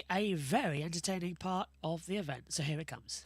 a very entertaining part of the event. So here it comes.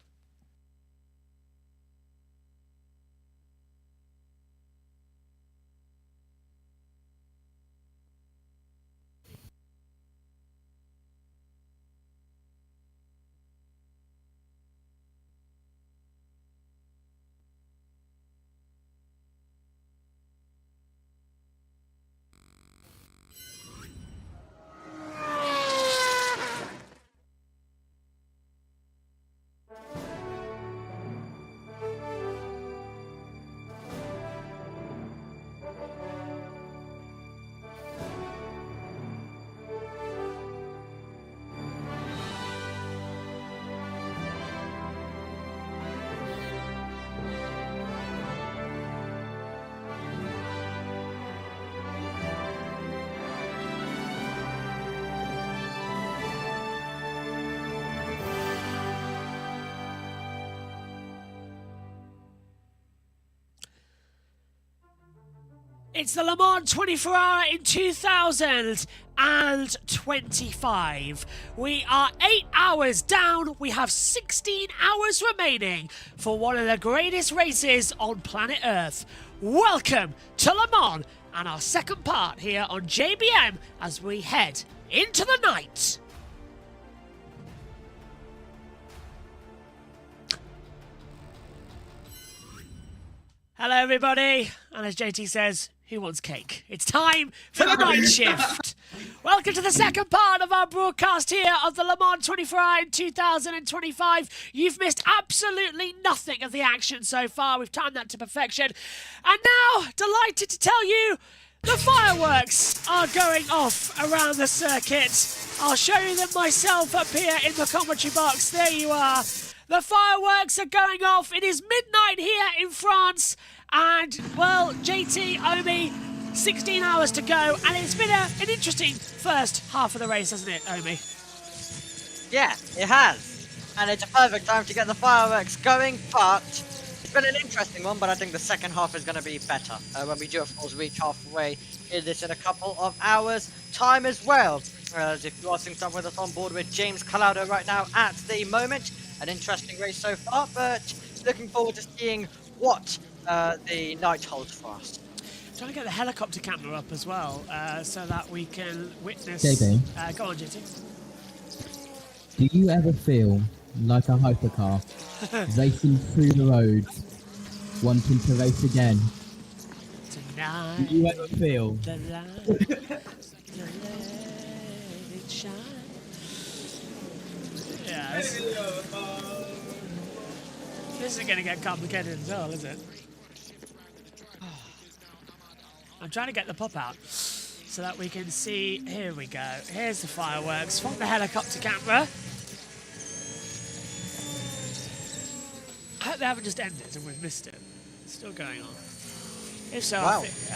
It's the Le Mans 24-hour in 2025. We are 8 hours down. We have 16 hours remaining for one of the greatest races on planet Earth. Welcome to Le Mans and our second part here on JBM as we head into the night. Hello everybody, and as JT says, who wants cake? It's time for the night shift. Welcome to the second part of our broadcast here of the Le Mans 24-hour in 2025. You've missed absolutely nothing of the action so far. We've timed that to perfection. And now, delighted to tell you, the fireworks are going off around the circuit. I'll show you them myself up here in the commentary box. There you are. The fireworks are going off. It is midnight here in France. And, well, JT, Omi, 16 hours to go. And it's been an interesting first half of the race, hasn't it, Omi? Yeah, it has. And it's a perfect time to get the fireworks going. But it's been an interesting one. But I think the second half is going to be better when we do, of course, reach halfway in this in a couple of hours' time as well. If you are seeing someone with us on board with James Collado right now at the moment. An interesting race so far, but looking forward to seeing what the night holds for us. Trying to get the helicopter camera up as well, so that we can witness... JB. Go on, JT. Do you ever feel like a hypercar racing through the roads, wanting to race again? Tonight, Do you ever feel? the light, the let it shine. Yeah, this is going to get complicated as well, is it? I'm trying to get the pop out so that we can see. Here we go. Here's the fireworks from the helicopter camera. I hope they haven't just ended and we've missed it. It's still going on. If so, wow. I think,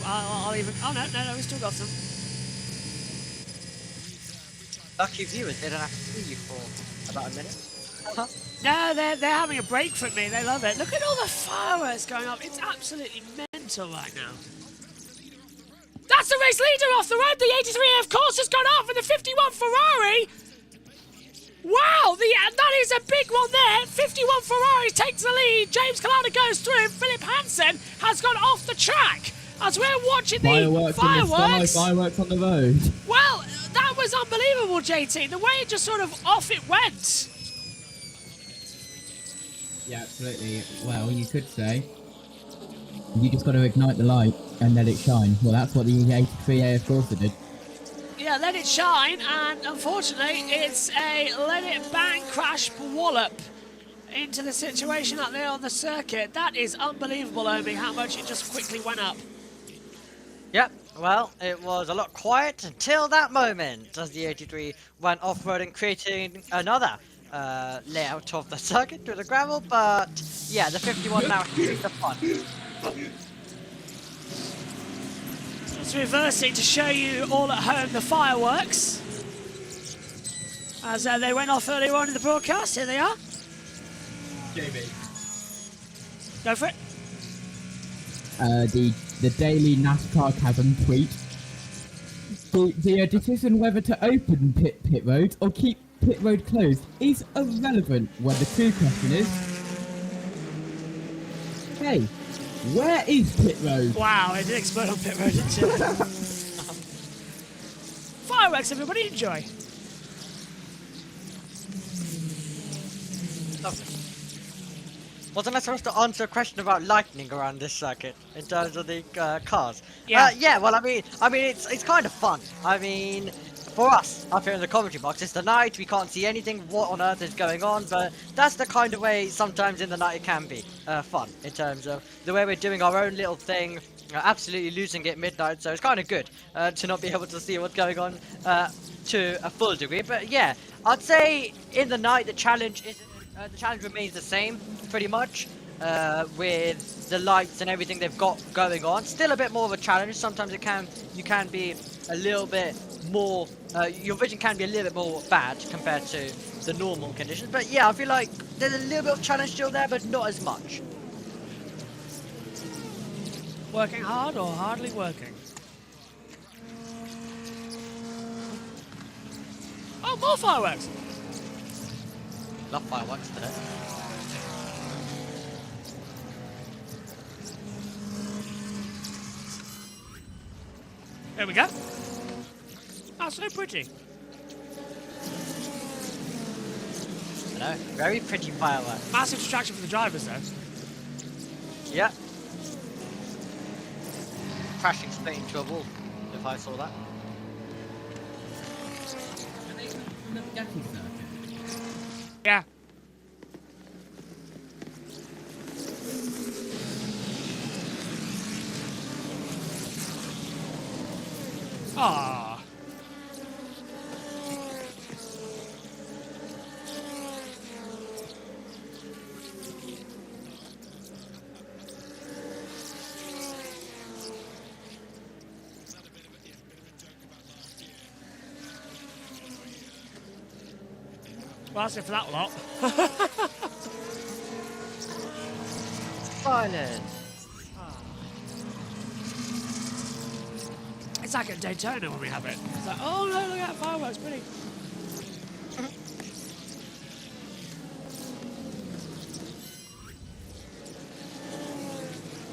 I'll even... Oh, no, we've still got some. Lucky viewers, they don't have to see you for about a minute. No, they're having a break from me. They love it. Look at all the fireworks going off. It's absolutely mental right now. That's the race leader off the road. The 83, of course, has gone off, and the 51 Ferrari. Wow, that is a big one there. 51 Ferrari takes the lead. James Collado goes through. Philip Hansen has gone off the track as we're watching the fireworks. Fireworks on the road. Well, that was unbelievable, JT. The way it just sort of off it went. Yeah, absolutely. Well, you could say you just got to ignite the light and let it shine. Well, that's what the 83A, of course, did. Yeah, let it shine, and unfortunately, it's a let it bang crash wallop into the situation out there on the circuit. That is unbelievable, Omi, how much it just quickly went up. Yep, well, it was a lot quiet until that moment as the 83 went off-roading, creating another layout of the circuit through the gravel, but yeah, the 51 now sees the fun. It's reversing to show you all at home the fireworks as they went off earlier on in the broadcast. Here they are. JB. Go for it. The daily NASCAR Chasm tweet The decision whether to open pit road or keep pit road closed is irrelevant. When the true question is, hey, where is pit road? Wow, it did explode on pit road, didn't it? Fireworks, everybody, enjoy. Lovely. Wasn't I supposed to answer a question about lightning around this circuit in terms of the cars? Yeah. Yeah. Well, I mean, it's kind of fun. I mean, for us up here in the commentary box, it's the night. We can't see anything. What on earth is going on? But that's the kind of way sometimes in the night it can be fun in terms of the way we're doing our own little thing. Absolutely losing it midnight, so it's kind of good to not be able to see what's going on to a full degree. But yeah, I'd say in the night the challenge is. The challenge remains the same, pretty much, with the lights and everything they've got going on. Still a bit more of a challenge. Sometimes you can be a little bit more. Your vision can be a little bit more bad compared to the normal conditions. But yeah, I feel like there's a little bit of challenge still there, but not as much. Working hard or hardly working? Oh, more fireworks! Love fireworks today. There we go. Oh, so pretty. I know, very pretty fireworks. Massive distraction for the drivers, though. Yeah. Crashing straight into a wall, if I saw that. Yeah. Ah. Well, that's it for that lot. Silence. It's like at Daytona when we have it. It's like, oh no, look at that fireworks, pretty.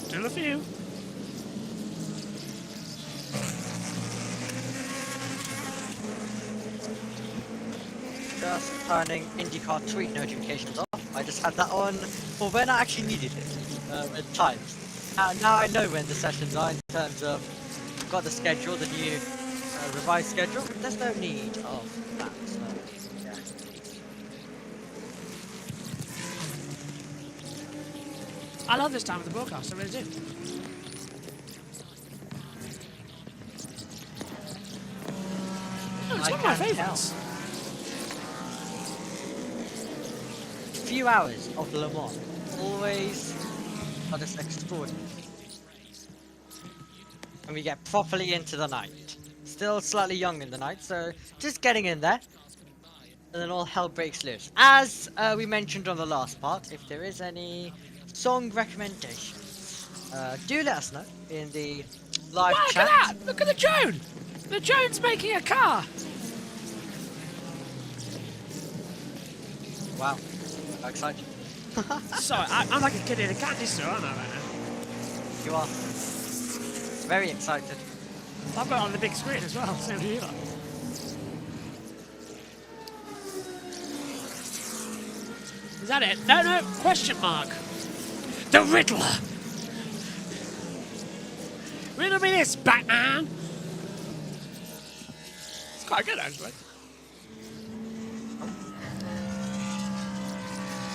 Still a few. Just turning IndyCar tweet notifications off. I just had that on for when I actually needed it at times. Now I know when the sessions are in terms of got the schedule, the new revised schedule. There's no need of that. So, yeah. I love this time of the broadcast, I really do. Oh, it's I one of my can favourites. Few hours of Le Mans, always are just extraordinary. And we get properly into the night. Still slightly young in the night, so just getting in there. And then all hell breaks loose. As we mentioned on the last part, if there is any song recommendations, do let us know in the live Wow, chat. look at that! Look at the drone! The drone's making a car! Wow, how exciting. Sorry, I'm like a kid in a candy store, aren't I, right now? You are. Very excited. I've got it on the big screen as well, same as you are. Is that it? No, no, question mark. The Riddler! Riddle me this, Batman! It's quite good, actually.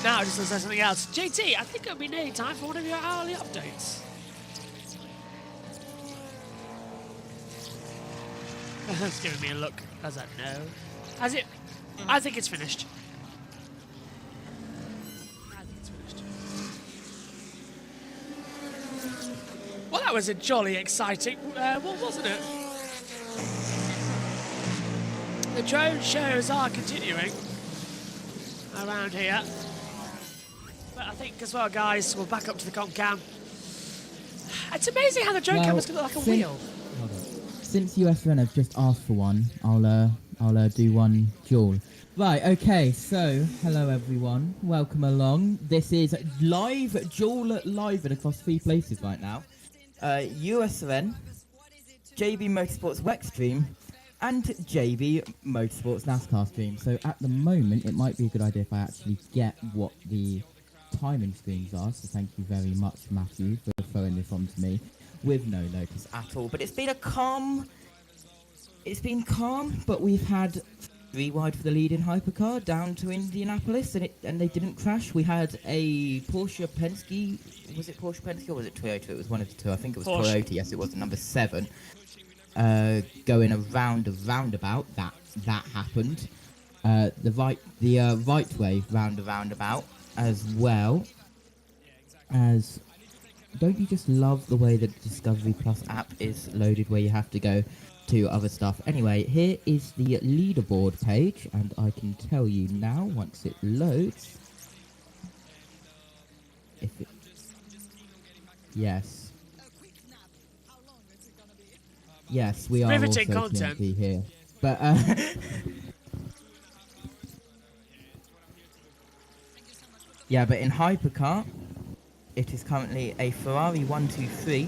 Now I just looks like something else. JT, I think it'll be nearly time for one of your hourly updates. It's giving me a look. How's that? No. Has it? I think it's finished. I think it's finished. Well, that was a jolly exciting one, wasn't it? The drone shows are continuing around here. But I think as well, guys, we'll back up to the comp cam. It's amazing how the drone camera's going to look like a wheel. since USRN have just asked for one, I'll do one duel. Right, okay, so hello everyone, welcome along. This is live duel live and across 3 places right now. USRN, JB Motorsports WEC stream, and JB Motorsports NASCAR stream. So at the moment, it might be a good idea if I actually get what the timing screens are. So thank you very much, Matthew, for throwing this on to me with no notice at all. But it's been calm, but we've had 3 wide for the lead in hypercar down to Indianapolis, and they didn't crash. We had a Porsche Penske. Was it Porsche Penske or was it Toyota? It was one of the two. I think it was Porsche. Toyota. Yes, it was the number 7. Going around a roundabout. That happened. The right way round a roundabout as well. As don't you just love the way that the Discovery Plus app is loaded, where you have to go to other stuff? Anyway, here is the leaderboard page, and I can tell you now once it loads. Yes, we are Riveting also content. TNT here, but yeah, but in hypercar, it is currently a Ferrari 123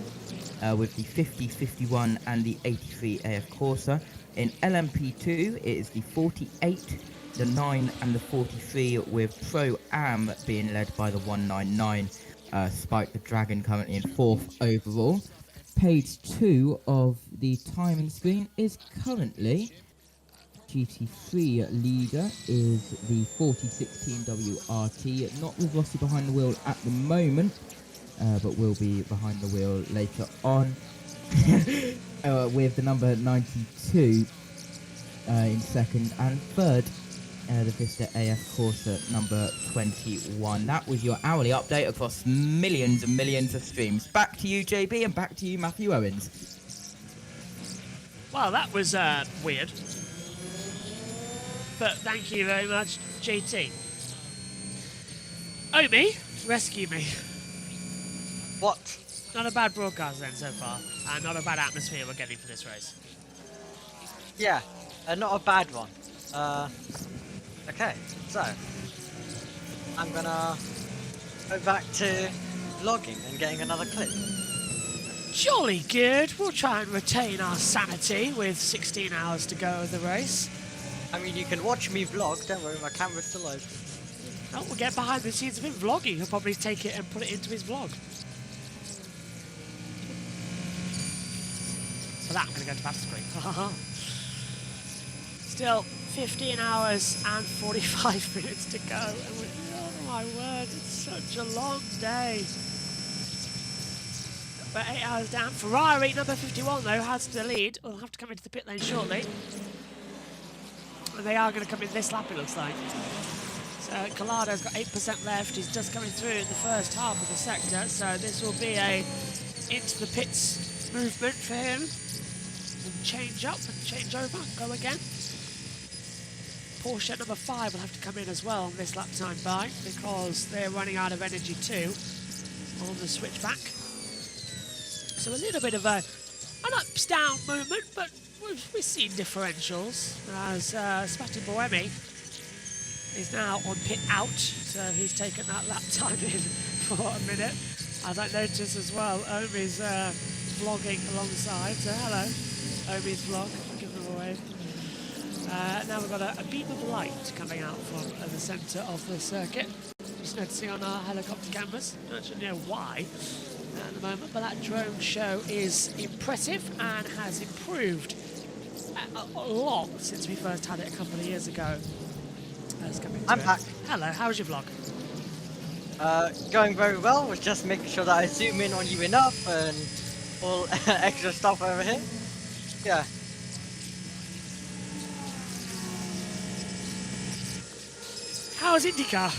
with the 50, 51 and the 83 AF Corsa. In LMP2, it is the 48, the 9 and the 43 with Pro-Am being led by the 199 Spike the Dragon, currently in 4th overall. Page 2 of the timing screen is currently GT3 leader is the 4016 WRT, not with Rossi behind the wheel at the moment, but will be behind the wheel later on, with the number 92 in 2nd, and 3rd, the Vista AF Corsa number 21. That was your hourly update across millions and millions of streams. Back to you, JB, and back to you, Matthew Owens. Well, that was weird. But thank you very much, JT. Omi, rescue me. What? Not a bad broadcast then so far, and not a bad atmosphere we're getting for this race. Yeah, not a bad one. Okay, so I'm gonna go back to vlogging and getting another clip. Jolly good. We'll try and retain our sanity with 16 hours to go of the race. I mean, you can watch me vlog, don't worry, my camera's still open. Oh, we'll get behind the scenes of him vlogging. He'll probably take it and put it into his vlog. For that, I'm going to go to battle screen. Still 15 hours and 45 minutes to go. Oh my word, it's such a long day. But 8 hours down. Ferrari, number 51 though, has the lead. We'll have to come into the pit lane shortly. And they are going to come in this lap, it looks like. So Collado's got 8% left. He's just coming through in the first half of the sector. So this will be a into the pits movement for him. And change up and change over and go again. Porsche number 5 will have to come in as well on this lap time by, because they're running out of energy too on the switchback. So a little bit of an ups-down movement, but we've seen differentials as Spati Boemi is now on pit out, so he's taken that lap time in for a minute. As I noticed as well, Omi's vlogging alongside, so hello, Omi's vlog, give him a wave. Now we've got a beam of light coming out from the centre of the circuit. Just noticing on our helicopter cameras, don't actually know why at the moment, but that drone show is impressive and has improved a lot since we first had it a couple of years ago. I'm back. Hello, how was your vlog? Going very well, was just making sure that I zoom in on you enough and all extra stuff over here. Yeah. How's IndyCar?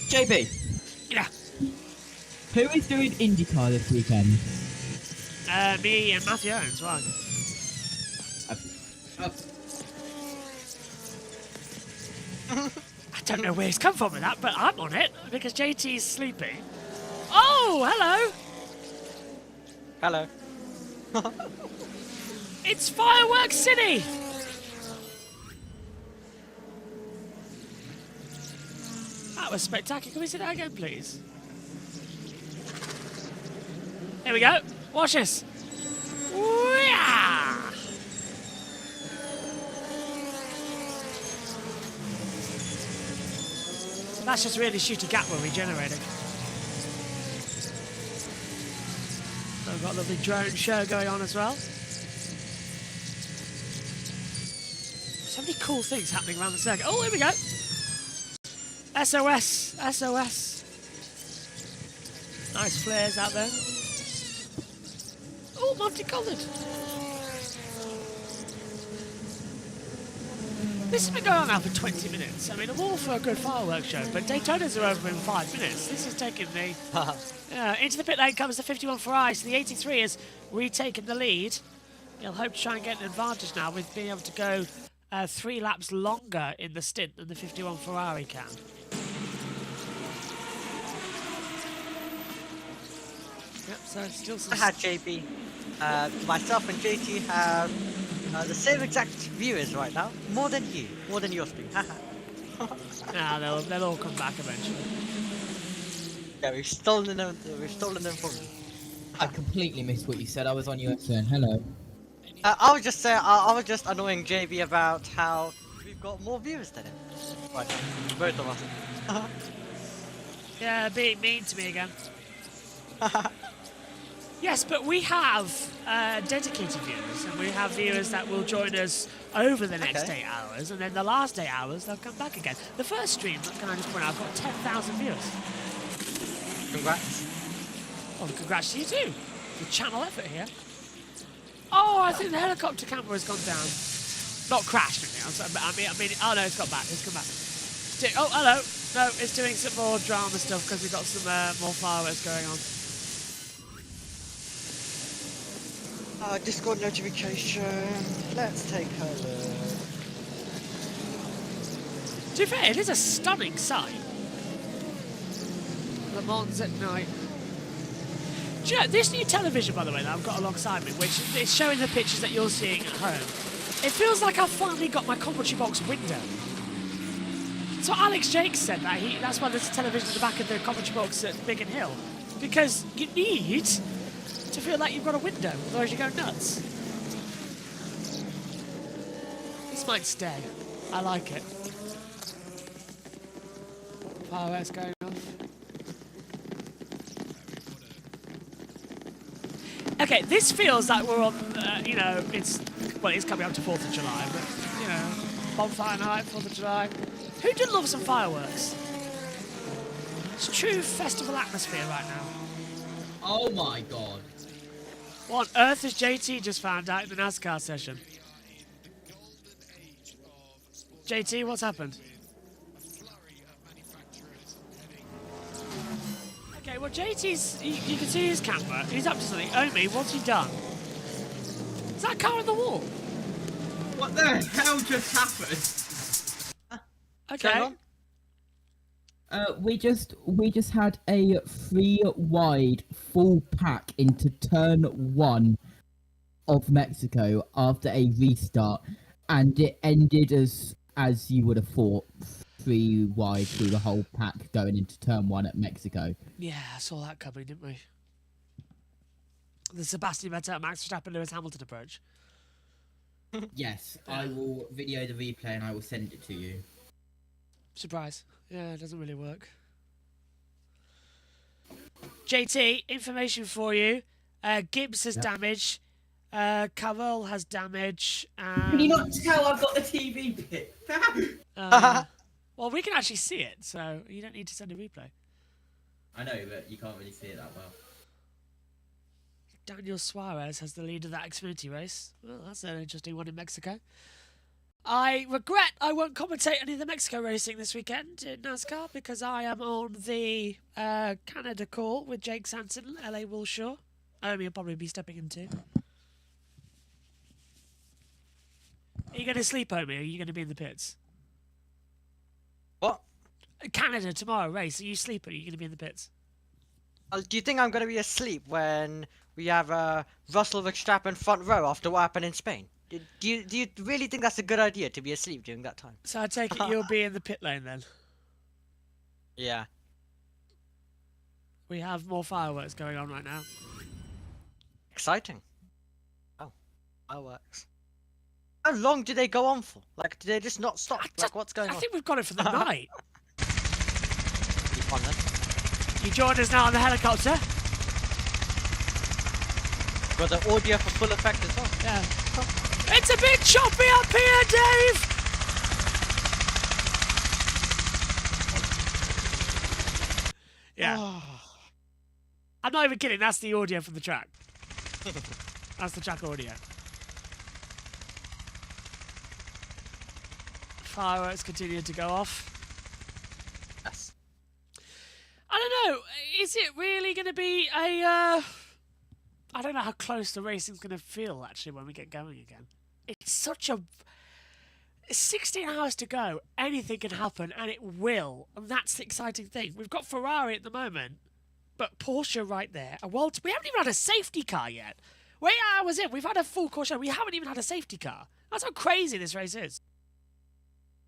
JB, Yeah, who is doing IndyCar this weekend? me and Matthew Owens, right? I don't know where he's come from with that, but I'm on it because JT's sleeping. Oh, hello! Hello. It's Fireworks City! That was spectacular. Can we see that again, please? Here we go. Watch this. Wee-ah! That's just really shooty gap we're regenerating. We've got a lovely drone show going on as well. So many cool things happening around the circuit. Oh, here we go. SOS, SOS. Nice flares out there. Oh, multicoloured. This has been going on now for 20 minutes. I mean, I'm all for a good fireworks show, but Daytonas are over in 5 minutes. This is taking me... into the pit lane comes the 51 Ferrari, so the 83 has retaken the lead. He'll hope to try and get an advantage now with being able to go 3 laps longer in the stint than the 51 Ferrari can. Yep, so still some... JB. Myself and JT have the same exact viewers right now. More than you. More than your screen. Nah, they'll all come back eventually. Yeah, we've stolen them from you. I completely missed what you said. I was on your turn. Hello. I was just saying, I was just annoying JB about how we've got more viewers than him. Right, both of us. Yeah, being mean to me again. Yes, but we have dedicated viewers, and we have viewers that will join us over the next 8 hours, and then the last 8 hours, they'll come back again. The first stream, can I just point out, I've got 10,000 viewers. Congrats. Oh, congrats to you too. The channel effort here. Oh, I think the helicopter camera has gone down. Not crashed or anything. I mean, oh no, it's got back. It's come back. Oh, hello. No, it's doing some more drama stuff because we've got some more fireworks going on. Discord notification. Let's take a look. To be fair, it is a stunning sight. Le Mans at night. Do you know, this new television, by the way, that I've got alongside me, which is showing the pictures that you're seeing at home, it feels like I've finally got my commentary box window. So Alex Jakes said that. That's why there's a television at the back of the commentary box at Biggin Hill. Because you need to feel like you've got a window, otherwise you go nuts. This might stay. I like it. Fireworks going off. Okay, this feels like we're on, you know, it's coming up to 4th of July, but, you know, bonfire night, 4th of July. Who didn't love some fireworks? It's true festival atmosphere right now. Oh my god. What on earth has JT just found out in the NASCAR session? JT, what's happened? Okay, well JT's, you can see his camera, he's up to something. Omi, what's he done? Is that car in the wall? What the hell just happened? Okay. We just had a 3 wide full pack into turn 1 of Mexico after a restart, and it ended as you would have thought, 3 wide through the whole pack going into turn 1 at Mexico. Yeah, I saw that coming, didn't we? The Sebastian Vettel, Max Verstappen, Lewis Hamilton approach. Yes, I will video the replay and I will send it to you. Surprise. Yeah, it doesn't really work. JT, information for you. Gibbs has damage. Cavell has damage. Can you not tell I've got the TV bit? Well, we can actually see it, so you don't need to send a replay. I know, but you can't really see it that well. Daniel Suarez has the lead of that Xfinity race. Well, that's an interesting one in Mexico. I regret I won't commentate any of the Mexico racing this weekend in NASCAR because I am on the Canada call with Jake Sanson, LA Wilshire. Omi will probably be stepping in too. Are you going to sleep, Omi, or are you going to be in the pits? What? Canada tomorrow race. Are you sleeping? Or are you going to be in the pits? Do you think I'm going to be asleep when we have Russell Verstappen front row after what happened in Spain. Do you really think that's a good idea to be asleep during that time? So I take it you'll be in the pit lane then. Yeah. We have more fireworks going on right now. Exciting. Oh, fireworks. How long do they go on for? Like, do they just not stop? Like, what's going on? I think we've got it for the night. Keep on then. You join us now on the helicopter. Got the audio for full effect as well. Yeah. It's a bit choppy up here, Dave! Yeah. Oh. I'm not even kidding, that's the audio from the track. That's the track audio. Fireworks continue to go off. Yes. I don't know, is it really going to be a... I don't know how close the racing's going to feel, actually, when we get going again. It's such a... 16 hours to go, anything can happen, and it will. And that's the exciting thing. We've got Ferrari at the moment, but Porsche right there. We haven't even had a safety car yet. We're 8 hours in, we've had a full car show. We haven't even had a safety car. That's how crazy this race is.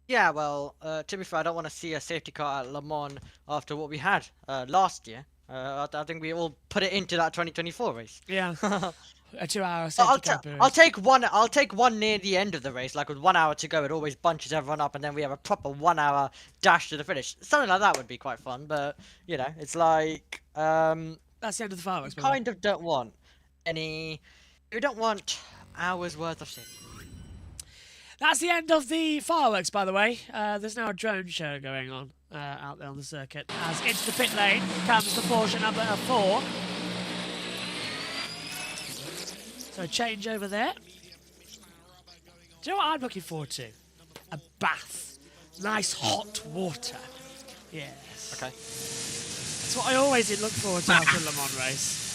Yeah, well, to be fair, I don't want to see a safety car at Le Mans after what we had last year. I think we all put it into that 2024 race. Yeah. A 2-hour safety car period. I'll take one near the end of the race, like with 1 hour to go. It always bunches everyone up, and then we have a proper 1 hour dash to the finish. Something like that would be quite fun, but you know, it's like That's the end of the fireworks. by the way. kind of don't want any. We don't want hours worth of safety. That's the end of the fireworks, by the way. There's now a drone show going on out there on the circuit. As into the pit lane comes the Porsche number 4. So a change over there. Do you know what I'm looking forward to? A bath. Nice hot water. Yes. Okay. That's what I always look forward to after a Le Mans race.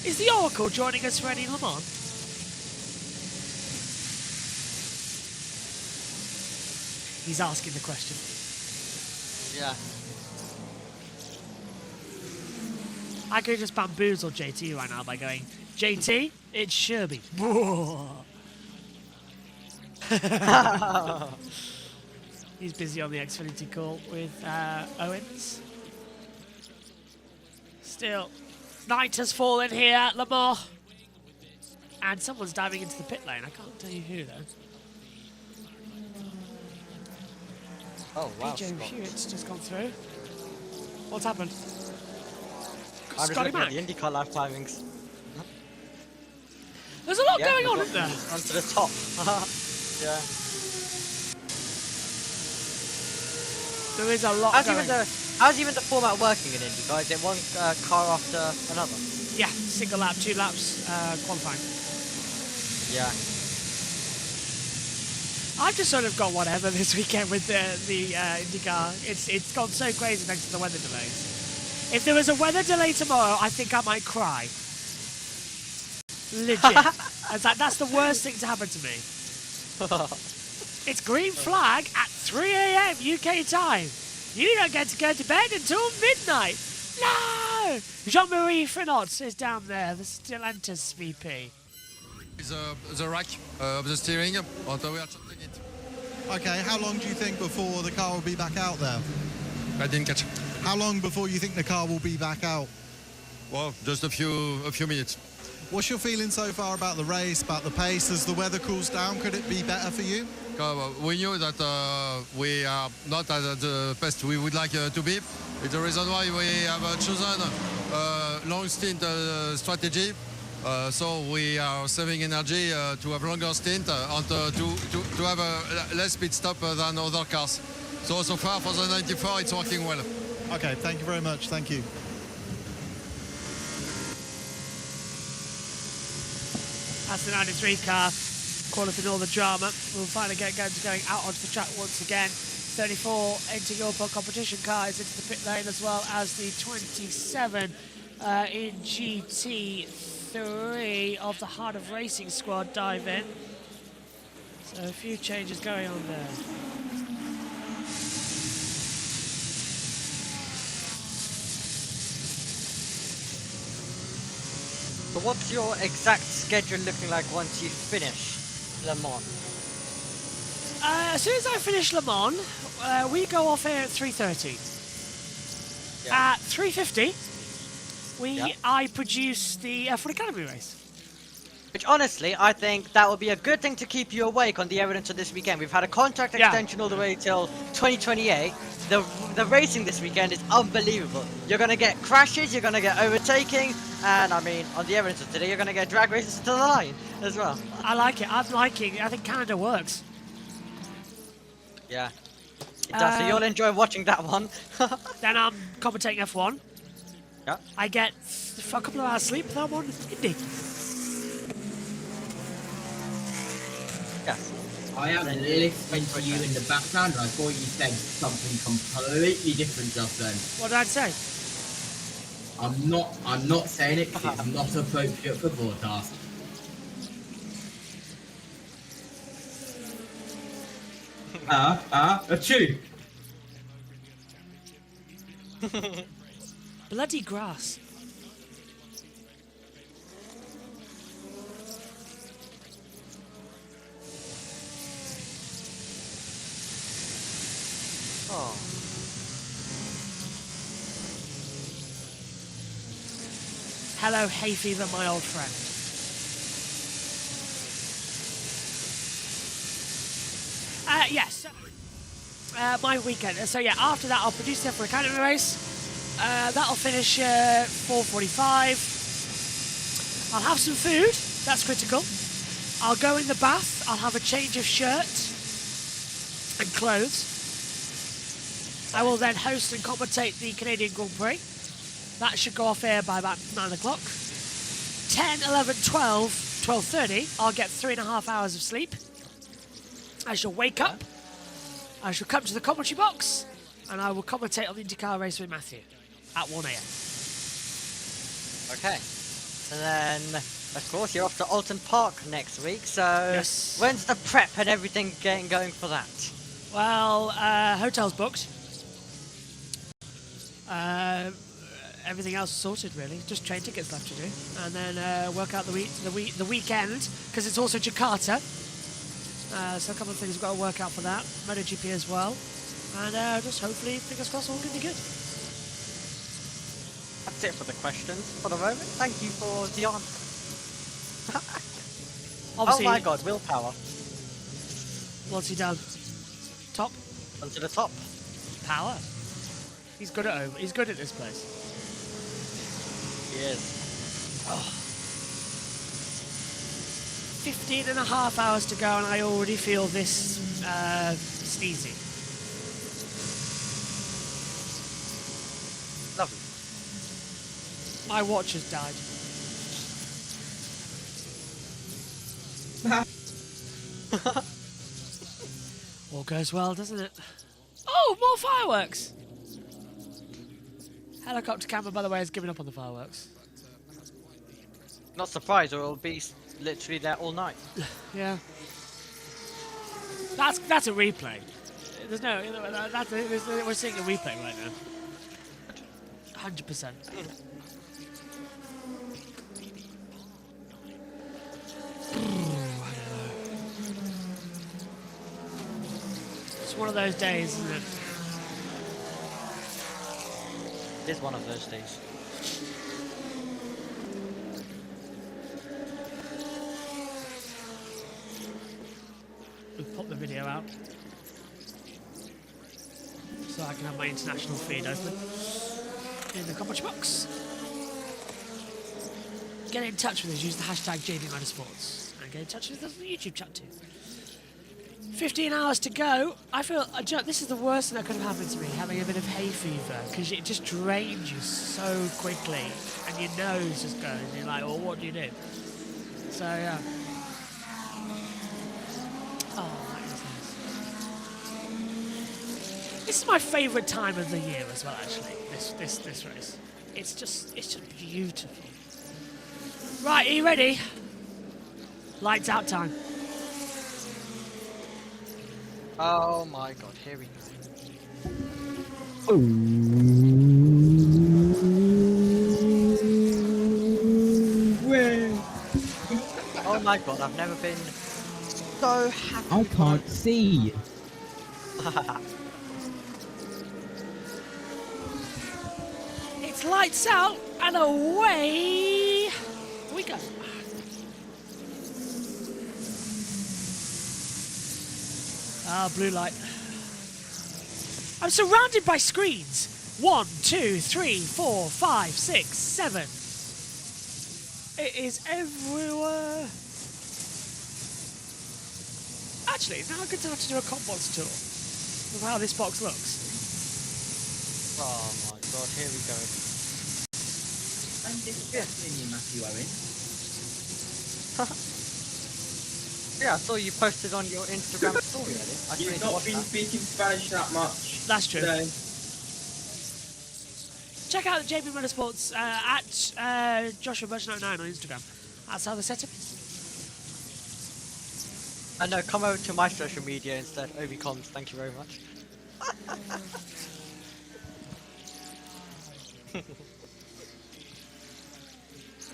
Is the Oracle joining us for any Le Mans? He's asking the question. Yeah. I could just bamboozle JT right now by going, JT, it's Sherby. He's busy on the Xfinity call with Owens. Still, night has fallen here at Le Mans. And someone's diving into the pit lane. I can't tell you who, though. Oh wow. AJ Scott. Hewitt's just gone through. What's happened? I'm just Scotty looking at Mac. the IndyCar live timings. There's a lot Yeah, going we've on, got isn't there? onto the top. Yeah. There is a lot going on. How's even the format working in IndyCar? Is it one car after another? Yeah, single lap, 2 laps, qualifying. Yeah. I've just sort of got whatever this weekend with the IndyCar. It's gone so crazy thanks to the weather delays. If there was a weather delay tomorrow, I think I might cry. Legit. That's the worst thing to happen to me. It's green flag at 3 a.m. UK time. You don't get to go to bed until midnight. No! Jean-Marie Finot is down there, the Stellantis VP. The rack of the steering, and we are changing it. Okay, how long do you think before the car will be back out there? I didn't catch. How long before you think the car will be back out? Well, just a few minutes. What's your feeling so far about the race, about the pace? As the weather cools down, could it be better for you? We knew that we are not at the best we would like to be. It's the reason why we have chosen a long stint strategy. So we are saving energy to have longer stint and to have a less pit stop than other cars. So far for the 94, it's working well. Okay, thank you very much. Thank you. That's the 93 car, qualifying all the drama. We'll finally get going out onto the track once again. 34 into Europol competition car is into the pit lane, as well as the 27 in GT3 of the Heart of Racing squad dive in. So a few changes going on there. So what's your exact schedule looking like once you finish Le Mans? As soon as I finish Le Mans, we go off here at 3:30. Yeah. At 3:50, Yeah. I produce the F1 Academy race. Which honestly, I think that would be a good thing to keep you awake on the evidence of this weekend. We've had a contract Yeah. extension all the way till 2028. The racing this weekend is unbelievable. You're gonna get crashes, you're gonna get overtaking, and I mean, on the evidence of today, you're gonna get drag races to the line as well. I like it. I'm liking it. I think Canada works. Yeah. It does, so you'll enjoy watching that one. Then I'm commentating F1. Yeah. I get a couple of hours sleep, then I'm on Indy. Yes. I am listening to you in the background, and I thought you said something completely different just then. What did I say? I'm not saying it because it's not appropriate for broadcast. Achoo! Bloody grass. Oh. Hello, hay fever, my old friend. Yes. My weekend. So yeah, after that I'll produce the F1 Academy race. That'll finish 4:45. I'll have some food. That's critical. I'll go in the bath. I'll have a change of shirt and clothes. I will then host and commentate the Canadian Grand Prix. That should go off air by about 9 o'clock. 10, 11, 12, 12:30, I'll get 3.5 hours of sleep. I shall wake up. I shall come to the commentary box, and I will commentate on the IndyCar race with Matthew at 1 a.m. Okay. And then, of course, you're off to Alton Park next week, so Yes. when's the prep and everything getting going for that? Well, hotel's booked. Everything else is sorted, really. Just train tickets left to do, and then work out the weekend because it's also Jakarta. So a couple of things we've got to work out for that. MotoGP as well, and just hopefully, fingers crossed, all going to be good. That's it for the questions for the moment. Thank you for the answer. Obviously, Oh my god, willpower. what's he done? Top Onto the top. power. He's good at home. He's good at this place. He is. 15.5 hours to go, and I already feel this sneezy. Lovely. My watch has died. All goes well, doesn't it? Oh, more fireworks! Helicopter camera, by the way, has given up on the fireworks. Not surprised, or it'll be literally there all night. Yeah. That's a replay. There's no. We're seeing a replay right now. 100%. It's one of those days, isn't it? It is one of those days. We'll pop the video out so I can have my international feed open in the commentary box. Get in touch with us, use the hashtag JBMotorsports, and get in touch with us on the YouTube chat too. 15 hours to go. I feel this is the worst thing that could have happened to me, having a bit of hay fever, because it just drains you so quickly, and your nose just goes, and you're like, well, what do you do? So yeah. Oh, that is nice. This is my favourite time of the year as well, actually. This race. It's just beautiful. Right, are you ready? Lights out time. Oh my god, here we go. Where my god, I've never been so happy. I can't see. It's lights out and away we go. Ah, blue light. I'm surrounded by screens. 1, 2, 3, 4, 5, 6, 7. It is everywhere. Actually, it's now a good time to do a compost tour of how this box looks. Oh my god, here we go. I'm disgusting you, Matthew Owen. Yeah, I saw you posted on your Instagram story, Eddie. I You've need to not watch been that. speaking Spanish that much. That's true. So, Check out JB Motorsports at Joshua Merchant 09 on Instagram. That's how the setup is. I know, come over to my social media instead. Obi-Coms, thank you very much.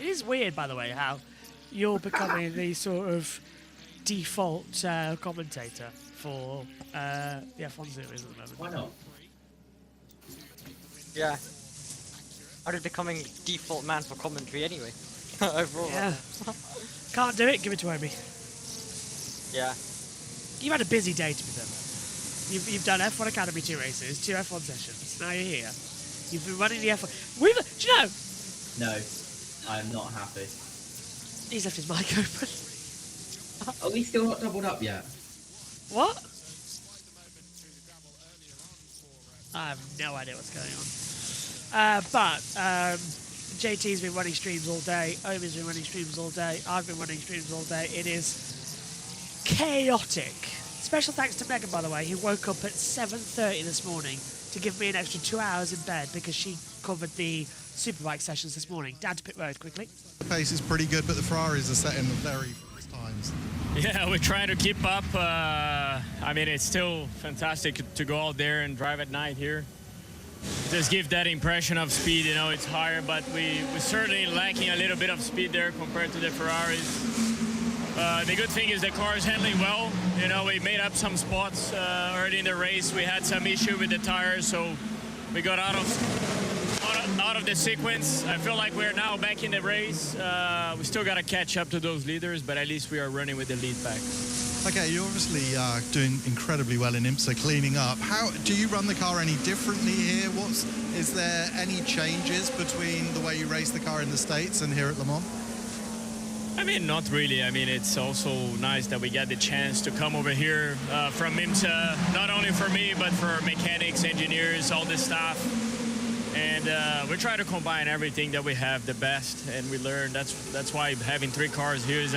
It is weird, by the way, how you're becoming the sort of default commentator for the F1 series at the moment. why not? Yeah. I was becoming default man for commentary anyway. Overall. Yeah. Can't do it, give it to Obi. Yeah. You've had a busy day, to be fair. You've done F1 Academy 2 races, 2 F1 sessions. Now you're here. You've been running the F1. Do you know? No, I am not happy. He's left his mic open. Are we still not doubled up yet? What? I have no idea what's going on. But JT's been running streams all day. Omi's been running streams all day. I've been running streams all day. It is chaotic. Special thanks to Megan, by the way, who woke up at 7:30 this morning to give me an extra 2 hours in bed because she covered the Superbike sessions this morning. Down to pit road quickly. The pace is pretty good, but the Ferraris are setting the very fast times. Yeah, we're trying to keep up. I mean, it's still fantastic to go out there and drive at night here. Just give that impression of speed, you know, it's higher, but we're certainly lacking a little bit of speed there compared to the Ferraris. The good thing is the car is handling well. You know, we made up some spots early in the race. We had some issue with the tires, so we got out of the sequence. I feel like we're now back in the race. We still got to catch up to those leaders, but at least we are running with the lead back. Okay, you're obviously doing incredibly well in IMSA, cleaning up. How do you run the car any differently here? Is there any changes between the way you race the car in the States and here at Le Mans? I mean, not really. I mean, it's also nice that we got the chance to come over here from IMSA, not only for me, but for mechanics, engineers, all the staff. And we try to combine everything that we have, the best, and we learn. That's why having 3 cars here is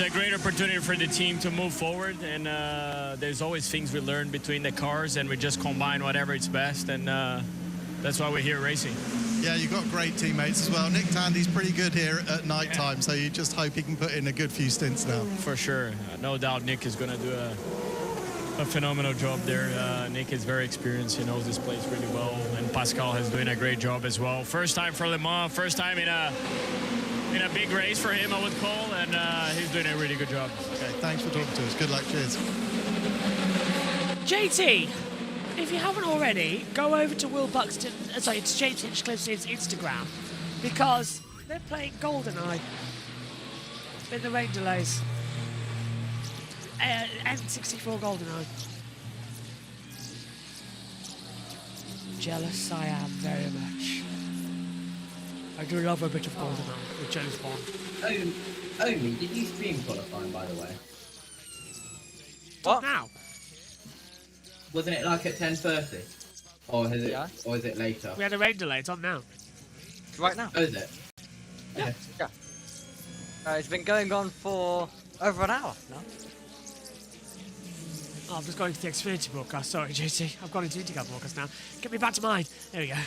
a great opportunity for the team to move forward. And there's always things we learn between the cars, and we just combine whatever is best. And that's why we're here racing. Yeah, you've got great teammates as well. Nick Tandy's pretty good here at night time, so you just hope he can put in a good few stints now. For sure. No doubt Nick is going to do a phenomenal job there. Nick is very experienced. He knows this place really well. And Pascal is doing a great job as well. First time for Le Mans, first time in a big race for him, I would call. And he's doing a really good job. Okay, thanks for talking to us. Good luck. Cheers. JT, if you haven't already, go over to Will Buxton, sorry, it's James Hinchcliffe's Instagram, because they're playing GoldenEye in the rain delays. N64 GoldenEye. Jealous I am very much. I do love a bit of GoldenEye with James Bond. Omi, did you stream qualifying, by the way? What? Now? Wasn't it like at 10:30? Or is it? Yeah. Or is it later? We had a rain delay, it's on now. Right now. Oh, is it? Yeah. Okay. Yeah. It's been going on for over an hour now. Oh, I'm just going to the Xfinity broadcast. Sorry, JT. I've gone into IndyCar broadcast now. Get me back to mine. There we go. A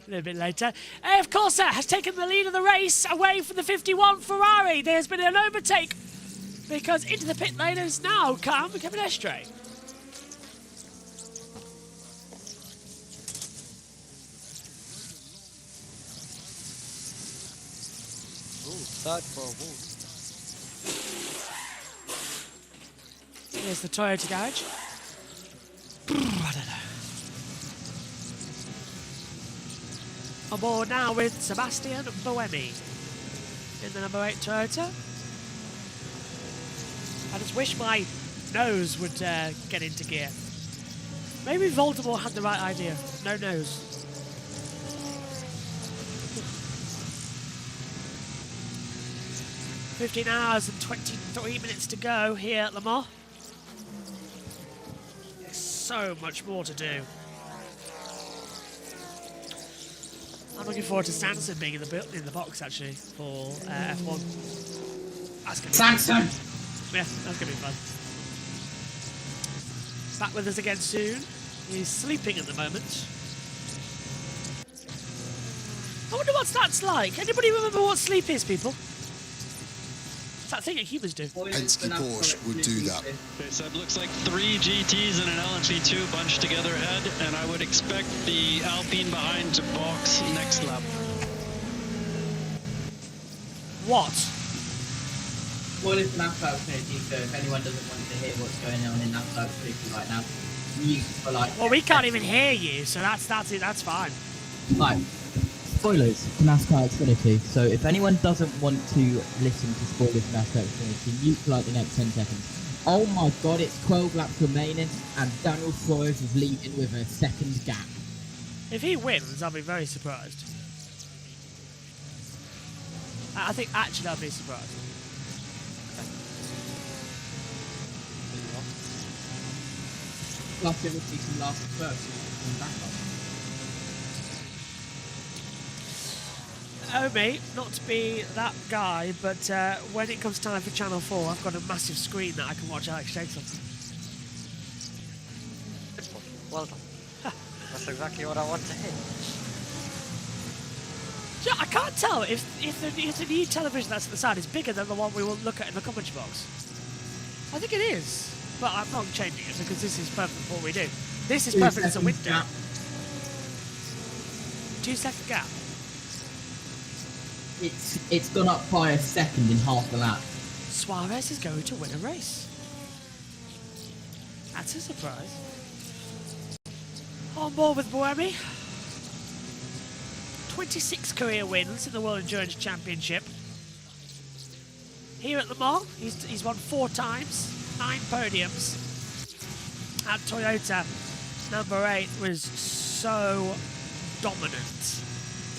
little bit later. Of course, has taken the lead of the race away from the 51 Ferrari. There's been an overtake because into the pit lane has now come Kevin Estre. Ooh, third for a Wolf. Here's the Toyota garage. I don't know. On board now with Sebastian Buemi in the number 8 Toyota. I just wish my nose would get into gear. Maybe Voldemort had the right idea. No nose. "15 hours and 23 minutes to go here at Le Mans. So much more to do. I'm looking forward to Sanson being in the box actually for F1. That's gonna be Sanson! Yeah, that's gonna be fun. Back with us again soon. He's sleeping at the moment. I wonder what that's like. Anybody remember what sleep is, people? It's that thing that humans do. Penske Porsche would do that. Okay, so it looks like 3 GTs and an LMP2 bunched together ahead, and I would expect the Alpine behind to box next lap. What? Spoilers for NASCAR Xfinity, so if anyone doesn't want to hear what's going on in NASCAR Xfinity right now, mute for like... Well, we can't even hear you, so that's it. That's fine. Right. Spoilers for NASCAR Xfinity. So if anyone doesn't want to listen to spoilers for NASCAR Xfinity, mute for like the next 10 seconds. Oh my god, it's 12 laps remaining, and Daniel Flores is leading with a second gap. If he wins, I'll be very surprised. I think actually I'll be surprised. Plus, it would be some last first and back up. Oh mate, not to be that guy, but when it comes time for Channel 4, I've got a massive screen that I can watch Alex Jakes on. Well done. That's exactly what I want to hear. Yeah, I can't tell if the new television that's at the side is bigger than the one we will look at in the commentary box. I think it is, but I'm not changing it because this is perfect for what we do. This is perfect as a window. Gap. 2-second gap. It's gone up by a second in half the lap. Suarez is going to win a race. That's a surprise. On board with Buemi. 26 career wins in the World Endurance Championship. Here at Le Mans, he's won 4 times, 9 podiums. At Toyota, number 8 was so dominant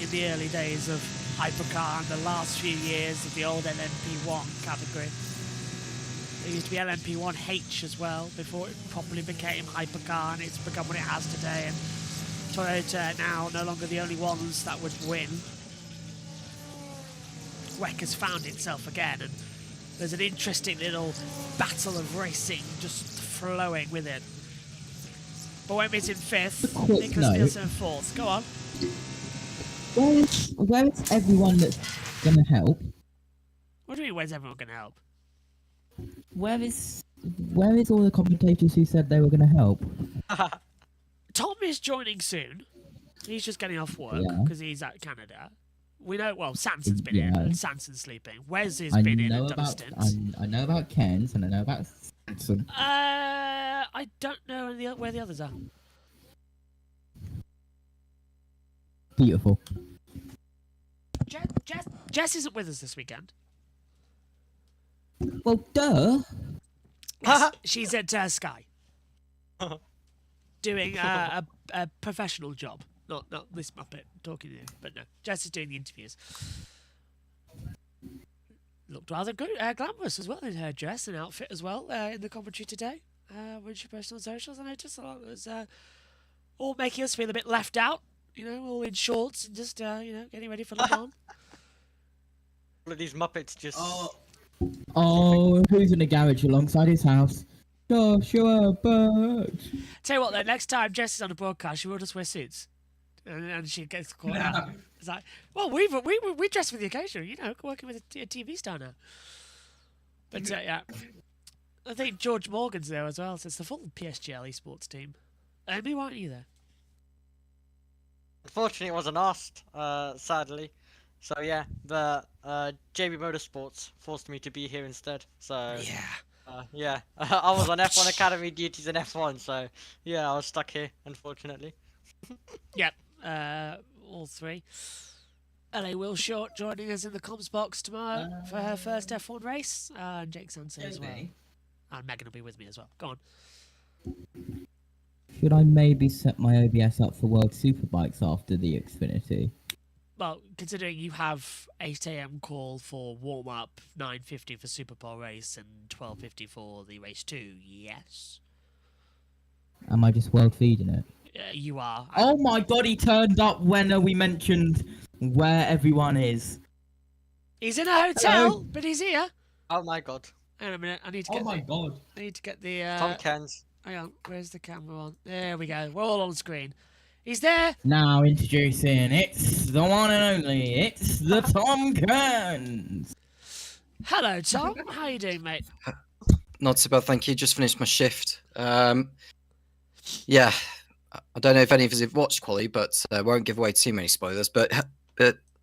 in the early days of hypercar and the last few years of the old LMP1 category. There used to be LMP1H as well before it properly became hypercar, and it's become what it has today. And Toyota now no longer the only ones that would win. WEC has found itself again, and there's an interesting little battle of racing just flowing with it. Buemi's in 5th, Nicholas Nielsen in 4th. Go on. Where is everyone that's going to help? What do you mean, where's everyone going to help? Where is all the commentators who said they were going to help? Tom is joining soon. He's just getting off work because he's at Canada. We know, well, Sanson's been in, and Sanson's sleeping. Wes has been in and done a stint. I know about Cairns and I know about Sanson. I don't know where the others are. Beautiful. Jess isn't with us this weekend. Well, duh. Yes, she's at Sky. Doing a professional job. Not this Muppet talking to you, but no. Jess is doing the interviews. Looked rather good, glamorous as well in her dress and outfit as well in the commentary today. When she posted on socials, I noticed a lot of it was all making us feel a bit left out. You know, all in shorts and just getting ready for Le Mans. All of these Muppets just... Oh, who's in the garage alongside his house? Joshua Birch. Tell you what, though, next time Jess is on a broadcast, she will just wear suits, and she gets caught out. It's like, well, we dress for the occasion, working with a TV star now. But yeah, I think George Morgan's there as well. So it's the full PSGL esports team. Amy, why aren't you there? Unfortunately, it wasn't asked, sadly. So yeah, the JB Motorsports forced me to be here instead. So Yeah. Yeah, I was on F1 Academy duties in F1, so yeah, I was stuck here, unfortunately. Yep, all three. LA Will Short joining us in the comms box tomorrow for her first F1 race. And Jake Sanson as well. And Megan will be with me as well. Go on. Should I maybe set my OBS up for World Superbikes after the Xfinity? Well, considering you have 8 AM call for warm-up, 9:50 for Super Bowl race, and 12:50 for the race 2, yes. Am I just world feeding it? You are. Oh my god, he turned up when we mentioned where everyone is. He's in a hotel, Hello? but he's here. Oh my god. Hang on a minute, I need to Oh get my god. I need to get the Tom Kens. hang on, where's the camera on? There we go. We're all on screen. He's there. Now introducing, it's the one and only, it's the Tom Kearns. Hello, Tom. How you doing, mate? Not so bad, thank you. Just finished my shift. Yeah, I don't know if any of us have watched Quali, but I won't give away too many spoilers. But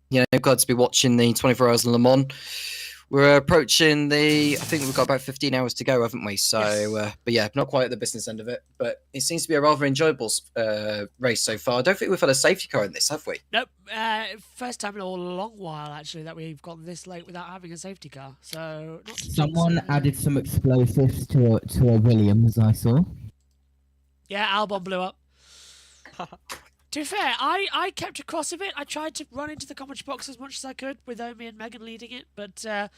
you know, glad to be watching the 24 Hours in Le Mans. We're approaching I think we've got about 15 hours to go, haven't we? So, Yes. but yeah, not quite at the business end of it. But it seems to be a rather enjoyable race so far. I don't think we've had a safety car in this, have we? Nope. First time in a long while, actually, that we've gone this late without having a safety car. So, not to Someone jinx it. added some explosives to a Williams, I saw. Yeah, Albon blew up. To be fair, I kept across of it. I tried to run into the commentary box as much as I could with Omi and Megan leading it, but Yeah,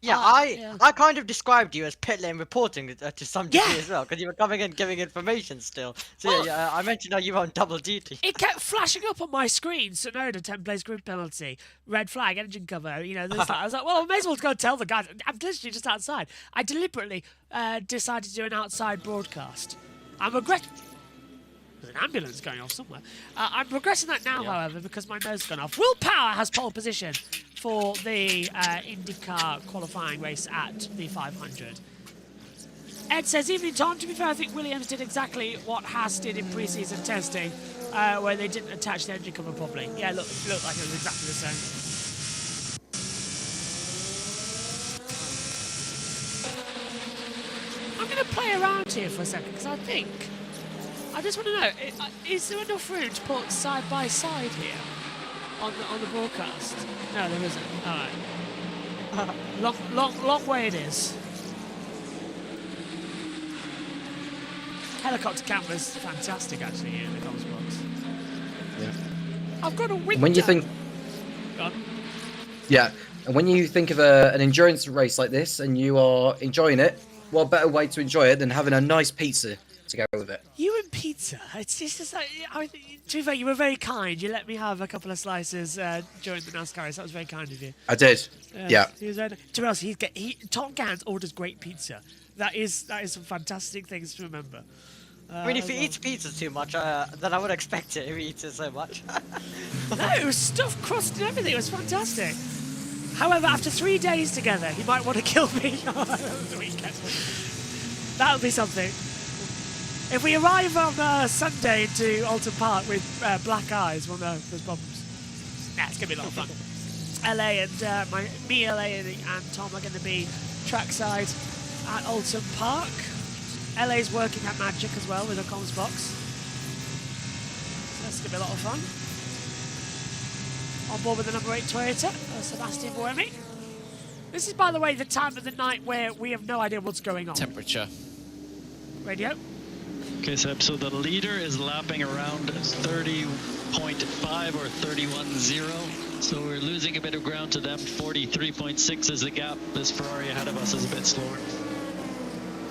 yeah. I kind of described you as pit lane reporting to some degree Yeah. as well, because you were coming in giving information still. So Well- yeah, I mentioned how you were on double duty. it kept flashing up on my screen. Sonoda, 10 place grid penalty, red flag, engine cover. You know, this, that. I was like, well, I may as well go tell the guys. I'm literally just outside. I deliberately decided to do an outside broadcast. I'm regretting. There's an ambulance going off somewhere. I'm regretting that now, however, because my nose has gone off. Will Power has pole position for the IndyCar qualifying race at the 500. Ed says, evening Tom, to be fair, I think Williams did exactly what Haas did in pre-season testing, where they didn't attach the engine cover properly. Yeah, it looked like it was exactly the same. I'm going to play around here for a second, because I just want to know, is there enough room to put side by side here on the broadcast? No, there isn't. All right. Long way it is. Helicopter camera's fantastic, actually, here in the comms box. Yeah. I've got a window. When you think, Go on. yeah, and when you think of an endurance race like this and you are enjoying it, what better way to enjoy it than having a nice pizza to go with it? You and pizza. It's just like, to be fair, you were very kind. You let me have a couple of slices during the NASCAR race. That was very kind of you. I did. Yeah. He was very, to be honest, Tom Gans orders great pizza. That is some fantastic things to remember. I mean, if he eats pizza too much, then I would expect it if he eats it so much. No, it was stuffed crust and everything. It was fantastic. However, after 3 days together, he might want to kill me on the weekend. That'll be something. If we arrive on Sunday into Alton Park with black eyes, we'll know there's problems. Nah, it's going to be a lot of fun. LA and LA and Tom are going to be trackside at Alton Park. LA's working at Magic as well with a comms box. So that's going to be a lot of fun. On board with the number 8 Toyota, Sebastian Buemi. This is, by the way, the time of the night where we have no idea what's going on. Temperature. Radio. Okay, Seb, so the leader is lapping around 30.5 or 31.0. So we're losing a bit of ground to them. 43.6 is the gap. This Ferrari ahead of us is a bit slower.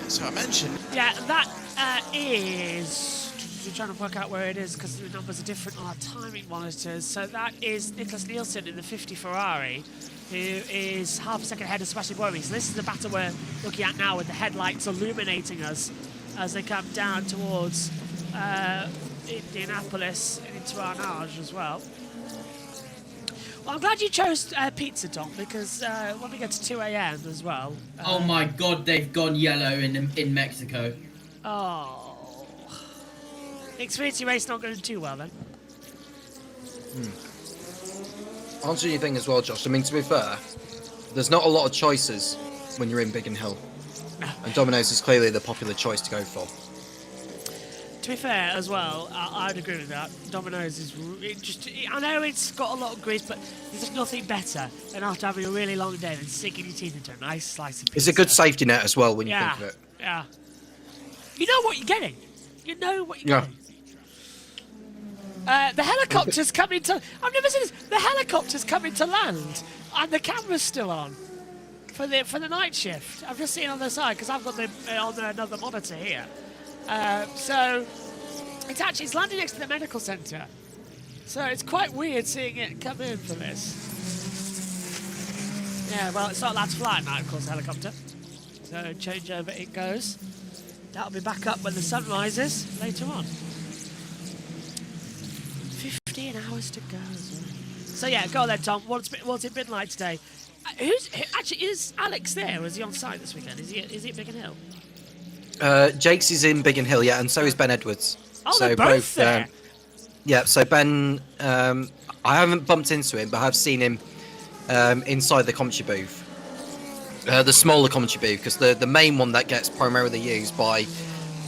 So I mentioned. Yeah, that is... We're trying to work out where it is because the numbers are different on our timing monitors. So that is Nicholas Nielsen in the 50 Ferrari, who is half a second ahead of Sebastian Buemi. So this is the battle we're looking at now with the headlights illuminating us as they come down towards Indianapolis and into Arnage as well. Well, I'm glad you chose pizza, Tom, because when we get to 2 AM as well... Oh my god, they've gone yellow in Mexico. Oh... Xfinity race not going too well then. Answering your thing as well, Josh. I mean, to be fair, there's not a lot of choices when you're in Biggin Hill. And Domino's is clearly the popular choice to go for. To be fair, as well, I'd agree with that. Domino's is I know it's got a lot of grease, but there's just nothing better than after having a really long day than sinking your teeth into a nice slice of pizza. It's a good safety net as well when you think of it. Yeah. You know what you're getting. You know what you're getting. The helicopter's coming to... I've never seen this. The helicopter's coming to land, and the camera's still on for the night shift. I've just seen on the side because I've got the on another monitor here. So it's landing next to the medical centre. So it's quite weird seeing it come in for this. Yeah, well, it's not allowed to fly at night, of course, the helicopter. So changeover it goes. That'll be back up when the sun rises later on. 15 hours to go. So yeah, go on then, Tom. What's it been like today? Is Alex there, or is he on site this weekend? Is he at Biggin Hill? Jake's is in Biggin Hill, yeah, and so is Ben Edwards. Oh, so they're both there. Yeah, so Ben, I haven't bumped into him, but I have seen him inside the commentary booth. The smaller commentary booth, because the main one that gets primarily used by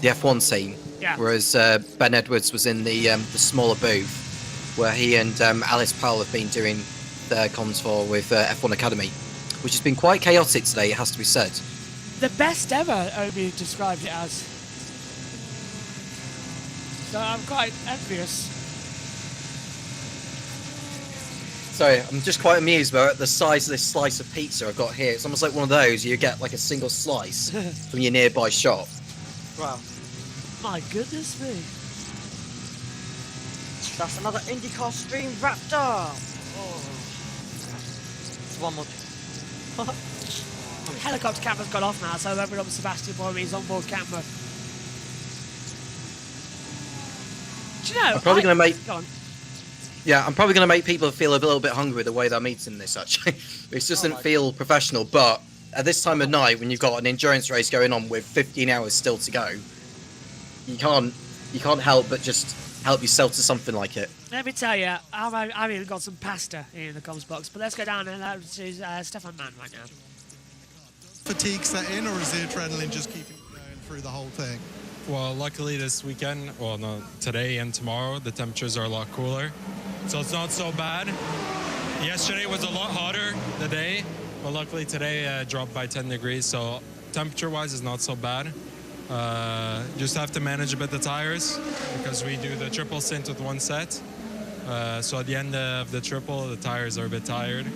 the F1 team. Yeah. Whereas Ben Edwards was in the smaller booth, where he and Alice Powell have been doing their comms for with F1 Academy, which has been quite chaotic today, it has to be said. The best ever, Obi described it as. So I'm quite envious. Sorry, I'm just quite amused about the size of this slice of pizza I've got here. It's almost like one of those you get like a single slice from your nearby shop. Wow. My goodness me. That's another IndyCar stream wrapped up. Oh. It's one more. Helicopter camera's gone off now, so I've opened up Sebastian Boyme's onboard camera. Do you know? I'm probably going to make. Go on. Yeah, I'm probably going to make people feel a little bit hungry the way that I'm eating this, actually. It just doesn't feel professional, but at this time of night, when you've got an endurance race going on with 15 hours still to go, you can't help but just help yourself to something like it. Let me tell you, I've even got some pasta in the comms box, but let's go down and to Stefan Mann right now. Fatigue set in, or is the adrenaline just keeping going through the whole thing? Well, luckily this weekend, well, no, today and tomorrow, the temperatures are a lot cooler. So it's not so bad. Yesterday was a lot hotter, the day, but luckily today dropped by 10 degrees. So temperature-wise, it's not so bad. Just have to manage a bit the tires because we do the triple stint with one set. So at the end of the triple, the tires are a bit tired.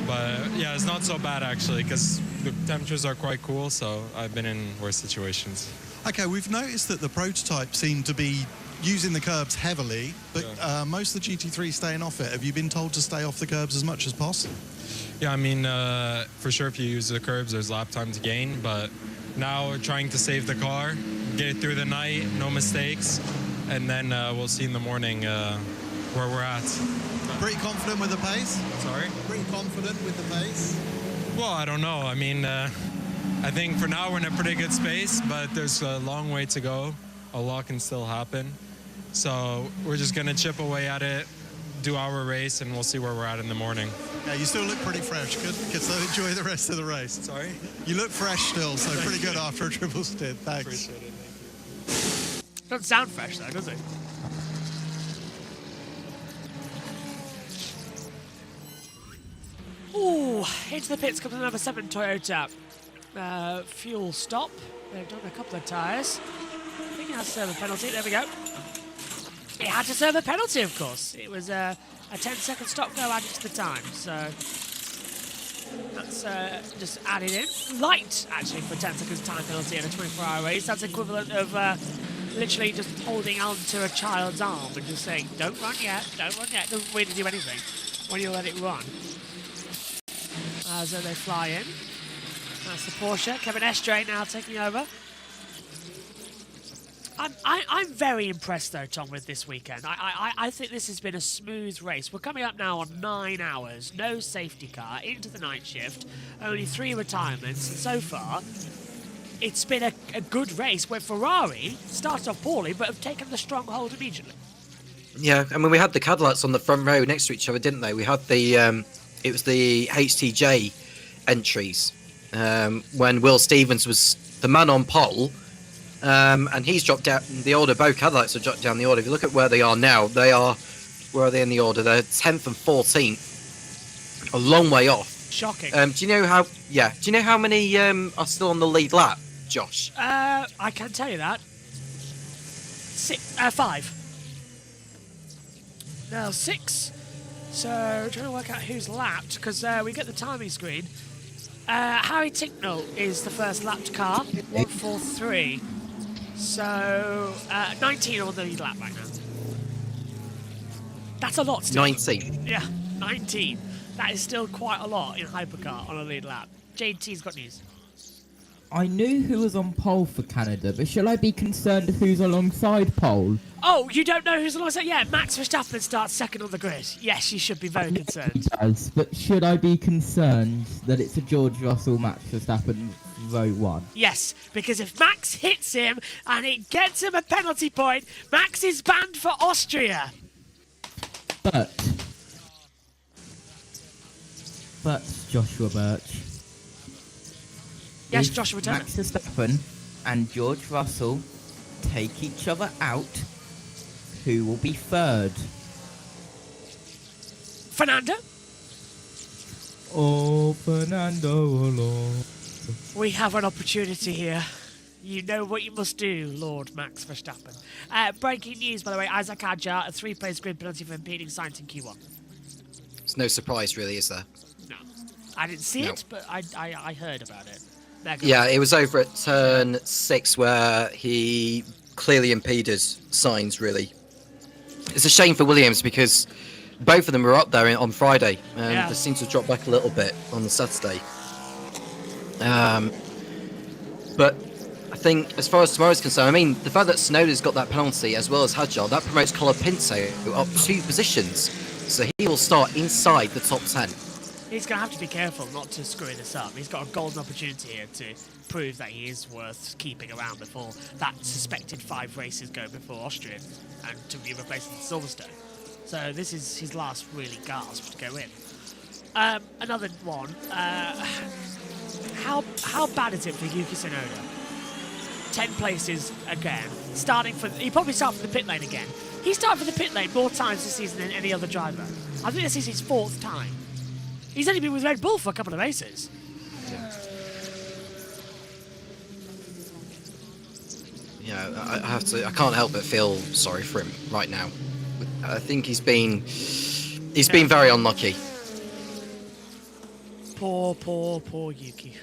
But yeah, it's not so bad actually because the temperatures are quite cool. So I've been in worse situations. Okay, we've noticed that the prototype seemed to be using the curbs heavily, but most of the GT3 staying off it. Have you been told to stay off the curbs as much as possible? Yeah, I mean, for sure if you use the curbs, there's lap time to gain, but now we're trying to save the car, get it through the night, no mistakes, and then we'll see in the morning where we're at. Pretty confident with the pace? Sorry? Pretty confident with the pace? Well, I don't know. I mean, I think for now we're in a pretty good space, but there's a long way to go. A lot can still happen. So we're just going to chip away at it, do our race, and we'll see where we're at in the morning. Yeah, you still look pretty fresh. Good, so enjoy the rest of the race. Sorry? You look fresh still, so pretty good after a triple stint. Thanks. Appreciate it. Thank you. Doesn't sound fresh though, does it? Ooh, into the pits comes the number 7 Toyota. Fuel stop. They've done a couple of tyres. I think it has to serve a penalty. There we go. It had to serve a penalty, of course. It was a 10-second stop go added to the time. So that's just added in. Light, actually, for 10 seconds time penalty in a 24-hour race. That's equivalent of literally just holding on to a child's arm and just saying, don't run yet, don't run yet. It doesn't really do anything when you let it run. As they fly in. That's the Porsche. Kevin Estre now taking over. I'm very impressed though, Tom, with this weekend. I think this has been a smooth race. We're coming up now on 9 hours, no safety car, into the night shift, only 3 retirements, and so far it's been a good race where Ferrari started off poorly but have taken the stronghold immediately. Yeah, I mean, we had the Cadillacs on the front row next to each other, didn't they? We had the, it was the HTJ entries when Will Stevens was the man on pole, and he's dropped down the order. Both Cadillacs have dropped down the order. If you look at where they are now, where are they in the order? They're 10th and 14th, a long way off. Shocking. Do you know how? Yeah. Do you know how many are still on the lead lap, Josh? I can tell you that. 5. No, 6. So trying to work out who's lapped because we get the timing screen. Harry Tinknell is the first lapped car. 143. So 19 on the lead lap right now. That's a lot still. 19. Yeah, 19. That is still quite a lot in hypercar on a lead lap. JT's got news. I knew who was on pole for Canada, but shall I be concerned who's alongside pole? Oh, you don't know who's alongside? Yeah, Max Verstappen starts second on the grid. Yes, you should be very concerned. Does, but should I be concerned that it's a George Russell, Max Verstappen vote 1? Yes, because if Max hits him and it gets him a penalty point, Max is banned for Austria. But Joshua Birch. Yes, if Joshua Turner. Max Verstappen and George Russell take each other out, who will be third? Fernando? Oh, Fernando Alonso. We have an opportunity here. You know what you must do, Lord Max Verstappen. Breaking news, by the way, Isaac Adjar, a 3-place grid penalty for impeding Sainz in Q1. It's no surprise, really, is there? No. I didn't see it, but I heard about it. Yeah, it was over at turn 6 where he clearly impeded Sainz, really. It's a shame for Williams because both of them were up there on Friday. They seem to have dropped back a little bit on the Saturday. But I think as far as tomorrow's concerned, I mean, the fact that Tsunoda's got that penalty as well as Hadjar, that promotes Colapinto up 2 positions. So he will start inside the top 10. He's going to have to be careful not to screw this up. He's got a golden opportunity here to prove that he is worth keeping around before that suspected 5 races go before Austria and to be replaced with Silverstone. So this is his last really gasp to go in. Another one. How bad is it for Yuki Tsunoda? 10 places again. He probably started for the pit lane again. He started for the pit lane more times this season than any other driver. I think this is his 4th time. He's only been with Red Bull for a couple of races. Yeah, I can't help but feel sorry for him right now. I think he's been very unlucky. Poor Yuki.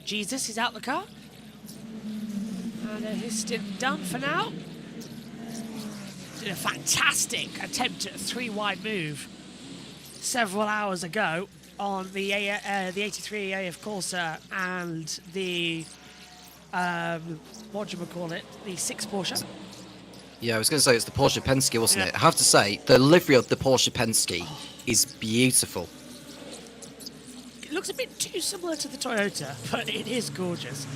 Jesus is out the car. And his stint done for now. Did a fantastic attempt at a 3-wide move several hours ago on the 83 AF Corsa and the the 6 Porsche. Yeah, I was going to say it's the Porsche Penske, wasn't it? I have to say the livery of the Porsche Penske is beautiful. It looks a bit too similar to the Toyota, but it is gorgeous.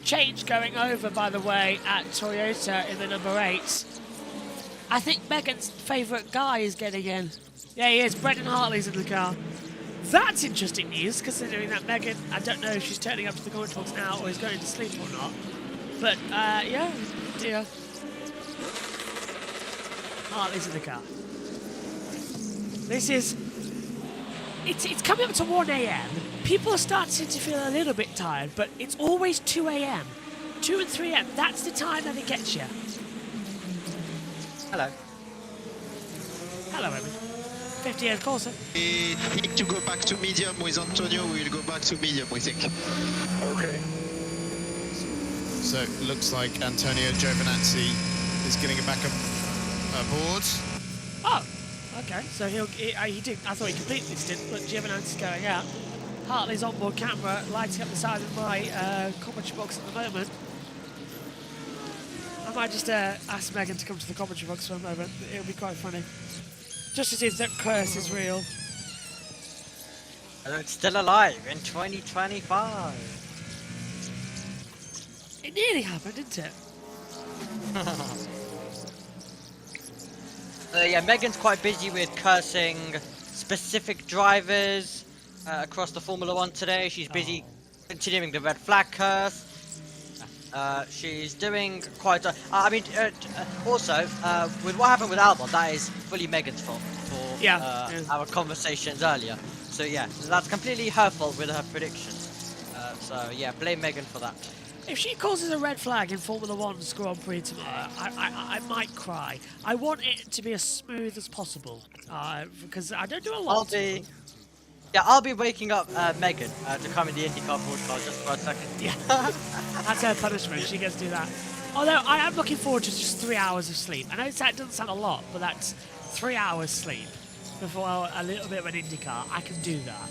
Change going over, by the way, at Toyota in the number 8. I think Megan's favourite guy is getting in. Yeah, he is. Brendan Hartley's in the car. That's interesting news, considering that Megan, I don't know if she's turning up to the comment box now or is going to sleep or not. But, yeah, dear. Hartley's in the car. This is... It's coming up to 1 a.m. People are starting to feel a little bit tired, but it's always 2 a.m. 2 and 3 a.m. That's the time that it gets you. Hello. Hello, Evan. 50 years Corsa. We need to go back to medium with Antonio. We'll go back to medium, we think. Okay. So it looks like Antonio Giovinazzi is getting it back aboard. Oh, okay. So he did. I thought he completed this stint, but Giovinazzi's going out. Hartley's onboard camera lighting up the side of my commentary box at the moment. I might just ask Megan to come to the commentary box for a moment. It'll be quite funny. Just to see if that curse is real. And it's still alive in 2025. It nearly happened, didn't it? Yeah, Megan's quite busy with cursing specific drivers across the Formula 1 today. She's busy continuing the red flag curse. She's doing quite a... I mean, also, with what happened with Albon, that is fully Megan's fault for our conversations earlier. So yeah, that's completely her fault with her predictions. So yeah, blame Megan for that. If she causes a red flag in Formula 1 Grand Prix tomorrow, I might cry. I want it to be as smooth as possible, because I don't do a lot. I'll be waking up Megan to come in the IndyCar podcast just for a second. Yeah, that's her punishment. She gets to do that. Although I am looking forward to just 3 hours of sleep. I know that doesn't sound a lot, but that's 3 hours sleep before a little bit of an IndyCar. I can do that.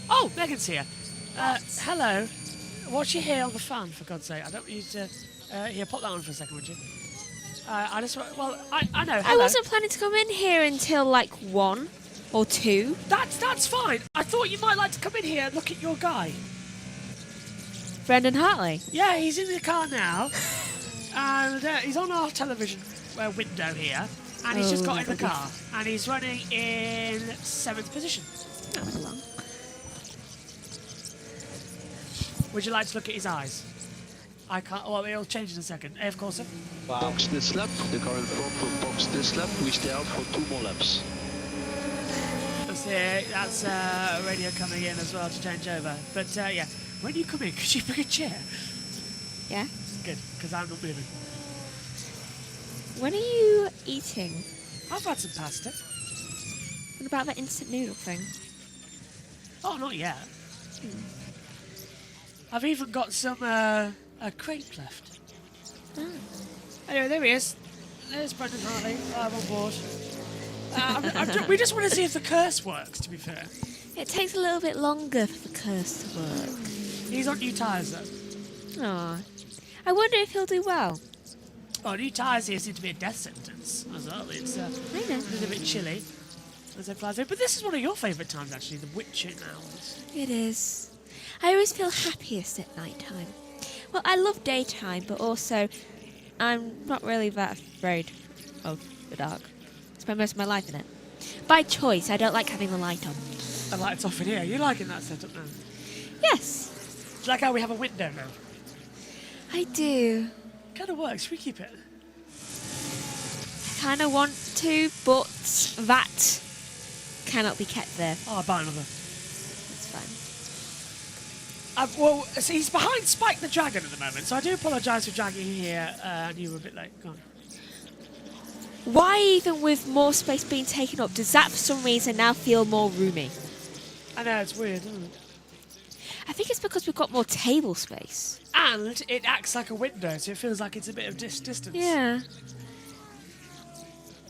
Oh, Megan's here. Hello. Watch your hair on the fan, for God's sake. I don't want you to... here, pop that on for a second, would you? I just... Well, I know. Hello. I wasn't planning to come in here until, like, 1 or 2. That's fine. I thought you might like to come in here and look at your guy. Brendan Hartley? Yeah, he's in the car now. And he's on our television window here. And he's just got in the car. And he's running in 7th position. Not long. Would you like to look at his eyes? I can't. Well, it'll change in a second. Of course, sir. Box this lap. The car in front will box this lap. We stay out for 2 more laps. That's radio coming in as well to change over. But yeah, when you come in, could you bring a chair? Yeah. Good, because I'm not moving. When are you eating? I've had some pasta. What about that instant noodle thing? Oh, not yet. I've even got some crepe left. Oh. Anyway, there he is. There's Brendan Hartley. I'm on board. We just want to see if the curse works, to be fair. It takes a little bit longer for the curse to work. He's on new tyres, though. Aw. I wonder if he'll do well. Oh, new tyres here seem to be a death sentence as well. It's I know. It's a bit chilly as they fly through. But this is one of your favourite times, actually, the witching hours. It is. I always feel happiest at night time. Well, I love daytime, but also I'm not really that afraid of the dark. I spend most of my life in it. By choice, I don't like having the light on. The light's off in here. You liking that setup now? Yes. Do you like how we have a window now? I do. Kind of works. We keep it. I kind of want to, but that cannot be kept there. Oh, I'll buy another. That's fine. Well, see, he's behind Spike the Dragon at the moment, so I do apologise for dragging you here, and you were a bit late. Go on. Why, even with more space being taken up, does that for some reason now feel more roomy? I know, it's weird, isn't it? I think it's because we've got more table space. And it acts like a window, so it feels like it's a bit of distance. Yeah.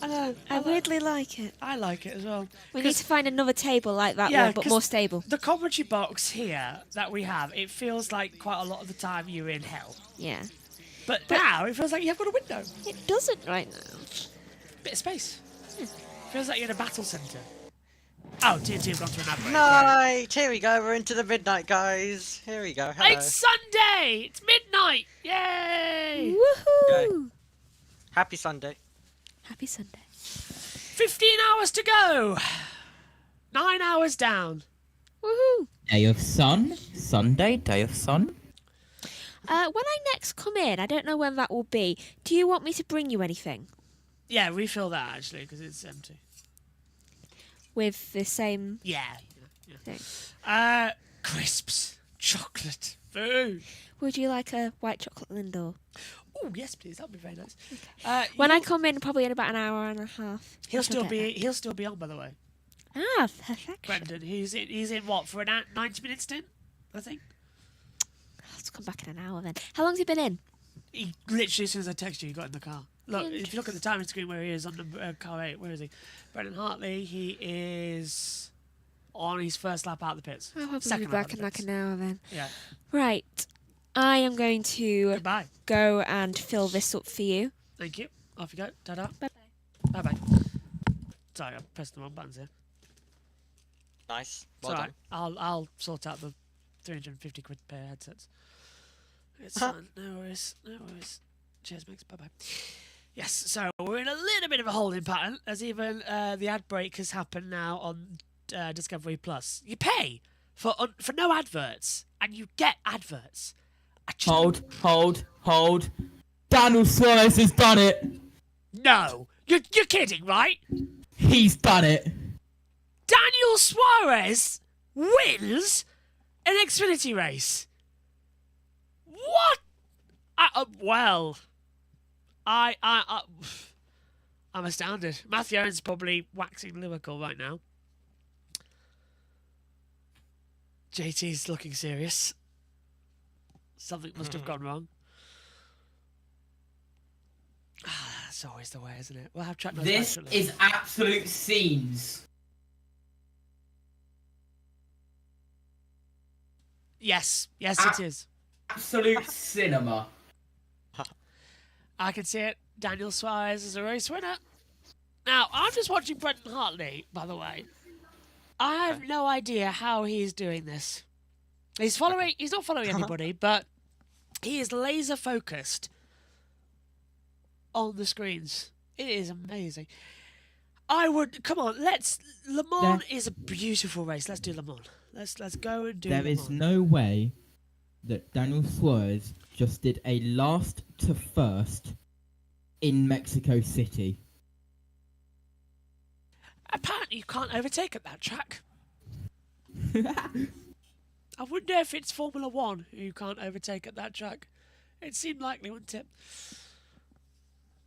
I know. I weirdly like it. I like it as well. We need to find another table like that one, but more stable. The commentary box here that we have, it feels like quite a lot of the time you're in hell. Yeah. But now it feels like you've got a window. It doesn't right now. Bit of space. Feels like you're in a battle centre. Oh, TNT have gone through an ad break. Night! Here we go, we're into the midnight, guys. Here we go, hello. It's Sunday! It's midnight! Yay! Woohoo! Happy Sunday. Happy Sunday. 15 hours to go! 9 hours down. Woohoo! Day of sun. Sunday, day of sun. When I next come in, I don't know when that will be. Do you want me to bring you anything? Yeah, refill that actually, because it's empty. With the same thing. thing. Crisps, chocolate, food. Would you like a white chocolate Lindor? Oh yes, please. That'd be very nice. Okay. When I come in, probably in about an hour and a half. He'll still be on, by the way. Ah, perfect. Brendan, he's in what for a 90-minute stint, I think. Let's come back in an hour then. How long's he been in? He literally, as soon as I texted you, he got in the car. Look, if you look at the timing screen where he is on the car 8, where is he? Brendan Hartley, he is on his first lap out of the pits. I'll probably be back in like an hour then. Yeah. Right. I am going to Goodbye. Go and fill this up for you. Thank you. Off you go. Ta-da. Bye-bye. Bye-bye. Sorry, I pressed the wrong buttons here. Nice. Well done. I'll sort out the 350 quid pair of headsets. It's fine. No worries. No worries. Cheers, Max. Bye-bye. Yes, so we're in a little bit of a holding pattern, as even the ad break has happened now on Discovery Plus. You pay for no adverts, and you get adverts. Hold. Daniel Suarez has done it. No, you're kidding, right? He's done it. Daniel Suarez wins an Xfinity race. What? I'm astounded. Matthew Owens probably waxing lyrical right now. JT's looking serious. Something must have gone wrong. That's always the way, isn't it? We'll have track notes. This is absolute scenes. Yes, it is. Absolute cinema. I can see it. Daniel Suarez is a race winner. Now, I'm just watching Brendan Hartley, by the way. I have no idea how he's doing this. He's not following anybody, but he is laser focused on the screens. It is amazing. Come on, Le Mans is a beautiful race. Let's do Le Mans. Let's go and do Le Mans. There is no way that Daniel Suarez just did a last to first in Mexico City. Apparently you can't overtake at that track. I wonder if it's Formula 1 who you can't overtake at that track. It seemed likely, wouldn't it?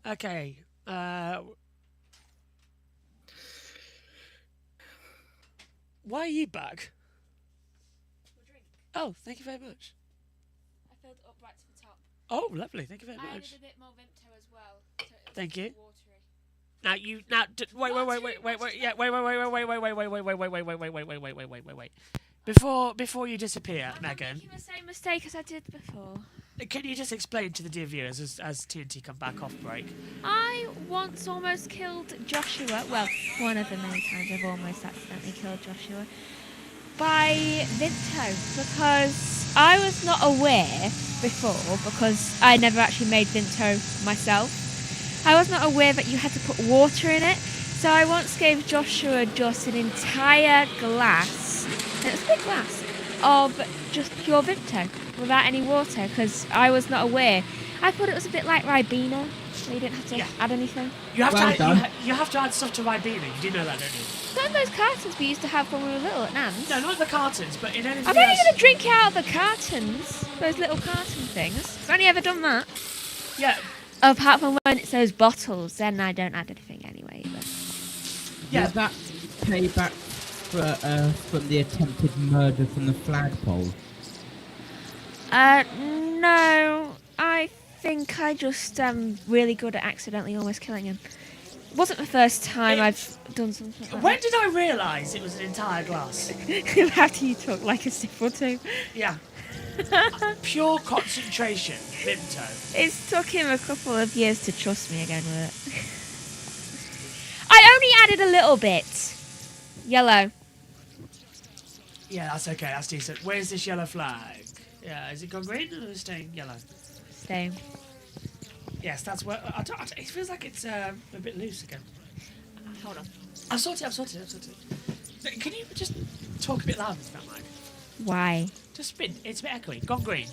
Okay. Why are you back? Oh, thank you very much. I filled it up right to the top. Oh, lovely. Thank you very I added much. a bit more Vimto as well. So it was Thank you. watery. Wait. Before you disappear, Megan. I'm making the same mistake as I did before. Can you just explain to the dear viewers as TNT come back off break? I once almost killed Joshua. Well, one of the many times I've almost accidentally killed Joshua. By Vimto, because I was not aware before, because I never actually made Vimto myself. I was not aware that you had to put water in it, so I once gave Joshua just an entire glass, and it was a big glass, of just pure Vimto, without any water, because I was not aware. I thought it was a bit like Ribena, where you didn't have to add anything. You have to add stuff to Ribena. You do know that, don't you? Not those cartons we used to have when we were little at Nan's. No, not the cartons, but in anything I'm only else. going to drink out of the cartons, those little carton things. I've only ever done that. Yeah. Apart from when it's those bottles, then I don't add anything anyway. But... Yeah, that payback from the attempted murder from the flagpole. No, I think I just am really good at accidentally almost killing him. It wasn't the first time I've done something like When did I realise it was an entire glass? After you took like a sip or two. Yeah. Pure concentration, Vimto. It's took him a couple of years to trust me again with it. I only added a little bit. Yellow. Yeah, that's okay. That's decent. Where's this yellow flag? Yeah, is it gone green or is it staying yellow? Staying. Yes, that's where. It feels like it's a bit loose again. Hold on. I've sorted. So, can you just talk a bit louder if that mind? Why? Just spin. It's a bit echoey. Gone green.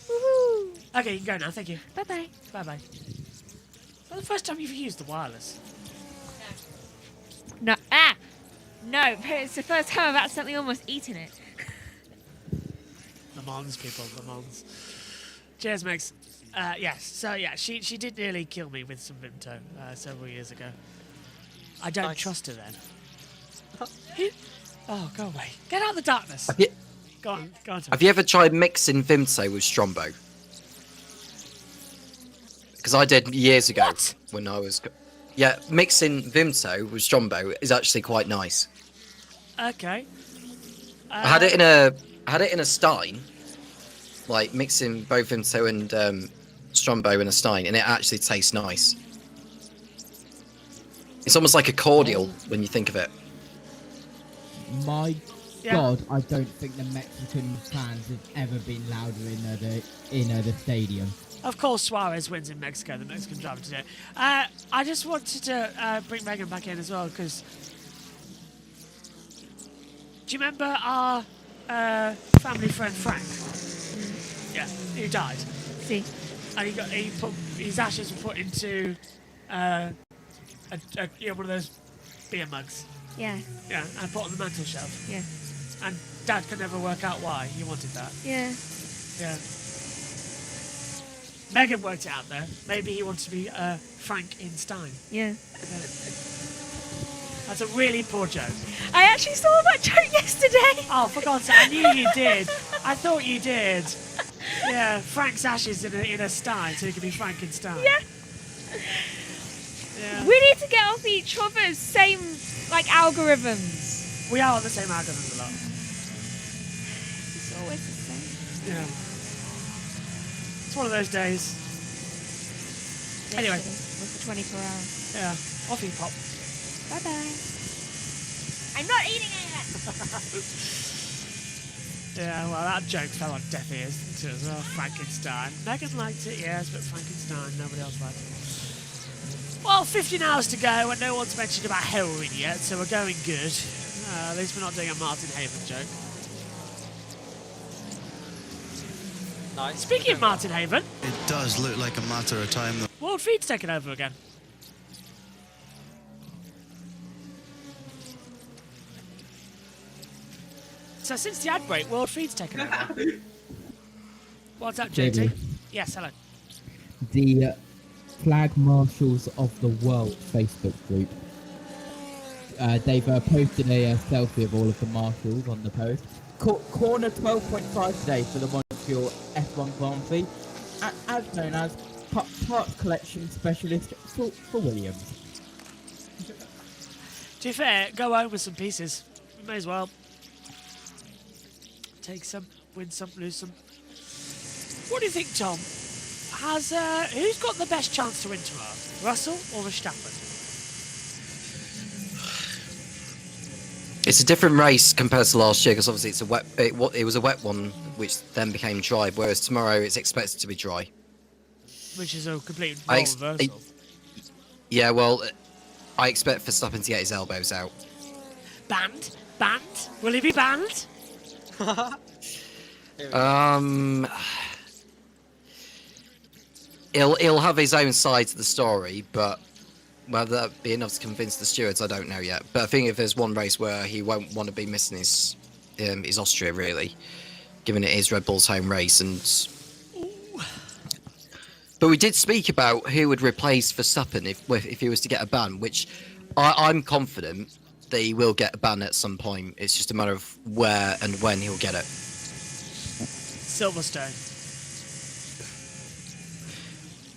Woohoo! Okay, you can go now. Thank you. Bye bye. Bye bye. Is that the first time you've used the wireless? No. No, but it's the first time I've accidentally almost eaten it. Le Mans, people. Le Mans. Cheers, Megs. Yes. So yeah, she did nearly kill me with some Vimto several years ago. I don't trust her then. Oh, go away. Get out of the darkness. Go on. Have you ever tried mixing Vimto with Strombo? Because I did years ago when I was. Yeah, mixing Vimto with Strombo is actually quite nice. Okay. I had it in a stein, like mixing both Vimto and Strombo in a stein, and it actually tastes nice. It's almost like a cordial when you think of it. My God, I don't think the Mexican fans have ever been louder in the stadium. Of course, Suarez wins in Mexico, the Mexican driver today. I just wanted to bring Megan back in as well, because... Do you remember our family friend Frank. Yeah, who died. See. And he put his ashes were put into one of those beer mugs. Yeah. Yeah, and put on the mantel shelf. Yeah. And Dad could never work out why he wanted that. Yeah. Yeah. Megan worked it out though. Maybe he wanted to be Frankenstein. Yeah. That's a really poor joke. I actually saw that joke yesterday. Oh, for God's sake! I knew you did. I thought you did. Yeah, Frank's ashes in a stein, so he could be Frankenstein. Yeah. Yeah. We need to get off each other's same algorithms. We are on the same algorithms a lot. It's always the same. Yeah. It's one of those days. Anyway. With the 24 hours. Yeah. Off you pop. Bye bye. I'm not eating it. Yeah, well, that joke fell on deaf ears to as well. Frankenstein. Megan liked it, yes, but Frankenstein, nobody else liked it. Well, 15 hours to go, and no one's mentioned about heroin yet, so we're going good. At least we're not doing a Martin Haven joke. Nice. Speaking of Martin Haven, It does look like a matter of time, though. World Feed's taken over again. So since the ad break, World Feed's taken over. What's up, JT? JB. Yes, hello. The Flag Marshals of the World Facebook group. They've posted a selfie of all of the marshals on the post. Corner 12.5 today for the Montreal F1 Grand Prix, as known as part collection specialist for Williams. To be fair, go home with some pieces. You may as well. Take some, win some, lose some. What do you think, Tom? Who's got the best chance to win tomorrow? Russell or Verstappen? It's a different race compared to last year because obviously it was a wet one, which then became dry. Whereas tomorrow it's expected to be dry. Which is a complete role reversal. Yeah, well, I expect Verstappen to get his elbows out. Banned? Banned? Will he be banned? He'll have his own side to the story, but whether that be enough to convince the stewards, I don't know yet. But I think if there's one race where he won't want to be missing his Austria, really, given it is Red Bull's home race. But we did speak about who would replace Verstappen if he was to get a ban, which I'm confident that he will get a ban at some point. It's just a matter of where and when he'll get it. Silverstone.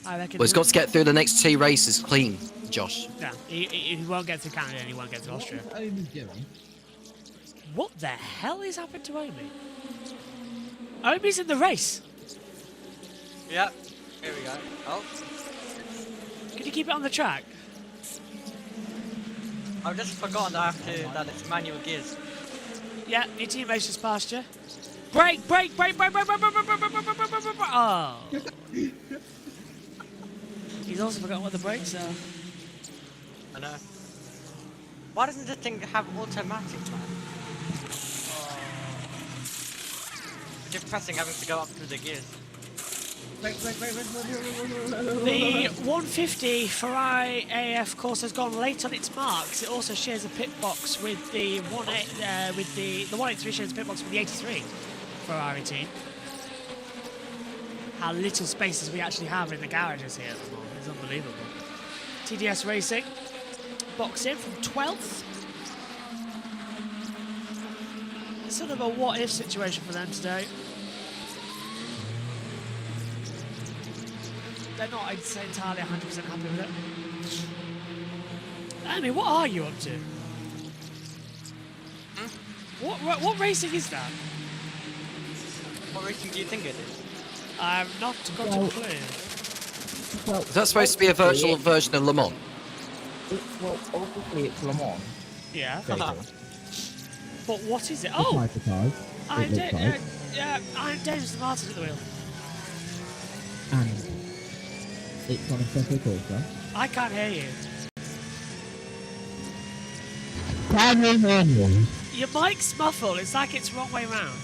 I reckon. Well, he's got to get through the next 2 races clean, Josh. Yeah, he won't get to Canada and he won't get to Austria. What's Omi doing? What the hell is happened to Omi? Omi's in the race. Yep. Here we go. Oh. Can you keep it on the track? I've just forgotten that it's manual gears. Yeah, your teammate's just past you. Brake, brake, brake, brake, brake, brake, brake, brake, brake, brake, brake, brake, brake, brake. Oh. He's also forgotten what the brakes are. I know. Why doesn't this thing have automatic, man? Oh. Keep pressing, having to go up through the gears. The 150 Ferrari AF course has gone late on its marks. It also shares a pit box with the 183 shares a pit box with the 83 Ferrari team. How little spaces we actually have in the garages here at the moment is unbelievable. TDS Racing box in from 12th. It's sort of a what-if situation for them today. They're not, I'd say, entirely 100% happy with it. I mean, what are you up to? What racing is that? What racing do you think it is? I'm not got a clue. Well, Is that supposed to be a virtual version of Le Mans? Well, obviously it's Le Mans. Yeah. JB. But what is it? The Oh! hypercars, Iron it looks like. Davis Martin at the wheel. And it's on a separate course. I can't hear you. Can you hear me? Your mic's muffled. It's like it's wrong way round.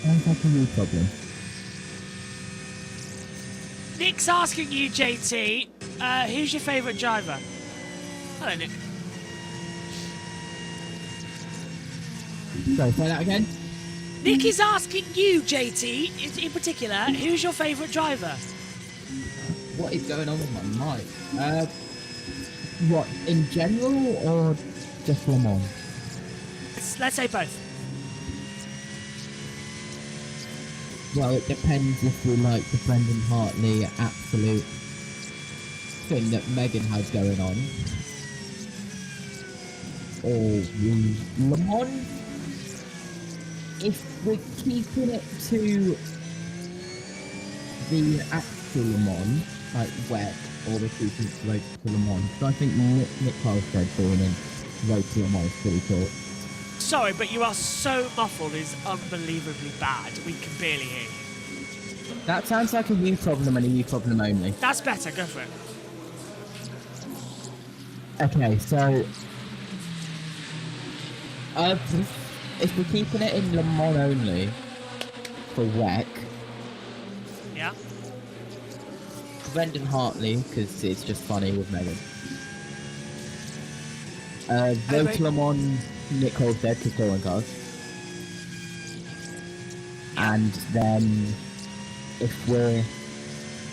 Sounds like a real problem. Nick's asking you, JT, who's your favourite driver? Hello, Nick. Sorry, say that again? Nick is asking you, JT, in particular, who's your favourite driver? What is going on with my mic? What, in general or just Le Mans? Let's say both. Well, it depends if we like the Brendan Hartley absolute thing that Megan has going on. Or Le Mans. If we're keeping it to the actual Le Mans, like WEC, or we're keeping it to Le Mans, so I think Nick Carlstead falling in Road to Le Mans is pretty cool. Sorry, but you are so muffled, it's unbelievably bad. We can barely hear you. That sounds like a you problem and a you problem only. That's better, go for it. Okay, so if we're keeping it in Le Mans only for WEC, yeah, Brendan Hartley, because it's just funny with Megan. Road to Le Mans, Nick Holstead, because touring cars. And then if we're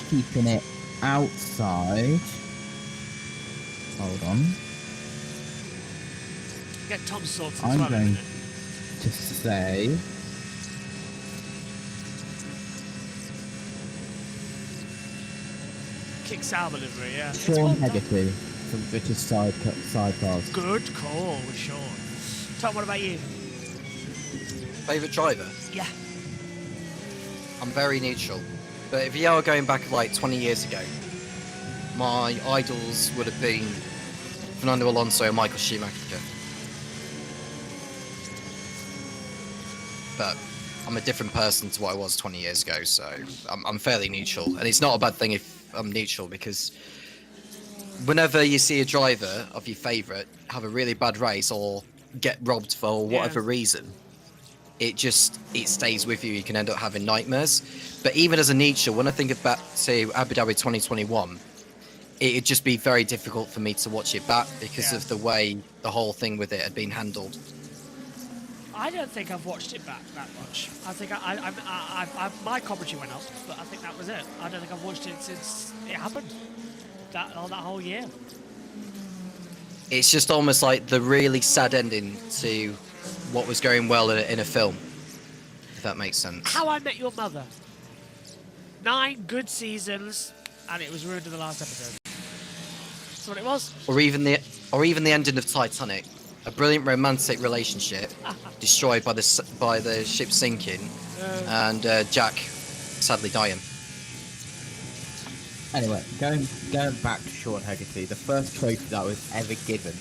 keeping it outside, hold on. Get Tom's sorted as I'm well. going to say Kick Sauber livery, yeah. Sean Hegarty from British Sidecars. Good call, Sean. Tom, what about you? Favourite driver? Yeah. I'm very neutral. But if you are going back like 20 years ago, my idols would have been Fernando Alonso and Michael Schumacher. But I'm a different person to what I was 20 years ago, so I'm fairly neutral. And it's not a bad thing if I'm neutral, because whenever you see a driver of your favourite have a really bad race or get robbed for whatever reason, it stays with you. You can end up having nightmares. But even as a neutral, when I think back to Abu Dhabi 2021, it'd just be very difficult for me to watch it back because of the way the whole thing with it had been handled. I don't think I've watched it back that much. I think my commentary went up, but I think that was it. I don't think I've watched it since it happened. That whole year. It's just almost like the really sad ending to what was going well in a film, if that makes sense. How I Met Your Mother. 9 good seasons, and it was ruined in the last episode. That's what it was. Or even the ending of Titanic. A brilliant romantic relationship destroyed by the ship sinking, and Jack sadly dying. Anyway, going back to Sean Hegarty, the first trophy that was ever given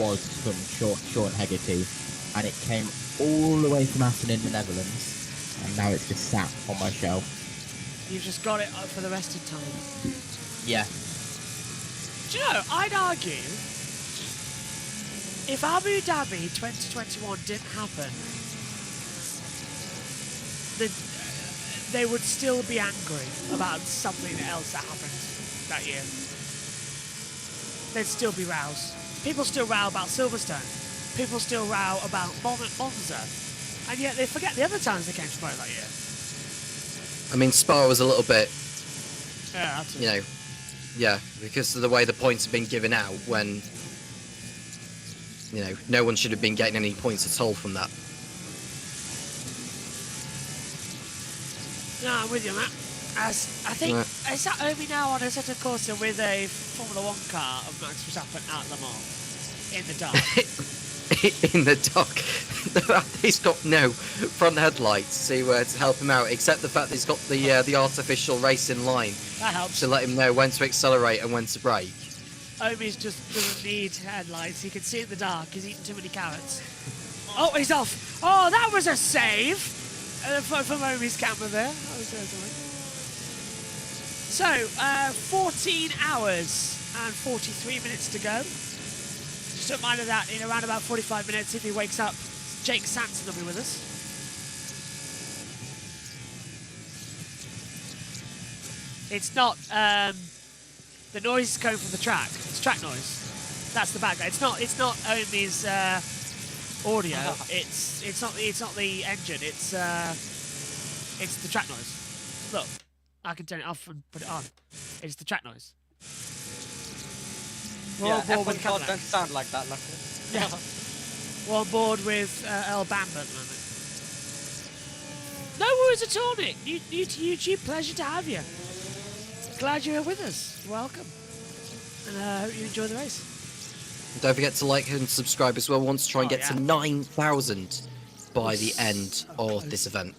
was from Sean Hegarty, and it came all the way from Assen in the Netherlands, and now it's just sat on my shelf. You've just got it for the rest of time. Yeah. Do you know, I'd argue, if Abu Dhabi 2021 didn't happen, they would still be angry about something else that happened that year. There'd still be rows. People still row about Silverstone. People still row about Monza. And yet they forget the other times they came to promote that year. I mean, Spa was a little bit, Yeah, absolutely. because of the way the points have been given out when, no one should have been getting any points at all from that. No, I'm with you, Matt. I think, is that Omi now on a set of course with a Formula 1 car of Max Verstappen at Le Mans in the dark? In the dark. He's got no front headlights to help him out, except the fact that he's got the artificial racing line That helps. to let him know when to accelerate and when to brake. Omi's just doesn't need headlights. He can see in the dark. He's eating too many carrots. Oh, he's off. Oh, that was a save from Omi's camera there. That was something. So, 14 hours and 43 minutes to go. Just a reminder that in around about 45 minutes, if he wakes up, Jake Sanson will be with us. It's not the noise coming from the track. It's track noise. That's the background. It's not Omi's audio. It's not the engine. It's the track noise. Look, I can turn it off and put it on. It's the track noise. We're Yeah, on board F1 with cars Cadillac. don't sound like that, luckily. Yeah. We're on board with El Bamba at the moment. No worries at all, Nick. New to YouTube, pleasure to have you. Glad you're with us. Welcome. And I hope you enjoy the race. Don't forget to like and subscribe as well. We want to try and get to 9,000 by the end of this event,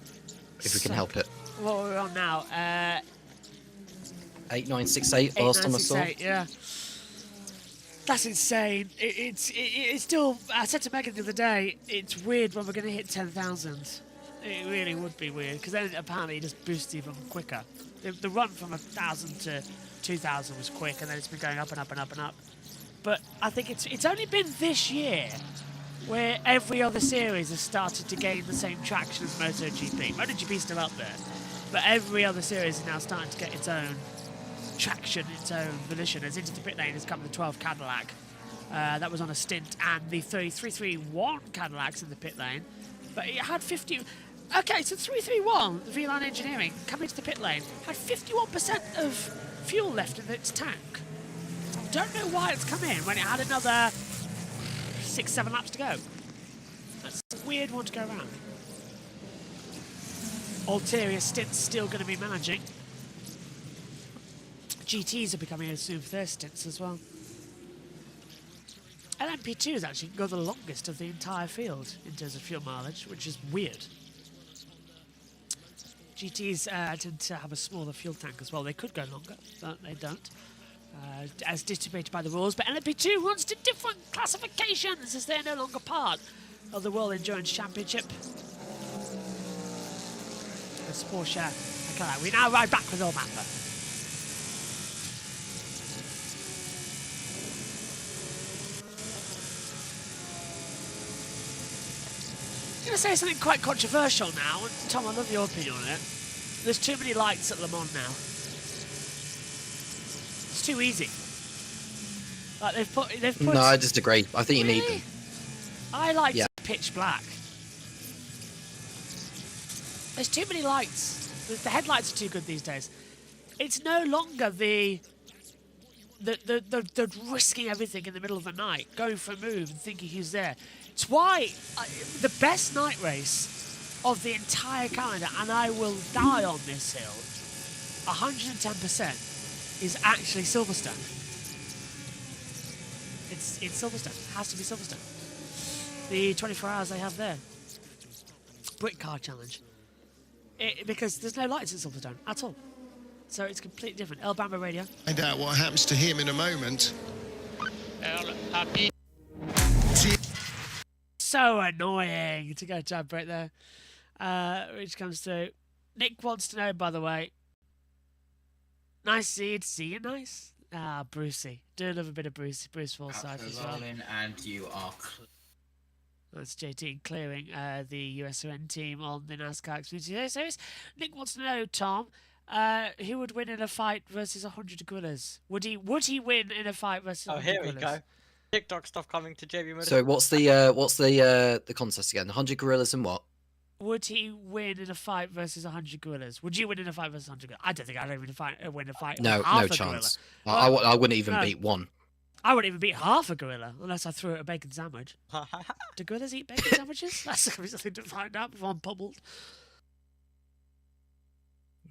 if we can help it. What are we on now? 8968 last time I saw. 8968, yeah. That's insane. It's still. I said to Megan the other day, it's weird when we're going to hit 10,000. It really would be weird because then apparently it just boosts even quicker. The run from 1,000 to 2,000 was quick, and then it's been going up and up and up and up. But I think it's only been this year where every other series has started to gain the same traction as MotoGP. MotoGP's still up there, but every other series is now starting to get its own traction, its own volition. As into the pit lane has come the 12 Cadillac. That was on a stint, and the 331 Cadillacs in the pit lane. But it had 50... Okay, so 331, the V-Line Engineering, coming to the pit lane, had 51% of fuel left in its tank. Don't know why it's come in when it had another 6-7 laps to go. That's a weird one to go around. Ulterior stints still going to be managing. GTs are becoming here soon for their stints as well. LMP2 has actually got the longest of the entire field in terms of fuel mileage, which is weird. GTs tend to have a smaller fuel tank as well. They could go longer, but they don't, as stipulated by the rules. But LMP2 runs to different classifications as they're no longer part of the World Endurance Championship. It's Porsche. Okay, we now ride back with Ormanda. I'm going to say something quite controversial now, and Tom, I love your opinion on it. There's too many lights at Le Mans now. It's too easy. Like they've put. No, I disagree. I think you need them. I like pitch black. There's too many lights. The headlights are too good these days. It's no longer the risking everything in the middle of the night, going for a move and thinking who's there. It's why the best night race of the entire calendar, and I will die on this hill, 110%, is actually Silverstone. It's Silverstone. It has to be Silverstone. The 24 hours they have there. Brick car challenge. Because there's no lights at Silverstone at all. So it's completely different. El Bamba Radio. Find out what happens to him in a moment. So annoying to go to a break there. Which comes through. Nick wants to know, by the way. Nice to see you, nice. Ah, Brucey. Do love a bit of Bruce Forsyth as well. And you are... That's JT clearing the USRN team on the NASCAR Xfinity Series. Nick wants to know, Tom, who would win in a fight versus 100 gorillas? Would he win in a fight versus 100 here gorillas? we go. TikTok stuff coming to JB Motorsports. So what's the contest again? 100 gorillas and what? Would he win in a fight versus 100 gorillas? Would you win in a fight versus 100 gorillas? I don't think I'd even win a fight. No, with half no a chance. Gorilla. I wouldn't even beat one. I wouldn't even beat half a gorilla unless I threw it a bacon sandwich. Do gorillas eat bacon sandwiches? That's going to be something to find out before I'm pummeled.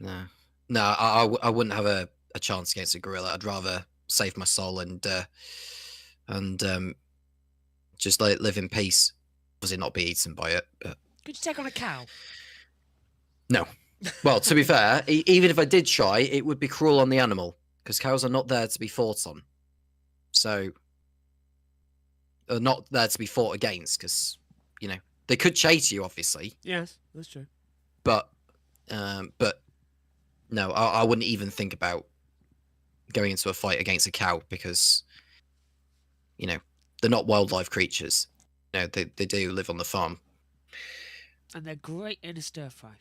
No, I wouldn't have a chance against a gorilla. I'd rather save my soul and just let it live in peace. Obviously, not be eaten by it. But Could you take on a cow? no. Well, to be fair, even if I did try, it would be cruel on the animal because cows are not there to be fought on. So, they're not there to be fought against because, you know, they could chase you, obviously. Yes, that's true. But no, I wouldn't even think about going into a fight against a cow because, you know, they're not wildlife creatures. You know, they do live on the farm. And they're great in a stir fry.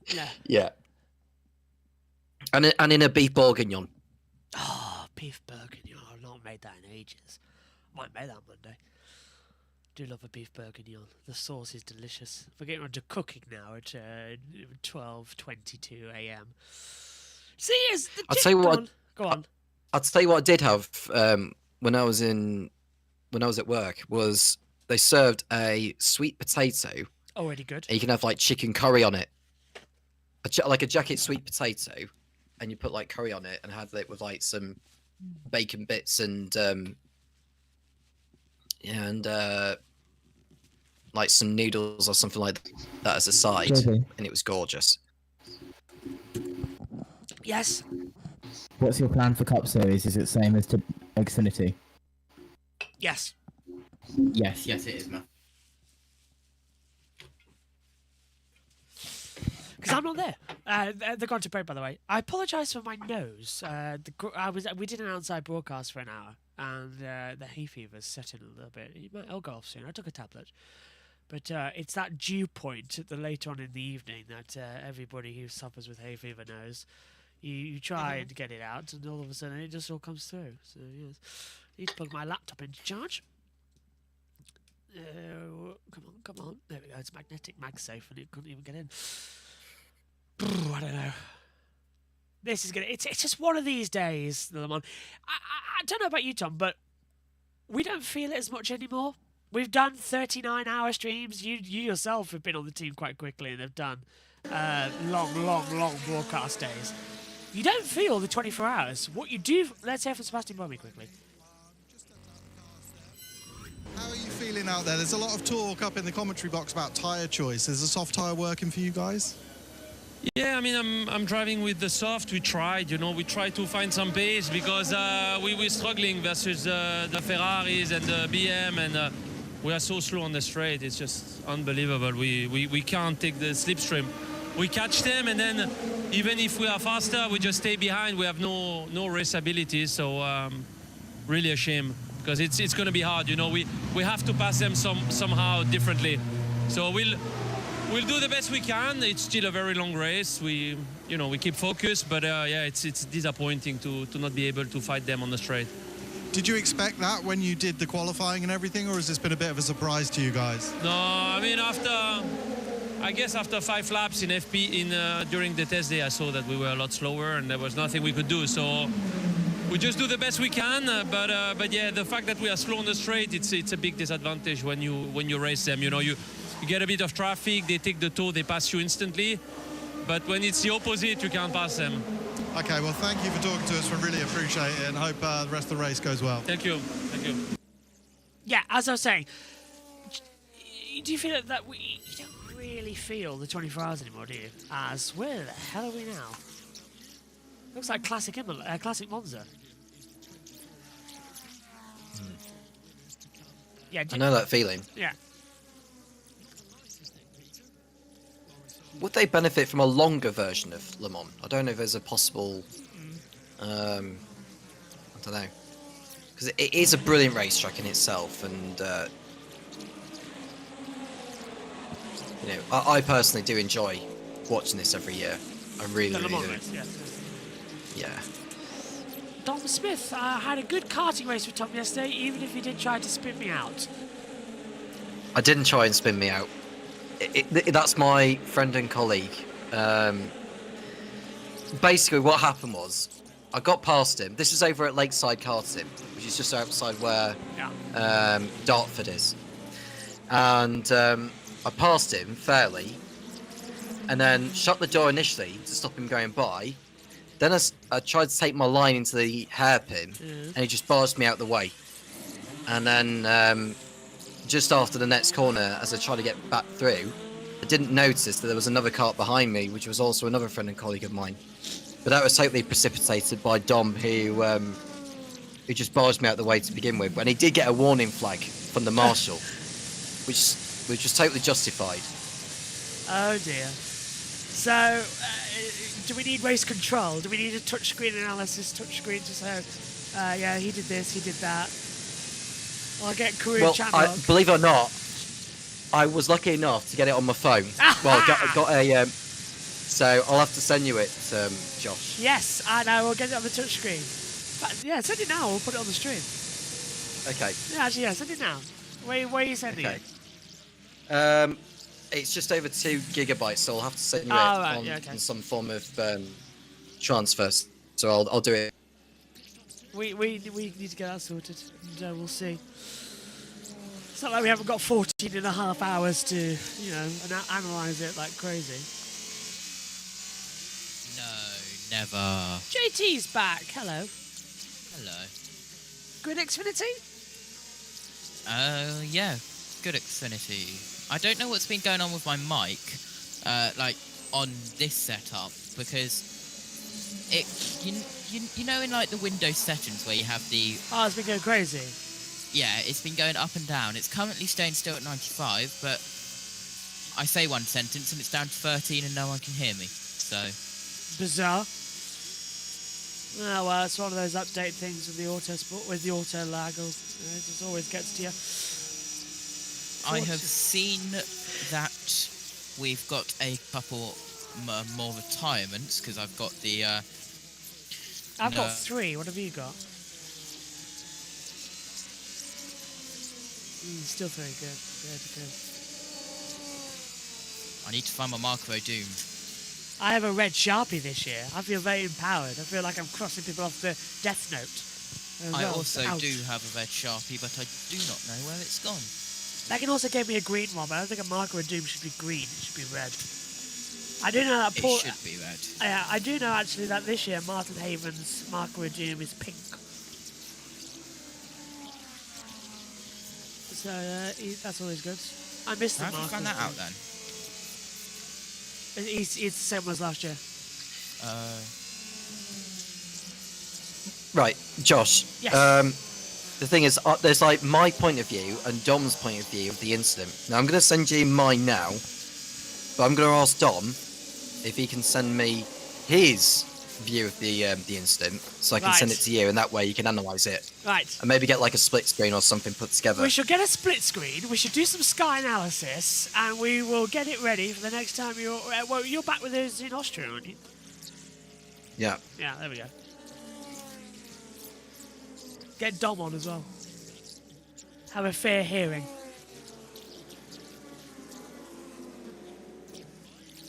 Yeah. Yeah. And in a beef bourguignon. Oh, beef bourguignon. I've not made that in ages. Might make that Monday. Do love a beef bourguignon. The sauce is delicious. We're getting on to cooking now at 12:22 a.m. See, I'll tell you what. Go on. I'll tell you what I did have when I was at work was they served a sweet potato. Already good. And you can have like chicken curry on it. Like a jacket sweet potato, and you put like curry on it and have it with like some bacon bits and like some noodles or something like that as a side, JB. and it was gorgeous. Yes. What's your plan for Cup Series? Is it same as to Xfinity? Yes. Yes, it is, man. Because I'm not there. They're gone to break, by the way. I apologise for my nose. We did an outside broadcast for an hour, and the hay fever's set in a little bit. It'll go off soon. I took a tablet. But it's that dew point later on in the evening that everybody who suffers with hay fever knows. You try and get it out, and all of a sudden it just all comes through. So, yes. I need to plug my laptop into charge. Come on. There we go. It's magnetic MagSafe, and it couldn't even get in. I don't know. This is gonna. It's just one of these days, Lamont. I don't know about you, Tom, but we don't feel it as much anymore. We've done 39-hour streams. You yourself have been on the team quite quickly and have done long broadcast days. You don't feel the 24 hours. What you do. Let's hear from Sebastian Bobby quickly. How are you feeling out there? There's a lot of talk up in the commentary box about tyre choice. Is the soft tyre working for you guys? Yeah, I mean, I'm driving with the soft. We tried to find some pace because we were struggling versus the Ferraris and the BM, and we are so slow on the straight. It's just unbelievable. We can't take the slipstream. We catch them, and then even if we are faster, we just stay behind. We have no race ability, so really a shame because it's going to be hard. We have to pass them somehow differently. So We'll do the best we can. It's still a very long race. We keep focused, but yeah, it's disappointing to not be able to fight them on the straight. Did you expect that when you did the qualifying and everything, or has this been a bit of a surprise to you guys? No, I mean after 5 laps in FP during the test day, I saw that we were a lot slower and there was nothing we could do. So we just do the best we can. But yeah, the fact that we are slow on the straight, it's a big disadvantage when you race them. You get a bit of traffic, they take the toe, they pass you instantly. But when it's the opposite, you can't pass them. Okay, well, thank you for talking to us. We really appreciate it and hope the rest of the race goes well. Thank you. Yeah, as I was saying, do you feel that you don't really feel the 24 hours anymore, do you? Where the hell are we now? Looks like classic Monza. Yeah, I know that feeling. Yeah. Would they benefit from a longer version of Le Mans? I don't know if there's a possible... I don't know. Because it is a brilliant racetrack in itself, and... I personally do enjoy watching this every year. I really do. Yeah. Dom Smith had a good karting race with Tom yesterday, even if he did try to spin me out. I didn't try and spin me out. That's my friend and colleague. Basically, what happened was, I got past him. This was over at Lakeside Karting, which is just outside where Dartford is. And I passed him fairly, and then shut the door initially to stop him going by. Then I tried to take my line into the hairpin, and he just barged me out the way. And then just after the next corner, as I tried to get back through, I didn't notice that there was another cart behind me, which was also another friend and colleague of mine. But that was totally precipitated by Dom, who just barged me out the way to begin with. And he did get a warning flag from the marshal, which was totally justified. Oh dear. So, do we need race control? Do we need a touchscreen analysis, touchscreen to say, yeah, he did this, he did that. I'll get career Well, channel. believe it or not, I was lucky enough to get it on my phone. Well, got a. So I'll have to send you it, Josh. Yes, and I will get it on the touchscreen. Yeah, send it now. We'll put it on the stream. Okay. Yeah, actually, yeah, send it now. Where are you sending it? It's just over 2 gigabytes, so I'll have to send you it right, on, yeah, okay. on some form of transfer. So I'll do it. We need to get that sorted, and we'll see. It's not like we haven't got 14 and a half hours to, you know, analyse it like crazy. No, never. JT's back. Hello. Hello. Good Xfinity? Yeah, good Xfinity. I don't know what's been going on with my mic, like on this setup, because it, you know, in like the Windows settings where you have the. Oh, it's been going crazy. Yeah, it's been going up and down. It's currently staying still at 95, but I say one sentence and it's down to 13 and no one can hear me. So bizarre. Oh well, it's one of those update things with the auto lag. It just always gets to you. I have seen that we've got a couple more retirements because I've got the. I've got 3. What have you got? Still very good. Good. I need to find my Marco Doom. I have a red Sharpie this year. I feel very empowered. I feel like I'm crossing people off the Death Note. I also do have a red Sharpie, but I do not know where it's gone. Megan also gave me a green one, but I don't think a Marco Doom should be green. It should be red. I do know that. It should be red. Yeah, I do know actually that this year Martin Haven's Marco Doom is pink. So that's always good. I missed the How have you found that out then? It's the same as last year. Right, Josh. Yes. The thing is, there's like my point of view and Dom's point of view of the incident. Now I'm going to send you mine now, but I'm going to ask Dom if he can send me his view of the incident, so I can send it to you, and that way you can analyse it. Right. And maybe get like a split screen or something put together. We should get a split screen. We should do some Sky analysis, and we will get it ready for the next time you're. Well, you're back with us in Austria, aren't you? Yeah. Yeah. There we go. Get Dom on as well. Have a fair hearing.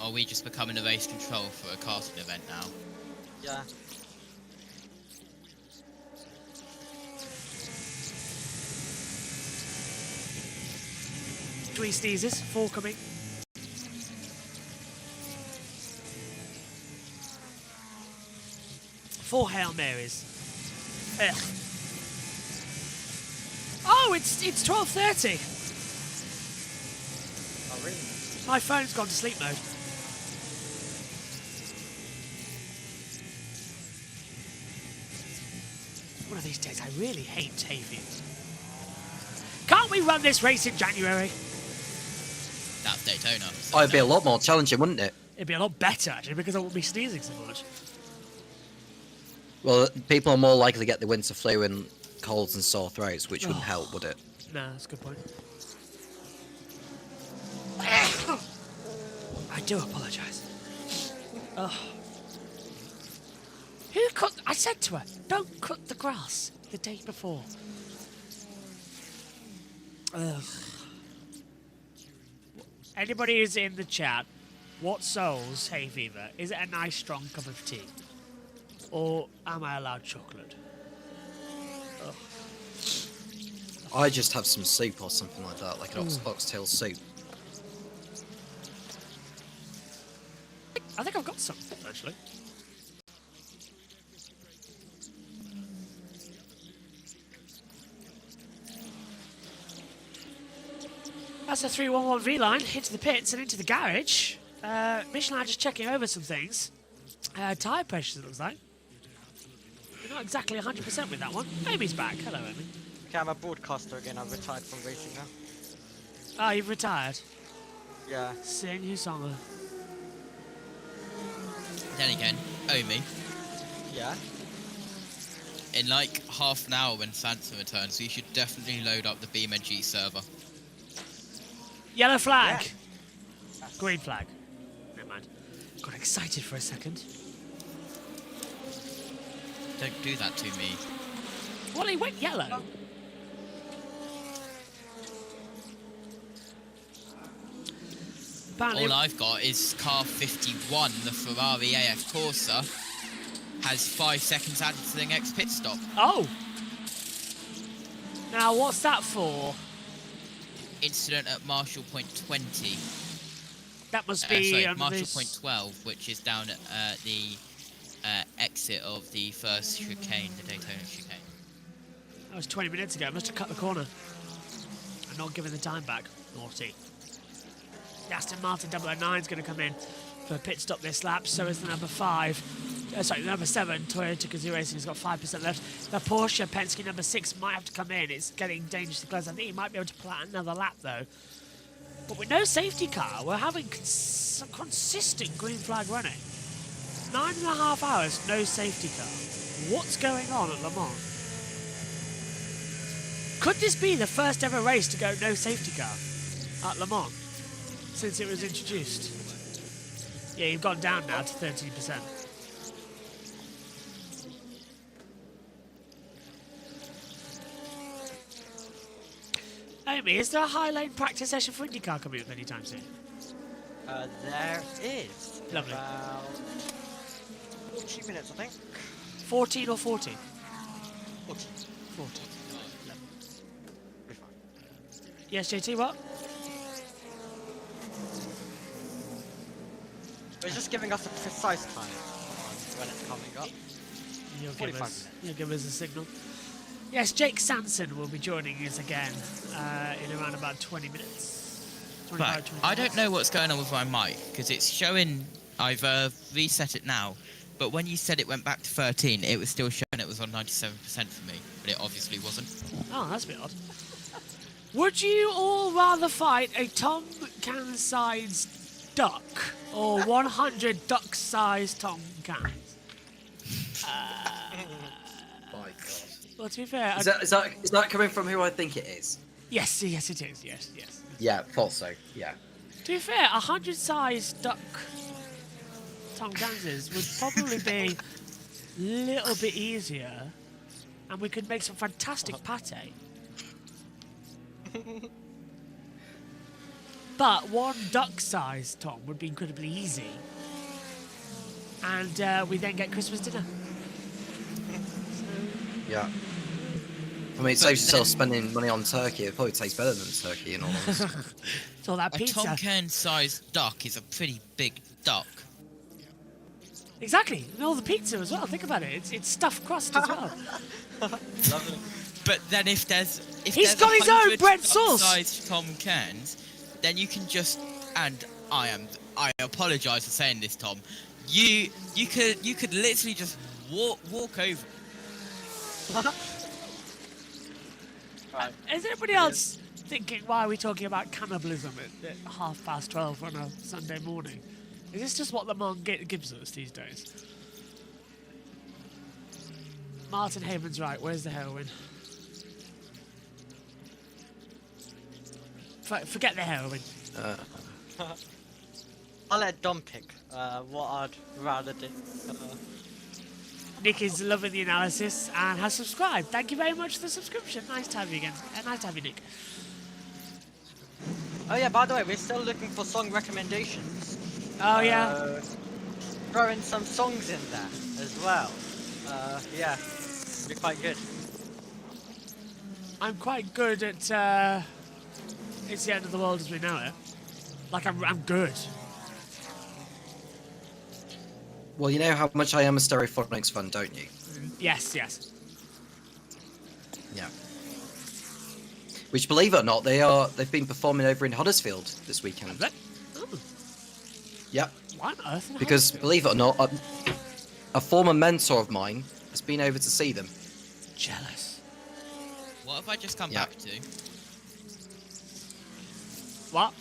Are we just becoming a race control for a casting event now? Yeah. Three sneezes, 4 coming. Four Hail Marys. Ugh. Oh, it's 12:30. Oh, really? My phone's gone to sleep mode. One of these days, I really hate hay fever. Can't we run this race in January? That's Daytona. Oh, it'd be a lot more challenging, wouldn't it? It'd be a lot better, actually, because I wouldn't be sneezing so much. Well, people are more likely to get the winter flu and colds and sore throats, which wouldn't help, would it? No, that's a good point. I do apologise. Oh. Who cut? I said to her, don't cut the grass the day before. Ugh. Anybody who's in the chat, what souls hay fever? Is it a nice strong cup of tea? Or am I allowed chocolate? Ugh. I just have some soup or something like that, like an oxtail soup. I think I've got some, actually. That's a 311 V-line into the pits and into the garage. Michelin just checking over some things. Tyre pressures, it looks like. We're not exactly 100% with that one. Amy's back. Hello, Amy. Okay, I'm a broadcaster again. I've retired from racing now. Oh, you've retired? Yeah. Sing your song. Then again, Omi, Yeah. in like half an hour when Sansa returns, we should definitely load up the BeamNG server. Yellow flag. Green flag. Never mind. Got excited for a second. Don't do that to me. Well, he went yellow. Apparently, All I've got is car 51, the Ferrari AF Corsa, has 5 seconds added to the next pit stop. oh. Now, what's that for? Incident at Marshall Point 20. That must be sorry, Marshall this- Point 12, which is down at the exit of the first chicane, the Daytona chicane. That was 20 minutes ago. Must have cut the corner. And not given the time back. Naughty. The Aston Martin 009 is going to come in for a pit stop this lap. So is the number 5. Sorry, the number 7. Toyota Gazoo Racing has got 5% left. The Porsche Penske number 6 might have to come in. It's getting dangerously close. I think he might be able to pull out another lap though. But with no safety car, we're having some consistent green flag running. 9.5 hours, no safety car. What's going on at Le Mans? Could this be the first ever race to go no safety car at Le Mans since it was introduced? Yeah, you've gone down now to 13%. Amy, is there a high lane practice session for IndyCar coming up anytime soon? There is. Lovely. About 40 minutes, I think. 14 or 40? 40. 40. Yes, JT, what? It's just giving us a precise time on when it's coming up. You'll give us a signal. Yes, Jake Sanson will be joining us again in around about 20 minutes. 25, But 20 I don't minutes. know what's going on with my mic, because it's showing, I've reset it now, but when you said it went back to 13, it was still showing it was on 97% for me, but it obviously wasn't. Oh, that's a bit odd. Would you all rather fight a Tom Can-sized duck or 100 duck-sized Tom Cans? Well, to be fair... Is that coming from who I think it is? Yes, yes it is, yes. Yeah, thought so, yeah. To be fair, 100-sized duck Tom Kanses would probably be a little bit easier, and we could make some fantastic pate. But one duck-sized Tom would be incredibly easy, and we then get Christmas dinner. Yeah. I mean, it saves yourself spending money on turkey. It probably tastes better than turkey, in all honesty. It's all that A pizza. Tom Cairns-sized duck is a pretty big duck. Exactly, and all the pizza as well. Think about it. It's stuffed crust as well. Lovely. But then if there's He's got his own bread sauce. Sized Tom Cairns, then you can just, and I apologise for saying this, Tom. You could literally just walk over. Is anybody else thinking, why are we talking about cannibalism at 12:30 on a Sunday morning? Is this just what Le Mans gives us these days? Martin Haven's right, where's the heroin? Forget the heroin. I'll let Dom pick what I'd rather do. Nick is loving the analysis and has subscribed. Thank you very much for the subscription. Nice to have you again. Nice to have you, Nick. Oh yeah, by the way, we're still looking for song recommendations. Oh yeah. Throw in some songs in there as well. Yeah, be quite good. I'm quite good at It's the End of the World as We Know It. Like I'm good. Well, you know how much I am a Stereophonics fan, don't you? Yes. Yeah. Which, believe it or not, they've been performing over in Huddersfield this weekend. Oh. Yep. Why on earth? Because, believe it or not, a former mentor of mine has been over to see them. Jealous. What have I just come back to? What?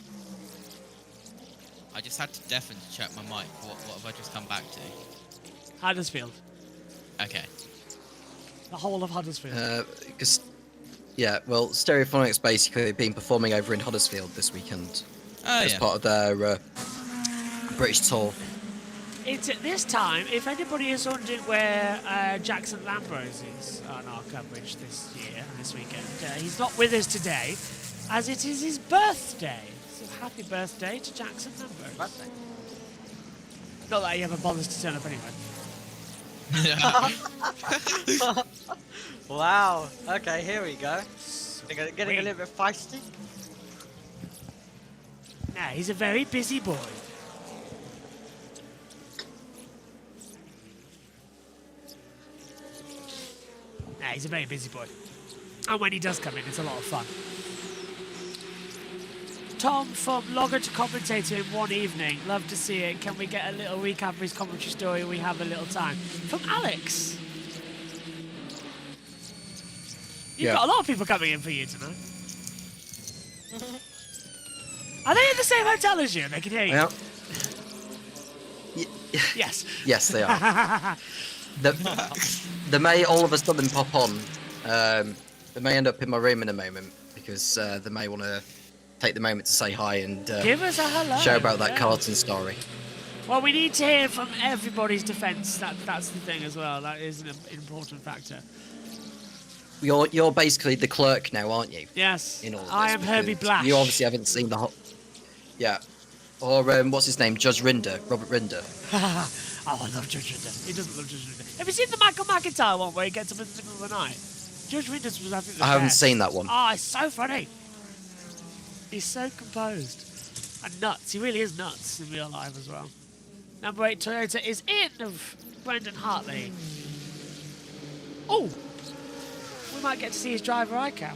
I just had to definitely check my mic. What have I just come back to? Huddersfield. Okay. The whole of Huddersfield. Because, yeah, well, Stereophonics basically been performing over in Huddersfield this weekend as part of their British tour. It's at this time, if anybody is wondering where Jackson Lambrose is on our coverage this year, this weekend, he's not with us today, as it is his birthday. So happy birthday to Jackson Lambrose. Birthday. Not that he ever bothers to turn up anyway. Wow. Okay, here we go. Getting a little bit feisty. Nah, he's a very busy boy. Nah, he's a very busy boy. And when he does come in, it's a lot of fun. Tom from Logger to Commentator in one evening. Love to see it. Can we get a little recap of his commentary story? We have a little time. From Alex. You've got a lot of people coming in for you tonight. Are they in the same hotel as you? They can hear you. Well, yes. Yes, they are. They may all of a sudden pop on. They may end up in my room in a moment because they may want to take the moment to say hi and give us a hello. Show about that Carlton story. Well, we need to hear from everybody's defence. That's the thing as well. That is an important factor. You're basically the clerk now, aren't you? Yes. In all of I this, am Herbie Blash. You obviously haven't seen the whole. Yeah. Or what's his name? Judge Rinder, Robert Rinder. Oh, I love Judge Rinder. He doesn't love Judge Rinder. Have you seen the Michael McIntyre one where he gets up in the middle of the night? Judge Rinder's was, I think, the I haven't best. seen that one. Oh, it's so funny. He's so composed. And nuts. He really is nuts in real life as well. Number 8 Toyota is in of Brendan Hartley. Oh! We might get to see his driver iCam.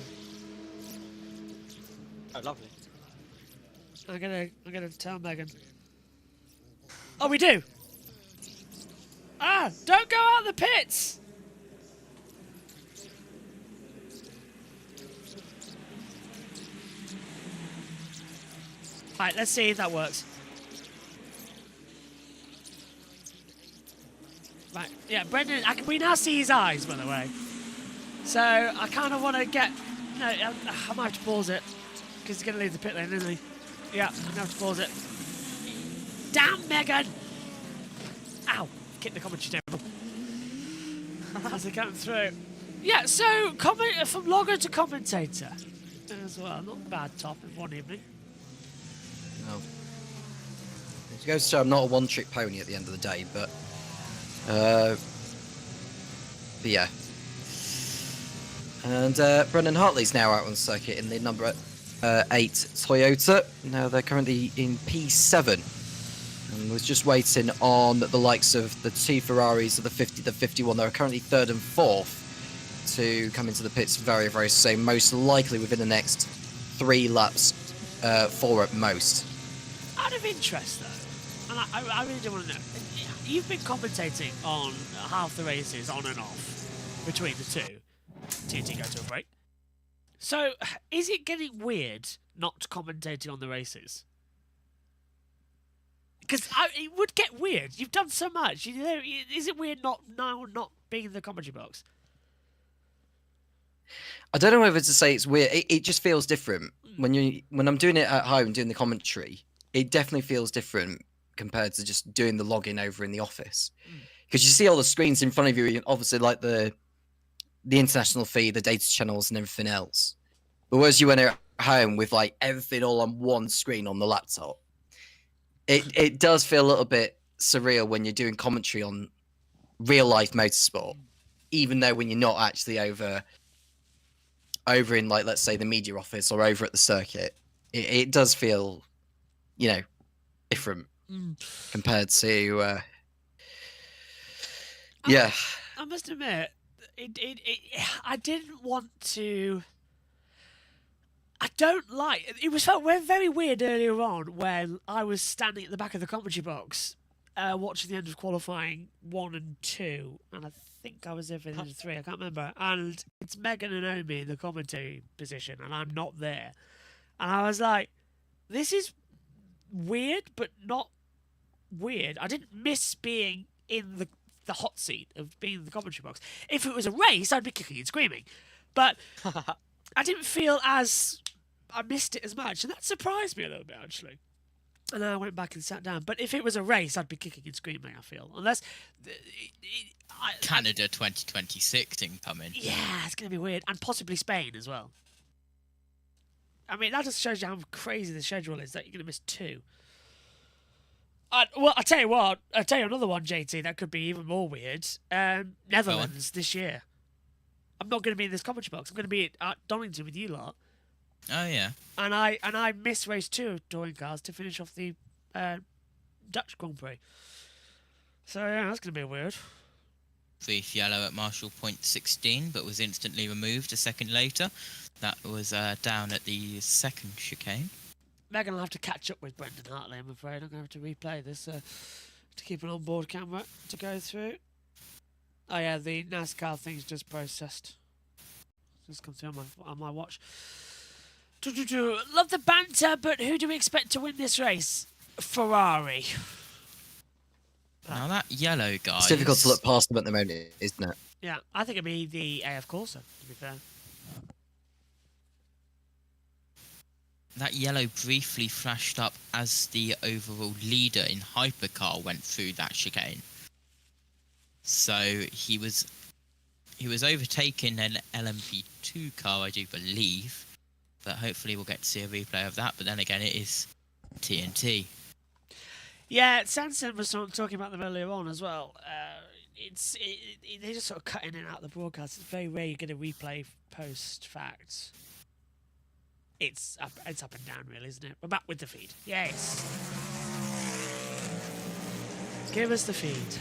Oh, lovely. I'm gonna tell Megan. Oh, we do. Ah! Don't go out the pits. Right, let's see if that works. Right, yeah, Brendan. We now see his eyes, by the way. So I kind of want to get. No, I might have to pause it because he's going to leave the pit lane, isn't he? Yeah, I'm going to have to pause it. Damn, Megan! Ow! Kick the commentary table. As they come through. Yeah, so from Logger to Commentator as well. Not a bad top in one evening. No. It goes to show I'm not a one-trick pony at the end of the day, but yeah. And Brendan Hartley's now out on the circuit in the number 8 Toyota. Now they're currently in P7. And was just waiting on the likes of the 2 Ferraris of the 50, the 51. They're currently 3rd and 4th to come into the pits very, very soon. Most likely within the next 3 laps, 4 at most. Out of interest, though, and I really do want to know, you've been commentating on half the races on and off between the two. TNT go to a break. So, is it getting weird not commentating on the races? Because it would get weird. You've done so much. You know, is it weird not being in the commentary box? I don't know whether to say it's weird. It just feels different when I'm doing it at home, doing the commentary. It definitely feels different compared to just doing the login over in the office, because you see all the screens in front of you, and obviously like the international feed, the data channels, and everything else. But whereas you went at home with like everything all on one screen on the laptop, it does feel a little bit surreal when you're doing commentary on real life motorsport, even though when you're not actually over in, like, let's say the media office or over at the circuit, it does feel, you know, different compared to yeah. I must admit, I didn't want to. I don't like it. Was felt very weird earlier on when I was standing at the back of the commentary box, watching the end of qualifying 1 and 2, and I think I was there for the end of 3. I can't remember. And it's Megan and Omi in the commentary position, and I'm not there. And I was like, this is weird, but not weird. I didn't miss being in the hot seat of being in the commentary box. If it was a race, I'd be kicking and screaming. But I didn't feel as... I missed it as much, and that surprised me a little bit, actually. And then I went back and sat down. But if it was a race, I'd be kicking and screaming, I feel. Unless... Canada 2026 incoming. Yeah, it's going to be weird. And possibly Spain as well. I mean, that just shows you how crazy the schedule is, that you're going to miss 2. Well, I'll tell you what. I'll tell you another one, JT, that could be even more weird. Netherlands this year. I'm not going to be in this commentary box. I'm going to be at Donington with you lot. Oh, yeah. And I missed race 2 of touring cars to finish off the Dutch Grand Prix. So, yeah, that's going to be weird. Brief yellow at Marshall Point 16, but was instantly removed a second later. That was down at the second chicane. They're going to have to catch up with Brendan Hartley, I'm afraid. I'm going to have to replay this to keep an onboard camera to go through. Oh, yeah, the NASCAR thing's just processed. Just come through on my watch. Love the banter, but who do we expect to win this race? Ferrari. Now that yellow guy... It's difficult to look past them at the moment, isn't it? Yeah, I think it'd be the AF Corsa, to be fair. That yellow briefly flashed up as the overall leader in hypercar went through that chicane. So he was overtaking an LMP2 car, I do believe. But hopefully we'll get to see a replay of that. But then again, it is TNT. Yeah, Sanson was talking about them earlier on as well. They just sort of cut in and out the broadcast. It's very rare you get a replay post-fact. It's up and down, really, isn't it? We're back with the feed. Yes. Give us the feed.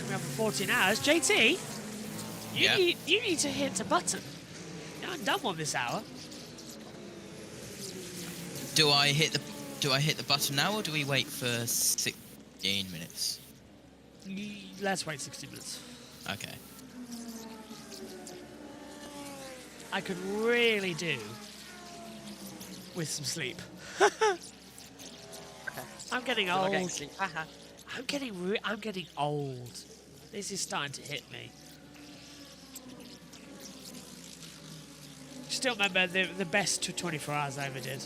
We have 14 hours. JT, you need to hit a button. You haven't done one this hour. Do I hit the button now, or do we wait for 16 minutes? Let's wait 60 minutes. Okay. I could really do with some sleep. I'm getting old. I'm getting old. This is starting to hit me. Still remember the best 24 hours I ever did.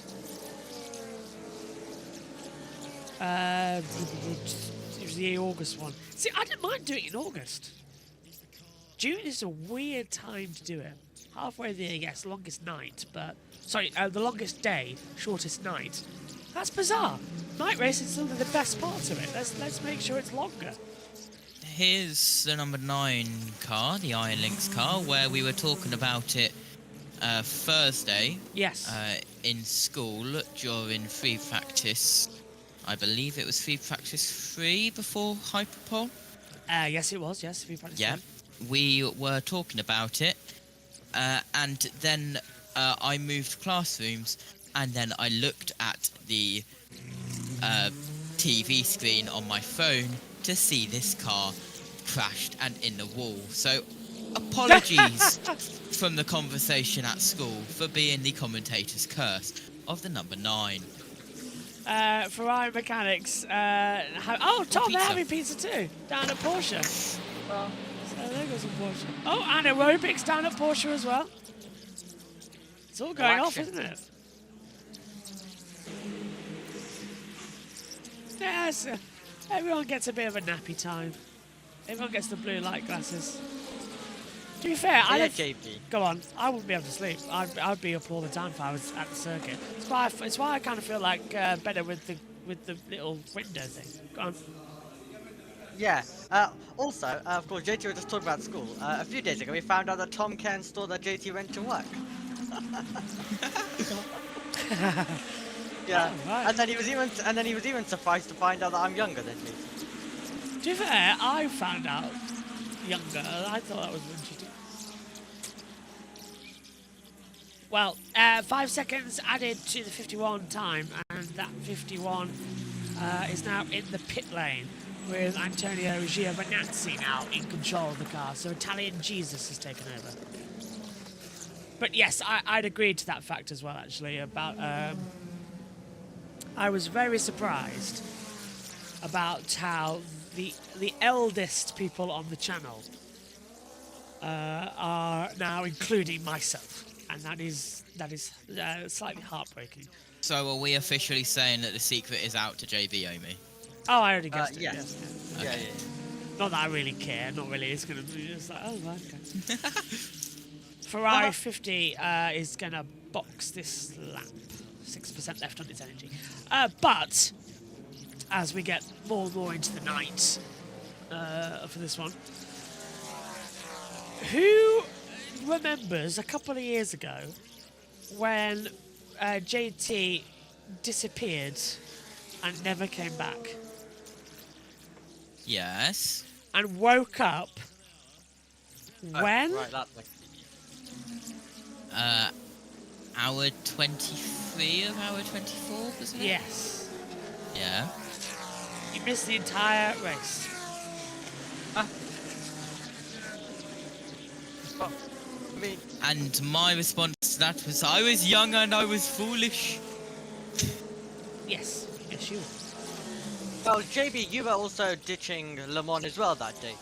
It was the August one. See, I didn't mind doing it in August. June is a weird time to do it. Halfway there, yes, longest night, but... Sorry, the longest day, shortest night. That's bizarre. Night race is some of the best parts of it. Let's make sure it's longer. Here's the number 9 car, the Iron Lynx car, where we were talking about it Thursday. Yes. In school during free practice. I believe it was free practice 3 before Hyperpole. Yes, it was. Yes, free practice 3. Yeah, we were talking about it. And then I moved classrooms, and then I looked at the TV screen on my phone to see this car crashed and in the wall. So apologies from the conversation at school for being the commentator's curse of the number 9. Ferrari mechanics. Tom, they're having pizza too, down at Porsche. Well, so there goes some Porsche. Oh, and aerobics down at Porsche as well. It's all going off, isn't it? Yes, everyone gets a bit of a nappy time. Everyone gets the blue light glasses. To be fair, go on. I wouldn't be able to sleep. I'd be up all the time if I was at the circuit. It's why I kind of feel like better with the little window thing. Go on. Yeah. Also, of course, JT was just talking about school. A few days ago, we found out that Tom can store that JT went to work. Yeah. Oh, right. And then he was even surprised to find out that I'm younger than me. To be fair, I found out younger. I thought that was interesting. Well, 5 seconds added to the 51 time, and that 51 is now in the pit lane with Antonio Giovinazzi now in control of the car. So Italian Jesus has taken over. But yes, I'd agreed to that fact as well, actually, about... I was very surprised about how the eldest people on the channel are now including myself. And that is slightly heartbreaking. So are we officially saying that the secret is out to JB Omi? Oh, I already guessed it. Yes. Yeah. Yeah. Not that I really care. Not really. It's going to be just like, oh, okay. Ferrari 50 is going to box this lap. 6% left on its energy. But as we get more and more into the night for this one, who remembers a couple of years ago when JT disappeared and never came back? Yes. And woke up when? Right, that thing. Hour 23 of hour 24, wasn't it? Yes. Yeah. You missed the entire race. Well, I mean, and my response to that was, I was young and I was foolish. Yes. Yes, you were. Well, JB, you were also ditching Le Mans as well that day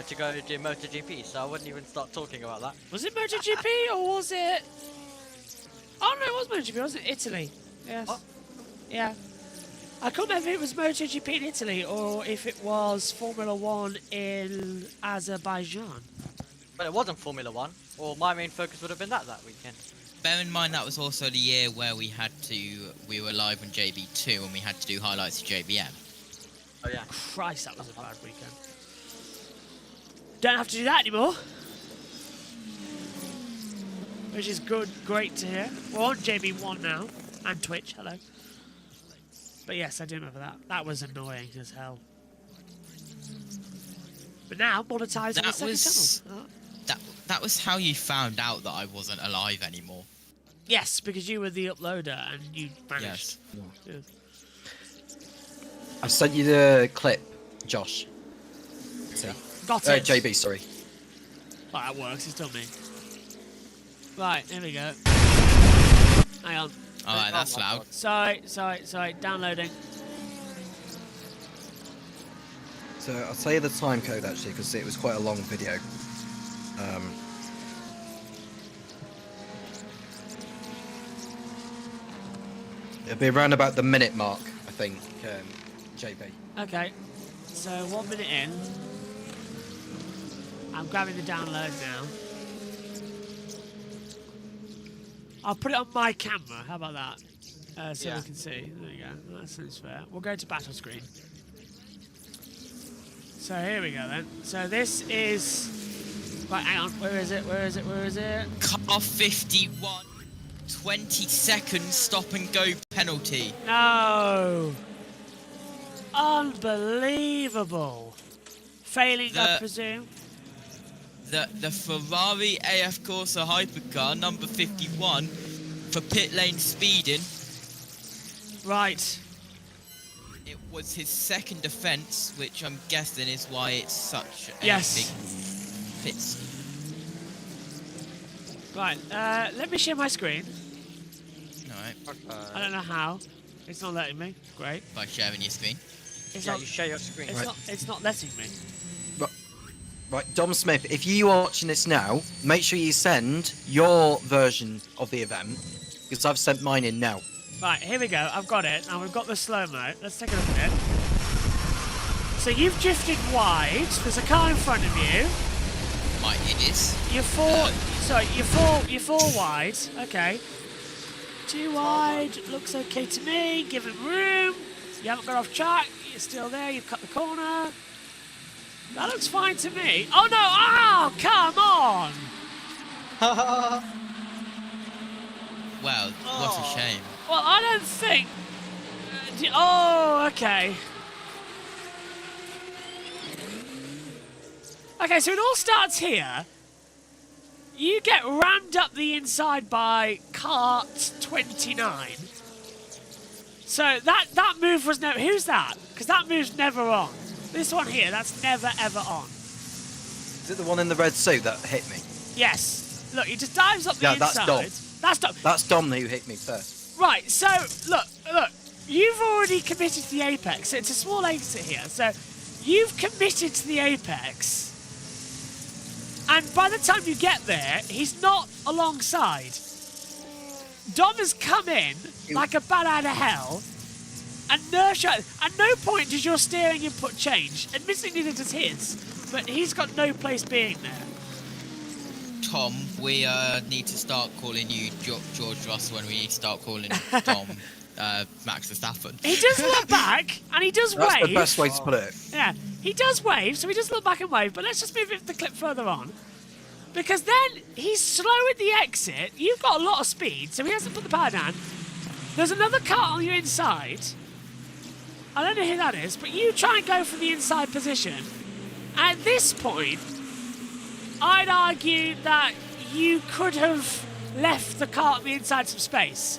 to go do MotoGP, so I wouldn't even start talking about that. Was it MotoGP or was it... Oh no, it was MotoGP, wasn't it? Italy. Yes. Oh. Yeah. I can't remember if it was MotoGP in Italy or if it was Formula 1 in Azerbaijan. But it wasn't Formula 1, or my main focus would have been that weekend. Bear in mind that was also the year where we were live on JB2 and we had to do highlights of JBM. Oh yeah. Christ, that was a bad weekend. Don't have to do that anymore. Which is good, great to hear. We're on JB1 now, and Twitch, hello. But yes, I do remember that. That was annoying as hell. But now, monetizing the second channel. That was how you found out that I wasn't alive anymore. Yes, because you were the uploader and you vanished. Yes. I've sent you the clip, Josh. So, Got it. JB, sorry. Oh, that works, it's done me. Right, here we go. Hang on. Alright, that's loud. Sorry, downloading. So I'll tell you the time code actually, because it was quite a long video. It'll be around about the minute mark, I think, JB. Okay, so 1 minute in. I'm grabbing the download now. I'll put it on my camera, how about that? So we can see. There you go, that seems fair. We'll go to battle screen. So here we go then. So this is... Right, hang on, where is it? Car 51, 20 seconds stop and go penalty. No! Unbelievable! Failing, I presume? The Ferrari AF Corsa hypercar, number 51, for pit lane speeding. Right. It was his second offence, which I'm guessing is why it's such a big pits. Right, let me share my screen. Alright. I don't know how. It's not letting me. Great. By sharing your screen. It's yeah, not, you share your screen. It's not letting me. Right, Dom Smith, if you are watching this now, make sure you send your version of the event, because I've sent mine in now. Right, here we go. I've got it. And we've got the slow-mo. Let's take a look at it. So you've drifted wide. There's a car in front of you. It is. You're four wide. Okay. 2 wide. Looks okay to me. Give him room. You haven't got off track. You're still there. You've cut the corner. That looks fine to me. Oh no! Oh, come on! Well, what a shame. Well, I don't think... Oh, okay. Okay, so it all starts here. You get rammed up the inside by cart 29. So that move was no... Who's that? Because that move's never on. This one here, that's never ever on. Is it the one in the red suit that hit me? Yes. Look, he just dives up the Yeah, inside. That's Dom. That's Dom who hit me first. Right, so, look, you've already committed to the apex. So it's a small exit here. So you've committed to the apex. And by the time you get there, he's not alongside. Dom has come in like a bat out of hell. And at no point does your steering input change. Admittedly, neither does his. But he's got no place being there. Tom, we need to start calling you George Russell when we need to start calling Dom Max Verstappen. He does look back, and he does wave. That's the best way to put it. Yeah, he does wave, so he does look back and wave, but let's just move the clip further on. Because then he's slow at the exit. You've got a lot of speed, so he hasn't put the power down. There's another car on your inside. I don't know who that is, but you try and go for the inside position. At this point, I'd argue that you could have left the car on the inside some space.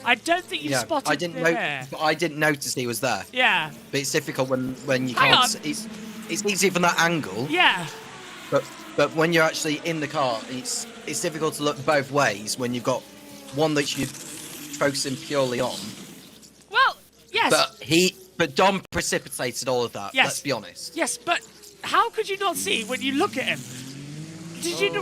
I don't think you spotted I didn't there. I didn't notice he was there. Yeah. But it's difficult when you Hang can't. on. It's easy from that angle. Yeah. But when you're actually in the car, it's difficult to look both ways when you've got one that you're focusing purely on. Well, yes. But Dom precipitated all of that. Yes. Let's be honest. Yes, but how could you not see when you look at him?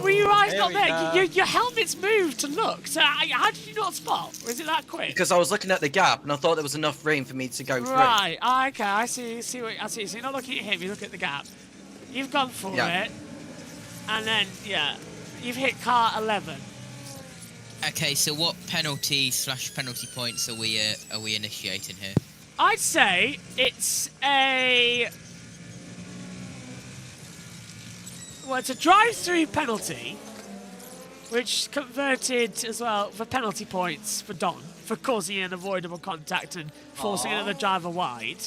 Were your eyes not there? Your helmet's moved to look. So how did you not spot? Was it that quick? Because I was looking at the gap and I thought there was enough room for me to go through. Right. Okay. I see. So you're not looking at him. You look at the gap. You've gone for it, and then you've hit car 11. Okay, so what penalty points are we initiating here? I'd say it's a drive-through penalty, which converted as well for penalty points for Don for causing an avoidable contact and forcing another driver wide.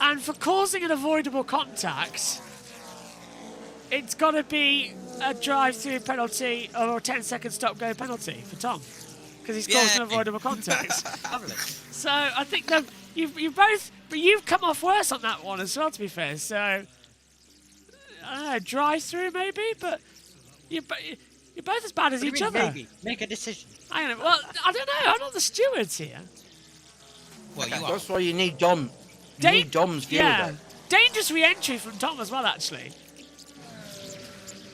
And for causing an avoidable contact, it's got to be a drive-through penalty or a 10-second stop-go penalty for Tom, because he's caused an avoidable contact. So I think that you both, but you've come off worse on that one as well, to be fair. So I don't know, drive-through maybe, but you're both as bad as each other. Maybe make a decision. I don't know. Well, I don't know. I'm not the stewards here. Well, you are. That's why you need Dom. You need Dom's view of it. Dangerous re-entry from Tom as well, actually.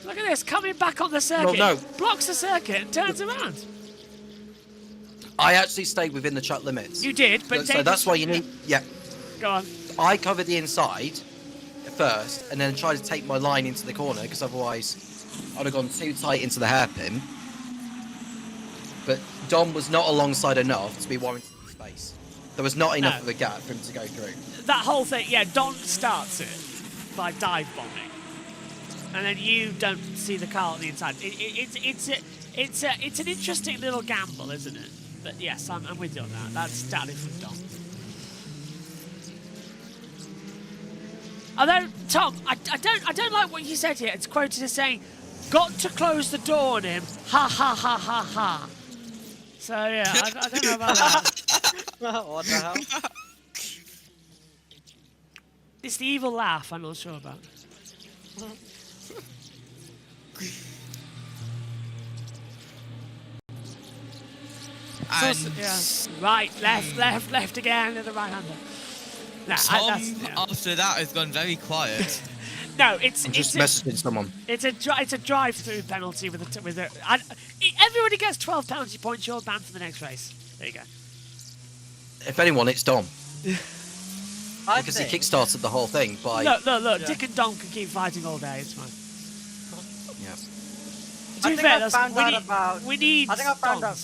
Look at this, coming back on the circuit. No. Blocks the circuit and turns around. I actually stayed within the track limits. You did, but so that's why you need. Yeah. Go on. I covered the inside first, and then tried to take my line into the corner because otherwise I'd have gone too tight into the hairpin. But Dom was not alongside enough to be warranted in space. There was not enough of a gap for him to go through. That whole thing, Don starts it by dive bombing, and then you don't see the car on the inside. It's an interesting little gamble, isn't it? But yes, I'm with you on that. That's doubly from Dom. Although Tom, I don't like what you said here. It's quoted as saying, "Got to close the door on him." Ha ha ha ha ha. So yeah, I don't know about that. What the hell? It's the evil laugh. I'm not sure about. Right, left again, and the right-hander. Nah, Tom, after that, has gone very quiet. No, it's just messaging someone. It's a drive-through penalty everybody gets 12 penalty points. You're banned for the next race. There you go. If anyone, it's Dom. Because he kickstarted the whole thing by. Look. Dick and Dom can keep fighting all day. It's fine. Yeah. To be fair, we need. I think I found out.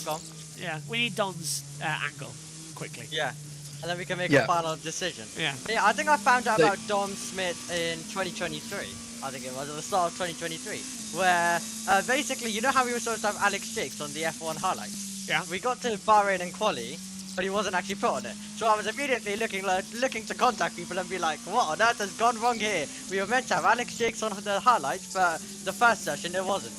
Yeah, we need Don's angle quickly. Yeah, and then we can make a final decision. Yeah, I think I found out about Dom Smith in 2023. I think it was at the start of 2023, where basically, you know how we were supposed to have Alex Dix on the F1 highlights? Yeah. We got to Bahrain and quali, but he wasn't actually put on it. So I was immediately looking to contact people and be like, what on earth has gone wrong here? We were meant to have Alex Dix on the highlights, but the first session it wasn't.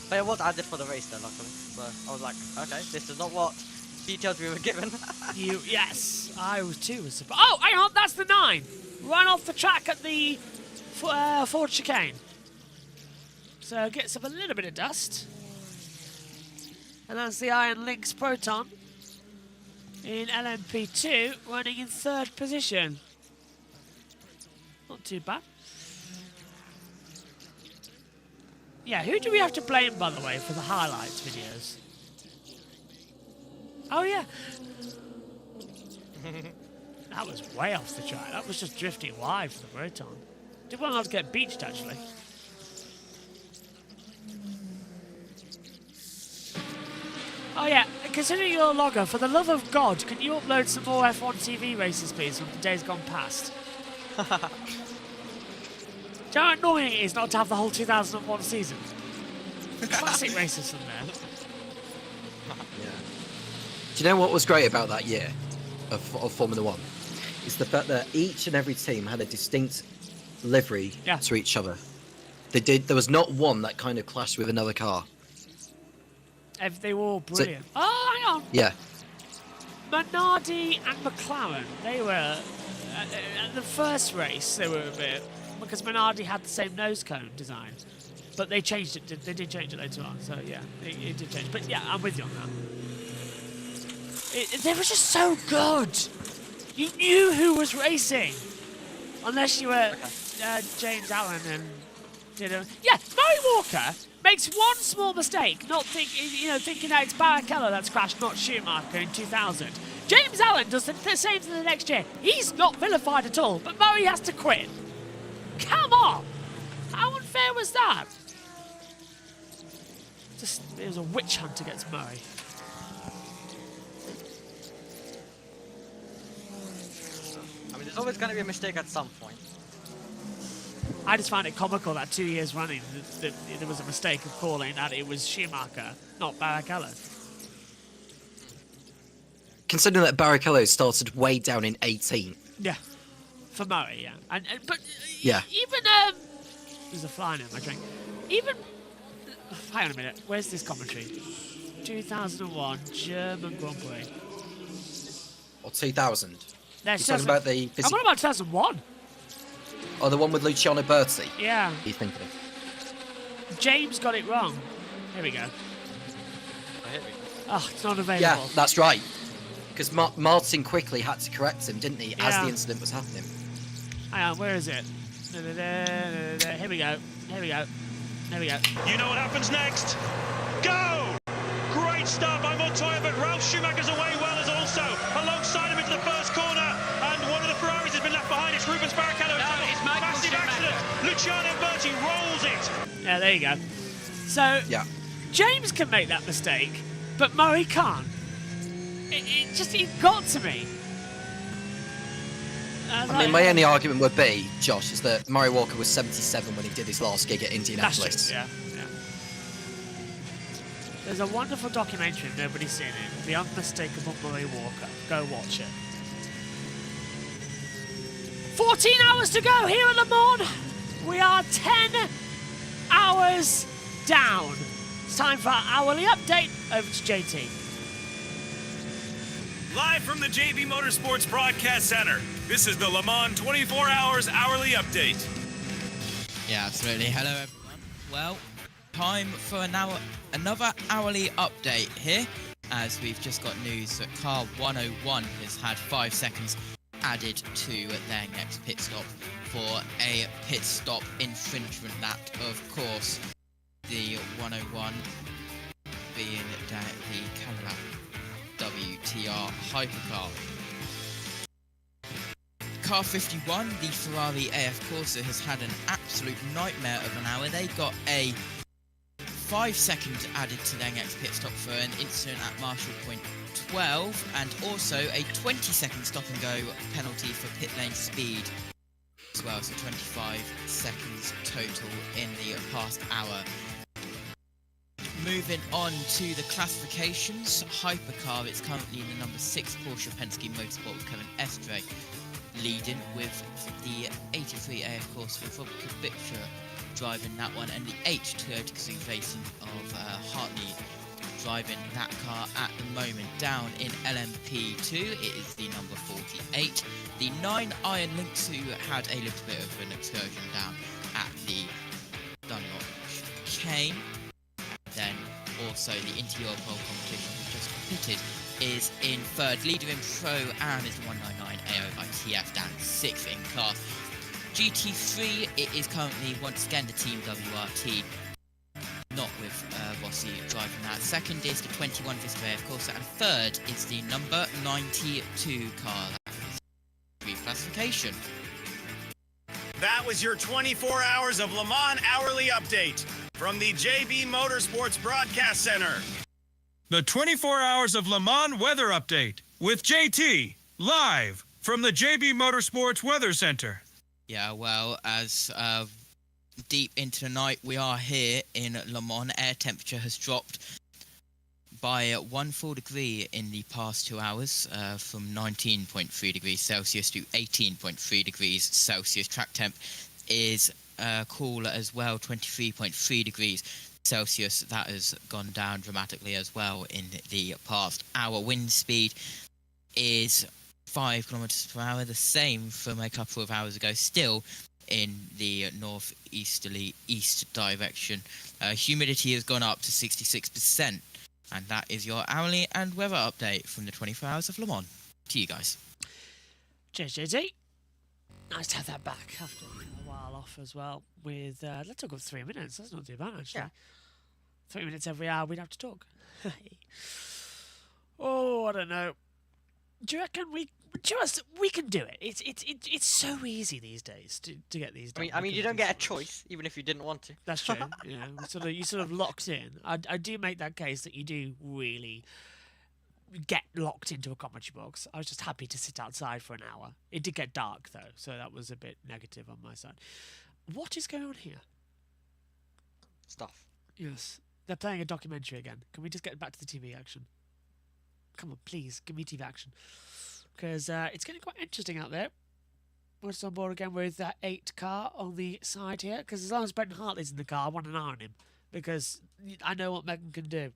They was added for the race though, luckily. So I was like, okay, this is not what details we were given. Yes, I was too. Oh, hang on, that's the 9. Run off the track at the Ford chicane. So it gets up a little bit of dust. And that's the Iron Lynx Proton in LMP2, running in 3rd position. Not too bad. Yeah, who do we have to blame, by the way, for the highlights videos? Oh, yeah. That was way off the track. That was just drifting wide for the Proton. Did well not to get beached, actually. Oh, yeah. Considering you're a logger, for the love of God, can you upload some more F1 TV races, please, from the days gone past? Do you know how annoying it is not to have the whole 2001 season? Classic races from there. Do you know what was great about that year of Formula 1? Is the fact that each and every team had a distinct livery to each other. There was not one that kind of clashed with another car. They were all brilliant. Oh, hang on. Yeah. Minardi and McLaren, they were... at the first race, they were a bit... Because Minardi had the same nose cone design. But they changed it. They did change it later on, so yeah, it did change. But yeah, I'm with you on that. They were just so good. You knew who was racing. Unless you were James Allen and did a... Yeah, Murray Walker makes one small mistake, not thinking that it's Barrichello that's crashed, not Schumacher in 2000. James Allen does the same thing the next year. He's not vilified at all, but Murray has to quit. Come on! How unfair was that? It was a witch hunt against Murray. I mean, there's always going to be a mistake at some point. I just find it comical that 2 years running there was a mistake of calling that it was Schumacher, not Barrichello. Considering that Barrichello started way down in 18th. Yeah, for Murray, yeah. But yeah. Even there's a fly in my drink. Even hang on a minute. Where's this commentary? 2001 German Grand Prix. Or 2000. No, You're talking about the... I'm on about 2001. Oh, the one with Luciano Berti? Yeah. What are you thinking of? James got it wrong. Here we go. Oh, it's not available. Yeah, that's right. Because Martin quickly had to correct him, didn't he, as Yeah. the incident was happening. Hang on, where is it? Here we go. Here we go. There we go. You know what happens next? Go! Great start by Montoya, but Ralf Schumacher's away well as also alongside him into the first corner, and one of the Ferraris has been left behind. It's Rubens Barrichello. No, it's Michael massive accident. Luciano Berti rolls it. Yeah, there you go. So, yeah. James can make that mistake, but Murray can't. It got to me. I mean, my only argument would be, Josh, is that Murray Walker was 77 when he did his last gig at Indianapolis. That's true, yeah. There's a wonderful documentary, if nobody's seen it, The Unmistakable Murray Walker. Go watch it. 14 hours to go here at Le Mans. We are 10 hours down. It's time for our hourly update. Over to JT. Live from the JB Motorsports Broadcast Center, this is the Le Mans 24 Hours Hourly Update. Yeah, absolutely. Hello, everyone. Well, time for another hourly update here, as we've just got news that car 101 has had 5 seconds added to their next pit stop for a pit stop infringement. That, of course, the 101 being the Cadillac WTR hypercar. Car 51, the Ferrari AF Corsa, has had an absolute nightmare of an hour. They got a 5 seconds added to their next pit stop for an incident at Marshall Point 12, and also a 20-second stop and go penalty for pit lane speed as well, so 25 seconds total in the past hour. Moving on to the classifications, hypercar, it's currently the number 6 Porsche Penske Motorsport with Kevin Estre leading, with the 83 AF Corsa with Robert Kubica driving that one, and the H Toyota Gazoo Racing of Hartley driving that car at the moment. Down in LMP2, it is the number 48, the 9 Iron Lynx, who had a little bit of an excursion down at the Dunlop Kane. Then also the Inter-Europol competition we've just completed is in third. Leader in Pro and is the 199 AOITF, down 6th in class. GT3, it is currently once again the Team WRT, not with Rossi driving that. Second is the 21 Vista of course, and third is the number 92 car. Reclassification. That was your 24 hours of Le Mans hourly update from the JB Motorsports Broadcast Center. The 24 hours of Le Mans weather update with JT, live from the JB Motorsports Weather Center. Yeah, well, as deep into the night we are here in Le Mans, air temperature has dropped by 1 full degree in the past 2 hours, from 19.3 degrees Celsius to 18.3 degrees Celsius. Track temp is cool as well, 23.3 degrees Celsius. That has gone down dramatically as well in the past hour. Wind speed is 5 kilometers per hour, the same from a couple of hours ago, still in the northeasterly east direction. Humidity has gone up to 66%, and that is your hourly and weather update from the 24 hours of Le Mans. To you guys. Cheers, JT. Nice to have that back after a while off as well. With let's talk of 3 minutes. That's not too bad actually. Yeah. 3 minutes every hour we'd have to talk. Oh, I don't know. Do you reckon we can do it? It's so easy these days to get these done. I mean, you don't get a choice, even if you didn't want to. That's true. You sort of locked in. I do make that case that you do really get locked into a commentary box. I was just happy to sit outside for an hour. It did get dark though, so that was a bit negative on my side. What is going on here? Stuff. Yes, they're playing a documentary again. Can we just get back to the TV action? Come on, please, give me TV action. Because it's getting quite interesting out there. We're just on board again with that 8 car on the side here. Because as long as Brendan Hartley's in the car, I want an eye on him. Because I know what Megan can do.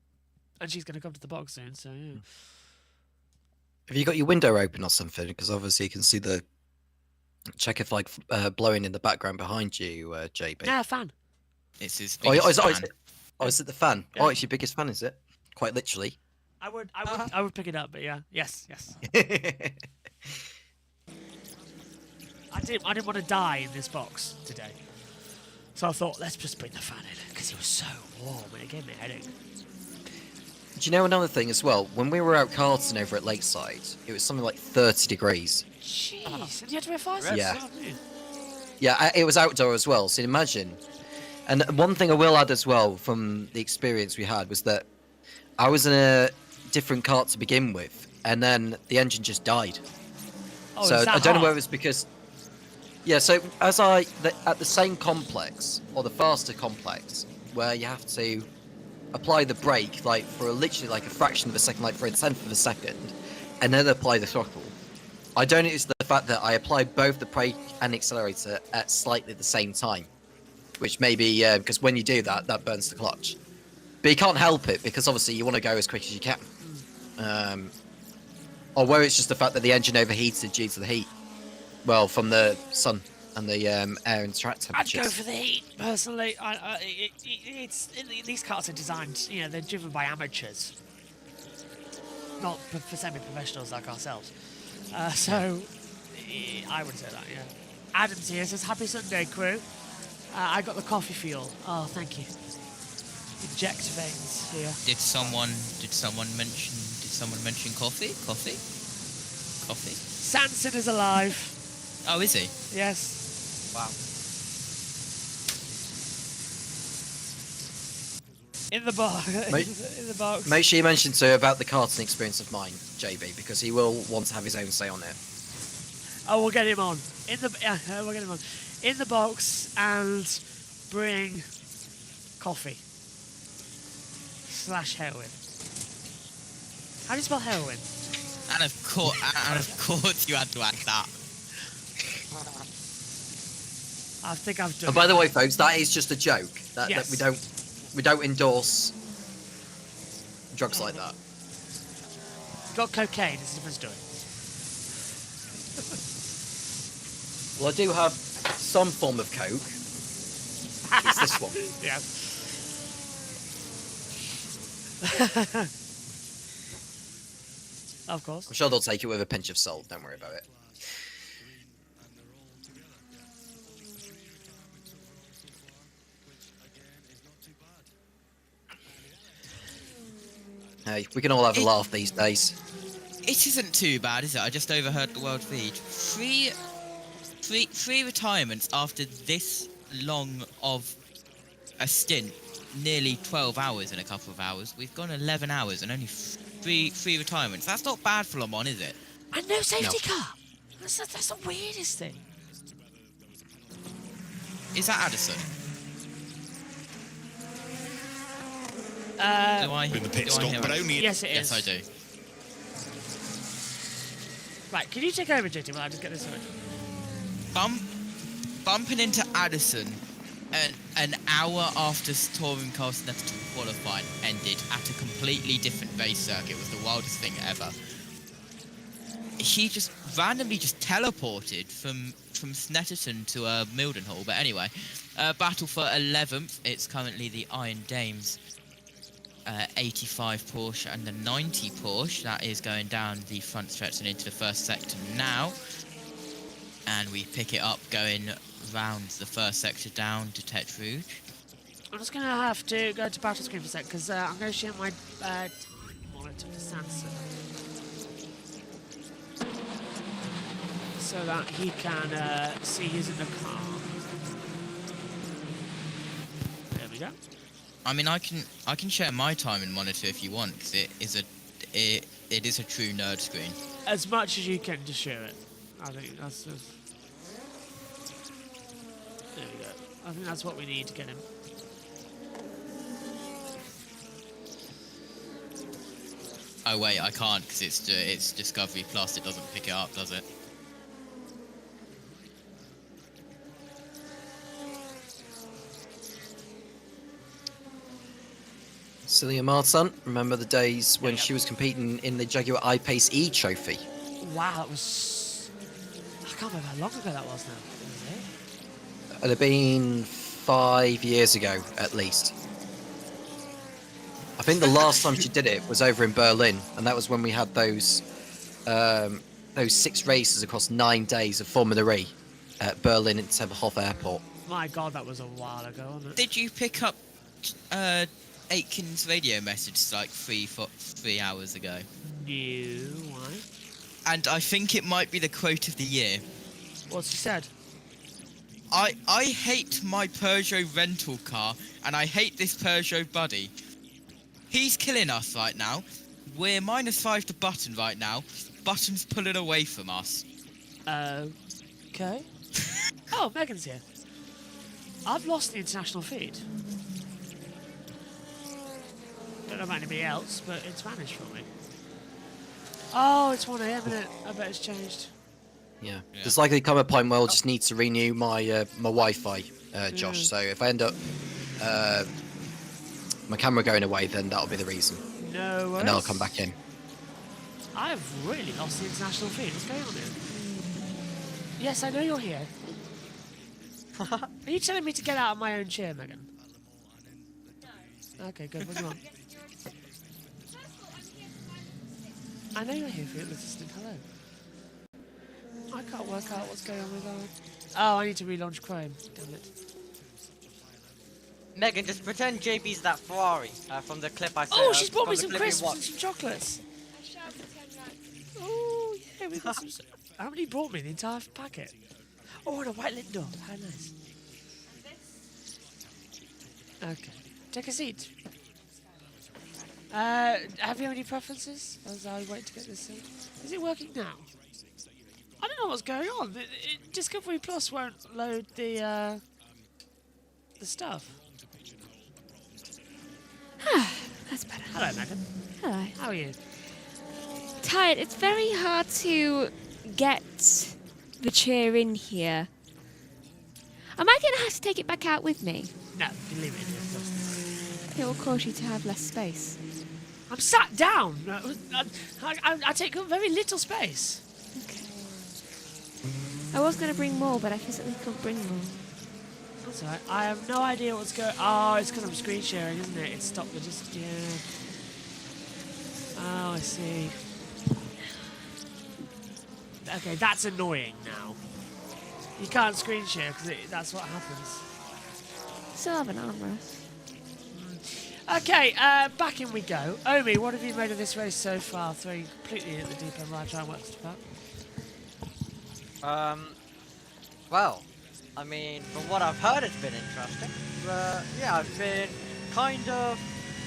And she's going to come to the box soon, so yeah. Have you got your window open or something? Because obviously you can see the checker flag blowing in the background behind you, JB. Yeah, fan. It's his Oh, biggest fan. is it the fan? Yeah. Oh, it's your biggest fan, is it? Quite literally. I would pick it up, but yeah, yes. I didn't want to die in this box today, so I thought let's just bring the fan in because it was so warm and it gave me a headache. Do you know another thing as well? When we were out karting over at Lakeside, it was something like 30 degrees. Jeez, and you had to wear fire suits? Yeah. Oh, man. Yeah, it was outdoor as well, so imagine. And one thing I will add as well from the experience we had was that I was in a different kart to begin with, and then the engine just died. Oh, so is that I don't know hard? whether it's because... Yeah, so as at the same complex, or the faster complex, where you have to apply the brake like for literally like a fraction of a second, like for a tenth of a second, and then apply the throttle. I don't notice the fact that I applied both the brake and accelerator at slightly the same time, which may be because when you do that, that burns the clutch. But you can't help it because obviously you want to go as quick as you can. Or whether it's just the fact that the engine overheated due to the heat, well, from the sun and the air and track temperatures. I'd go for the heat personally. These cars are designed, they're driven by amateurs, not for semi-professionals like ourselves. So I would say that. Yeah. Adam's here says happy Sunday, crew. I got the coffee fuel. Oh, thank you. Inject veins here. Did someone mention coffee? Coffee? Sanson is alive. Oh, is he? Yes. Wow. In the box. In the box. Make sure you mention to about the karting experience of mine, JB, because he will want to have his own say on it. Oh, we'll get him on. We'll get him on. In the box and bring coffee. / heroin. How do you spell heroin? And of course you had to add that. I think I've done. And by the way, folks, that is just a joke. Yes. That we don't endorse drugs like that. Got cocaine. It's a different story. Well, I do have some form of coke. It's this one. Yeah. Of course. I'm sure they'll take it with a pinch of salt. Don't worry about it. Hey, we can all have a laugh these days. It isn't too bad, is it? I just overheard the world feed. Three retirements after this long of a stint, nearly 12 hours in a couple of hours. We've gone 11 hours and only three retirements. That's not bad for Le Mans, is it? And no safety car. That's the weirdest thing. Is that Addison? Do I In the pit do I stop, hear but it? only- Yes, it is. Yes, I do. Right, can you take over, JT, while I just get this right? Bumping into Addison an hour after touring car Snetter qualifying ended at a completely different race circuit was the wildest thing ever. He just randomly just teleported from Snetterton to Mildenhall. But anyway, battle for 11th. It's currently the Iron Dames 85 Porsche and the 90 Porsche. That is going down the front stretch and into the first sector now. And we pick it up going round the first sector down to Tete Rouge. I'm just going to have to go to battle screen for a sec, because I'm going to share my monitor to Sanson. So that he can see who's in the car. There we go. I mean, I can share my time and monitor if you want, because it is a true nerd screen. As much as you can to share it. I think that's just... There we go. I think that's what we need to get him. Oh wait, I can't because it's Discovery Plus. It doesn't pick it up, does it? Celia Martin, remember the days when she was competing in the Jaguar I-Pace E trophy? Wow, that was... I can't remember how long ago that was now. It had been 5 years ago, at least. I think the last time she did it was over in Berlin, and that was when we had those 6 races across 9 days of Formula E at Berlin Tempelhof Airport. My God, that was a while ago, wasn't it? Did you pick up Aitken's radio message like 3 hours ago? No, why? And I think it might be the quote of the year. What's he said? I hate my Peugeot rental car, and I hate this Peugeot buddy. He's killing us right now. We're -5 to Button right now. Button's pulling away from us. Okay. Oh, Megan's here. I've lost the international feed. Don't know about anybody else, but it's vanished from me. Oh, it's 1 AM, isn't it? I bet it's changed. Yeah. There's likely come a point where I'll just need to renew my my Wi-Fi, Josh. So if I end up my camera going away, then that'll be the reason. No worries. And I'll come back in. I've really lost the international feed. What's going on here? Yes, I know you're here. Are you telling me to get out of my own chair, Megan? No. Okay, good. What do you want? I know you're here for your assistant. Hello. I can't work out what's going on with that. Oh, I need to relaunch Chrome. Damn it. Megan, just pretend JB's that Ferrari from the clip I said. Oh, she's bought me some crisps and some chocolates. Oh, yeah, we got some. How many brought me? The entire packet? Oh, and a white lid door. How nice. Okay. Take a seat. Have you any preferences as I wait to get this seat? Is it working now? I don't know what's going on. Discovery Plus won't load the stuff. That's better. Hello, Megan. Hello. How are you? Tired. It's very hard to get the chair in here. Am I going to have to take it back out with me? No, you can leave it in here. It will cause you to have less space. I'm sat down. I take up very little space. Okay. I was going to bring more, but I physically couldn't bring more. That's alright. I have no idea what's going on. Oh, it's because I'm screen sharing, isn't it? It's stopped. Yeah. Oh, I see. Okay, that's annoying now. You can't screen share because that's what happens. Still have an armrest. Okay, back in we go. Omi, what have you made of this race so far? Throwing completely at the deep end right time works to Well, I mean, from what I've heard, it's been interesting. Yeah, I've been kind of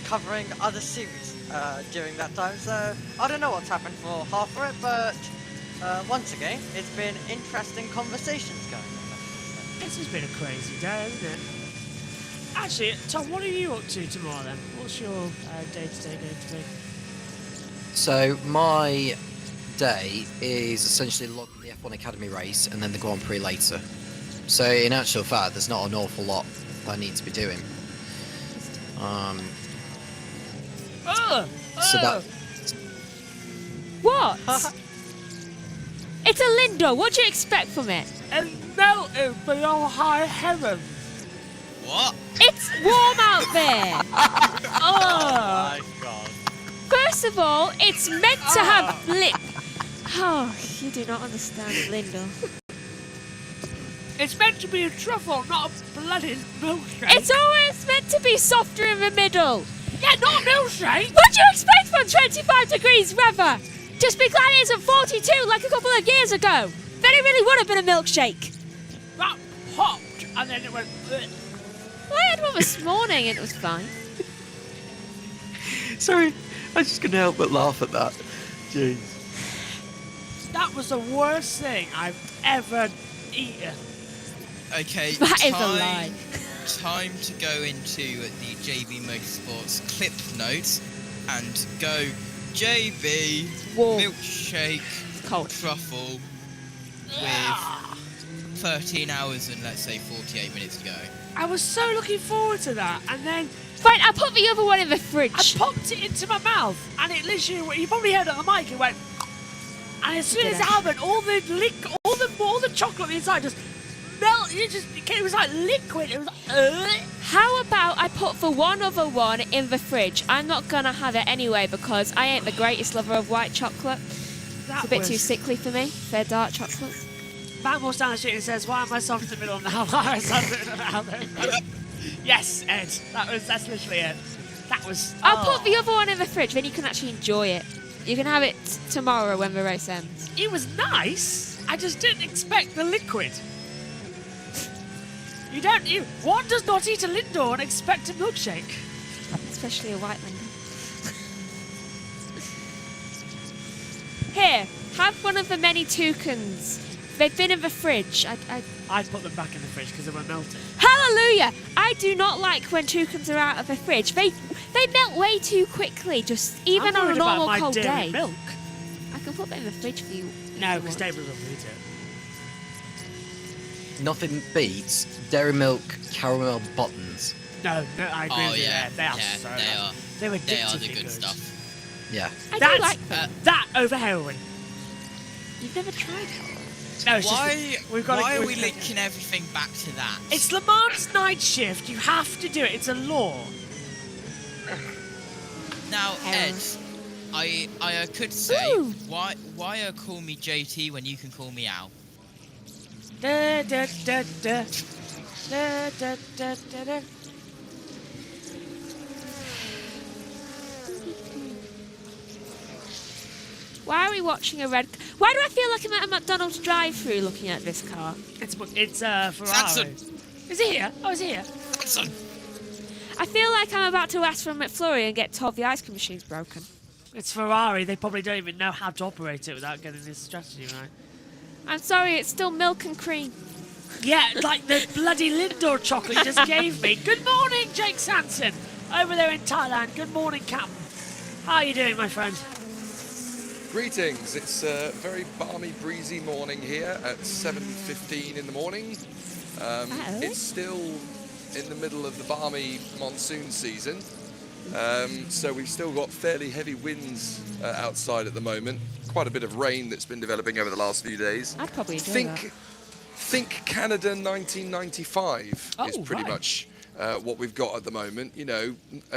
covering other series during that time, so I don't know what's happened for half of it, but once again, it's been interesting conversations going on. This has been a crazy day, hasn't it? Actually, Tom, what are you up to tomorrow then? What's your day-to-day going to be? So my day is essentially logging the F1 Academy race and then the Grand Prix later. So in actual fact, there's not an awful lot I need to be doing. So that. What? It's a Lindo. What do you expect from it? And melted below high heaven. What? It's warm out there. Oh my god. First of all, it's meant to have Oh, you do not understand, Lindo. It's meant to be a truffle, not a bloody milkshake. It's always meant to be softer in the middle. Yeah, not a milkshake. What do you expect from 25 degrees weather? Just be glad it isn't 42 like a couple of years ago. Then it really would have been a milkshake. That popped, and then it went... Well, I had one this morning and it was fine. Sorry, I just couldn't help but laugh at that. Jeez. That was the worst thing I've ever eaten. Okay, That is a lie. Time to go into the JB Motorsports clip notes and go JB milkshake truffle with 13 hours and let's say 48 minutes to go. I was so looking forward to that, and then... Fine, I put the other one in the fridge. I popped it into my mouth, and it literally... You probably heard it on the mic, it went... And as soon as it happened, all the chocolate on the inside just melted. It was like liquid. It was like... How about I put the one other one in the fridge? I'm not going to have it anyway because I ain't the greatest lover of white chocolate. It's a bit too sickly for me. They're dark chocolate. Matt Morse down the street and says, why am I soft in the middle now? Why am I soft in the middle? Yes, Ed. That's literally it. That was... I'll put the other one in the fridge, then you can actually enjoy it. You can have it tomorrow when the race ends. It was nice. I just didn't expect the liquid. One does not eat a Lindor and expect a milkshake. Especially a white Lindor. Here, have one of the many toucans. They've been in the fridge. I put them back in the fridge because they were melting. Hallelujah! I do not like when toucans are out of the fridge. They melt way too quickly, just even on a normal cold day. Milk. I can put them in the fridge for you. No, because David will eat it. Nothing beats dairy milk caramel buttons. No, I agree with you yeah, there. They are so nice. They were They are the addictively good stuff. Yeah. I do like them. That over heroin. You've never tried heroin? No, it's Why just, are we linking everything back to that? It's Le Mans night shift. You have to do it. It's a law. Now, Ed, I could say, why call me JT when you can call me Al? Da, da, da, da. Da, da, da, da, da. Why are we watching a red... Why do I feel like I'm at a McDonald's drive-thru looking at this car? It's Ferrari. Samson. Is it here? Oh, is it here? Samson. I feel like I'm about to ask for a McFlurry and get told the ice cream machine's broken. It's Ferrari. They probably don't even know how to operate it without getting this strategy right. I'm sorry, it's still milk and cream. Yeah, like the bloody Lindor chocolate you just gave me. Good morning, Jake Sanson. Over there in Thailand. Good morning, Captain. How are you doing, my friend? Greetings. It's a very balmy, breezy morning here at 7:15 in the morning. It's still in the middle of the balmy monsoon season. So we've still got fairly heavy winds outside at the moment. Quite a bit of rain that's been developing over the last few days. I'd probably enjoy that. Think Canada 1995 is pretty much what we've got at the moment. You know,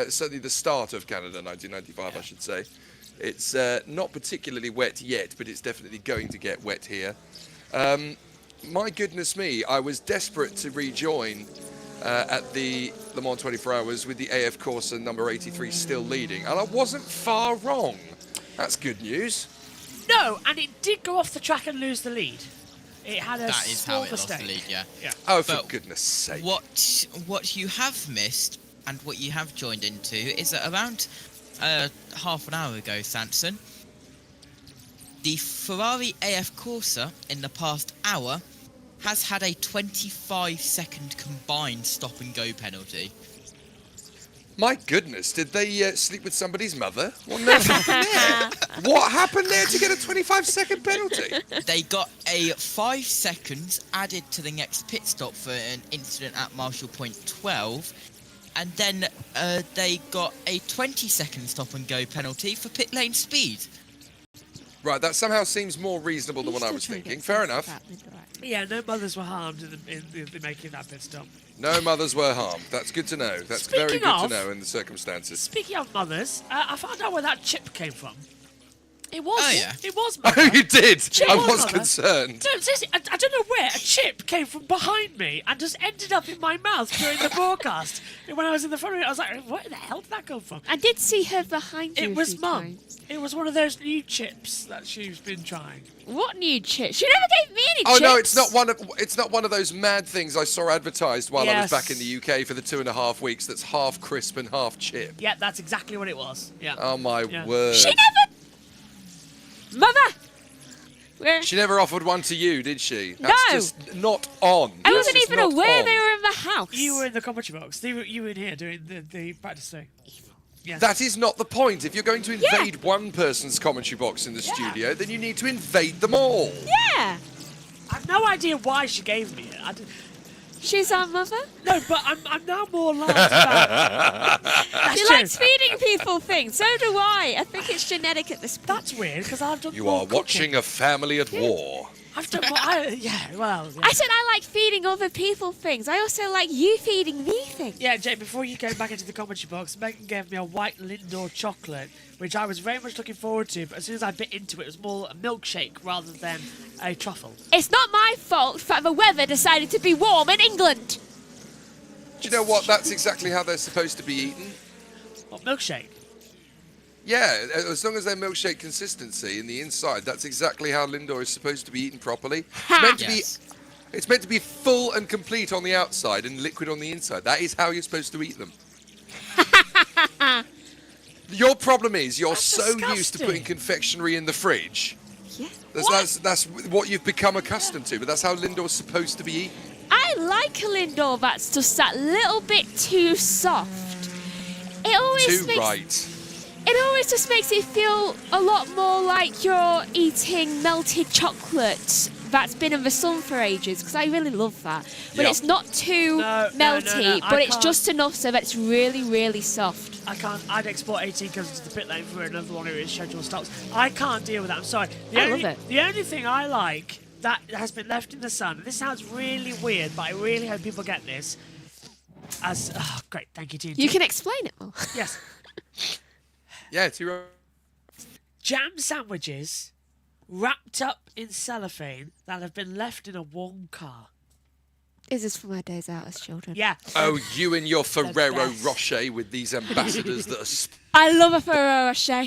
certainly the start of Canada 1995, I should say. It's not particularly wet yet, but it's definitely going to get wet here. My goodness me, I was desperate to rejoin at the Le Mans 24 Hours with the AF Corsa number 83 still leading, and I wasn't far wrong. That's good news. No, and it did go off the track and lose the lead. It had a That is how small it lost mistake. the lead, yeah. Oh, for But goodness sake. What you have missed and what you have joined into is that around half an hour ago, Sanson, the Ferrari AF Corsa in the past hour has had a 25-second combined stop-and-go penalty. My goodness, did they sleep with somebody's mother? What on earth happened there? What happened there to get a 25-second penalty? They got a 5 seconds added to the next pit stop for an incident at Marshall Point 12, and then they got a 20-second stop-and-go penalty for pit lane speed. Right, that somehow seems more reasonable than what I was thinking. Fair enough. Yeah, no mothers were harmed in making that pit stop. No mothers were harmed. That's good to know. That's Speaking very good of- to know in the circumstances. Speaking of mothers, I found out where that chip came from. It was. Oh, yeah. It was. Oh, Mother. you did? Chip I was was mother. concerned. No, seriously, I don't know where a chip came from behind me and just ended up in my mouth during the broadcast. And when I was in the front of it, I was like, where the hell did that come from? I did see her behind you. It a was few Mum. times. It was one of those new chips that she's been trying. What new chips? She never gave me any Oh chips. no, it's not one of those mad things I saw advertised while I was Yes. back in the UK for the 2.5 weeks. That's half crisp and half chip. Yeah, that's exactly what it was. Yeah. Oh my Yeah. word! She never. Mother. Where? She never offered one to you, did she? No. That's just not on. I That's wasn't just even not aware on. they were in the house. You were in the commentary box. You were in here doing the practice thing. Yes. That is not the point. If you're going to invade one person's commentary box in the studio, then you need to invade them all. Yeah. I have no idea why she gave me it. She's our mother. No, but I'm now more alarmed about. She likes feeding people things. So do I. I think it's genetic at this point. That's weird because I've done. You more are watching cooking. a family at war. I've done more. Yeah, well. Yeah. I said I like feeding other people things. I also like you feeding me things. Yeah, Jake, before you go back into the commentary box, Megan gave me a white Lindor chocolate, which I was very much looking forward to, but as soon as I bit into it, it was more a milkshake rather than a truffle. It's not my fault that the weather decided to be warm in England. Do you know what? That's exactly how they're supposed to be eaten. What, milkshake? Yeah, as long as they're milkshake consistency in the inside, that's exactly how Lindor is supposed to be eaten properly. It's meant to be full and complete on the outside and liquid on the inside. That is how you're supposed to eat them. Your problem is you're so used to disgusting. putting confectionery in the fridge. Yeah. That's what you've become accustomed to, but that's how Lindor's supposed to be eaten. I like a Lindor that's just that little bit too soft. It always Too makes right. it always just makes it feel a lot more like you're eating melted chocolate that's been in the sun for ages, because I really love that. But Yep. it's not too melty, I but it's can't. just enough so that it's really, really soft. I can't. I'd export 18 cousins to the pit lane for another one of his scheduled stops. I can't deal with that. I'm sorry. I love it. The only thing I like that has been left in the sun, and this sounds really weird, but I really hope people get this. Great, thank you, TNT. You can explain it more. Yes. Yeah, too right. Jam sandwiches wrapped up in cellophane that have been left in a warm car. Is this from our days out as children? Yeah. Oh, you and your Ferrero best. Rocher with these ambassadors that are... I love a Ferrero Rocher.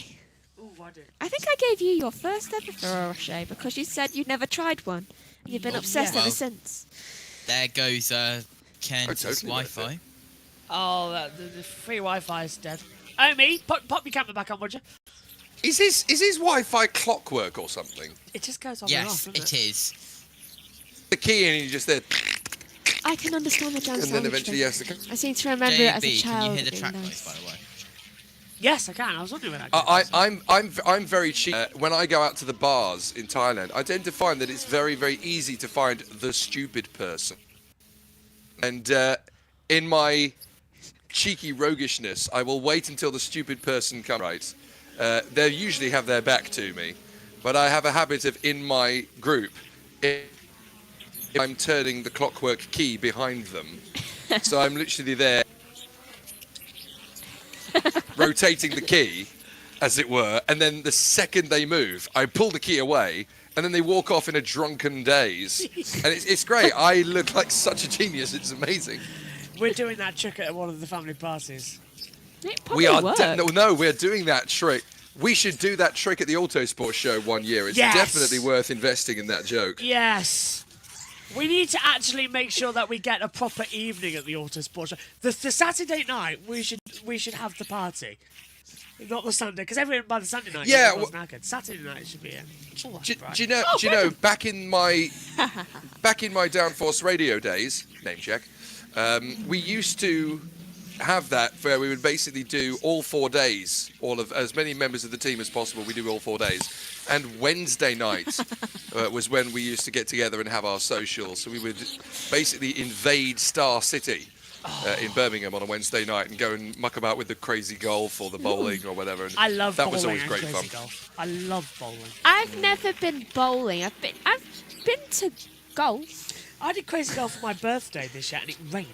Ooh, I do. I think I gave you your first ever Ferrero Rocher because you said you'd never tried one. And you've been obsessed yeah. ever since. There goes Ken's totally worth Wi-Fi. Oh, the free Wi-Fi is dead. Oh, me? Pop your camera back on, would you? Is his Wi-Fi clockwork or something? It just goes on and off, Yes, doesn't it is. The key and you just there... I can understand the jam And then sandwich eventually thing. he has to... I seem to remember it as a JB, child. can you hear the being track nice. noise, by the way? Yes, I can. I was wondering when that I'm very cheap. When I go out to the bars in Thailand, I tend to find that it's very, very easy to find the stupid person. And in my cheeky roguishness, I will wait until the stupid person comes. Right, they usually have their back to me, but I have a habit of in my group, if I'm turning the clockwork key behind them, so I'm literally there. Rotating the key, as it were, and then the second they move, I pull the key away, and then they walk off in a drunken daze. And it's great. I look like such a genius. It's amazing. We're doing that trick at one of the family parties. It probably worked. No, we're doing that trick. We should do that trick at the Autosport show one year. It's definitely worth investing in that joke. Yes. We need to actually make sure that we get a proper evening at the Autosport show. The Saturday night, we should have the party. Not the Sunday, because everyone by the Sunday night was knackered. Saturday night should be Do you know? Back in my Downforce radio days, name check, we used to have that where we would basically do all 4 days, as many members of the team as possible. We do all 4 days, and Wednesday night was when we used to get together and have our socials. So we would basically invade Star City. In Birmingham on a Wednesday night and go and muck about with the crazy golf or the bowling or whatever. And I love that bowling was always and great crazy fun. golf. I love bowling. I've never been bowling. I've been to golf. I did crazy golf for my birthday this year and it rained.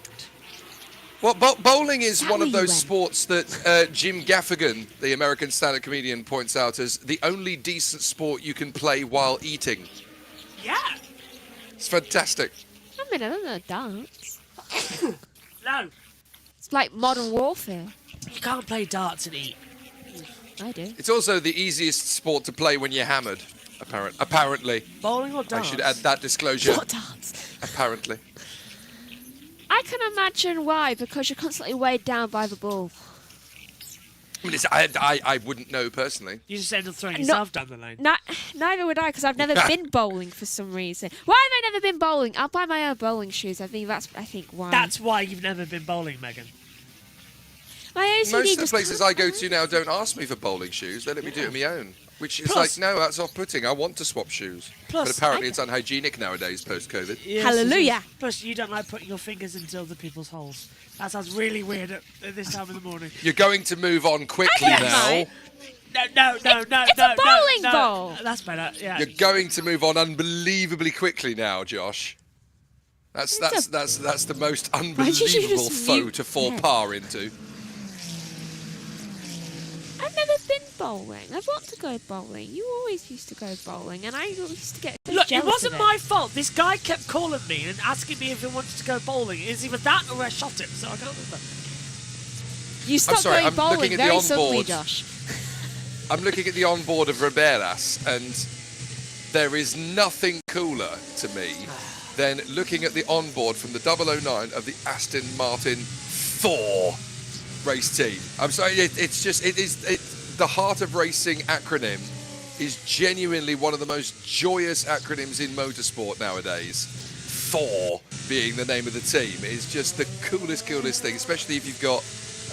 Well, bowling is one of those sports that Jim Gaffigan, the American stand-up comedian, points out as the only decent sport you can play while eating. Yeah. It's fantastic. I mean, I don't know dance. No. It's like modern warfare. You can't play darts and eat. I do. It's also the easiest sport to play when you're hammered, apparently. Bowling or darts? I should add that disclosure. Not dance. Apparently. I can imagine why, because you're constantly weighed down by the ball. I mean, I wouldn't know personally. You just end up throwing yourself down the lane. Neither would I, because I've never been bowling for some reason. Why have I never been bowling? I'll buy my own bowling shoes. I think why. That's why you've never been bowling, Megan. My OCD Most of the places I go to now don't ask me for bowling shoes. They let me do it on my own. Which is like, no, that's off-putting. I want to swap shoes. But apparently it's unhygienic nowadays, post-COVID. Yes, Hallelujah. Plus, you don't like putting your fingers into other people's holes. That sounds really weird at this time of the morning. You're going to move on quickly now. No. It's a bowling ball. That's better. Yeah. You're going to move on unbelievably quickly now, Josh. That's the most unbelievable foe to fall par into. I've never been bowling. I want to go bowling. You always used to go bowling, and I used to get Look, it jealous wasn't of my fault. This guy kept calling me and asking me if he wanted to go bowling. It's either that or I shot him, so I can't remember. You stopped going I'm bowling looking at very the suddenly, onboard. Josh. I'm looking at the onboard of Riberas, and there is nothing cooler to me than looking at the onboard from the 009 of the Aston Martin 4 race team. I'm sorry, the Heart of Racing acronym is genuinely one of the most joyous acronyms in motorsport nowadays. 4 being the name of the team is just the coolest thing, especially if you've got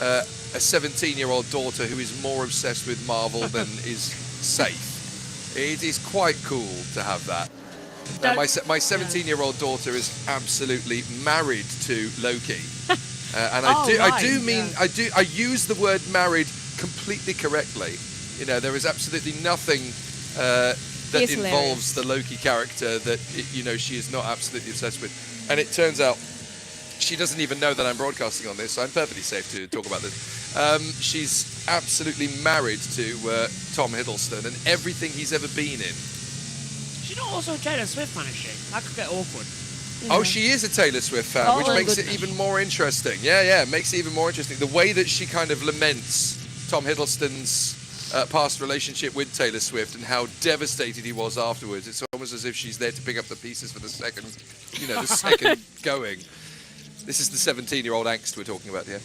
a 17-year-old daughter who is more obsessed with Marvel than is safe. It is quite cool to have that. Now, my 17-year-old daughter is absolutely married to Loki, and I use the word married completely correctly. You know, there is absolutely nothing that involves the Loki character that she is not absolutely obsessed with, and it turns out she doesn't even know that I'm broadcasting on this, so I'm perfectly safe to talk about this. She's absolutely married to Tom Hiddleston and everything he's ever been in. She's not also a Taylor Swift fan, is she? That could get awkward. Yeah. Oh, she is a Taylor Swift fan, which makes it even more interesting. Yeah, makes it even more interesting. The way that she kind of laments Tom Hiddleston's past relationship with Taylor Swift and how devastated he was afterwards. It's almost as if she's there to pick up the pieces for the second going. This is the 17-year-old angst we're talking about here.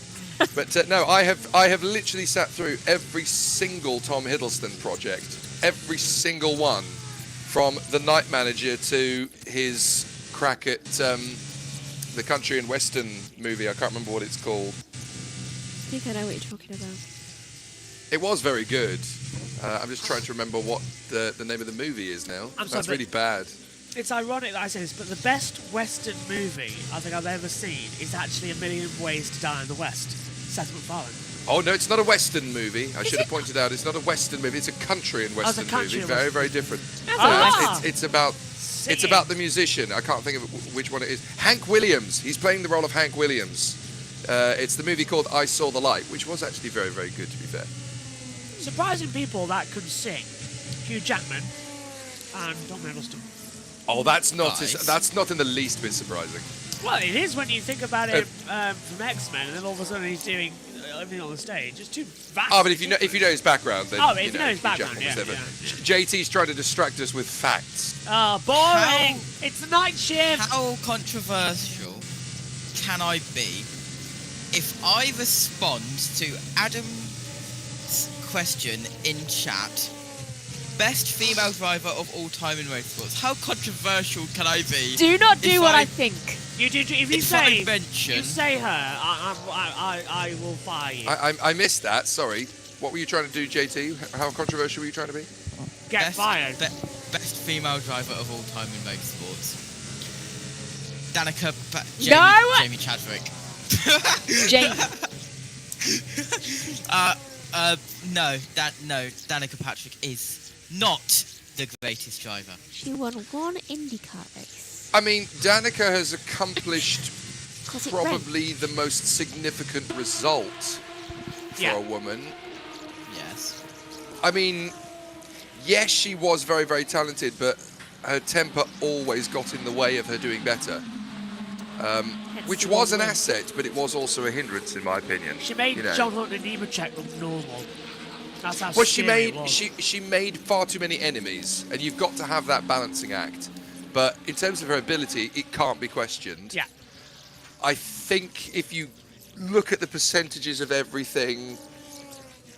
But no, I have literally sat through every single Tom Hiddleston project, every single one, from The Night Manager to his crack at the country and western movie. I can't remember what it's called. I think I know what you're talking about. It was very good. I'm just trying to remember what the name of the movie is now. That's really bad. It's ironic that I say this, but the best Western movie I think I've ever seen is actually A Million Ways to Die in the West. Seth MacFarlane. Oh no, it's not a Western movie. I should have pointed out it's not a Western movie. It's a country and Western movie. Very, very different. It's about the musician. I can't think of which one it is. Hank Williams. He's playing the role of Hank Williams. It's the movie called I Saw the Light, which was actually very, very good, to be fair. surprising people that could sing. Hugh Jackman and Tom Hiddleston. Oh, that's not Nice. that's not in the least bit surprising. Well, it is when you think about it from X-Men, and then all of a sudden he's doing everything on the stage. It's too vast. Oh, but if you know his background, then if you know his Hugh background, Jackman was yeah, there. JT's trying to distract us with facts. Oh, boring! It's the night shift! How controversial can I be if I respond to Adam's question in chat? Best female driver of all time in motorsports. How controversial can I be? Do not do if what I think. You do. If you If say I mention- you say her, I will fire you. I missed that. Sorry. What were you trying to do, JT? How controversial were you trying to be? Get fired. Best female driver of all time in motorsports. Danica. Jamie Chadwick. Jamie. No, Danica Patrick is not the greatest driver. She won one IndyCar race. I mean, Danica has accomplished 'Cause it probably the most significant result for a woman. Yes. I mean, yes, she was very, very talented, but her temper always got in the way of her doing better. Which was an asset, but it was also a hindrance, in my opinion. She made you know. John Hunt and Nemechek look normal. That's how Well, scary it was. she made far too many enemies, and you've got to have that balancing act. But in terms of her ability, it can't be questioned. Yeah. I think if you look at the percentages of everything,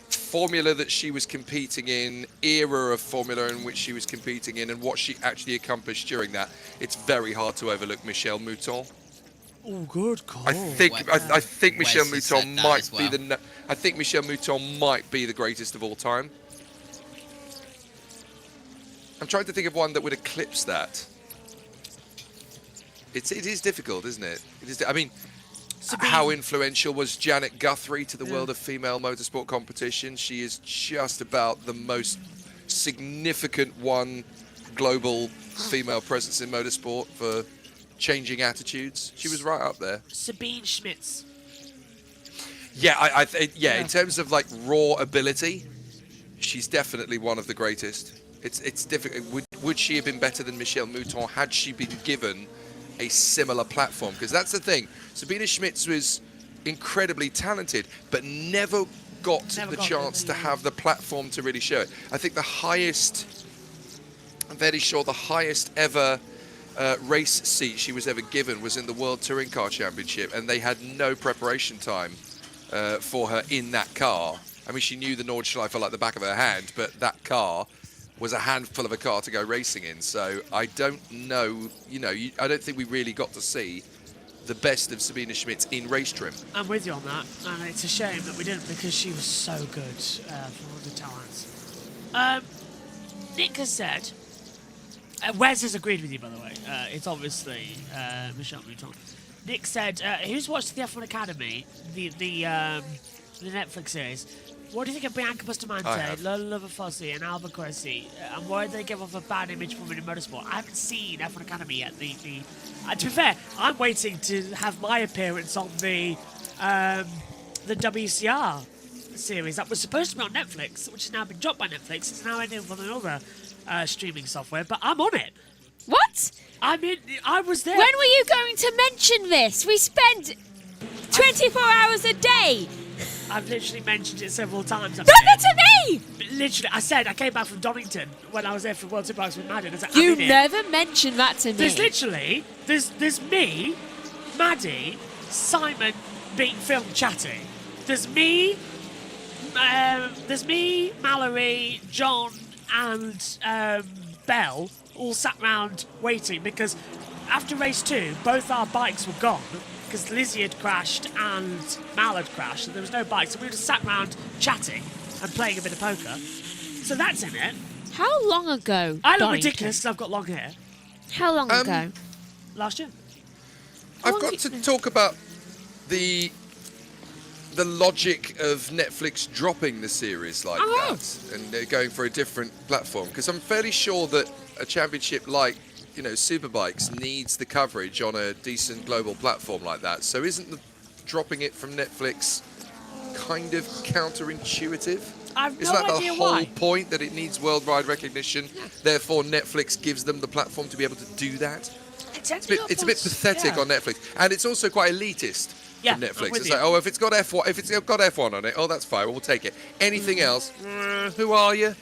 formula that she was competing in, era of formula in which she was competing in, and what she actually accomplished during that, it's very hard to overlook Michelle Mouton. Oh, good call. I think Michelle Wes has said Mouton that might as be well. I think Michelle Mouton might be the greatest of all time. I'm trying to think of one that would eclipse that. It is difficult, isn't it? It is. I mean, how influential was Janet Guthrie to the world of female motorsport competition? She is just about the most significant global female presence in motorsport for changing attitudes. She was right up there. Sabine Schmitz. Yeah, in terms of like raw ability, she's definitely one of the greatest. It's difficult. Would she have been better than Michelle Mouton had she been given a similar platform? Because that's the thing. Sabina Schmitz was incredibly talented, but never got the chance to have the platform to really show it. I think I'm fairly sure the highest ever race seat she was ever given was in the World Touring Car Championship, and they had no preparation time for her in that car. I mean, she knew the Nordschleife like the back of her hand, but that car was a handful of a car to go racing in. So I don't know, I don't think we really got to see the best of Sabina Schmitz in race trim. I'm with you on that, and it's a shame that we didn't, because she was so good for all the talents. Nick has said, Wes has agreed with you, by the way. It's obviously Michelle Mouton. Nick said, who's watched the F1 Academy, the Netflix series? What do you think of Bianca Bustamante, Lola Fossi, and Alba Corsi? And why did they give off a bad image for women in motorsport? I haven't seen F1 Academy yet. To be fair, I'm waiting to have my appearance on the WCR series that was supposed to be on Netflix, which has now been dropped by Netflix. It's now ending on another streaming software, but I'm on it. What? I mean, I was there. When were you going to mention this? We spend 24 hours a day. I've literally mentioned it several times. Not to me! Literally, I came back from Donington when I was there for World Superbikes with Maddie. You never mentioned that to me. There's me, Maddie, Simon being filmed chatting. There's me, Mallory, John, and Belle all sat round waiting, because after race 2, both our bikes were gone. Because Lizzie had crashed and Mal had crashed, and there was no bike, so we just sat around chatting and playing a bit of poker. So that's in it. How long ago? I look ridiculous because I've got long hair. How long ago? Last year. I've got to talk about the logic of Netflix dropping the series like that and going for a different platform, because I'm fairly sure that a championship like Superbikes needs the coverage on a decent global platform like that. So isn't the dropping it from Netflix kind of counterintuitive? I've Isn't no that the idea whole why. point, that it needs worldwide recognition? Therefore, Netflix gives them the platform to be able to do that. It's a bit pathetic on Netflix, and it's also quite elitist from Netflix. It's like, oh, if it's got F1 on it, oh, that's fine. We'll take it. Anything else? Who are you?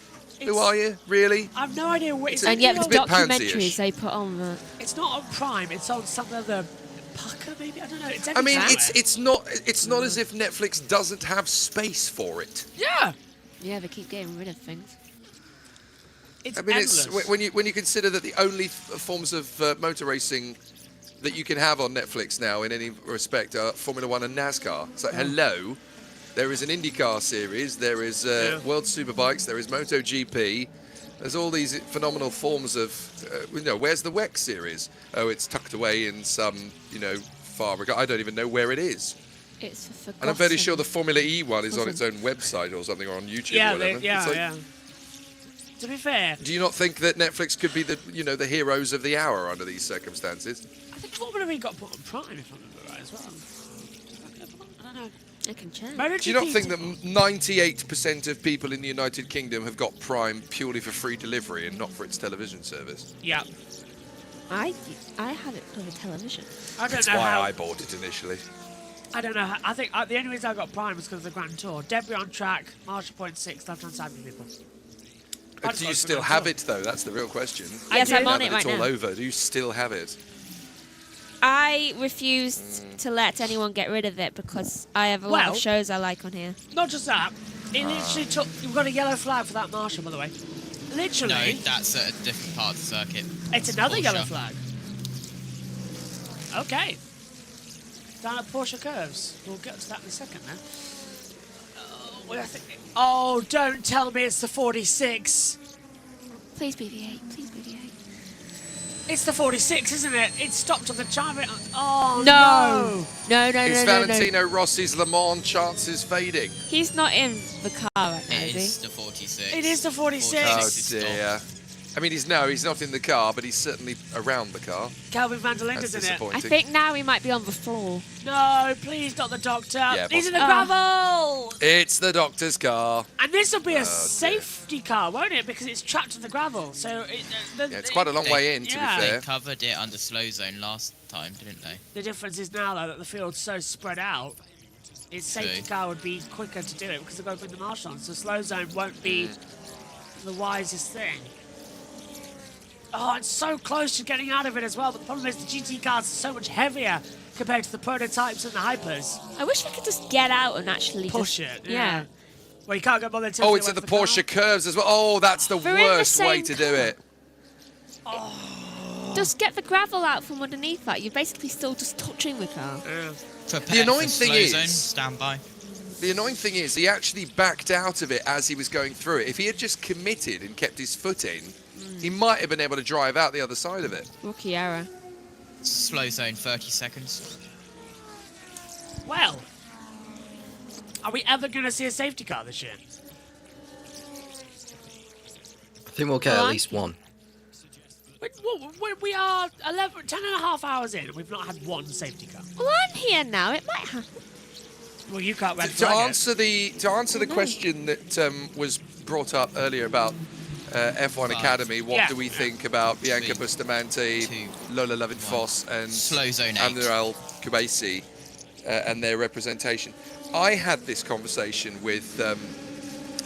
Who are you? Really? I've no idea what. And yet the a bit documentaries pansy-ish. they put on that. It's not on Prime. It's on some other Pucker, maybe. I don't know. It's I mean, everywhere. it's not as if Netflix doesn't have space for it. Yeah. Yeah, they keep getting rid of things. It's I mean, endless. it's when you consider that the only forms of motor racing that you can have on Netflix now, in any respect, are Formula One and NASCAR. It's like, hello, there is an IndyCar series, there is World Superbikes, there is MotoGP. There's all these phenomenal forms of, where's the WEC series? Oh, it's tucked away in some, far regard. I don't even know where it is. It's forgotten. And I'm fairly sure the Formula E one is on its own website or something, or on YouTube or whatever. It's like, To be fair, do you not think that Netflix could be the heroes of the hour under these circumstances? I think Formula E got put on Prime, if I remember right, as well. I don't know. It can change. Do you not think that 98% of people in the United Kingdom have got Prime purely for free delivery and not for its television service? Yeah. I had it for the television. I don't That's know why how. I bought it initially. I don't know. I think the only reason I got Prime was because of the Grand Tour. Debris on track, Marshall Point 6, left-hand side for people. Do you still have it, though? That's the real question. Yes, I'm on Now it that right it's all now. over. Do you still have it? I refused to let anyone get rid of it because I have a lot of shows I like on here. Not just that. It literally took. You've got a yellow flag for that Marshall, by the way. Literally. No, that's at a different part of the circuit. It's another Porsche. yellow flag. Okay. Down at Porsche curves. We'll get to that in a second then. Oh, don't tell me it's the 46. Please be the 8. Please be the 8. It's the 46, isn't it? It's stopped on the chime. Oh, No. No, Is no, no. Valentino Rossi's Le Mans chances fading? He's not in the car right now, It is is the 46. It is the 46. Oh dear. I mean, he's not in the car, but he's certainly around the car. Calvin Van der Linden's That's in it. disappointing. I think now he might be on the floor. No, please, not the doctor. Yeah, He's in the possibly. gravel. It's the doctor's car. And this will be Oh, a safety car, won't it? Because it's trapped in the gravel. So it's quite a long way in, to be fair. They covered it under slow zone last time, didn't they? The difference is now, though, that the field's so spread out, its safety True. car would be quicker to do it because they've got to put the marshal on. So slow zone won't be the wisest thing. Oh, it's so close to getting out of it as well. But the problem is the GT cars are so much heavier compared to the prototypes and the hypers. I wish we could just get out and actually Push just, it. Yeah. Well, you can't get bothered to. Oh, it's at the Porsche curves as well. Oh, that's the They're in the worst way same to do it. Just get the gravel out from underneath that. You're basically still just touching the car. The annoying thing slow zone, is, stand by. the annoying thing is, he actually backed out of it as he was going through it. If he had just committed and kept his foot in, he might have been able to drive out the other side of it. Rookie error. Slow zone, 30 seconds. Well, are we ever going to see a safety car this year? I think we'll get at least one. We are 10 and a half hours in and we've not had one safety car. Well, I'm here now. It might happen. Well, you can't red To flag it. answer the question that was brought up earlier about F1 Academy, what do we think about Bianca Bustamante, Lola Lovin-Foss, and Slow zone 8. Amneral Kubasi and their representation? I had this conversation with a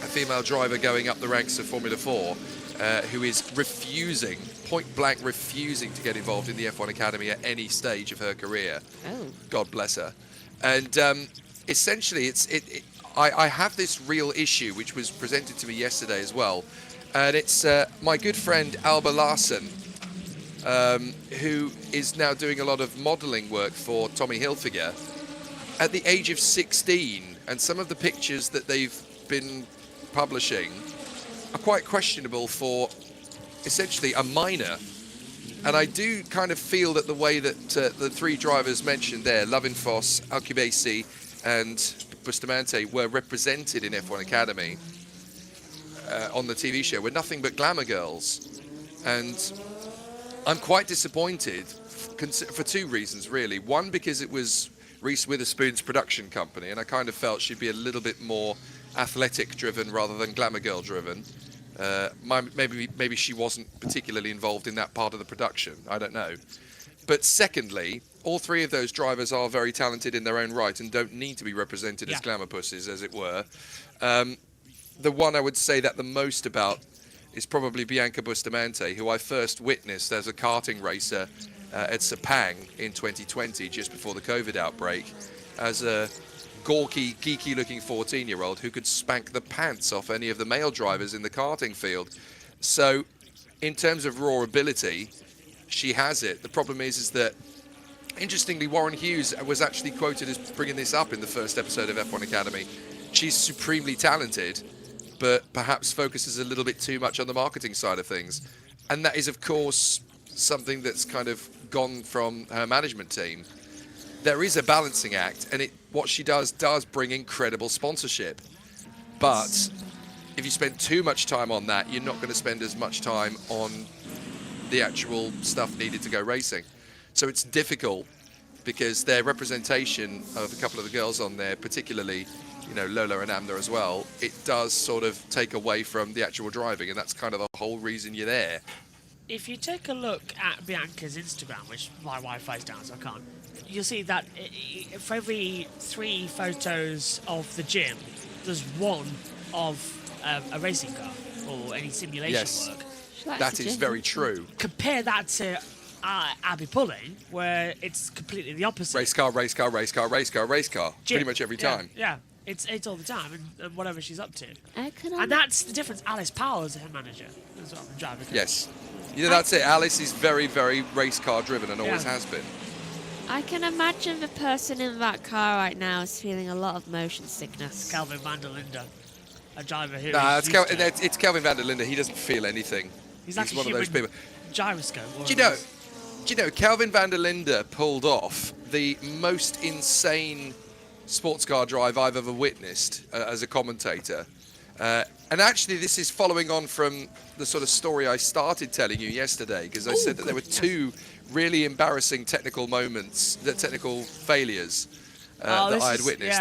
female driver going up the ranks of Formula 4 who is point-blank refusing to get involved in the F1 Academy at any stage of her career. Oh. God bless her. And essentially, I have this real issue, which was presented to me yesterday as well. And it's my good friend Alba Larsen, who is now doing a lot of modelling work for Tommy Hilfiger. At the age of 16, and some of the pictures that they've been publishing are quite questionable for essentially a minor. And I do kind of feel that the way that the three drivers mentioned there, Lovin-Foss, Alcubasi, and Bustamante, were represented in F1 Academy on the TV show were nothing but glamour girls. And I'm quite disappointed for two reasons, really. One, because it was Reese Witherspoon's production company, and I kind of felt she'd be a little bit more athletic-driven rather than glamour girl-driven. Maybe she wasn't particularly involved in that part of the production. I don't know. But secondly, all three of those drivers are very talented in their own right and don't need to be represented as glamour pussies, as it were. The one I would say that the most about is probably Bianca Bustamante, who I first witnessed as a karting racer at Sepang in 2020, just before the COVID outbreak, as a gawky, geeky-looking 14-year-old who could spank the pants off any of the male drivers in the karting field. So, in terms of raw ability, she has it. The problem is that, interestingly, Warren Hughes was actually quoted as bringing this up in the first episode of F1 Academy. She's supremely talented, but perhaps focuses a little bit too much on the marketing side of things. And that is, of course, something that's kind of gone from her management team. There is a balancing act, and what she does bring incredible sponsorship. But if you spend too much time on that, you're not going to spend as much time on the actual stuff needed to go racing. So it's difficult, because their representation of a couple of the girls on there, particularly, you know, Lola and Amna as well, it does sort of take away from the actual driving, and that's kind of the whole reason you're there. If you take a look at Bianca's Instagram, which my Wi-Fi's down, so I can't, you'll see that for every 3 photos of the gym, there's one of a racing car or any simulation work. That is very true. Compare that to Abby Pulling, where it's completely the opposite. Race car, race car, race car, race car, race car. Gym. Pretty much every time. Yeah. It's all the time, and whatever she's up to. And that's the difference. Alice Powers, her manager, as well. Driver. Yes. You know, that's it. Alice is very, very race car driven and always has been. I can imagine the person in that car right now is feeling a lot of motion sickness. Calvin van der Linde, a driver who. Nah, it's Calvin van der Linde. He doesn't feel anything. He's like one of those people. Gyroscope. Do you know, Calvin van der Linde pulled off the most insane sports car drive I've ever witnessed as a commentator. And actually, this is following on from the sort of story I started telling you yesterday, because I said that there were 2 really embarrassing technical moments, technical failures that I had witnessed.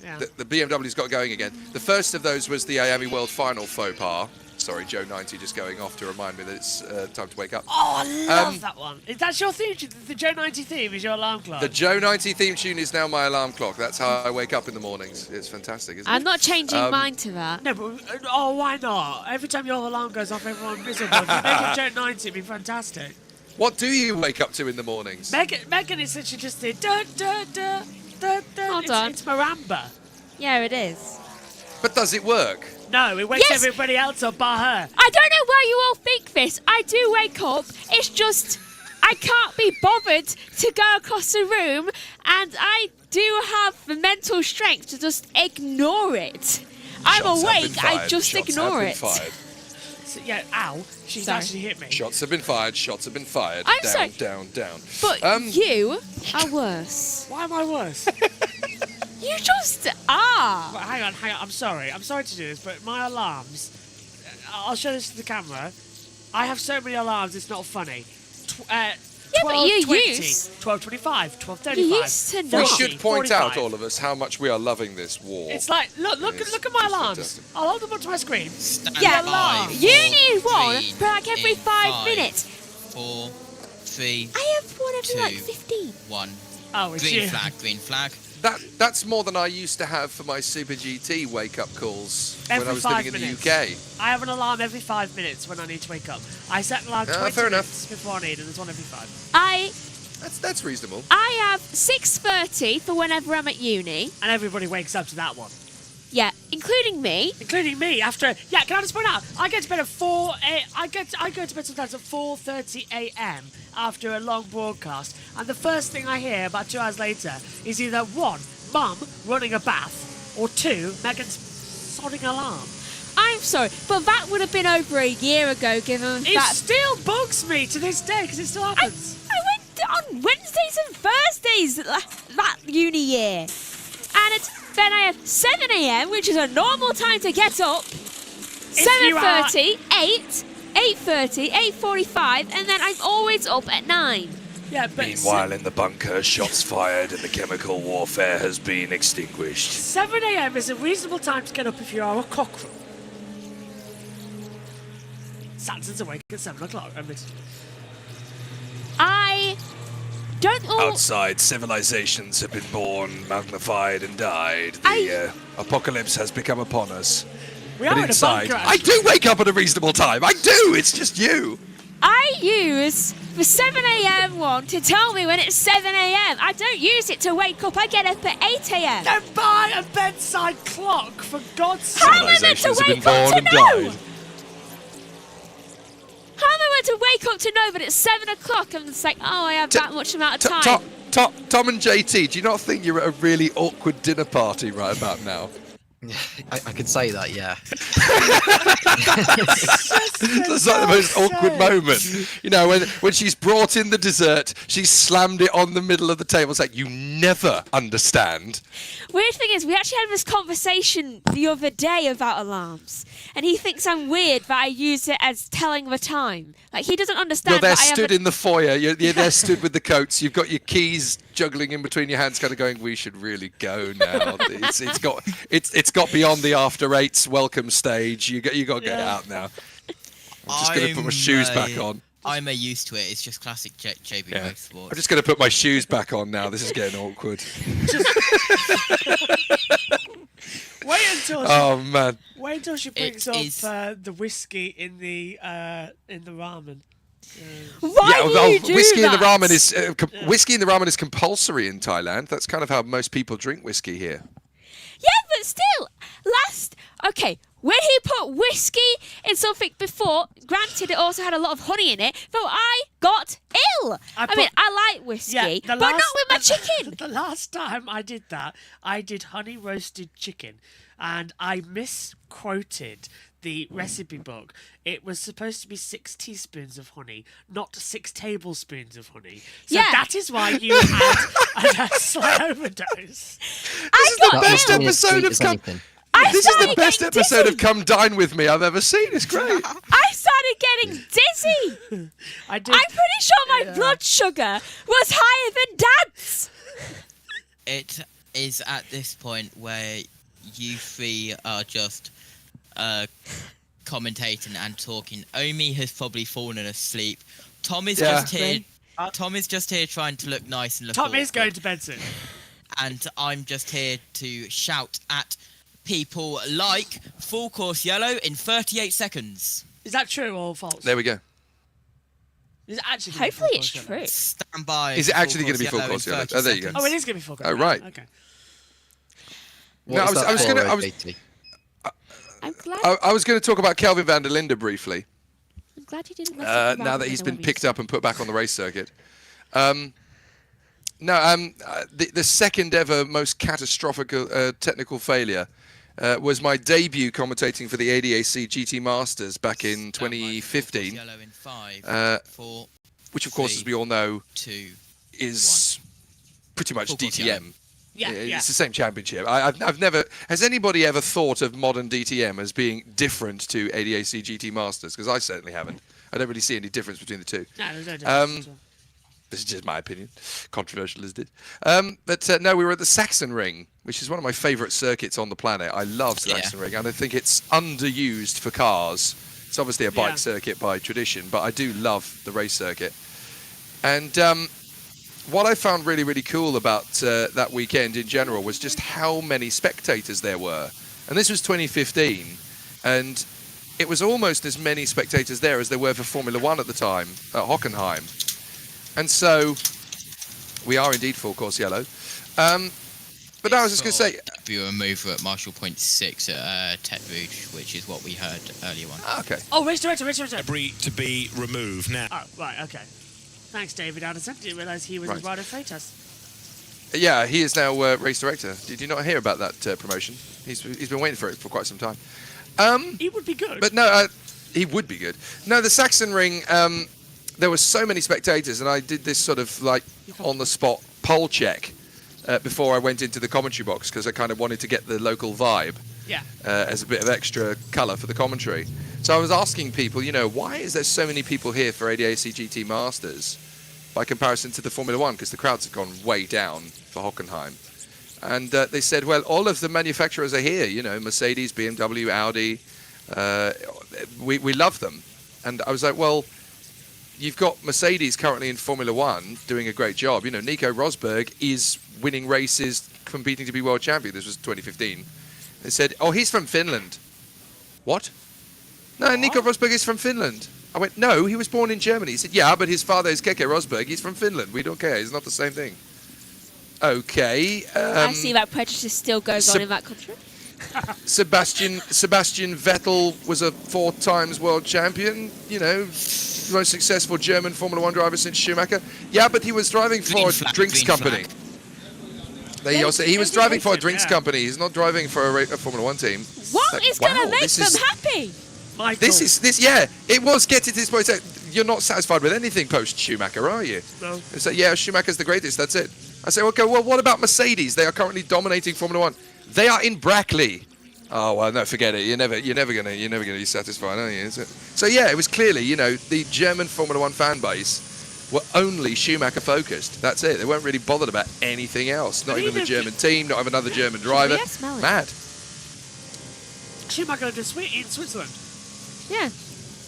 Yeah. The BMW's got going again. The first of those was the Miami World Final faux pas. Sorry, Joe 90 just going off to remind me that it's time to wake up. Oh, I love that one. That's your theme. The Joe 90 theme is your alarm clock. The Joe 90 theme tune is now my alarm clock. That's how I wake up in the mornings. It's fantastic, isn't it? I'm not changing mine to that. No, but why not? Every time your alarm goes off, everyone's miserable. If you make it Joe 90, it'd be fantastic. What do you wake up to in the mornings? Megan is literally just the da da da da da. Hold on. It's Maramba. Yeah, it is. But does it work? No, it wakes everybody else up but her. I don't know why you all think this. I do wake up. It's just I can't be bothered to go across the room, and I do have the mental strength to just ignore it. I'm awake. I just ignore it. So, yeah, ow. She's actually hit me. Shots have been fired. Shots have been fired. I'm down, sorry. down. But you are worse. Why am I worse? You just are. Well, hang on. I'm sorry to do this, but my alarms, I'll show this to the camera. I have so many alarms, it's not funny. 12:20, 12:25, 12:35. You used to know. We should point 45. out, all of us, how much we are loving this war. It's like, look at my alarms. I'll hold them up to my screen. Yeah, you need one for like every 5 minutes. 4, 3. I have one every like 15. 1. Oh, it's green flag, green flag. That's more than I used to have for my Super GT wake-up calls when I was living in the UK. I have an alarm every 5 minutes when I need to wake up. I set an alarm 20 fair minutes before I need, and there's one every 5. That's reasonable. I have 6:30 for whenever I'm at uni. And everybody wakes up to that one. Yeah, including me. Including me. After can I just point out? I get to bed at 4. I go to bed sometimes at 4:30 a.m. after a long broadcast, and the first thing I hear about 2 hours later is either 1, Mum running a bath, or 2, Megan's sodding alarm. I'm sorry, but that would have been over a year ago, given It that. still bugs me to this day because it still happens. I went on Wednesdays and Thursdays that uni year, and then I have 7 a.m., which is a normal time to get up. 7:30, 8, 8:30, 8:45, and then I'm always up at 9. Yeah, but Meanwhile, in the bunker, shots fired and the chemical warfare has been extinguished. 7 a.m. is a reasonable time to get up if you are a cockerel. Sanson's awake at 7 o'clock. I don't all... Outside, civilizations have been born, magnified and died. The apocalypse has become upon us. We but are inside, in a bunker, I do wake up at a reasonable time. I do. It's just you. I use the 7 a.m. one to tell me when it's 7 a.m. I don't use it to wake up. I get up at 8 a.m. Then buy a bedside clock, for God's sake. How am I meant to wake up to know? How am I meant to wake up to know that it's 7 o'clock and it's like, oh, I have that much amount of time? Tom and JT, do you not think you're at a really awkward dinner party right about now? I can say that, yeah. That's like the most awkward moment. You know, when she's brought in the dessert, she's slammed it on the middle of the table. It's like, you never understand. Weird thing is, we actually had this conversation the other day about alarms, and he thinks I'm weird that I use it as telling the time. Like, he doesn't understand. You're there that stood in the foyer. You're there stood with the coats. You've got your keys juggling in between your hands, kind of going, we should really go now. It's got beyond the after eights welcome stage. You got to get out now. I'm just going to put my shoes back on. I'm used to it. It's just classic JB Motorsports. I'm just going to put my shoes back on now. This is getting awkward. Wait until she brings up the whiskey in the ramen. Why do you do whiskey that? in the ramen is whiskey in the ramen is compulsory in Thailand. That's kind of how most people drink whiskey here. Yeah, but still, when he put whiskey in something before, granted it also had a lot of honey in it, though I got ill. I like whiskey, but not with my chicken. The last time I did that, I did honey roasted chicken, and I misquoted the recipe book. It was supposed to be 6 teaspoons of honey, not 6 tablespoons of honey. So that is why you had a slight overdose. This is the best episode of Come Dine With Me I've ever seen. It's great. I started getting dizzy. I'm pretty sure my blood sugar was higher than Dad's. It is at this point where you three are just commentating and talking. Omi has probably fallen asleep. Tom is just here. Tom is just here trying to look nice and look. Tom is going to bed soon. And I'm just here to shout at people like full course yellow in 38 seconds. Is that true or false? There we go. Is it actually? Hopefully it's true. Stand by. Is it actually going to be full course yellow? Oh, there you go. Oh, it is going to be full course. Oh, right. Okay. No, I was going to talk about Kelvin van der Linde briefly. I'm glad you didn't. Now that he's been picked up and put back on the race circuit. The second ever most catastrophic technical failure was my debut commentating for the ADAC GT Masters back in 2015. Which, of course, as we all know, is pretty much DTM. It's the same championship. I've never. Has anybody ever thought of modern DTM as being different to ADAC GT Masters? Because I certainly haven't. I don't really see any difference between the two. No, there's no difference. This is just my opinion, controversial as it is. But no, we were at the Saxon Ring, which is one of my favourite circuits on the planet. I love Saxon Ring, and I think it's underused for cars. It's obviously a bike circuit by tradition, but I do love the race circuit. And what I found really, really cool about that weekend in general was just how many spectators there were. And this was 2015, and it was almost as many spectators there as there were for Formula One at the time at Hockenheim. And so we are indeed full course yellow. But I was just going to say, viewer mover at Marshall Point 6 at Tech Rouge, which is what we heard earlier on. Okay. Oh, race director. Debris to be removed now. Oh, right, okay. Thanks, David Addison. Didn't realise he was Eduardo Freitas. Yeah, he is now race director. Did you not hear about that promotion? He's been waiting for it for quite some time. He would be good. But no, he would be good. No, the Saxon Ring, there were so many spectators, and I did this sort of like on-the-spot poll check before I went into the commentary box, because I kind of wanted to get the local vibe as a bit of extra colour for the commentary. So I was asking people, why is there so many people here for ADAC GT Masters? by comparison to the Formula One, because the crowds have gone way down for Hockenheim. And they said, well, all of the manufacturers are here, you know, Mercedes, BMW, Audi. We love them. And I was like, well, you've got Mercedes currently in Formula One doing a great job. You know, Nico Rosberg is winning races, competing to be world champion. This was 2015. They said, oh, he's from Finland. What? No, Nico Rosberg is from Finland. I went, no, he was born in Germany. He said, yeah, but his father is Keke Rosberg. He's from Finland. We don't care. It's not the same thing. Okay. I see that prejudice still goes on in that country. Sebastian Vettel was a 4 times world champion. You know, the most successful German Formula One driver since Schumacher. Yeah, but he was driving for a drinks company. He was driving for a drinks company. He's not driving for a Formula One team. What is going to make them happy? Michael. Yeah, it was getting to this point. You're not satisfied with anything post Schumacher, are you? No. They say, yeah, Schumacher's the greatest. That's it. I say, okay, well, what about Mercedes? They are currently dominating Formula One. They are in Brackley. Oh well, no, forget it. You're never gonna be satisfied, are you? Is it? So yeah, it was clearly, you know, the German Formula One fan base were only Schumacher focused. That's it. They weren't really bothered about anything else. Not even the German team. Not even another German driver. Mad. Schumacher in Switzerland. Yeah.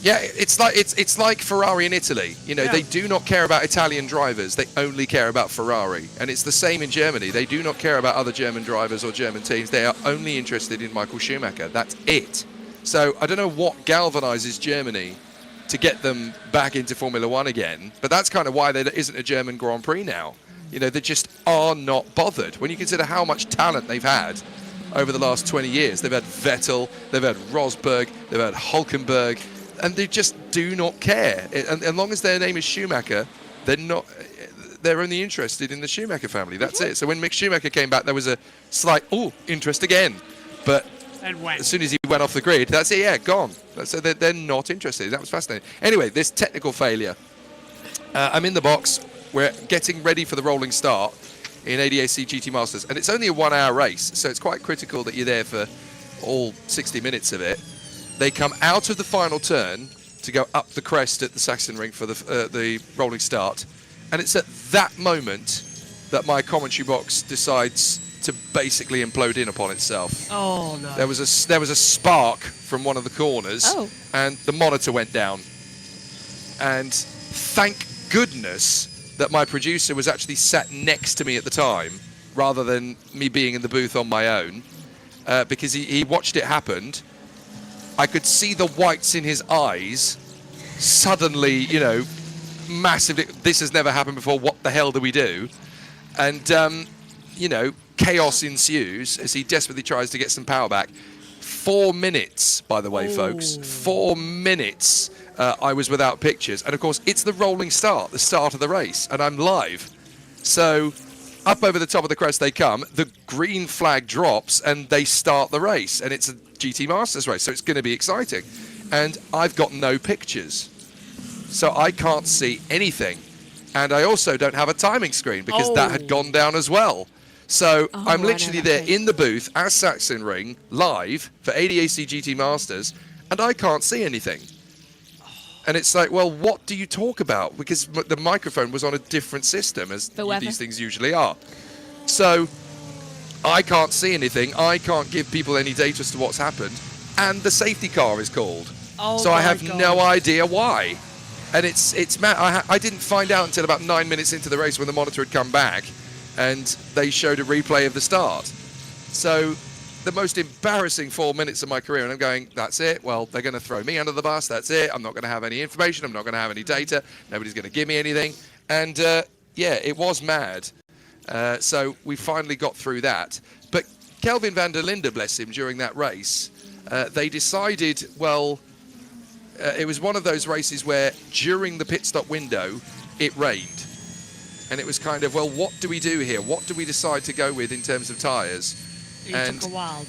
Yeah, it's like Ferrari in Italy. You know, they do not care about Italian drivers. They only care about Ferrari. And it's the same in Germany. They do not care about other German drivers or German teams. They are only interested in Michael Schumacher. That's it. So I don't know what galvanizes Germany to get them back into Formula One again. But that's kind of why there isn't a German Grand Prix now. You know, they just are not bothered. When you consider how much talent they've had over the last 20 years. They've had Vettel, they've had Rosberg, they've had Hülkenberg. And they just do not care. And as long as their name is Schumacher, they're only interested in the Schumacher family. That's it. So when Mick Schumacher came back, there was a slight, interest again. But as soon as he went off the grid, that's it, yeah, gone. So they're not interested. That was fascinating. Anyway, this technical failure. I'm in the box. We're getting ready for the rolling start in ADAC GT Masters. And it's only a 1-hour race, so it's quite critical that you're there for all 60 minutes of it. They come out of the final turn to go up the crest at the Sachsenring for the rolling start. And it's at that moment that my commentary box decides to basically implode in upon itself. Oh, no. There was a spark from one of the corners, and the monitor went down. And thank goodness that my producer was actually sat next to me at the time, rather than me being in the booth on my own, because he watched it happen. I could see the whites in his eyes suddenly, you know, massively. This has never happened before. What the hell do we do? And, you know, chaos ensues as he desperately tries to get some power back. 4 minutes, by the way, folks. 4 minutes I was without pictures. And, of course, it's the rolling start, the start of the race, and I'm live. So up over the top of the crest they come, the green flag drops, and they start the race. And it's a GT Masters race, so it's going to be exciting. And I've got no pictures, so I can't see anything. And I also don't have a timing screen because that had gone down as well. So I'm literally there in the booth at Sachsenring, live for ADAC GT Masters, and I can't see anything. And it's like, well, what do you talk about? Because the microphone was on a different system, as these things usually are. So I can't see anything. I can't give people any data as to what's happened. And the safety car is called. So I have no idea why. And it's mad. I didn't find out until about 9 minutes into the race when the monitor had come back and they showed a replay of the start. So the most embarrassing 4 minutes of my career, and I'm going, that's it. Well, they're going to throw me under the bus. That's it. I'm not going to have any information. I'm not going to have any data. Nobody's going to give me anything. And yeah, it was mad. So we finally got through that. But Kelvin van der Linde, bless him, during that race, they decided, well, it was one of those races where during the pit stop window, it rained. And it was kind of, well, what do we do here? What do we decide to go with in terms of tyres? It took a while.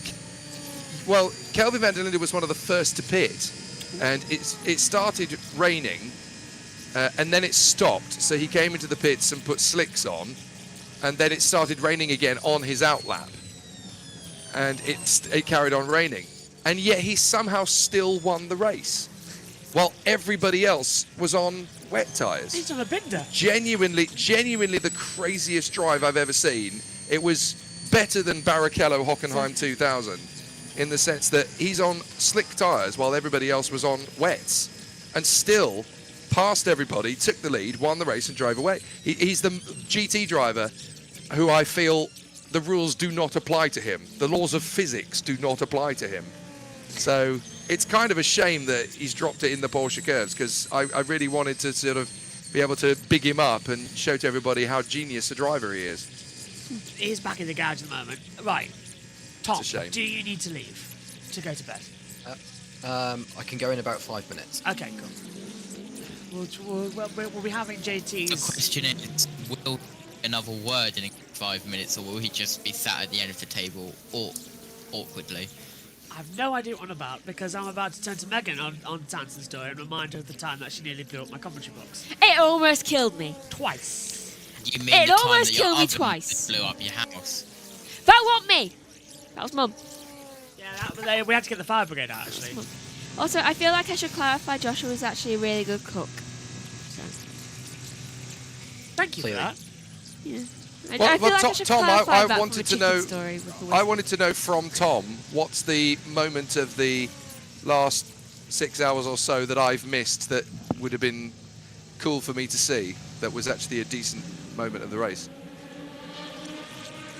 Well, Kelvin van der Linde was one of the first to pit. And it started raining, and then it stopped. So he came into the pits and put slicks on. And then it started raining again on his outlap. And it carried on raining. And yet he somehow still won the race, while everybody else was on wet tyres. He's on a binder. Genuinely the craziest drive I've ever seen. It was better than Barrichello Hockenheim 2000 in the sense that he's on slick tyres while everybody else was on wets, and still passed everybody, took the lead, won the race and drove away. He's the GT driver who I feel the rules do not apply to him. The laws of physics do not apply to him. So it's kind of a shame that he's dropped it in the Porsche curves, because I really wanted to sort of be able to big him up and show to everybody how genius a driver he is. He's back in the garage at the moment. Right. Tom, It's a shame. do you need to leave to go to bed? I can go in about 5 minutes. Okay, cool. We'll be having JT's... The question is, will another word in 5 minutes, or will he just be sat at the end of the table awkwardly? I have no idea what I'm about, because I'm about to turn to Megan on Sanson's story and remind her of the time that she nearly blew up my commentary box. It almost killed me. Twice. You mean It the time almost that your killed me oven twice. blew up your house? That wasn't me. That was Mum. Yeah, we had to get the fire brigade out, actually. Also, I feel like I should clarify Joshua was actually a really good cook. So. Thank you for that. Yeah. I Well, feel like I should Tom, clarify I that wanted from to a know. chicken story with the I wanted to know from Tom, what's the moment of the last 6 hours or so that I've missed that would have been cool for me to see? That was actually a decent moment of the race.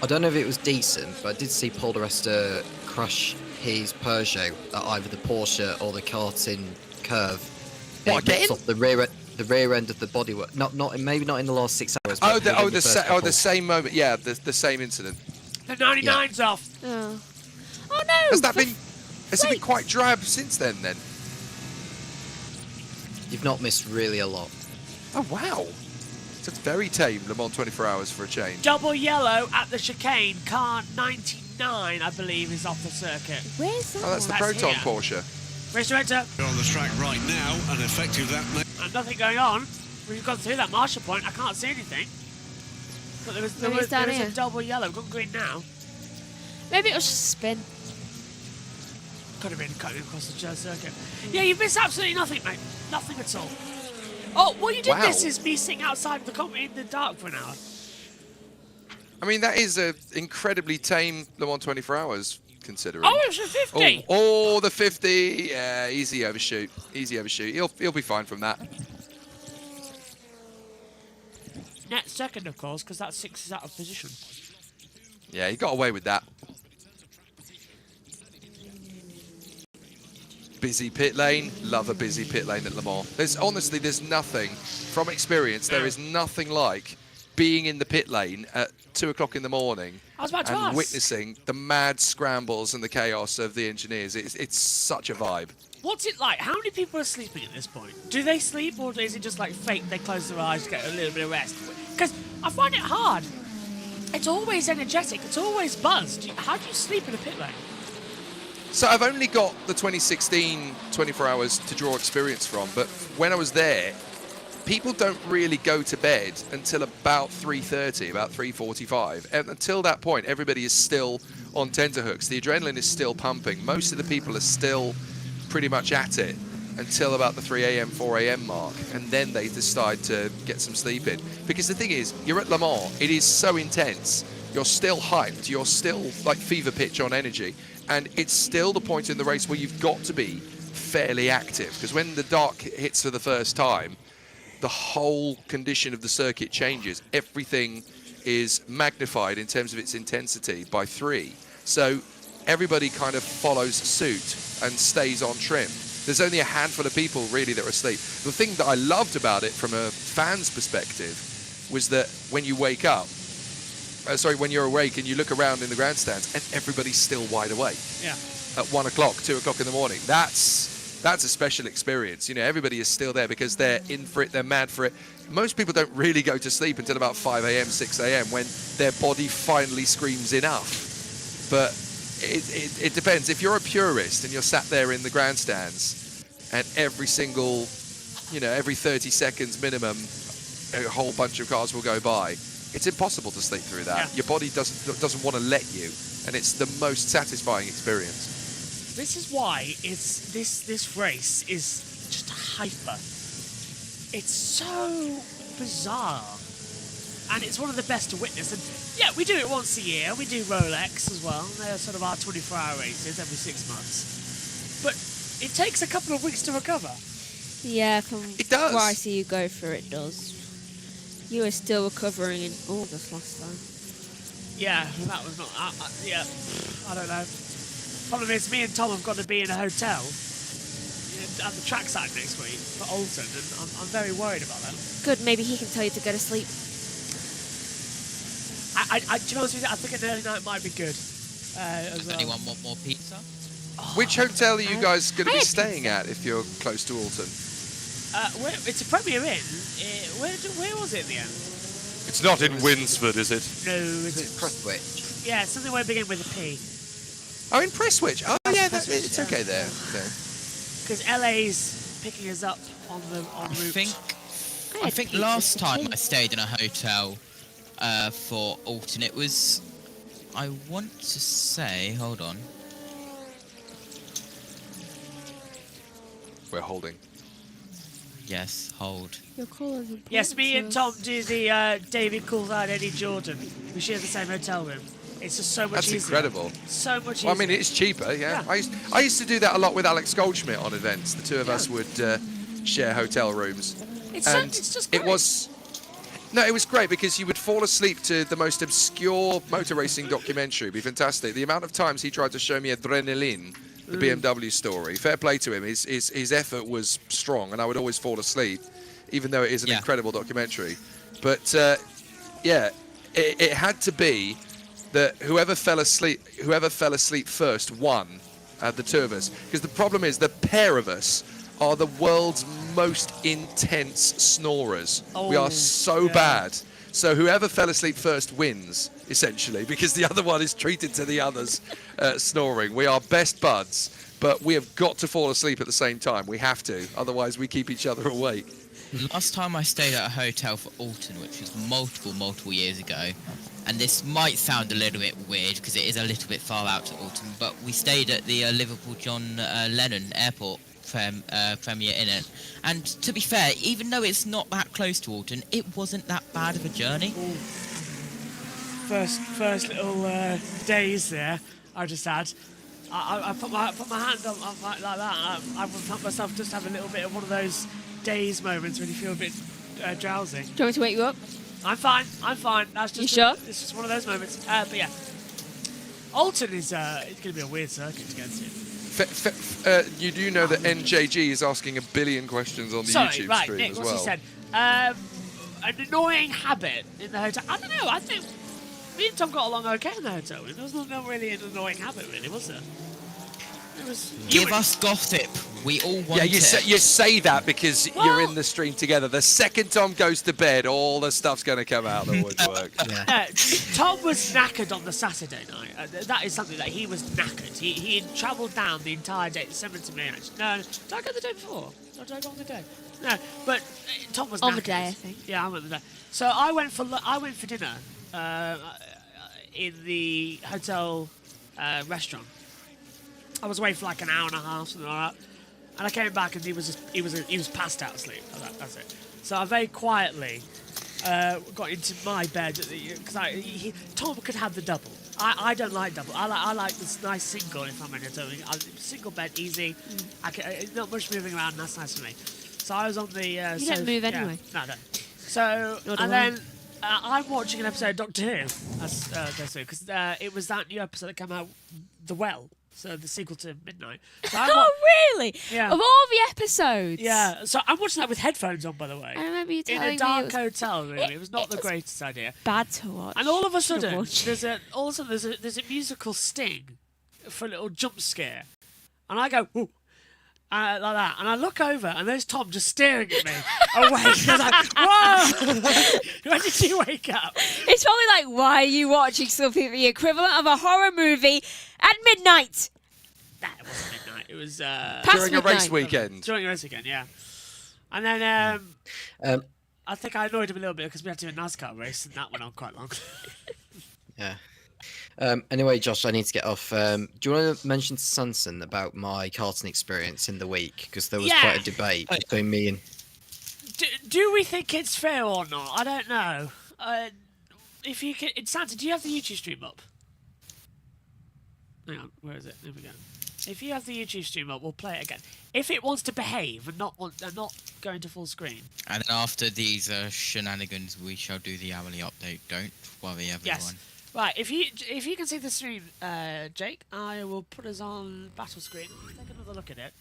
I don't know if it was decent, but I did see Paul di Resta crush his Peugeot at either the Porsche or the karting curve. What, It ripped again? off the rear end of the bodywork. Maybe not in the last 6 hours. Oh, but within the first couple. the same moment. Yeah, the same incident. The 99's off. Oh. Oh no! Has that been? Has it been quite drab since then? Then. You've not missed really a lot. Oh wow. So it's very tame. Le Mans 24 hours for a change. Double yellow at the chicane. Car 99, I believe, is off the circuit. Where's that? Oh, that's the Proton Porsche. Race director. We're on the track right now, and effective that may... And nothing going on. We've gone through that marshal point. I can't see anything. But there was down here. a double yellow. We've got green now. Maybe it was just a spin. Could have been cutting across the circuit. Yeah, you've missed absolutely nothing, mate. Nothing at all. Oh, what you did Wow. miss is me sitting outside of the in the dark for an hour. I mean, that is a incredibly tame Le Mans 24 hours, considering. Oh, it was a 50. Oh, the 50. Yeah, easy overshoot. Easy overshoot. He'll be fine from that. Net second, of course, because that 6 is out of position. Yeah, he got away with that. Busy pit lane. Love a busy pit lane at Le Mans. There's nothing, from experience, there is nothing like being in the pit lane at 2 o'clock in the morning I was about to and ask. witnessing the mad scrambles and the chaos of the engineers. It's such a vibe. What's it like? How many people are sleeping at this point? Do they sleep, or is it just like fake? They close their eyes to get a little bit of rest? Because I find it hard. It's always energetic. It's always buzzed. How do you sleep in a pit lane? So I've only got the 2016 24 hours to draw experience from, but when I was there, people don't really go to bed until about 3:30, about 3:45. And until that point, everybody is still on tenterhooks. The adrenaline is still pumping. Most of the people are still pretty much at it until about the 3 a.m., 4 a.m. mark, and then they decide to get some sleep in. Because the thing is, you're at Le Mans, it is so intense. You're still hyped, you're still like fever pitch on energy, and it's still the point in the race where you've got to be fairly active, because when the dark hits for the first time, the whole condition of the circuit changes. Everything is magnified in terms of its intensity by 3. So everybody kind of follows suit and stays on trim. There's only a handful of people really that are asleep. The thing that I loved about it from a fan's perspective was that when you wake up, when you're awake and you look around in the grandstands and everybody's still wide awake. Yeah. At 1 o'clock, 2 o'clock in the morning. That's a special experience. You know, everybody is still there because they're in for it, they're mad for it. Most people don't really go to sleep until about 5 a.m., 6 a.m. when their body finally screams enough. But it depends. If you're a purist and you're sat there in the grandstands and every single, every 30 seconds minimum, a whole bunch of cars will go by, it's impossible to sleep through that. Yeah. Your body doesn't want to let you, and it's the most satisfying experience. This is why this race is just hyper. It's so bizarre. And it's one of the best to witness. And yeah, we do it once a year. We do Rolex as well. They're sort of our 24-hour races every 6 months. But it takes a couple of weeks to recover. Yeah, from It does. what I see you go through, it does. You were still recovering in August last time. Yeah, that was not... yeah, I don't know. Problem is, me and Tom have got to be in a hotel at the trackside next week for Alton, and I'm very worried about that. Good, maybe he can tell you to go to sleep. Do you know what I think an early night might be good. Does anyone want more pizza? Which hotel are you guys going to be staying at if you're close to Alton? It's a Premier Inn. Where was it in the end? It's not in Winsford, is it? No, it's Prestwich. Yeah, something where it begin with a P. Oh, in Prestwich. Oh, yeah, it's okay there. Because LA's picking us up on route. I think last time I stayed in a hotel for Alton, it was, I want to say, hold on. We're holding. Yes, hold. Your call is important. Yes, me and Tom do the David calls out Eddie Jordan. We share the same hotel room. It's just so much That's easier. incredible. So much easier. Well, I mean, it's cheaper, yeah. I used to do that a lot with Alex Goldschmidt on events. The two of us would share hotel rooms. It's just it great. was... No, it was great because you would fall asleep to the most obscure motor racing documentary. It'd be fantastic. The amount of times he tried to show me Adrenaline, the BMW story. Fair play to him. His effort was strong, and I would always fall asleep, even though it is an incredible documentary. But yeah, it had to be that whoever fell asleep first won. The two of us, because the problem is the pair of us are the world's most intense snorers. We are so bad. So whoever fell asleep first wins, essentially, because the other one is treated to the others snoring. We are best buds, but we have got to fall asleep at the same time. We have to, otherwise we keep each other awake. Last time I stayed at a hotel for Alton, which was multiple years ago, and this might sound a little bit weird because it is a little bit far out to Alton, but we stayed at the Liverpool John Lennon Airport Premier Inn. And to be fair, even though it's not that close to Alton, it wasn't that bad of a journey. First little days there, I just had. I put my hand on like that. I found myself just have a little bit of one of those days moments when you feel a bit drowsy. Do you want me to wake you up? I'm fine. That's just you sure? It's just one of those moments. But yeah, Alton is it's going to be a weird circuit to get to. You do know that NJG is asking a billion questions on the YouTube stream Nick, as what's well. he said? An annoying habit in the hotel. I don't know. I think me and Tom got along okay in the hotel. There was not really an annoying habit, really, was there? It was. Give us gossip. We all want you say that because you're in the stream together. The second Tom goes to bed, all the stuff's going to come out of the woodwork. Tom was knackered on the Saturday night. That is something that he was knackered. He had travelled down the entire day. Similar to me, actually. No, did I go the day before? Or did I go on the day? No, but Tom was knackered. On the day, I think. Yeah, I went the day. So I went for dinner in the hotel restaurant. I was away for like an hour and a half, something like that. And I came back and he was passed out asleep. That's it. So I very quietly got into my bed because Tom could have the double. I don't like double. I like this nice single if I'm in a double. Single bed, easy. Not much moving around. And that's nice for me. So I was on the. You don't move anyway. No, I don't. So and then I'm watching an episode of Doctor Who. Because it was that new episode that came out, The Well. So the sequel to Midnight. So really? Yeah. Of all the episodes? Yeah. So I'm watching that with headphones on, by the way. I remember you telling me in a dark hotel room. It was not the greatest idea. Bad to watch. And all of a sudden, there's a musical sting for a little jump scare, and I go ooh, like that, and I look over, and there's Tom just staring at me awake. I was like, whoa! When did you wake up? It's probably like, why are you watching something the equivalent of a horror movie at midnight? Nah, it wasn't midnight. It was during a race weekend. During a race weekend, yeah. And then I think I annoyed him a little bit because we had to do a NASCAR race, and that went on quite long. Yeah. Anyway, Josh, I need to get off. Do you want to mention to Sanson about my karting experience in the week? Because there was quite a debate between me and... do we think it's fair or not? I don't know. If you can, Santa, do you have the YouTube stream up? Hang on, where is it? There we go. If you have the YouTube stream up, we'll play it again. If it wants to behave and not go into full screen. And then after these shenanigans, we shall do the hourly update. Don't worry, everyone. Yes. Right. If you can see the stream, Jake, I will put us on battle screen. Take another look at it.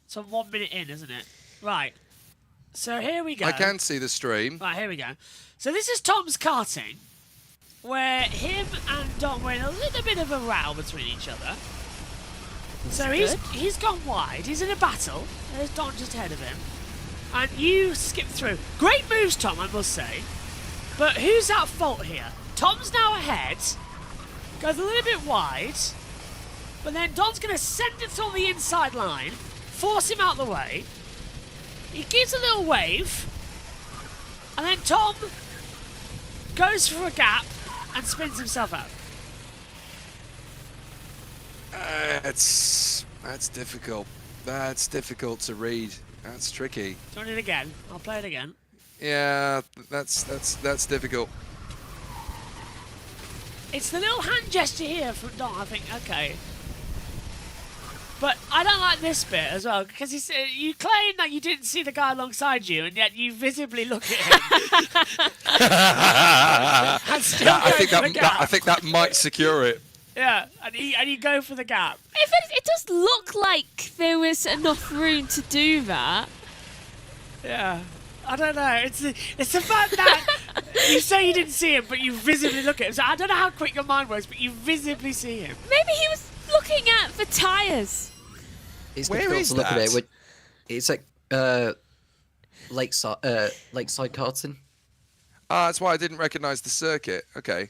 It's on 1 minute in, isn't it? Right. So here we go. I can see the stream. Right, here we go. So this is Tom's karting, where him and Dom were in a little bit of a row between each other. So he's gone wide. He's in a battle. There's Don just ahead of him. And you skip through. Great moves, Tom, I must say. But who's at fault here? Tom's now ahead. Goes a little bit wide. But then Don's going to send it on the inside line. Force him out the way. He gives a little wave. And then Tom goes for a gap and spins himself out. That's difficult. That's difficult to read. That's tricky. Do you want it again? I'll play it again. Yeah, that's difficult. It's the little hand gesture here from Don. I think, okay. But I don't like this bit as well, because you claim that you didn't see the guy alongside you, and yet you visibly look at him. I think that might secure it. Yeah, and you go for the gap. It does look like there was enough room to do that. Yeah, I don't know. It's the fact that you say you didn't see him, but you visibly look at him. So I don't know how quick your mind works, but you visibly see him. Maybe he was looking at the tyres. It's Where difficult is to look that? at it. It's like lakeside karting. That's why I didn't recognise the circuit. Okay.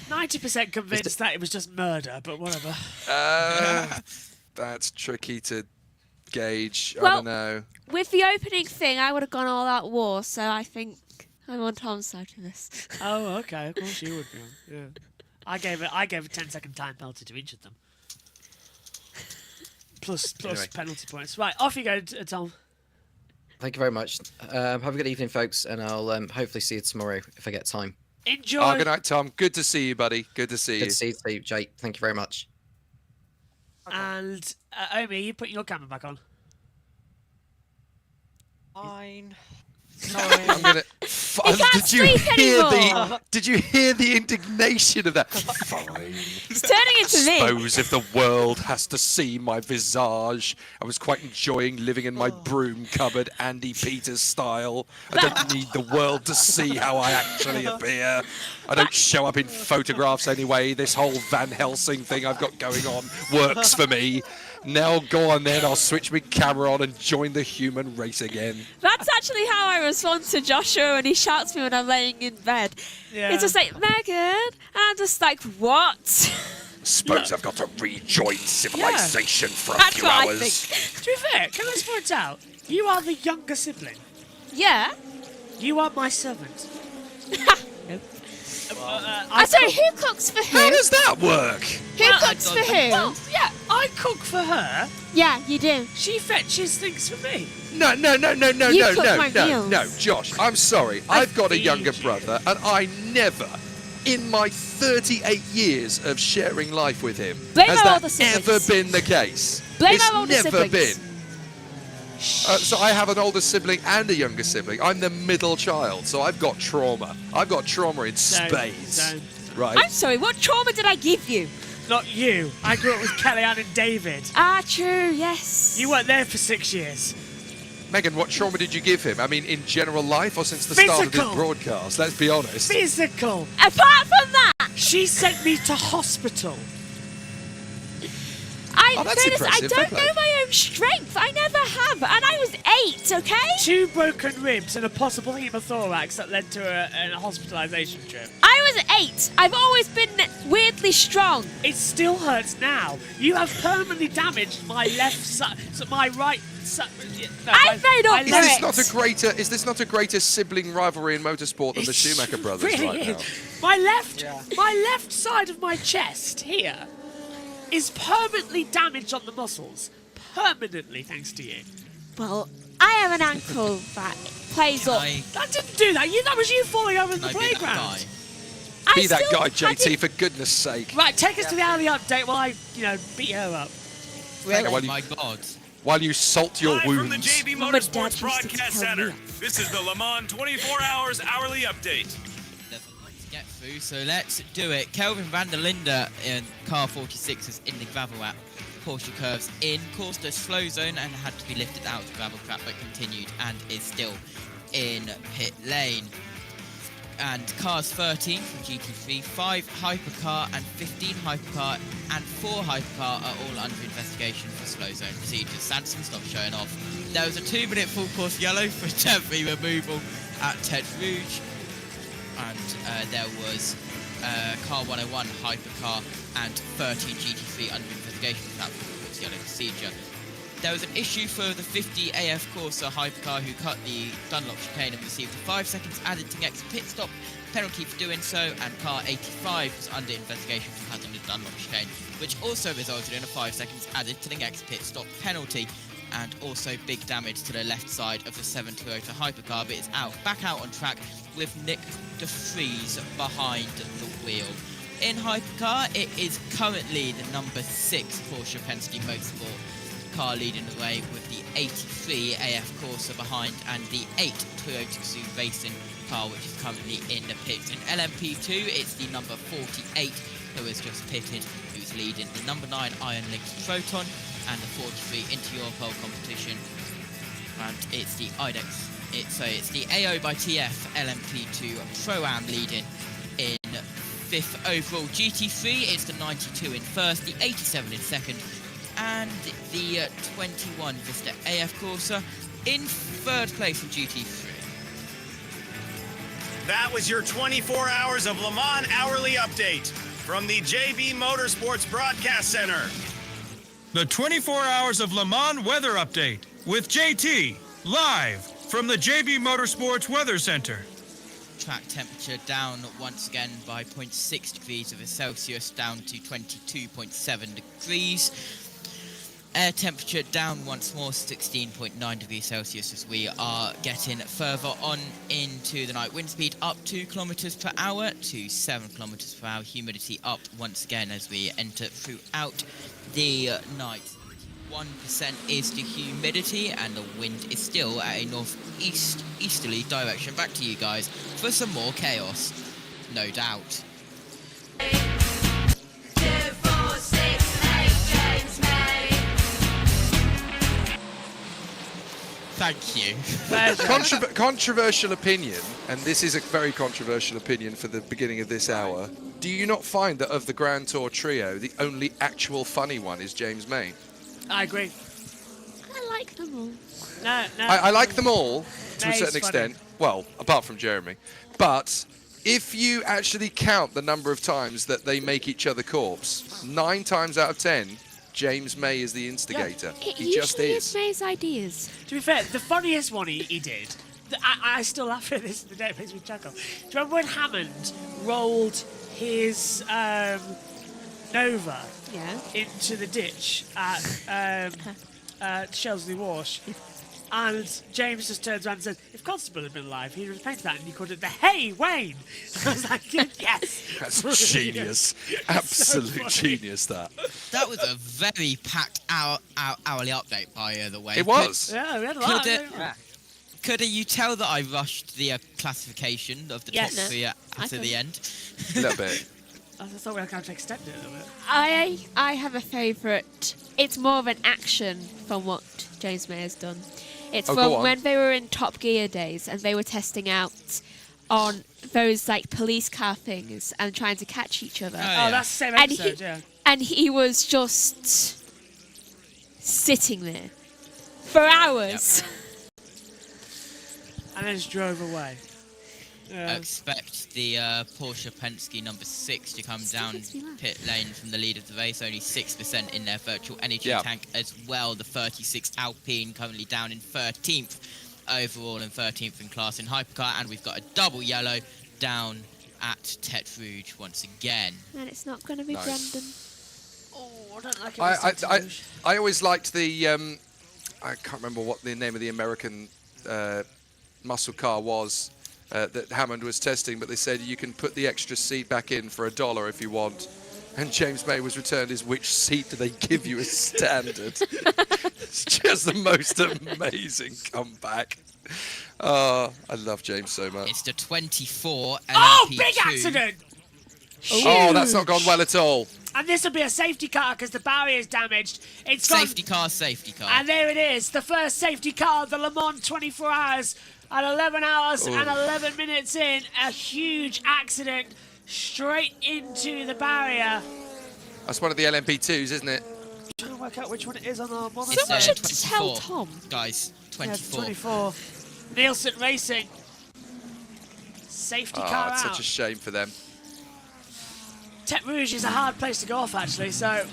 90% convinced that it was just murder, but whatever. That's tricky to gauge. Well, I don't know. With the opening thing, I would have gone all out war, so I think I'm on Tom's side of this. Oh, okay. Of course you would be on. Yeah. I gave a 10-second time penalty to each of them. Plus Anyway. penalty points. Right, off you go, Tom. Thank you very much. Have a good evening, folks, and I'll hopefully see you tomorrow if I get time. Enjoy. Oh, good night, Tom. Good to see you, buddy. Good to see Good you. to see you, Jake. Thank you very much. And Omi, you put your camera back on. Fine. I'm gonna. Did you hear the indignation of that? Fine. It's turning into me. Suppose if the world has to see my visage, I was quite enjoying living in my broom cupboard, Andy Peters style. I don't need the world to see how I actually appear. I don't show up in photographs anyway. This whole Van Helsing thing I've got going on works for me. Now go on then, I'll switch my camera on and join the human race again. That's actually how I respond to Joshua when he shouts me when I'm laying in bed. Yeah. It's just like, Megan, and I'm just like, what? Suppose I've got to rejoin civilization for a That's few what hours. I think. To be fair, can I point out, you are the younger sibling. Yeah. You are my servant. I'm sorry, who cooks for who? How does that work? Who cooks for who? Well, yeah, I cook for her. Yeah, you do. She fetches things for me. No, You cook my meals. Josh, I'm sorry. I've got a younger brother, and I never, in my 38 years of sharing life with him, Blame has my that older siblings. ever been the case. Blame it's my older never siblings. been. So I have an older sibling and a younger sibling. I'm the middle child, so I've got trauma. I've got trauma in spades. Right? I'm sorry, what trauma did I give you? Not you. I grew up with Kellyanne and David. Ah, true, yes. You weren't there for 6 years. Megan, what trauma did you give him? I mean, in general life or since the start of this Physical. broadcast? Let's be honest. Physical. Apart from that, She sent me to hospital. Oh, that's I impressive, don't fair play. know my own strength. I never have. And I was 8, okay? 2 broken ribs and a possible hemothorax that led to a hospitalisation trip. I was 8. I've always been weirdly strong. It still hurts now. You have permanently damaged my left side, so my right side. No, I've made up Is this not a greater sibling rivalry in motorsport than the Schumacher brothers really right is. now? My left side of my chest here is permanently damaged on the muscles. Permanently, thanks to you. Well, I have an ankle that plays up. That didn't do that. That was you falling over in the Can I be that playground. Be that guy, JT, for goodness sake. Right, take us to the hourly update while I, beat her up. Yeah, Oh my god. While you salt your Live wounds. from the JB Motorsports Broadcast Center, this is the Le Mans 24 Hours Hourly Update. There's a lot to get through, so let's do it. Kelvin van der Linde in car 46 is in the gravel at Porsche curves in, caused a slow zone and had to be lifted out of the gravel trap, but continued and is still in pit lane. And cars 13 from GT3, 5 hypercar and 15 hypercar and 4 hypercar are all under investigation for slow zone procedures. Sanson, stop showing off. There was a 2-minute full course yellow for temporary removal at Ted Rouge. And there was car 101 hypercar and 13 GT3 under investigation for that full course yellow procedure. There was an issue for the 50 AF Corsa hypercar who cut the Dunlop chicane and received a 5 seconds added to next pit stop penalty for doing so, and car 85 was under investigation for cutting the Dunlop chicane, which also resulted in a 5 seconds added to the next pit stop penalty, and also big damage to the left side of the 7 Toyota hypercar, but it's back out on track with Nick de Vries behind the wheel. In hypercar, it is currently the number 6 Porsche Penske Motorsport car leading the way with the 83 AF Corsa behind and the 8 Toyota Gazoo Racing car, which is currently in the pits. In LMP2, it's the number 48 who has just pitted, who's leading the number 9 Iron Lynx Proton and the 43 into your pole competition. And it's the IDEX. It's the AO by TF LMP2 Pro-Am leading in 5th overall. GT3, it's the 92 in 1st, the 87 in 2nd, and the 21 Vista AF Corsa in 3rd place in GT3. That was your 24 hours of Le Mans hourly update from the JB Motorsports Broadcast Center. The 24 Hours of Le Mans Weather Update with JT, live from the JB Motorsports Weather Center. Track temperature down once again by 0.6 degrees of Celsius, down to 22.7 degrees. Air temperature down once more, 16.9 degrees Celsius, as we are getting further on into the night. Wind speed up 2 kilometers per hour to 7 kilometers per hour. Humidity up once again as we enter throughout the night. 1% is the humidity, and the wind is still at a northeasterly direction. Back to you guys for some more chaos, no doubt. Thank you. Controversial opinion, and this is a very controversial opinion for the beginning of this hour. Do you not find that of the Grand Tour trio, the only actual funny one is James May? I agree. I like them all. No. I like them all to a May's certain funny. extent. Well, apart from Jeremy. But if you actually count the number of times that they make each other corpse, 9 times out of 10, James May is the instigator. It He just usually is. May's ideas. To be fair, the funniest one he did, I still laugh at this today, it makes me chuckle. Do you remember when Hammond rolled his Nova into the ditch at Shelsley Wash? And James just turns around and says, if Constable had been alive, he'd have painted that, and he called it the Hey Wayne. I was like, yes. That's genius. Absolute genius, that. That was a very packed hourly update, by the way. It was. Yeah, we had a lot. Could you tell that I rushed the classification of the top 3 to the end? A little bit. I thought we were going to extend it a little bit. I have a favourite. It's more of an action from what James May has done. It's from when they were in Top Gear days and they were testing out on those like police car things and trying to catch each other. Oh, that's the same episode, And he was just sitting there for hours. And then just drove away. Expect the Porsche Penske number 6 to come down pit lane from the lead of the race. Only 6% in their virtual energy tank as well. The 36 Alpine currently down in 13th overall and 13th in class in hypercar. And we've got a double yellow down at Tete Rouge once again. And it's not going to be Brendan. Oh, I don't like it. I always liked the I can't remember what the name of the American muscle car was that Hammond was testing, but they said you can put the extra seat back in for $1 if you want. And James May was returned as, which seat do they give you as standard? It's just the most amazing comeback. I love James so much. It's the 24 LMP2. Oh, big accident! Oh, that's not gone well at all. And this will be a safety car because the barrier is damaged. It's gone. Safety car. And there it is, the first safety car of the Le Mans 24 hours. At 11 hours and 11 minutes in, a huge accident straight into the barrier. That's one of the LMP2s, isn't it? I'm trying to work out which one it is on our monitor. It's, Someone should 24, tell Tom. Guys, 24. Yeah, 24. Nielsen Racing. Safety car it's out. such a shame for them. Tete Rouge is a hard place to go off, actually, so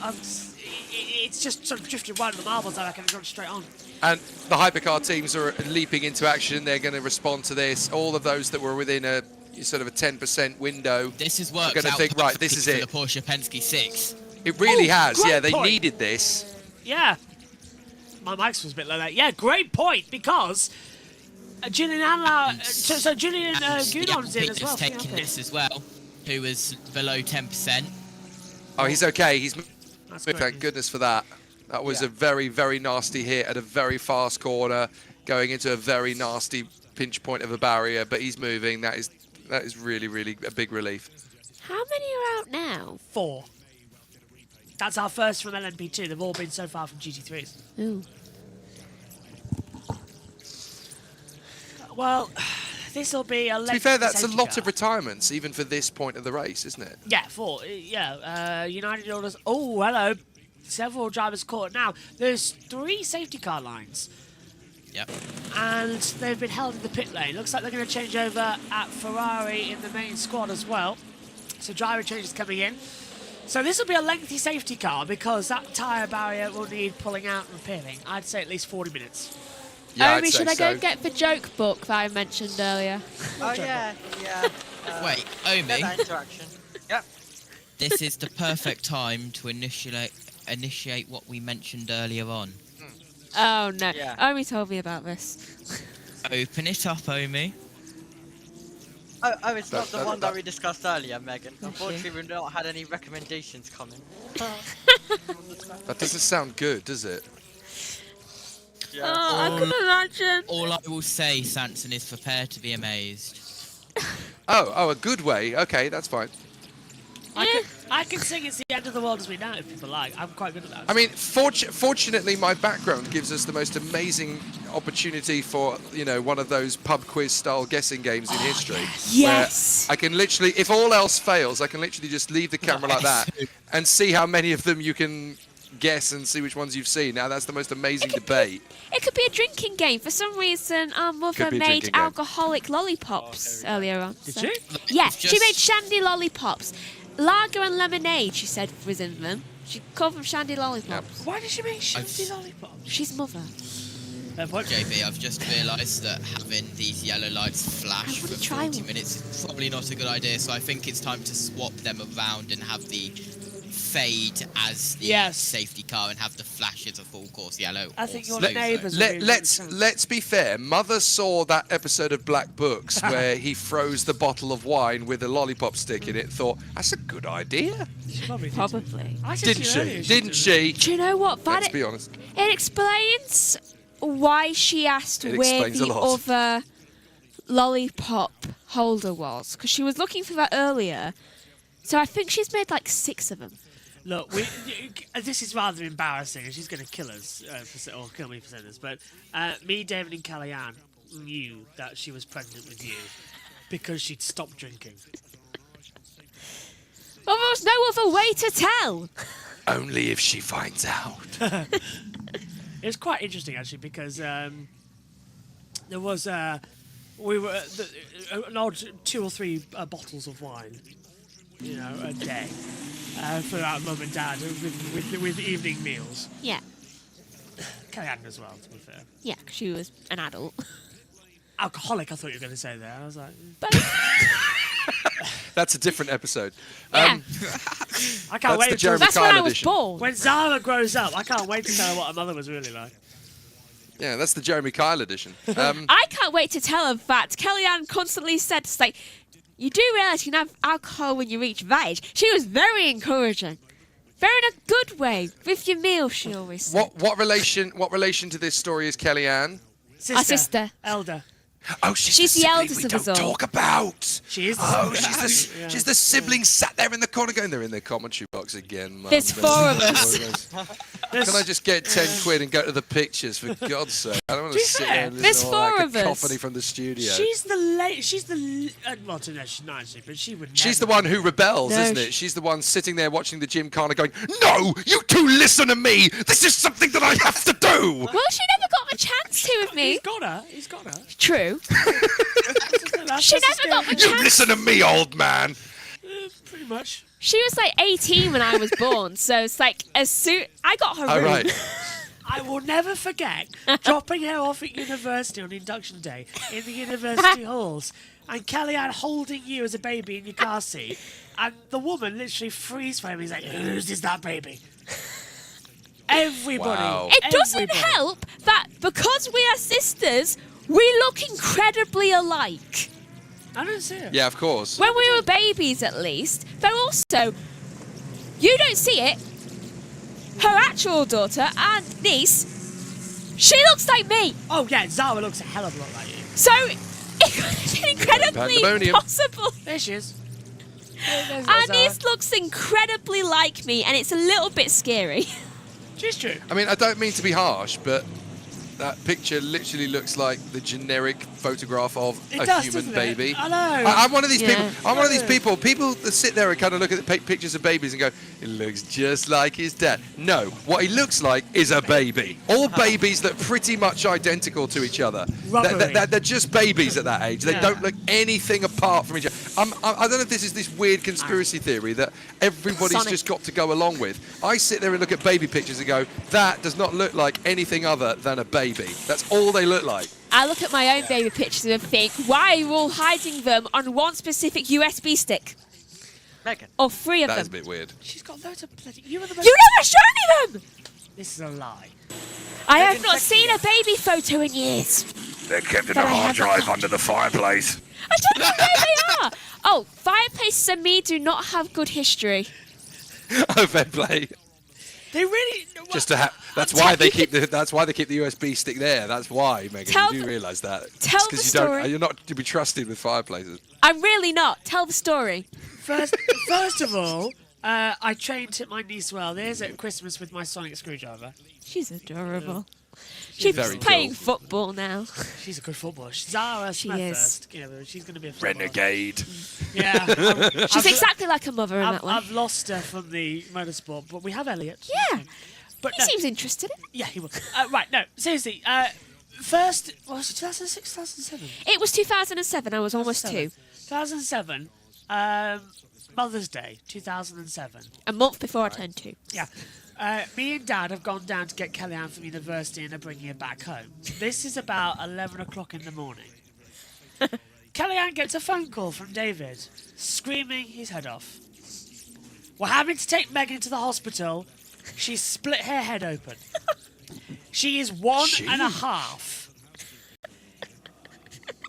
it's just sort of drifted wide of the marbles, I reckon, and gone straight on. And the hypercar teams are leaping into action. They're going to respond to this. All of those that were within a sort of a 10% window. This has worked going to out think, right, this is for it. the Porsche Penske 6. It really has. great Yeah, they point. needed this. Yeah. My mic's was a bit like that. Yeah, great point, because Julian Anlau, so Julian Goudon's in as well. has taken this as well, who was below 10%. Oh, he's okay. He's That's thank great. goodness for that. That was a very, very nasty hit at a very fast corner, going into a very nasty pinch point of a barrier. But he's moving. That is really, really a big relief. How many are out now? 4. That's our first from LMP2. They've all been so far from GT3s. Ooh. Well, this will be a To be fair, that's a lot of retirements, even for this point of the race, isn't it? Yeah, 4. Yeah, United Orders. Oh, hello. Several drivers caught now. There's 3 safety car lines. Yep. And they've been held in the pit lane. Looks like they're going to change over at Ferrari in the main squad as well. So driver changes coming in. So this will be a lengthy safety car because that tyre barrier will need pulling out and repairing. I'd say at least 40 minutes. Yeah, Omi, I'd say should I go so. and get the joke book that I mentioned earlier? Oh yeah. Wait, Omi, Get that interaction. Yep. this is the perfect time to initiate what we mentioned earlier on. Oh no, Yeah. Omi told me about this. Open it up, Omi. Oh, it's not the one that we discussed earlier, Megan. Unfortunately, we've not had any recommendations coming. That doesn't sound good, does it? Yeah. Oh, I can imagine. All I will say, Sanson, is prepare to be amazed. Oh, a good way. Okay, that's fine. I can sing It's the End of the World as we know it if people like. I'm quite good at that. I mean, fortunately, my background gives us the most amazing opportunity for, one of those pub quiz style guessing games in history. Yes. Where I can literally, if all else fails, I can literally just leave the camera like that and see how many of them you can guess and see which ones you've seen. Now, that's the most amazing debate. It could be a drinking game. For some reason, our mother Could be a made drinking game. alcoholic lollipops earlier on. Did so- she? Yeah, It's she just- made shandy lollipops. Lager and lemonade, she said, was in them. She called them shandy lollipops. Why did she make shanty lollipops? She's mother. JB, I've just realised that having these yellow lights flash for 40 minutes is probably not a good idea, so I think it's time to swap them around and have the fade as the safety car and have the flash as a full course yellow. I think your Let- neighbours. Let's be fair. Mother saw that episode of Black Books where he froze the bottle of wine with a lollipop stick in it. Thought that's a good idea. Probably. Didn't she? Do you know what? Let's be honest. It explains why she asked It where explains a the lot. other lollipop holder was, because she was looking for that earlier. So I think she's made like 6 of them. Look, this is rather embarrassing, and she's going to kill us, or kill me for saying this, but me, David, and Callahan knew that she was pregnant with you because she'd stopped drinking. Well, there was no other way to tell. Only if she finds out. It was quite interesting, actually, because there was we were an odd 2 or 3 bottles of wine, a day for our mum and dad with evening meals. Yeah. Callahan as well, to be fair. Yeah, 'cause she was an adult. Alcoholic, I thought you were going to say there. I was like, That's a different episode. I can't wait. The Jeremy That's when Kyle I was edition. born. When Zara grows up, I can't wait to tell her what her mother was really like. Yeah, that's the Jeremy Kyle edition. I can't wait to tell her that. Kellyanne constantly said, it's like, you do realise you can have alcohol when you reach that age. She was very encouraging. Very in a good way. With your meal, she always said. What relation to this story is Kellyanne? Our sister. Elder. Oh, she's the eldest of us all. Talk about. She is. She's the sibling sat there in the corner going, they're in their commentary box again. Mum. There's 4 of us. Can I just get 10 quid and go to the pictures, for God's sake? I don't want to sit there and There's listen to all 4 that of us. cacophony from the studio. She's the well, no, she's not actually, but she would. She's the one who rebels, isn't it? She's the one sitting there watching the gymkhana going, no, you two listen to me. This is something that I have to do. Well, she never got a chance to with me. He's got her. True. She never got a You chance. listen to me, old man. Pretty much. She was like 18 when I was born, so it's like as soon I got her Oh, room. right. I will never forget dropping her off at university on induction day in the university halls, and Kellyanne holding you as a baby in your car seat, and the woman literally freeze framed me. He's like, "Whose is that baby?" Everybody. Wow. It doesn't help that because we are sisters, we look incredibly alike. I don't see it. Yeah, of course. When we were babies, at least. Though also, you don't see it. Her actual daughter and niece, she looks like me. Oh yeah, Zara looks a hell of a lot like you. So it could have been incredibly Pandemonium. possible. There she is. Our niece looks incredibly like me, and it's a little bit scary. She's true. I mean, I don't mean to be harsh, but that picture literally looks like the generic photograph of a human baby. I know. I'm one of these Yeah. people. I'm one of these people. People that sit there and kind of look at the pictures of babies and go, "It looks just like his dad." No, what he looks like is a baby. All babies that are pretty much identical to each other. They're just babies at that age. They don't look anything apart from each other. I don't know if this is this weird conspiracy theory that everybody's just got to go along with. I sit there and look at baby pictures and go, "That does not look like anything other than a baby." That's all they look like. I look at my own baby pictures and think, why are you all hiding them on one specific USB stick? Megan. Or 3 of That them. is a bit weird. She's got loads of bloody. You were the most. You never showed me them! This is a lie. I have not seen a baby photo in years. They're kept in But a I hard haven't drive got- under the fireplace. I don't know where they are. Oh, fireplaces and me do not have good history. Oh, fair play. They really. Just to have. That's why they keep the. That's why they keep the USB stick there. That's why, Megan. Tell You do the- realise that. tell It's 'cause the you don't. story. You're not to be trusted with fireplaces. I'm really not. Tell the story. First of all, I trained my niece well. There's at Christmas with my sonic screwdriver. She's adorable. She's very playing cool. football now. She's a good footballer. Zara She Smith is. first. Yeah, but she's going to be a footballer. Renegade. Yeah. She's exactly like her mother in that way. I've lost her from the motorsport, but we have Elliot. Yeah. But He no. seems interested in it. Yeah, he will. Right, no, seriously. First, what was it 2006, 2007? It was 2007. I was almost 2. 2007, Mother's Day, 2007. A month before I turned 2. Yeah. Me and Dad have gone down to get Kellyanne from university and are bringing her back home. This is about 11 o'clock in the morning. Kellyanne gets a phone call from David, screaming his head off. We're having to take Megan to the hospital. She's split her head open. She is 1.5.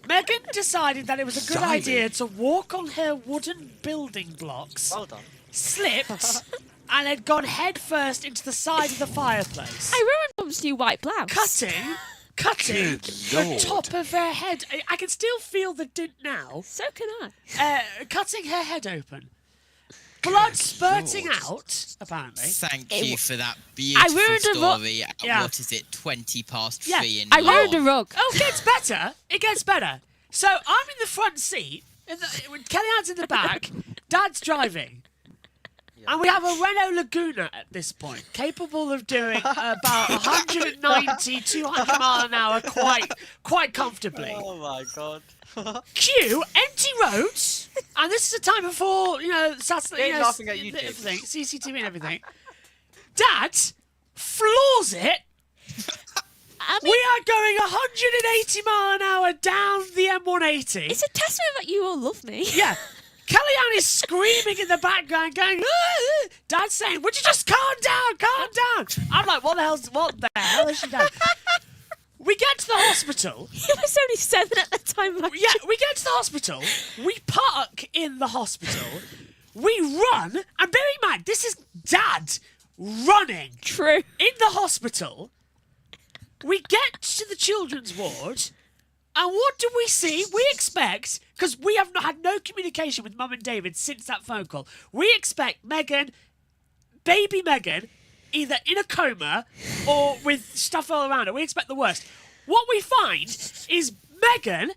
Megan decided that it was a good idea to walk on her wooden building blocks, Well done. slipped, and had gone head first into the side of the fireplace, I ruined Mum's new white blouse. cutting Good the Lord. top of her head. I can still feel the dint now. So can I. Cutting her head open. Blood spurting out, apparently. Thank It you wa- for that beautiful ruined a ro- story. At, Yeah. What is it, 20 past Yeah, 3 in I the ruined a morning? rug. Oh, it gets better. It gets better. So I'm in the front seat. When Kellyanne's in the back. Dad's driving. And we have a Renault Laguna at this point, capable of doing about 190, 200 mile an hour quite comfortably. Oh my god. Cue empty roads, and this is a time before Saturday, They're laughing at YouTube. everything, CCTV and everything. Dad floors it. I mean, We are going 180 mile an hour down the M180. it's a testament that you all love me. Yeah. Kellyanne is screaming in the background, going, "Ah!" Dad's saying, would you just calm down, calm down? I'm like, what the hell is she done? We get to the hospital. He was only 7 at the time. Yeah, we get to the hospital. We park in the hospital. We run, and bear in mind, this is Dad running. True. In the hospital. We get to the children's ward, and what do we see? We expect, because we have not had no communication with Mum and David since that phone call, we expect Megan, baby Megan, either in a coma or with stuff all around her. We expect the worst. What we find is Megan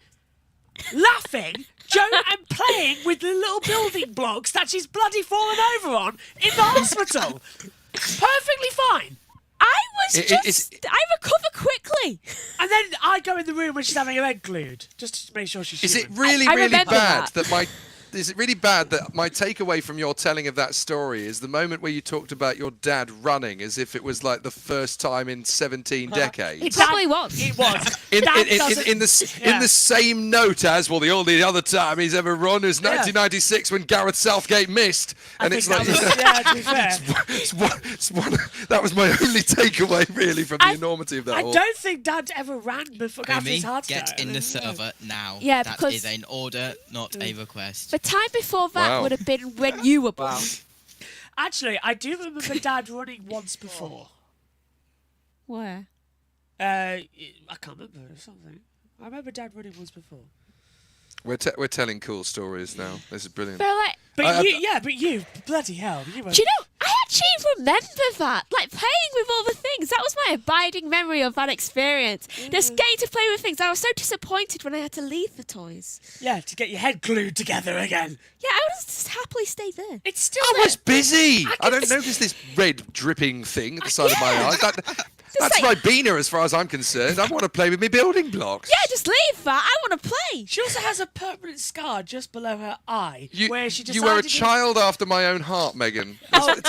laughing, and playing with the little building blocks that she's bloody fallen over on in the hospital. Perfectly fine. I recover quickly. And then I go in the room when she's having her head glued, just to make sure she's Is it human. really, I really remember bad that. Is it really bad that my takeaway from your telling of that story is the moment where you talked about your dad running as if it was like the first time in 17 decades? It probably was. It was. In the same note as, well, the only other time he's ever run is 1996 when Gareth Southgate missed. And it's like, to be fair. that was my only takeaway, really, from the enormity of that. I don't think Dad ever ran before after his heart attack. Get in the server now. Yeah, that because- is an order, not a request. The time before that Wow. would have been when you were born. Actually, I do remember Dad running once before. Where? I can't remember something. I remember Dad running once before. We're telling cool stories now. This is brilliant. But But you, bloody hell, you were. do you know, I actually remember that. Like, playing with all the things. That was my abiding memory of that experience. Just getting to play with things. I was so disappointed when I had to leave the toys. Yeah, to get your head glued together again. Yeah, I would just happily stay there. It's still I was busy. I I can don't notice this red dripping thing at the side of my eyes. That's like- Ribena as far as I'm concerned. I want to play with my building blocks. Yeah, just leave that. I want to play. She also has a permanent scar just below her eye, where she decided You were a child after my own heart, Megan. It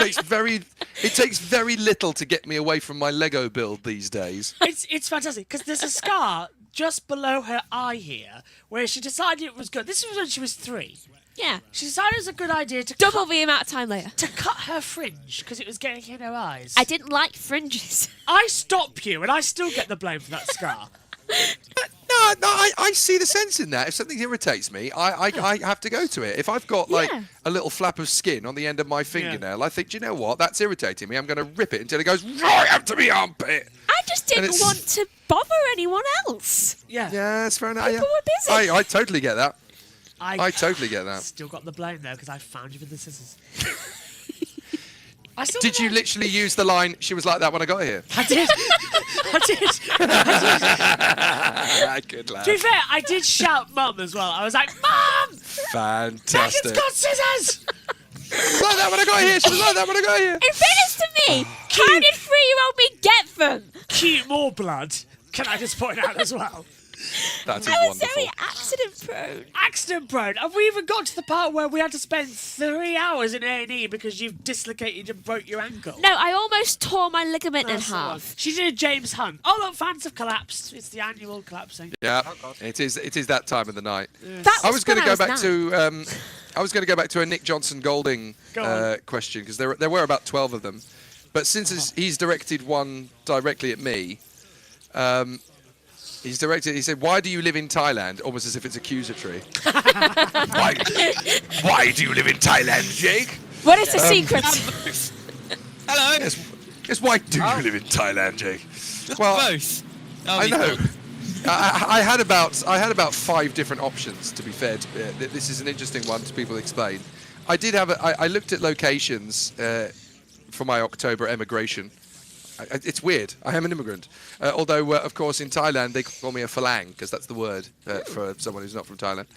takes very little to get me away from my Lego build these days. It's fantastic because there's a scar just below her eye here, where she decided it was good. This was when she was 3. Yeah. She decided it was a good idea to Double the amount of time later. to cut her fringe because it was getting in her eyes. I didn't like fringes. I stop you, and I still get the blame for that scar. No, I see the sense in that. If something irritates me, I have to go to it. If I've got like a little flap of skin on the end of my fingernail, I think, do you know what? That's irritating me. I'm going to rip it until it goes right up to my armpit. I just didn't want to bother anyone else. Yeah. Yeah, that's fair enough. People were busy. I totally get that. I totally get that. Still got the blame though because I found you with the scissors. Did you literally use the line, she was like that when I got here? I did. I did. Good lad. To be fair, I did shout Mum as well. I was like, Mum! Fantastic. Megan's got scissors! Like that when I got here. She was like that when I got here. In fairness to me, how did 3-year-old me get them? Cute more blood. Can I just point out as well? That is I was wonderful. very accident prone. Accident prone. Have we even got to the part where we had to spend 3 hours in A&E because you've dislocated and broke your ankle? No, I almost tore my ligament in That's the one. half. She did a James Hunt. Oh look, fans have collapsed. It's the annual collapsing. Yeah, it is that time of the night. That I was going to when go I back was to I was going to go back to a Nick Johnson Golding question because there were about 12 of them, but since he's directed one directly at me, he said, "Why do you live in Thailand?" Almost as if it's accusatory. Why do you live in Thailand, Jake? What is the secret? Hello. Yes, why do you live in Thailand, Jake? Well, both. I know. I had about 5 different options. To be fair, this is an interesting one to people explain. I did have I looked at locations for my October emigration. It's weird. I am an immigrant. Although, of course, in Thailand, they call me a phalang, because that's the word for someone who's not from Thailand.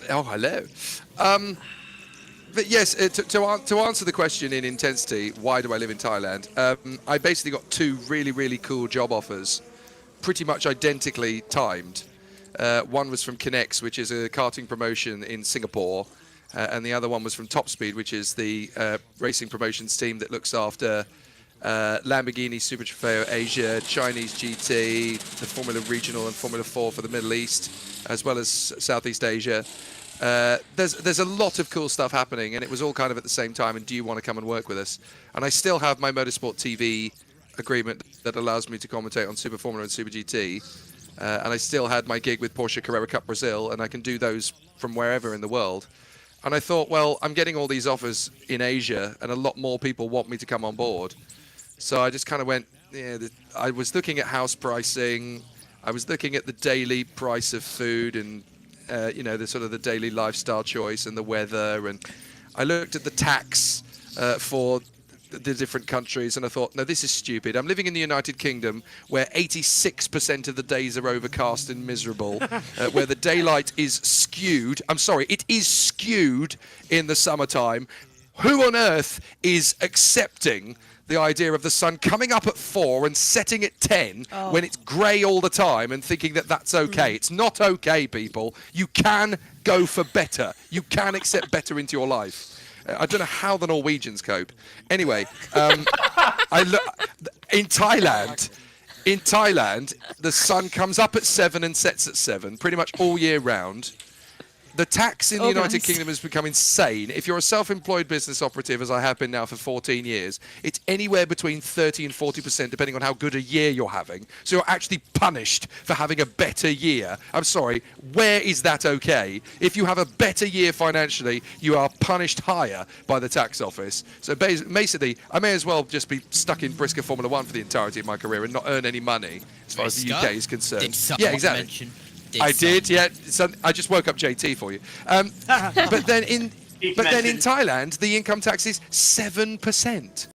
Oh, hello. But yes, to answer the question in intensity, why do I live in Thailand? I basically got 2 really, really cool job offers, pretty much identically timed. One was from Kinex, which is a karting promotion in Singapore. And the other one was from Top Speed, which is the racing promotions team that looks after Lamborghini Super Trofeo Asia, Chinese GT, the Formula Regional and Formula 4 for the Middle East, as well as Southeast Asia. There's a lot of cool stuff happening, and it was all kind of at the same time, and do you want to come and work with us? And I still have my Motorsport TV agreement that allows me to commentate on Super Formula and Super GT, and I still had my gig with Porsche Carrera Cup Brazil, and I can do those from wherever in the world. And I thought, well, I'm getting all these offers in Asia, and a lot more people want me to come on board. So I just kind of went, yeah, I was looking at house pricing, I was looking at the daily price of food, and the sort of the daily lifestyle choice and the weather, and I looked at the tax for the different countries, and I thought, no, this is stupid. I'm living in the United Kingdom, where 86% of the days are overcast and miserable, where the daylight is skewed. I'm sorry, it is skewed in the summertime. Who on earth is accepting the idea of the sun coming up at 4 and setting at 10 when it's grey all the time and thinking that that's okay? It's not okay, people. You can go for better. You can accept better into your life. I don't know how the Norwegians cope. Anyway, in Thailand, the sun comes up at 7 and sets at 7, pretty much all year round. The tax in the United Kingdom has become insane. If you're a self-employed business operative, as I have been now for 14 years, it's anywhere between 30 and 40%, depending on how good a year you're having. So you're actually punished for having a better year. I'm sorry, where is that okay? If you have a better year financially, you are punished higher by the tax office. So basically, I may as well just be stuck in Briscoe Formula 1 for the entirety of my career and not earn any money, as far as the UK is concerned. Yeah, exactly. I did, yeah. I just woke up JT for you. But then in Thailand, the income tax is 7%.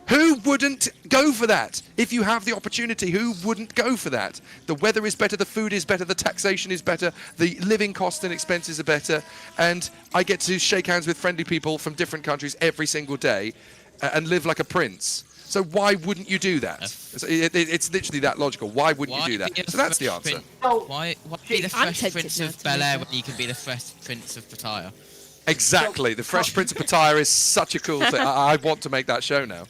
Who wouldn't go for that? If you have the opportunity, who wouldn't go for that? The weather is better, the food is better, the taxation is better, the living costs and expenses are better, and I get to shake hands with friendly people from different countries every single day and live like a prince. So why wouldn't you do that? It's literally that logical. Why wouldn't you do that? So that's the answer. Why be the Fresh Prince of Bel-Air when you can be the Fresh Prince of Pattaya? Exactly. The Fresh Prince of Pattaya is such a cool thing. I want to make that show now.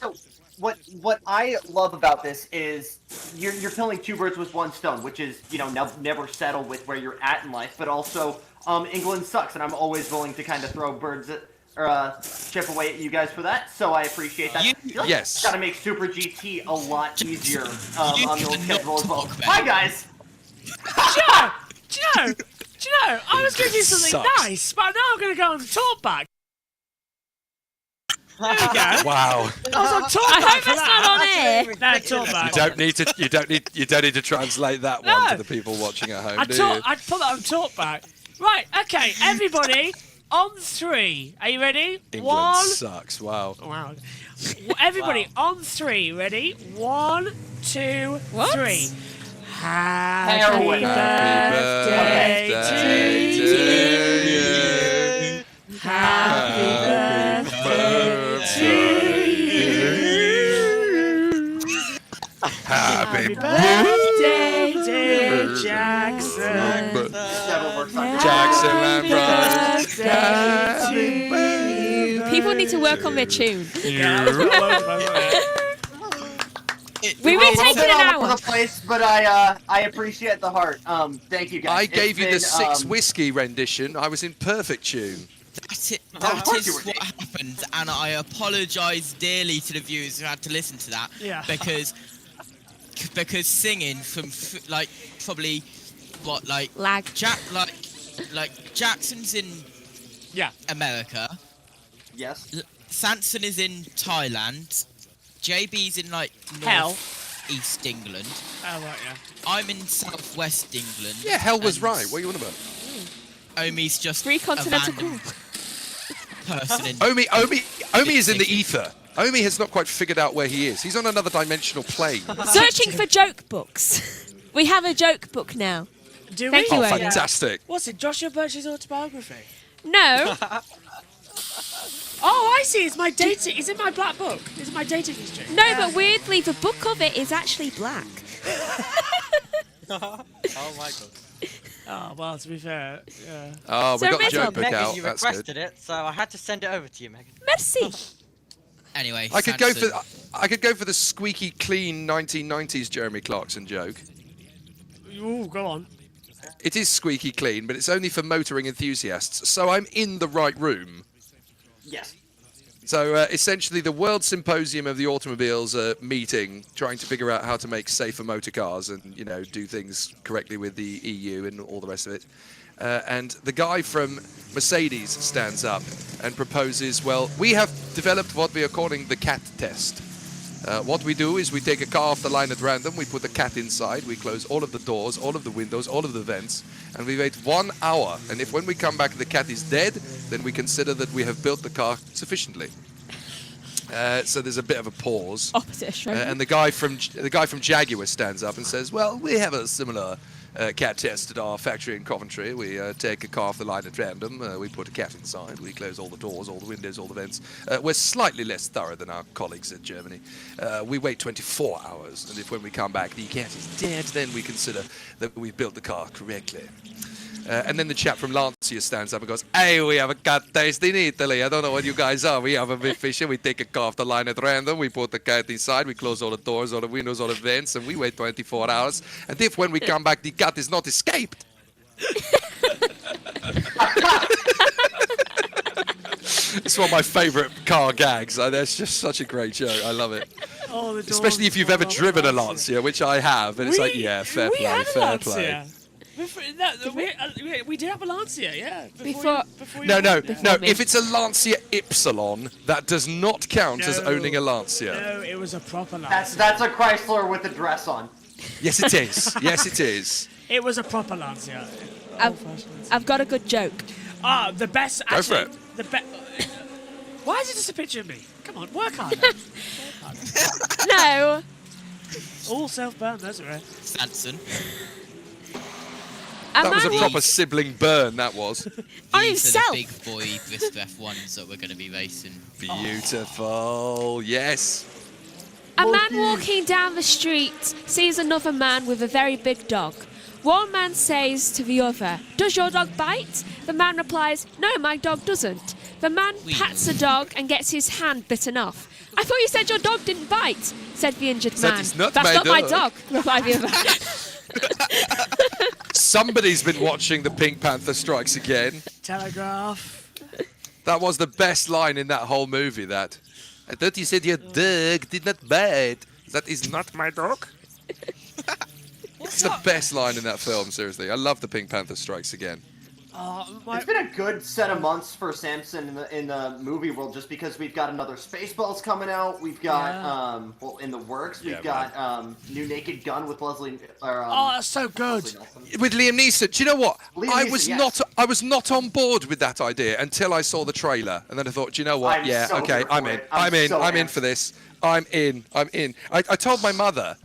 So what I love about this is you're killing two birds with one stone, which is, never settle with where you're at in life, but also England sucks, and I'm always willing to kind of throw birds at chip away at you guys for that, so I appreciate that. Yes. Gotta make Super GT a lot easier on the old schedule as well. Hi guys! Do you know, I was going to do something nice, but now I'm going to go on talkback. There we go. Wow. I was on talkback. I hope it's not on air. No, talkback. You don't need to translate that one to the people watching at home. I'd put that on talkback. Right, okay, everybody. On 3. Are you ready? England sucks. Wow. Wow. Everybody, on 3. Ready? 1, 2, 3. Happy birthday to you. Happy birthday to you. Happy birthday, dear Jackson. Jackson Ambrose. People need to work on their tune. We've been taking an hour. All over the place, but I appreciate the heart. Thank you guys. I gave you the 6 whiskey rendition. I was in perfect tune. That is what happened, and I apologise dearly to the viewers who had to listen to that. Yeah. Because singing from probably lag. Jackson's in America. Yes. Sanson is in Thailand. JB's in East England. Oh right, yeah. I'm in southwest England. Yeah, hell was right. What are you on about? Omi's just Free continental person in Omi is in the ether. Omi has not quite figured out where he is. He's on another dimensional plane. Searching for joke books. We have a joke book now. Do Thank we? you, Oh, Omi. fantastic. What's it? Joshua Birch's autobiography? No. Oh, I see. It's my dating. Is it my black book? Is it my dating history? No, but weirdly, the book of it is actually black. Oh my god. Oh, well, to be fair, yeah. Oh, we got the joke book Megan, out. you That's requested good. it, so I had to send it over to you, Megan. Merci. Anyway, I could go for the squeaky clean 1990s Jeremy Clarkson joke. Ooh, go on. It is squeaky clean, but it's only for motoring enthusiasts. So I'm in the right room. Yes. So essentially, the World Symposium of the Automobiles are meeting, trying to figure out how to make safer motor cars and do things correctly with the EU and all the rest of it. And the guy from Mercedes stands up and proposes, well, we have developed what we are calling the cat test. What we do is we take a car off the line at random, we put the cat inside, we close all of the doors, all of the windows, all of the vents, and we wait 1 hour. And if when we come back the cat is dead, then we consider that we have built the car sufficiently. So there's a bit of a pause. Opposite Australia. And the guy from Jaguar stands up and says, well, we have a similar cat test at our factory in Coventry. We take a car off the line at random, we put a cat inside, we close all the doors, all the windows, all the vents. We're slightly less thorough than our colleagues in Germany. We wait 24 hours, and if when we come back the cat is dead, then we consider that we've built the car correctly. And then the chap from Lancia stands up and goes, hey, we have a cat test in Italy. I don't know what you guys are. We have a bit fishy. We take a car off the line at random. We put the cat inside. We close all the doors, all the windows, all the vents, and we wait 24 hours. And if when we come back, the cat is not escaped. It's one of my favourite car gags. That's just such a great joke. I love it. Oh, the especially if you've ever driven a Lancia, which I have. And it's like, yeah, fair play, fair play. We did have a Lancia, yeah. Before No. If it's a Lancia Ypsilon, that does not count as owning a Lancia. No, it was a proper Lancia. That's a Chrysler with a dress on. Yes, it is. Yes, it is. It was a proper Lancia. I've got a good joke. The best. Go for actually, it. The Why is it just a picture of me? Come on, work hard. No. All self-burn, those are right. Sanson. That was a proper sibling burn, that was. On These are himself. the big boy Visp F1s that we're going to be racing. Beautiful, yes. A man walking down the street sees another man with a very big dog. One man says to the other, does your dog bite? The man replies, no, my dog doesn't. The man pats the dog and gets his hand bitten off. I thought you said your dog didn't bite, said the injured man. It's not That's my not my dog. dog, replied the other. Somebody's been watching the Pink Panther Strikes Again. Telegraph. That was the best line in that whole movie, that. I thought you said your dog did not bite. That is not my dog. It's the best line in that film, seriously. I love the Pink Panther Strikes Again. It's been a good set of months for Samson in the movie world, just because we've got another Spaceballs coming out. We've got well, in the works. We've got new Naked Gun with Leslie. That's so good. With Liam Neeson. Do you know what? Liam I Neeson, was yes. I was not on board with that idea until I saw the trailer, and then I thought, do you know what? I'm Yeah, so okay, here I'm for in. it. I'm in. so I'm in amped. for this. I'm in. I told my mother,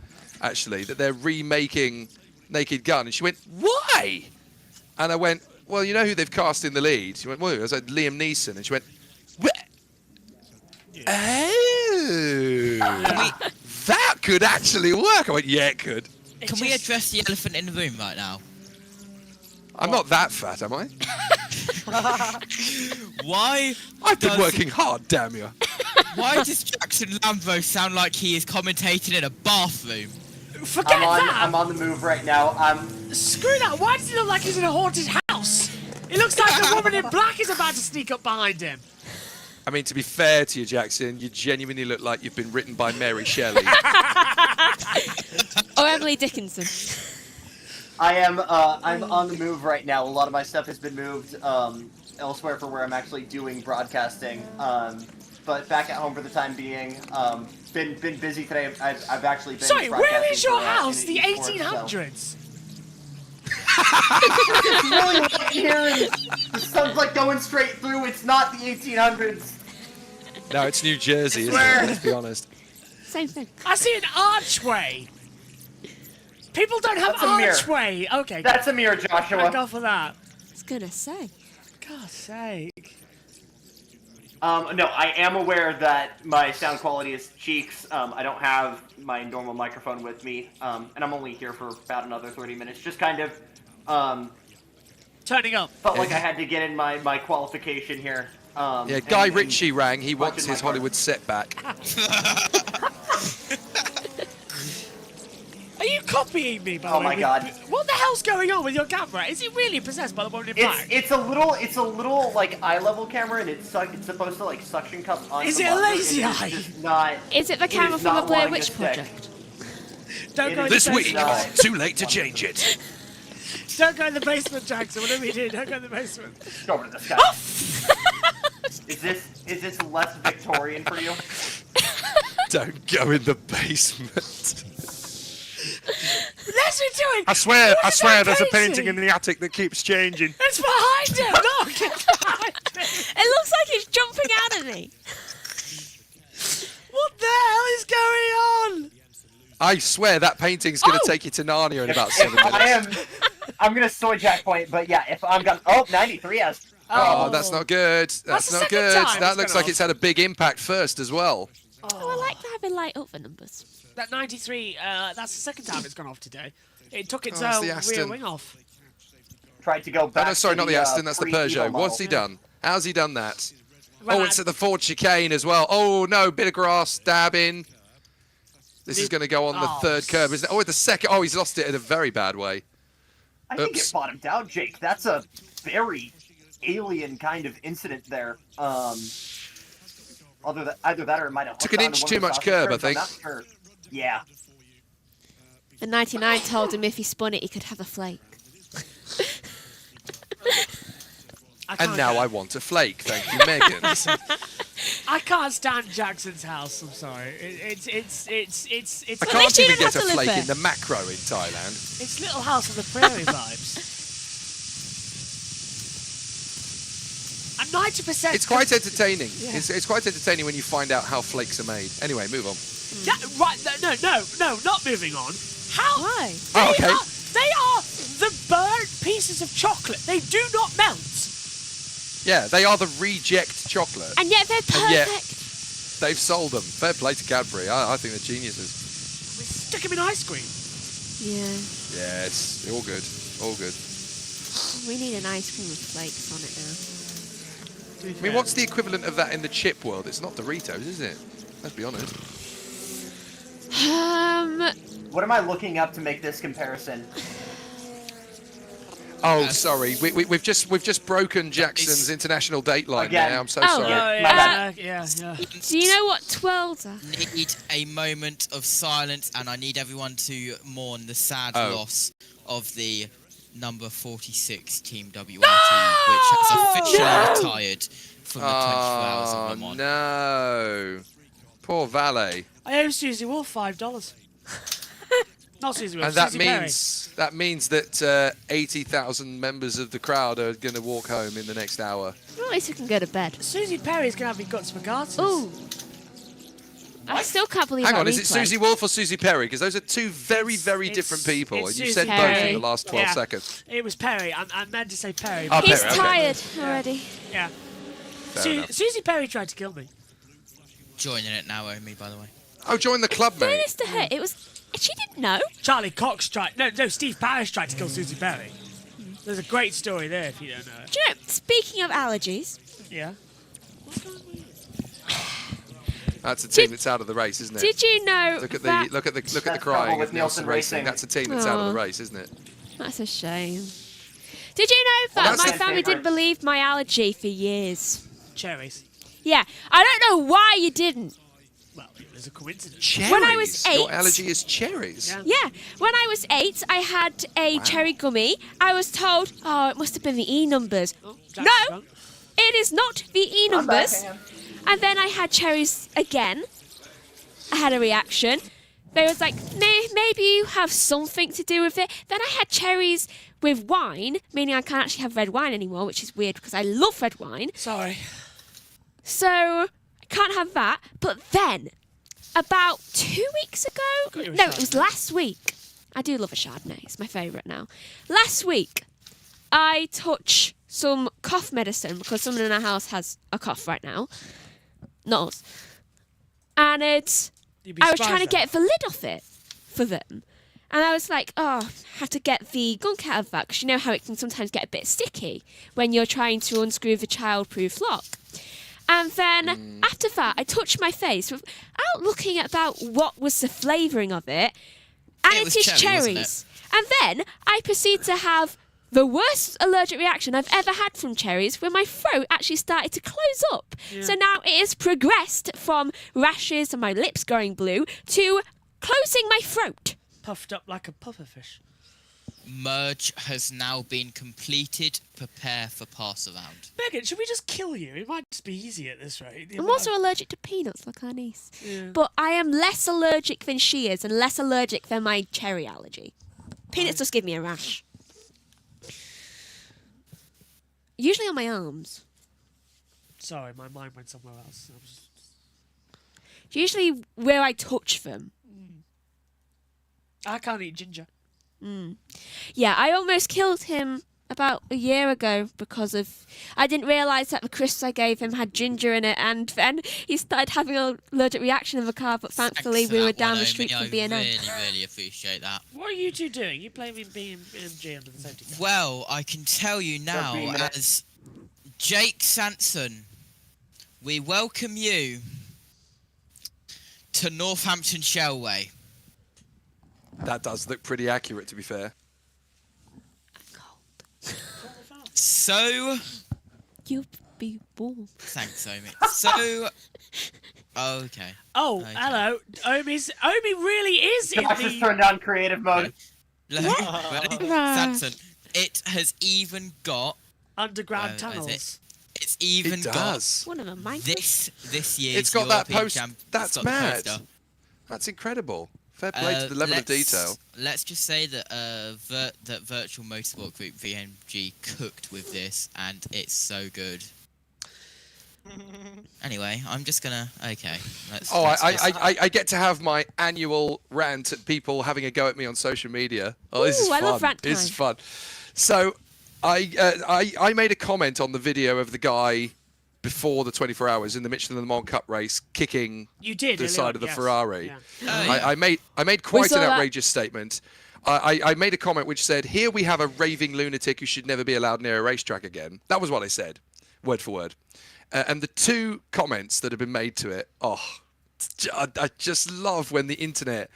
actually, that they're remaking Naked Gun, and she went, why? And I went, well, you know who they've cast in the lead? She went, well, I was like, Liam Neeson, and she went, what? Oh, that could actually work. I went, yeah, it could. Can we address the elephant in the room right now? I'm not that fat, am I? Why? I've been working hard, damn you. Why does Jackson Lambo sound like he is commentating in a bathroom? Forget that. I'm on the move right now. Screw that. Why does he look like he's in a haunted house? It looks like the woman in black is about to sneak up behind him. I mean, to be fair to you, Jackson, you genuinely look like you've been written by Mary Shelley. Or Emily Dickinson. I'm on the move right now. A lot of my stuff has been moved elsewhere for where I'm actually doing broadcasting. But back at home for the time being. Been busy today. I've actually been. Sorry, where is your broadcasting house? in The esports, 1800s. It's really late here, and the sun's like going straight through. It's not the 1800s. No, it's New Jersey, isn't Swear. it? Let's be honest. Same thing. I see an archway. People don't have That's a mirror. archway. Okay. That's a mirror, Joshua. I'll go for that. I was gonna say. God's sake. No, I am aware that my sound quality is cheeks. I don't have my normal microphone with me, and I'm only here for about another 30 minutes. Just kind of turning up. Felt like I had to get in my qualification here. Yeah, Guy Ritchie rang. He wants his Hollywood set back. Are you copying me, by the way? Oh my god. What the hell's going on with your camera? Is it really possessed by the woman in black? It's a little like eye level camera, and it's supposed to like suction cup on. Is it a lazy eye? Is it the camera from the Blair Witch Project? Don't go This in the week, basement. too late to change it. Don't go in the basement, Jackson. Whatever you do, don't go in the basement. Go over to this guy. Is this less Victorian for you? Don't go in the basement. What's he doing? I swear, What is that there's a painting in the attic that keeps changing. It's behind him. Look, it's behind him. It looks like he's jumping out at me. What the hell is going on? I swear that painting's going to take you to Narnia in about 7 minutes. I'm gonna soy jack point, but yeah, if I'm gonna 93 has. Oh, that's not good. That's the not second good. time That it's looks gone like it's had a big impact first as well. Oh, I like having light up the numbers. That 93, that's the second time it's gone off today. It took its Oh, it's the rear Aston. wing off. Tried to go Oh, back. no, sorry, to not the Aston. That's the pre-Evo Peugeot. What's he model. done? How's he done that? Ran Oh, out- it's at the Ford chicane as well. Oh, no, bit of grass, dab in. This is going to go on the third curb, isn't it? Oh, the second. Oh, he's lost it in a very bad way. I think it bottomed out, Jake. That's a very alien kind of incident there. Either that or it might have Took hooked an onto inch one too of the much sausage curb, I ribs, I'm think. not sure. Yeah. And 99 told him if he spun it, he could have a flake. And now I want a flake. Thank you, Megan. I can't stand Jackson's house. I'm sorry. It's I can't even get a flake in the macro in Thailand. It's Little House of the Prairie vibes. I'm 90%. It's quite entertaining. Yeah. It's quite entertaining when you find out how flakes are made. Anyway, move on. Yeah, right. No, not moving on. How? Why? Oh, okay. They are the burnt pieces of chocolate. They do not melt. Yeah, they are the reject chocolate. And yet they're perfect. And yet, they've sold them. Fair play to Cadbury. I think they're geniuses. Stick them in ice cream. Yeah. Yes, all good. All good. We need an ice cream with flakes on it now. I mean, what's the equivalent of that in the chip world? It's not Doritos, is it? Let's be honest. What am I looking up to make this comparison? Oh, sorry. We've just broken Jackson's international date line Again. there. I'm so Oh, sorry. Yeah. Do you know what twirls are? Need a moment of silence, and I need everyone to mourn the sad Oh. loss of the number 46 Team WRT, which has officially retired from the 24 hours of Le Mans. No. Poor Valet. I owe Susie Wolf $5. Not Susie Wolf. And that Susie means that 80,000 members of the crowd are going to walk home in the next hour. Well, at least we can go to bed. Susie Perry's gonna have me guts for Garters. Ooh. I still can't believe Hang that on, is it replay. Susie Wolf or Susie Perry? Because those are two very, very different people, it's and you Susie said both Perry. in the last 12 Yeah. seconds. It was Perry. I meant to say Perry. Oh, but- He's Perry, okay. tired already. Yeah. Fair enough. Susie Perry tried to kill me. Joining it now, Omi, by the way. Oh, join the club, Doing mate. this to her, it was. She didn't know. Charlie Cox tried. No, Steve Parrish tried to kill Susie Perry. There's a great story there if you don't know it. Do you know? Speaking of allergies, Yeah. That's a team that's out of the race, isn't it? did you know Look at that? the look at the That's crying trouble of with Nielsen Nielsen Racing. Racing. That's a team that's out of the Aw. race, isn't it? That's a shame. Did you know that Well, my that's family my didn't believe my allergy for years? Cherries. Yeah, I don't know why you didn't. Well, it was a coincidence. Cherries. When I was Your 8. allergy is cherries. Yeah. Yeah, when I was 8, I had a cherry gummy. I was told, oh, it must have been the E numbers. Oh, No, Jackson's gone. it is not the E I'm back, numbers. hang on. And then I had cherries again. I had a reaction. They was like, maybe you have something to do with it. Then I had cherries with wine, meaning I can't actually have red wine anymore, which is weird because I love red wine. Sorry. So I can't have that. But then, about 2 weeks Got you ago, a no, it was Chardonnay. last week. I do love a Chardonnay. It's my favourite now. Last week, I touch some cough medicine because someone in our house has a cough right now. Not us. And You'd be I was trying to surprised, though. get the lid off it for them. And I was like, oh, I have to get the gunk out of that because you know how it can sometimes get a bit sticky when you're trying to unscrew the childproof lock. And then after that, I touched my face without looking at about what was the flavouring of it. And It was it is cherry, wasn't cherries. And then I proceed to have the worst allergic reaction I've ever had from cherries, where my throat actually started to close up. Yeah. So now it has progressed from rashes and my lips going blue to closing my throat. Puffed up like a pufferfish. Merge has now been completed. Prepare for pass around. Megan, should we just kill you? It might just be easy at this rate. I'm also allergic to peanuts, like our niece. Yeah. But I am less allergic than she is, and less allergic than my cherry allergy. Peanuts just give me a rash. Usually on my arms. Sorry, my mind went somewhere else. I was Usually where I touch them. I can't eat ginger. Yeah, I almost killed him about a year ago because of... I didn't realise that the crisps I gave him had ginger in it, and then he started having an allergic reaction in the car, but thankfully Thanks for we were that down one, the street Omi. from B&M. I really appreciate that. What are you two doing? You playing in BMG under the safety car? Well, I can tell you now, as Jake Sanson, we welcome you to Northampton Shellway. That does look pretty accurate, to be fair. So... You be warm. Thanks, Omi. So... Okay. Oh, Okay. hello. Omi really is in Josh has the... turned on creative mode. Ready? Sanson, it has even got... underground is tunnels. it? It's even It got does. One of them, mine. this year's It's got that European post. it's That's got the mad. poster. That's incredible. Fair play to the level of detail. Let's just say that that Virtual Motorsport Group VMG cooked with this, and it's so good. Anyway, I'm just gonna. Okay. I get to have my annual rant at people having a go at me on social media. Oh, this is Ooh, fun. I love rant This is time. fun. So, I made a comment on the video of the guy before the 24 hours in the Michelin Le Mans Cup race kicking You did, the earlier side on, of the yes. Ferrari. Yeah. I made quite saw an that. outrageous statement. I made a comment which said, "Here we have a raving lunatic who should never be allowed near a racetrack again." That was what I said, word for word. And the two comments that have been made to it, I just love when the internet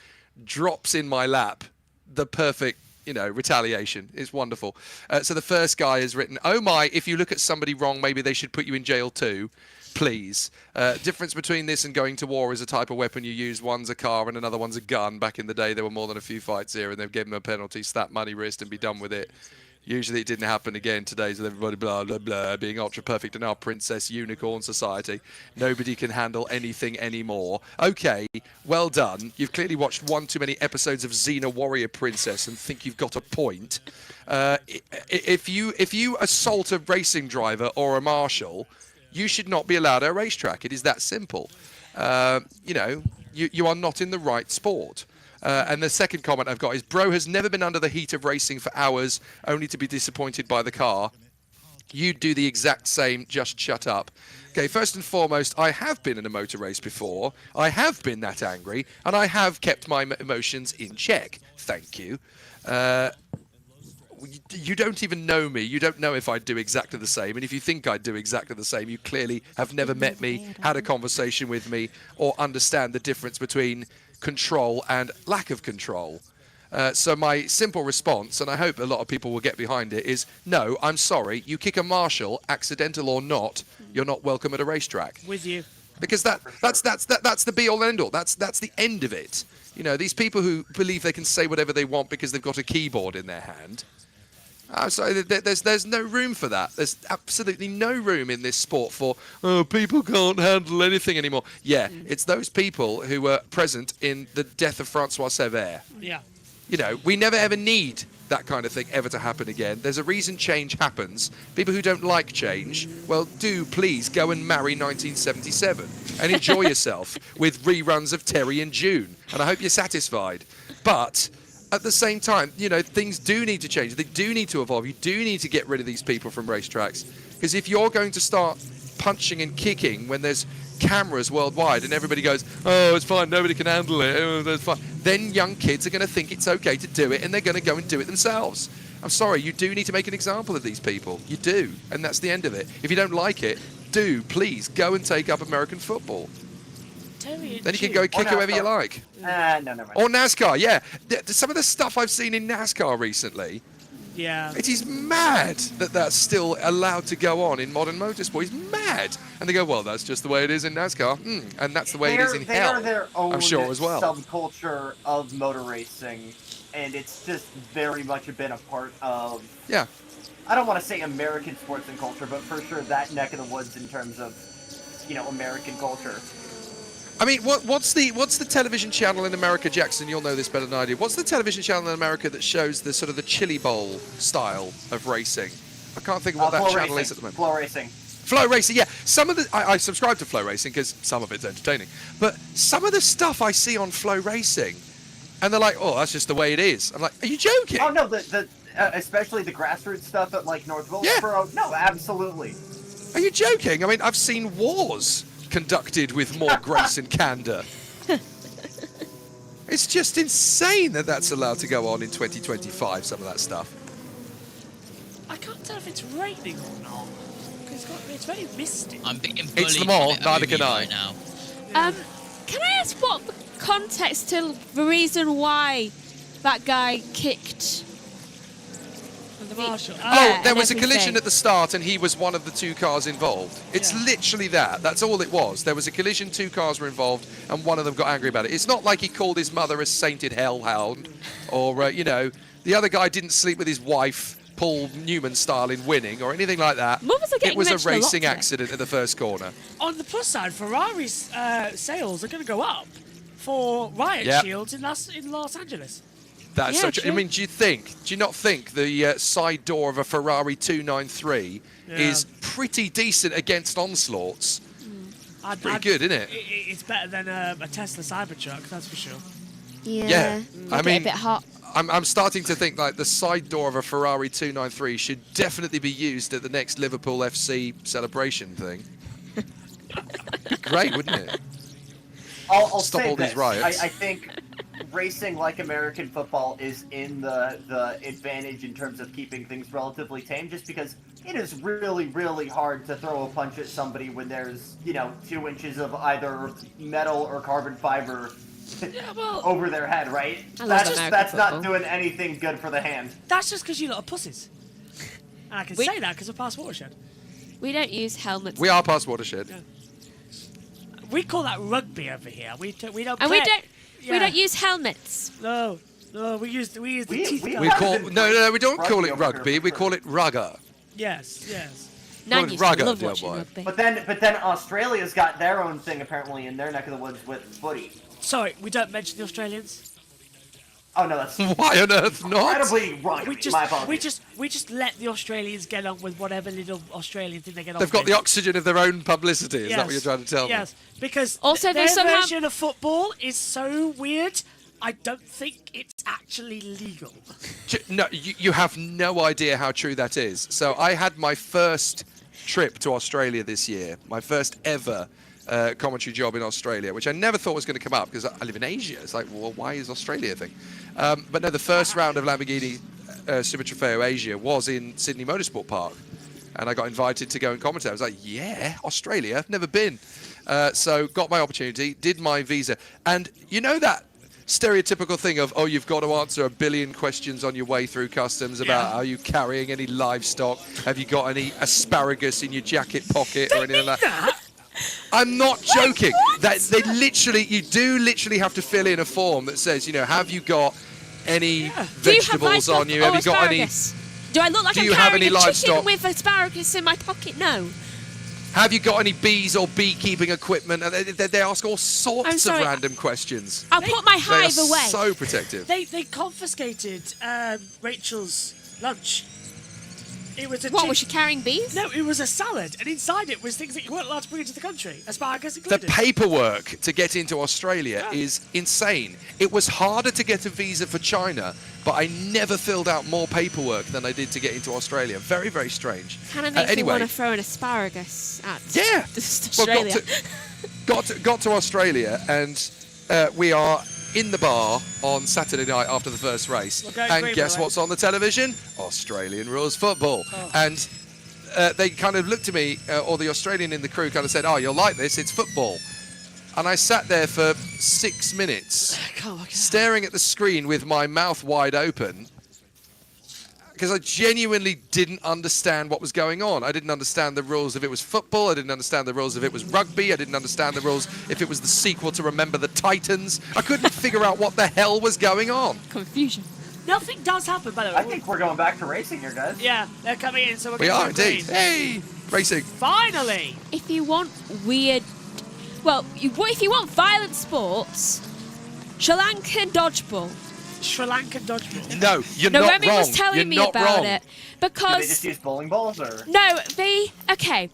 drops in my lap the perfect, retaliation. It's wonderful. So the first guy has written, "Oh my, if you look at somebody wrong, maybe they should put you in jail too. Please. Difference between this and going to war is a type of weapon you use. One's a car and another one's a gun. Back in the day, there were more than a few fights here, and they've given them a penalty, slap money wrist, and be done with it. Usually it didn't happen again. Today's with everybody blah, blah, blah, being ultra perfect in our princess unicorn society. Nobody can handle anything anymore." Okay, well done. You've clearly watched one too many episodes of Xena Warrior Princess and think you've got a point. If you assault a racing driver or a marshal, you should not be allowed at a racetrack. It is that simple. You are not in the right sport. And the second comment I've got is, "Bro has never been under the heat of racing for hours, only to be disappointed by the car. You do the exact same, just shut up." Okay, first and foremost, I have been in a motor race before. I have been that angry, and I have kept my emotions in check. Thank you. You don't even know me. You don't know if I'd do exactly the same. And if you think I'd do exactly the same, you clearly have never met me, had a conversation with me, or understand the difference between control and lack of control. So my simple response, and I hope a lot of people will get behind it, is no, I'm sorry. You kick a marshal, accidental or not, you're not welcome at a racetrack. With you. Because that's the be all and end all. That's the end of it. These people who believe they can say whatever they want because they've got a keyboard in their hand. I'm sorry, there's no room for that. There's absolutely no room in this sport for, people can't handle anything anymore. Yeah, it's those people who were present in the death of Francois Sever. Yeah. We never ever need that kind of thing ever to happen again. There's a reason change happens. People who don't like change, well, do please go and marry 1977 and enjoy yourself with reruns of Terry and June. And I hope you're satisfied. But at the same time, things do need to change. They do need to evolve. You do need to get rid of these people from racetracks. Because if you're going to start punching and kicking when there's cameras worldwide and everybody goes, "Oh, it's fine, nobody can handle it, oh, that's fine," then young kids are going to think it's okay to do it, and they're going to go and do it themselves. I'm sorry, you do need to make an example of these people. You do. And that's the end of it. If you don't like it, do please go and take up American football. Ontario. Then you can go kick whoever you like. No, never mind. Or NASCAR, yeah. Some of the stuff I've seen in NASCAR recently, Yeah. it is mad that that's still allowed to go on in modern motorsport. It's mad. And they go, well, that's just the way it is in NASCAR. And that's the way it is in hell, They are their own I'm sure as well. subculture of motor racing, and it's just very much been a part of... Yeah. I don't want to say American sports and culture, but for sure that neck of the woods in terms of, American culture. I mean, what's the television channel in America, Jackson? You'll know this better than I do. What's the television channel in America that shows the sort of the Chili Bowl style of racing? I can't think of what that channel is at the moment. Flow Racing. Flow Racing, yeah. Some of the I subscribe to Flow Racing because some of it's entertaining, but some of the stuff I see on Flow Racing, and they're like, "Oh, that's just the way it is." I'm like, "Are you joking?" Oh no, especially the grassroots stuff at like North Wilkesboro. No, absolutely. Are you joking? I mean, I've seen wars conducted with more grace and candor. It's just insane that that's allowed to go on in 2025, some of that stuff. I can't tell if it's raining or not. It's very misty. I'm being bullied It's them all, neither can I. right now. Can I ask what the context to the reason why that guy kicked the marshal? There was a collision at the start and he was one of the two cars involved. It's literally that. That's all it was. There was a collision, two cars were involved, and one of them got angry about it. It's not like he called his mother a sainted hellhound, or, the other guy didn't sleep with his wife, Paul Newman style, in winning, or anything like that. It was a racing accident at the first corner. On the plus side, Ferrari's sales are going to go up for riot shields in Los Angeles. That's so true. I mean, do you not think the side door of a Ferrari 293 is pretty decent against onslaughts? Pretty good, isn't it? It's better than a Tesla Cybertruck, that's for sure. Yeah. I mean, a bit hot. I'm starting to think like the side door of a Ferrari 293 should definitely be used at the next Liverpool FC celebration thing. Be great, wouldn't it? I'll Stop say all this. these riots. I think racing like American football is in the advantage in terms of keeping things relatively tame, just because it is really, really hard to throw a punch at somebody when there's, 2 inches of either metal or carbon fiber over their head, right? That's not doing anything good for the hand. That's just because you lot are pussies. And I can say that because of past watershed. We don't use helmets. We are past watershed. Yeah. We call that rugby over here. We don't. And play. we don't use helmets. No, we use the teeth. We don't call it rugby. We call it rugger. Yes. Nan used to love watching rugby. But then Australia's got their own thing apparently in their neck of the woods with footy. Sorry, we don't mention the Australians. Oh no, that's why on earth not? Incredibly rugby. My apologies. We just let the Australians get on with whatever little Australian thing they get on. They've got the oxygen of their own publicity. Is that what you're trying to tell me? Yes, because also their somehow version of football is so weird. I don't think it's actually legal. No, you have no idea how true that is. So I had my first trip to Australia this year, my first ever commentary job in Australia, which I never thought was going to come up because I live in Asia. It's like, well, why is Australia a thing? But no, the first round of Lamborghini Super Trofeo Asia was in Sydney Motorsport Park, and I got invited to go and commentate. I was like, yeah, Australia, never been. So got my opportunity, did my visa, and you know that stereotypical thing of, oh, you've got to answer 1 billion questions on your way through customs about are you carrying any livestock, have you got any asparagus in your jacket pocket or anything like that. I'm not joking. That they you do literally have to fill in a form that says, have you got any vegetables on you? Have you got any? Do I look like I'm carrying a chicken with asparagus in my pocket? No. Have you got any bees or beekeeping equipment? And they ask all sorts of random questions. I'll put my hive away. So protective. They confiscated Rachel's lunch. It was was she carrying bees? No, it was a salad, and inside it was things that you weren't allowed to bring into the country. Asparagus included. The paperwork to get into Australia is insane. It was harder to get a visa for China, but I never filled out more paperwork than I did to get into Australia. Very, very strange. Kind of makes me want to throw an asparagus at Well, Australia. got to Australia, and we are in the bar on Saturday night after the first race. And guess what's on the television? Australian rules football. And they kind of looked at me, or the Australian in the crew kind of said, oh, you'll like this, it's football. And I sat there for 6 minutes, staring at the screen with my mouth wide open, because I genuinely didn't understand what was going on. I didn't understand the rules if it was football. I didn't understand the rules if it was rugby. I didn't understand the rules if it was the sequel to Remember the Titans. I couldn't figure out what the hell was going on. Confusion. Nothing does happen, by the way. I think we're going back to racing here, guys. Yeah, they're coming in, so we're We going are indeed. Hey, racing. Finally! If you want weird... Well, if you want violent sports, Sri Lankan dodgeball. Sri Lankan dodgeball. No, you're not Noemi wrong. was telling you're me not about wrong. it. Do Because... they just use bowling balls, or? No, okay.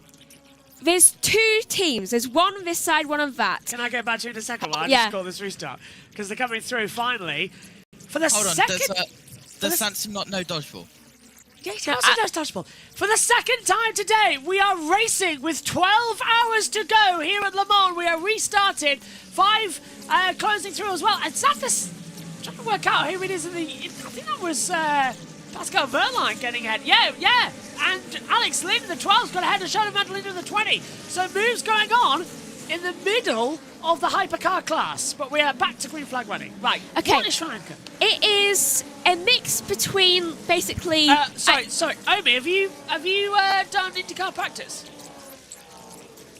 There's 2 teams. There's one on this side, one on that. Can I go back to you in a second while I Yeah. just call this restart? Because they're coming through finally. For the Hold on, second... does Sanson not know dodgeball? Yeah, he also knows dodgeball. For the second time today, we are racing with 12 hours to go here at Le Mans. We are restarted. 5 closing through as well. And Safis trying to work out who it is in the... I think that was Pascal Verline getting ahead. Yeah. And Alex Lynn in the 12's got ahead of Shadow Mantle into the 20. So moves going on in the middle of the hypercar class. But we are back to green flag running. Right. Okay. What is Sri Lanka? It is a mix between basically... Sorry. Omi, have you done IndyCar practice?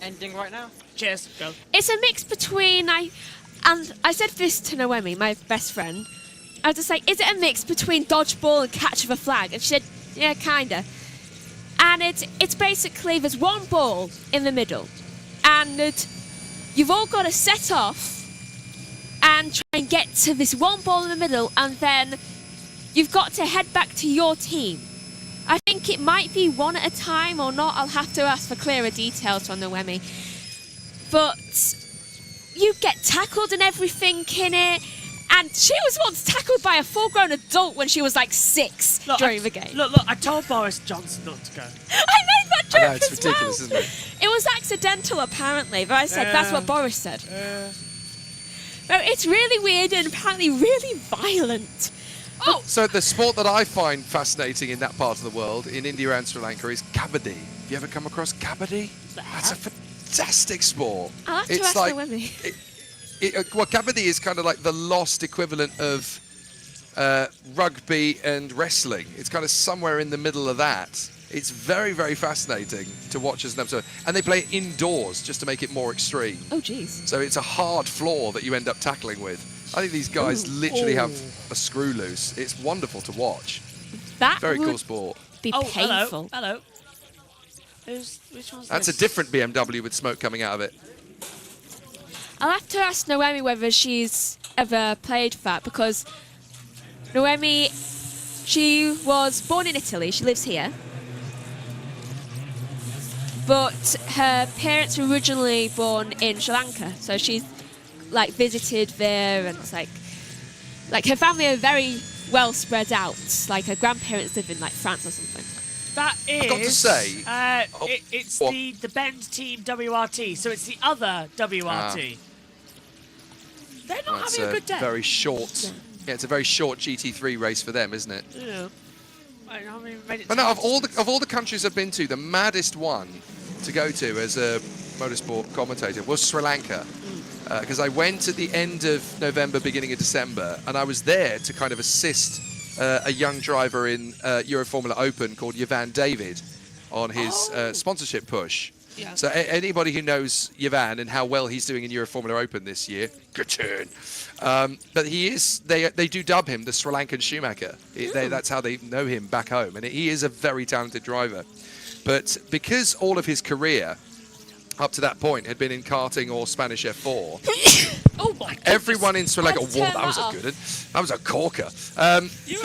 Ending right now. Cheers. Go. It's a mix between... And I said this to Noemi, my best friend. I was just like, is it a mix between dodgeball and catch of a flag? And she said, yeah, kinda. And it's basically, there's one ball in the middle. And you've all got to set off and try and get to this one ball in the middle, and then you've got to head back to your team. I think it might be one at a time or not. I'll have to ask for clearer details from Noemi. But you get tackled and everything in it. And she was once tackled by a full-grown adult when she was like 6 during the game. Look, I told Boris Johnson not to go. I made that joke I know, it's as ridiculous, well. isn't it? It was accidental, apparently, but I said that's what Boris said. No, it's really weird and apparently really violent. Oh! So the sport that I find fascinating in that part of the world, in India and Sri Lanka, is kabaddi. Have you ever come across kabaddi? That's a fantastic sport. I'll have to It's ask like, Noemi. well, kabaddi is kind of like the lost equivalent of rugby and wrestling. It's kind of somewhere in the middle of that. It's very, very fascinating to watch as an episode. And they play it indoors just to make it more extreme. Oh, jeez. So it's a hard floor that you end up tackling with. I think these guys literally have a screw loose. It's wonderful to watch. That Very cool would sport. be painful. Hello. Which one's That's this? a different BMW with smoke coming out of it. I'll have to ask Noemi whether she's ever played that, because Noemi, she was born in Italy. She lives here. But her parents were originally born in Sri Lanka, so she's like visited there, and it's like her family are very well spread out. Like her grandparents live in like France or something. That is. I've got to say, it's the Bend Team WRT, so it's the other WRT. They're not That's having a good day. very short. Yeah, it's a very short GT3 race for them, isn't it? Yeah. I haven't even made it But to no, of all the countries I've been to, the maddest one to go to as a motorsport commentator was Sri Lanka. Because I went at the end of November, beginning of December, and I was there to kind of assist a young driver in Euroformula Open called Ivan David on his sponsorship push. Yeah. So anybody who knows Ivan and how well he's doing in Euroformula Open this year, good turn. But he is, they do dub him the Sri Lankan Schumacher. That's how they know him back home. And he is a very talented driver. But because all of his career up to that point had been in karting or Spanish F4, oh my goodness. everyone in Sri Lanka, whoa, that was a good one. That was a corker.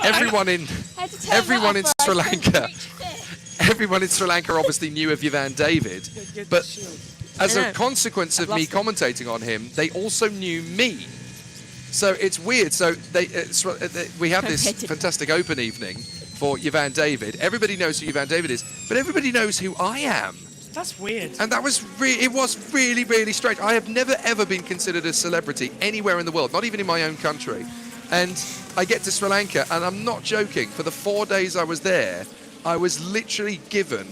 Everyone in Sri Lanka. Everyone in Sri Lanka obviously knew of Ivan David, but as a consequence of me commentating on him, they also knew me. So it's weird. So we have this fantastic open evening for Ivan David. Everybody knows who Ivan David is, but everybody knows who I am. That's weird. And that was it was really, really strange. I have never ever been considered a celebrity anywhere in the world, not even in my own country. And I get to Sri Lanka, and I'm not joking. For the 4 days I was there, I was literally given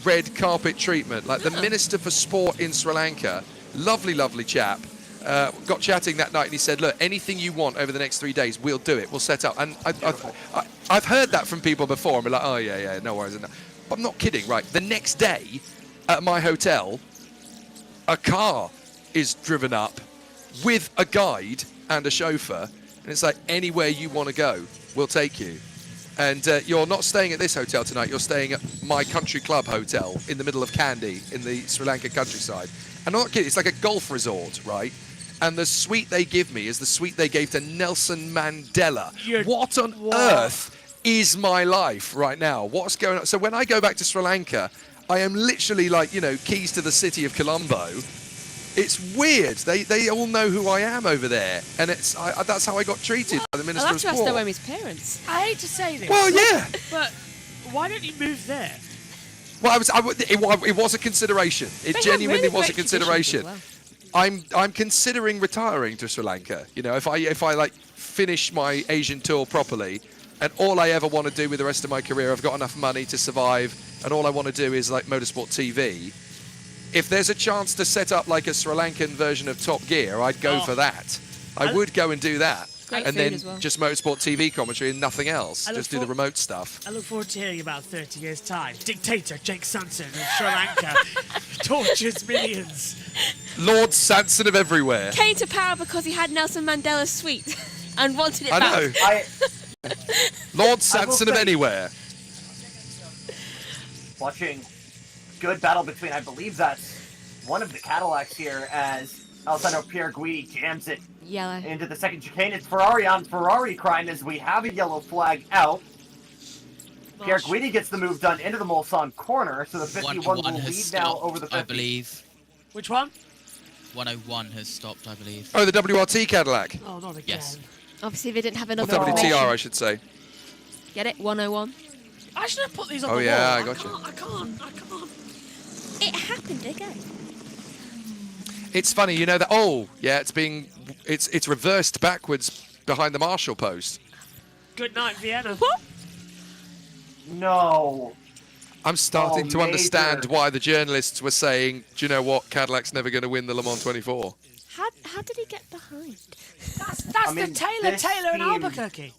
red carpet treatment. Like the Minister for Sport in Sri Lanka, lovely, lovely chap, got chatting that night, and he said, look, anything you want over the next 3 days, we'll do it. We'll set up. And I've heard that from people before, and be like, oh, yeah, no worries. But I'm not kidding, right? The next day at my hotel, a car is driven up with a guide and a chauffeur, and it's like, anywhere you want to go, we'll take you. And you're not staying at this hotel tonight, you're staying at my country club hotel in the middle of Kandy in the Sri Lanka countryside. And I'm not kidding, it's like a golf resort, right? And the suite they give me is the suite they gave to Nelson Mandela. What on earth is my life right now? What's going on? So when I go back to Sri Lanka, I am literally like, you know, keys to the city of Colombo. It's weird. They all know who I am over there, and that's how I got treated by the Minister I'll of have to ask Sport. Naomi's parents. I hate to say this. Well, yeah. But why don't you move there? Well, it was a consideration. It genuinely was a consideration. I'm considering retiring to Sri Lanka. You know, if I like finish my Asian tour properly, and all I ever want to do with the rest of my career, I've got enough money to survive, and all I want to do is like motorsport TV. If there's a chance to set up like a Sri Lankan version of Top Gear, I'd go for that. I would go and do that. Great and food then as well. just motorsport TV commentary and nothing else. Just do the remote stuff. I look forward to hearing about 30 years' time. Dictator Jake Sanson of Sri Lanka tortures millions. Lord Sanson of everywhere. Came to power because he had Nelson Mandela's suite and wanted it I back. know. Lord Sanson of anywhere. Watching good battle between, I believe that's one of the Cadillacs here, as Alessandro Pierre Guidi jams it into the second chicane. It's Ferrari on Ferrari crime as we have a yellow flag out. Pierre Guidi gets the move done into the Mulsanne corner, so the 51 will lead now over the 50. I believe. Which one? 101 has stopped, I believe. Oh, the WRT Cadillac. Oh, not again. Yes. Obviously, they didn't have Or enough WTR, information. I should say. Get it? 101. I should have put these on Oh, the yeah, wall. I got you. I can't. It happened again. It's funny, you know that. Oh, yeah, it's reversed backwards behind the marshal post. Good night, Vienna. No. I'm starting to understand major. why the journalists were saying, do you know what, Cadillac's never going to win the Le Mans 24. How did he get behind? That's I mean, the Taylor this and team- Albuquerque.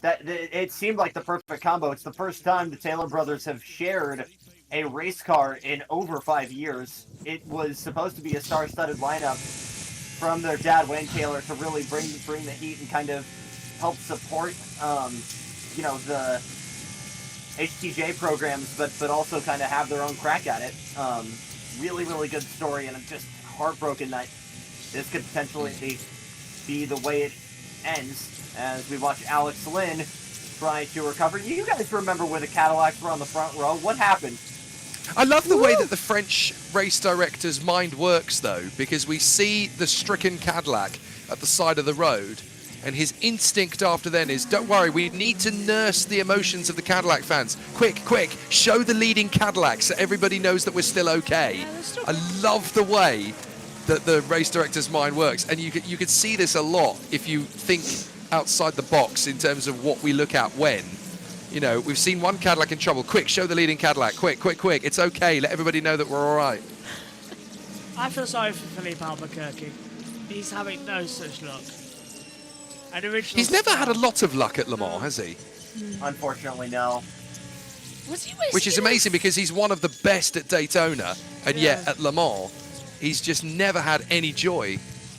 It seemed like the perfect combo. It's the first time the Taylor brothers have shared a race car in over 5 years. It was supposed to be a star-studded lineup from their dad, Wayne Taylor, to really bring the heat and kind of help support, you know, the HTJ programs, but also kind of have their own crack at it. Really, really good story, and I'm just heartbroken that this could potentially be the way it ends as we watch Alex Lynn try to recover. You guys remember where the Cadillacs were on the front row? What happened? I love the way that the French race director's mind works, though, because we see the stricken Cadillac at the side of the road, and his instinct after then is, don't worry, we need to nurse the emotions of the Cadillac fans. Quick, show the leading Cadillac so everybody knows that we're still okay. I love the way that the race director's mind works, and you could see this a lot if you think outside the box in terms of what we look at when. You know, we've seen one Cadillac in trouble. Quick, show the leading Cadillac. Quick. It's okay. Let everybody know that we're all right. I feel sorry for Philippe Albuquerque. He's having no such luck. An original He's never star. had a lot of luck at Le Mans, has he? Unfortunately, no. Was he Which is amazing because he's one of the best at Daytona, and yet at Le Mans, he's just never had any joy.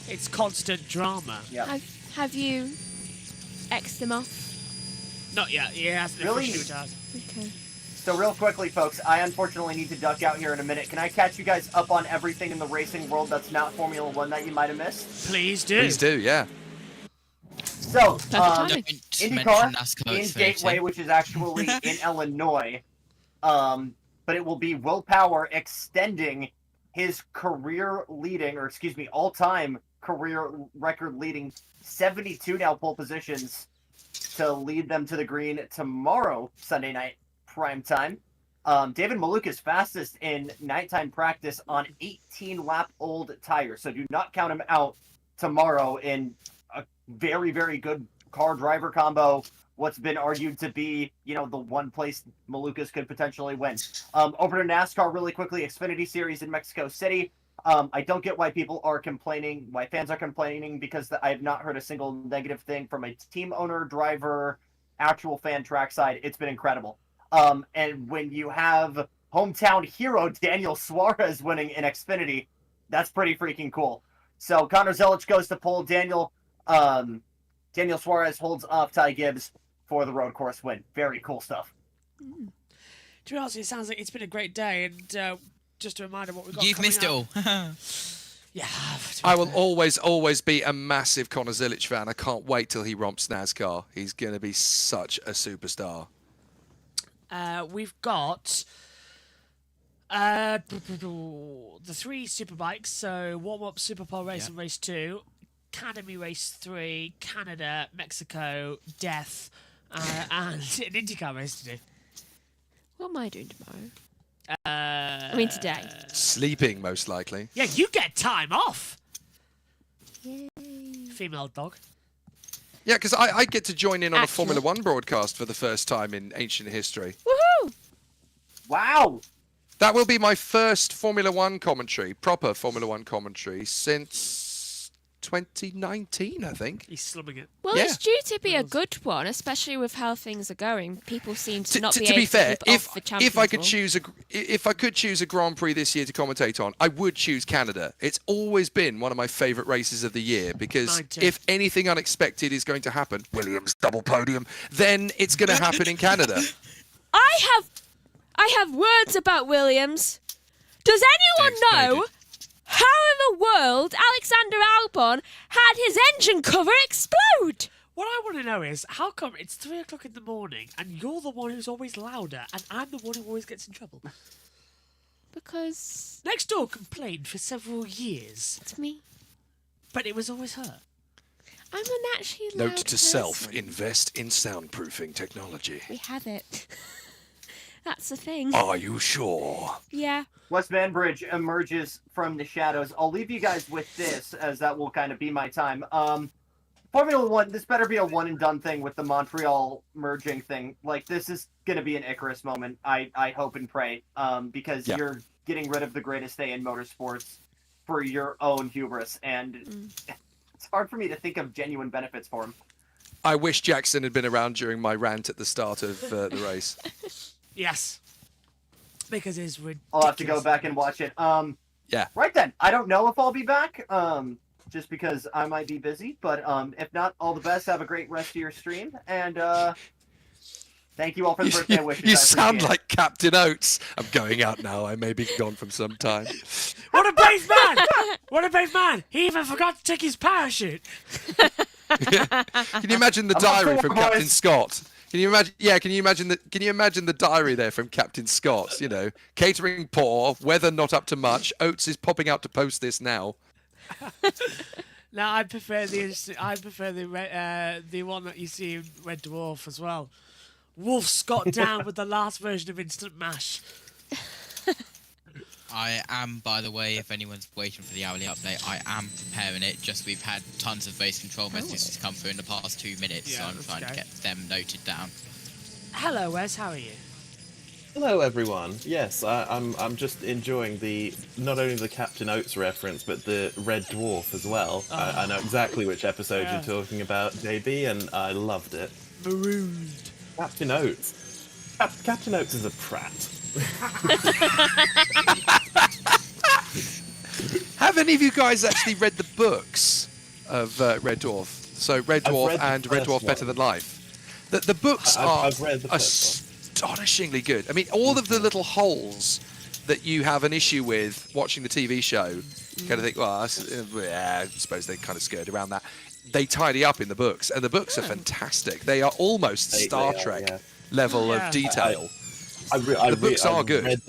It's constant drama. Yeah. Have you X'd them off? Not yet. He hasn't Really? officially retired. Okay. So real quickly, folks, I unfortunately need to duck out here in a minute. Can I catch you guys up on everything in the racing world that's not Formula One that you might have missed? Please do. Please do, yeah. So, Don't IndyCar mention NASCAR in at 30. Gateway, which is actually in Illinois, but it will be Will Power extending his all-time career record-leading 72 now pole positions to lead them to the green tomorrow, Sunday night, prime time. David Maluka's fastest in nighttime practice on 18-lap-old tires, so do not count him out tomorrow in a very, very good car-driver combo. What's been argued to be, the one place Malukas could potentially win. Over to NASCAR really quickly, Xfinity Series in Mexico City. I don't get why people are complaining, why fans are complaining, because I have not heard a single negative thing from a team owner, driver, actual fan trackside. It's been incredible. And when you have hometown hero Daniel Suarez winning in Xfinity, that's pretty freaking cool. So Connor Zelich goes to pole. Daniel Suarez holds off Ty Gibbs for the road course win. Very cool stuff. To be honest, it sounds like it's been a great day, and just a reminder what we've got. You've missed it all. Yeah. I will always be a massive Connor Zelich fan. I can't wait till he romps NASCAR. He's going to be such a superstar. We've got the 3 superbikes, so warm-up, Superpole race and race 2, Academy race 3, Canada, Mexico, Death, and an IndyCar race to do. What am I doing tomorrow? I mean today. Sleeping, most likely. Yeah, you get time off. Yay. Female dog. Yeah, because I get to join in on a Formula 1 broadcast for the first time in ancient history. Woohoo! Wow! That will be my first Formula 1 commentary, proper Formula 1 commentary, since 2019, I think. He's slumming it. Well, it's due to be a good one, especially with how things are going. People seem to not be to able be fair, to keep off the champions. if I could choose a Grand Prix this year to commentate on, I would choose Canada. It's always been one of my favourite races of the year because if anything unexpected is going to happen, Williams double podium, then it's going to happen in Canada. I have words about Williams. Does anyone know how in the world Alexander Albon had his engine cover explode? What I want to know is, how come it's 3 o'clock in the morning and you're the one who's always louder and I'm the one who always gets in trouble? Because... Next door complained for several years. It's me. But it was always her. I'm an actually loud Note to person. self, invest in soundproofing technology. We have it. That's the thing. Are you sure? Yeah. Wes Manbridge emerges from the shadows. I'll leave you guys with this, as that will kind of be my time. Formula 1, this better be a one-and-done thing with the Montreal merging thing. Like, this is going to be an Icarus moment, I hope and pray, because you're getting rid of the greatest day in motorsports for your own hubris, and it's hard for me to think of genuine benefits for him. I wish Jackson had been around during my rant at the start of the race. Yes. Because it's ridiculous. I'll have to go back and watch it. Yeah. Right then. I don't know if I'll be back, just because I might be busy. But if not, all the best. Have a great rest of your stream. And thank you all for the birthday wishes. You I sound appreciate like Captain Oates. I'm going out now. I may be gone from some time. What a brave man! What a brave man! He even forgot to take his parachute. Can you imagine the diary from Captain Scott? Can you imagine? Yeah, can you imagine the diary there from Captain Scott? You know, catering poor, weather not up to much. Oates is popping out to post this now. No, I prefer the one that you see in Red Dwarf as well. Wolf Scott down with the last version of Instant Mash. I am, by the way, if anyone's waiting for the hourly update, I am preparing it. Just we've had tons of base control messages come through in the past 2 minutes, so I'm trying to get them noted down. Hello, Wes. How are you? Hello, everyone. Yes, I'm just enjoying not only the Captain Oates reference, but the Red Dwarf as well. I know exactly which episode you're talking about, JB, and I loved it. Marooned. Captain Oates. Captain Oates is a prat. Have any of you guys actually read the books of Red Dwarf? So Red Dwarf and Red Dwarf Better Than Life. The books are astonishingly good. I mean, all of the little holes that you have an issue with watching the TV show, you kind of think, well, I suppose they kind of skirt around that. They tidy up in the books, and the books are fantastic. They are almost Star Trek level of detail. The books are good.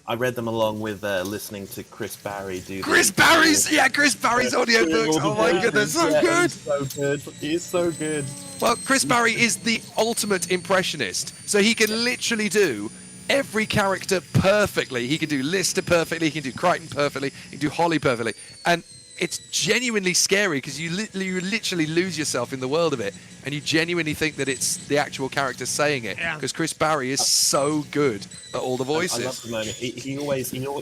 I read them along with listening to Chris Barry do. Chris Barry's audio books. Oh my goodness, so good. He's so good. He's so good. Well, Chris Barry is the ultimate impressionist, so he can literally do every character perfectly. He can do Lister perfectly. He can do Crichton perfectly. He can do Holly perfectly, and it's genuinely scary because you literally lose yourself in the world of it, and you genuinely think that it's the actual character saying it. Because Chris Barry is so good at all the voices. I love the moment.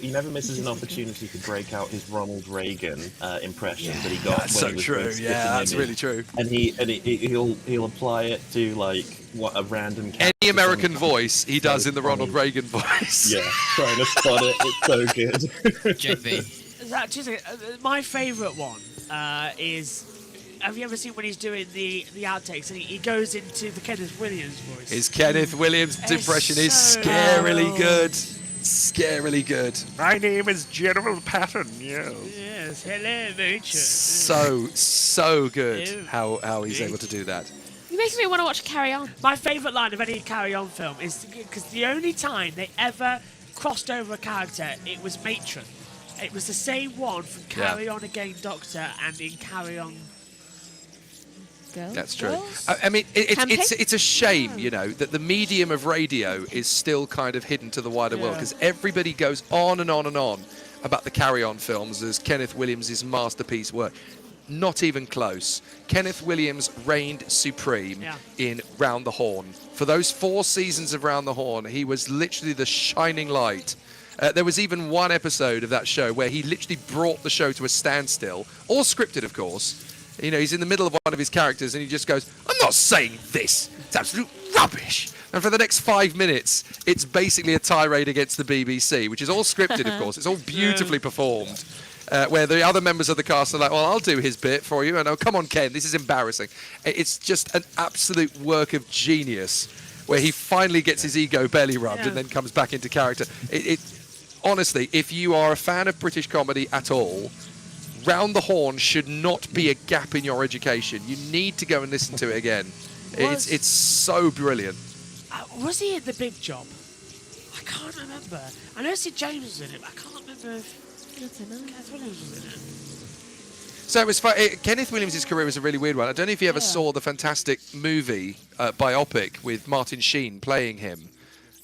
He never misses an opportunity to break out his Ronald Reagan impression that he got. That's when so he was true. first Yeah, that's getting him really true. And he'll apply it to like a random character. Any American voice he does in the Ronald Reagan voice. Yeah, trying to spot it. It's so good. JB. My favourite one is. Have you ever seen when he's doing the outtakes and he goes into the Kenneth Williams voice? His Kenneth Williams impression is so scarily good. Scarily good. My name is General Patton. Yeah. Yes, hello, Moocher. So good how he's able to do that. It makes me want to watch Carry On. My favourite line of any Carry On film is because the only time they ever crossed over a character, it was Matron. It was the same one from Carry On Again, Doctor, and in Carry On. Girls? That's true. Girls? I mean, it's a shame, you know, that the medium of radio is still kind of hidden to the wider world because everybody goes on and on and on about the Carry On films as Kenneth Williams' masterpiece work. Not even close. Kenneth Williams reigned supreme in Round the Horn. For those 4 seasons of Round the Horn, he was literally the shining light. There was even one episode of that show where he literally brought the show to a standstill, all scripted, of course. You know, he's in the middle of one of his characters and he just goes, I'm not saying this. It's absolute rubbish. And for the next 5 minutes, it's basically a tirade against the BBC, which is all scripted, of course. It's all beautifully performed. Where the other members of the cast are like, well, I'll do his bit for you. And oh, come on, Ken, this is embarrassing. It's just an absolute work of genius where he finally gets his ego belly rubbed and then comes back into character. Honestly, if you are a fan of British comedy at all, Round the Horn should not be a gap in your education. You need to go and listen to it again. It's so brilliant. Was he in The Big Job? I can't remember. I know Sid James was in it, but I can't remember if Kenneth Williams was in it. So it was Kenneth Williams' career was a really weird one. I don't know if you ever saw the fantastic movie biopic with Martin Sheen playing him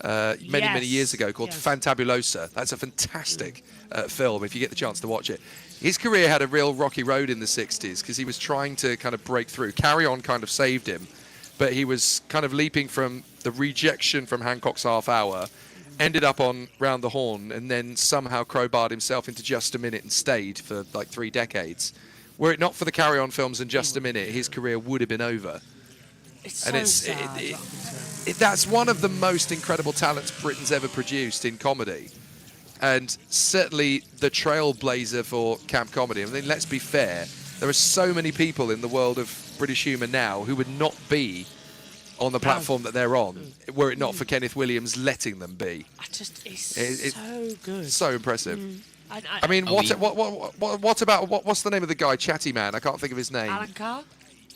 many years ago called Fantabulosa. That's a fantastic film if you get the chance to watch it. His career had a real rocky road in the 60s because he was trying to kind of break through. Carry On kind of saved him, but he was kind of leaping from the rejection from Hancock's Half Hour, ended up on Round the Horn, and then somehow crowbarred himself into Just a Minute and stayed for like 3 decades. Were it not for the Carry On films and Just a Minute, his career would have been over. That's one of the most incredible talents Britain's ever produced in comedy. And certainly the trailblazer for camp comedy. I mean, let's be fair. There are so many people in the world of British humour now who would not be on the platform that they're on were it not for Kenneth Williams letting them be. It's so good. So impressive. I mean, what's the name of the guy? Chatty Man. I can't think of his name. Alan Carr?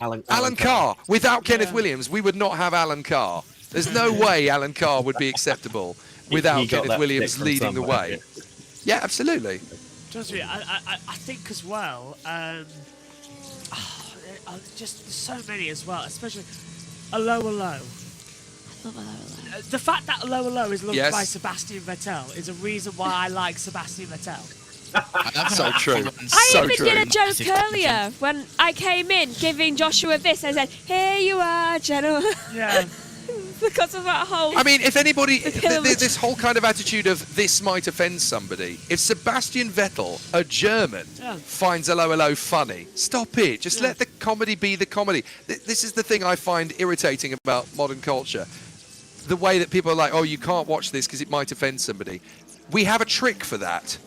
Alan Carr. Without Kenneth Williams, we would not have Alan Carr. There's no way Alan Carr would be acceptable without Kenneth Williams leading the way. Yeah, absolutely. Trust me, I think as well, just so many as well, especially A Low A Low. I love A Low A Low. The fact that A Low A Low is loved by Sebastian Vettel is a reason why I like Sebastian Vettel. So true. I even did a joke earlier when I came in giving Joshua this. I said, "Here you are, General." Yeah. Because of that whole... I mean, if anybody... this whole kind of attitude of this might offend somebody. If Sebastian Vettel, a German, finds A Low A Low funny, stop it. Just let the comedy be the comedy. This is the thing I find irritating about modern culture. The way that people are like, oh, you can't watch this because it might offend somebody. We have a trick for that.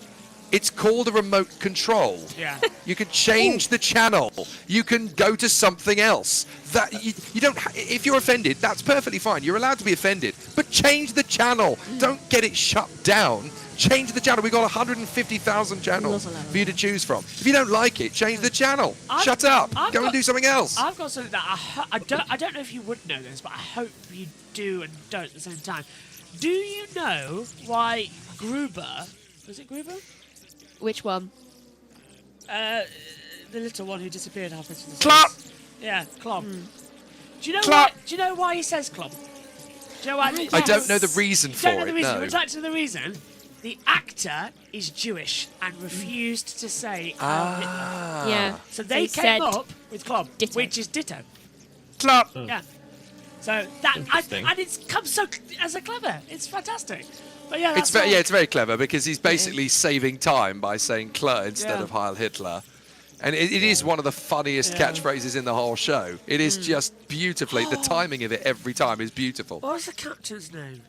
It's called a remote control. Yeah. You can change the channel. You can go to something else. That you don't. If you're offended, that's perfectly fine. You're allowed to be offended, but change the channel. Don't get it shut down. Change the channel. We've got 150,000 channels for you to choose from. If you don't like it, change the channel. Shut up. Go and do something else. I've got something that I don't know if you would know this, but I hope you do and don't at the same time. Do you know why Gruber? Was it Gruber? Which one? The little one who disappeared halfway through the Clop! Yeah, Clop. Do you know why he says Clop? Do you know why? I don't know the reason for Don't know the it, reason. no. Would you like to know the reason? the actor is Jewish and refused to say Ah. Hitler. Yeah. So they So he came said up with Klopp, which is ditto. Klopp. Yeah. So that Interesting. and it's come so as a clever. It's fantastic. But yeah, It's that's all. it's very clever because he's basically saving time by saying Kler instead Yeah. of Heil Hitler. And it is one of the funniest catchphrases in the whole show. It is just beautifully, the timing of it every time is beautiful. What was the captain's name?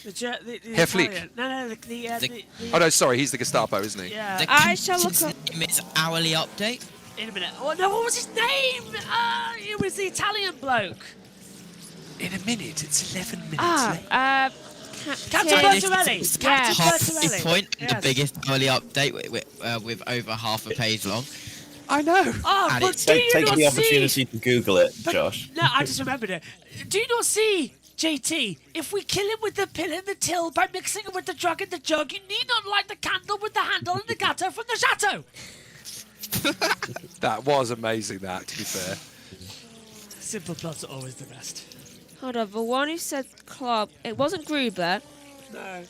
The Herr Flick. Italian. No, the Oh no, sorry, he's the Gestapo, isn't he? Yeah. The I shall look captain's up. name is hourly update. In a minute. Oh no, what was his name? It was the Italian bloke. In a minute, it's 11 minutes Captain Bertorelli. Captain Half Bertorelli. the point, the Yes. biggest hourly update with over half a page long. I know. Oh, And but it's- do you Take not the see? opportunity to Google it, Josh. No, I just remembered it. Do you not see, JT? If we kill him with the pill and the till by mixing it with the drug and the jug, you need not light the candle with the handle and the gutter from the chateau. That was amazing, that, to be fair. Simple plots are always the best. Hold on, the one who said Klopp, it wasn't Gruber, No.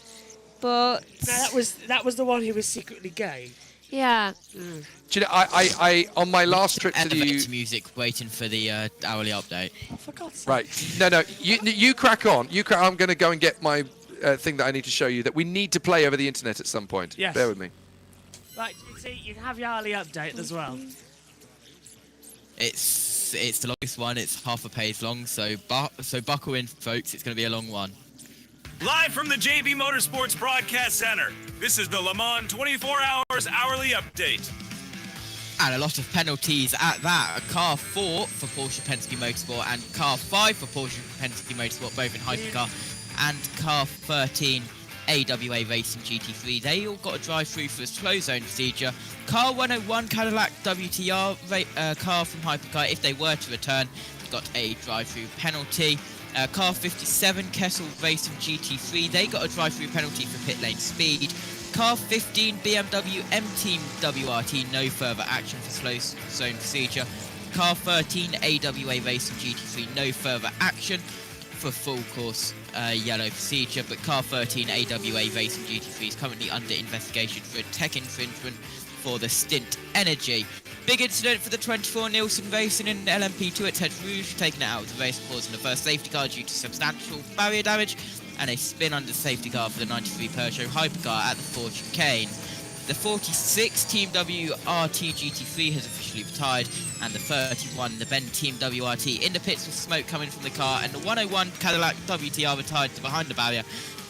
but No, that was the one who was secretly gay. yeah. Do you know, I on my last trip to the Elevator music waiting for the hourly update. For God's sake. Right, no, you crack on. I'm going to go and get my thing that I need to show you that we need to play over the internet at some point. Yes. Bear with me. Right, JT, you can have your hourly update as well. It's the longest one. It's half a page long, so buckle in, folks. It's going to be a long one. Live from the JB Motorsports Broadcast Center, this is the Le Mans 24 Hours Hourly Update. And a lot of penalties at that. Car 4 for Porsche Penske Motorsport and Car 5 for Porsche Penske Motorsport, both in Hypercar, and Car 13 AWA Racing GT3. They all got a drive-through for a slow zone procedure. Car 101 Cadillac WTR car from Hypercar, if they were to return, got a drive-through penalty. Car 57 Kessel Racing GT3, they got a drive-through penalty for pit lane speed. Car 15 BMW M Team WRT, no further action for slow zone procedure. Car 13 AWA Racing GT3, no further action for full course yellow procedure, but Car 13 AWA Racing GT3 is currently under investigation for a tech infringement for the stint energy. Big incident for the 24 Nielsen Racing in LMP2 at Ted Rouge, taking it out of the race, causing the first safety car due to substantial barrier damage, and a spin under safety car for the 93 Peugeot Hypercar at the Ford chicane. The 46 Team WRT GT3 has officially retired, and the 31 the Ben Team WRT in the pits with smoke coming from the car, and the 101 Cadillac WTR retired to behind the barrier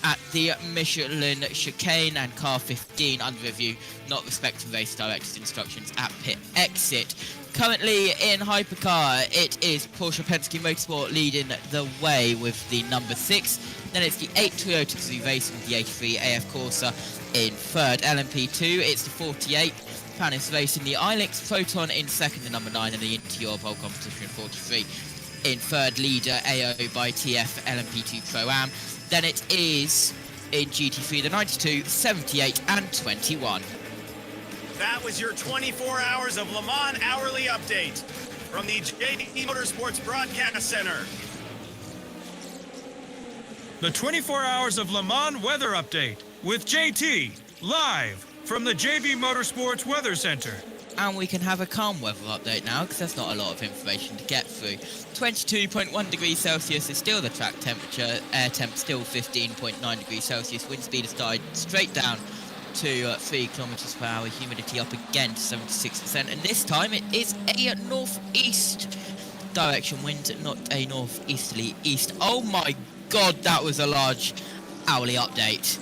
at the Michelin chicane, and Car 15 under review, not respecting race director's instructions at pit exit. Currently in Hypercar, it is Porsche Penske Motorsport leading the way with the number 6. Then it's the 8 Toyota Gazoo Racing with the 83 AF Corsa in third. LMP2, it's the 48 Panis Racing, the iLinks Photon in second, the number 9, and the Interior Pole Competition in 43. In third, leader AO by TF LMP2 Pro-Am. Then it is in GT3 the 92, 78, and 21. That was your 24 hours of Le Mans Hourly Update from the JB Motorsports Broadcast Center. The 24 Hours of Le Mans Weather Update with JT, live from the JB Motorsports Weather Center. And we can have a calm weather update now, because there's not a lot of information to get through. 22.1 degrees Celsius is still the track temperature, air temp still 15.9 degrees Celsius, wind speed has died straight down to 3 kilometers per hour, humidity up again to 76%, and this time it is a northeast direction wind, not a northeasterly east. Oh my god, that was a large hourly update.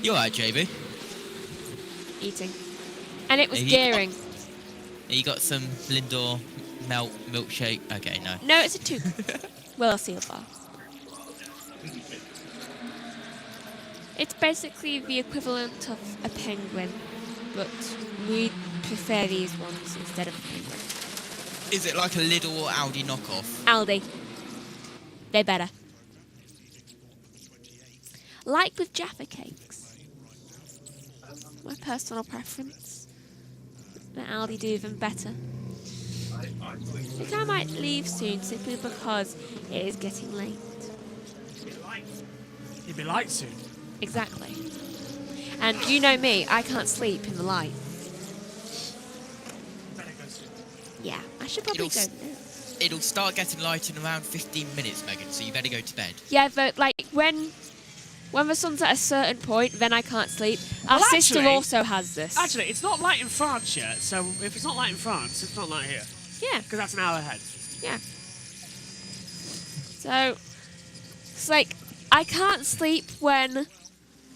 You alright, JB? Eating. And it was Have gearing. You got some Lindor milkshake? Okay, no. No, it's a 2. Well, seal bar. It's basically the equivalent of a penguin, but we prefer these ones instead of a penguin. Is it like a Lidl or Audi knockoff? Aldi. They're better. Like with Jaffa cakes. My personal preference. The Aldi do even better. I think I might leave soon simply because it is getting late. It'll be light soon. Exactly. And you know me, I can't sleep in the light. Yeah, I should probably go now. It'll start getting light in around 15 minutes, Megan, so you better go to bed. Yeah, but like when the sun's at a certain point, then I can't sleep. Our Well, sister actually- also has this. Actually, it's not light in France yet, so if it's not light in France, it's not light here. Yeah. Because that's an hour ahead. Yeah. So, it's like, I can't sleep when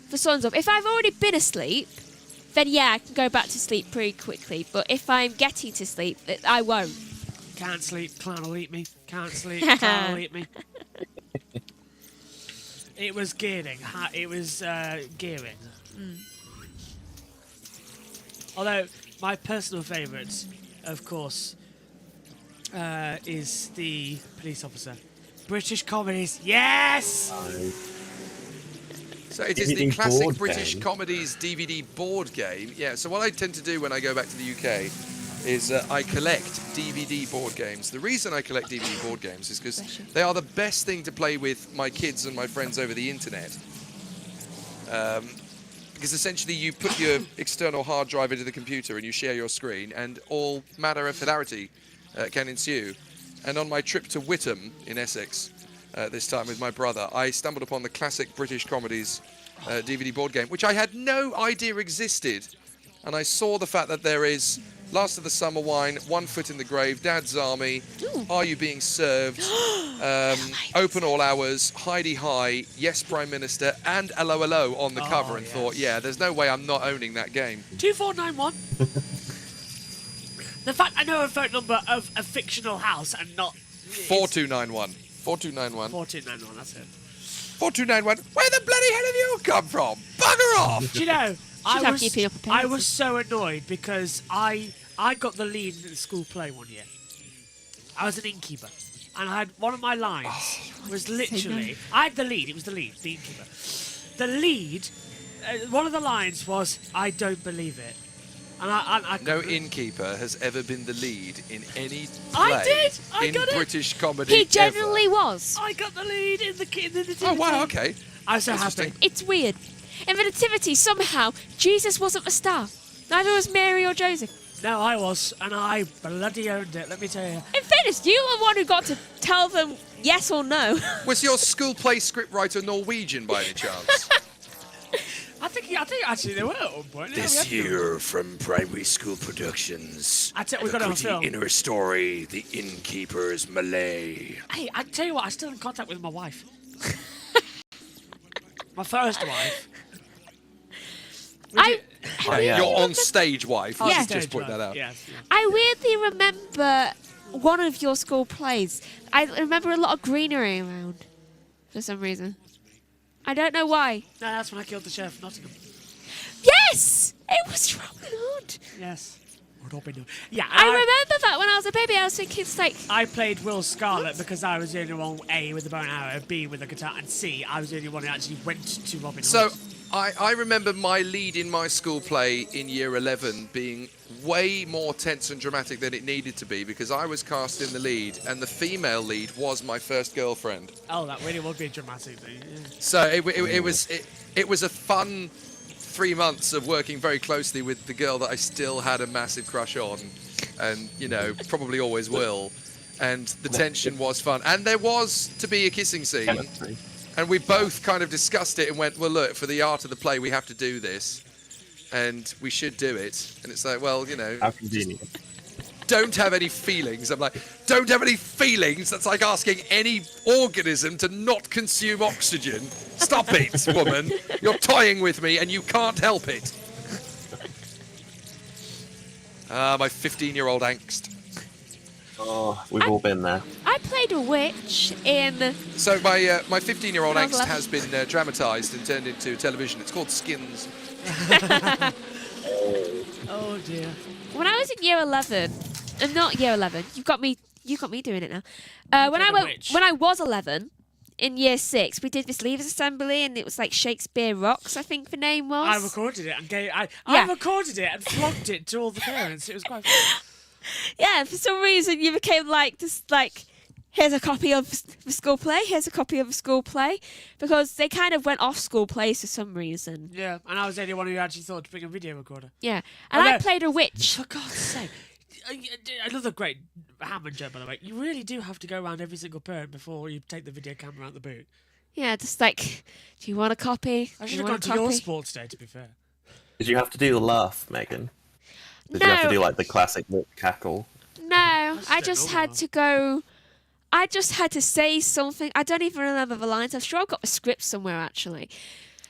the sun's up. If I've already been asleep, then yeah, I can go back to sleep pretty quickly. But if I'm getting to sleep, I won't. Can't sleep, clown will eat me. Can't sleep, clown will eat me. It was gearing. It was gearing. Although, my personal favourite, of course, is the police officer. British comedies, yes! So it is the classic British comedies DVD board game. Yeah, so what I tend to do when I go back to the UK is I collect DVD board games. The reason I collect DVD board games is because they are the best thing to play with my kids and my friends over the internet. Because essentially you put your external hard drive into the computer and you share your screen and all manner of hilarity can ensue. And on my trip to Whittam in Essex, this time with my brother, I stumbled upon the classic British comedies DVD board game, which I had no idea existed. And I saw the fact that there is Last of the Summer Wine, One Foot in the Grave, Dad's Army, Are You Being Served, Open All Hours, Heidi High, Yes Prime Minister, and Hello Hello on the cover, and thought, yeah, there's no way I'm not owning that game. 2491. The fact I know a phone number of a fictional house and not... 4291. 4291. 4291, that's it. 4291. Where the bloody hell have you come from? Bugger off! Do you know, have keeping up I was so annoyed because I got the lead in the school play one year. I was an innkeeper. And I had one of my lines was literally... I had the lead, it was the lead, the innkeeper. The lead, one of the lines was, I don't believe it. And I no innkeeper has ever been the lead in any play I did! I in got it! British comedy He generally was. I got the lead in the nativity. Oh, wow, okay. I was so happy. It's weird. In the nativity, somehow, Jesus wasn't the star. Neither was Mary or Joseph. No, I was, and I bloody owned it, let me tell you. In fairness, you were the one who got to tell them yes or no. Was your school play scriptwriter Norwegian by any chance? I think actually they were at one point. This year from Primary School Productions. I tell we got it on film. In her story, The Innkeeper's Malay. Hey, I tell you what, I'm still in contact with my wife. My first wife. Your on-stage wife. Yeah. Just point that out. Yes. I weirdly remember one of your school plays. I remember a lot of greenery around for some reason. I don't know why. No, that's when I killed the sheriff of Nottingham. Yes! It was Robin Hood. Yes. Robin Hood. Yeah. I remember that when I was a baby. I was thinking, it's like... I played Will Scarlet because I was the only one, A, with the bow and arrow, B, with the guitar, and C, I was the only one who actually went to Robin Hood. So, I remember my lead in my school play in year 11 being way more tense and dramatic than it needed to be because I was cast in the lead and the female lead was my first girlfriend. Oh, that really would be a dramatic thing. Yeah. So it was a fun 3 months of working very closely with the girl that I still had a massive crush on and, you know, probably always will. And the tension was fun. And there was to be a kissing scene. And we both kind of discussed it and went, well, look, for the art of the play, we have to do this. And we should do it. And it's like, well, you know, How convenient. don't have any feelings. I'm like, don't have any feelings? That's like asking any organism to not consume oxygen. Stop it, woman. You're toying with me and you can't help it. My 15-year-old angst. Oh, we've all been there. I played a witch in... So my 15-year-old When I was angst 11. has been dramatised and turned into television. It's called Skins. Oh dear. When I was in year 11, not year 11, you got me doing it now. When I was 11, in year 6, we did this leaders assembly, and it was like Shakespeare Rocks, I think the name was. I recorded it and I recorded it and flogged it to all the parents. It was quite fun. Yeah, for some reason you became like this, like here's a copy of the school play, here's a copy of the school play, because they kind of went off school plays for some reason. Yeah, and I was the only one who actually thought to bring a video recorder. Yeah, and I played a witch. For God's sake. Another great Hammond joke, by the way. You really do have to go around every single parent before you take the video camera out the boot. Yeah, just like, do you want a copy? I should have gone to your sports day, to be fair. Did you have to do the laugh, Megan? Did you have to do like the classic lip cackle? No, I just had to go. I just had to say something. I don't even remember the lines. I'm sure I've got the script somewhere, actually.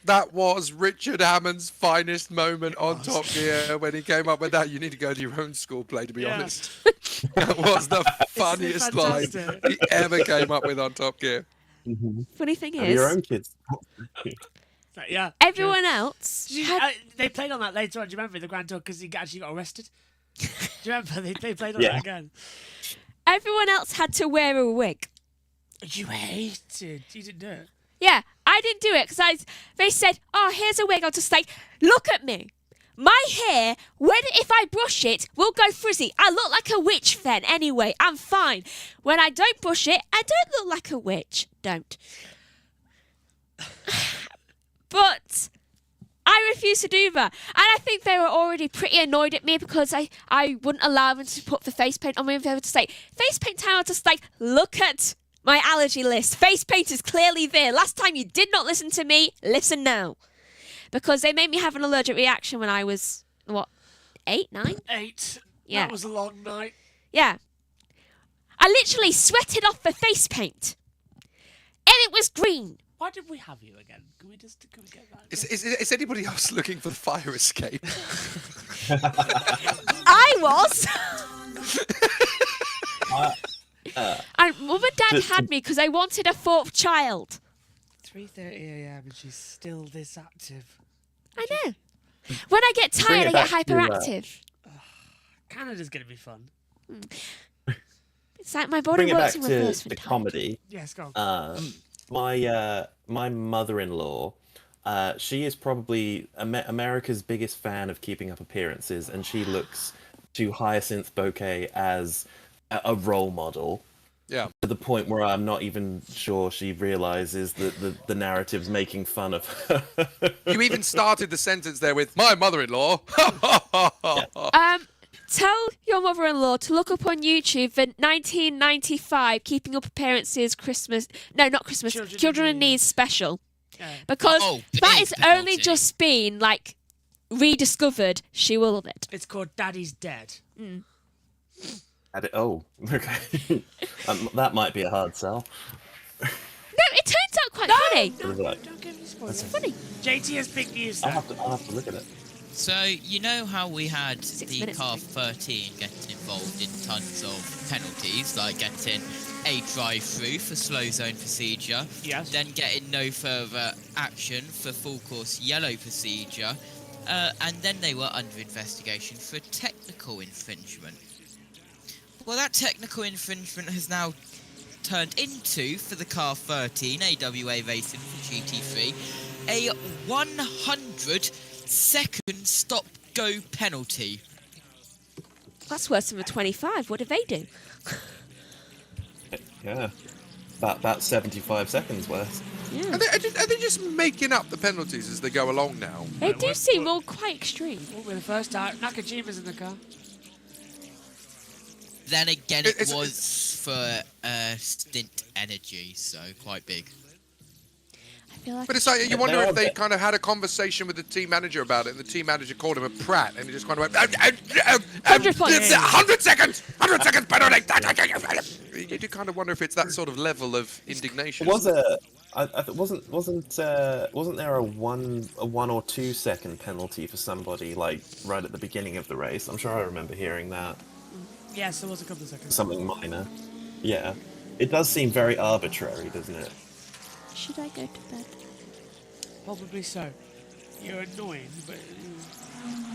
That was Richard Hammond's finest moment on Top Gear when he came up with that. You need to go to your own school play, to be honest. That was the funniest line he ever came up with on Top Gear. Funny thing Have is, your own kids. Yeah. everyone else. They played on that later on. Do you remember in the Grand Tour because he actually got arrested? Do you remember they played on that again? Everyone else had to wear a wig. You hated. You didn't do it. Yeah, I didn't do it because they said, "Oh, here's a wig." I was just like, "Look at me. My hair, if I brush it, will go frizzy. I look like a witch then anyway. I'm fine. When I don't brush it, I don't look like a witch. Don't." But I refused to do that. And I think they were already pretty annoyed at me because I wouldn't allow them to put the face paint on me. They would say, "Face paint time." I was just like, "Look at my allergy list. Face paint is clearly there. Last time you did not listen to me. Listen now." Because they made me have an allergic reaction when I was, 8, 9? 8. Yeah. That was a long night. Yeah. I literally sweated off the face paint. And it was green. Why did we have you again? Can we get that? Is anybody else looking for the fire escape? I was. And Mum and Dad had me because I wanted a 4th child. 3:30 a.m. and she's still this active. I know. When I get tired, I get hyperactive. Canada's going to be fun. It's like my body Bring it works back in to reverse. the comedy. Yes, go on. My mother-in-law, she is probably America's biggest fan of keeping up appearances, and she looks to Hyacinth Bouquet as a role model. Yeah. To the point where I'm not even sure she realizes that the narrative's making fun of her. You even started the sentence there with "my mother-in-law." Tell your mother-in-law to look up on YouTube the 1995 Keeping Up Appearances Christmas... No, not Christmas. Children in Need special. Because that is only just been, rediscovered. She will love it. It's called Daddy's Dead. Oh, okay. That might be a hard sell. No, it turns out quite funny. Don't give me spoilers. It's funny. JT has big news. I'll have to look at it. So, you know how we had the car 13 getting involved in tons of penalties, like getting a drive-through for slow zone procedure, then getting no further action for full course yellow procedure, and then they were under investigation for technical infringement. Well, that technical infringement has now turned into, for the car 13, AWA Racing for GT3, a 100-second stop-go penalty. That's worse than the 25. What did they do? Yeah, about 75 seconds worth. Yeah. Are they just making up the penalties as they go along now? They do seem all quite extreme. We're the first time. Nakajima's in the car. Then again, it was for stint energy, so quite big. I feel like But it's like, you wonder if they kind of had a conversation with the team manager about it, and the team manager called him a prat, and he just kind of went, 100 points. It's 100 seconds! 100 seconds penalty! You do kind of wonder if it's that sort of level of indignation. Wasn't there a 1 or 2 second penalty for somebody right at the beginning of the race? I'm sure I remember hearing that. Yes, there was a couple of seconds. Something minor. Yeah. It does seem very arbitrary, doesn't it? Should I go to bed? Probably so. You're annoying, but...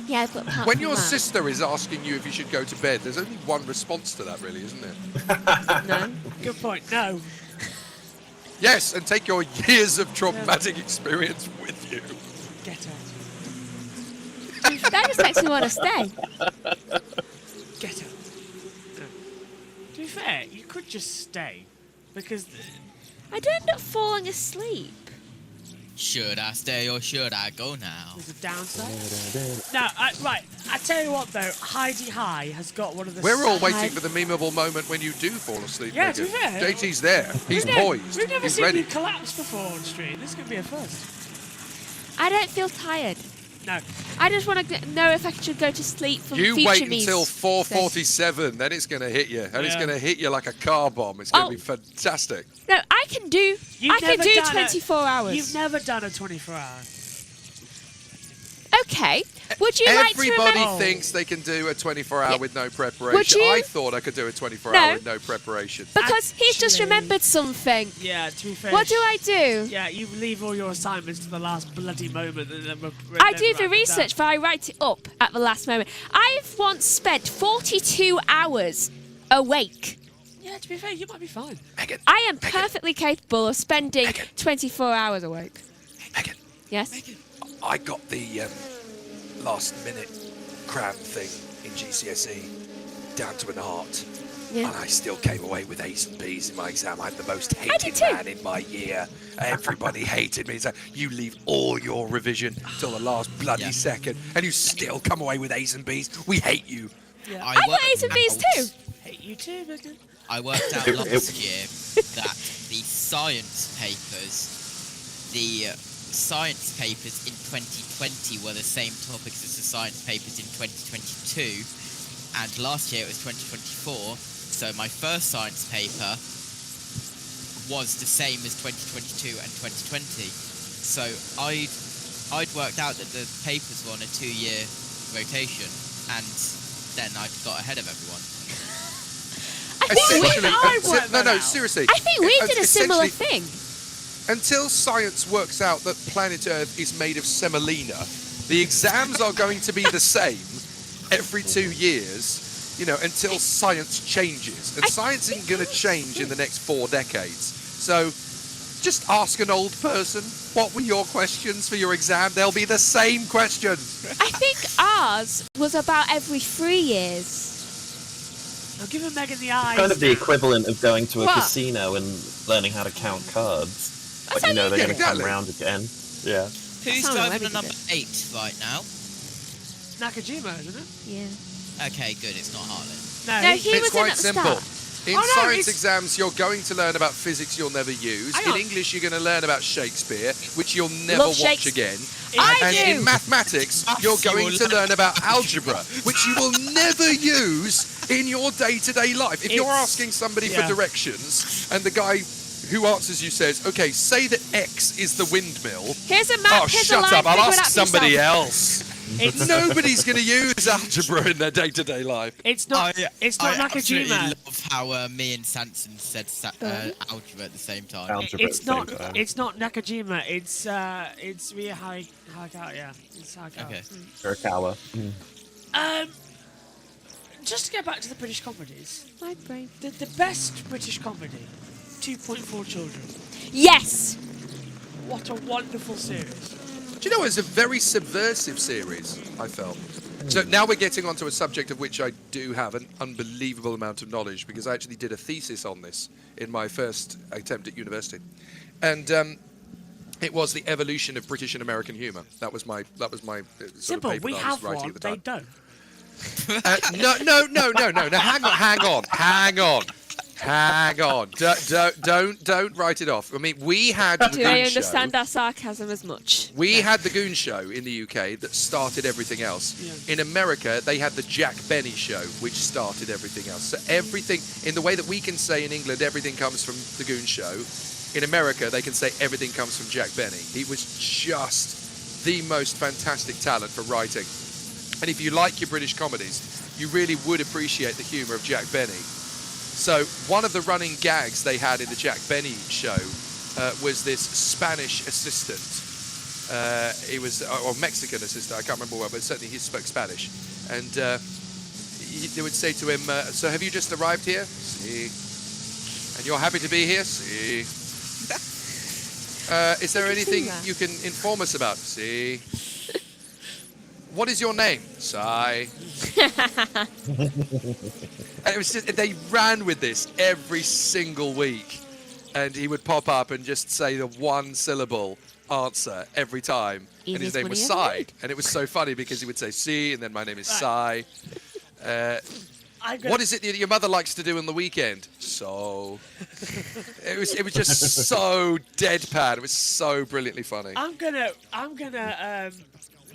Yeah, but when your sister is asking you if you should go to bed, there's only one response to that, really, isn't there? No. Good point. No. Yes, and take your years of traumatic experience with you. Get out. That just makes me want to stay. Get out. No. To be fair, you could just stay. because I don't end up falling asleep. Should I stay or should I go now? there's a downside. No, right. I tell you what though, Heidi High has got one of the. We're all waiting for the memeable moment when you do fall asleep. Yeah, to Megan. be fair, JT's there. He's poised. We've never He's seen ready. you collapse before on stream. This could be a first. I don't feel tired. No. I just want to know if I should go to sleep from You future wait me's until sake. 4:47, then it's going to hit you, and it's Yeah. going to hit you like a car bomb. It's going Oh. to be fantastic. No, I can do. I can do 24 hours. You've never done a 24-hour. Okay. Would you like to Everybody remember? thinks they can do a 24-hour Yeah. with no preparation. Would you- I thought I could do a 24-hour No. with no preparation. Because he's just remembered something. Yeah, to be fair. What do I do? Yeah, you leave all your assignments to the last bloody moment. And then I do the research, but I write it up at the last moment. I've once spent 42 hours awake. Yeah, to be fair, you might be fine. I am perfectly capable of spending 24 hours awake. Yes? I got the last-minute cram thing in GCSE down to an art. Yeah. And I still came away with A's and B's in my exam. I'm the most did hated too. man in my year. Everybody hated me. It's like, you leave all your revision till the last bloody second, and you still come away with A's and B's. We hate you. Yeah. I got A's and B's too. Hate you too, Megan. I worked out last year that the science papers in 2020 were the same topics as the science papers in 2022, and last year it was 2024, so my first science paper was the same as 2022 and 2020. So I'd worked out that the papers were on a 2-year rotation, and then I got ahead of everyone. Seriously. I think we did a similar Essentially, thing. Until science works out that planet Earth is made of semolina, the exams are going to be the same every 2 years, you know, until science changes. And science isn't going to change in the next 4 decades. So just ask an old person, what were your questions for your exam? They'll be the same questions. I think ours was about every 3 years. Now give Megan the eyes. Kind of the equivalent of going to a What? casino and learning how to count cards. But you know they're going to come round again. Yeah. Who's That's not driving what the I number did. 8 right now? Nakajima, isn't it? Yeah. Okay, good, it's not Harlan. No, No, he It's was in quite at the simple. start. In Oh, no, science it's- exams, you're going to learn about physics you'll never use. Hang In on. English, you're going to learn about Shakespeare, which you'll never Love watch Shakespeare. again. I And do. in mathematics, you're going to learn about algebra, which you will never use in your day-to-day life. If you're It's- asking somebody yeah. for directions, and the guy who answers you says, okay, say that X is the windmill. Here's a map. Oh, here's shut a line. up, I'll figure it ask out for somebody yourself. else. It's Nobody's going to use algebra in their day-to-day life. It's not. It's not I absolutely Nakajima. love how me and Sanson said algebra at the same time. It's not. It's not Nakajima. It's Ria Hayakawa. Yeah, it's Hayakawa. Okay. Hirakawa. Just to get back to the British comedies, My brain. the best British comedy, 2.4 Children. Yes. What a wonderful series. Do you know, it's a very subversive series, I felt. So now we're getting onto a subject of which I do have an unbelievable amount of knowledge, because I actually did a thesis on this in my first attempt at university. And it was the evolution of British and American humour. That was my sort Simple. of paper We that I was have writing one. at the They time. don't. No. Hang on. Don't write it off. I mean, we had the Do I Goon Show. understand our sarcasm as much? We had the Goon Show in the UK that started everything else. Yeah. In America, they had the Jack Benny Show, which started everything else. So everything, in the way that we can say in England, everything comes from the Goon Show, in America, they can say everything comes from Jack Benny. He was just the most fantastic talent for writing. And if you like your British comedies, you really would appreciate the humour of Jack Benny. So one of the running gags they had in the Jack Benny Show was this Spanish assistant. He was, or Mexican assistant, I can't remember well, but certainly he spoke Spanish. And they would say to him, so have you just arrived here? Sí. And you're happy to be here? Sí. Is there anything you can inform us about? Sí. What is your name? Sai. And it was just, they ran with this every single week. and he would pop up and just say the one syllable answer every time. And his Easiest name money was ever Sai. made. And it was so funny because he would say, "Si," and then my name is Sai. I'm gonna- What is it that your mother likes to do on the weekend? So it was just so deadpan. It was so brilliantly funny. I'm gonna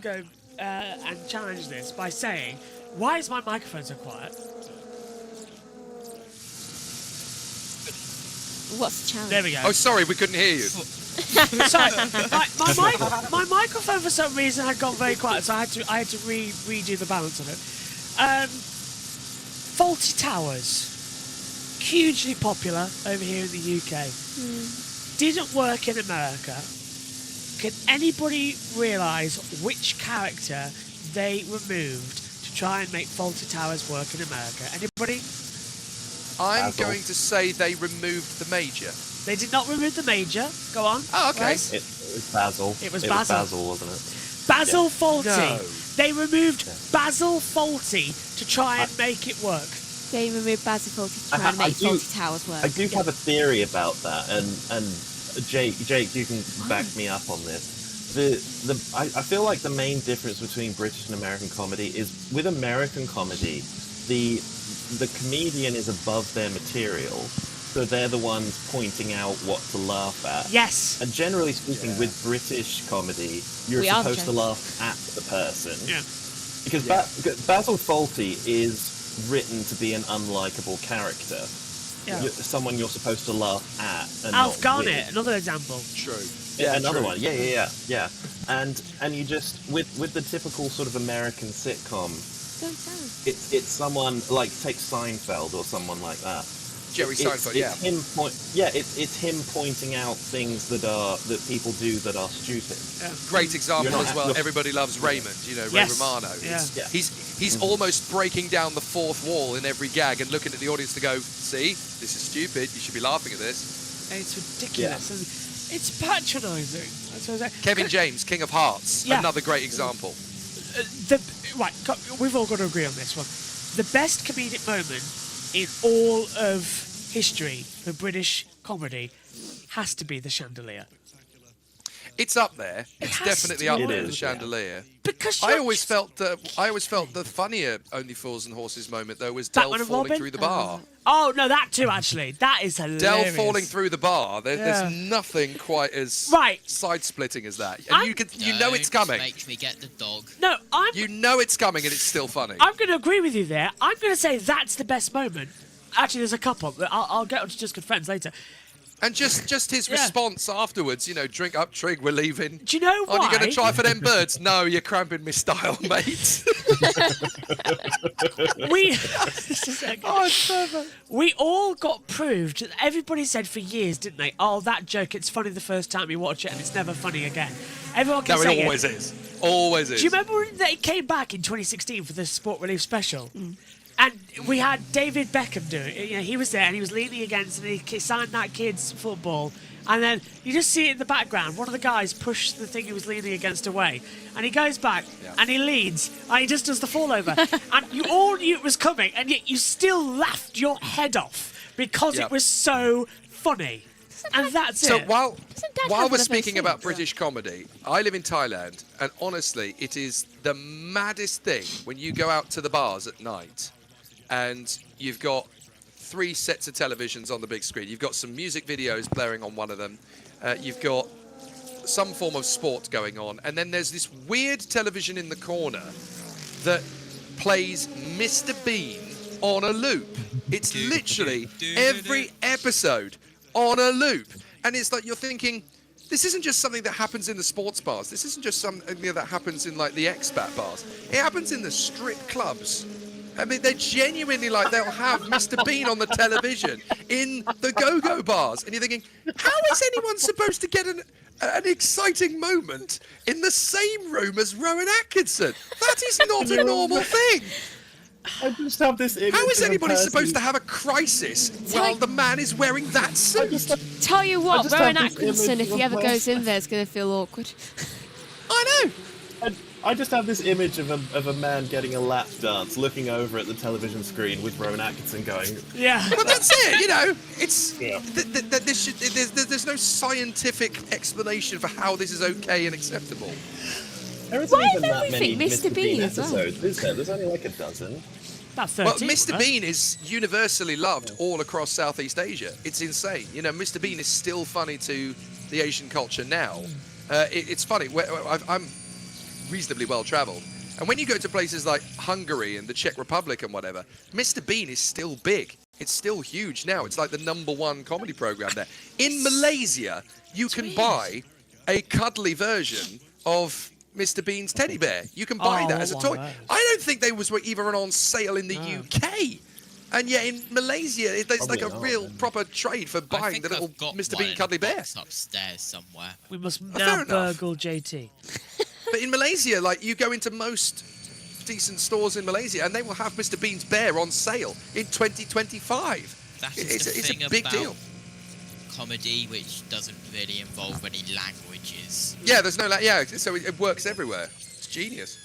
go and challenge this by saying, why is my microphone so quiet? What's the challenge? There we go. Oh, sorry, we couldn't hear you. Sorry, my microphone for some reason had gone very quiet, so I had to redo the balance of it. Faulty towers, hugely popular over here in the UK. Didn't work in America. Can anybody realise which character they removed to try and make faulty towers work in America? Anybody? I'm going to say they removed the major. They did not remove the major. Go on. Oh, okay. Wes? It was Basil. It was Basil. Basil, wasn't it? Basil Yeah. Faulty. No. They removed Basil Faulty to try and make it work. They removed Basil Faulty to try and make Faulty Towers work. I do have a theory about that, and Jake, you can back me up on this. I feel like the main difference between British and American comedy is with American comedy, the comedian is above their material, so they're the ones pointing out what to laugh at. Yes. And generally speaking, with British comedy, you're We are supposed to jokes. laugh at the person. Yeah. Because Basil Fawlty is written to be an unlikable character. Yeah. Someone you're supposed to laugh at. And Alf not Garnett, with. another example. True. Yeah, another true. one. Yeah. And you just with the typical sort of American sitcom, it's someone like take Seinfeld or someone like that. Jerry Seinfeld, yeah. It's him pointing out things that people do that are stupid. Great example You're not- as well. you're- Everybody loves Raymond. You know, Yes. Ray Romano. Yeah. Yeah. He's almost breaking down the fourth wall in every gag and looking at the audience to go, "See, this is stupid. You should be laughing at this." It's ridiculous. And it's patronising. That's what I say. Kevin James, King of Hearts, Yeah. another great example. We've all got to agree on this one. The best comedic moment in all of history for British comedy has to be The Chandelier. It's up there. It's has definitely to up be. there It with the is, Chandelier. Because I always felt the funnier Only Fools and Horses moment though was Del Batman and falling Robin? through the bar. Oh no, that too actually. That is hilarious. Del falling through the bar. Yeah. There's nothing quite as Right. side-splitting as that, and you know it's coming. Make me get the dog. No, You know it's coming, and it's still funny. I'm going to agree with you there. I'm going to say that's the best moment. Actually, there's a couple. But I'll get on to Just Good Friends later. And just his response afterwards, you know, drink up, Trig, we're leaving. Do you know why? Are you going to try for them birds? No, you're cramping my style, mate. We all got proved. Everybody said for years, didn't they? Oh, that joke, it's funny the first time you watch it and it's never funny again. Everyone can No, say it always is. Always is. Do you remember when it came back in 2016 for the Sport Relief special? And we had David Beckham do it. You know, he was there and he was leaning against and he signed that kid's football. And then you just see it in the background. One of the guys pushed the thing he was leaning against away. And he goes back and he leans and he just does the fall over. And you all knew it was coming and yet you still laughed your head off because it was so funny. And that's So it. while have we're one of those speaking about things? British comedy, I live in Thailand, and honestly, it is the maddest thing when you go out to the bars at night, and you've got 3 sets of televisions on the big screen. You've got some music videos blaring on one of them. You've got some form of sport going on, and then there's this weird television in the corner that plays Mr. Bean on a loop. It's literally every episode on a loop. And it's like you're thinking, this isn't just something that happens in the sports bars. This isn't just something that happens in like the expat bars. It happens in the strip clubs. I mean, they're genuinely like, they'll have Mr. Bean on the television in the go-go bars. And you're thinking, how is anyone supposed to get an exciting moment in the same room as Rowan Atkinson? That is not a normal thing. I just have this image. How is of a anybody person- supposed to have a crisis while the man is wearing that suit? Tell you what, just Rowan have this Atkinson, image if of he a ever goes in there, it's going to feel awkward. I know. I just have this image of a man getting a lap dance, looking over at the television screen with Rowan Atkinson going. Yeah. Well, that's it. You know, it's there's no scientific explanation for how this is okay and acceptable. There isn't Why even is that many everything Mr. Bean as well? episodes, is there? There's only like a dozen. About 13. Well, Mr. right? Bean is universally loved all across Southeast Asia. It's insane. You know, Mr. Bean is still funny to the Asian culture now. It's funny. I'm reasonably well travelled, and when you go to places like Hungary and the Czech Republic and whatever, Mr. Bean is still big. It's still huge now. It's like the #1 comedy program there. In Malaysia, you can buy a cuddly version of Mr. Bean's teddy bear. You can buy that as a toy. I don't think they were even on sale in the UK. And yet in Malaysia, there's like a real proper trade for buying the little Mr. Bean cuddly bear. Upstairs somewhere. We must Fair now enough. burgle JT. But in Malaysia, like, you go into most decent stores in Malaysia and they will have Mr. Bean's bear on sale in 2025. That's It's thing a big about deal. comedy which doesn't really involve any languages. Yeah, there's no so it works everywhere. It's genius.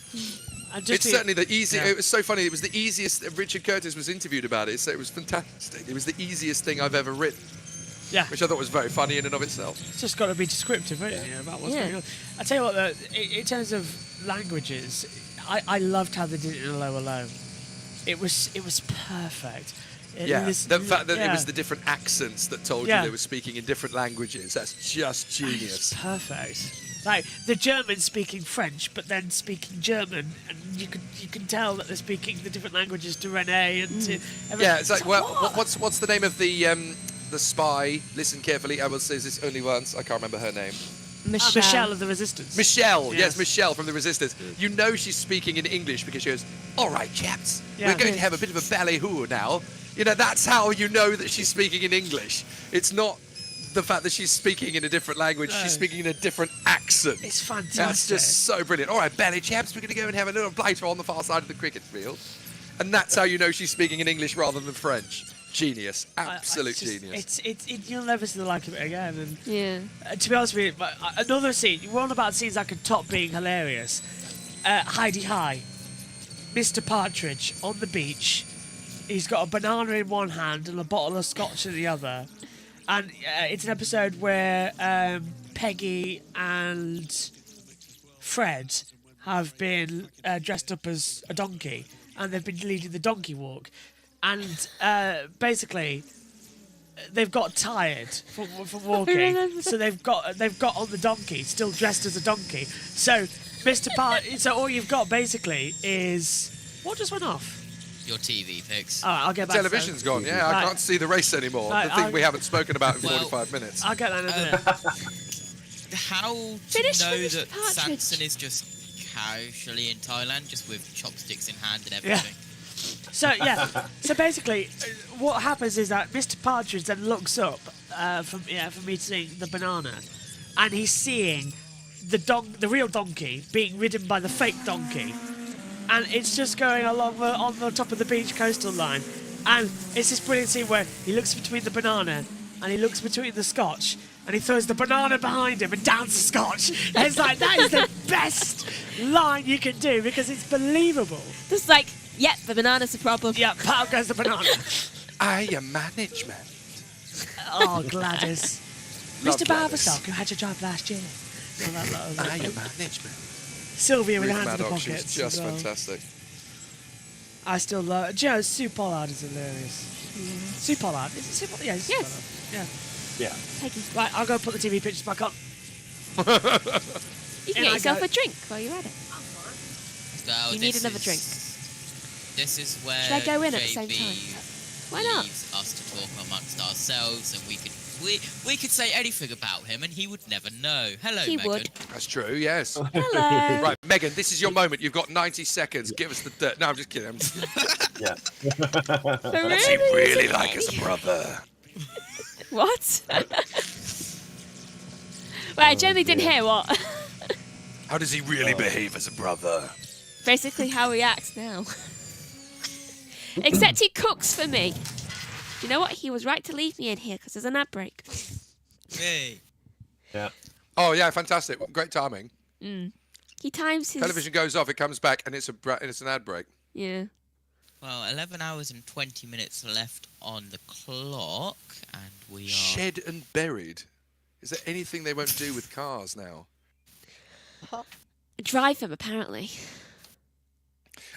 It's certainly the easy. Yeah. It was so funny. It was the easiest. Richard Curtis was interviewed about it, so it was fantastic. It was the easiest thing I've ever written. Yeah. Which I thought was very funny in and of itself. It's just got to be descriptive, isn't it, about what's going on. I tell you what, though, in terms of languages, I loved how they did it in Low Low. It was perfect. The fact that it was the different accents that told you Yeah. they were speaking in different languages. That's just genius. Perfect. Like the Germans speaking French, but then speaking German, and you can tell that they're speaking the different languages to Renee and to everything. Yeah, it's like, well, what's the name of the spy? Listen carefully. I will say this only once. I can't remember her name. Michelle of the Resistance. Michelle, Yes. yes, Michelle from the Resistance. You know she's speaking in English because she goes, "All right, chaps, Yeah. we're going to have a bit of a ballyhoo now." You know, that's how you know that she's speaking in English. It's not the fact that she's speaking in a different language. No. She's speaking in a different accent. It's fantastic. That's just so brilliant. All right, bally chaps, we're going to go and have a little blighter on the far side of the cricket field. And that's how you know she's speaking in English rather than French. Genius. Absolute genius. You'll never see the like of it again. And Yeah. to be honest with you, another scene. We're on about scenes that could top being hilarious. Heidi High, Mr. Partridge on the beach. He's got a banana in one hand and a bottle of scotch in the other. And it's an episode where Peggy and Fred have been dressed up as a donkey, and they've been leading the donkey walk. And basically, they've got tired from walking, so they've got on the donkey, still dressed as a donkey. So so all you've got basically is what just went off. Your TV picks. All right, I'll get back. Television's gone. Yeah, I can't see the race anymore. Right, the thing we haven't spoken about in 45 minutes. I'll get that in a minute. How to Finish know with that Partridge. Samson is just casually in Thailand, just with chopsticks in hand and everything? So basically, what happens is that Mr. Partridge then looks up from eating the banana, and he's seeing the real donkey being ridden by the fake donkey, and it's just going along on the top of the beach coastal line, and it's this brilliant scene where he looks between the banana and he looks between the scotch, and he throws the banana behind him and downs the scotch. And it's like, that is the best line you can do because it's believable. Just like, yep, the banana's a problem. Yep, out goes the banana. I am management. Oh, Gladys. Love Mr. Gladys. Barberstock, who had your job last year. I am management. Sylvia with her Ruth hands in the Maddox, she's pockets. just as well. fantastic. I still love... Joe, Sue Pollard is hilarious. Sue Pollard. Is it Sue Pollard? Yeah, Sue Yes. Pollard. Yeah. Peggy. Right, I'll go put the TV pictures back on. You can In get I yourself go. a drink while you're at it. So You need this another drink. This is where Should I go in at the same JB time? Why not? leaves us to talk amongst ourselves, and we could say anything about him, and he would never know. Hello, He Megan. would. That's true, yes. Hello. Right, Megan, this is your moment. You've got 90 seconds. Give us the dirt. No, I'm just kidding. Yeah. Does he really like us, brother? What? Wait, I generally didn't hear what. How does he really behave as a brother? Basically how he acts now. Except he cooks for me. You know what? He was right to leave me in here because there's an ad break. Hey. Yeah. Oh, yeah, fantastic. Great timing. He He times his... Television goes off, it comes back, and it's an ad break. Yeah. Well, 11 hours and 20 minutes left on the clock, and we are... Shed and buried. Is there anything they won't do with cars now? Drive them, apparently.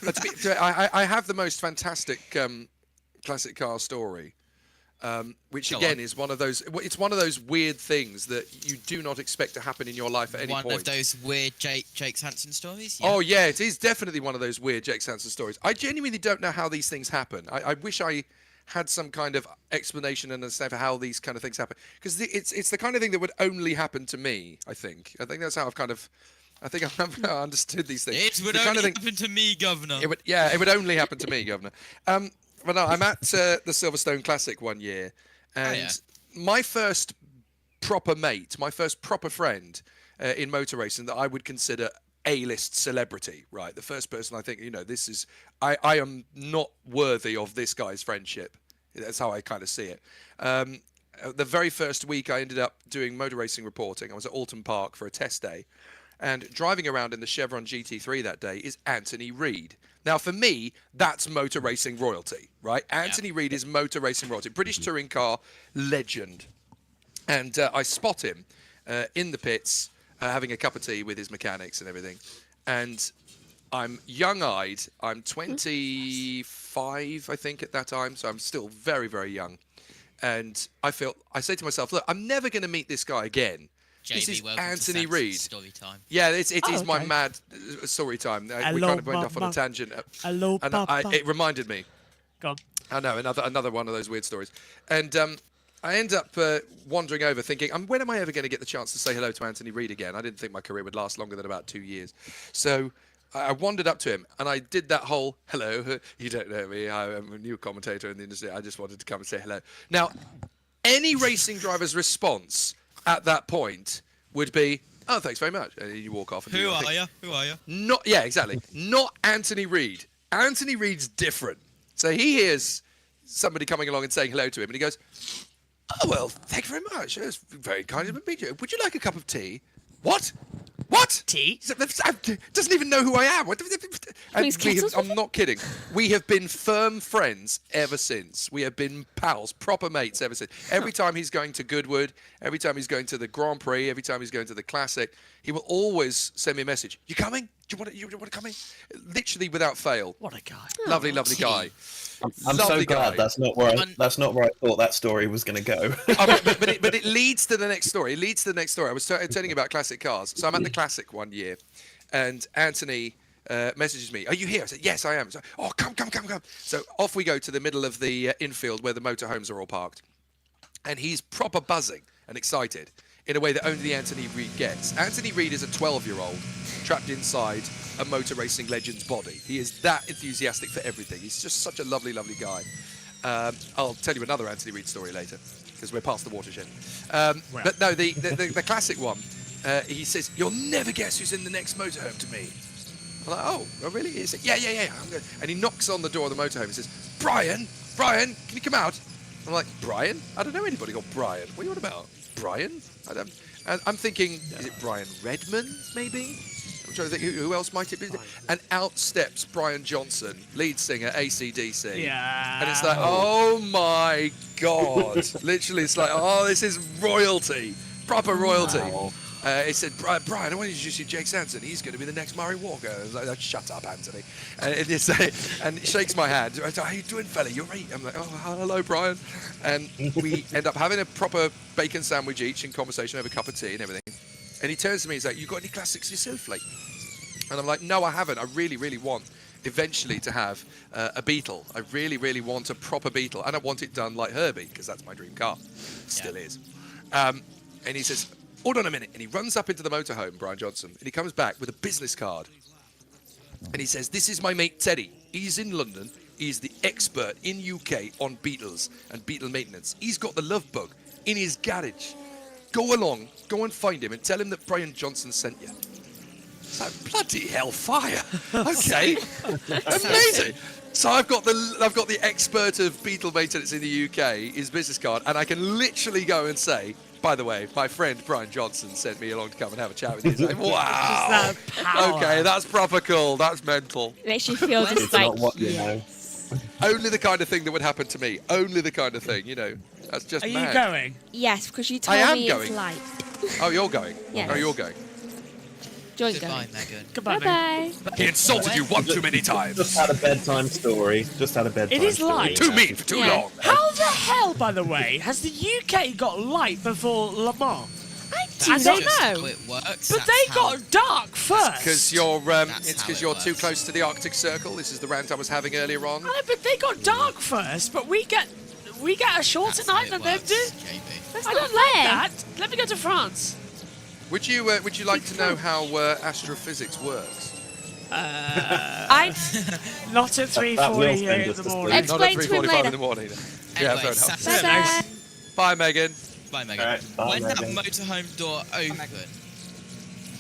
I have the most fantastic classic car story, which again is one of those. It's one of those weird things that you do not expect to happen in your life at any point. One of those weird Jake Sanson stories. Yeah. Oh yeah, it is definitely one of those weird Jake Sanson stories. I genuinely don't know how these things happen. I wish I had some kind of explanation and understand for how these kind of things happen, because it's the kind of thing that would only happen to me. I think that's how I think I've understood these things. It would only happen to me, Governor. It would only happen to me, Governor. But no, I'm at the Silverstone Classic one year, and my first proper mate, my first proper friend in motor racing that I would consider A-list celebrity, right? The first person I think, this is, I am not worthy of this guy's friendship. That's how I kind of see it. The very first week I ended up doing motor racing reporting. I was at Alton Park for a test day. And driving around in the Chevron GT3 that day is Anthony Reid. Now, for me, that's motor racing royalty, right? Anthony Reid is motor racing royalty. British touring car legend. And I spot him in the pits having a cup of tea with his mechanics and everything. And I'm young-eyed. I'm 25, I think, at that time. So I'm still very, very young. And I say to myself, look, I'm never going to meet this guy again. This is Anthony Reid. Story time. Yeah, it is my mad story time. We kind of went off on a tangent. Hello, Papa. It reminded me. Go on. I know, another one of those weird stories. And I end up wandering over thinking, when am I ever going to get the chance to say hello to Anthony Reid again? I didn't think my career would last longer than about 2 years. So I wandered up to him and I did that whole, hello, you don't know me, I'm a new commentator in the industry, I just wanted to come and say hello. Now, any racing driver's response at that point would be, oh, thanks very much. And you walk off. And Who are you? Yeah, exactly. Not Anthony Reid. Anthony Reid's different. So he hears somebody coming along and saying hello to him, and he goes, oh, well, thank you very much. It's very kind of me. Would you like a cup of tea? What? What? Tea? Doesn't even know who I am. And I'm not kidding. We have been firm friends ever since. We have been pals, proper mates ever since. Every time he's going to Goodwood, every time he's going to the Grand Prix, every time he's going to the Classic, he will always send me a message. You coming? Do you want to come in? Literally without fail. What a guy. Lovely guy. I'm so glad that's not where I thought that story was going to go. but it leads to the next story. I was telling you about classic cars. So I'm at the Classic one year, and Anthony messages me, are you here? I said, yes, I am. So, oh, come. So off we go to the middle of the infield where the motorhomes are all parked. And he's proper buzzing and excited in a way that only Anthony Reid gets. Anthony Reid is a 12-year-old trapped inside a motor racing legend's body. He is that enthusiastic for everything. He's just such a lovely Guy. I'll tell you another Anthony Reid story later, because we're past the watershed. But no, the Classic one, he says, you'll never guess who's in the next motorhome to me. I'm like, oh really? He said, yeah. And he knocks on the door of the motorhome and says, Brian, can you come out? I'm like, Brian? I don't know anybody called Brian. What are you on about? Brian? I'm thinking, is it Brian Redman, maybe? I'm trying to think, who else might it be? And out steps Brian Johnson, lead singer, AC/DC. Yeah. And it's like, oh my God. Literally, it's like, oh, this is royalty. Proper royalty. Wow. He said, Brian, I want to introduce you to Jake Sanson. He's going to be the next Murray Walker. I was like, shut up, Anthony. And he shakes my hand. I said, how you doing, fella? You're right. I'm like, oh, hello, Brian. And we end up having a proper bacon sandwich each in conversation over a cup of tea and everything. And he turns to me, he's like, you got any classics yourself, like? And I'm like, no, I haven't. I really want eventually to have a Beetle. I really want a proper Beetle. And I want it done like Herbie, because that's my dream car. Still is. And he says, hold on a minute. And he runs up into the motorhome, Brian Johnson, and he comes back with a business card. And he says, this is my mate Teddy. He's in London. He's the expert in UK on Beetles and Beetle maintenance. He's got the love bug in his garage. Go along, go and find him and tell him that Brian Johnson sent you. It's like, bloody hellfire. Okay. Amazing. So I've got the expert of beetle maintenance in the UK, his business card, and I can literally go and say, by the way, my friend Brian Johnson sent me along to come and have a chat with you. He's like, wow. Okay, that's proper cool. That's mental. Makes you feel just like, Only the kind of thing that would happen to me. Only the kind of thing, you know. That's just Are mad. you going? yes, because you I told am me going. it's light. Oh, you're going? Yes. Oh, you're going? Join Goodbye, going. Megan. Goodbye, Bye. He insulted you one too many times. Just had a bedtime story. Just had a bedtime It is story. light. Too mean for too long. How the hell, by the way, has the UK got light before Le Mans? I don't know. How it works. But they got dark first. Because you're, That's it's how because it you're works. too close to the Arctic Circle. This is the rant I was having earlier on. I know, but they got dark first, but we get a shorter night than them do. That's I not don't like fair. that. Let me go to France. Would you like to know how astrophysics works? I Not at 3:48 in the morning. Explain Not to him at 3:45 in later. the morning. Yeah, Anyway, fair enough. Saturday. Bye, Megan. Bye, Megan. Alright, bye, when that Megan. motorhome door opened,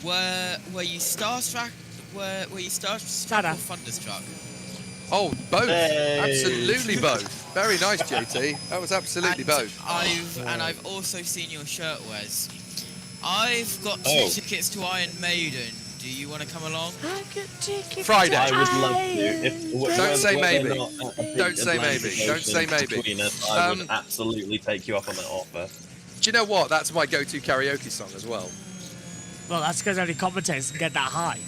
were you starstruck? Were you starstruck or thunderstruck? Oh, both. Hey. Absolutely both. Very nice, JT. That was absolutely both. I've also seen your shirt, Wes. I've got 2 Oh. tickets to Iron Maiden. Do you want to come along? Friday. I would love to. Don't say maybe. Don't say Atlantic maybe. Don't say Ocean maybe. between us, I would absolutely take you up on that offer. Do you know what? That's my go-to karaoke song as well. Well, that's because only commentators can get that high.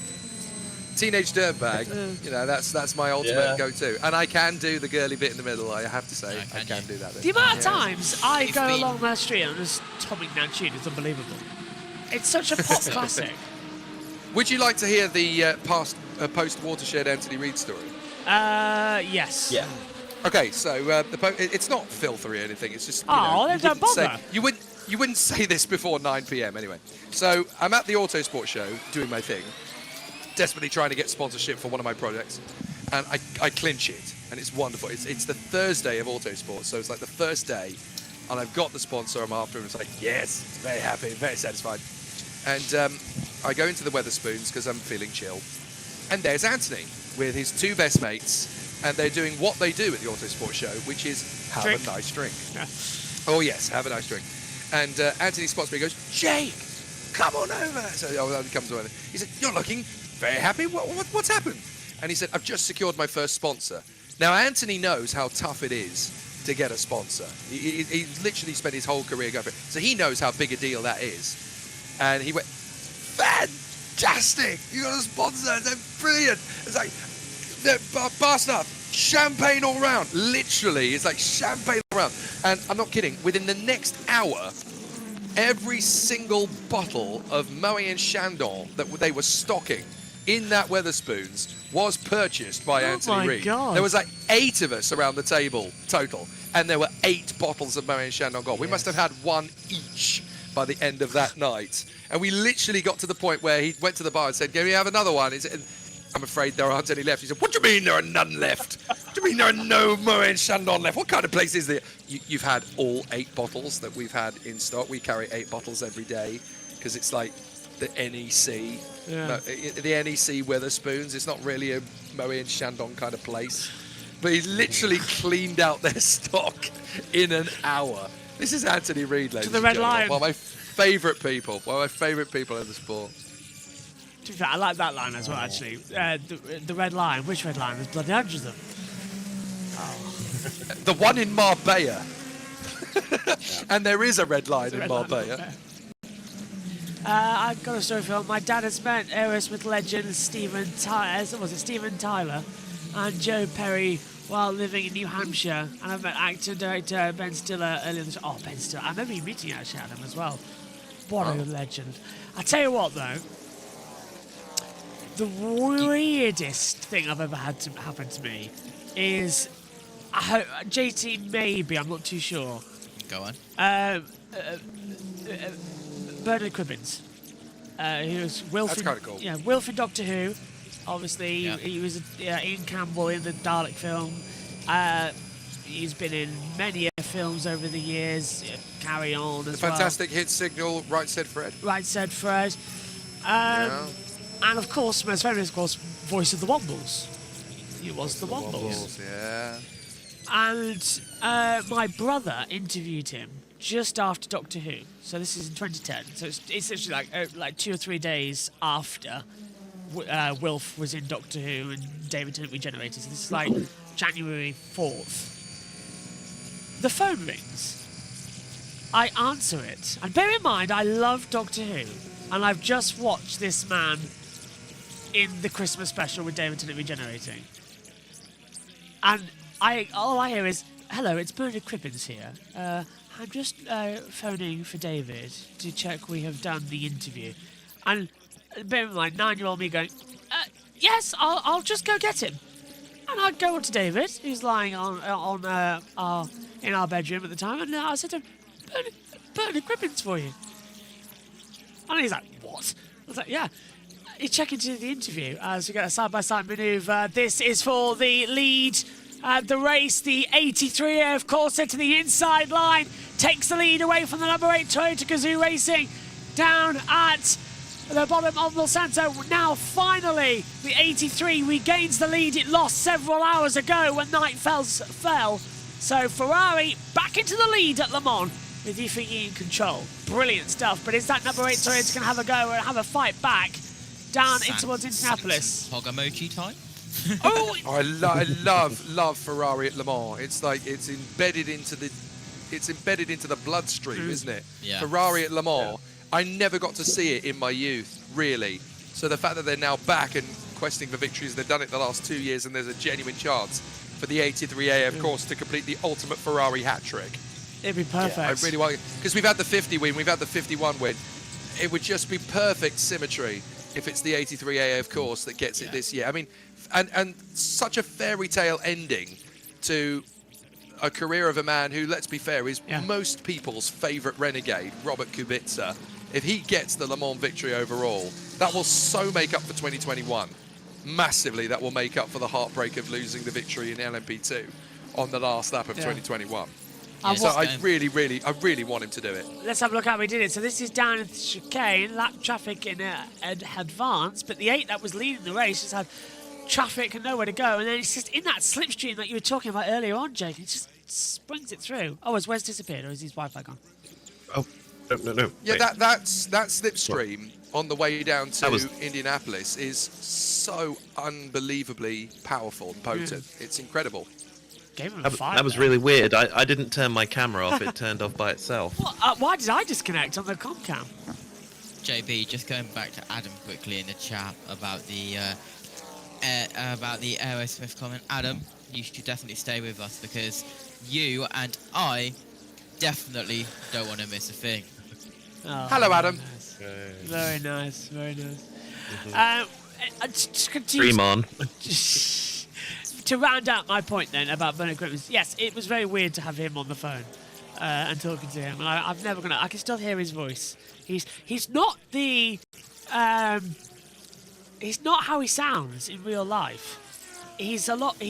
Teenage Dirtbag. You know, that's my ultimate Yeah. go-to. And I can do the girly bit in the middle, I have to say. I can do that bit. The amount of Yeah. times I go along that street and just humming that tune is unbelievable. It's such a pop classic. Would you like to hear the post-watershed Anthony Reid story? Yes. Yeah. Okay, so it's not filth or anything. It's just Oh, don't bother. You wouldn't say this before 9 p.m. anyway. So I'm at the Autosport show doing my thing, desperately trying to get sponsorship for one of my projects, and I clinch it, and it's wonderful. It's the Thursday of Autosport, so it's like the first day, and I've got the sponsor. I'm after him. It's like yes, very happy, very satisfied, and I go into the Weatherspoons because I'm feeling chill, and there's Anthony with his 2 best mates. And they're doing what they do at the Autosport show, which is have Drink. a nice drink. Oh, yes, have a nice drink. And Anthony spots me and goes, Jake, come on over. So he comes over. He said, you're looking very happy. What's happened? And he said, I've just secured my first sponsor. Now, Anthony knows how tough it is to get a sponsor. He literally spent his whole career going for it. So he knows how big a deal that is. And he went, fantastic. You got a sponsor. They're brilliant. It's like, bar stuff, champagne all round. Literally, it's like champagne all round. And I'm not kidding, within the next hour, every single bottle of Moet and Chandon that they were stocking in that Weatherspoons was purchased by Anthony my Reid. God. There was like 8 of us around the table total, and there were 8 bottles of Moet and Chandon Gold. We must have had 1 each by the end of that night. And we literally got to the point where he went to the bar and said, can we have another one? He said, I'm afraid there aren't any left. He said, what do you mean there are none left? What do you mean there are no Moet and Chandon left? What kind of place is there? You've had all 8 bottles that we've had in stock. We carry 8 bottles every day because it's like the NEC. Yeah. The NEC Weatherspoons. It's not really a Moet and Chandon kind of place. But he literally cleaned out their stock in an hour. This is Anthony Reid, ladies To the and Red gentlemen. Lion. One of my favourite people. One of my favourite people in the sport. To be fair, I like that line as well, actually. The Red Lion. Which Red Lion? There's bloody hundreds of them. The one in Marbella. And there is a red line in Red Lion Marbella. I've got a story for my dad has met Aerosmith legend Steven Tyler and Joe Perry while living in New Hampshire, and I've met actor and director Ben Stiller earlier this. Oh, Ben Stiller! I remember you meeting actually Adam as well. What a legend! I tell you what though, the weirdest thing I've ever had to happen to me is JT maybe, I'm not too sure. Go on. Bernard Cribbins. He was Wilf. That's kinda cool. Yeah, Wilf in Doctor Who. Obviously, he was Ian Campbell in the Dalek film. He's been in many films over the years. Carry On as well. Fantastic hit signal, Right Said Fred. Right Said Fred. And of course, most famous, of course, voice of the Wombles. It was the Wombles. Yeah. And my brother interviewed him just after Doctor Who. So this is in 2010. So it's actually like 2 or 3 days after Wilf was in Doctor Who and David Tennant regenerated. So this is like January 4th. The phone rings. I answer it. And bear in mind, I love Doctor Who. And I've just watched this man in the Christmas special with David Tennant regenerating. And all I hear is, "Hello, it's Bernard Cribbins here. I'm just phoning for David to check we have done the interview." And bear in mind, 9-year-old me going, "Yes, I'll just go get him." And I'd go on to David, who's lying in our bedroom at the time, and I said to him, "Bernard Cribbins for you." And he's like, "What?" I was like, "Yeah." He's checking to the interview as we get a side-by-side manoeuvre. This is for the lead. The race, the 83, of course, to the inside line, takes the lead away from the number 8 Toyota Gazoo Racing down at the bottom of Monsanto. Now, finally, the 83 regains the lead. It lost several hours ago when night fell. So Ferrari back into the lead at Le Mans with Yifei in control. Brilliant stuff. But is that number 8 Toyota going to have a go and have a fight back down in towards Indianapolis? Pogamochi time? Oh, I love Ferrari at Le Mans. It's like it's embedded into the bloodstream, isn't it? Yeah. Ferrari at Le Mans. I never got to see it in my youth, really. So the fact that they're now back and questing for victories, they've done it the last 2 years, and there's a genuine chance for the 83A, of course, to complete the ultimate Ferrari hat trick. It'd be perfect. I really want, because we've had the 50 win, we've had the 51 win. It would just be perfect symmetry if it's the 83A, of course, that gets it this year. I mean, and such a fairy tale ending to a career of a man who, let's be fair, is most people's favourite renegade, Robert Kubica. If he gets the Le Mans victory overall, that will so make up for 2021. Massively, that will make up for the heartbreak of losing the victory in LMP2 on the last lap of 2021. So I really want him to do it. Let's have a look how we did it. So this is down in the chicane, lap traffic in advance, but the 8 that was leading the race just had traffic and nowhere to go, and then it's just in that slipstream that you were talking about earlier on, Jake. It just springs it through. Oh, has Wes disappeared, or is his Wi-Fi gone? Oh, no. Yeah, that slipstream on the way down to was... Indianapolis is so unbelievably powerful and potent. It's incredible. Gave him a five that was really weird. I didn't turn my camera off. It turned off by itself. Well, why did I disconnect on the comcam? JB, just going back to Adam quickly in the chat about the Aerosmith comment. Adam, you should definitely stay with us because you and I definitely don't want to miss a thing. Oh, hello, Adam. Very nice, very nice. Dream on. To round out my point then about Bernard Cribbins, yes, it was very weird to have him on the phone and talking to him. And I can still hear his voice. He's not the he's not how he sounds in real life. He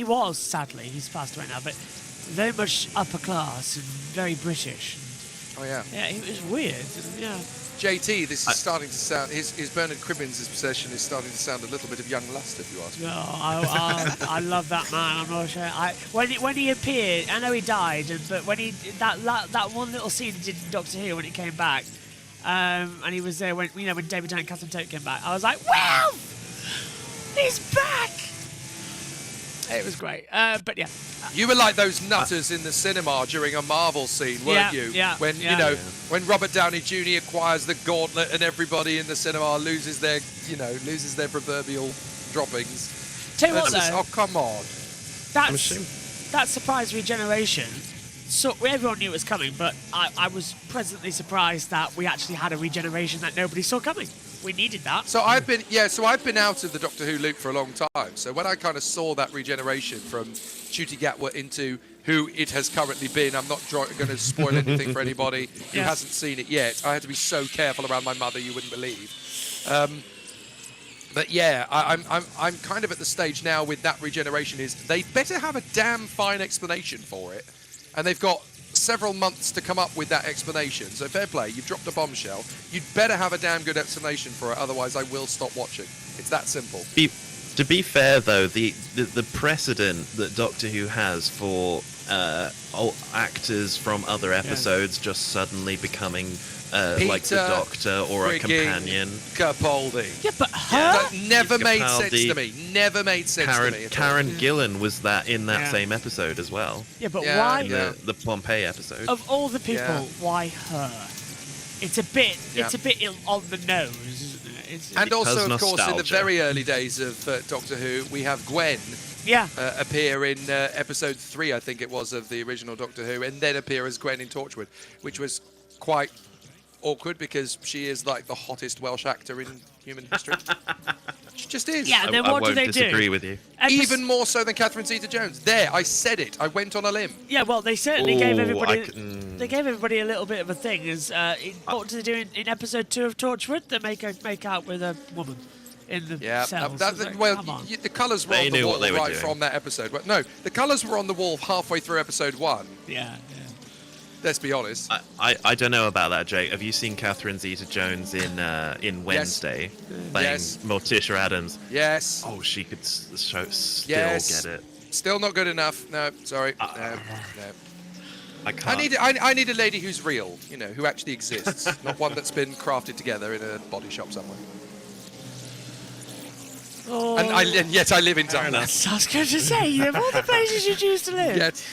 was, sadly, he's passed away now, but very much upper class and very British. Oh yeah. Yeah, it was weird. Yeah. JT, this is starting to sound. His Bernard Cribbins' possession is starting to sound a little bit of young lust, if you ask me. Oh, I love that man. I'm not sure. When he appeared, I know he died, but when he that one little scene he did in Doctor Who when he came back, and he was there when David Tennant Custom Tote came back, I was like, wow, he's back. It was great, but yeah. You were like those nutters in the cinema during a Marvel scene, weren't you? Yeah. When when Robert Downey Jr. acquires the gauntlet and everybody in the cinema loses their proverbial droppings. Tell you what, though. Oh, come on. That surprise regeneration. So everyone knew it was coming, but I was pleasantly surprised that we actually had a regeneration that nobody saw coming. We needed that. So I've been out of the Doctor Who loop for a long time. So when I kind of saw that regeneration from Ncuti Gatwa into who it has currently been, I'm not going to spoil anything for anybody who hasn't seen it yet. I had to be so careful around my mother, you wouldn't believe. But yeah, I'm kind of at the stage now with that regeneration is they better have a damn fine explanation for it, and they've got several months to come up with that explanation. So fair play, you've dropped a bombshell. You'd better have a damn good explanation for it, otherwise I will stop watching. It's that simple. To be fair, though, the precedent that Doctor Who has for actors from other episodes just suddenly becoming like the Doctor or a companion. Capaldi. Yeah, but that never made Capaldi, sense to me. Never made sense to me. Karen Gillan was that in that same episode as well. Yeah, but why? The Pompeii episode. Of all the people, why her? It's a bit. It's a bit on the nose, isn't it? And also, of course, in the very early days of Doctor Who, we have Gwen appear in episode 3, I think it was, of the original Doctor Who, and then appear as Gwen in Torchwood, which was quite awkward because she is like the hottest Welsh actor in human history. She just is. Yeah, and then what do they do? I won't disagree with you. Even more so than Catherine Zeta-Jones. There, I said it. I went on a limb. Yeah, well, they certainly gave everybody. They gave everybody a little bit of a thing. What do they do in episode 2 of Torchwood? They make out with a woman in the cells. The colours were on the wall right from that episode. But no, the colours were on the wall halfway through episode 1. Yeah. Let's be honest. I don't know about that, Jake. Have you seen Catherine Zeta-Jones in Wednesday playing Morticia Adams? Yes. Oh, she could still get it. Still not good enough. No, sorry. No. I can't. I need a lady who's real, who actually exists, not one that's been crafted together in a body shop somewhere. Oh. And yet I live in Thailand. I was going to say, of all the places you choose to live. Yet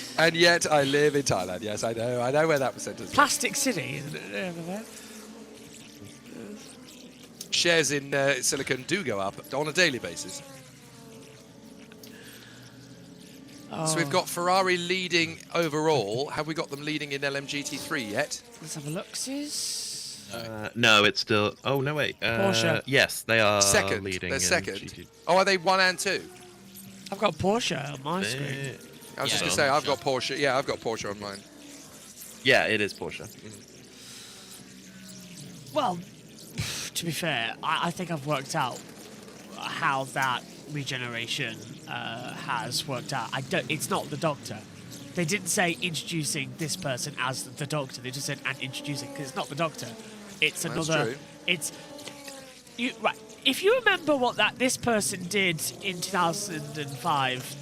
I live in Thailand. Yes, I know. I know where that was sent as. Plastic City, isn't it? Over there. Shares in Silicon do go up on a daily basis. So we've got Ferrari leading overall. Have we got them leading in LMGT3 yet? Let's have a look, sis. No, it's still. Oh no, wait. Porsche. Yes, they are second. leading. They're second. Oh, are they 1 and 2? I've got Porsche on my screen. I was just gonna say I've got Porsche. Yeah, I've got Porsche on mine. Yeah, it is Porsche. Well, to be fair, I think I've worked out how that regeneration has worked out. It's not the Doctor. They didn't say introducing this person as the Doctor. They just said and introducing because it's not the Doctor. It's another. True. It's you right. If you remember what this person did in 2005.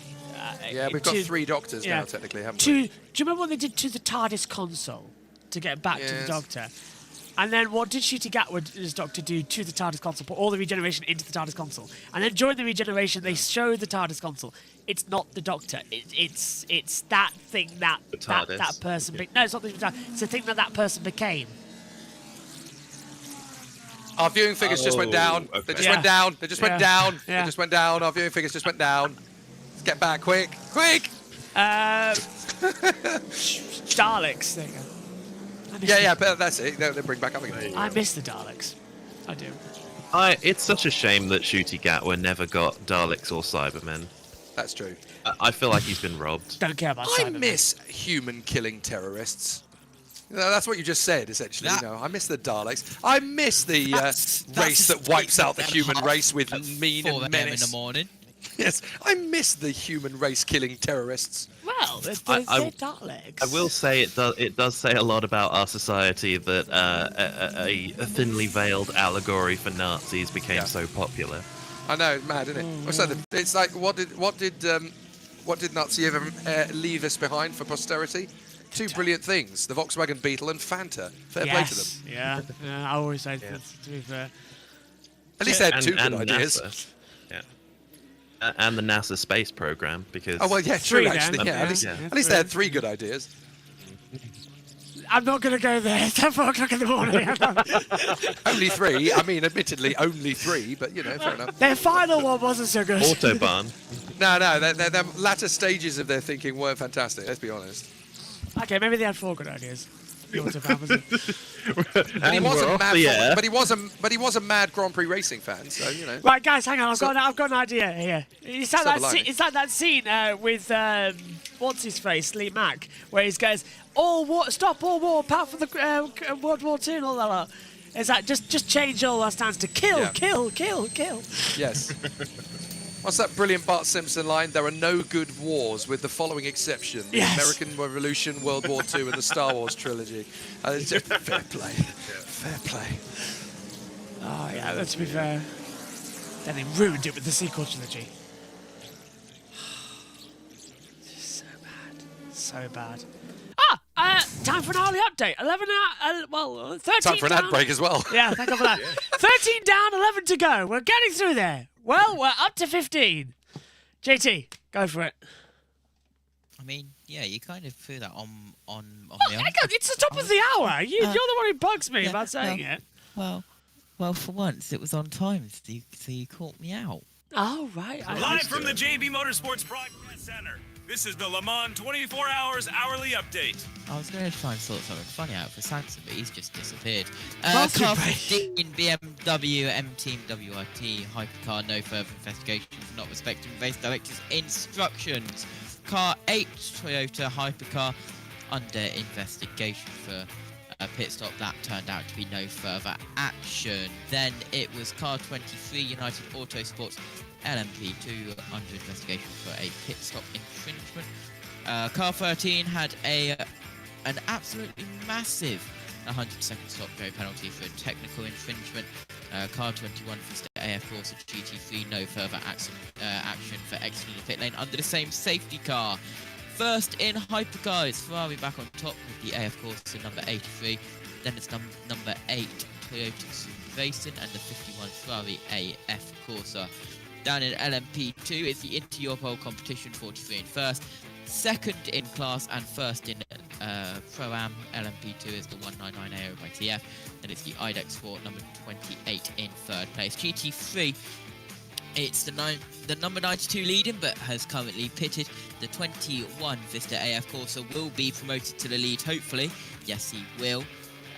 We've got 3 Doctors now, technically, haven't we? Do you remember what they did to the TARDIS console to get back to the Doctor? And then what did Shooty Gatwood's Doctor do to the TARDIS console? Put all the regeneration into the TARDIS console. And then during the regeneration, they showed the TARDIS console. It's not the Doctor. It's that thing that person... No, it's not the TARDIS. It's the thing that person became. Our viewing figures just went down. Okay. They just went down. They just went down. Yeah. They just went down. Our viewing figures just went down. Let's get back, quick. Quick! Daleks. There you go. But that's it. They'll bring back up again. I miss the Daleks. I do. It's such a shame that Shooty Gatwa never got Daleks or Cybermen. That's true. I feel like he's been robbed. Don't care about I Cybermen. miss human-killing terrorists. That's what you just said, essentially. I miss the Daleks. I miss the race that wipes out the human race with mean and menace. in the morning. Yes, I miss the human race killing terrorists. Well, they're Daleks. I will say it does say a lot about our society that a thinly veiled allegory for Nazis became so popular. I know, it's mad, isn't it? It's like what did Nazi leave us behind for posterity? 2 brilliant things: the Volkswagen Beetle and Fanta. Fair play to them. Yeah, I always say that, to be fair. At least they had 2 good ideas. NASA. And the NASA space program, because... Oh, well, yeah, true, actually. Then. At least they had 3 good ideas. I'm not going to go there. It's 4 o'clock in the morning. Only 3. I mean, admittedly, only 3, but, fair enough. Their final one wasn't so good. Autobahn. No, their latter stages of their thinking weren't fantastic, let's be honest. Okay, maybe they had 4 good ideas. But he was a mad Grand Prix racing fan, so Right, guys, hang on. I've got an idea here. It's like that scene with what's his face, Lee Mack, where he goes, stop all war, apart from the World War II and all that. Is that just change all our stands to kill? Yes. What's that brilliant Bart Simpson line? There are no good wars, with the following exception: the American Revolution, World War II, and the Star Wars trilogy. It's just fair play. Fair play. Oh yeah, let's be fair. Then they ruined it with the sequel trilogy. So bad. So bad. Time for an hourly update. 13 Time for an ad break as well. Yeah, thank God for that. 13 down, 11 to go. We're getting through there. Well, we're up to 15. JT, go for it. I mean, yeah, you kind of threw that on Oh, me. hang on, it's the top of the hour. You're the one who bugs me about saying it. Well, for once, it was on time, so you caught me out. Oh, right. Live from the JB Motorsports Broadcast Center. This is the Le Mans 24 Hours Hourly Update. I was going to try and sort something funny out for Sanson, but he's just disappeared. Multi Car break. 15, BMW, M-Team, WRT, Hypercar, no further investigation for not respecting race director's instructions. Car 8, Toyota Hypercar, under investigation for a pit stop. That turned out to be no further action. Then it was Car 23, United Autosports LMP2, under investigation for a pit stop infringement. Car 13 had an absolutely massive 100-second stop go penalty for technical infringement. Car 21 for AF Corsa GT3, no further action for exiting the pit lane under the same safety car. First in hypercar is Ferrari back on top with the AF Corsa number 83. Then it's number 8 Toyota Racing and the 51 Ferrari AF Corsa. Down in LMP2 is the Inter-Europol competition 43 in first. Second in class and first in Pro-Am LMP2 is the 199AO by TF. Then it's the IDEX Sport number 28 in third place. GT3, it's the number 92 leading but has currently pitted. The 21 Vista AF Corsa will be promoted to the lead, hopefully. Yes, he will.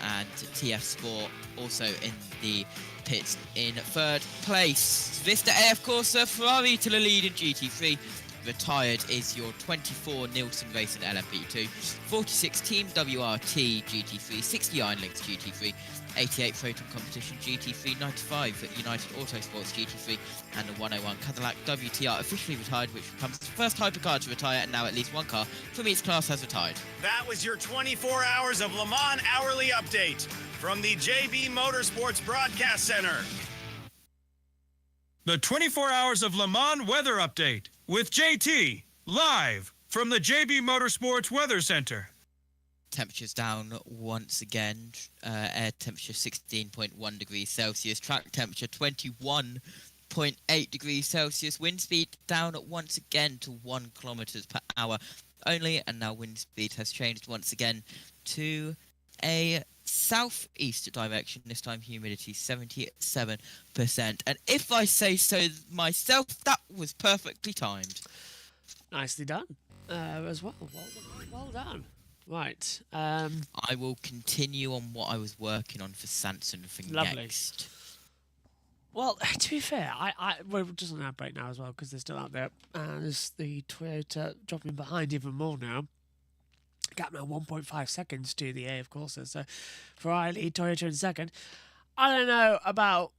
And TF Sport also in the pits in third place. Vista AF Corsa, Ferrari to the lead in GT3. Retired is your 24 Nielsen Racing LMP2, 46 Team WRT GT3, 60 Iron Links GT3, 88 Photon Competition GT3, 95 United Autosports GT3, and the 101 Cadillac WTR officially retired, which becomes the first hypercar to retire, and now at least one car from each class has retired. That was your 24 Hours of Le Mans Hourly Update from the JB Motorsports Broadcast Center. The 24 Hours of Le Mans Weather Update with JT, live from the JB Motorsports Weather Center. Temperatures down once again. Air temperature 16.1 degrees Celsius. Track temperature 21.8 degrees Celsius. Wind speed down once again to 1 kilometers per hour only. And now wind speed has changed once again to a southeast direction. This time humidity 77%. And if I say so myself, that was perfectly timed. Nicely done as well. Well done. Right. I will continue on what I was working on for Sanson for Lovely. next. Well, to be fair, we're just on our break now as well because they're still out there. And there's the Toyota dropping behind even more now. Gap now 1.5 seconds to the AF Corsa. So Ferrari lead, Toyota in second. I don't know about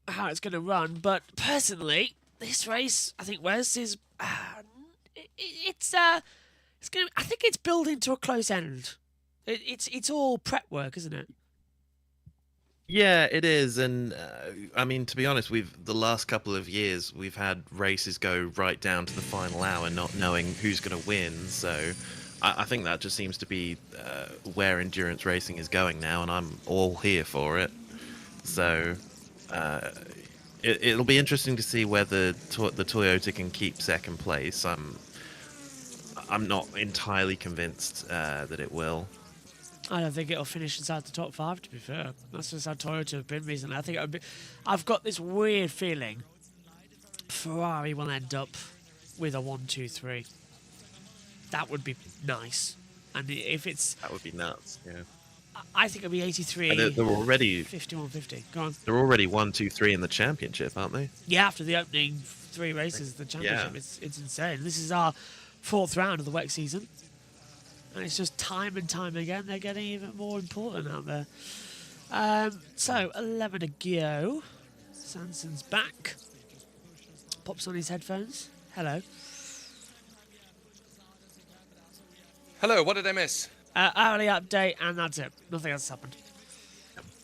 how it's going to run, but personally, this race, I think Wes is it's going. I think it's building to a close end. It's all prep work, isn't it? Yeah, it is, and I mean, to be honest, the last couple of years we've had races go right down to the final hour, not knowing who's going to win. So I think that just seems to be where endurance racing is going now, and I'm all here for it. So it'll be interesting to see whether the Toyota can keep second place. I'm not entirely convinced that it will. I don't think it'll finish inside the top 5, to be fair. That's just how Toyota have been recently. I think I've got this weird feeling Ferrari will end up with a 1-2-3. That would be nice. And if it's... That would be nuts, yeah. I think it'll be 83, they're already 51-50. Go on. They're already 1-2-3 in the championship, aren't they? Yeah, after the opening 3 races of the championship, Yeah. it's insane. This is our 4th round of the WEC season. And it's just time and time again, they're getting even more important out there. So, 11 to go. Sanson's back. Pops on his headphones. Hello. Hello, what did I miss? Hourly update, and that's it. Nothing else has happened.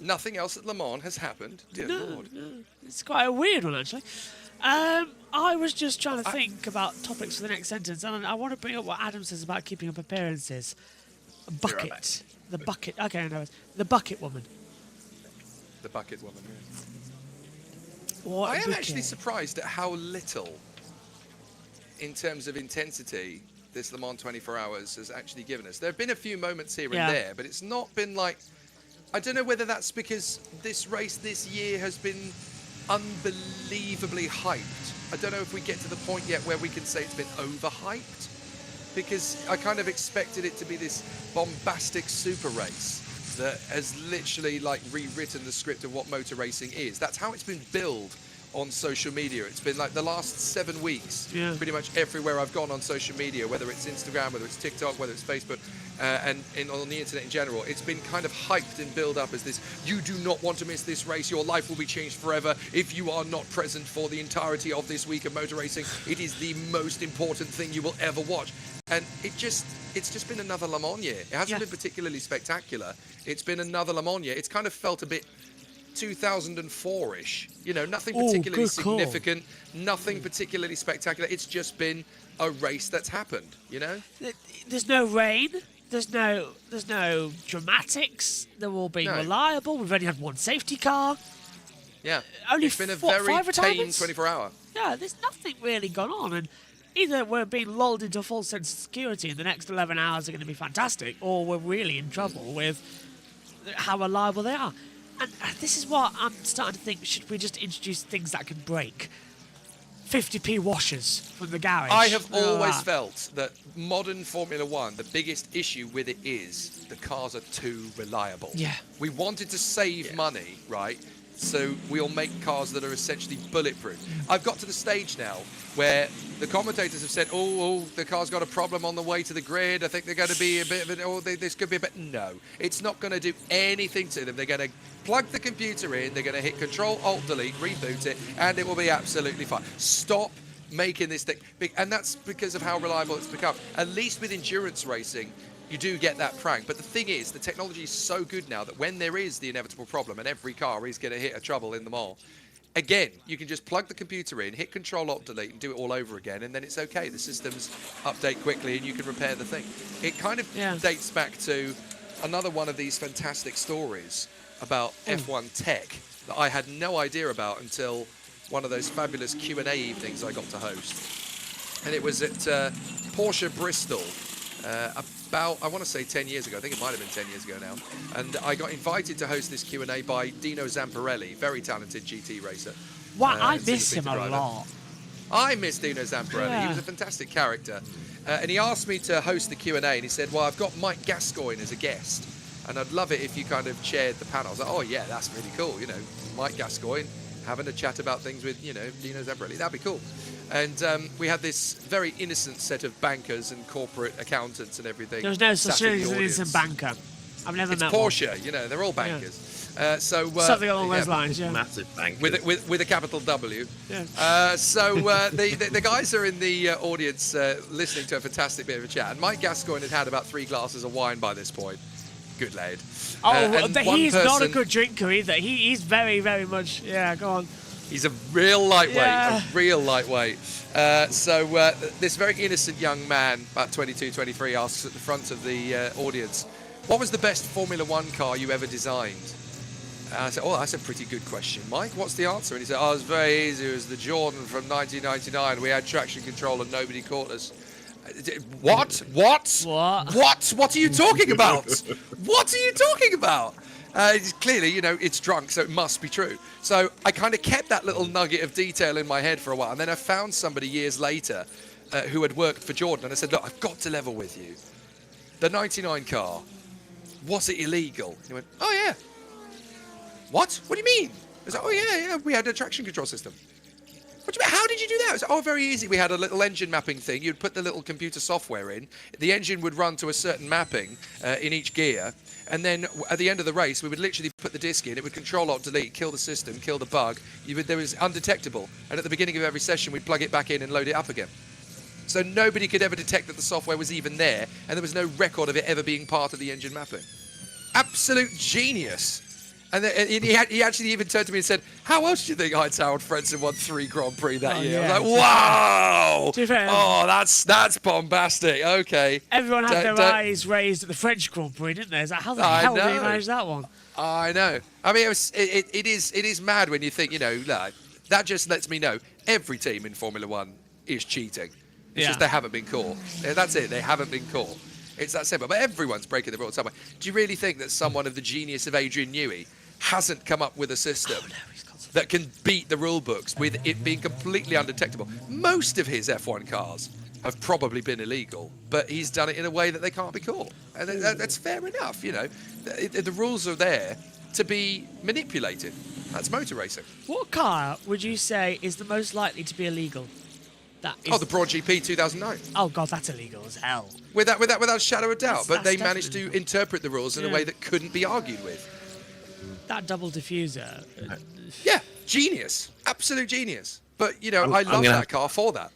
nothing else at Le Mans has happened. Dear Lord. No. It's quite a weird one, actually. I was just trying to think about topics for the next sentence, and I want to bring up what Adam says about keeping up appearances. A bucket. The bucket. Okay, I know. The bucket woman. The bucket woman, yeah. What I am bucket? actually surprised at how little, in terms of intensity, this Le Mans 24 Hours has actually given us. There have been a few moments here and there, but it's not been like... I don't know whether that's because this race this year has been unbelievably hyped. I don't know if we get to the point yet where we can say it's been overhyped, because I kind of expected it to be this bombastic super race that has literally like rewritten the script of what motor racing is. That's how it's been billed on social media. It's been like the last 7 weeks, pretty much everywhere I've gone on social media, whether it's Instagram, whether it's TikTok, whether it's Facebook, and on the internet in general, it's been kind of hyped and built up as this, you do not want to miss this race, your life will be changed forever if you are not present for the entirety of this week of motor racing. It is the most important thing you will ever watch. And it's just been another Le Mans year. It hasn't been particularly spectacular. It's been another Le Mans year. It's kind of felt a bit 2004-ish. You know, nothing particularly significant, nothing particularly spectacular. It's just been a race that's happened, you know? There's no rain. There's no dramatics. They're all being reliable. We've only had one safety car. Yeah. Only it's been a very tame 24-hour. Yeah, there's nothing really gone on, and either we're being lulled into a false sense of security and the next 11 hours are going to be fantastic, or we're really in trouble with how reliable they are. And this is what I'm starting to think, should we just introduce things that can break? 50p washers from the garage. I have always felt that modern Formula One, the biggest issue with it is the cars are too reliable. Yeah. We wanted to save money, right? So we'll make cars that are essentially bulletproof. I've got to the stage now where the commentators have said, oh, the car's got a problem on the way to the grid. I think they're going to be a bit of an, this could be a bit. No, it's not going to do anything to them. They're going to plug the computer in, they're going to hit Control-Alt-Delete, reboot it, and it will be absolutely fine. Stop making this thing big. And that's because of how reliable it's become. At least with endurance racing, you do get that prank. But the thing is, the technology is so good now that when there is the inevitable problem, and every car is going to hit a trouble in the mall, again, you can just plug the computer in, hit Control-Alt-Delete, and do it all over again, and then it's okay. The systems update quickly, and you can repair the thing. It kind of dates back to another one of these fantastic stories about F1 tech that I had no idea about until one of those fabulous Q&A evenings I got to host. And it was at Porsche Bristol about, I want to say 10 years ago. I think it might have been 10 years ago now. And I got invited to host this Q&A by Dino Zamparelli, very talented GT racer. Wow, I miss him a lot. I miss Dino Zamparelli. He was a fantastic character. And he asked me to host the Q&A, and he said, well, I've got Mike Gascoigne as a guest, and I'd love it if you kind of chaired the panel. I was like, oh, yeah, that's really cool. You know, Mike Gascoigne having a chat about things with, you know, Dino Zamparelli. That'd be cool. And we had this very innocent set of bankers and corporate accountants and everything. There's no such thing as an innocent banker. I've never met Porsche, one. you know, they're all bankers. Something along those lines, Massive bank. With a capital W. Yeah. The guys are in the audience listening to a fantastic bit of a chat. And Mike Gascoigne had about 3 glasses of wine by this point. Good lad. He's not a good drinker either. He's very, very much. Yeah, go on. He's a real lightweight, this very innocent young man, about 22, 23, asks at the front of the audience, what was the best Formula One car you ever designed? And I said, oh, that's a pretty good question, Mike. What's the answer? And he said, oh, it was very easy. It was the Jordan from 1999. We had traction control and nobody caught us. What? What are you talking about? What are you talking about? Clearly, you know, it's drunk, so it must be true. So I kind of kept that little nugget of detail in my head for a while. And then I found somebody years later who had worked for Jordan. And I said, look, I've got to level with you. The 99 car, was it illegal? He went, oh, yeah. What? What do you mean? I was like, oh, yeah, we had a traction control system. What do you mean? How did you do that? I was like, oh, very easy. We had a little engine mapping thing. You'd put the little computer software in. The engine would run to a certain mapping in each gear. And then at the end of the race, we would literally put the disc in. It would Control-Alt-Delete, kill the system, kill the bug. There was undetectable. And at the beginning of every session, we'd plug it back in and load it up again. So nobody could ever detect that the software was even there. And there was no record of it ever being part of the engine mapping. Absolute genius. And then, he actually even turned to me and said, "How else do you think Heinz-Harald Frentzen won 3 Grand Prix that year?" yeah. I was like, "Wow! To be fair, Oh, that's bombastic." Okay. Everyone had their Don't- eyes raised at the French Grand Prix, didn't they? It's like, how the I hell did know. he manage that one? I know. I mean, it is mad when you think, like, that just lets me know every team in Formula One is cheating. It's just they haven't been caught. Yeah, that's it. They haven't been caught. It's that simple. But everyone's breaking the rules somewhere. Do you really think that someone of the genius of Adrian Newey hasn't come up with a system that can beat the rule books with it being completely undetectable? Most of his F1 cars have probably been illegal, but he's done it in a way that they can't be caught. And that's fair enough, The rules are there to be manipulated. That's motor racing. What car would you say is the most likely to be illegal? The Broad GP 2009. Oh god, that's illegal as hell. Without a shadow of doubt. But That's they managed to interpret the rules in a way that couldn't be argued with. That double diffuser. Yeah, genius. Absolute genius. But, I I'm love gonna- that car for that.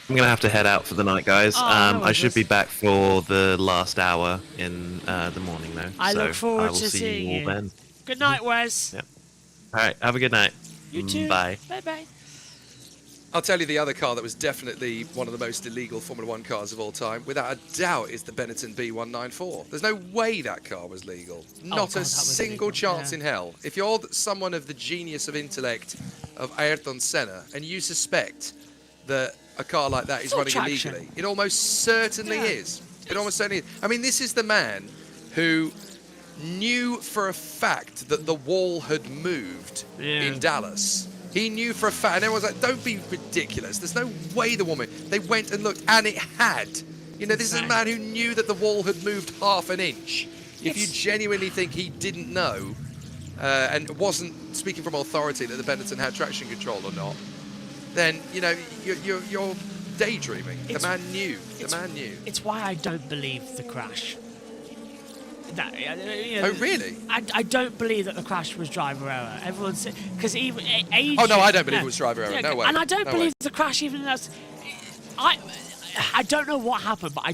I'm going to have to head out for the night, guys. Oh, no I should worries. be back for the last hour in the morning, though. I so look forward I will to see seeing you all you. then. Good night, Wes. Yep. All right, have a good night. You too. Bye. Bye-bye. I'll tell you the other car that was definitely one of the most illegal Formula One cars of all time, without a doubt, is the Benetton B194. There's no way that car was legal. Not God, that a was single illegal, chance yeah. in hell. If you're someone of the genius of intellect of Ayrton Senna and you suspect that a car like that is Full running traction. illegally, it almost certainly is. It almost certainly is. I mean, this is the man who knew for a fact that the wall had moved in Dallas. He knew for a fact, and everyone's like, don't be ridiculous. There's no way the woman. They went and looked, and it had. This is a man who knew that the wall had moved half an inch. If you genuinely think he didn't know, and wasn't speaking from authority that the Benetton had traction control or not, then, you're daydreaming. The man knew. The man knew. It's why I don't believe the crash. Oh, really? I don't believe that the crash was driver error. Everyone said, because even Oh, no, I don't believe it was driver error. No way. And I don't No believe way. the crash even that's. I don't know what happened, but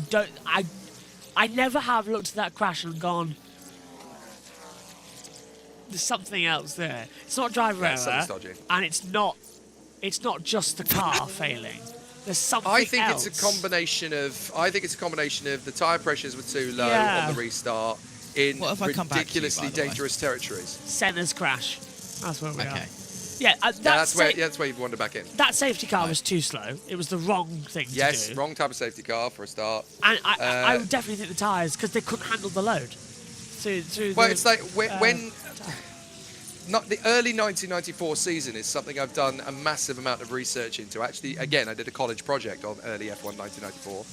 I never have looked at that crash and gone, there's something else there. It's not driver error, something's dodgy. and it's not just the car failing. There's something I think else. it's a combination of. I think it's a combination of the tyre pressures were too low Yeah. on the restart in What if I come back to you, ridiculously by the way? dangerous territories. Senna's crash. That's where we are. Okay. Yeah, That's where you've wandered back in. that safety car was too slow. It was the wrong thing Yes, to do. wrong type of safety car for a start. And I would definitely think the tyres, because they couldn't handle the load. Well, it's like when not the early 1994 season is something I've done a massive amount of research into. Actually, again, I did a college project on early F1 1994,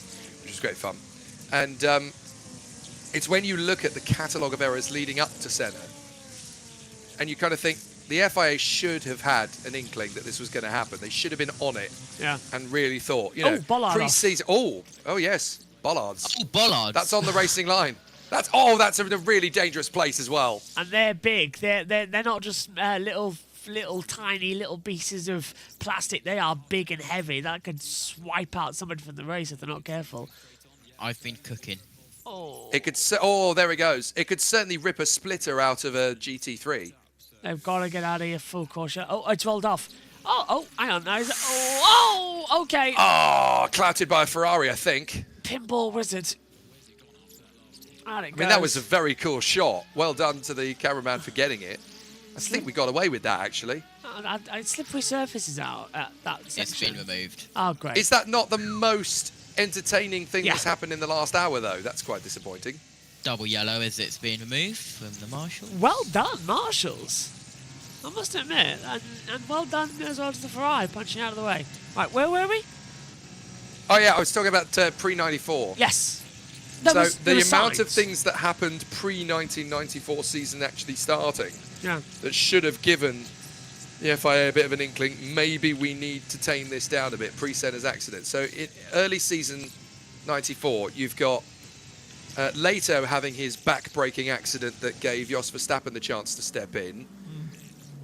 which was great fun. And it's when you look at the catalogue of errors leading up to Senna, and you kind of think the FIA should have had an inkling that this was going to happen. They should have been on it and really thought, Bollard pre-season. Oh yes, bollards. Oh, bollards. That's on the racing line. That's a really dangerous place as well. And they're big. They're not just little tiny little pieces of plastic. They are big and heavy. That could swipe out somebody from the race if they're not careful. I've been cooking. It could. Oh, there it goes. It could certainly rip a splitter out of a GT3. They've got to get out of here full caution. Oh, it's rolled off. Oh, hang on. Now okay. Oh, clouted by a Ferrari, I think. Pinball wizard. I mean, that was a very cool shot. Well done to the cameraman for getting it. I think we got away with that, actually. Slippery surfaces out at that section. It's been removed. Oh, great. Is that not the most entertaining thing that's happened in the last hour, though? That's quite disappointing. Double yellow as it's been removed from the marshal. Well done, marshals. I must admit, and well done as well to the Ferrari punching out of the way. Right, where were we? Oh yeah, I was talking about pre-94. Yes. So the amount of things that happened pre-1994 season actually starting that should have given the FIA a bit of an inkling, maybe we need to tame this down a bit, pre-Senna's accident. So in early season 94, you've got Leto having his back-breaking accident that gave Jos Verstappen the chance to step in.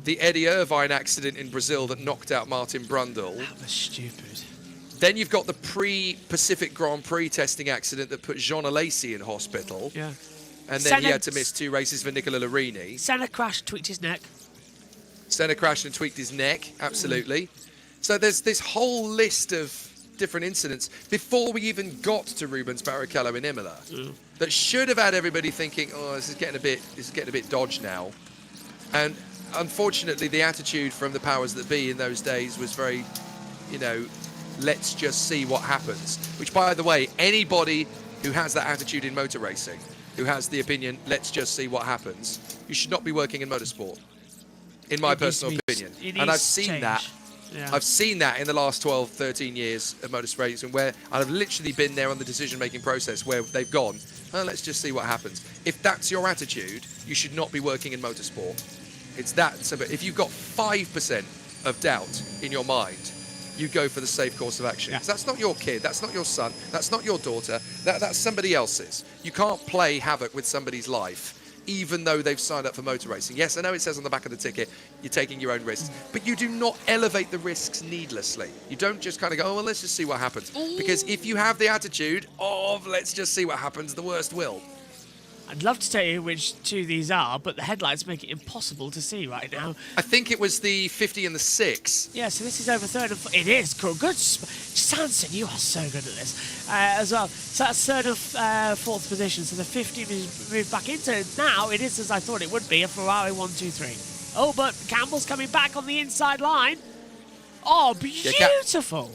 The Eddie Irvine accident in Brazil that knocked out Martin Brundle. That was stupid. Then you've got the pre-Pacific Grand Prix testing accident that put Jean Alesi in hospital. Yeah. And then he had to miss 2 races for Nicola Larini. Senna crashed, tweaked his neck. Senna crashed and tweaked his neck, absolutely. So there's this whole list of different incidents before we even got to Rubens Barrichello in Imola that should have had everybody thinking, oh, this is getting a bit dodge now. And unfortunately, the attitude from the powers that be in those days was very, you know, let's just see what happens. Which, by the way, anybody who has that attitude in motor racing, who has the opinion, let's just see what happens, you should not be working in motorsport, in my personal opinion. And I've seen that. Yeah. I've seen that in the last 12, 13 years of motor racing, where I've literally been there on the decision-making process where they've gone, oh, let's just see what happens. If that's your attitude, you should not be working in motorsport. It's that simple. If you've got 5% of doubt in your mind, you go for the safe course of action. 'Cause that's not your kid, that's not your son, that's not your daughter, that's somebody else's. You can't play havoc with somebody's life, even though they've signed up for motor racing. Yes, I know it says on the back of the ticket, you're taking your own risks, but you do not elevate the risks needlessly. You don't just kind of go, oh, well, let's just see what happens. Because if you have the attitude of, let's just see what happens, the worst will. I'd love to tell you which 2 these are, but the headlights make it impossible to see right now. I think it was the 50 and the 6. Yeah, so this is over 3rd and 4th. It is cool. Good. Sanson, you are so good at this as well. So that's 3rd and 4th position. So the 50 is moved back into. Now it is as I thought it would be, a Ferrari 1-2-3. Oh, but Campbell's coming back on the inside line. Oh, beautiful.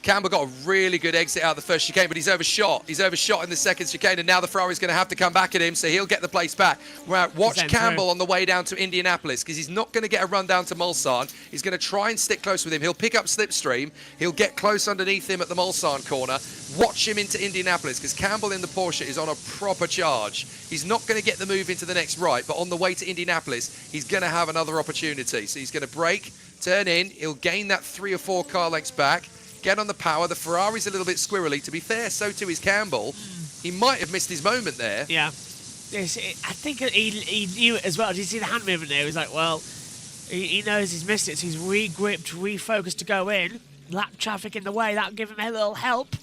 Campbell got a really good exit out of the first chicane, but he's overshot. He's overshot in the second chicane, and now the Ferrari's going to have to come back at him, so he'll get the place back. Watch Campbell on the way down to Indianapolis, because he's not going to get a run down to Mulsanne. He's going to try and stick close with him. He'll pick up slipstream. He'll get close underneath him at the Mulsanne corner. Watch him into Indianapolis, because Campbell in the Porsche is on a proper charge. He's not going to get the move into the next right, but on the way to Indianapolis, he's going to have another opportunity. So he's going to brake, turn in. He'll gain that 3 or 4 car lengths back. Get on the power. The Ferrari's a little bit squirrely. To be fair, so too is Campbell. He might have missed his moment there. Yeah. Yes, I think he knew it as well. Did you see the hand movement there? He was like, well, he knows he's missed it, so he's re-gripped, refocused to go in. Lap traffic in the way. That'll give him a little help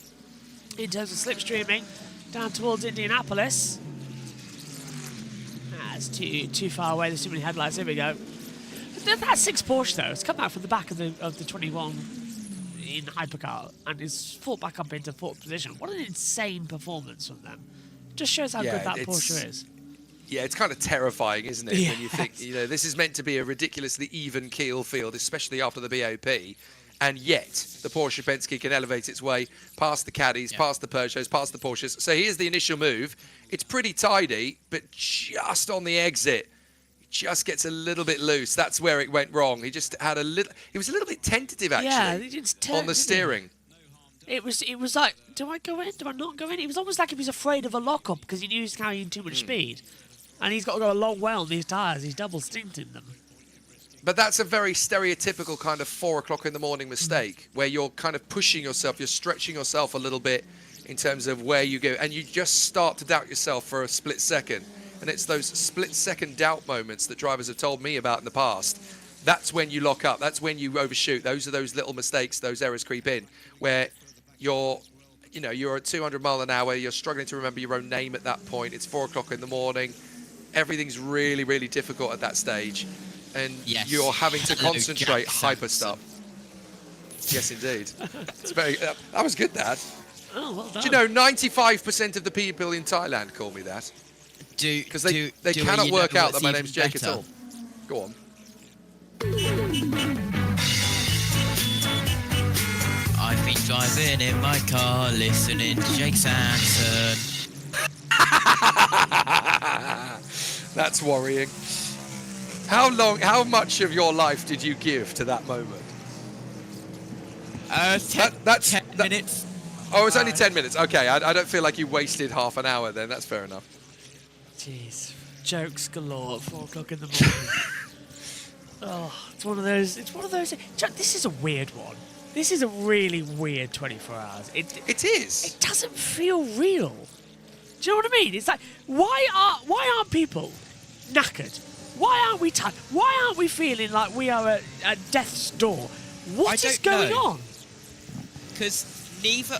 in terms of slipstreaming down towards Indianapolis. That's too far away. There's too many headlights. Here we go. That 6 Porsche, though, it's come out from the back of the 21 in hypercar and is fought back up into 4th position. What an insane performance from them. Just shows how good that Porsche is. Yeah, it's kind of terrifying, isn't it? When you think, you know, this is meant to be a ridiculously even keel field, especially after the BOP, and yet the Porsche Penske can elevate its way past the Caddies, past the Peugeots, past the Porsches. So here's the initial move. It's pretty tidy, but just on the exit, just gets a little bit loose. That's where it went wrong. He just had he was a little bit tentative, actually, he just turned, on the steering. It was like, do I go in? Do I not go in? It was almost like he was afraid of a lock-up because he knew he was carrying too much speed. And he's got to go a long way on these tyres. He's double stinting them. But that's a very stereotypical kind of 4 o'clock in the morning mistake where you're kind of pushing yourself, you're stretching yourself a little bit in terms of where you go. And you just start to doubt yourself for a split second. And it's those split-second doubt moments that drivers have told me about in the past. That's when you lock up. That's when you overshoot. Those are those little mistakes, those errors creep in, where you're at 200 mile an hour. You're struggling to remember your own name at that point. It's 4 o'clock in the morning. Everything's really, really difficult at that stage, and you're having to concentrate, hyper stop. Yes, indeed. It's very. That was good. That. Oh, well done. Do you know 95% of the people in Thailand call me that? Because they cannot work out that my name's Jake at all. Go on. I've been driving in my car, listening to Jake Sanson. That's worrying. How much of your life did you give to that moment? 10 minutes. Oh, it's only 10 minutes. Okay, I don't feel like you wasted half an hour then. That's fair enough. Jeez, jokes galore at 4 o'clock in the morning. Oh, it's one of those. This is a weird one. This is a really weird 24 hours. It is. It doesn't feel real. Do you know what I mean? It's like, why aren't people knackered? Why aren't we tired? Why aren't we feeling like we are at death's door? What is going on? Because neither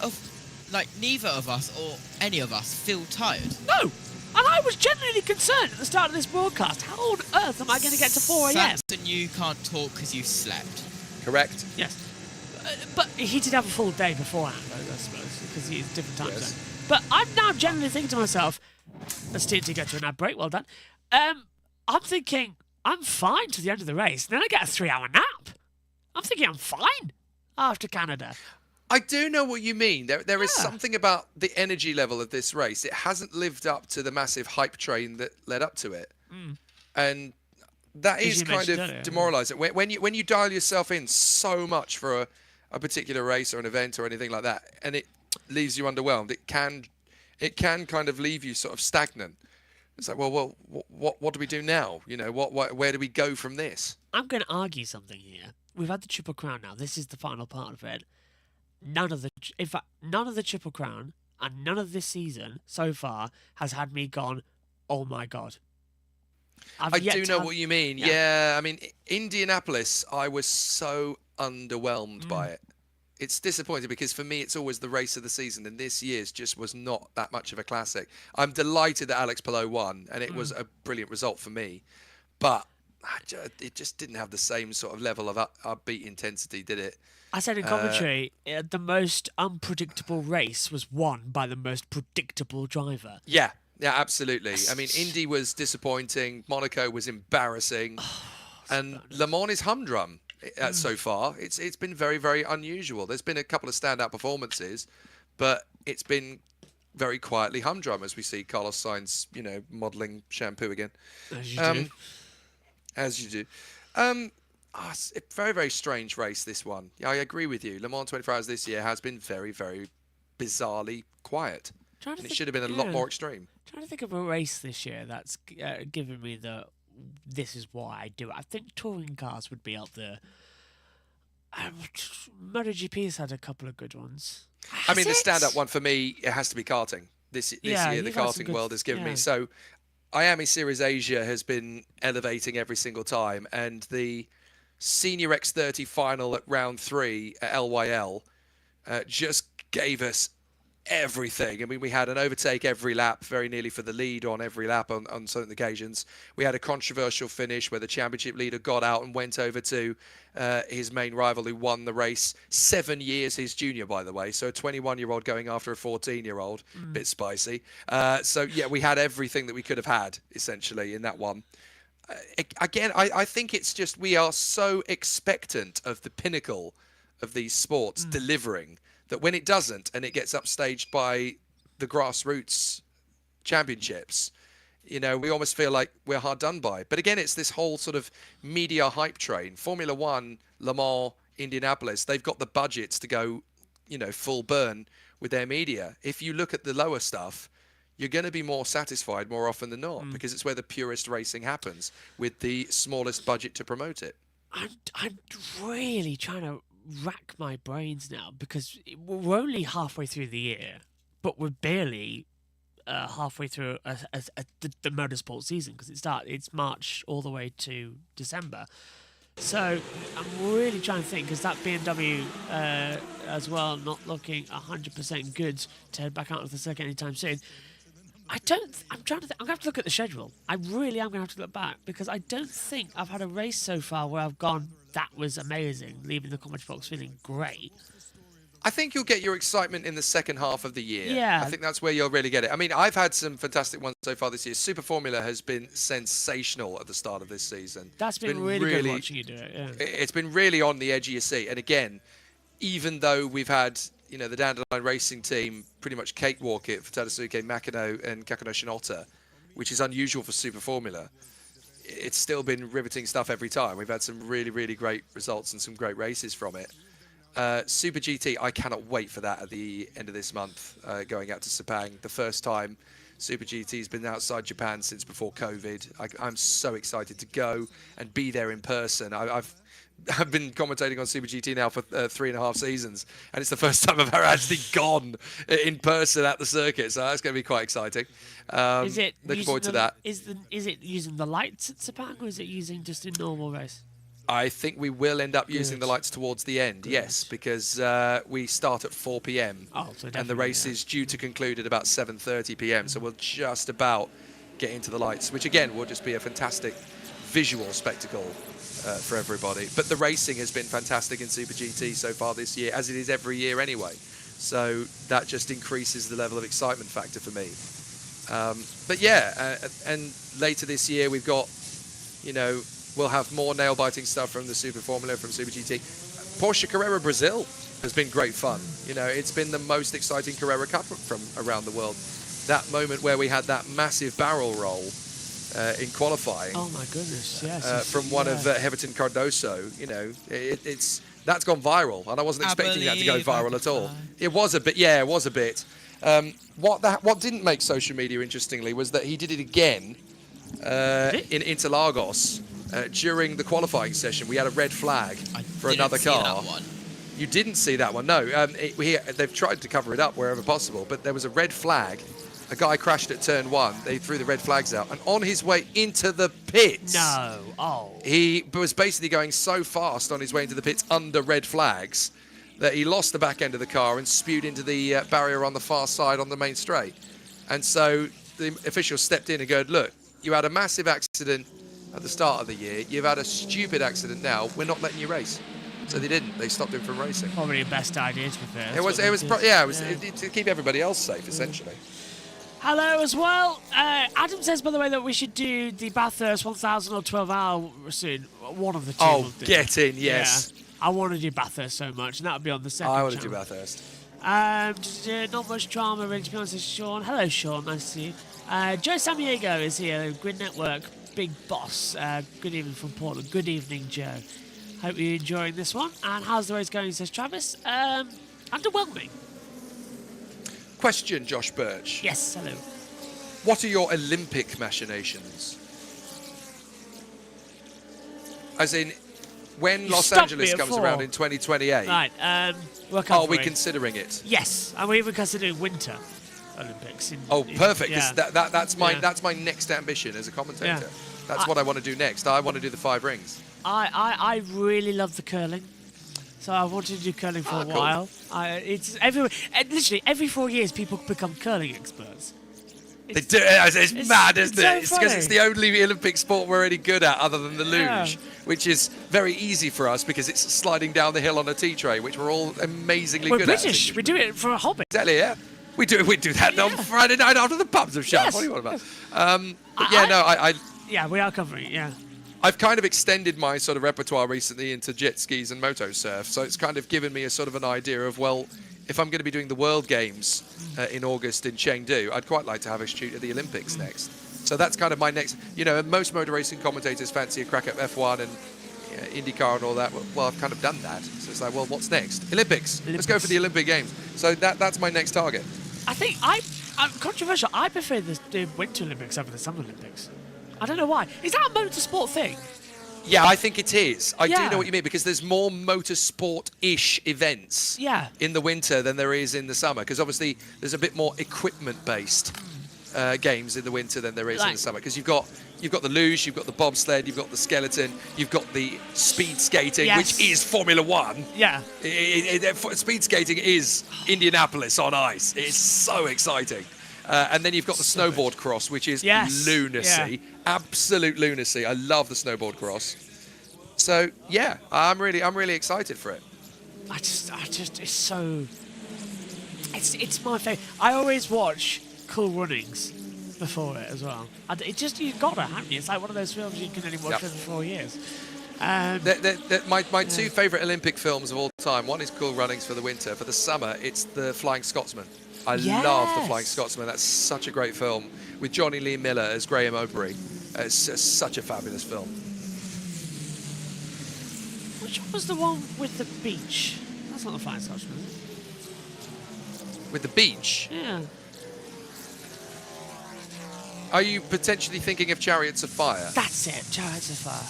of us or any of us feel tired. No. And I I was genuinely concerned at the start of this broadcast. How on earth am I going to get to 4 a.m.? Samson, you can't talk because you slept. Correct. Yes. But he did have a full day beforehand, I suppose, because he's different time zone. But I'm now genuinely thinking to myself, let's TNT go to an ad break, well done. I'm thinking, I'm fine to the end of the race. Then I get a 3-hour nap. I'm thinking I'm fine after Canada. I do know what you mean. There is something about the energy level of this race. It hasn't lived up to the massive hype train that led up to it. And that is kind of demoralising. When you dial yourself in so much for a particular race or an event or anything like that, and it leaves you underwhelmed, it can kind of leave you sort of stagnant. It's like, well, what do we do now? You know, where do we go from this? I'm going to argue something here. We've had the Triple Crown now. This is the final part of it. None of the Triple Crown and none of this season so far has had me gone, oh my god. I do know what you mean. Yeah, I mean, Indianapolis, I was so underwhelmed by it. It's disappointing because for me, it's always the race of the season, and this year's just was not that much of a classic. I'm delighted that Alex Palou won, and it was a brilliant result for me, but it just didn't have the same sort of level of upbeat intensity, did it? I said in commentary, the most unpredictable race was won by the most predictable driver. Yeah, absolutely. I mean, Indy was disappointing, Monaco was embarrassing, and Le Mans is humdrum. So far, it's been very, very unusual. There's been a couple of standout performances, but it's been very quietly humdrum as we see Carlos Sainz, modelling shampoo again. As you do. As you do. It's a very, very strange race, this one. Yeah, I agree with you. Le Mans 24 Hours this year has been very, very bizarrely quiet. And it should have been a lot more extreme. Trying to think of a race this year that's given me this is why I do it. I think touring cars would be up there. MotoGP's had a couple of good ones. I mean, the stand-up one for me, it has to be karting. This year, the karting world has given me. So, Miami Series Asia has been elevating every single time, and the Senior X30 final at round 3 at LYL just gave us everything. I mean, we had an overtake every lap, very nearly for the lead on every lap on certain occasions. We had a controversial finish where the championship leader got out and went over to his main rival who won the race. 7 years his junior, by the way. So a 21-year-old going after a 14-year-old. Bit spicy. So, yeah, we had everything that we could have had, essentially, in that one. Again, I think it's just we are so expectant of the pinnacle of these sports delivering that when it doesn't and it gets upstaged by the grassroots championships, we almost feel like we're hard done by. But again, it's this whole sort of media hype train. Formula One, Le Mans, Indianapolis, they've got the budgets to go, full burn with their media. If you look at the lower stuff, you're going to be more satisfied more often than not because it's where the purest racing happens with the smallest budget to promote it. I'm really trying to rack my brains now because we're only halfway through the year, but we're barely halfway through the motorsport season because it's March all the way to December. So I'm really trying to think because that BMW as well not looking 100% good to head back out of the circuit anytime soon. I'm trying to think. I'm going to have to look at the schedule. I really am going to have to look back because I don't think I've had a race so far where I've gone, that was amazing, leaving the comment box feeling great. I think you'll get your excitement in the second half of the year. Yeah. I think that's where you'll really get it. I mean, I've had some fantastic ones so far this year. Super Formula has been sensational at the start of this season. That's been really good watching you do it, yeah. It's been really on the edge of your seat. And again, even though we've had the Dandelion Racing team pretty much cakewalk it for Tadasuke Makino and Kakuno Shinoda, which is unusual for Super Formula. It's still been riveting stuff every time. We've had some really, really great results and some great races from it. Super GT, I cannot wait for that at the end of this month, going out to Sepang. The first time Super GT's been outside Japan since before COVID. I'm so excited to go and be there in person. I've been commentating on Super GT now for 3.5 seasons, and it's the first time I've ever actually gone in person at the circuit, so that's going to be quite exciting. Is it looking forward to that. Is it using the lights at Sepang, or is it using just a normal race? I think we will end up using the lights towards the end, yes, because we start at 4 p.m. Oh, so and the race is due to conclude at about 7:30 p.m. So we'll just about get into the lights, which again will just be a fantastic visual spectacle for everybody. But the racing has been fantastic in Super GT so far this year, as it is every year anyway. So that just increases the level of excitement factor for me. But yeah, and later this year we've got, you know, we'll have more nail-biting stuff from the Super Formula, from Super GT. Porsche Carrera Brazil has been great fun. You know, it's been the most exciting Carrera Cup from around the world. That moment where we had that massive barrel roll in qualifying. Oh my goodness, yes. From one of Heverton Cardoso, you know, that's gone viral, and I wasn't expecting that to go viral at all. It was a bit, yeah, it was a bit. What didn't make social media, interestingly, was that he did it again in Interlagos during the qualifying session. We had a red flag for another car. You didn't see that one, no. They've tried to cover it up wherever possible, but there was a red flag. A guy crashed at turn 1. They threw the red flags out, and on his way into the pits, he was basically going so fast on his way into the pits under red flags that he lost the back end of the car and spewed into the barrier on the far side on the main straight. And so the officials stepped in and go, look, you had a massive accident at the start of the year. You've had a stupid accident now. We're not letting you race. So they didn't. They stopped him from racing. Probably the best idea, to be fair. It was to keep everybody else safe, essentially. Hello as well. Adam says, by the way, that we should do the Bathurst 1000 or 12 hour soon. One of the two. Oh, get in, yes. Yeah. I want to do Bathurst so much, and that would be on the second I want to channel. do Bathurst. Not much drama, really, to be honest, Sean. Hello, Sean. Nice to see you. Joe Samiego is here, Grid Network, big boss. Good evening from Portland. Good evening, Joe. Hope you're enjoying this one. And how's the race going, says Travis? Underwhelming. Question, Josh Birch. Yes, hello. What are your Olympic machinations? As in, when Los Angeles comes around in 2028. Right, are we considering it? Yes, and we're even considering Winter Olympics. Perfect. Yeah. That's my next ambition as a commentator. Yeah. That's what I want to do next. I want to do the 5 rings. I really love the curling. So I wanted to do curling for a while. It's everywhere. Literally every 4 years, people become curling experts. They do. It's mad, isn't it? It's because funny. it's the only Olympic sport we're any good at, other than the luge, which is very easy for us because it's sliding down the hill on a tea tray, which we're all amazingly good British. at. We do it for a hobby. Exactly. Yeah. We do that on Friday night after the pubs have shut. Yes. What do you want about? Yeah, we are covering it. Yeah. I've kind of extended my sort of repertoire recently into jet skis and moto surf, so it's kind of given me a sort of an idea of, well, if I'm going to be doing the World Games in August in Chengdu, I'd quite like to have a shoot at the Olympics next. So that's kind of my next, you know, most motor racing commentators fancy a crack at F1 and IndyCar and all that. Well, I've kind of done that. So it's like, well, what's next? Olympics. Let's go for the Olympic Games. So that's my next target. I think I'm controversial. I prefer the Winter Olympics over the Summer Olympics. I don't know why. Is that a motorsport thing? Yeah, I think it is. I do know what you mean, because there's more motorsport-ish events in the winter than there is in the summer, because obviously there's a bit more equipment-based games in the winter than there is in the summer, because you've got the luge, you've got the bobsled, you've got the skeleton, you've got the speed skating, which is Formula One. Yeah. Speed skating is Indianapolis on ice. It's so exciting. And then you've got the snowboard cross, which is lunacy, absolute lunacy. I love the snowboard cross. So yeah, I'm really excited for it. I just, it's so, it's my favorite. I always watch Cool Runnings before it as well. You gotta, haven't you? It's like one of those films you can only watch every 4 years. My two favourite Olympic films of all time. One is Cool Runnings for the winter. For the summer, it's The Flying Scotsman. I love The Flying Scotsman. That's such a great film with Johnny Lee Miller as Graham O'Brien. It's such a fabulous film. Which one was the one with the beach? That's not The Flying Scotsman, is it? With the beach? Yeah. Are you potentially thinking of Chariots of Fire? That's it, Chariots of Fire.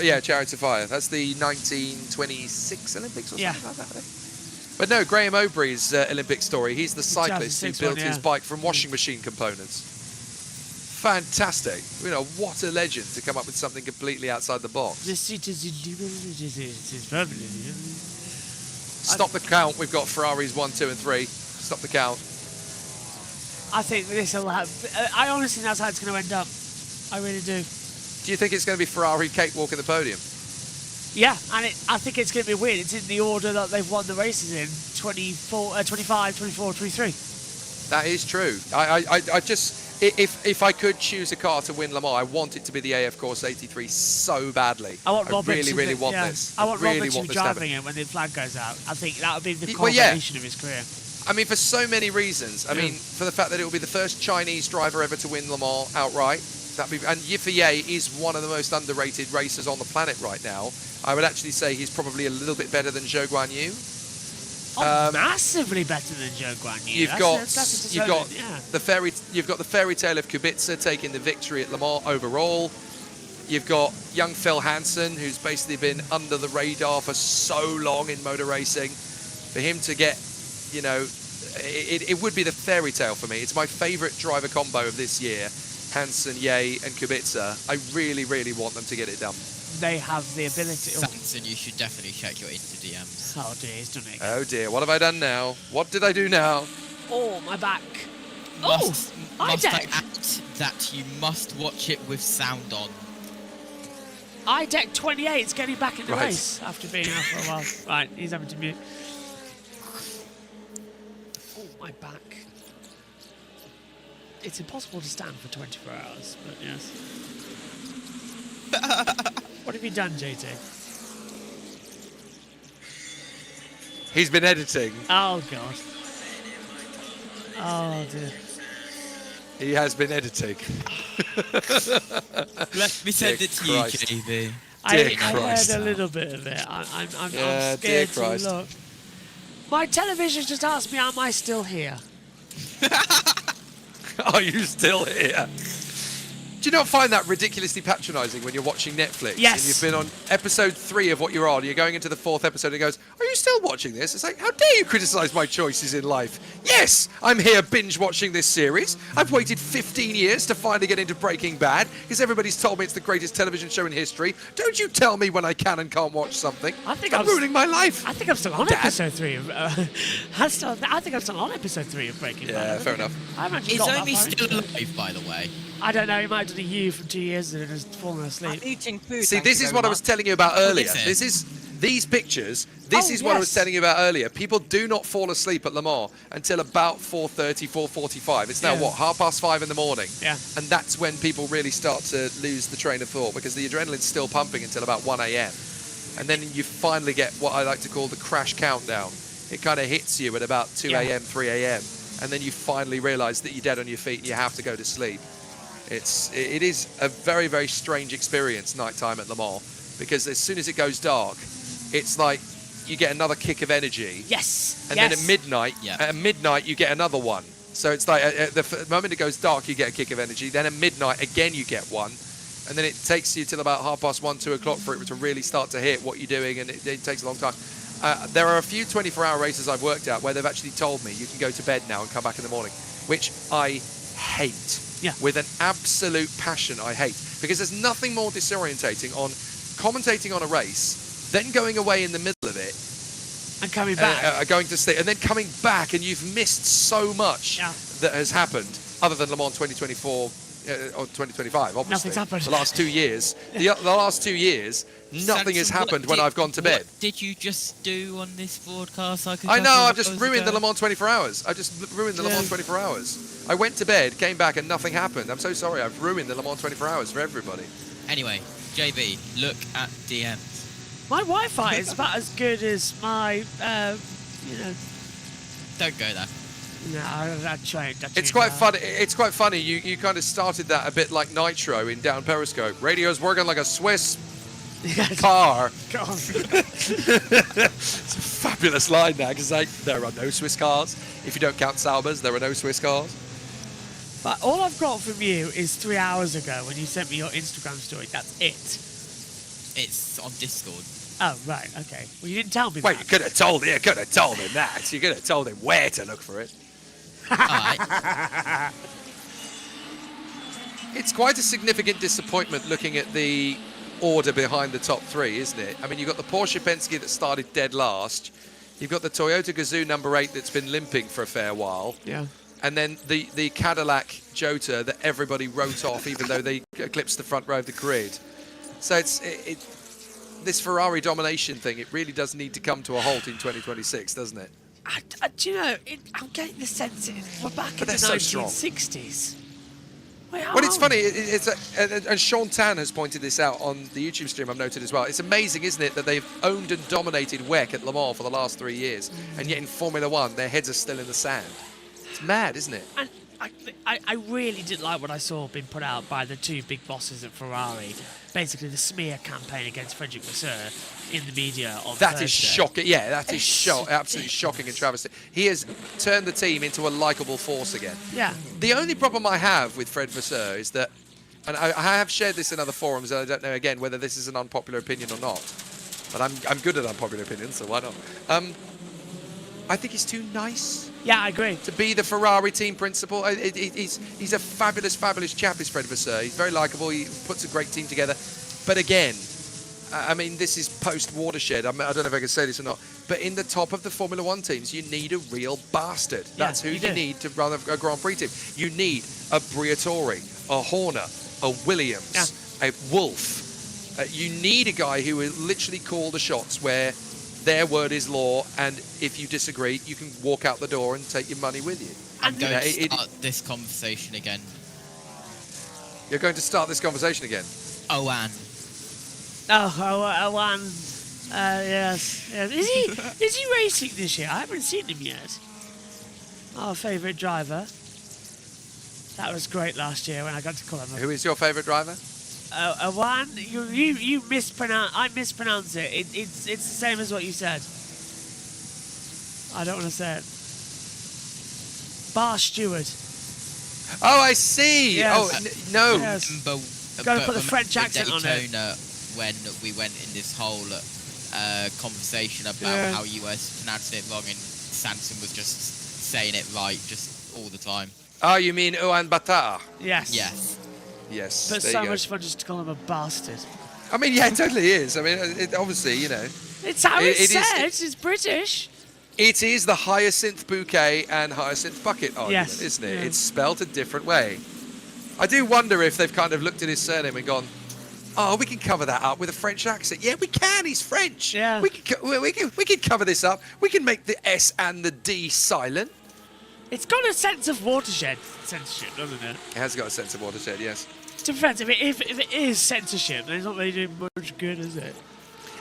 Yeah. Chariots of Fire. That's the 1926 Olympics or something like that, I think. But no, Graham O'Brien's Olympic story. He's the cyclist who built his bike from washing machine components. Fantastic. You know, what a legend to come up with something completely outside the box. Stop the count. We've got Ferraris 1, 2 and 3. Stop the count. I think this will have. I honestly think that's how it's going to end up. I really do. Do you think it's going to be Ferrari cakewalking the podium? Yeah, and I think it's going to be weird. It's in the order that they've won the races in: 24, 25, 24, 23. That is true. I just, if I could choose a car to win Le Mans, I want it to be the AF Course 83 so badly. I want Roberts really, really want this. I want really Roberts want to be this to driving it when the flag goes out. I think that would be the Well, yeah. culmination of his career. I mean, for so many reasons. I mean, for the fact that it will be the first Chinese driver ever to win Le Mans outright. And Yifei is one of the most underrated racers on the planet right now. I would actually say he's probably a little bit better than Zhou Guanyu. Massively better than Zhou Guanyu. You've got the fairy tale of Kubica taking the victory at Le Mans overall. You've got young Phil Hansen, who's basically been under the radar for so long in motor racing. For him to get, you know, it would be the fairy tale for me. It's my favourite driver combo of this year. Hansen, Ye, and Kubica. I really, really want them to get it done. They have the ability. Samson, you should definitely check your Insta DMs. Oh dear, he's done it. Oh dear, what have I done now? What did I do now? Oh, my back. Must I deck. add that you must watch it with sound on? I deck 28 is getting back in the Right. race after being out for a while. Right, he's having to mute. Oh, my back. It's impossible to stand for 24 hours, but yes. What have you done, JT? He's been editing. Oh, God. Oh, dear. He has been editing. Let me send it to you, JB. I heard a little bit of it. I'm scared to look. My television just asked me, am I still here? Are you still here? Do you not find that ridiculously patronising when you're watching Netflix? Yes. And you've been on episode 3 of what you're on, you're going into the 4th episode and it goes, are you still watching this? It's like, how dare you criticise my choices in life? Yes, I'm here binge watching this series. I've waited 15 years to finally get into Breaking Bad because everybody's told me it's the greatest television show in history. Don't you tell me when I can and can't watch something. I think I'm ruining my life. I think I'm still on Dad. episode 3 of... I think I'm still on episode 3 of Breaking Bad. Yeah, fair enough. I haven't actually Is got Omi that far still into it. alive, by the way? I don't know, he might have done a U from 2 years ago and just fallen asleep. I'm eating food. See, thank this you is very what I much. was telling you about earlier. is it? These pictures, this is what I was telling you about earlier. People do not fall asleep at Le Mans until about 4:30, 4:45. It's now, Yeah. what, 5:30 in the morning? Yeah. And that's when people really start to lose the train of thought because the adrenaline's still pumping until about 1 a.m. And then you finally get what I like to call the crash countdown. It kind of hits you at about 2 a.m., 3 a.m. And then you finally realise that you're dead on your feet and you have to go to sleep. It is a very, very strange experience, nighttime at Le Mans, because as soon as it goes dark, it's like you get another kick of energy. Yes. And then at midnight, you get another one. So it's like at the moment it goes dark, you get a kick of energy. Then at midnight, again, you get one. And then it takes you till about 1:30, 2 o'clock for it to really start to hit what you're doing, and it takes a long time. There are a few 24-hour races I've worked at where they've actually told me you can go to bed now and come back in the morning, which I hate. Yeah. With an absolute passion, I hate. Because there's nothing more disorientating on commentating on a race, then going away in the middle of it, and coming back. Going to sleep, and then coming back, and you've missed so much that has happened, other than Le Mans 2024 or 2025, obviously. Nothing's happened. The last 2 years. The last 2 years, nothing has happened when I've gone to bed. What did you just do on this broadcast? I know, I've just ruined the Le Mans 24 hours. I just ruined the Le Mans 24 hours. I went to bed, came back, and nothing happened. I'm so sorry, I've ruined the Le Mans 24 hours for everybody. Anyway, JB, look at DMs. My Wi-Fi is about as good as my, Don't go there. No, I tried. It's quite funny. It's quite funny. You kind of started that a bit like Nitro in Down Periscope. Radio's working like a Swiss car. It's a fabulous line now because there are no Swiss cars. If you don't count Saubers, there are no Swiss cars. But all I've got from you is 3 hours ago when you sent me your Instagram story. That's it. It's on Discord. Oh, right, okay. Well, you didn't tell me Wait, that. you could have told him that. You could have told him where to look for it. It's quite a significant disappointment looking at the order behind the top three, isn't it? I mean, you've got the Porsche Penske that started dead last. You've got the Toyota Gazoo number 8 that's been limping for a fair while. Yeah. and then the Cadillac Jota that everybody wrote off, even though they eclipsed the front row of the grid. So it's this Ferrari domination thing. It really does need to come to a halt in 2026, doesn't it? Do you know? I'm getting the sense we're back in the 1960s. Well, it's funny. And Sean Tan has pointed this out on the YouTube stream. I've noted as well. It's amazing, isn't it, that they've owned and dominated WEC at Le Mans for the last 3 years, and yet in Formula One, their heads are still in the sand. It's mad, isn't it? And I really didn't like what I saw being put out by the two big bosses at Ferrari. Basically, the smear campaign against Frederick Vasseur in the media on That Thursday. is shocking. Yeah, that is absolutely shocking and travesty. He has turned the team into a likable force again. Yeah. The only problem I have with Fred Vasseur is that, and I have shared this in other forums, and I don't know again whether this is an unpopular opinion or not, but I'm good at unpopular opinions, so why not? I think he's too nice. Yeah, I agree. To be the Ferrari team principal. He's a fabulous, fabulous chap, is Fred Vasseur. He's very likeable. He puts a great team together. But again, I mean, this is post-watershed. I don't know if I can say this or not. But in the top of the Formula One teams, you need a real bastard. That's who you need to run a Grand Prix team. You need a Briatore, a Horner, a Williams, a Wolf. You need a guy who will literally call the shots where their word is law, and if you disagree, you can walk out the door and take your money with you. I'm going to start this conversation again. You're going to start this conversation again? Owan. Owan. Yes. Is he racing this year? I haven't seen him yet. Our favourite driver. That was great last year when I got to call him. Who is your favourite driver? Owan, you mispronounce. I mispronounce it. It's the same as what you said. I don't want to say it. Bar Steward. Oh, I see. Yes. Oh, no. Yes. Got to put the French accent on it. Daytona, when we went in this whole conversation about how you were pronouncing it wrong, and Sanson was just saying it right, just all the time. Oh, you mean Owan Bata? Yes. Yes. Yes. But there so you go. much fun just to call him a bastard. I mean, yeah, it totally is. I mean, obviously, you know. It's how it's said. It's British. It is the hyacinth bouquet and hyacinth bucket argument, isn't it? Yeah. It's spelt a different way. I do wonder if they've kind of looked at his surname and gone, oh, we can cover that up with a French accent. Yeah, we can. He's French. Yeah. We can cover this up. We can make the S and the D silent. It's got a sense of watershed censorship, doesn't it? It has got a sense of watershed, yes. To be fair, if it is censorship, then it's not really doing much good, is it?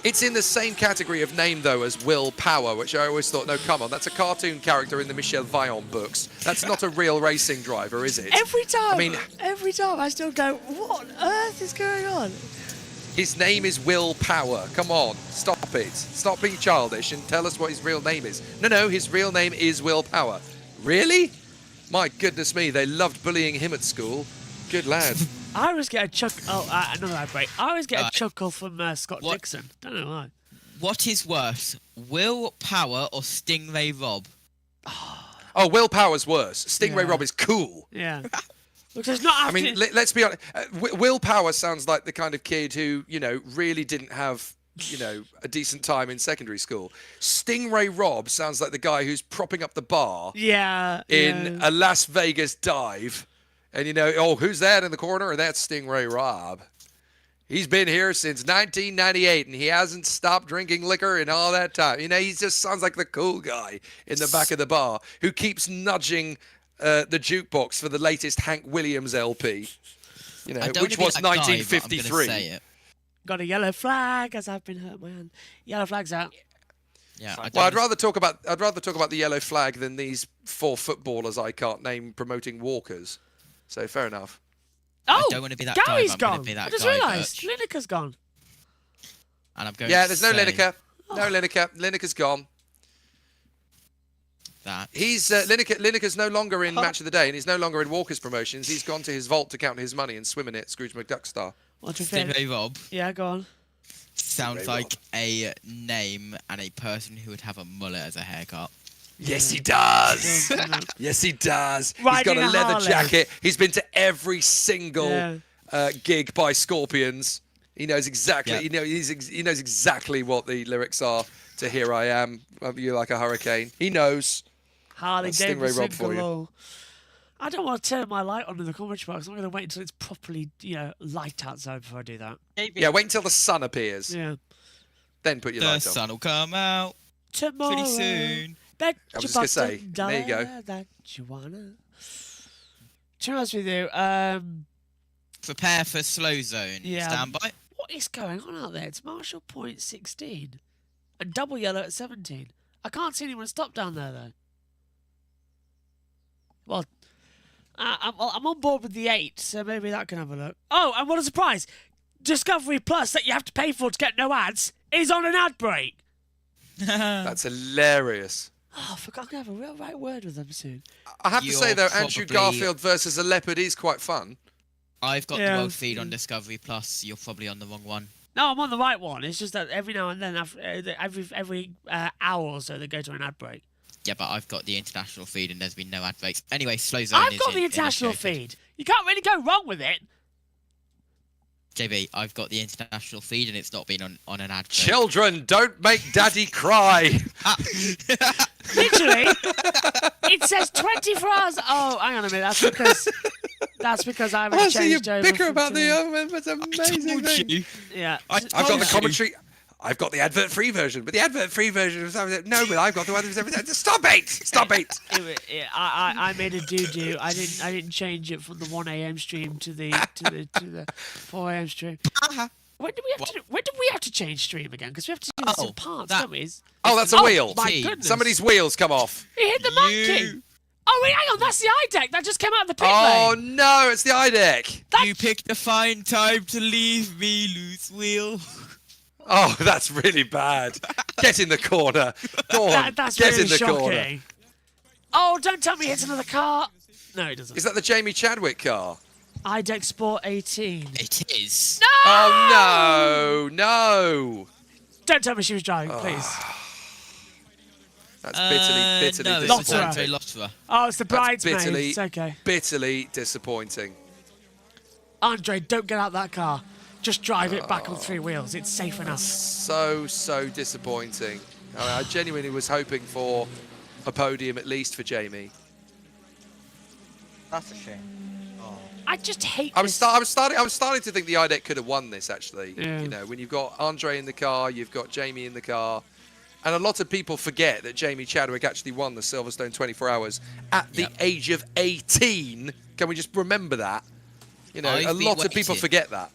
It's in the same category of name, though, as Will Power, which I always thought, no, come on, that's a cartoon character in the Michel Vaillant books. That's not a real racing driver, is it? Every time I still go, what on earth is going on? His name is Will Power. Come on, stop it. Stop being childish and tell us what his real name is. No, his real name is Will Power. Really? My goodness me, they loved bullying him at school. Good lad. I always get a chuckle. Oh, another ad break. I always get a chuckle from Scott Dixon. Don't know why. What is worse, Will Power or Stingray Rob? Oh, Will Power's worse. Stingray Rob is cool. Yeah. Which is not. I mean, let's be honest. Will Power sounds like the kind of kid who, you know, really didn't have, you know, a decent time in secondary school. Stingray Rob sounds like the guy who's propping up the bar. In a Las Vegas dive. And, you know, oh, who's that in the corner? And that's Stingray Rob. He's been here since 1998, and he hasn't stopped drinking liquor in all that time. You know, he just sounds like the cool guy in the back of the bar who keeps nudging the jukebox for the latest Hank Williams LP, you know, which was 1953. Got a yellow flag as I've been hurt my hand. Yellow flag's out. Yeah. Well, I'd rather talk about the yellow flag than these 4 footballers I can't name promoting walkers. So fair enough. Oh, I don't want to be that Gary's guy, gone. I just realised Lineker's gone. And I'm going. Yeah, there's no say Lineker. No Lineker. Lineker's gone. That he's Lineker's no longer in Match of the Day, and he's no longer in Walker's promotions. He's gone to his vault to count his money and swim in it. Scrooge McDuck star. What's your favourite? Stingray Rob. Yeah, go on. Sounds Stingray like a name and a person who would have a mullet as a haircut. Yes, he does. Yes, he does. Riding He's got a leather Harley. jacket. He's been to every single gig by Scorpions. He knows exactly. Yeah. He knows exactly what the lyrics are to "Here I Am." You're like a hurricane. He knows. Harley That's Stingray Davidson Rob for you. galore. I don't want to turn my light on in the commentary box. I'm going to wait until it's properly, light outside before I do that. Yeah, wait until the sun appears. Yeah. Then put your The lights on. sun will come out tomorrow. pretty soon. I was just going to say, there you go. That you wanna. To be honest with you, Prepare for slow zone. Yeah. Stand by. what is going on out there? It's Marshall point 16 and double yellow at 17. I can't see anyone stop down there though. Well, I'm on board with the 8, so maybe that can have a look. Oh, and what a surprise! Discovery Plus that you have to pay for to get no ads is on an ad break. That's hilarious. Oh, I forgot. I'm going to have a real right word with them soon. I have to say, though, Andrew Garfield versus a leopard is quite fun. I've got the world feed on Discovery Plus. You're probably on the wrong one. No, I'm on the right one. It's just that every now and then, every hour or so, they go to an ad break. Yeah, but I've got the international feed and there's been no ad breaks. Anyway, slow zone I've got the international feed. You can't really go wrong with it. JB, I've got the international feed and it's not been on an ad break. Children, don't make daddy cry. Literally, it says 24 hours. Oh, hang on a minute. That's because I haven't changed over. Bicker about the that's amazing thing. Yeah, I've got the commentary. I've got the advert-free version, but the advert-free version was no, but I've got the one that was Stop it! Stop it! I made a doo-doo. I didn't change it from the 1 a.m. stream to the 4 a.m. stream. When did we have to change stream again? Because we have to do this in parts, don't we? That's a wheel. My goodness. Somebody's wheels come off. He hit the monkey. Oh, wait, hang on. That's the iDeck. That just came out of the pit Oh, lane. no, it's the iDeck. You picked a fine time to leave me, loose wheel. Oh, that's really bad. Get in the corner. Go on, That's get really in the shocking. corner. Oh, don't tell me it's another car. No, it doesn't. Is that the Jamie Chadwick car? iDeck Sport 18. It is. No! Oh, no. Don't tell me she was driving, please. That's bitterly disappointing. Lotterer. Oh, it's the That's bridesmaid. It's okay. bitterly disappointing. Andre, don't get out that car. Just drive it back on 3 wheels. It's safe enough. So disappointing. I genuinely was hoping for a podium at least for Jamie. That's a shame. Oh. I just hate I was starting to think the iDeck could have won this actually. Yeah. You know, when you've got Andre in the car, you've got Jamie in the car. And a lot of people forget that Jamie Chadwick actually won the Silverstone 24 Hours at the age of 18. Can we just remember that? You know, a lot of people forget that.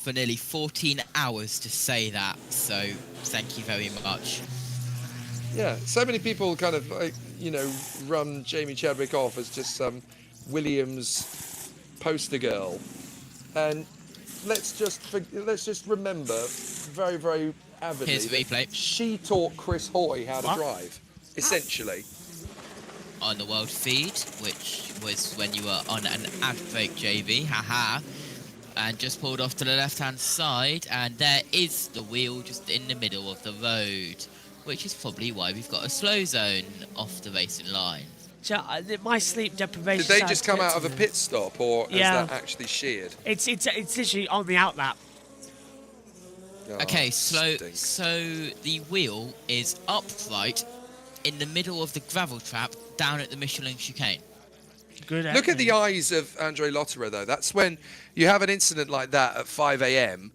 For nearly 14 hours to say that, so thank you very much. Yeah, so many people kind of, run Jamie Chadwick off as just some Williams poster girl. And let's just remember very, very avidly Here's the replay. She taught Chris Hoy how to drive, essentially. On the world feed, which was when you were on an ad break, JB, haha. And just pulled off to the left-hand side, and there is the wheel just in the middle of the road, which is probably why we've got a slow zone off the racing line. My sleep deprivation. Did they just come out of a pit stop, or is Yeah. that actually sheared? It's literally on the outlap. Oh, Okay, so stinks. the wheel is upright in the middle of the gravel trap down at the Michelin chicane. Good. Look at the eyes of Andre Lotterer, though. That's when you have an incident like that at 5 a.m.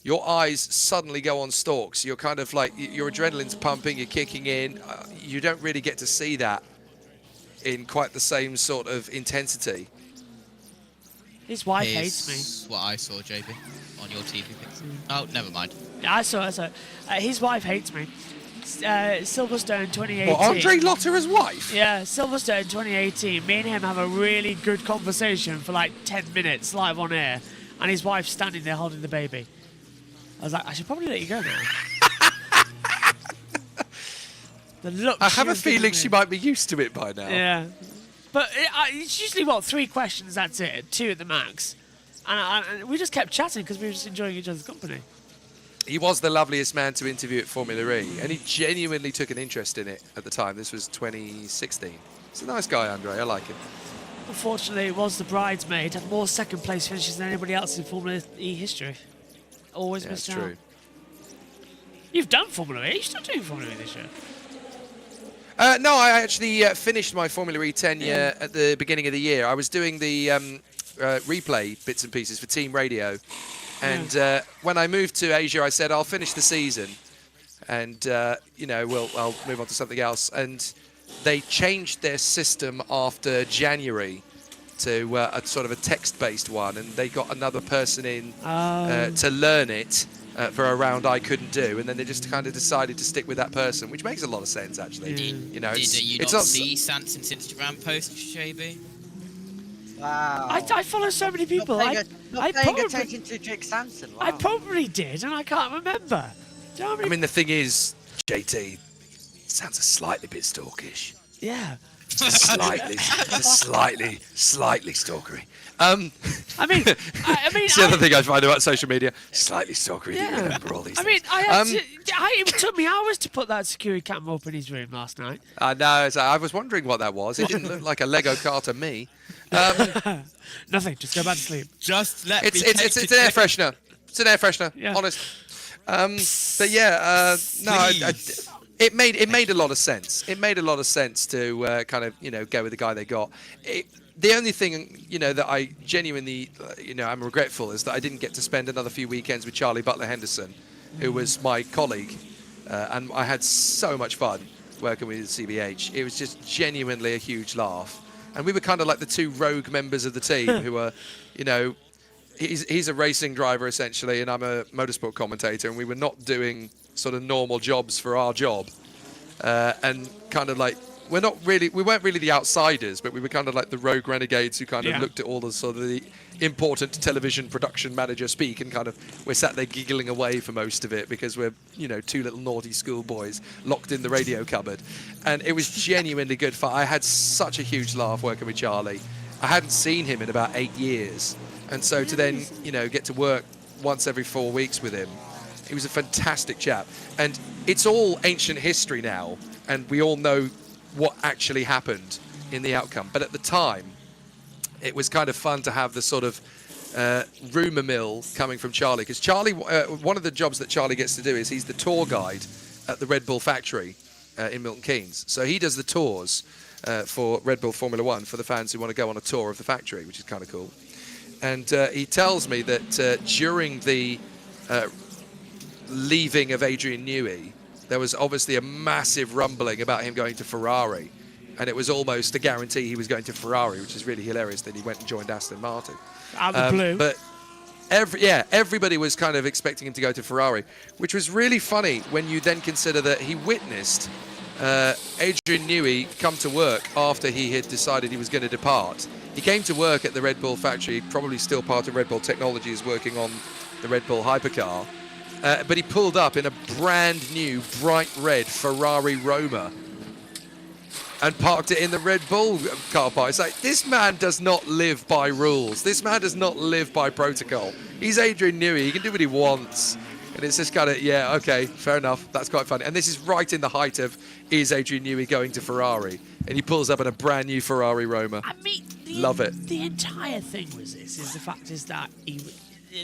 Your eyes suddenly go on stalks. You're kind of like, your adrenaline's pumping, you're kicking in. You don't really get to see that in quite the same sort of intensity. His wife hates me. Here's what I saw, JB, on your TV picture. Oh, never mind. Yeah, I saw it. His wife hates me. Silverstone 2018. What, Andre Lotterer's wife? Yeah, Silverstone 2018. Me and him have a really good conversation for like 10 minutes live on air, and his wife's standing there holding the baby. I was like, I should probably let you go now. The look. I have a feeling she might be used to it by now. Yeah, but it's usually 3 questions. That's it, 2 at the max, and we just kept chatting because we were just enjoying each other's company. He was the loveliest man to interview at Formula E, and he genuinely took an interest in it at the time. This was 2016. He's a nice guy, Andre. I like him. Unfortunately, it was the bridesmaid. Had more second-place finishes than anybody else in Formula E history. Always missed out. True. You've done Formula E. You're still doing Formula E this year. No, I actually finished my Formula E tenure at the beginning of the year. I was doing the replay bits and pieces for Team Radio. And when I moved to Asia, I said, I'll finish the season. And, you know, I'll move on to something else. And they changed their system after January to a sort of a text-based one. And they got another person in to learn it. For a round I couldn't do, and then they just kind of decided to stick with that person, which makes a lot of sense actually. You know, Did you not see Sanson's Instagram post, JB? Wow. I follow so many people. Not paying attention to Jake Sanson. Wow. I probably did, and I can't remember. Do you know how many... I mean, the thing is, JT sounds a slightly bit stalkish. Yeah. Slightly stalkery. I mean, it's the other thing I find about social media. Slightly stalkery. Yeah. You remember all these. I mean, it took me hours to put that security camera up in his room last night. I know. I was wondering what that was. It didn't look like a Lego car to me. Nothing. Just go back to sleep. Just let it's an air freshener. It's an air freshener. Yeah. Honest. But yeah, it made a lot of sense. It made a lot of sense to kind of go with the guy they got. The only thing that I genuinely I'm regretful is that I didn't get to spend another few weekends with Charlie Butler Henderson, who was my colleague, and I had so much fun working with CBH. It was just genuinely a huge laugh, and we were kind of like the two rogue members of the team who were, he's a racing driver essentially, and I'm a motorsport commentator, and we were not doing sort of normal jobs for our job, and kind of like we weren't really the outsiders, but we were kind of like the rogue renegades who kind of looked at all the sort of the important television production manager speak, and kind of we're sat there giggling away for most of it because we're two little naughty schoolboys locked in the radio cupboard, and it was genuinely good fun. I had such a huge laugh working with Charlie. I hadn't seen him in about 8 years, and so to then get to work once every 4 weeks with him, he was a fantastic chap. And it's all ancient history now, and we all know what actually happened in the outcome. But at the time, it was kind of fun to have the sort of rumour mill coming from Charlie, because Charlie, one of the jobs that Charlie gets to do is he's the tour guide at the Red Bull factory in Milton Keynes. So he does the tours for Red Bull Formula One for the fans who want to go on a tour of the factory, which is kind of cool. And he tells me that during the leaving of Adrian Newey, there was obviously a massive rumbling about him going to Ferrari, and it was almost a guarantee he was going to Ferrari, which is really hilarious that he went and joined Aston Martin. Out of the blue. But everybody was kind of expecting him to go to Ferrari, which was really funny when you then consider that he witnessed Adrian Newey come to work after he had decided he was going to depart. He came to work at the Red Bull factory, probably still part of Red Bull Technologies, working on the Red Bull hypercar. But he pulled up in a brand new bright red Ferrari Roma and parked it in the Red Bull car park. It's like, this man does not live by rules. This man does not live by protocol. He's Adrian Newey. He can do what he wants. And it's just kind of, yeah, okay, fair enough. That's quite funny. And this is right in the height of, is Adrian Newey going to Ferrari? And he pulls up in a brand new Ferrari Roma. I mean, love it. The entire thing was this, is the fact is that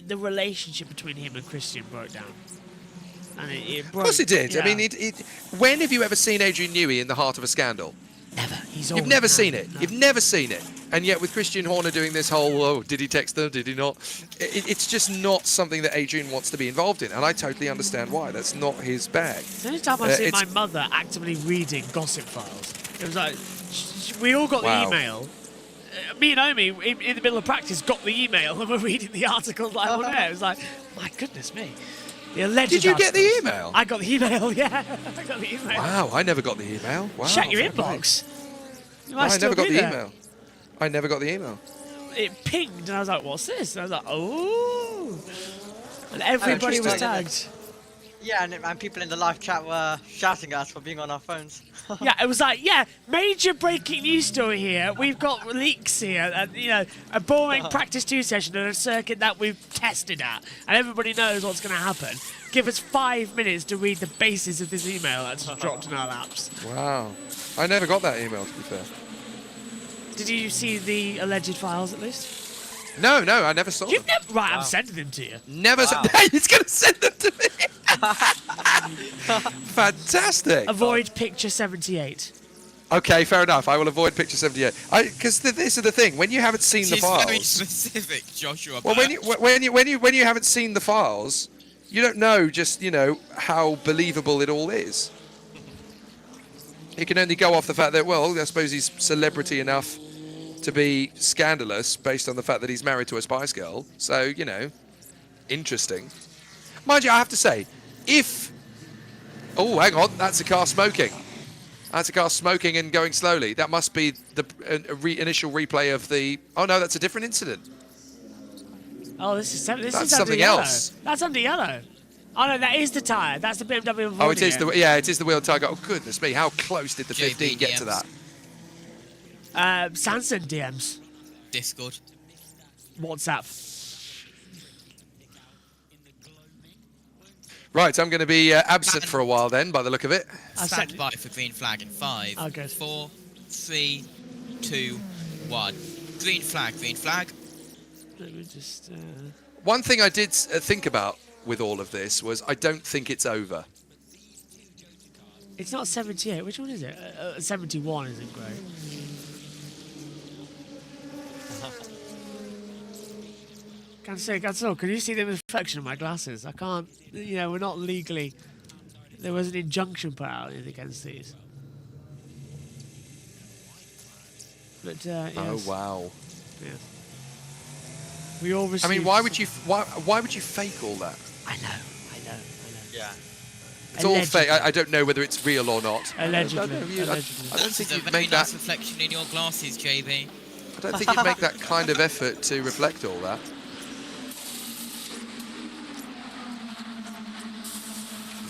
the relationship between him and Christian broke down. And it broke, of course it did. Yeah. I mean, when have you ever seen Adrian Newey in the heart of a scandal? Never. You've never seen it. No. You've never seen it. And yet with Christian Horner doing this whole, did he text them, did he not? It's just not something that Adrian wants to be involved in. And I totally understand why. That's not his bag. The only time I've seen my mother actively reading gossip files, it was like, we all got the email. Me and Omi, in the middle of practice, got the email and we're reading the articles like on air. It was like, my goodness me. The alleged Did you get the email? I got the email, yeah. I got the email. Wow, I never got the email. Wow. Check your inbox. I never got the email. I never got the email. It pinged and I was like, what's this? And I was like, oh. And everybody was tagged. Yeah, and people in the live chat were shouting at us for being on our phones. Yeah, it was like, major breaking news story here. We've got leaks here, and a boring practice 2 session at a circuit that we've tested at, and everybody knows what's going to happen. Give us 5 minutes to read the basis of this email that's dropped in our laps. Wow, I never got that email, to be fair. Did you see the alleged files at least? No, I never saw them. Right, I'm sending them to you. Never. Wow. He's going to send them to me. Fantastic. Avoid picture 78. Okay, fair enough. I will avoid picture 78. Because this is the thing. When you haven't seen the She's very files, specific, Joshua. well, when you haven't seen the files, you don't know just how believable it all is. You can only go off the fact that, well, I suppose he's celebrity enough to be scandalous based on the fact that he's married to a Spice Girl. So interesting. Mind you, I have to say, if oh, hang on, that's a car smoking. That's a car smoking and going slowly. That must be the initial replay of the... Oh, no, that's a different incident. Oh, this is That's under something yellow. else. That's under yellow. Oh, no, that is the tyre. That's the BMW. Oh, it is it is the wheel tire. Oh, goodness me. How close did the 15 get to that? Sanson DMs. Discord. WhatsApp. Right, I'm going to be absent for a while then, by the look of it. Stand by for green flag in 5, 4, 3, 2, 1. Green flag, green flag. Let me just... One thing I did think about with all of this was I don't think it's over. It's not 78. Which one is it? 71 isn't great. Cancel, can you see the reflection of my glasses? I can't, we're not legally... There was an injunction put out against these. But, yes. Oh, wow. Yeah. We all received... I mean, why would you fake all that? I know. Yeah. It's all fake. I don't know whether it's real or not. Allegedly. I don't think you'd a very make nice that... reflection in your glasses, JB. I don't think you'd make that kind of effort to reflect all that.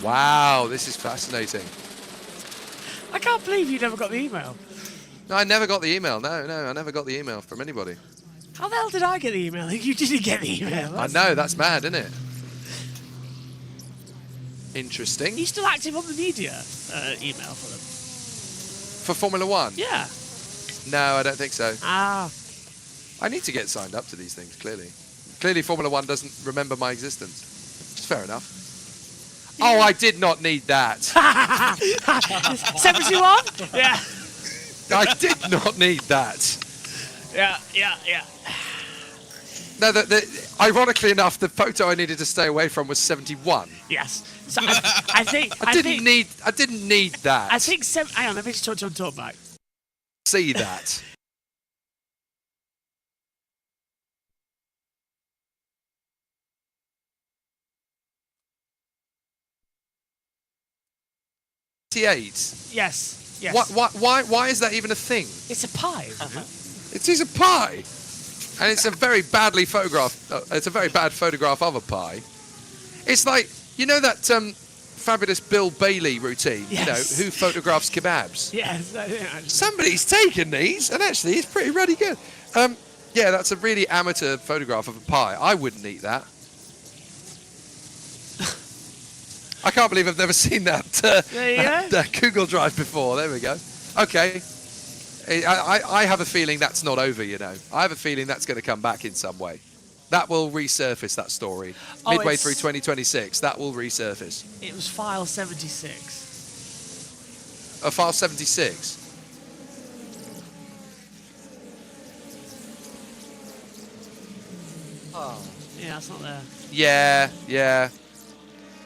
Wow, this is fascinating. I can't believe you never got the email. No, I never got the email. No, I never got the email from anybody. How the hell did I get the email? You didn't get the email. I know, that's mad, isn't it? Interesting. Are you still active on the media email for them? For Formula One? Yeah. No, I don't think so. Ah. I need to get signed up to these things, clearly. Clearly Formula One doesn't remember my existence. It's fair enough. Oh, I did not need that. 71? Yeah. I did not need that. Yeah. No, ironically enough, the photo I needed to stay away from was 71. Yes. So I think I didn't need that. I think hang on, let me just talk back. See that. Yes. Why is that even a thing? It's a pie, isn't it? It is a pie, and it's a very badly photographed. It's a very bad photograph of a pie. It's like that fabulous Bill Bailey routine. Yes. Who photographs kebabs? Yes. Somebody's taken these, and actually, it's pretty bloody good. Yeah, that's a really amateur photograph of a pie. I wouldn't eat that. I can't believe I've never seen that Google Drive before. There we go. Okay. I have a feeling that's not over, I have a feeling that's going to come back in some way. That will resurface, that story. Midway through 2026, that will resurface. It was file 76. File 76? Oh. Yeah, that's not there. Yeah.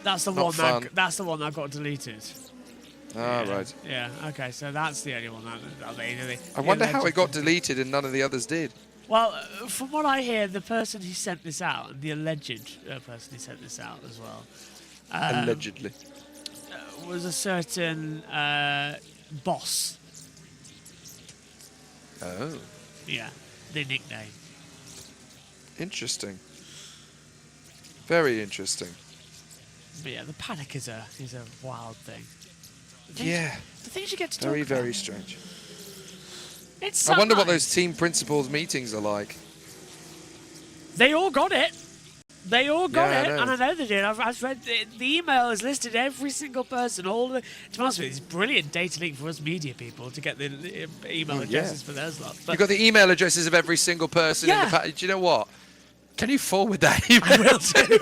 That's the Not one. fun. That's the one that got deleted. Oh, right. Yeah. Okay. So that's the only one that I wonder how it got deleted and none of the others did. Well, from what I hear, the person who sent this out, and the alleged person who sent this out as well, Allegedly. was a certain boss. Oh. Yeah, the nickname. Interesting. Very interesting. But yeah, the panic is a wild thing. Yeah. The things you get to talk Very, about. very strange. It's so I wonder what nice. those team principals meetings are like. They all got it. They all got Yeah, I it, know. and I know they did. I've read the email has listed every single person. All the. To be honest with you, it's brilliant data link for us media people to get the email addresses for those lot. But You've got the email addresses of every single person in the package. Do you know what? Can you forward that email? I will do.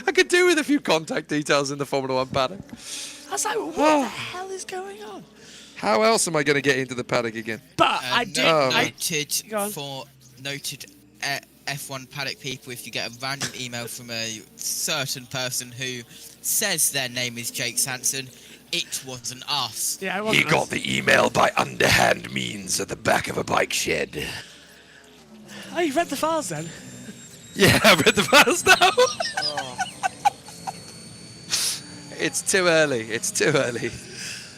I could do with a few contact details in the Formula One paddock. was like, what the hell is going on? How else am I going to get into the paddock again? But I did. Noted F1 paddock people, if you get a random email from a certain person who says their name is Jake Sanson, it wasn't us. Yeah, it He wasn't got us. the email by underhand means at the back of a bike shed. Oh, you read the files then? Yeah, I've read the files now. It's too early. It's too early.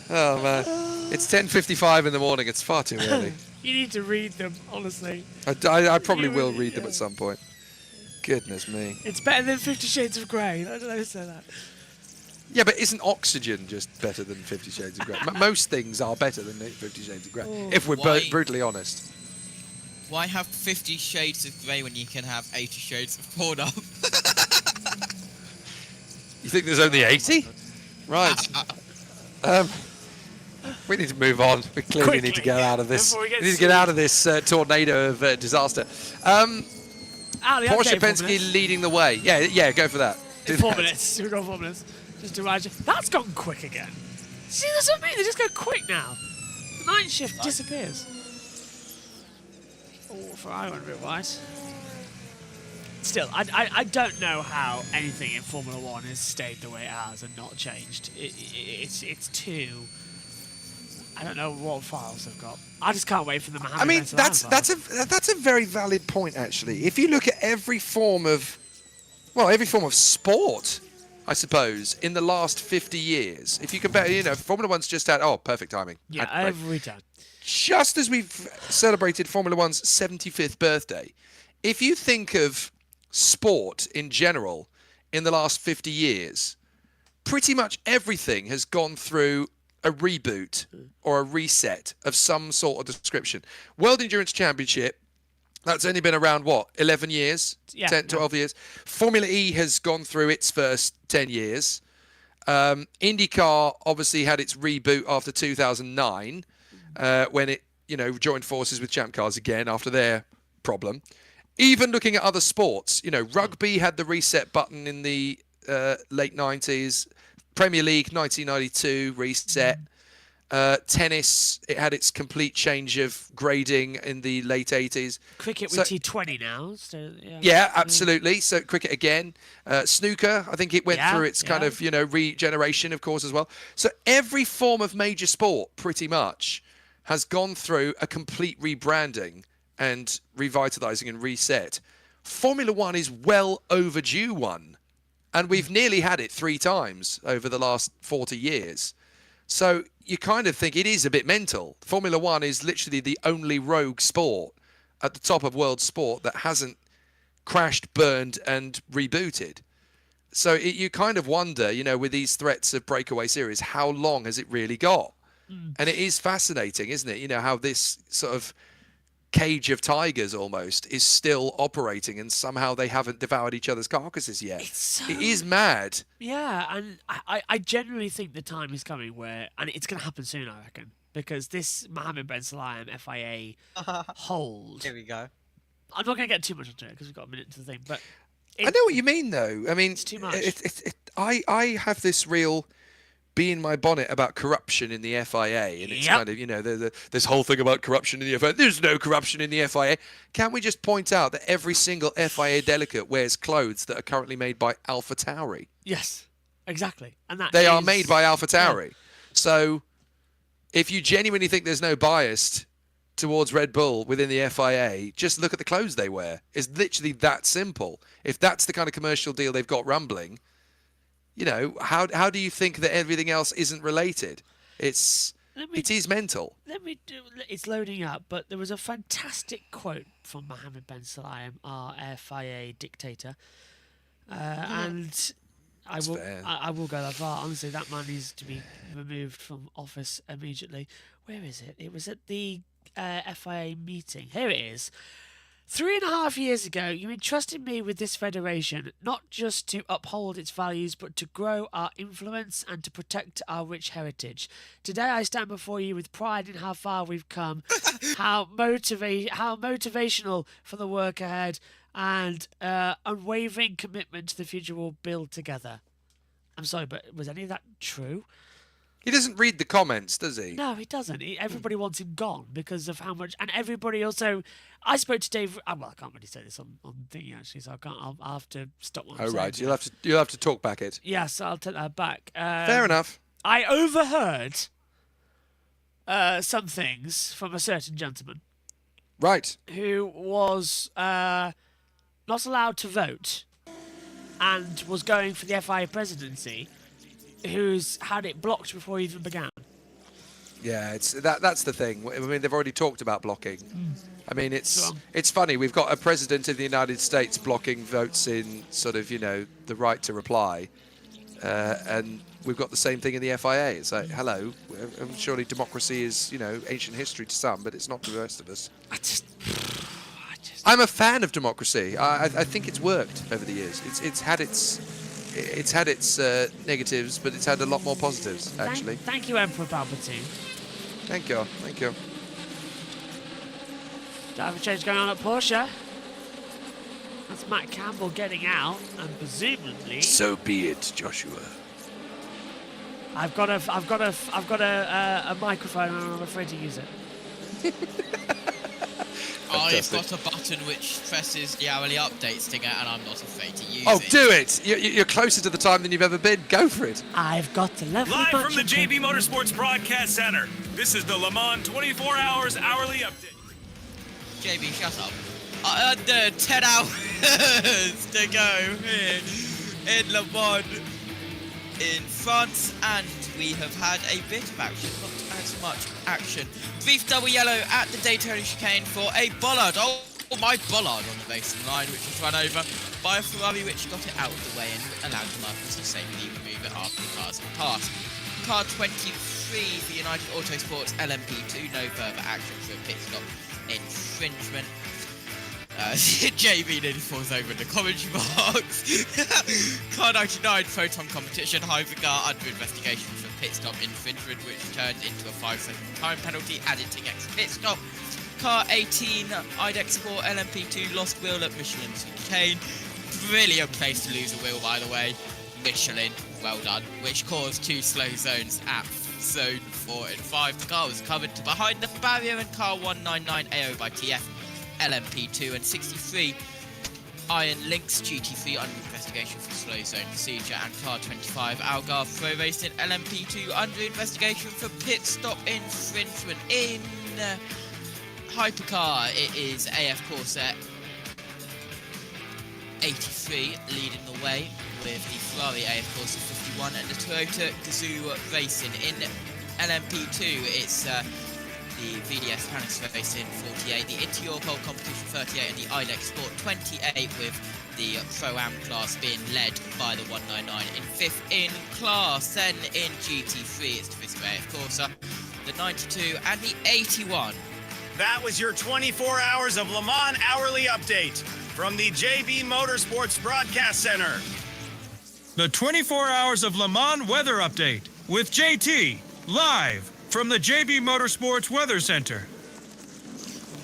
Oh man, it's 10:55 in the morning. It's far too early. You need to read them, honestly. I probably will read them at some point. Goodness me. It's better than 50 Shades of Grey. I don't know who said that. Yeah, but isn't Oxygen just better than 50 Shades of Grey? Most things are better than 50 Shades of Grey, if we're brutally honest. Why have 50 Shades of Grey when you can have 80 Shades of Porno? You think there's only 80? Right. We need to move on. We clearly need to get out of this. We need to get out of this tornado of disaster. Porsche Penske leading the way. Yeah, go for that. In 4 minutes. We've got 4 minutes. Just to imagine. That's gone quick again. See, that's what I mean. They just go quick now. The night shift disappears. Oh, Ferrari went a bit wide. Still, I don't know how anything in Formula 1 has stayed the way it has and not changed. It's too... I don't know what files they've got. I just can't wait for them to have. I mean, that's a very valid point, actually. If you look at every form of sport, I suppose, in the last 50 years, if you compare, Formula 1's just had perfect timing. Yeah, every time. Just as we've celebrated Formula 1's 75th birthday, if you think of sport in general in the last 50 years, pretty much everything has gone through a reboot or a reset of some sort of description. World Endurance Championship, that's only been around, 11 years? Yeah, 10, 12 years. Formula E has gone through its first 10 years. IndyCar obviously had its reboot after 2009, when it, joined forces with Champ Cars again after their problem. Even looking at other sports, rugby had the reset button in the late 90s. Premier League, 1992, reset. Tennis, it had its complete change of grading in the late 80s. Cricket with T20 now. So, yeah, absolutely. So cricket again. Snooker, I think it went through its kind of, regeneration, of course, as well. So every form of major sport, pretty much, has gone through a complete rebranding and revitalizing and reset. Formula 1 is well overdue one. And we've nearly had it 3 times over the last 40 years. So you kind of think it is a bit mental. Formula 1 is literally the only rogue sport at the top of world sport that hasn't crashed, burned, and rebooted. So you kind of wonder, with these threats of breakaway series, how long has it really got? And it is fascinating, isn't it? How this sort of cage of tigers almost is still operating, and somehow they haven't devoured each other's carcasses yet. It is mad. Yeah, and I genuinely think the time is coming where, and it's going to happen soon, I reckon, because this Mohammed Ben Sulayem FIA hold. Here we go. I'm not going to get too much into it because we've got a minute to the thing, but I know what you mean, though. I mean, it's too much. I have this real bee in my bonnet about corruption in the FIA, and it's kind of, this whole thing about corruption in the FIA. There's no corruption in the FIA. Can we just point out that every single FIA delegate wears clothes that are currently made by AlphaTauri? Yes, exactly. And that they are made by AlphaTauri. Yeah. So if you genuinely think there's no bias towards Red Bull within the FIA, just look at the clothes they wear. It's literally that simple. If that's the kind of commercial deal they've got rumbling, how do you think that everything else isn't related? It is mental. It's loading up, but there was a fantastic quote from Mohammed Ben Sulayem, our FIA dictator, and I will go that far. Honestly, that man needs to be removed from office immediately. Where is it? It was at the FIA meeting. Here it is. 3.5 years ago, you entrusted me with this federation, not just to uphold its values, but to grow our influence and to protect our rich heritage. Today, I stand before you with pride in how far we've come, how motivational for the work ahead, and unwavering commitment to the future we'll build together. I'm sorry, but was any of that true? He doesn't read the comments, does he? No, he doesn't. Everybody wants him gone because of how much, and everybody also. I spoke to Dave. Well, I can't really say this on thingy actually, so I can't. I'll have to stop what I'm saying. Right, you'll have to talk back it. Yes, I'll take that back. Fair enough. I overheard some things from a certain gentleman. Right. Who was not allowed to vote and was going for the FIA presidency, who's had it blocked before he even began. Yeah, that's the thing. I mean, they've already talked about blocking. I mean, it's funny. We've got a president of the United States blocking votes in sort of, the right to reply. And we've got the same thing in the FIA. It's like, hello, surely democracy is, ancient history to some, but it's not to the rest of us. I'm a fan of democracy. I think it's worked over the years. It's had its negatives, but it's had a lot more positives, actually. Thank you, Emperor Palpatine. Thank you. Driver change going on at Porsche. That's Matt Campbell getting out, and presumably. So be it, Joshua. I've got a microphone, and I'm afraid to use it. I've got a button which presses the hourly update stinger, and I'm not afraid to use it. Oh, do it! You're closer to the time than you've ever been. Go for it. I've got the level. Live from the JB Motorsports Broadcast Center, this is the Le Mans 24 Hours Hourly Update. JB, shut up. Under 10 hours to go in Le Mans in France, and we have had a bit of action, not as much action. Brief double yellow at the Daytona chicane for a bollard. Oh, my bollard on the racing line, which was run over by a Ferrari, which got it out of the way and allowed Marcus to safely remove it after the cars had passed. Car 23 for United Autosports LMP2, no further action for a pit stop infringement. JB nearly falls over in the commentary box. Car 99 Photon competition, hypercar under investigation for pit stop infringement, which turned into a 5-second time penalty, added to next pit stop. Car 18 IDEX Sport LMP2 lost wheel at Michelin's chicane. Brilliant place to lose a wheel, by the way. Michelin, well done. Which caused 2 slow zones at zone 4 and 5. The car was covered to behind the barrier, and car 199 AO by TF. LMP2 and 63 Iron Lynx GT3 under investigation for slow zone procedure, and car 25 Algarve Pro Racing LMP2 under investigation for pit stop infringement. In hypercar, it is AF Corset 83 leading the way with the Ferrari AF Corset 51 and the Toyota Gazoo Racing. In LMP2, it's the VDS Panics Racing 48, the Interior Pole Competition 38, and the IDEX Sport 28, with the Pro-Am class being led by the 199 in 5th in class. Then in GT3, it's the Visco AF Corsa, the 92, and the 81. That was your 24 hours of Le Mans Hourly Update from the JB Motorsports Broadcast Center. The 24 hours of Le Mans weather update with JT, live from the JB Motorsports Weather Center.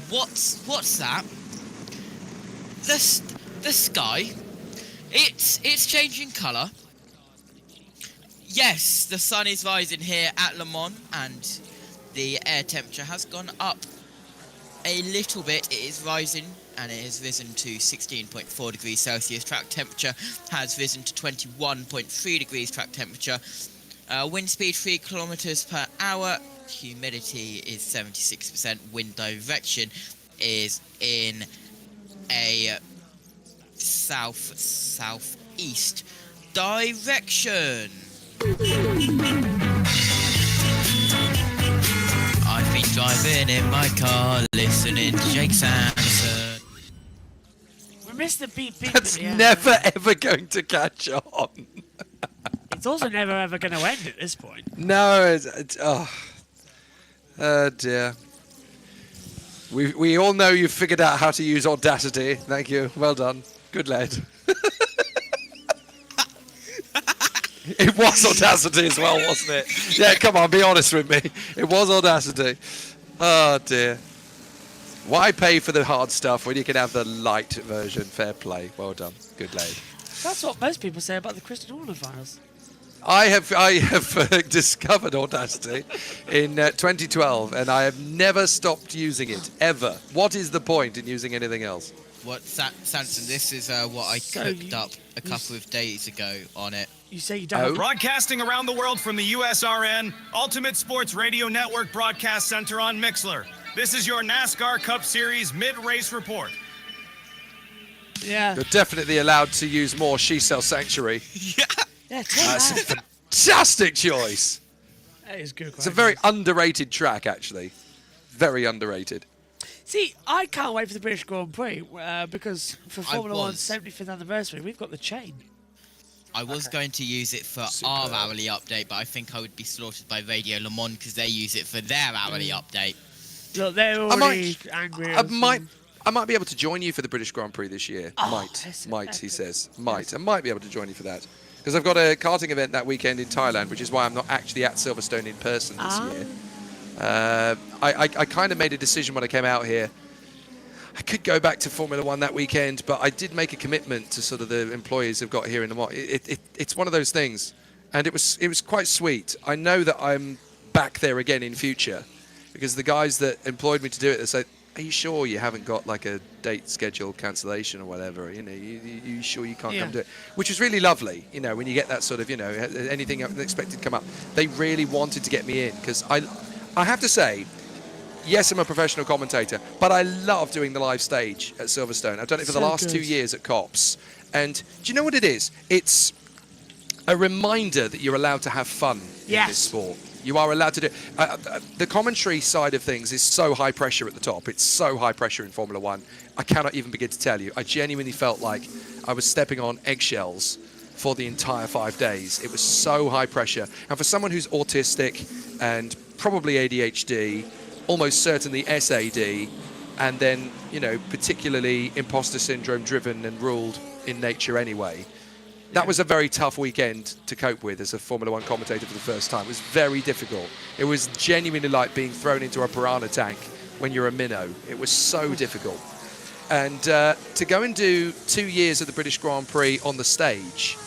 What's that? The sky. It's changing colour. Yes, the sun is rising here at Le Mans, and the air temperature has gone up a little bit. It is rising, and it has risen to 16.4 degrees Celsius. Track temperature has risen to 21.3 degrees track temperature. Wind speed 3 kilometers per hour. Humidity is 76%. Wind direction is in a southeast direction. I've been driving in my car, listening to Jake Sanderson. We missed the beep beep. That's never ever going to catch on. It's also never ever going to end at this point. No, oh dear. We all know you've figured out how to use Audacity. Thank you. Well done. Good lad. It was Audacity as well, wasn't it? Yeah, come on, be honest with me. It was Audacity. Oh dear. Why pay for the hard stuff when you can have the light version? Fair play. Well done. Good lad. That's what most people say about the Christian Horner files. I have discovered Audacity in 2012, and I have never stopped using it ever. What is the point in using anything else? What, Samson? This is what I cooked up a couple of days ago on it. You say you don't. Broadcasting around the world from the USRN Ultimate Sports Radio Network Broadcast Center on Mixler. This is your NASCAR Cup Series mid-race report. Yeah. You're definitely allowed to use more She Sells Sanctuary. Yeah, That's a fantastic choice. That is good. It's a very underrated track, actually. Very underrated. See, I can't wait for the British Grand Prix because for Formula One's 75th anniversary, we've got the chain. I was going to use it for our hourly update, but I think I would be slaughtered by Radio Le Mans because they use it for their hourly update. Look, they're already angry. I might be able to join you for the British Grand Prix this year. Might, he says. Might. I might be able to join you for that. Because I've got a karting event that weekend in Thailand, which is why I'm not actually at Silverstone in person this year. I kind of made a decision when I came out here. I could go back to Formula One that weekend, but I did make a commitment to sort of the employees I've got here in the it's one of those things, and it was quite sweet. I know that I'm back there again in future, because the guys that employed me to do it, they said, "Are you sure you haven't got like a date schedule cancellation or whatever? You know, you sure you can't come do it?" Which was really lovely. You know, when you get that sort of, you know, anything unexpected come up, they really wanted to get me in, because I have to say, yes, I'm a professional commentator, but I love doing the live stage at Silverstone. I've done it for the last 2 years at COPS. And do you know what it is? It's a reminder that you're allowed to have fun in this sport. You are allowed to do the commentary side of things is so high pressure at the top. It's so high pressure in Formula One. I cannot even begin to tell you. I genuinely felt like I was stepping on eggshells for the entire 5 days. It was so high pressure. And for someone who's autistic and probably ADHD, almost certainly SAD, and then, you know, particularly imposter syndrome driven and ruled in nature anyway. That was a very tough weekend to cope with as a Formula One commentator for the first time. It was very difficult. It was genuinely like being thrown into a piranha tank when you're a minnow. It was so difficult. And to go and do 2 years of the British Grand Prix on the stage,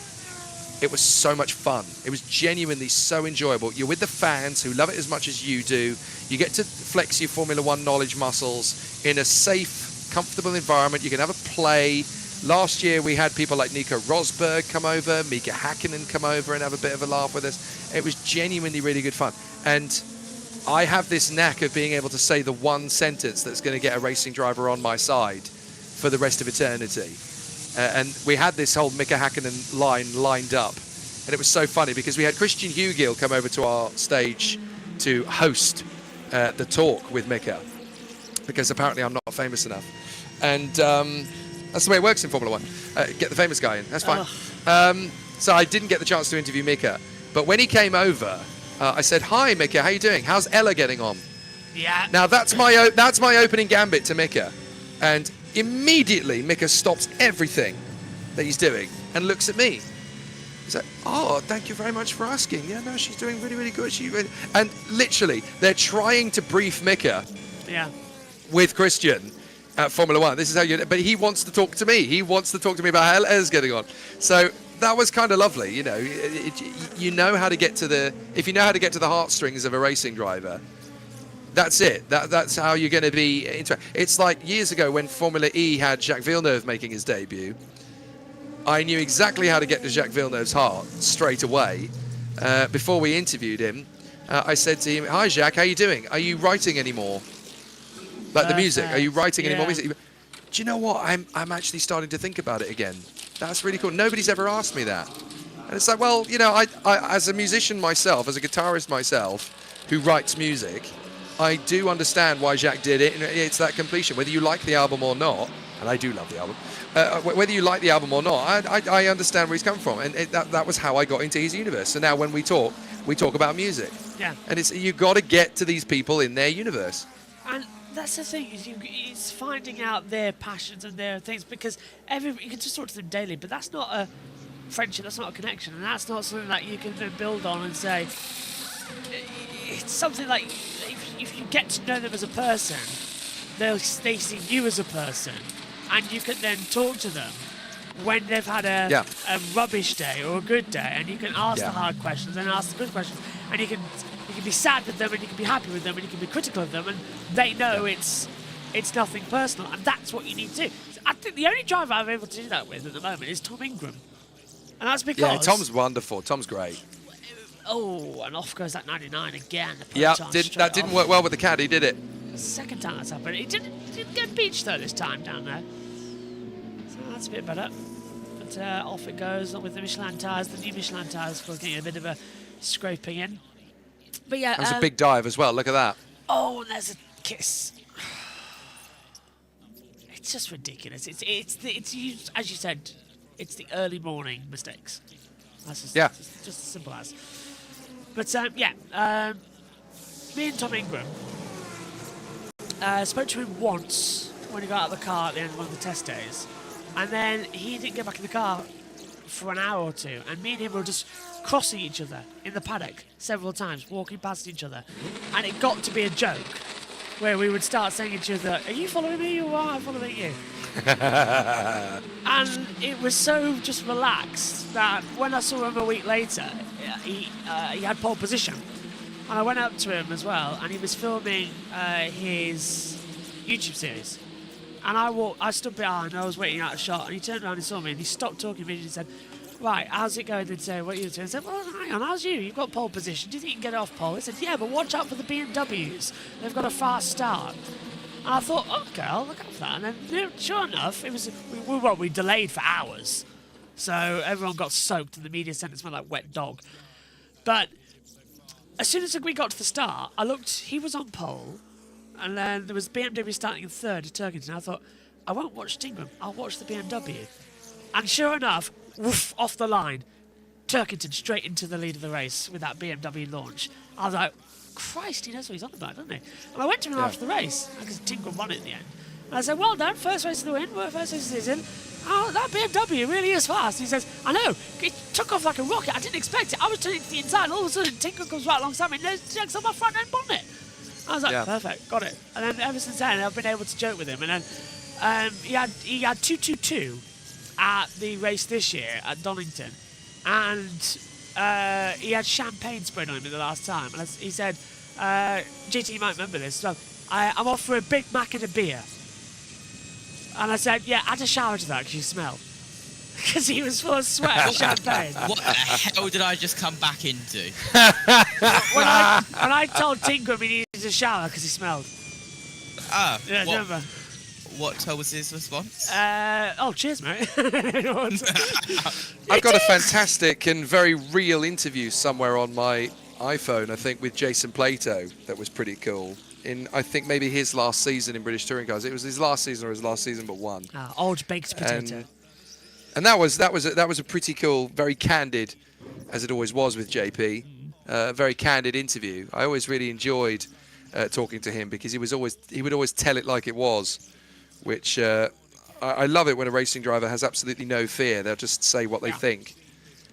it was so much fun. It was genuinely so enjoyable. You're with the fans who love it as much as you do. You get to flex your Formula One knowledge muscles in a safe, comfortable environment. You can have a play. Last year we had people like Nico Rosberg come over, Mika Hakkinen come over and have a bit of a laugh with us. It was genuinely really good fun. And I have this knack of being able to say the one sentence that's going to get a racing driver on my side for the rest of eternity. And we had this whole Mika Hakkinen line lined up. And it was so funny because we had Christian Hugill come over to our stage to host the talk with Mika, because apparently I'm not famous enough. And that's the way it works in Formula One. Get the famous guy in, that's fine. So I didn't get the chance to interview Mika. But when he came over, I said, "Hi Mika, how you doing? How's Ella getting on?" Yeah. Now that's my opening gambit to Mika. And immediately Mika stops everything that he's doing and looks at me. He's like, "Oh, thank you very much for asking. Yeah, no, she's doing really, really good." And literally, they're trying to brief Mika with Christian at Formula One. This is how but he wants to talk to me. He wants to talk to me about how Ella's getting on. So that was kind of lovely, you know. You know how to get to if you know how to get to the heartstrings of a racing driver, that's it. That's how you're going to be. It's like years ago when Formula E had Jacques Villeneuve making his debut. I knew exactly how to get to Jacques Villeneuve's heart straight away. Before we interviewed him, I said to him, "Hi Jacques, how you doing? Are you writing anymore? Like the music? Are you writing any more music?" Do you know what? I'm actually starting to think about it again. That's really cool. Nobody's ever asked me that. And it's like, well, you know, I as a musician myself, as a guitarist myself, who writes music, I do understand why Jacques did it. And it's that completion, whether you like the album or not. And I do love the album. Whether you like the album or not, I understand where he's come from, and that was how I got into his universe. So now when we talk about music. Yeah. And you've got to get to these people in their universe. And that's the thing, it's finding out their passions and their things, because you can just talk to them daily, but that's not a friendship, that's not a connection, and that's not something that you can then build on and say. It's something like if you get to know them as a person, they see you as a person, and you can then talk to them when they've had a rubbish day or a good day, and you can ask the hard questions and ask the good questions, and you can be sad with them, and you can be happy with them, and you can be critical of them, and they know it's nothing personal, and that's what you need to do. I think the only driver I'm able to do that with at the moment is Tom Ingram, and that's because... Yeah, Tom's wonderful. Tom's great. Oh, and off goes that 99 again. Yeah, that didn't work well with the caddy, did it? Second time that's happened. He didn't get beached though this time down there. So that's a bit better. But off it goes with the Michelin tyres, the new Michelin tyres, for getting a bit of a scraping in. But yeah, that was a big dive as well. Look at that. Oh, and there's a kiss. It's just ridiculous. It's as you said, it's the early morning mistakes. That's just, just as simple as. But me and Tom Ingram spoke to him once when he got out of the car at the end of one of the test days, and then he didn't get back in the car for an hour or two, and me and him were just crossing each other in the paddock several times, walking past each other, and it got to be a joke where we would start saying to each other, "Are you following me or am I following you?" And it was so just relaxed that when I saw him a week later, he had pole position. And I went up to him as well, and he was filming his YouTube series. And I stood behind, and I was waiting out a shot, and he turned around and saw me, and he stopped talking to me, and he said, "Right, how's it going?" They'd say, "What are you doing?" I said, "Well, hang on, how's you? You've got pole position. Do you think you can get it off pole?" He said, "Yeah, but watch out for the BMWs. They've got a fast start." And I thought, okay, I'll look out for that. And then, sure enough, it was we delayed for hours. So everyone got soaked, and the media centre smelled like wet dog. But as soon as we got to the start, I looked, he was on pole, and then there was BMW starting in third at Turkington. I thought, I won't watch Ingram, I'll watch the BMW. And sure enough, woof, off the line, Turkington straight into the lead of the race with that BMW launch. I was like, Christ, he knows what he's on about, doesn't he? And I went to him after the race, because Ingram won it in the end. And I said, well done, first race of the win, first race of the season. Oh, that BMW really is fast. He says, I know, it took off like a rocket. I didn't expect it. I was turning to the inside, and all of a sudden, Tinker comes right alongside me, and there's checks on my front end bonnet. I was like, perfect, got it. And then ever since then, I've been able to joke with him. And then he had 222 at the race this year at Donington, and he had champagne sprayed on him the last time. And he said, GT, you might remember this. So I'm off for a Big Mac and a beer. And I said, yeah, add a shower to that because you smell. Because he was full of sweat and champagne. What the hell did I just come back into? when I told Tinker he needed a shower because he smelled. Ah, yeah, remember? What was his response? Oh, cheers, mate. I've got a fantastic and very real interview somewhere on my iPhone, I think, with Jason Plato that was pretty cool. In, I think, maybe his last season in British Touring Cars. It was his last season or his last season but one. Old baked potato. And that was a pretty cool, very candid, as it always was with JP, very candid interview. I always really enjoyed talking to him because he would always tell it like it was, which I love it when a racing driver has absolutely no fear. They'll just say what they think,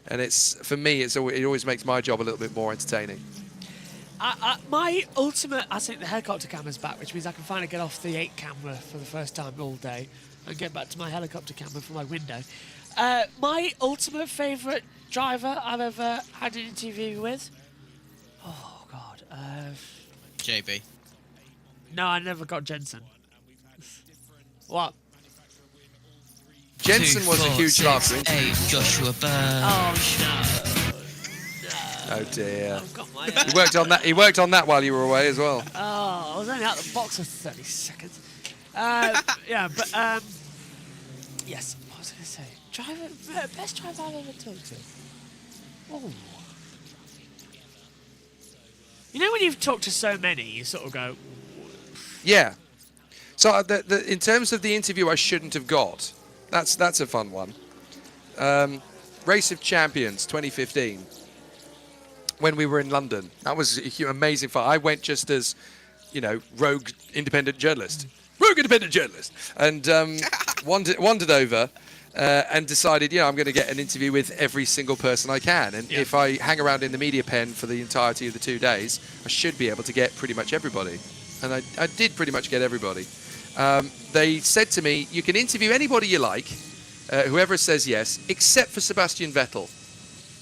and for me, it always makes my job a little bit more entertaining. My ultimate, I think the helicopter camera's back, which means I can finally get off the 8 camera for the first time all day and get back to my helicopter camera from my window. My ultimate favourite driver I've ever had an interview with? Oh, God. JB. No, I never got Jensen. What? Jensen was a huge laugh. Joshua Bird. Oh, no. Oh dear. He worked on that while you were away as well. Oh, I was only out of the box for 30 seconds. Yes, what was I going to say? Best driver I've ever talked to. Oh. You know when you've talked to so many, you sort of go... Yeah. So in terms of the interview I shouldn't have got, that's a fun one. Race of Champions 2015. When we were in London, that was amazing fun. I went just as, rogue independent journalist, and wandered over and decided, I'm going to get an interview with every single person I can. And if I hang around in the media pen for the entirety of the 2 days, I should be able to get pretty much everybody. And I did pretty much get everybody. They said to me, you can interview anybody you like, Whoever says yes, except for Sebastian Vettel.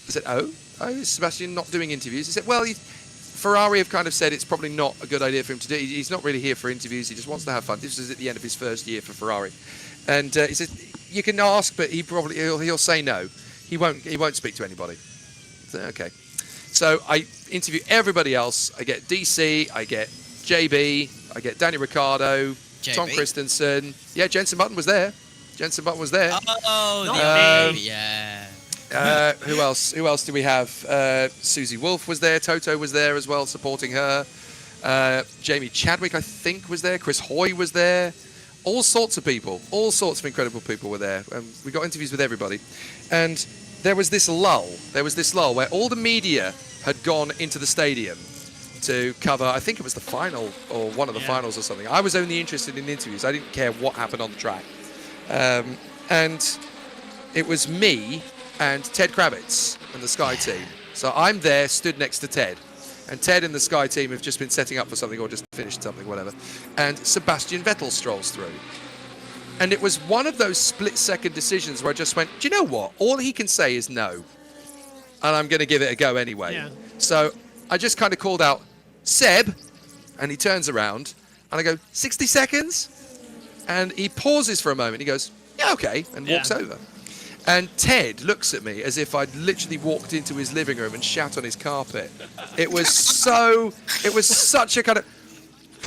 I said, oh, is Sebastian not doing interviews? He said, well, Ferrari have kind of said it's probably not a good idea for him to do. He's not really here for interviews. He just wants to have fun. This is at the end of his first year for Ferrari. And he said, you can ask, but he'll say no. He won't speak to anybody. I said, okay. So I interview everybody else. I get DC, I get JB, I get Daniel Ricciardo, Tom Christensen. Yeah, Jensen Button was there. Oh, yeah. Who else? Who else do we have? Susie Wolf was there. Toto was there as well, supporting her. Jamie Chadwick, I think, was there. Chris Hoy was there. All sorts of people. All sorts of incredible people were there. We got interviews with everybody. And there was this lull. Where all the media had gone into the stadium to cover, I think it was the final or one of the finals or something. I was only interested in interviews. I didn't care what happened on the track. And it was me and Ted Kravitz and the Sky team. So I'm there, stood next to Ted. And Ted and the Sky team have just been setting up for something or just finished something, whatever. And Sebastian Vettel strolls through. And it was one of those split-second decisions where I just went, do you know what? All he can say is no. And I'm going to give it a go anyway. Yeah. So I just kind of called out, Seb. And he turns around. And I go, 60 seconds? And he pauses for a moment. He goes, yeah, okay. And walks over. And Ted looks at me as if I'd literally walked into his living room and shat on his carpet. It was such a kind of,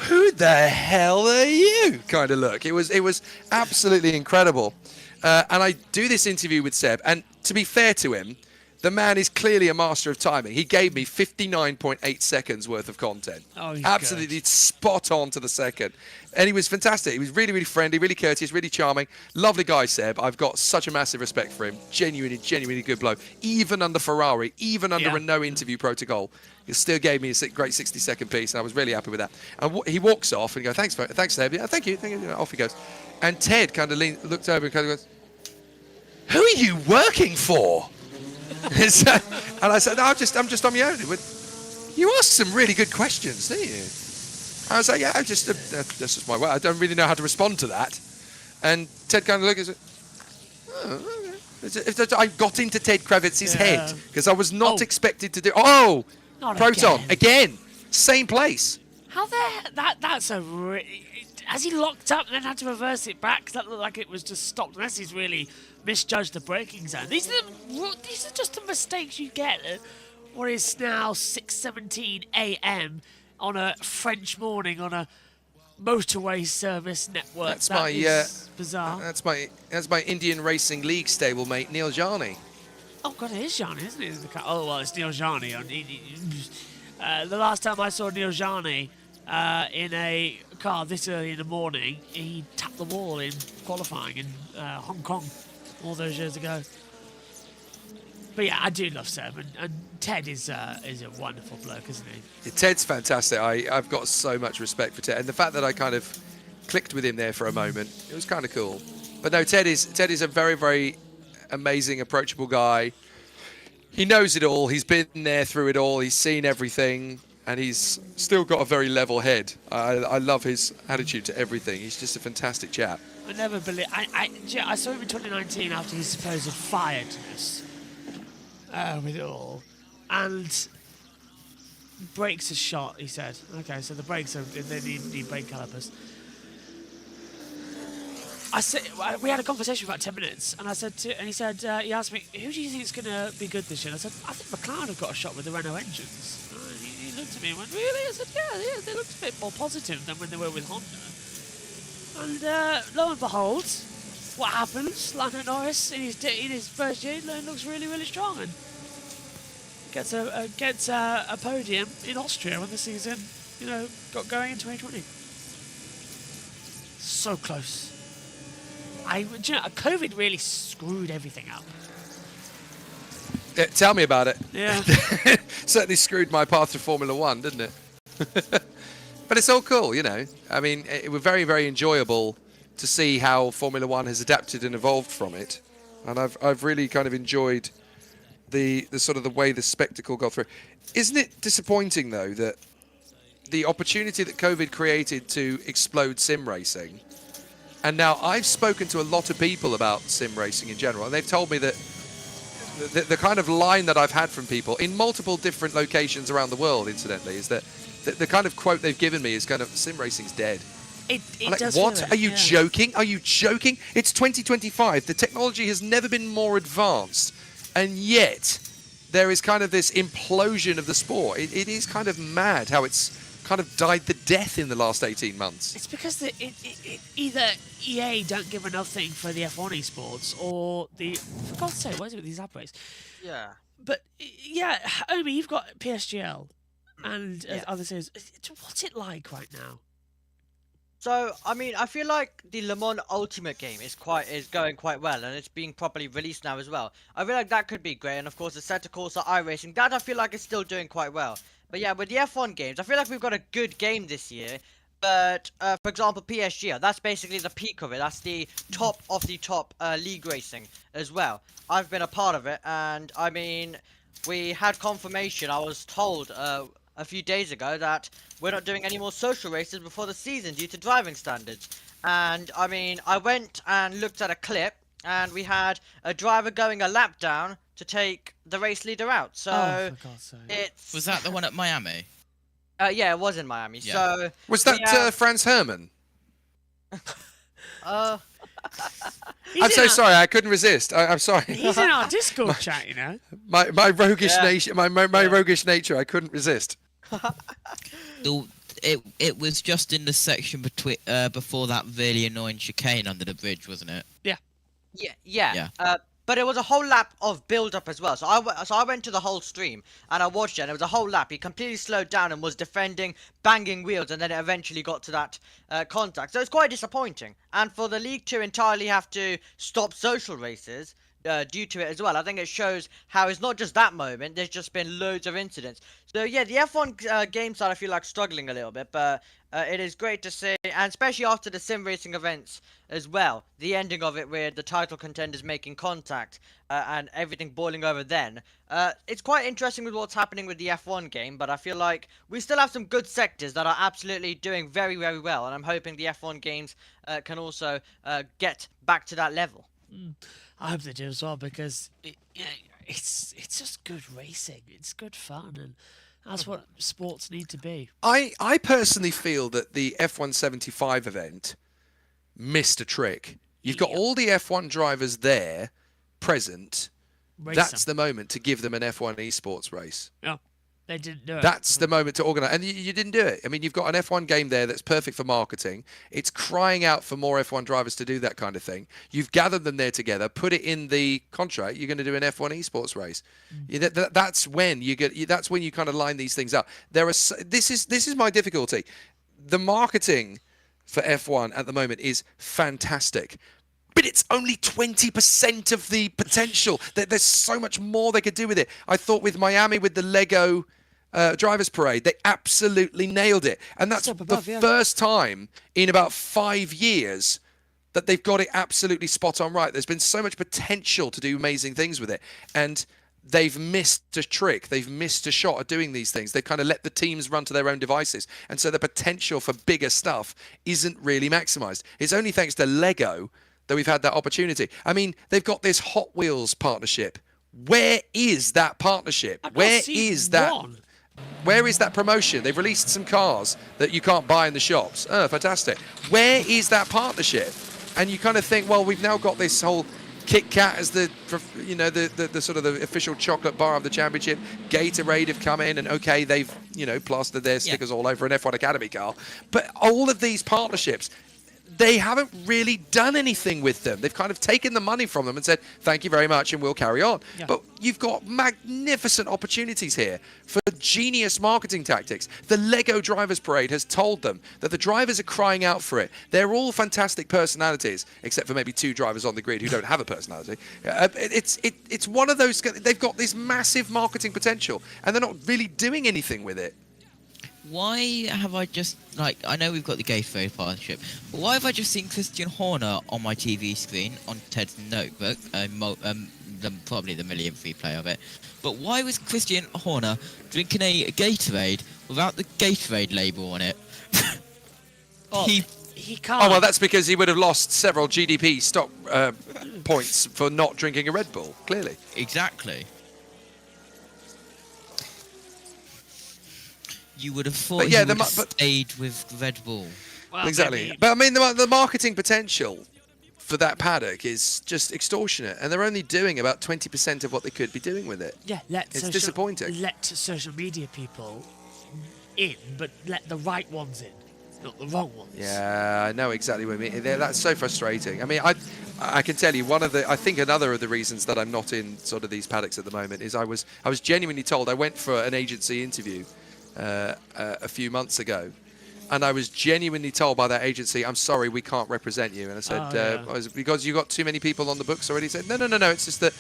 who the hell are you kind of look. It was absolutely incredible. And I do this interview with Seb, and to be fair to him, the man is clearly a master of timing. He gave me 59.8 seconds worth of content. Oh, absolutely spot on to the second. And he was fantastic. He was really, really friendly, really courteous, really charming. Lovely guy, Seb. I've got such a massive respect for him. Genuinely good bloke. Even under Ferrari, even under a no interview protocol, he still gave me a great 60-second piece, and I was really happy with that. And he walks off and he goes, thanks, Seb. Yeah, thank you. Off he goes. And Ted kind of looked over and kind of goes, who are you working for? And I said, no, I'm just on my own. You asked some really good questions, didn't you? I was like, yeah, that's just my way. I don't really know how to respond to that. And Ted kind of looked and said, oh, okay. I got into Ted Kravitz's head because I was not expected to do. Oh, not Proton again, same place. How that's a. Has he locked up and then had to reverse it back? Because that looked like it was just stopped. Unless he's really misjudged the braking zone. These are just the mistakes you get at what is now 6:17 a.m. on a French morning on a motorway service network. That's bizarre. That's my Indian Racing League stablemate Neil Jani. Oh God, it is Jani, isn't it? Oh well, it's Neil Jani. The last time I saw Neil Jani in a car this early in the morning, he tapped the wall in qualifying in Hong Kong all those years ago. But yeah, I do love Seb, and Ted is a wonderful bloke, isn't he? Yeah, Ted's fantastic. I've got so much respect for Ted, and the fact that I kind of clicked with him there for a moment, it was kind of cool. But no, Ted is a very, very amazing, approachable guy. He knows it all. He's been there through it all. He's seen everything, and he's still got a very level head. I love his attitude to everything. He's just a fantastic chap. I never believe. I saw him in 2019 after his supposed firedness. With it all, and brakes are shot. He said, "Okay, so the brakes they need brake calipers." I said we had a conversation for about 10 minutes, and I said and he said he asked me, "Who do you think is going to be good this year?" And I said, "I think McLaren have got a shot with the Renault engines." He looked at me and went, "Really?" I said, "Yeah, they looked a bit more positive than when they were with Honda." And lo and behold, what happens? Lando Norris in his first year looks really, really strong and gets a podium in Austria when the season got going in 2020. So close. COVID really screwed everything up. Tell me about it. Yeah. Certainly screwed my path to Formula One, didn't it? But it's all cool, I mean, it was very, very enjoyable to see how Formula One has adapted and evolved from it, and I've really kind of enjoyed the sort of the way the spectacle got through. Isn't it disappointing though that the opportunity that COVID created to explode sim racing And now I've spoken to a lot of people about sim racing in general, and they've told me that the kind of line that I've had from people in multiple different locations around the world, incidentally, is that the kind of quote they've given me is kind of sim racing's dead. It Like, does what? feel it, Are you yeah. joking? Are you joking? It's 2025. The technology has never been more advanced, and yet there is kind of this implosion of the sport. It is kind of mad how it's kind of died the death in the last 18 months. It's because either EA don't give enough thing for the F1 esports, or for God's sake, what is it with these upgrades? Yeah. But yeah, Omi, you've got PSGL and Yeah. other series. What's it like right now? So, I mean, I feel like the Le Mans Ultimate game is going quite well, and it's being properly released now as well. I feel like that could be great, and of course the Santa Corsa iRacing, that I feel like is still doing quite well. But yeah, with the F1 games, I feel like we've got a good game this year. But, for example, PSG, that's basically the peak of it. That's the top of the top league racing as well. I've been a part of it, and I mean, we had confirmation. I was told a few days ago that we're not doing any more social races before the season due to driving standards. And I mean, I went and looked at a clip, and we had a driver going a lap down to take the race leader out. So for God's sake. it's Was that the one at Miami? yeah, it was in Miami. Yeah. So Was we that have- Franz Hermann? He's I'm in so our- sorry, I couldn't resist. I'm sorry. He's in our Discord chat, you know. My roguish Yeah. nature, my roguish nature, I couldn't resist. It was just in the section between before that really annoying chicane under the bridge, wasn't it? Yeah. Yeah. But it was a whole lap of build-up as well. So I went to the whole stream and I watched it, and it was a whole lap. He completely slowed down and was defending, banging wheels, and then it eventually got to that contact. So it's quite disappointing. And for the league to entirely have to stop social races due to it as well, I think it shows how it's not just that moment. There's just been loads of incidents. So yeah, the F1 game side I feel like struggling a little bit, but it is great to see, and especially after the sim racing events as well. The ending of it with the title contenders making contact and everything boiling over then. It's quite interesting with what's happening with the F1 game, but I feel like we still have some good sectors that are absolutely doing very, very well, and I'm hoping the F1 games can also get back to that level. I hope they do as well, because it's just good racing. It's good fun, and that's what sports need to be. I personally feel that the F175 event missed a trick. You've got all the F1 drivers there, present. Race That's them. the moment to give them an F1 esports race. Yeah, they didn't do it. That's the moment to organise, and you didn't do it. I mean, you've got an F1 game there that's perfect for marketing. It's crying out for more F1 drivers to do that kind of thing. You've gathered them there together, put it in the contract. You're going to do an F1 esports race. That's when you get. That's when you kind of line these things up. This is my difficulty. The marketing for F1 at the moment is fantastic. But it's only 20% of the potential. There's so much more they could do with it. I thought with Miami, with the Lego Drivers Parade, they absolutely nailed it. And that's the first time in about 5 years that they've got it absolutely spot on right. There's been so much potential to do amazing things with it. And they've missed a trick. They've missed a shot at doing these things. They've kind of let the teams run to their own devices. And so the potential for bigger stuff isn't really maximized. It's only thanks to Lego that we've had that opportunity. I mean, they've got this Hot Wheels partnership. Where is that partnership? Where is that? Where is that promotion? They've released some cars that you can't buy in the shops. Oh, fantastic. Where is that partnership? And you kind of think, well, we've now got this whole Kit Kat as the sort of the official chocolate bar of the championship. Gatorade have come in, and okay, they've, plastered their stickers all over an F1 Academy car. But all of these partnerships, they haven't really done anything with them. They've kind of taken the money from them and said, thank you very much, and we'll carry on. Yeah. But you've got magnificent opportunities here for genius marketing tactics. The Lego Drivers Parade has told them that the drivers are crying out for it. They're all fantastic personalities, except for maybe 2 drivers on the grid who don't have a personality. It's one of those, they've got this massive marketing potential, and they're not really doing anything with it. Why have I just, I know we've got the Gatorade partnership, but why have I just seen Christian Horner on my TV screen on Ted's notebook, probably the millionth replay of it, but why was Christian Horner drinking a Gatorade without the Gatorade label on it? Well, he can't. Oh, well, that's because he would have lost several GDP stock points for not drinking a Red Bull, clearly. Exactly. You would have thought he would have stayed with Red Bull. Well, exactly. maybe. But I mean, the marketing potential for that paddock is just extortionate, and they're only doing about 20% of what they could be doing with it. Yeah, it's disappointing. Let social media people in, but let the right ones in, not the wrong ones. Yeah, I know exactly what I mean. That's so frustrating. I mean, I can tell you I think another of the reasons that I'm not in sort of these paddocks at the moment is I was genuinely told. I went for an agency interview a few months ago, and I was genuinely told by that agency, "I'm sorry, we can't represent you." And I said, "Because you got too many people on the books already." He said, "No. It's just that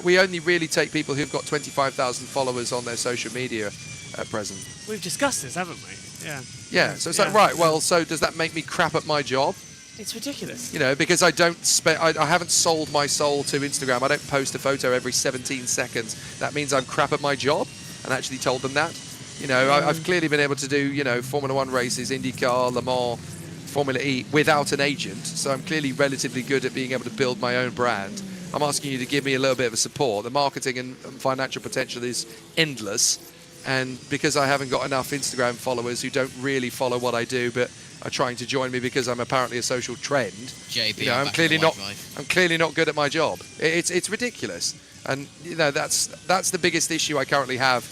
we only really take people who've got 25,000 followers on their social media at present." We've discussed this, haven't we? Yeah. Yeah. So it's like, right. Well, so does that make me crap at my job? It's ridiculous. You know, because I haven't sold my soul to Instagram. I don't post a photo every 17 seconds. That means I'm crap at my job. And I actually told them that. You know, I've clearly been able to do, you know, Formula 1 races, IndyCar, Le Mans, Formula E without an agent. So I'm clearly relatively good at being able to build my own brand. I'm asking you to give me a little bit of a support. The marketing and financial potential is endless. And because I haven't got enough Instagram followers who don't really follow what I do, but are trying to join me because I'm apparently a social trend, JB, you know, I'm clearly not good at my job. It's ridiculous. And, you know, that's the biggest issue I currently have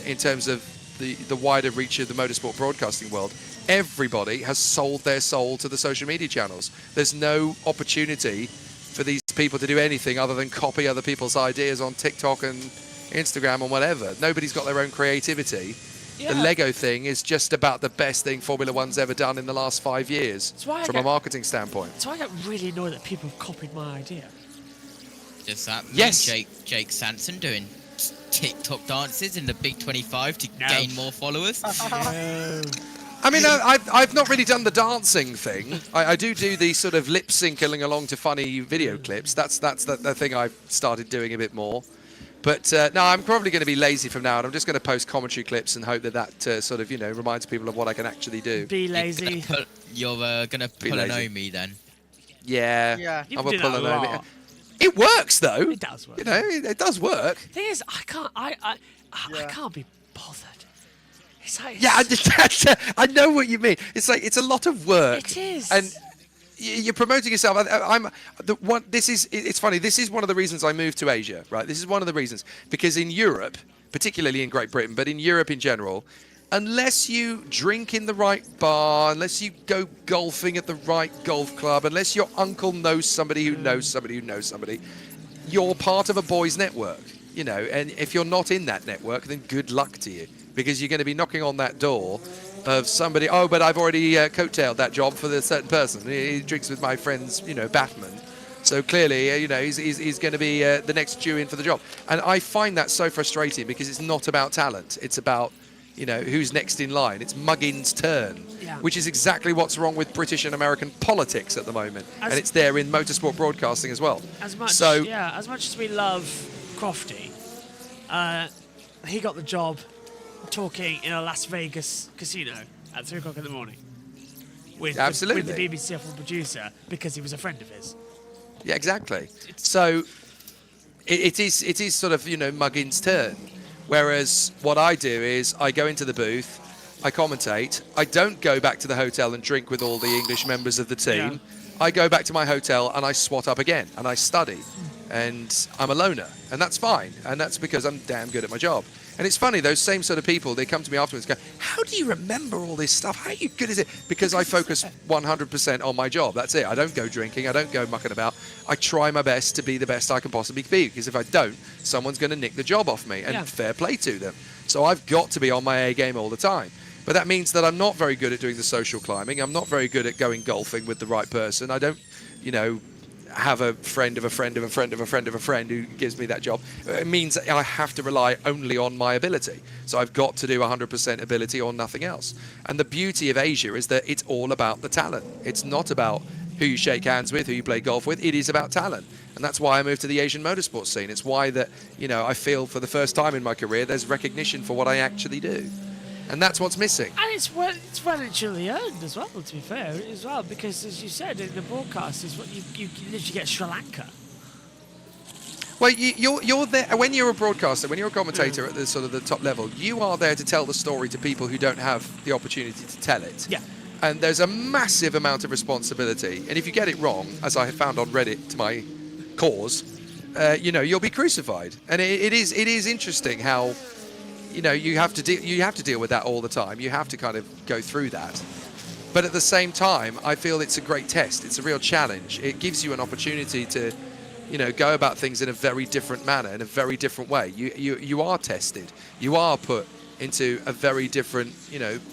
in terms of the wider reach of the motorsport broadcasting world. Everybody has sold their soul to the social media channels. There's no opportunity for these people to do anything other than copy other people's ideas on TikTok and Instagram and whatever. Nobody's got their own creativity. Yeah. The Lego thing is just about the best thing Formula One's ever done in the last 5 years from a marketing standpoint. So I get really annoyed that people have copied my idea. Does that mean Yes. Jake Sanson doing TikTok dances in the Big 25 to gain more followers? I mean, I've not really done the dancing thing. I do the sort of lip syncing along to funny video clips. That's the thing I've started doing a bit more. But no, I'm probably going to be lazy from now on. I'm just going to post commentary clips and hope that sort of, you know, reminds people of what I can actually do. Be lazy. You're going to pull an Omi then? Yeah. You I will do pull that an a Omi. lot. It works though. It does work. You know, it does work. Thing is, I can't be bothered. It's like, Yeah, I know what you mean. It's like it's a lot of work. It is. And you're promoting yourself. It's funny. This is one of the reasons I moved to Asia, right? This is one of the reasons because in Europe, particularly in Great Britain, but in Europe in general, unless you drink in the right bar, unless you go golfing at the right golf club, unless your uncle knows somebody who knows somebody who knows somebody, you're part of a boys' network, you know. And if you're not in that network, then good luck to you, because you're going to be knocking on that door of somebody. Oh, but I've already coattailed that job for the certain person. He drinks with my friends, you know, Batman. So clearly, you know, he's going to be the next due in for the job. And I find that so frustrating because it's not about talent. It's about, you know, who's next in line. It's Muggins' turn, which is exactly what's wrong with British and American politics at the moment. And it's there in motorsport broadcasting as well. As much as we love Crofty, he got the job talking in a Las Vegas casino at 3 o'clock in the morning with the BBC F1 producer because he was a friend of his. Yeah, exactly. So it is sort of, you know, Muggins' turn. Whereas what I do is I go into the booth, I commentate, I don't go back to the hotel and drink with all the English members of the team. Yeah. I go back to my hotel and I swat up again and I study. And I'm a loner, and that's fine. And that's because I'm damn good at my job. And it's funny, those same sort of people, they come to me afterwards and go, how do you remember all this stuff? How are you good at it? Because I focus 100% on my job. That's it. I don't go drinking. I don't go mucking about. I try my best to be the best I can possibly be, because if I don't, someone's going to nick the job off me, and fair play to them. So I've got to be on my A game all the time. But that means that I'm not very good at doing the social climbing. I'm not very good at going golfing with the right person. I don't, you know, have a friend of a friend of a friend of a friend of a friend who gives me that job. It means that I have to rely only on my ability. So I've got to do 100% ability or nothing else. And the beauty of Asia is that it's all about the talent. It's not about who you shake hands with, who you play golf with. It is about talent. And that's why I moved to the Asian motorsport scene. It's why that, you know, I feel for the first time in my career there's recognition for what I actually do. And that's what's missing. And it's well and truly earned as well, to be fair, as well, because as you said in the broadcast, is what you literally get Sri Lanka. Well, you're there when you're a broadcaster, when you're a commentator at the sort of the top level. You are there to tell the story to people who don't have the opportunity to tell it. Yeah. And there's a massive amount of responsibility. And if you get it wrong, as I have found on Reddit to my cause, you'll be crucified. And it is interesting how, you have to deal with that all the time. You have to kind of go through that. But at the same time, I feel it's a great test. It's a real challenge. It gives you an opportunity to, go about things in a very different manner, in a very different way. You are tested. You are put into a very different,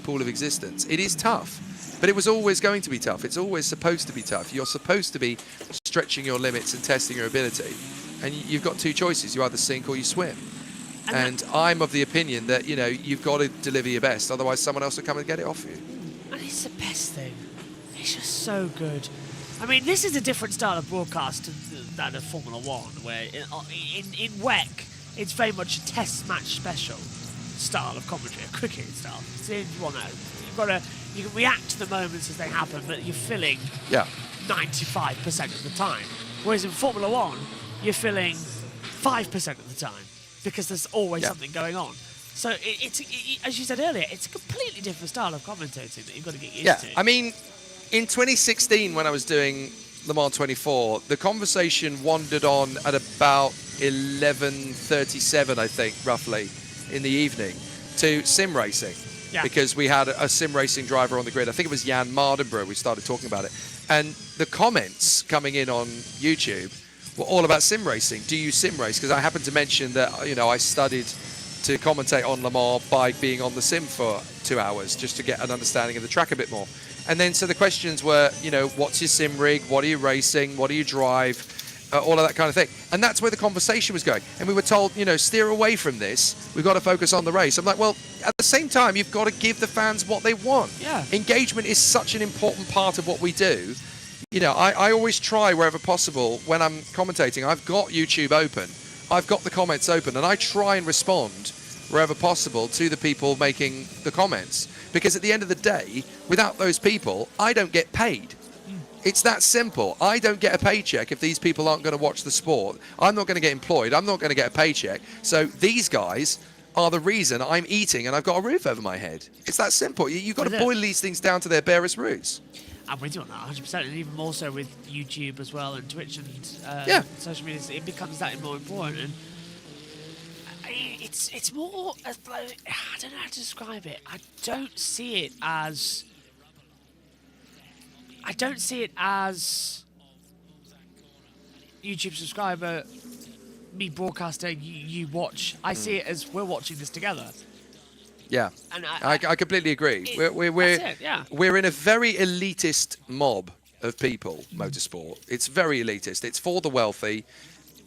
pool of existence. It is tough, but it was always going to be tough. It's always supposed to be tough. You're supposed to be stretching your limits and testing your ability. And you've got two choices. You either sink or you swim. And I'm of the opinion that, you've got to deliver your best. Otherwise, someone else will come and get it off you. And it's the best thing. It's just so good. I mean, this is a different style of broadcast than of Formula 1, where in WEC, it's very much a test match special style of commentary, a cricket style. So you can react to the moments as they happen, but you're filling 95% of the time. Whereas in Formula 1, you're filling 5% of the time, because there's always something going on. So it's as you said earlier, it's a completely different style of commentating that you've got to get used to. I mean, in 2016, when I was doing Le Mans 24, the conversation wandered on at about 11:37, I think, roughly, in the evening, to sim racing. Yeah. Because we had a sim racing driver on the grid. I think it was Jan Mardenborough. We started talking about it. And the comments coming in on YouTube were all about sim racing. Do you sim race? Because I happened to mention that, I studied to commentate on Le Mans by being on the sim for 2 hours just to get an understanding of the track a bit more. And then so the questions were, what's your sim rig? What are you racing? What do you drive? All of that kind of thing. And that's where the conversation was going. And we were told, steer away from this. We've got to focus on the race. I'm like, well, at the same time, you've got to give the fans what they want. Yeah. Engagement is such an important part of what we do. I always try wherever possible when I'm commentating. I've got YouTube open. I've got the comments open, and I try and respond wherever possible to the people making the comments. Because at the end of the day, without those people, I don't get paid. It's that simple. I don't get a paycheck if these people aren't going to watch the sport. I'm not going to get employed. I'm not going to get a paycheck. So these guys are the reason I'm eating and I've got a roof over my head. It's that simple. You've got to boil these things down to their barest roots. I'm with you on that 100%, and even more so with YouTube as well, and Twitch and social media. It becomes that more important, and it's more. I don't know how to describe it. I don't see it as YouTube subscriber, me broadcaster, you watch. I see it as we're watching this together. Yeah, and I completely agree. We're in a very elitist mob of people, motorsport. It's very elitist. It's for the wealthy.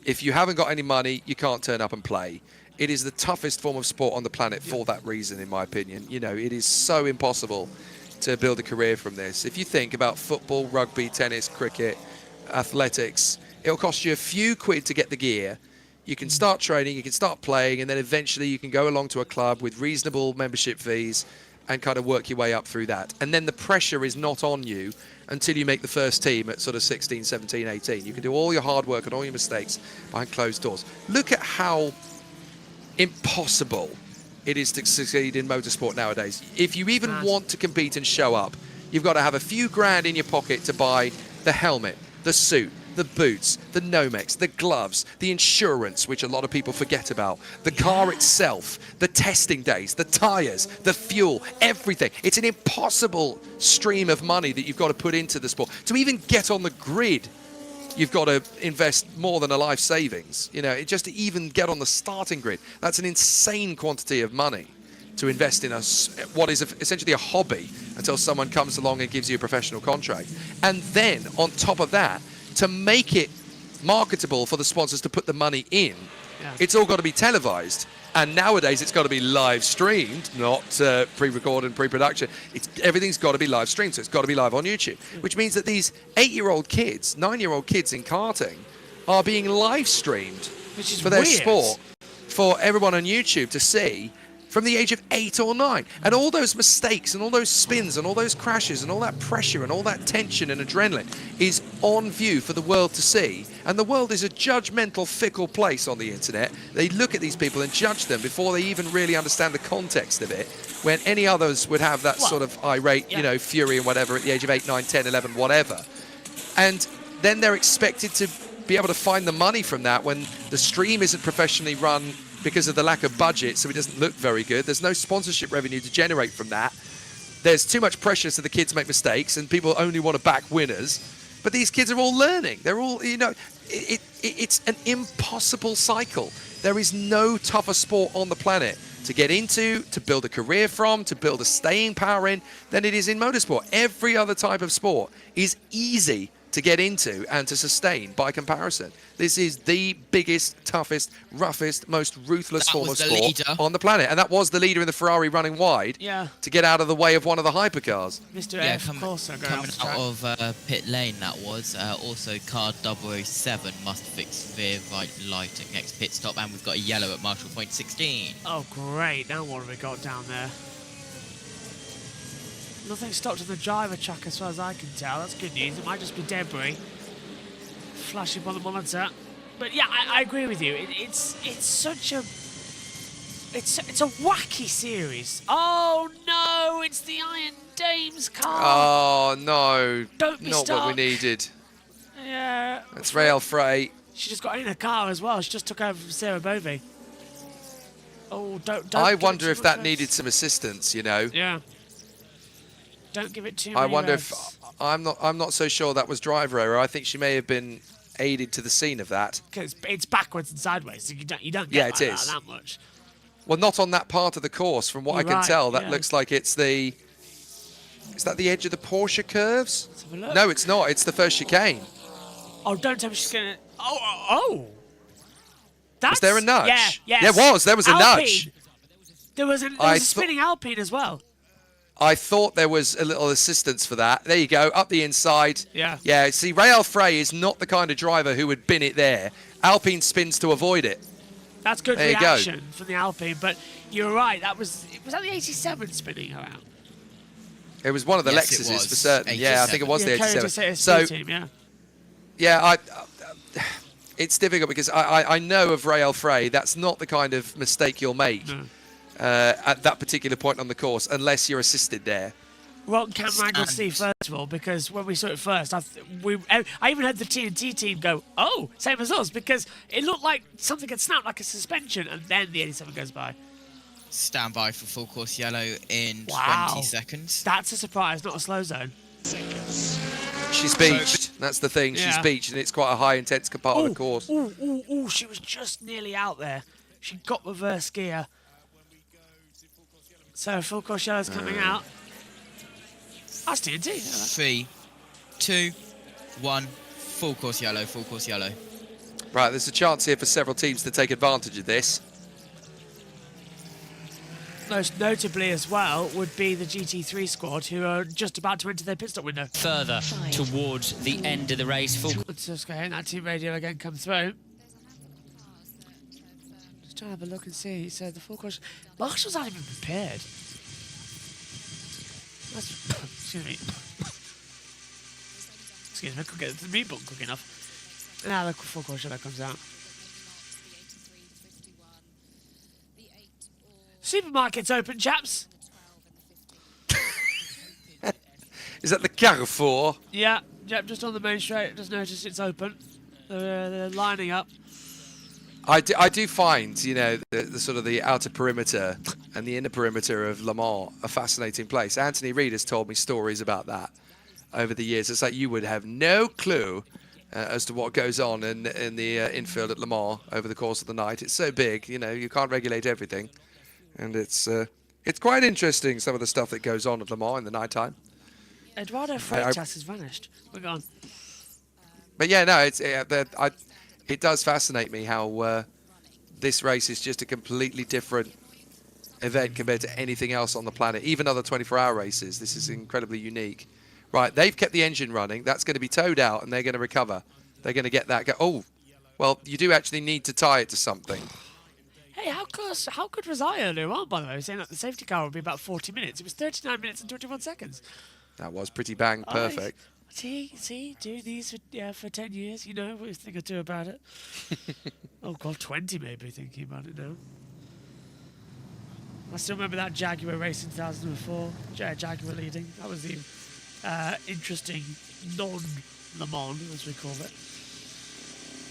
If you haven't got any money, you can't turn up and play. It is the toughest form of sport on the planet for that reason, in my opinion. It is so impossible to build a career from this. If you think about football, rugby, tennis, cricket, athletics, it'll cost you a few quid to get the gear. You can start training, you can start playing, and then eventually you can go along to a club with reasonable membership fees and kind of work your way up through that. And then the pressure is not on you until you make the first team at sort of 16, 17, 18. You can do all your hard work and all your mistakes behind closed doors. Look at how impossible it is to succeed in motorsport nowadays. If you even want to compete and show up, you've got to have a few grand in your pocket to buy the helmet, the suit, the boots, the Nomex, the gloves, the insurance, which a lot of people forget about, the car itself, the testing days, the tyres, the fuel, everything. It's an impossible stream of money that you've got to put into the sport. To even get on the grid, you've got to invest more than a life savings. Just to even get on the starting grid, that's an insane quantity of money to invest in what is essentially a hobby until someone comes along and gives you a professional contract. And then, on top of that, to make it marketable for the sponsors to put the money in, it's all got to be televised. And nowadays, it's got to be live streamed, not pre-recorded and pre-production. Everything's got to be live streamed, so it's got to be live on YouTube, which means that these 8-year-old kids, 9-year-old kids in karting are being live streamed for their sport, for everyone on YouTube to see from the age of 8 or 9. And all those mistakes and all those spins and all those crashes and all that pressure and all that tension and adrenaline is on view for the world to see. And the world is a judgmental, fickle place on the internet. They look at these people and judge them before they even really understand the context of it, when any others would have that sort of irate, you know, fury and whatever at the age of 8, 9, 10, 11, whatever. And then they're expected to be able to find the money from that when the stream isn't professionally run because of the lack of budget, so it doesn't look very good. There's no sponsorship revenue to generate from that. There's too much pressure so the kids make mistakes, and people only want to back winners. But these kids are all learning. They're all, you know, it's an impossible cycle. There is no tougher sport on the planet to get into, to build a career from, to build a staying power in, than it is in motorsport. Every other type of sport is easy to get into and to sustain by comparison. This is the biggest, toughest, roughest, most ruthless form of sport on the planet. And that was the leader in the Ferrari running wide to get out of the way of one of the hypercars. Mr. F, of course, coming out of pit lane, that was. Also, car 007 must fix rear right lighting next pit stop, and we've got a yellow at Marshall Point 16. Oh, great. Now what have we got down there? Nothing stopped in the driver track as far as I can tell. That's good news. It might just be debris flashing on the monitor. But yeah, I agree with you. It's such a... It's a wacky series. Oh no, it's the Iron Dames car. Oh no, Don't be not what we needed. Yeah. It's Rail Frey. She just got in a car as well. She just took over from Sarah Bovey. Oh, don't I give it wonder too if much that rest. needed some assistance, you know. Yeah. Don't give it too many I wonder revs. if I'm not so sure that was driver error. I think she may have been aided to the scene of that. Because it's backwards and sideways, so you don't get Yeah, like it is. that much. Well, not on that part of the course, from what You're I can right, tell. That yeah. looks like it's the... Is that the edge of the Porsche curves? Let's have a look. No, it's not. It's the first chicane. Oh, don't tell me she's gonna. Oh. That's... Was there a nudge? Yeah, yes. There was. There was a Alpine. nudge. There was a spinning Alpine as well. I thought there was a little assistance for that. There you go, up the inside. Yeah. Yeah, see, Rail Frey is not the kind of driver who would bin it there. Alpine spins to avoid it. That's good There you go. reaction from the Alpine, but you're right. Was that the 87 spinning her out? It was one of the Yes, it Lexuses was. for certain. Yeah, I think it was the 87. So, team, yeah. Yeah, it's difficult because I know of Rail Frey. That's not the kind of mistake you'll make at that particular point on the course, unless you're assisted there. Rotten camera angle, Steve, first of all, because when we saw it first, I even had the TNT team go, oh, same as us, because it looked like something had snapped like a suspension, and then the 87 goes by. Stand by for full course yellow in Wow. 20 seconds. That's a surprise, not a slow zone. She's beached. That's the thing. She's Yeah. beached, and it's quite a high intense part of the course. Ooh, she was just nearly out there. She got reverse gear. So full course yellow's coming out. That's TNT. 3, 2, 1. Full course yellow. Full course yellow. Right, there's a chance here for several teams to take advantage of this. Most notably as well would be the GT3 squad, who are just about to enter their pit stop window. Further towards the end of the race. Let's just go ahead and that team radio again come through. Just trying to have a look and see. So the full course... Marshall's not even prepared. Excuse me. Excuse me, I couldn't get the meat book quick enough. Now the full course yellow comes out. Supermarket's open, chaps. Is that the Carrefour? Yeah, just on the main straight. Just noticed it's open. They're lining up. I do find, you know, the sort of the outer perimeter and the inner perimeter of Le Mans a fascinating place. Anthony Reid has told me stories about that over the years. It's like you would have no clue as to what goes on in the infield at Le Mans over the course of the night. It's so big, you know, you can't regulate everything. And it's quite interesting, some of the stuff that goes on at Le Mans in the nighttime. Eduardo Freitas has vanished. We're gone. But yeah, no, it does fascinate me how this race is just a completely different event compared to anything else on the planet. Even other 24-hour races, this is incredibly unique. Right, they've kept the engine running. That's going to be towed out, and they're going to recover. They're going to get that. Oh, well, you do actually need to tie it to something. Hey, how close how good was I earlier on, by the way? Saying that the safety car would be about 40 minutes. It was 39 minutes and 21 seconds. That was pretty bang perfect. See, doing these for 10 years, you know, a thing or two about it. Oh, God, 20 maybe, thinking about it now. I still remember that Jaguar race in 2004. Jaguar leading. That was the interesting non-Le Mans, as we call it.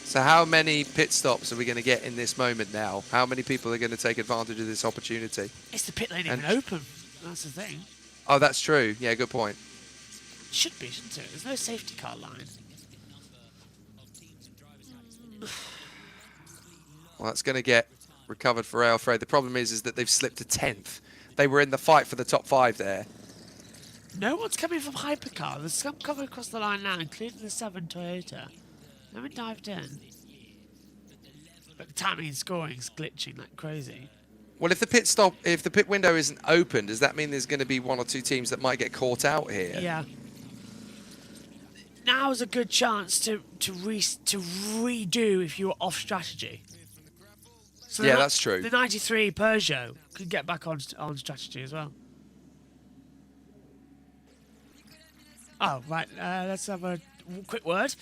So how many pit stops are we going to get in this moment now? How many people are going to take advantage of this opportunity? It's the pit lane even open. That's the thing. Oh, that's true. Yeah, good point. Should be, shouldn't it? There's no safety car line. Well, that's going to get recovered for Alfred. The problem is that they've slipped to 10th. They were in the fight for the top 5 there. No one's coming from Hypercar. There's some coming across the line now, including the 7 Toyota. They haven't dived in. But the timing and scoring's glitching like crazy. Well, if the pit window isn't open, does that mean there's going to be 1 or 2 teams that might get caught out here? Yeah. Now's a good chance to redo if you're off strategy. So yeah, that's true. The 93 Peugeot could get back on strategy as well. Oh, right. Let's have a quick word.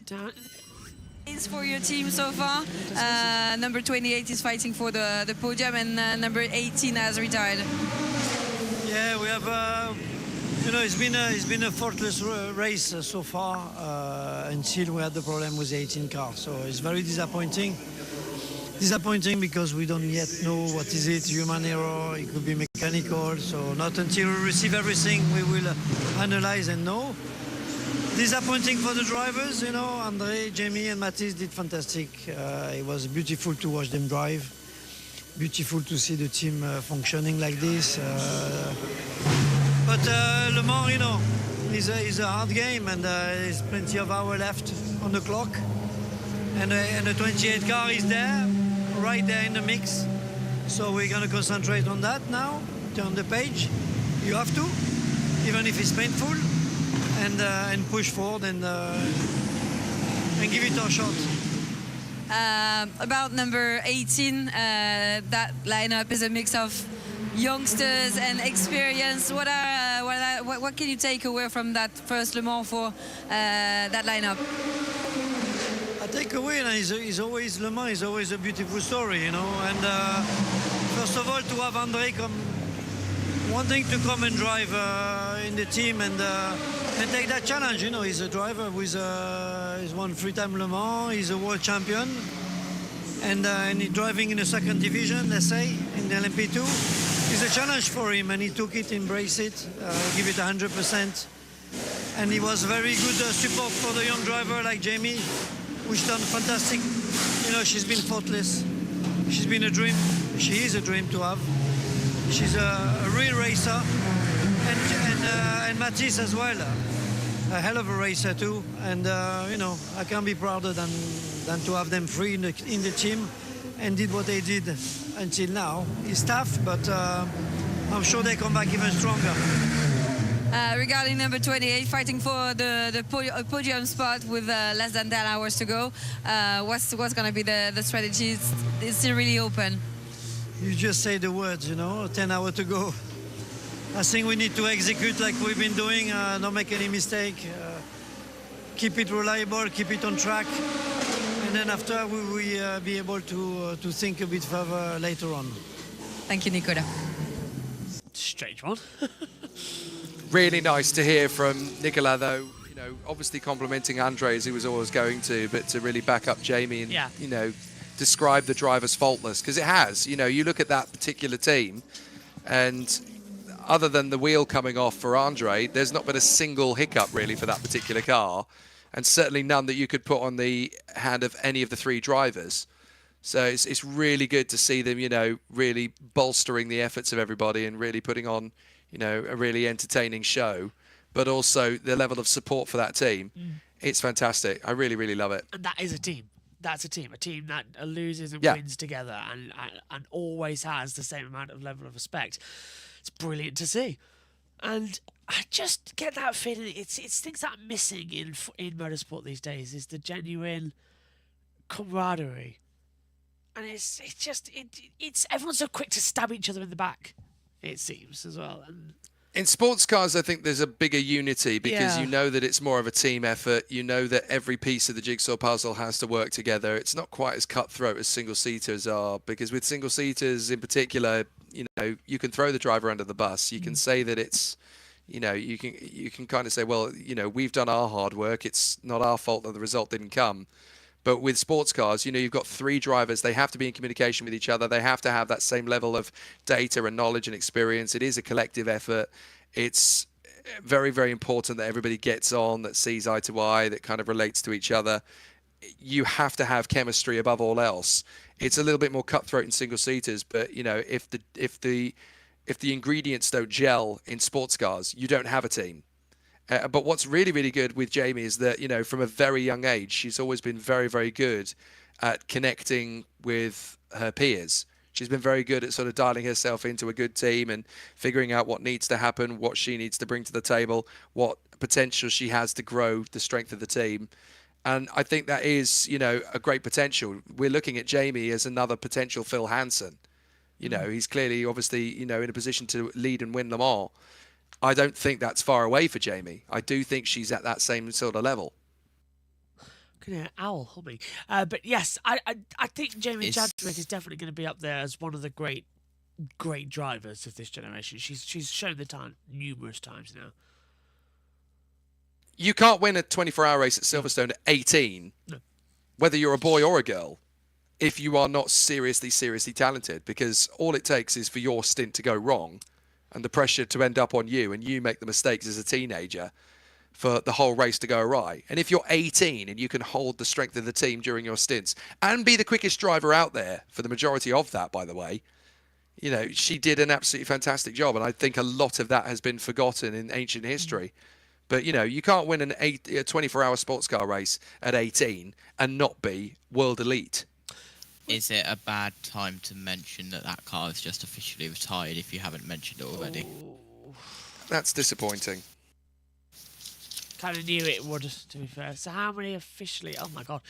Down. For your team so far, number 28 is fighting for the podium, and number 18 has retired. Yeah, we have. You know, it's been a faultless race so far until we had the problem with the 18 car. So it's very disappointing. Disappointing because we don't yet know what is it, human error, it could be mechanical. So not until we receive everything we will analyze and know. Disappointing for the drivers, you know. Andre, Jamie and Mathis did fantastic. It was beautiful to watch them drive. Beautiful to see the team functioning like this. But Le Mans, you know, is a hard game, and there's plenty of hour left on the clock. And the 28 car is there, right there in the mix. So we're going to concentrate on that now. Turn the page. You have to, even if it's painful, and push forward and give it a shot. About number 18, that lineup is a mix of youngsters and experience. What can you take away from that first Le Mans for that lineup? I take away is always Le Mans is always a beautiful story, you know. And first of all, to have Andre wanting to come and drive in the team and take that challenge, you know. He's a driver with he's won 3-time Le Mans. He's a world champion, and he's driving in the 2nd division, let's say, in the LMP2. It's a challenge for him, and he took it, embraced it, give it 100%. And he was very good support for the young driver like Jamie, which done fantastic. You know, she's been faultless. She's been a dream. She is a dream to have. She's a real racer, and Mathis as well, a hell of a racer too. And you know, I can't be prouder than to have them three in the team, and did what they did until now. It's tough, but I'm sure they come back even stronger. Regarding number 28, fighting for the podium spot with less than 10 hours to go, what's going to be the strategy? It's still really open. You just say the words, you know, 10 hours to go. I think we need to execute like we've been doing, not make any mistake, keep it reliable, keep it on track, and then after we will be able to think a bit further later on. Thank you, Nicola. Strange one. Really nice to hear from Nicola, though. You know, obviously complimenting Andre as he was always going to, but to really back up Jamie and you know, describe the driver's faultless, because it has. You know, you look at that particular team, and other than the wheel coming off for Andre, there's not been a single hiccup really for that particular car, and certainly none that you could put on the hand of any of the three drivers. So it's really good to see them, you know, really bolstering the efforts of everybody and really putting on, you know, a really entertaining show, but also the level of support for that team. It's fantastic. I really, really love it. And that is a team. That's a team that loses and wins together and always has the same amount of level of respect. It's brilliant to see. And I just get that feeling, it's things that are missing in motorsport these days, is the genuine camaraderie And it's everyone's so quick to stab each other in the back, it seems, as well. And in sports cars, I think there's a bigger unity because Yeah. you know that it's more of a team effort. You know that every piece of the jigsaw puzzle has to work together. It's not quite as cutthroat as single-seaters are, because with single-seaters in particular, you know, you can throw the driver under the bus. You can say that it's, you know, you can kind of say, well, you know, we've done our hard work. It's not our fault that the result didn't come. But with sports cars, you know, you've got 3 drivers. They have to be in communication with each other. They have to have that same level of data and knowledge and experience. It is a collective effort. It's very, very important that everybody gets on, that sees eye to eye, that kind of relates to each other. You have to have chemistry above all else. It's a little bit more cutthroat in single-seaters, but, you know, if the ingredients don't gel in sports cars, you don't have a team. But what's really, really good with Jamie is that, you know, from a very young age, she's always been very, very good at connecting with her peers. She's been very good at sort of dialing herself into a good team and figuring out what needs to happen, what she needs to bring to the table, what potential she has to grow the strength of the team. And I think that is, you know, a great potential. We're looking at Jamie as another potential Phil Hansen. You know, he's clearly, obviously, you know, in a position to lead and win Le Mans. I don't think that's far away for Jamie. I do think she's at that same sort of level. Can hear owl humming. But yes, I think Jamie Chadwick is definitely going to be up there as one of the great drivers of this generation. She's shown the talent numerous times now. You can't win a 24-hour race at Silverstone at 18, whether you're a boy or a girl, if you are not seriously, seriously talented, because all it takes is for your stint to go wrong and the pressure to end up on you, and you make the mistakes as a teenager for the whole race to go awry. And if you're 18 and you can hold the strength of the team during your stints and be the quickest driver out there for the majority of that, by the way, you know, she did an absolutely fantastic job. And I think a lot of that has been forgotten in ancient history. But, you know, you can't win a 24-hour sports car race at 18 and not be world elite. Is it a bad time to mention that car is just officially retired if you haven't mentioned it already? That's disappointing. Kind of knew it would, to be fair. So how many officially? Oh my god,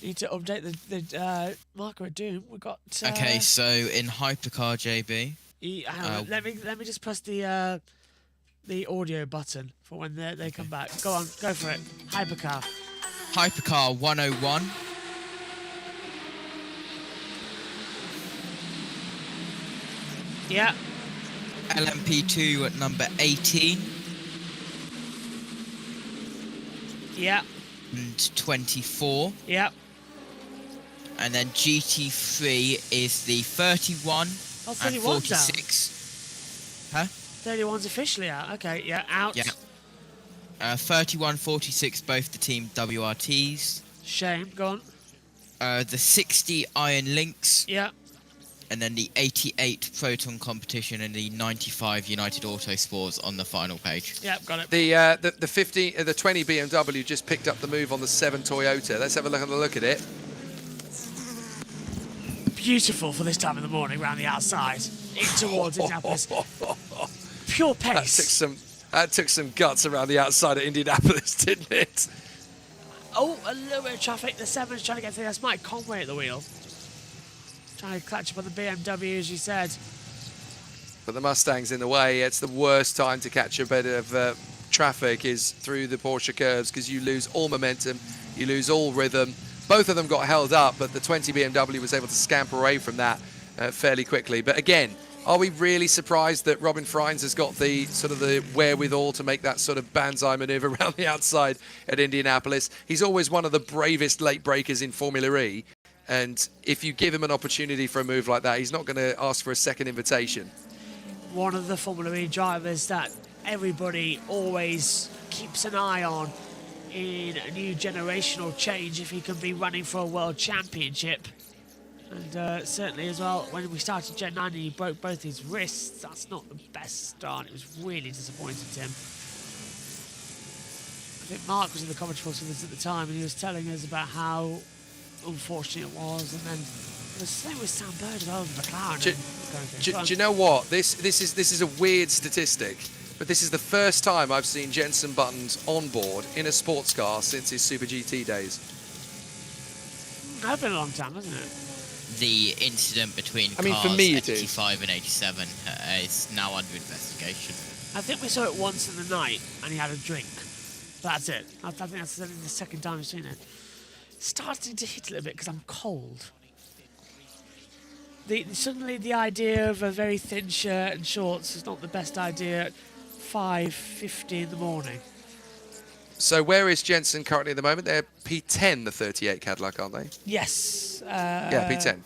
need to update the marker at Doom. We got. Okay, so in Hypercar JB. Hang on, let me just press the audio button for when they come back. Go on, go for it. Hypercar. Hypercar 101. Yeah. LMP2 at number 18. Yeah. And 24. Yeah. And then GT3 is the 31 and 46. Huh? 31's officially out. Okay, yeah, out. Yeah. 31, 46, both the team WRTs. Shame, go on. The 60 Iron Lynx. Yeah. And then the 88 Proton Competition and the 95 United Autosports on the final page. Yeah, got it. The 20 BMW just picked up the move on the 7 Toyota. Let's have a look at it. Beautiful for this time of the morning, round the outside, in towards Indianapolis. Pure pace. That took some guts around the outside of Indianapolis, didn't it? Oh, a little bit of traffic. The 7's trying to get through. That's Mike Conway at the wheel. Trying to clutch up on the BMW, as you said. But the Mustang's in the way. It's the worst time to catch a bit of traffic is through the Porsche curves, because you lose all momentum, you lose all rhythm. Both of them got held up, but the 20 BMW was able to scamper away from that fairly quickly. But again, are we really surprised that Robin Freins has got the sort of the wherewithal to make that sort of banzai maneuver around the outside at Indianapolis? He's always one of the bravest late breakers in Formula E. And if you give him an opportunity for a move like that, he's not going to ask for a second invitation. One of the Formula E drivers that everybody always keeps an eye on in a new generational change if he can be running for a world championship. And certainly as well, when we started Gen 9 and he broke both his wrists, that's not the best start. It was really disappointing to him. I think Mark was in the commentary box with us at the time, and he was telling us about how unfortunate it was, and then the same with Sam Bird as well with McLaren. Do you know what? This is a weird statistic, but this is the first time I've seen Jenson Buttons on board in a sports car since his Super GT days. That's been a long time, hasn't it? the incident between I mean, cars for me it is. 85 and 87 is now under investigation. I think we saw it once in the night, and he had a drink. That's it. I think that's only the second time I've seen it. Starting to hit a little bit because I'm cold. Suddenly the idea of a very thin shirt and shorts is not the best idea at 5:50 in the morning. So where is Jensen currently at the moment? They're P10, the 38 Cadillac, aren't they? Yes. Yeah, P10.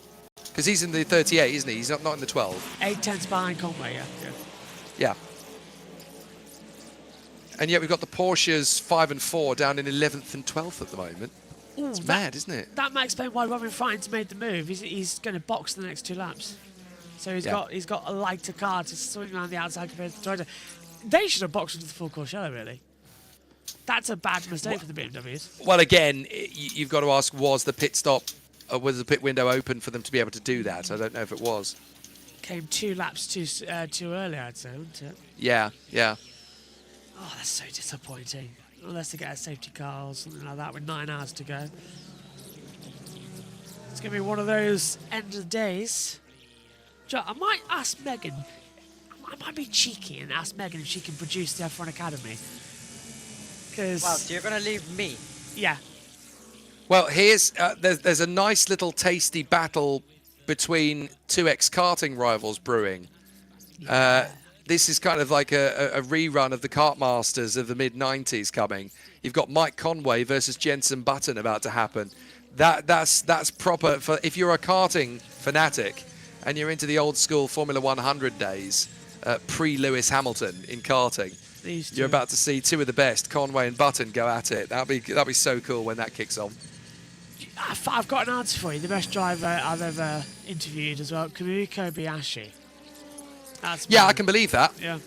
Because he's in the 38, isn't he? He's not in the 12. 8/10 behind Conway, yeah. Yeah. And yet we've got the Porsches 5 and 4 down in 11th and 12th at the moment. Ooh, It's mad, isn't it? That might explain why Robin Frighten's made the move. He's going to box the next 2 laps. So he's got a lighter car to swing around the outside compared to the Toyota. They should have boxed into the full course yellow, really. That's a bad mistake for the BMWs. Well, again, you've got to ask, was the pit stop, was the pit window open for them to be able to do that? I don't know if it was. Came 2 laps too early, I'd say, wouldn't it? Yeah, yeah. Oh, that's so disappointing. Unless they get a safety car or something like that with 9 hours to go. It's going to be one of those end of the days. I might ask Megan, I might be cheeky and ask Megan if she can produce the F1 Academy. Because... Wow, so you're going to leave me? Yeah. Well, here's there's a nice little tasty battle between 2X karting rivals brewing. This is kind of like a rerun of the Kart Masters of the mid-90s coming. You've got Mike Conway versus Jensen Button about to happen. That's proper for if you're a karting fanatic and you're into the old school Formula 100 days, pre-Lewis Hamilton in karting. You're about to see 2 of the best, Conway and Button, go at it. That'll be so cool when that kicks on. I've got an answer for you. The best driver I've ever interviewed as well, Kamui Kobayashi. Yeah, I can believe that. Yeah.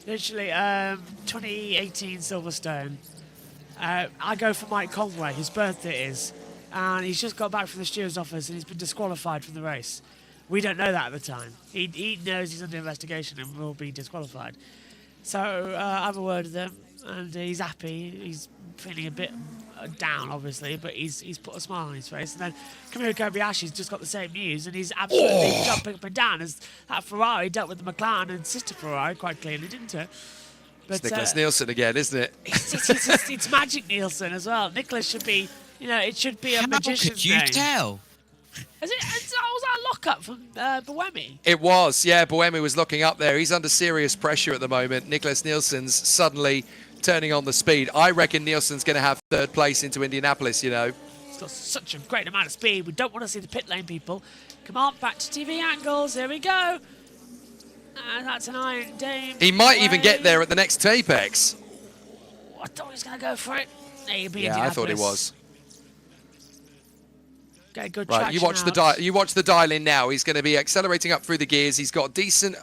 Literally, 2018 Silverstone. I go for Mike Conway, his birthday is, and he's just got back from the steward's office and he's been disqualified from the race. We don't know that at the time. He knows he's under investigation and will be disqualified. So I have a word with him, and he's happy. He's feeling a bit down, obviously, but he's put a smile on his face. And then Kamui Kobayashi's just got the same news, and he's absolutely jumping up and down as that Ferrari dealt with the McLaren and sister Ferrari quite clearly, didn't it? But, it's Nicholas Nielsen again, isn't it? It's Magic Nielsen as well. Nicholas should be, it should be a magician's name. How could you tell? Was that a lockup from Boemi? It was, yeah. Boemi was looking up there. He's under serious pressure at the moment. Nicholas Nielsen's suddenly turning on the speed. I reckon Nielsen's going to have 3rd place into Indianapolis, He's got such a great amount of speed. We don't want to see the pit lane people. Come on, back to TV angles. Here we go. And that's an Iron Dame. He might even get there at the next apex. I thought he was going to go for it. Yeah, I thought he was. Get a good right, you watch the dial in now. He's going to be accelerating up through the gears. He's got a decent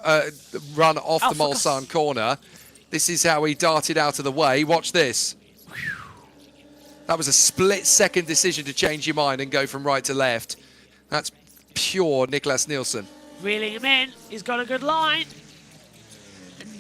run off the Mulsanne corner. This is how he darted out of the way. Watch this. That was a split-second decision to change your mind and go from right to left. That's pure Nicholas Nielsen. Reeling him in. He's got a good line.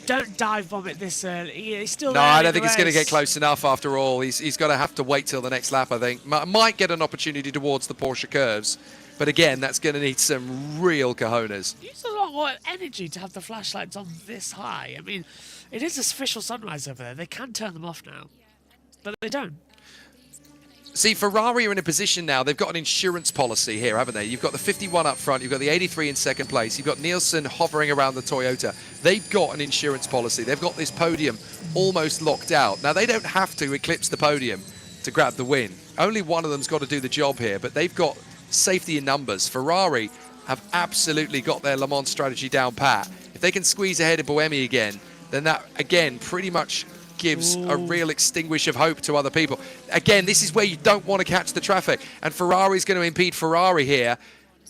Don't dive bomb it this early. He's still there. No, I don't think it's going to get close enough after all. He's going to have to wait till the next lap, I think. Might get an opportunity towards the Porsche curves. But again, that's going to need some real cojones. Use a lot more energy to have the flashlights on this high. I mean, it is official sunrise over there. They can turn them off now. But they don't. See, Ferrari are in a position now. They've got an insurance policy here, haven't they? You've got the 51 up front. You've got the 83 in 2nd place. You've got Nielsen hovering around the Toyota. They've got an insurance policy. They've got this podium almost locked out. Now, they don't have to eclipse the podium to grab the win. Only one of them's got to do the job here, but they've got safety in numbers. Ferrari have absolutely got their Le Mans strategy down pat. If they can squeeze ahead of Boemi again, then that, again, pretty much gives a real extinguish of hope to other people. Again, this is where you don't want to catch the traffic, and Ferrari's going to impede Ferrari here,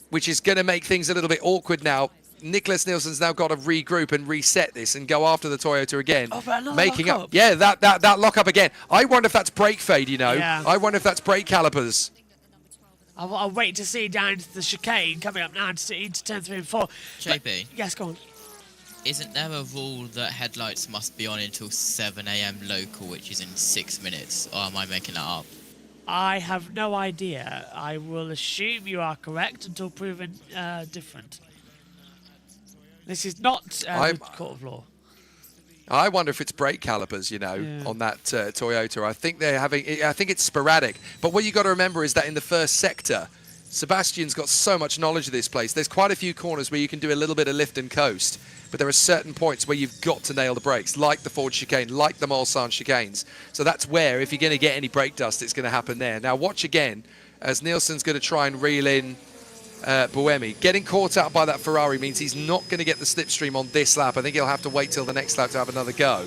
which is going to make things a little bit awkward now. Nicholas Nielsen's now got to regroup and reset this and go after the Toyota again, making up. Yeah, that lock up again. I wonder if that's brake fade, Yeah. I wonder if that's brake calipers. I'll wait to see down to the chicane coming up now into turn 3 and 4. JB. But, yes, go on. Isn't there a rule that headlights must be on until 7 AM local, which is in 6 minutes? Or am I making that up? I have no idea. I will assume you are correct until proven different. This is not the court of law. I wonder if it's brake calipers, you know, on that Toyota. I think they're having. I think it's sporadic. But what you got to remember is that in the first sector, Sebastian's got so much knowledge of this place. There's quite a few corners where you can do a little bit of lift and coast, but there are certain points where you've got to nail the brakes, like the Ford chicane, like the Mulsanne chicanes. So that's where, if you're going to get any brake dust, it's going to happen there. Now watch again as Nielsen's going to try and reel in Buemi. Getting caught out by that Ferrari means he's not going to get the slipstream on this lap. I think he'll have to wait till the next lap to have another go.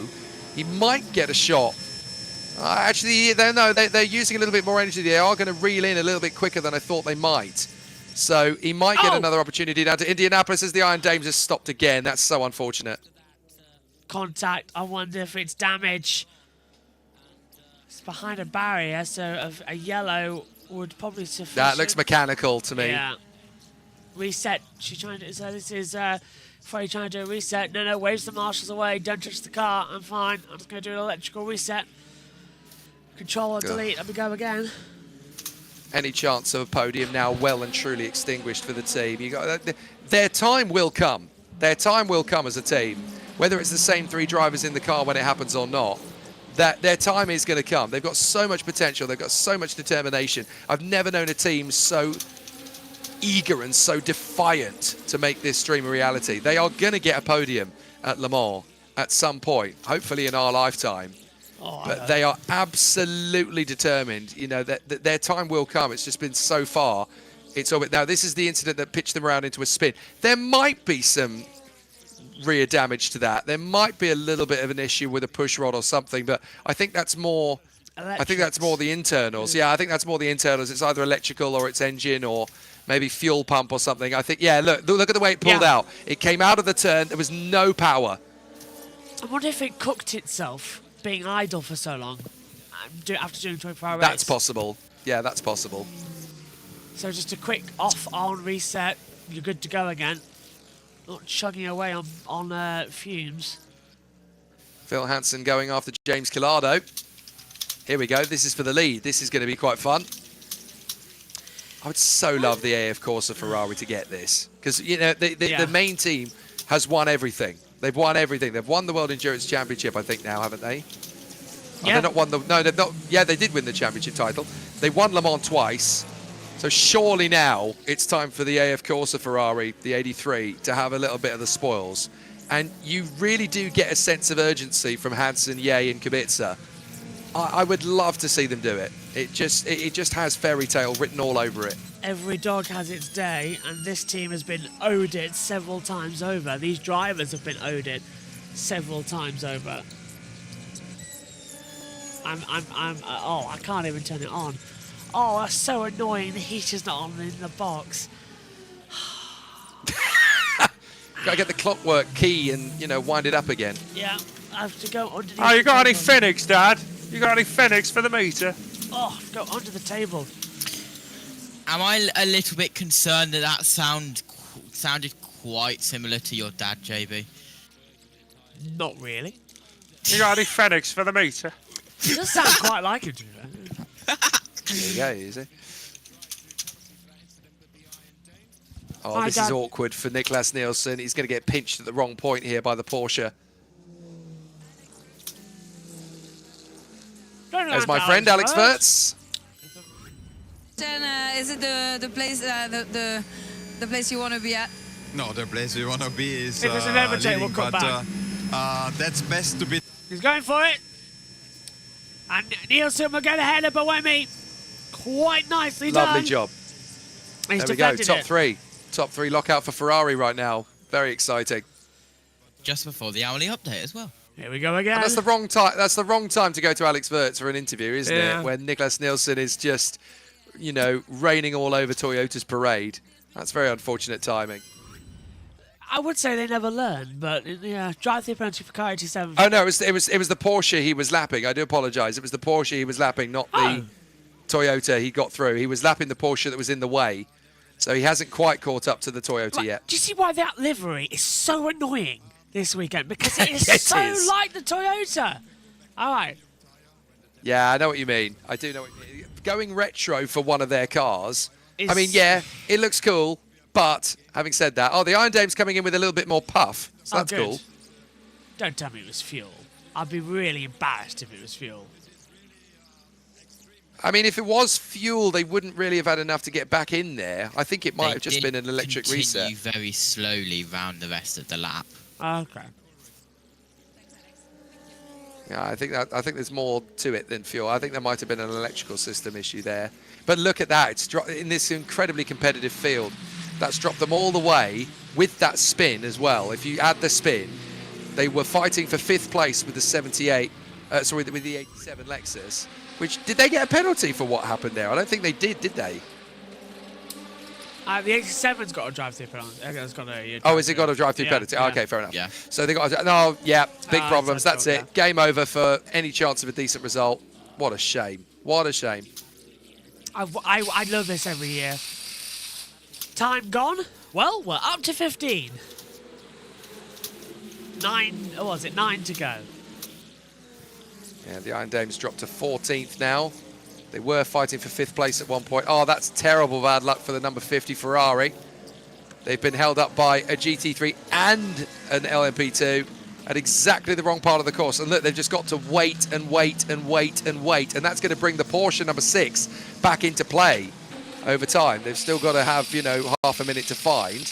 He might get a shot. Actually, they're using a little bit more energy. They are going to reel in a little bit quicker than I thought they might. So he might get another opportunity down to Indianapolis as the Iron Dames has stopped again. That's so unfortunate. Contact. I wonder if it's damage. It's behind a barrier, so a yellow would probably suffice. That looks mechanical to me. Yeah. Reset. She's trying to. So this is Freddie trying to do a reset. No, waves the marshals away. Don't touch the car. I'm fine. I'm just going to do an electrical reset. Control or delete. Let me go again. Any chance of a podium now well and truly extinguished for the team. You got their time will come. Their time will come as a team. Whether it's the same 3 drivers in the car when it happens or not, that their time is going to come. They've got so much potential. They've got so much determination. I've never known a team so eager and so defiant to make this dream a reality. They are going to get a podium at Le Mans at some point, hopefully in our lifetime. But they are absolutely determined. You know, that their time will come. It's just been so far. It's all. Now, this is the incident that pitched them around into a spin. There might be some rear damage to that. There might be a little bit of an issue with a push rod or something, but I think that's more. I think that's more the internals. Yeah, I think that's more the internals. It's either electrical or it's engine or maybe fuel pump or something. I think. Yeah, look at the way it pulled out. It came out of the turn. There was no power. I wonder if it cooked itself being idle for so long after doing 24-hour race. That's possible. Yeah, that's possible. So just a quick off-on reset. You're good to go again. Not chugging away on fumes. Phil Hansen going after James Collado. Here we go. This is for the lead. This is going to be quite fun. I would so love the AF Corsa Ferrari to get this. Because, you know, the main team has won everything. They've won everything. They've won the World Endurance Championship, I think, now, haven't they? Yeah. They've not won the... No, they've not... Yeah, they did win the championship title. They won Le Mans twice. So surely now it's time for the AF Corsa Ferrari, the 83, to have a little bit of the spoils. And you really do get a sense of urgency from Hansen, Ye, and Kubica. I would love to see them do it. It just has fairy tale written all over it. Every dog has its day, and this team has been owed it several times over. These drivers have been owed it several times over. Oh, I can't even turn it on. Oh, that's so annoying. The heater's not on in the box. Gotta get the clockwork key and, you know, wind it up again. Yeah, I have to go underneath. Oh, you got any Phoenix, Dad? You got any Phoenix for the meter? Oh, go under the table. Am I a little bit concerned that sounded quite similar to your dad, JB? Not really. You got any Phoenix for the meter? It does sound quite like it, to be fair. There you go, easy. Oh, this is awkward for Niklas Nielsen. He's going to get pinched at the wrong point here by the Porsche. There's my friend Alex Wirtz. Then is it the place the place you want to be at? No, the place we want to be is if it's an overtake, we'll come back. That's best to be. He's going for it. And Nielsen will get ahead of Buemi. Quite nicely done. Lovely job. He's there we go, top it. three. Top 3 lockout for Ferrari right now. Very exciting. Just before the hourly update as well. Here we go again. And that's the wrong time. That's the wrong time to go to Alex Wirtz for an interview, isn't Yeah. it? When Niklas Nielsen is just, you know, raining all over Toyota's parade. That's very unfortunate timing. I would say they never learn, but yeah, drive the penalty for car 87. Oh no, it was the Porsche he was lapping. I do apologise. It was the Porsche he was lapping, not the Toyota he got through. He was lapping the Porsche that was in the way, so he hasn't quite caught up to the Toyota yet. Do you see why that livery is so annoying this weekend? Because it is It so is. like the Toyota. All right. Yeah, I know what you mean. I do know what you mean. going retro for one of their cars. I mean, yeah, it looks cool, but having said that, the Iron Dame's coming in with a little bit more puff, so that's cool. Don't tell me it was fuel. I'd be really embarrassed if it was fuel. I mean, if it was fuel, they wouldn't really have had enough to get back in there. I think it might have just been an electric reset. Continue very slowly round the rest of the lap. Okay. Yeah, I think there's more to it than fuel. I think there might have been an electrical system issue there. But look at that. It's in this incredibly competitive field. That's dropped them all the way with that spin as well. If you add the spin, they were fighting for 5th place with the 78, with the 87 Lexus. Which, did they get a penalty for what happened there? I don't think they did they? The 87's got a drive-through penalty. It's got a, Has it got a drive-through penalty? Yeah. Okay, fair enough. Yeah. So they got big problems. That's it. Yeah. Game over for any chance of a decent result. What a shame. What a shame. I love this every year. Time gone? Well, we're up to 15. 9 to go. Yeah, the Iron Dames dropped to 14th now. They were fighting for 5th place at one point. Oh, that's terrible bad luck for the number 50 Ferrari. They've been held up by a GT3 and an LMP2 at exactly the wrong part of the course. And look, they've just got to wait and wait and wait and wait. And that's going to bring the Porsche number 6 back into play over time. They've still got to have, half a minute to find.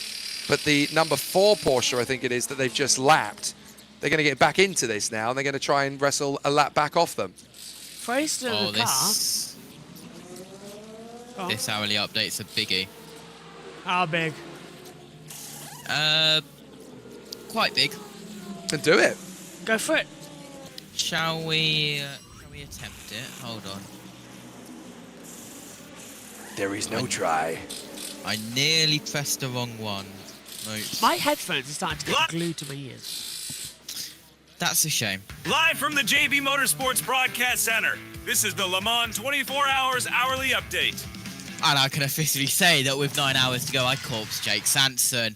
But the number 4 Porsche, I think it is, that they've just lapped, they're going to get back into this now, and they're going to try and wrestle a lap back off them. This hourly update's a biggie. How big? Quite big. Then do it. Go for it. Shall we attempt it? Hold on. There is no try. I nearly pressed the wrong one. Oops. My headphones are starting to get glued to my ears. That's a shame. Live from the JB Motorsports Broadcast Center, this is the Le Mans 24 Hours Hourly Update. And I can officially say that with 9 hours to go, I corpsed Jake Sanson.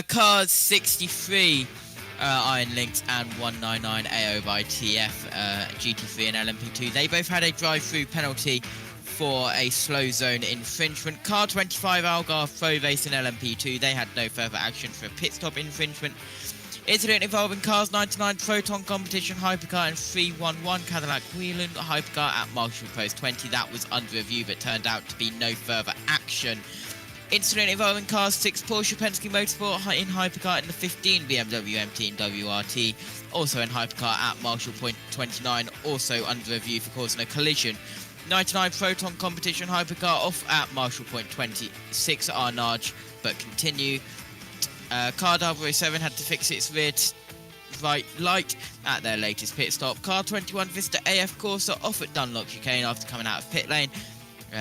Cars 63 Iron Linked and 199 AO by TF, GT3 and LMP2. They both had a drive-through penalty for a slow zone infringement. Car 25 Algarve Provace and LMP2, they had no further action for a pit stop infringement. Incident involving cars 99 Proton Competition Hypercar and 311 Cadillac Wheeland Hypercar at Marshall Post 20. That was under review but turned out to be no further action. Incident involving cars 6 Porsche Penske Motorsport in Hypercar and the 15 BMW MT and WRT, also in Hypercar at Marshall Point 29, also under review for causing a collision. 99 Proton Competition Hypercar off at Marshall Point 26 Arnage, but continue. Car 007 had to fix its rear right light at their latest pit stop. Car 21 Vista AF Corsa off at Dunlop Chicane after coming out of pit lane.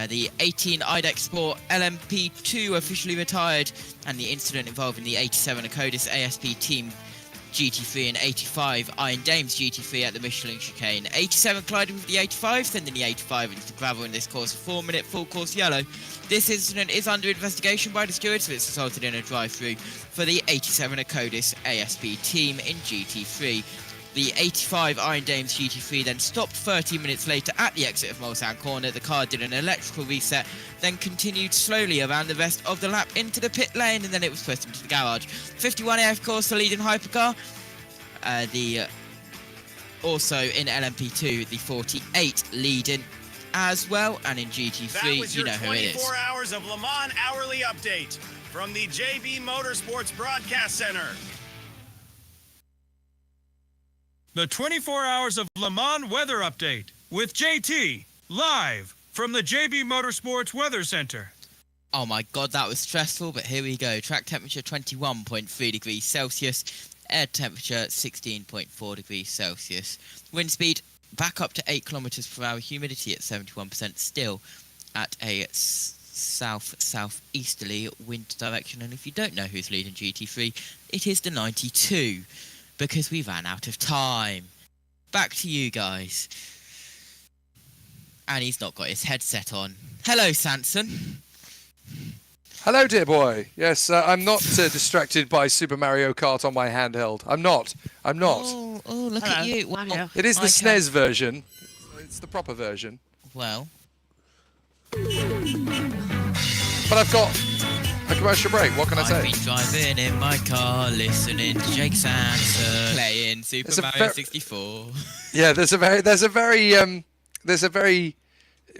The 18 IDEX Sport LMP2 officially retired, and the incident involving the 87 Acodis ASP Team GT3 and 85 Iron Dames GT3 at the Michelin Chicane. 87 collided with the 85, sending the 85 into the gravel in this course, 4-minute full course yellow. This incident is under investigation by the stewards, so it's resulted in a drive-through for the 87 Acodis ASP team in GT3. The 85 Iron Dames GT3 then stopped 30 minutes later at the exit of Mulsanne Corner. The car did an electrical reset, then continued slowly around the rest of the lap into the pit lane, and then it was pushed into the garage. 51 AF Corsa leading Hypercar. Also in LMP2, the 48 leading as well, and in GT3, you know who it is. 24 hours of Le Mans hourly update from the JB Motorsports Broadcast Center. The 24 Hours of Le Mans Weather Update with JT, live from the JB Motorsports Weather Center. Oh my god, that was stressful, but here we go. Track temperature 21.3 degrees Celsius, air temperature 16.4 degrees Celsius. Wind speed back up to 8 kilometers per hour, humidity at 71%, still at a south-southeasterly wind direction. And if you don't know who's leading GT3, it is the 92. Because we ran out of time. Back to you guys. And he's not got his headset on. Hello, Sanson. Hello, dear boy. Yes, I'm not distracted by Super Mario Kart on my handheld. I'm not. Oh, look at you. Well, it is the SNES version. It's the proper version. Well, But I've got a commercial break. What can I say? I've been driving in my car, listening to Jake Sanson, playing Super Mario 64. Yeah, there's a very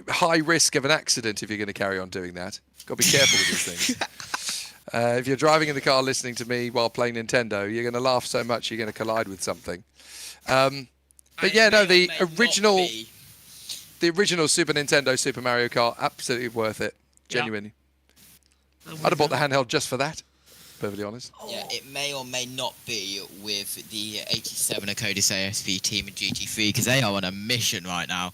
high risk of an accident if you're going to carry on doing that. Got to be careful with these things. If you're driving in the car listening to me while playing Nintendo, you're going to laugh so much you're going to collide with something. But yeah, no, the original Super Nintendo Super Mario Kart, absolutely worth it. Genuinely. I'd have bought the handheld just for that, perfectly honest. Yeah, it may or may not be with the 87 Acodis ASV team in GT3 because they are on a mission right now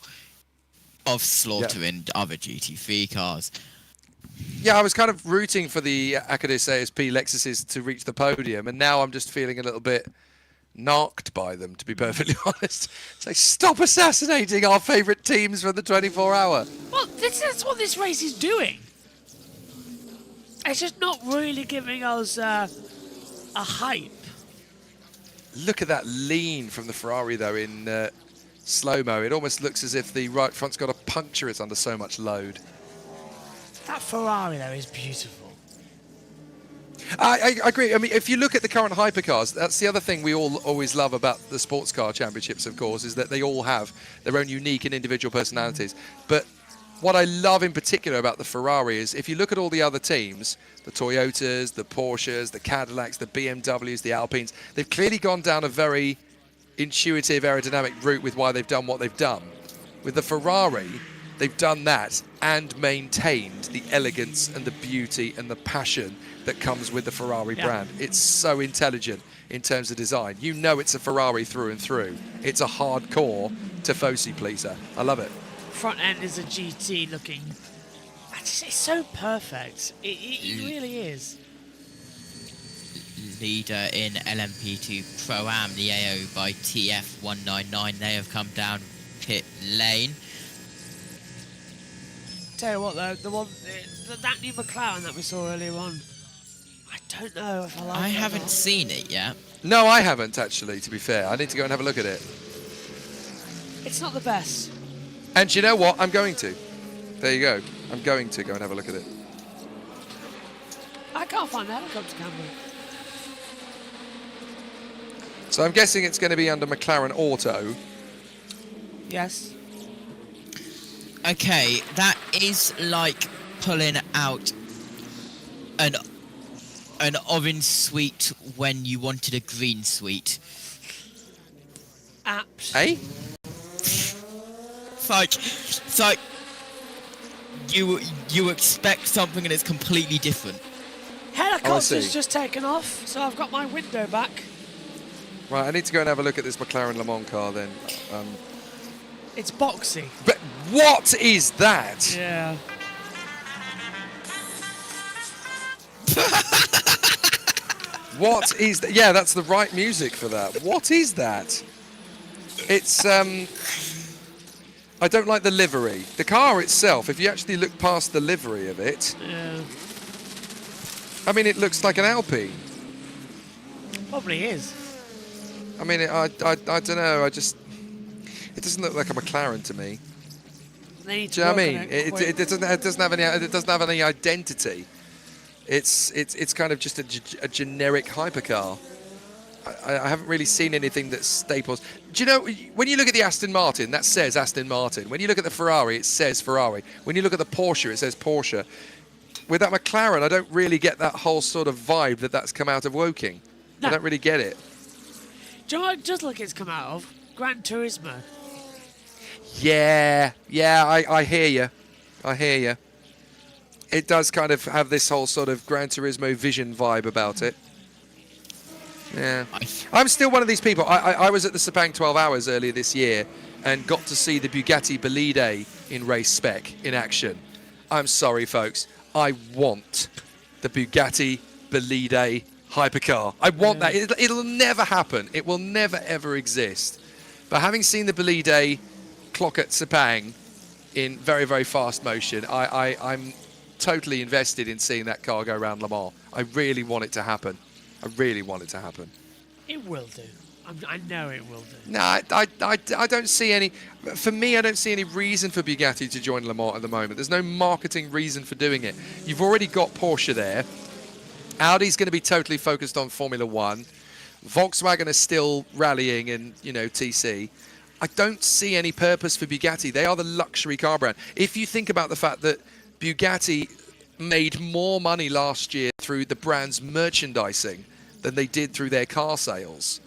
of slaughtering other GT3 cars. Yeah, I was kind of rooting for the Acodis ASP Lexuses to reach the podium, and now I'm just feeling a little bit knocked by them, to be perfectly honest. Say, stop assassinating our favourite teams from the 24-hour. Well, that's what this race is doing. It's just not really giving us a hype. Look at that lean from the Ferrari, though, in slow-mo. It almost looks as if the right front's got a puncture. It's under so much load. That Ferrari, though, is beautiful. I agree. I mean, if you look at the current hypercars, that's the other thing we all always love about the sports car championships, of course, is that they all have their own unique and individual personalities. But what I love in particular about the Ferrari is if you look at all the other teams, the Toyotas, the Porsches, the Cadillacs, the BMWs, the Alpines, they've clearly gone down a very intuitive aerodynamic route with why they've done what they've done. With the Ferrari, they've done that and maintained the elegance and the beauty and the passion that comes with the Ferrari brand. It's so intelligent in terms of design. You know it's a Ferrari through and through. It's a hardcore Tifosi pleaser. I love it. Front end is a GT looking. It's so perfect. It really is. Leader in LMP2 Pro-Am, the AO by TF199. They have come down pit lane. Tell you what, though, that new McLaren that we saw earlier on, I don't know if I like it. I haven't seen it yet. No, I haven't, actually, to be fair. I need to go and have a look at it. It's not the best. And you know what? I'm going to. There you go. I'm going to go and have a look at it. I can't find the helicopter camera. So I'm guessing it's going to be under McLaren Auto. Yes. Okay, that is like pulling out an orange sweet when you wanted a green sweet. Hey? It's like you expect something and it's completely different. Helicopter's just taken off, so I've got my window back. Right, I need to go and have a look at this McLaren Le Mans car then. It's boxy. But what is that? Yeah. What is that? Yeah, that's the right music for that. What is that? It's I don't like the livery. The car itself, if you actually look past the livery of it, Yeah. I mean, it looks like an Alpine. Probably is. I mean, I don't know. It doesn't look like a McLaren to me. They need to Do you know what I work mean? on it It doesn't have any identity. It's kind of just a generic hypercar. I haven't really seen anything that staples. Do you know, when you look at the Aston Martin, that says Aston Martin. When you look at the Ferrari, it says Ferrari. When you look at the Porsche, it says Porsche. With that McLaren, I don't really get that whole sort of vibe that's come out of Woking. No. I don't really get it. Do you know what it does look it's come out of? Gran Turismo. Yeah, I hear you. I hear you. It does kind of have this whole sort of Gran Turismo vision vibe about it. Yeah. I'm still one of these people. I was at the Sepang 12 Hours earlier this year and got to see the Bugatti Bolide in race spec in action. I'm sorry, folks. I want the Bugatti Bolide hypercar. I want that. It'll never happen. It will never, ever exist. But having seen the Bolide clock at Sepang in very, very fast motion, I'm totally invested in seeing that car go around Le Mans. I really want it to happen. I really want it to happen. It will do. I know it will do. No, I don't see any. For me, I don't see any reason for Bugatti to join Le Mans at the moment. There's no marketing reason for doing it. You've already got Porsche there. Audi's going to be totally focused on Formula One. Volkswagen is still rallying in, TC. I don't see any purpose for Bugatti. They are the luxury car brand. If you think about the fact that Bugatti made more money last year through the brand's merchandising than they did through their car sales,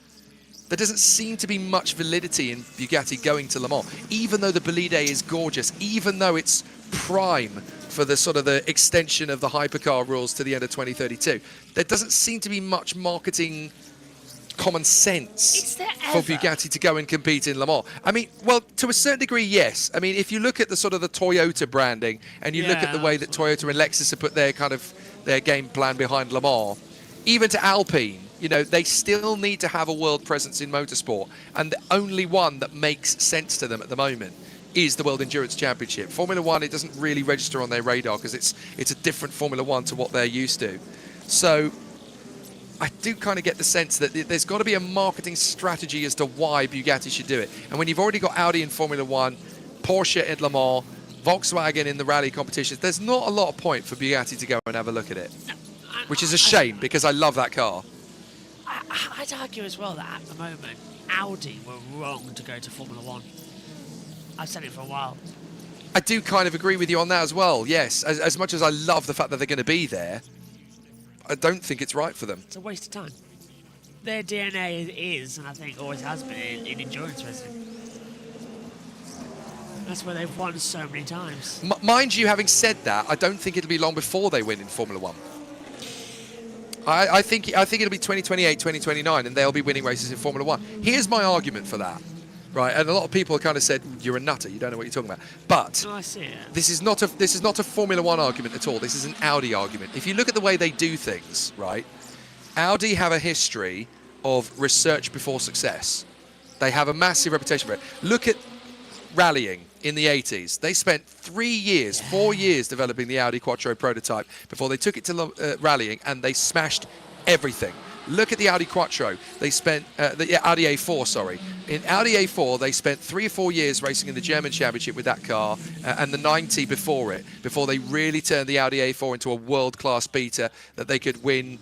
there doesn't seem to be much validity in Bugatti going to Le Mans, even though the Bolide is gorgeous, even though it's prime for the sort of the extension of the hypercar rules to the end of 2032. There doesn't seem to be much marketing common sense for Bugatti to go and compete in Le Mans. I mean, well, to a certain degree, yes. I mean, if you look at the sort of the Toyota branding and you look at the way that Toyota and Lexus have put their game plan behind Le Mans, even to Alpine, they still need to have a world presence in motorsport, and the only one that makes sense to them at the moment is the World Endurance Championship. Formula One, it doesn't really register on their radar because it's a different Formula One to what they're used to. So I do kind of get the sense that there's got to be a marketing strategy as to why Bugatti should do it. And when you've already got Audi in Formula One, Porsche in Le Mans, Volkswagen in the rally competitions, there's not a lot of point for Bugatti to go and have a look at it, which is a shame because I love that car. I'd argue as well that at the moment, Audi were wrong to go to Formula One. I've said it for a while. I do kind of agree with you on that as well, yes. As much as I love the fact that they're going to be there, I don't think it's right for them. It's a waste of time. Their DNA is, and I think always has been, in endurance racing. That's where they've won so many times. Mind you, having said that, I don't think it'll be long before they win in Formula One. I think it'll be 2028, 2029, and they'll be winning races in Formula One. Here's my argument for that, right? And a lot of people kind of said, "You're a nutter. You don't know what you're talking about." But I see it. this is not a Formula One argument at all. This is an Audi argument. If you look at the way they do things, right? Audi have a history of research before success. They have a massive reputation for it. Look at rallying in the 80s. They spent 4 years developing the Audi Quattro prototype before they took it to rallying, and they smashed everything. Look at the Audi Quattro. They spent the Audi A4, sorry. In Audi A4, they spent 3 or 4 years racing in the German Championship with that car, and the 90 before it, before they really turned the Audi A4 into a world-class beater that they could win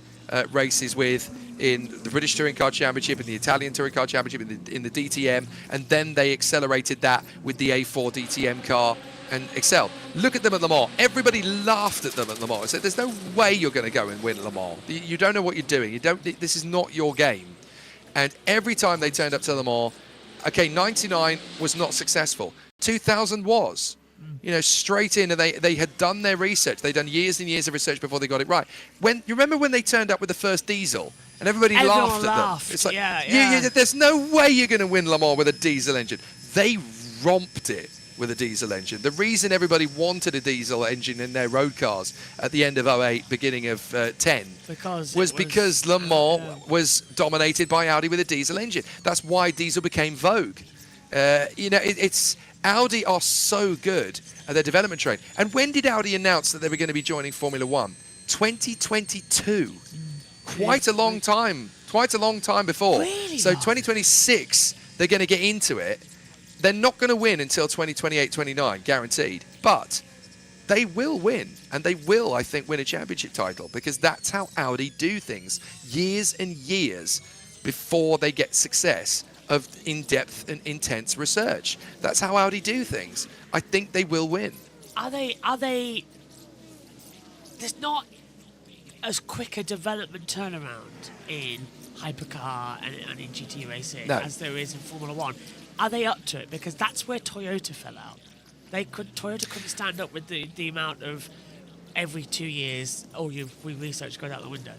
races with in the British Touring Car Championship, in the Italian Touring Car Championship, in the DTM, and then they accelerated that with the A4 DTM car and excelled. Look at them at Le Mans. Everybody laughed at them at Le Mans. Said, "There's no way you're going to go and win Le Mans. You don't know what you're doing. This is not your game." And every time they turned up to Le Mans, okay, 99 was not successful. 2000 was. Straight in, and they had done their research. They'd done years and years of research before they got it right. You remember when they turned up with the first diesel, and everybody laughed at them? It's like, yeah, there's no way you're going to win Le Mans with a diesel engine. They romped it with a diesel engine. The reason everybody wanted a diesel engine in their road cars at the end of 08, beginning of 10, was because Le Mans was dominated by Audi with a diesel engine. That's why diesel became vogue. It's Audi are so good at their development train. And when did Audi announce that they were going to be joining Formula One? 2022. Quite a long time before. Really so 2026, they're going to get into it. They're not going to win until 2028, 29, guaranteed. But they will win, and they will, I think, win a championship title, because that's how Audi do things. Years and years before they get success of in-depth and intense research. That's how Audi do things. I think they will win. Are they there's not as quick a development turnaround in hypercar and in GT racing as there is in Formula One. Are they up to it? Because that's where Toyota fell out. Toyota couldn't stand up with the amount of every 2 years, we research goes out the window.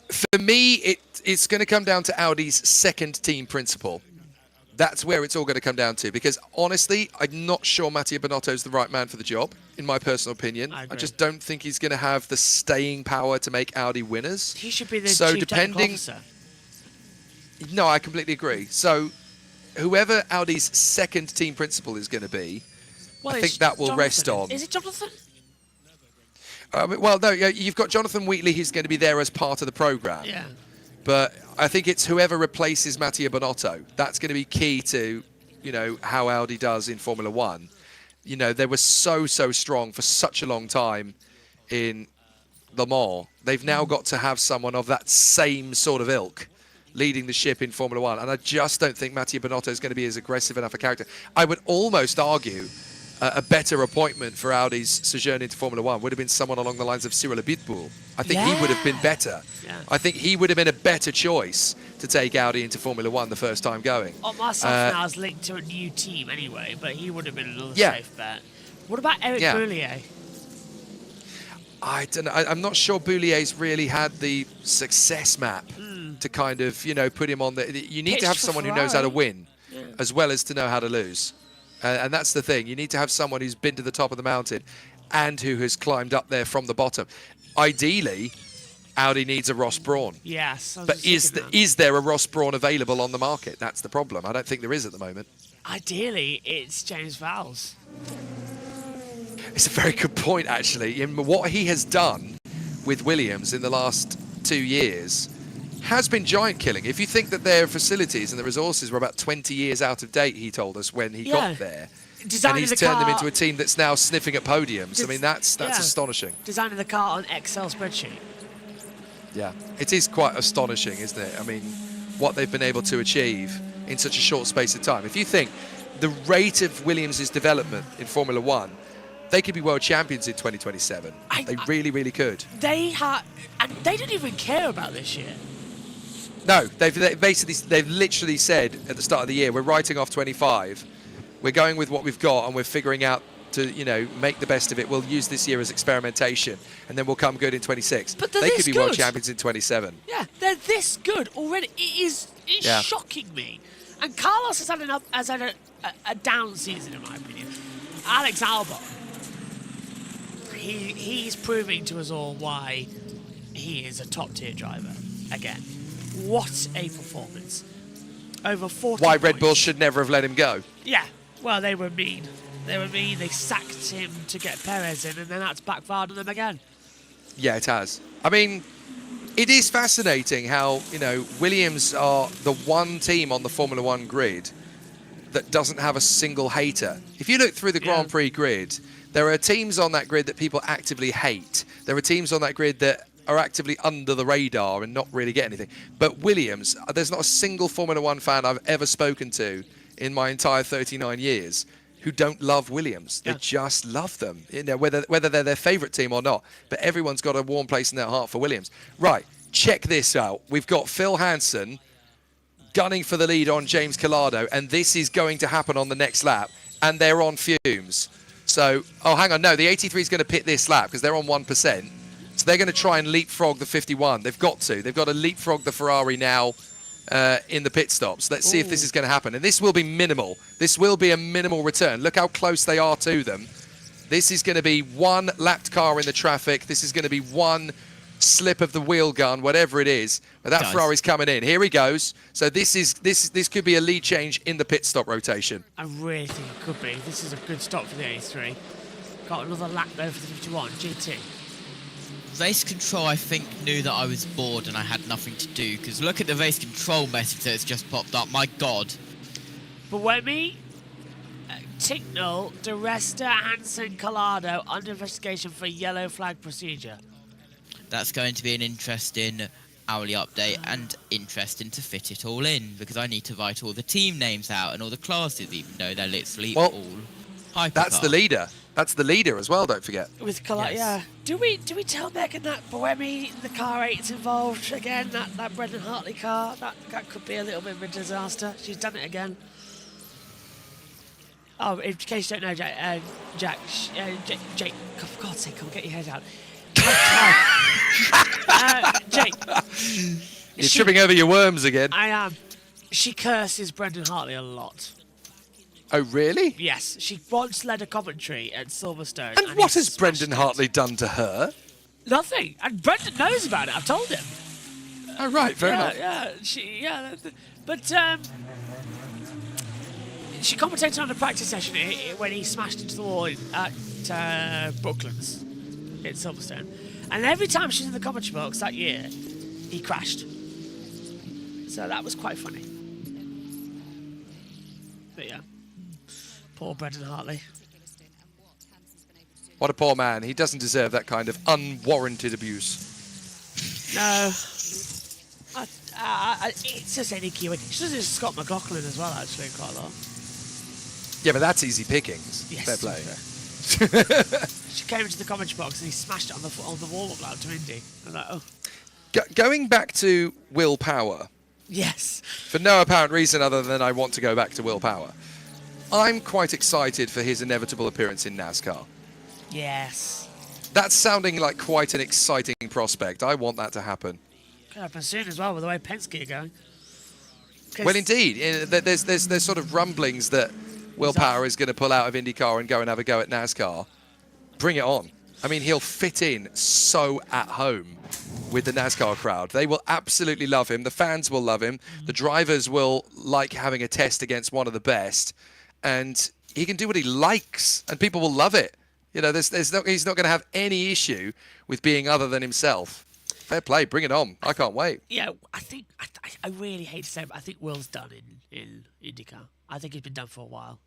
For me, it's going to come down to Audi's second team principle. That's where it's all going to come down to. Because honestly, I'm not sure Mattia Binotto's the right man for the job, in my personal opinion. I just don't think he's going to have the staying power to make Audi winners. He should be the chief technical officer. No, I completely agree. So whoever Audi's second team principal is going to be, I think that will rest on. Is it Jonathan? Well, no, you've got Jonathan Wheatley, who's going to be there as part of the program. Yeah. But I think it's whoever replaces Mattia Binotto. That's going to be key to, you know, how Audi does in Formula One. You know, they were so strong for such a long time in Le Mans. They've now got to have someone of that same sort of ilk leading the ship in Formula One. And I just don't think Mattia Binotto is going to be as aggressive enough a character. I would almost argue a better appointment for Audi's sojourn into Formula One would have been someone along the lines of Cyril Abitboul. I think he would have been better. Yeah. I think he would have been a better choice to take Audi into Formula One the first time going. Myself now is linked to a new team anyway, but he would have been another Yeah. safe bet. What about Eric Yeah. Boulier? I don't know. I'm not sure Boulier's really had the success map to kind of, you know, put him on the... You need to have Pitched for someone who knows how to Ferrari. win, Yeah. as well as to know how to lose. And that's the thing. You need to have someone who's been to the top of the mountain and who has climbed up there from the bottom. Ideally, Audi needs a Ross Brawn. Yes. I was But just thinking that. is there a Ross Brawn available on the market? That's the problem. I don't think there is at the moment. Ideally, it's James Vowles. It's a very good point, actually. In what he has done with Williams in the last 2 years has been giant killing. If you think that their facilities and the resources were about 20 years out of date, he told us when he got there. Designing And he's the turned them car- into a team that's now sniffing at podiums. I mean, that's yeah. astonishing. Designing the car on Excel spreadsheet. Yeah, it is quite astonishing, isn't it? I mean, what they've been able to achieve in such a short space of time. If you think the rate of Williams' development in Formula One, they could be world champions in 2027. They really, really could. They don't even care about this year. No, they've literally said at the start of the year, we're writing off 25. We're going with what we've got, and we're figuring out to, you know, make the best of it. We'll use this year as experimentation, and then we'll come good in 26. But they're they this could be world good. champions in 27. Yeah, they're this good already. It's Yeah. shocking me. And Carlos has had a down season, in my opinion. Alex Albon, he's proving to us all why he is a top-tier driver again. What a performance. Over 40 Why Red points. Bull should never have let him go. Yeah, well, they were mean. They were mean. They sacked him to get Perez in, and then that's backfired on them again. Yeah, it has. I mean, it is fascinating how, you know, Williams are the one team on the Formula One grid that doesn't have a single hater. If you look through the Grand Prix grid, there are teams on that grid that people actively hate. There are teams on that grid that are actively under the radar and not really get anything. But Williams, there's not a single Formula One fan I've ever spoken to in my entire 39 years who don't love Williams. They just love them, you know, whether they're their favourite team or not. But everyone's got a warm place in their heart for Williams. Right, check this out. We've got Phil Hansen gunning for the lead on James Collado, and this is going to happen on the next lap, and they're on fumes. So, oh, hang on, no, the 83 is going to pit this lap because they're on 1%. So they're going to try and leapfrog the 51. They've got to. They've got to leapfrog the Ferrari now in the pit stops. Let's see if this is going to happen. And this will be minimal. This will be a minimal return. Look how close they are to them. This is going to be one lapped car in the traffic. This is going to be one slip of the wheel gun, whatever it is. But that Ferrari's coming in. Here he goes. So this could be a lead change in the pit stop rotation. I really think it could be. This is a good stop for the A3. Got another lap there for the 51 GT. Race control, I think, knew that I was bored and I had nothing to do, because look at the race control message that's just popped up. My God. But Buemi, Ticknell, DeResta, Hansen, Collado under investigation for yellow flag procedure. That's going to be an interesting hourly update and interesting to fit it all in, because I need to write all the team names out and all the classes, even though they're literally all hypercar. That's the leader. That's the leader as well, don't forget. With Collado, yeah. Do we tell Megan that Buemi, the car 8's involved again? That Brendan Hartley car, that could be a little bit of a disaster. She's done it again. Oh, in case you don't know, Jake, for God's sake, come get your head out. Jake. You're tripping over your worms again. I am. She curses Brendan Hartley a lot. Oh, really? Yes, she once led a commentary at Silverstone. And what has Brendan Hartley done to her? Nothing. And Brendan knows about it. I've told him. Oh, right. Fair enough. Yeah. But she commentated on a practice session when he smashed into the wall at Brooklands at Silverstone. And every time she's in the commentary box that year, he crashed. So that was quite funny. But yeah, poor Brendan Hartley. What a poor man. He doesn't deserve that kind of unwarranted abuse. No. It's just any key. She does this Scott McLaughlin as well, actually, quite a lot. Yeah, but that's easy pickings. Yes, Fair play. She came into the commentary box and he smashed it on the wall up loud to Indy. I was like, oh. Going back to Will Power. Yes. For no apparent reason other than I want to go back to Will Power. I'm quite excited for his inevitable appearance in NASCAR. Yes. That's sounding like quite an exciting prospect. I want that to happen. Could happen soon as well with the way Penske are going. Well, indeed. There's sort of rumblings that Will Power is going to pull out of IndyCar and go and have a go at NASCAR. Bring it on. I mean, he'll fit in so at home with the NASCAR crowd. They will absolutely love him. The fans will love him. The drivers will like having a test against one of the best. And he can do what he likes, and people will love it. You know, he's not going to have any issue with being other than himself. Fair play, bring it on. I can't wait. Yeah, I think I really hate to say it, but I think Will's done in IndyCar. I think he's been done for a while.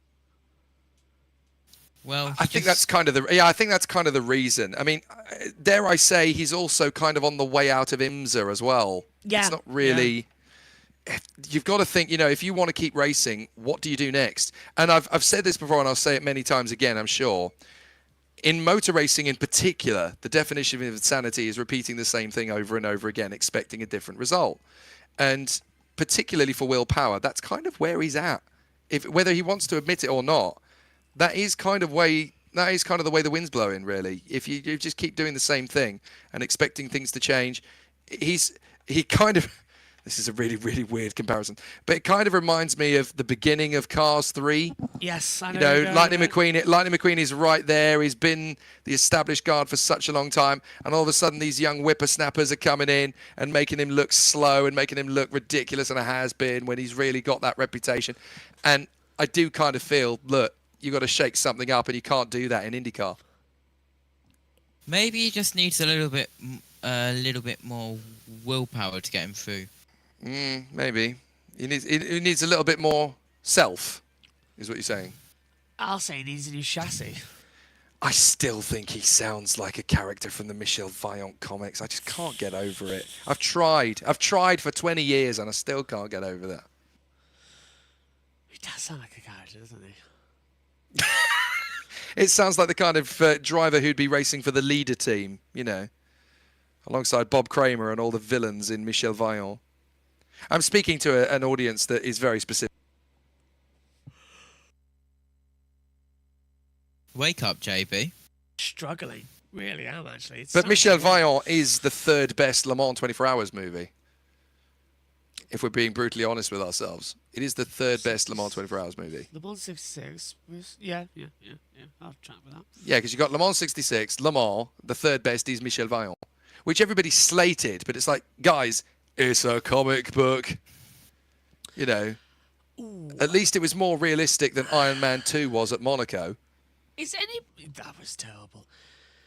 Well, I think that's kind of the reason. I mean, dare I say, he's also kind of on the way out of IMSA as well. Yeah. It's not really. Yeah. You've got to think, you know, if you want to keep racing, what do you do next? And I've said this before, and I'll say it many times again, I'm sure. In motor racing in particular, the definition of insanity is repeating the same thing over and over again, expecting a different result. And particularly for Will Power, that's kind of where he's at. Whether he wants to admit it or not, that is kind of the way the wind's blowing, really. If you just keep doing the same thing and expecting things to change, he kind of. This is a really, really weird comparison, but it kind of reminds me of the beginning of Cars 3. Yes, I know. You know, Lightning McQueen is right there. He's been the established guard for such a long time, and all of a sudden these young whippersnappers are coming in and making him look slow and making him look ridiculous and a has-been when he's really got that reputation. And I do kind of feel, look, you got to shake something up, and you can't do that in IndyCar. Maybe he just needs a little bit more willpower to get him through. Maybe he needs a little bit more self, is what you're saying. I'll say he needs a new chassis. I still think he sounds like a character from the Michel Vaillant comics. I just can't get over it. I've tried for 20 years and I still can't get over that. He does sound like a character, doesn't he? It sounds like the kind of driver who'd be racing for the leader team, you know, alongside Bob Kramer and all the villains in Michel Vaillant. I'm speaking to an audience that is very specific. Wake up, JB. Struggling. Really am, actually. But Michel Vaillant is the third best Le Mans 24 Hours movie. If we're being brutally honest with ourselves. It is the third best Le Mans 24 Hours movie. Le Mans 66 was... Yeah. I'll track with that. Yeah, because you got Le Mans 66, Le Mans, the third best is Michel Vaillant. Which everybody slated, but it's like, guys... It's a comic book. You know. Ooh. At least it was more realistic than Iron Man 2 was at Monaco. Is any... That was terrible.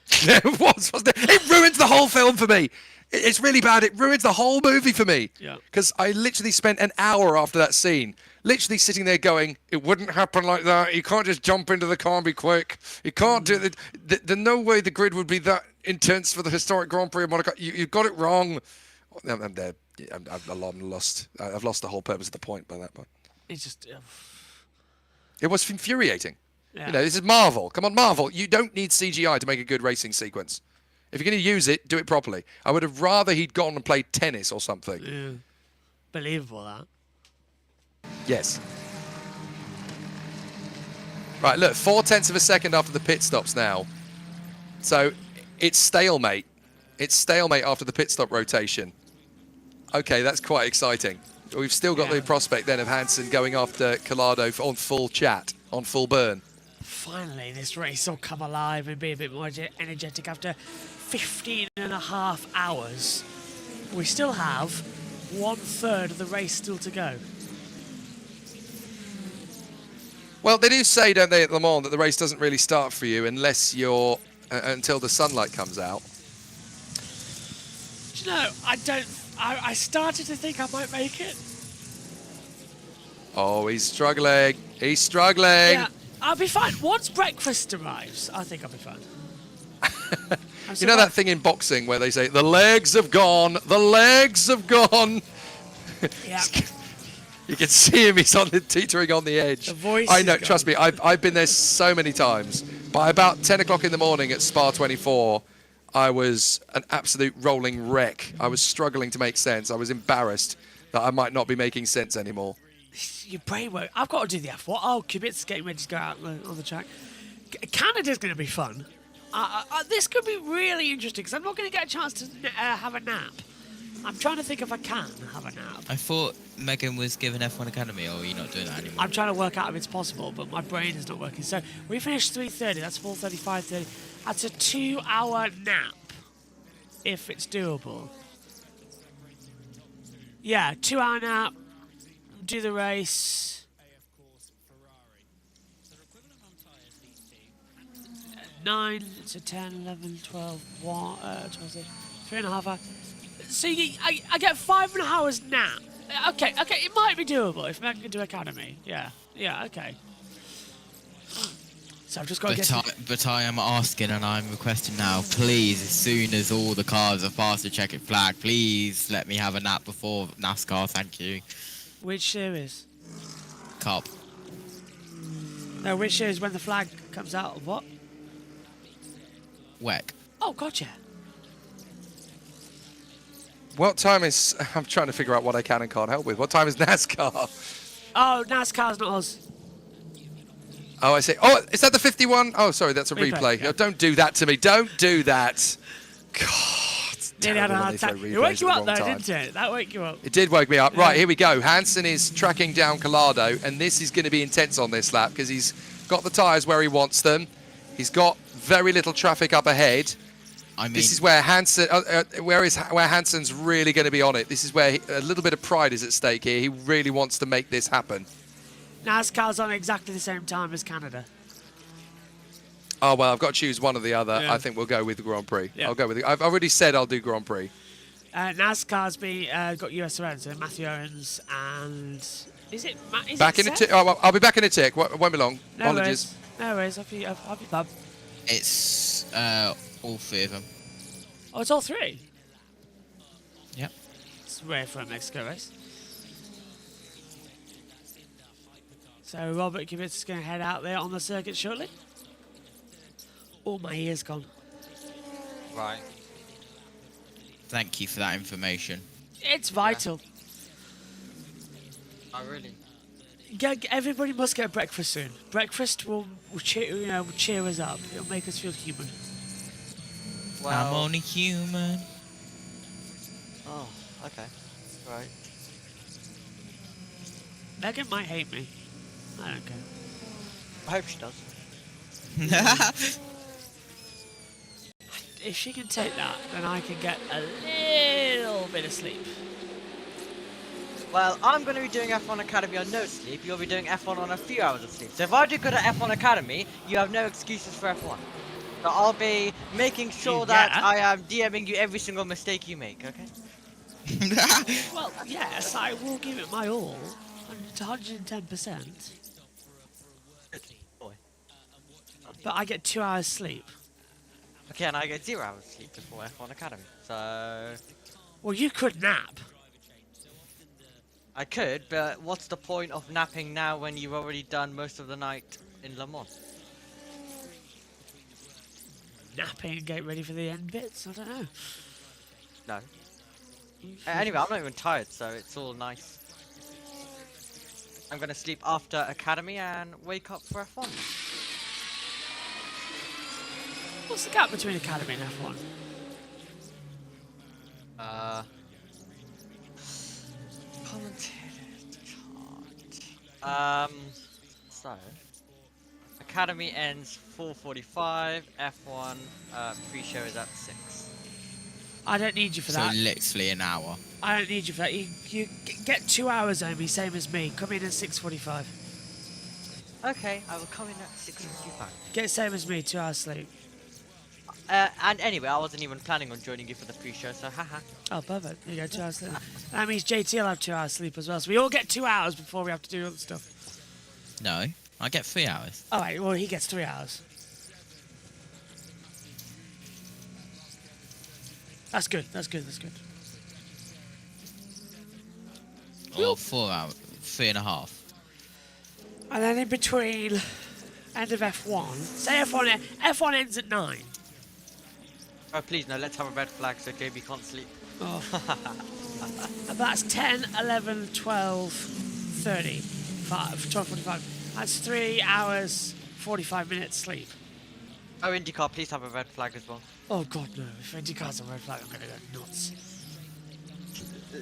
It was, wasn't it? It ruins the whole film for me. It's really bad. It ruins the whole movie for me. Yeah. Because I literally spent an hour after that scene, literally sitting there going, it wouldn't happen like that. You can't just jump into the car and be quick. You can't do it. There's no way the grid would be that intense for the historic Grand Prix of Monaco. You got it wrong. I'm there. I've lost the whole purpose of the point by that point. It's just... It was infuriating. Yeah. You know, this is Marvel. Come on, Marvel. You don't need CGI to make a good racing sequence. If you're going to use it, do it properly. I would have rather he'd gone and played tennis or something. Yeah. Believable, that. Yes. Right, look, 0.4 of a second after the pit stops now. So it's stalemate. It's stalemate after the pit stop rotation. Okay, that's quite exciting. We've still got the prospect then of Hansen going after Collado on full chat, on full burn. Finally, this race will come alive and be a bit more energetic after 15.5 hours. We still have 1/3 of the race still to go. Well, they do say, don't they, at Le Mans, that the race doesn't really start for you unless you're until the sunlight comes out. Do you know, I started to think I might make it. Oh, he's struggling. He's struggling. Yeah, I'll be fine. Once breakfast arrives, I think I'll be fine. You know that thing in boxing where they say, the legs have gone, the legs have gone. Yeah. You can see him, he's teetering on the edge. The voice I know, is trust me, I've been there so many times. By about 10 o'clock in the morning at Spa 24, I was an absolute rolling wreck. I was struggling to make sense. I was embarrassed that I might not be making sense anymore. Your brain work. I've got to do the F1. Oh, Kubit's getting ready to go out on the track. Canada's going to be fun. This could be really interesting because I'm not going to get a chance to have a nap. I'm trying to think if I can have a nap. I thought Megan was given F1 Academy, or are you not doing that anymore? I'm trying to work out if it's possible, but my brain is not working. So we finished 3:30. That's 4:30, 5:30. That's a 2-hour nap, if it's doable. Yeah, 2-hour nap. Do the race. 9 to 10, 11, 12, 1, 12, 3.5 hours. So I get 5.5 hours nap. Okay, it might be doable if Megan can do Academy. Yeah, okay. So I've just got to get... But I am asking and I'm requesting now, please, as soon as all the cars are past the checkered flag, please let me have a nap before NASCAR, thank you. Which series? Cup. No, which series when the flag comes out of what? WEC. Oh, gotcha. What time is... I'm trying to figure out what I can and can't help with. What time is NASCAR? Oh, NASCAR's not us. Oh, I see. Oh, is that the 51? Oh, sorry, that's a replay. Yeah. Oh, don't do that to me. Don't do that. God, it's Nearly had a terrible when heart they throw attack. It replays woke at you the up wrong though, time. didn't it? That woke you up. It did wake me up. Yeah. Right, here we go. Hansen is tracking down Collado, and this is going to be intense on this lap because he's got the tyres where he wants them. He's got very little traffic up ahead. I mean, this is where Hansen, where Hansen's really going to be on it. This is where a little bit of pride is at stake here. He really wants to make this happen. NASCAR's on exactly the same time as Canada. Oh, well, I've got to choose one or the other. Yeah. I think we'll go with the Grand Prix. Yeah. I'll go with it. I've already said I'll do Grand Prix. NASCAR's got US around, so Matthew Owens and... Is it Back in a tick. Oh, I'll be back in a tick. Won't be long. No Apologies. No worries. Off you pub. it's all three of them. Oh, it's all three? Yep. It's rare for a Mexico race. So Robert Kubit's going to head out there on the circuit shortly. Oh, my ear's gone. Right. Thank you for that information. It's vital. Oh, really? Everybody must get breakfast soon. Breakfast will cheer us up. It'll make us feel human. Well, I'm only human. Oh, okay. Right. Megan might hate me. I don't care. I hope she does. If she can take that, then I can get a little bit of sleep. Well, I'm going to be doing F1 Academy on no sleep. You'll be doing F1 on a few hours of sleep. So if I do good at F1 Academy, you have no excuses for F1. So I'll be making sure that I am DMing you every single mistake you make, okay? Well, yes, I will give it my all. 110%. Boy. But I get 2 hours sleep. Okay, and I get 0 hours sleep before F1 Academy. So... Well, you could nap. I could, but what's the point of napping now when you've already done most of the night in Le Mans? Napping and get ready for the end bits? I don't know. No. Anyway, I'm not even tired, so it's all nice. I'm gonna sleep after Academy and wake up for F1. What's the gap between Academy and F1? So Academy ends 4:45. F1 pre-show is at 6. I don't need you for that. So literally an hour. I don't need you for that. You get 2 hours, Omi, same as me. Come in at 6:45. Okay, I will come in at 6:45. Get same as me, 2 hours sleep. And anyway, I wasn't even planning on joining you for the pre-show, so haha. Oh, perfect. There you go, 2 hours sleep. That means JT will have 2 hours sleep as well, so we all get 2 hours before we have to do other stuff. No, I get 3 hours. All right, well, he gets 3 hours. That's good, that's good, that's good. Or 4 hours, 3.5. And then in between, end of F1, say F1 ends at 9. Oh, please, no, let's have a red flag so JB can't sleep. Oh. And that's 10, 11, 12, 30, 5, 12, 45. That's 3 hours, 45 minutes sleep. Oh, IndyCar, please have a red flag as well. Oh god, no. If IndyCar's a red flag, I'm gonna go nuts.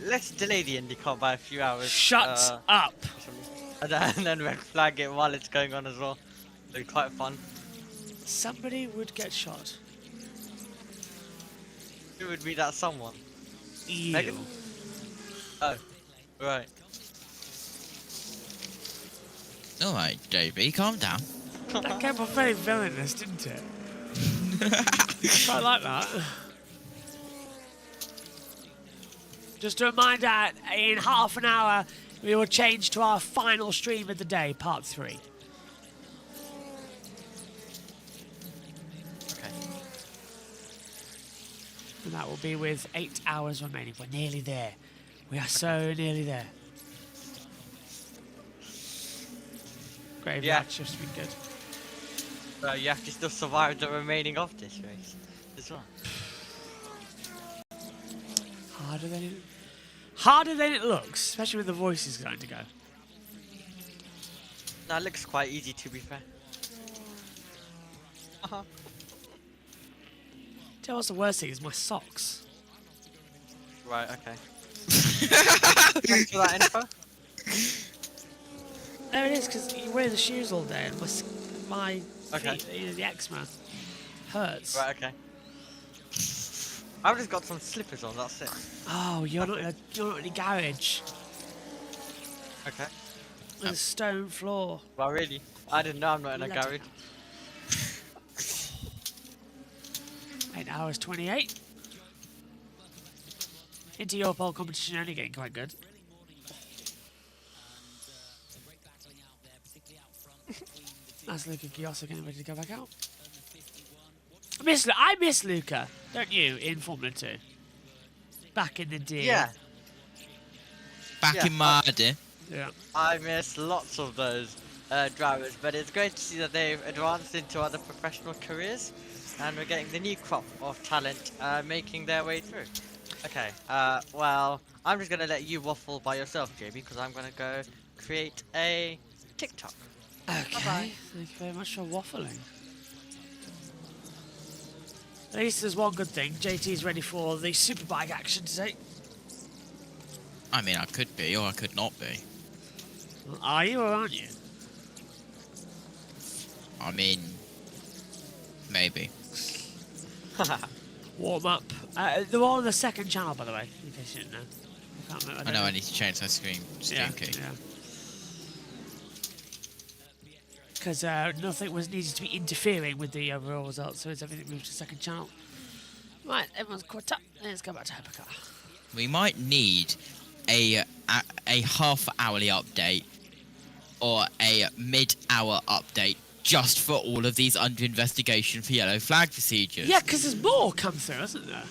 Let's delay the IndyCar by a few hours. Shut up! And then red flag it while it's going on as well. It'll be quite fun. Somebody would get shot. Who would be that someone? You. Megan? Oh, right. Alright, JB, calm down. That came off very villainous, didn't it? I quite like that. Just a reminder, in half an hour, we will change to our final stream of the day, part 3. Okay. And that will be with 8 hours remaining. We're nearly there. We are so nearly there. Graveyard shift's been good. So you have to still survive the remaining of this race as well. Harder than it looks, especially with the voices going to go. That looks quite easy, to be fair. Tell you what's the worst thing is my socks. Right, okay. Thanks for that info. There it is, because you wear the shoes all day and my Okay. feet, you know, the eczema hurts. Right, okay. I've just got some slippers on, that's it. Oh, you're not in a garage Okay. with a stone floor. Well, really? I didn't know I'm not in a Bloody garage. 8 hours 28. Into your pole competition only getting quite good. That's Luca Ghiotto getting ready to go back out. I miss Luca, don't you, in Formula 2? Back in the day. Yeah. Back in my day. Yeah. I miss lots of those drivers, but it's great to see that they've advanced into other professional careers, and we're getting the new crop of talent making their way through. Okay, well, I'm just going to let you waffle by yourself, JB, because I'm going to go create a TikTok. Okay, Bye-bye. thank you very much for waffling. At least there's one good thing. JT's ready for the superbike action today. I mean, I could be, or I could not be. Well, are you or aren't you? I mean, maybe. Warm up. They're all on the second channel, by the way, in case you didn't know. I can't remember. I know I need to change my screen key. Yeah. Because nothing was needed to be interfering with the overall results, so it's everything moved to second channel. Right, everyone's caught up. Let's go back to Hypercar. We might need a half-hourly update or a mid-hour update just for all of these under investigation for yellow flag procedures. Yeah, because there's more come through, isn't there?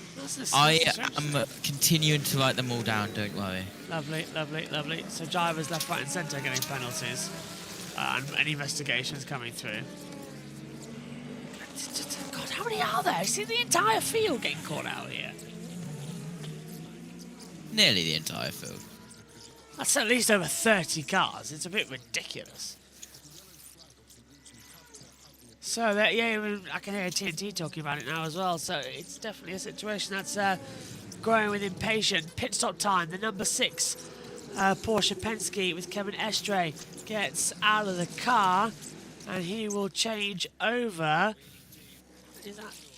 I am continuing to write them all down, don't worry. Lovely, lovely, lovely. So drivers left, right and centre getting penalties. And investigations coming through. God, how many are there? I see the entire field getting caught out here. Nearly the entire field. That's at least over 30 cars. It's a bit ridiculous. So that, yeah, I can hear TNT talking about it now as well. So it's definitely a situation that's growing with impatient. Pit stop time, the number 6. Porsche Penske with Kevin Estre gets out of the car and he will change over.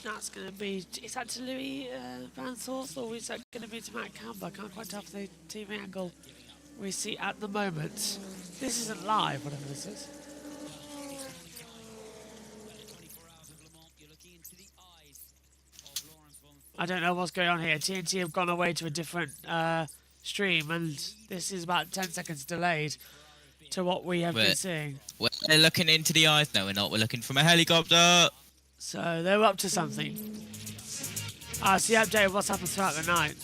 That's going to be, is that to Louis Van Thorst or is that going to be to Matt Campbell? I can't quite tell from the TV angle we see at the moment. This isn't live, whatever this is. I don't know what's going on here. TNT have gone away to a different stream, and this is about 10 seconds delayed to what we have been seeing. We're looking into the eyes. No, we're not. We're looking from a helicopter. So they're up to something. It's the update of what's happened throughout the night.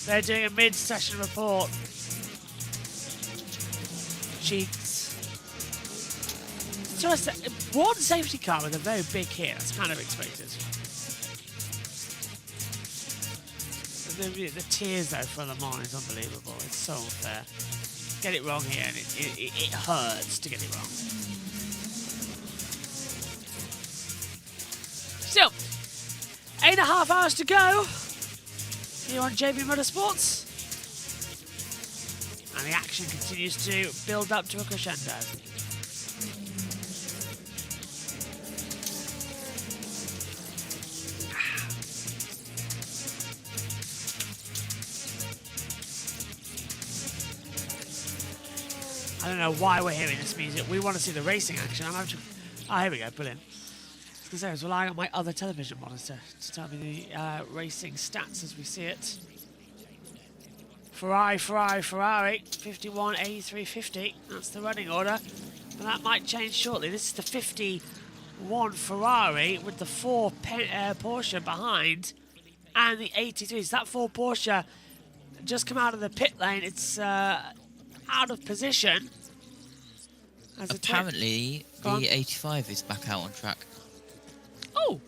They're doing a mid-session report. Cheeks. So one safety car with a very big hit. That's kind of expected. The tears though for Le Mans is unbelievable. It's so unfair. Get it wrong here, and it hurts to get it wrong. Still, 8.5 hours to go here on JB Motorsports, and the action continues to build up to a crescendo. I don't know why we're hearing this music. We want to see the racing action. I'm having to... Oh, here we go. Brilliant. Because I was relying on my other television monitor to tell me the racing stats as we see it. Ferrari, 51.83.50. That's the running order. But that might change shortly. This is the 51 Ferrari with the 4 Porsche behind and the 83. So that 4 Porsche just come out of the pit lane. It's out of position. Apparently, the 85 is back out on track. Oh!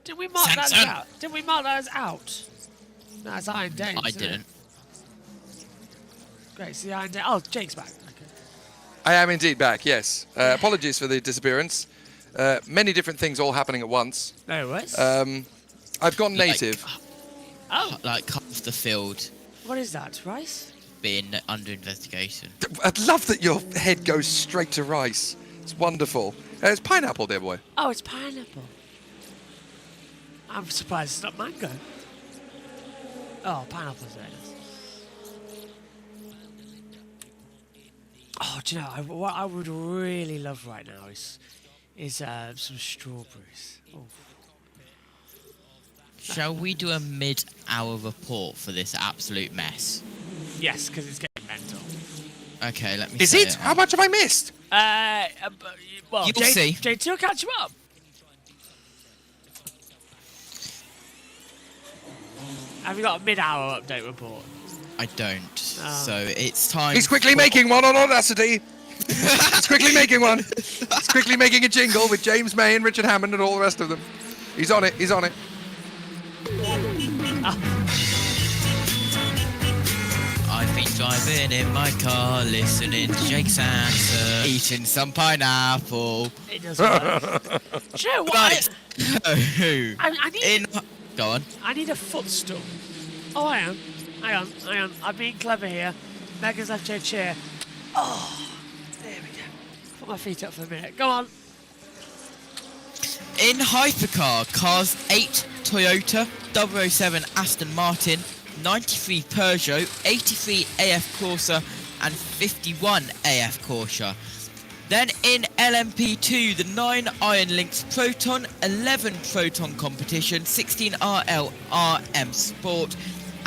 Did we mark that as out? Did we mark that as out? No, it's Iron Dames. I didn't. Great, so the Iron Dames. Oh, Jake's back. Okay. I am indeed back, yes. Apologies for the disappearance. Many different things all happening at once. No worries. I've gone native. Like half the field What is that, rice? being under investigation. I'd love that your head goes straight to rice. It's wonderful. It's pineapple, dear boy. Oh, it's pineapple. I'm surprised it's not mango. Oh, pineapple's very nice. Oh, do you know, what I would really love right now is some strawberries. Oh. Shall we do a mid-hour report for this absolute mess? Yes, because it's getting mental. Okay, let me Is set it? up. How much have I missed? Well, You'll see. JT will catch you up. Have you got a mid-hour update report? I don't. So it's time. He's quickly making one on Audacity. He's quickly making one. He's quickly making a jingle with James May and Richard Hammond and all the rest of them. He's on it. He's on it. I've been driving in my car, listening to Jake's answer, eating some pineapple. It does work. Do you know what? I need... Go on. I need a footstool. Oh, I am. Hang on. I'm being clever here. Megan's left her chair. Oh, there we go. Put my feet up for a minute. Go on. In hypercar, cars 8 Toyota, 007 Aston Martin, 93 Peugeot, 83 AF Corsa, and 51 AF Corsa. Then in LMP2, the 9 Iron Lynx Proton, 11 Proton Competition, 16 RL RM Sport,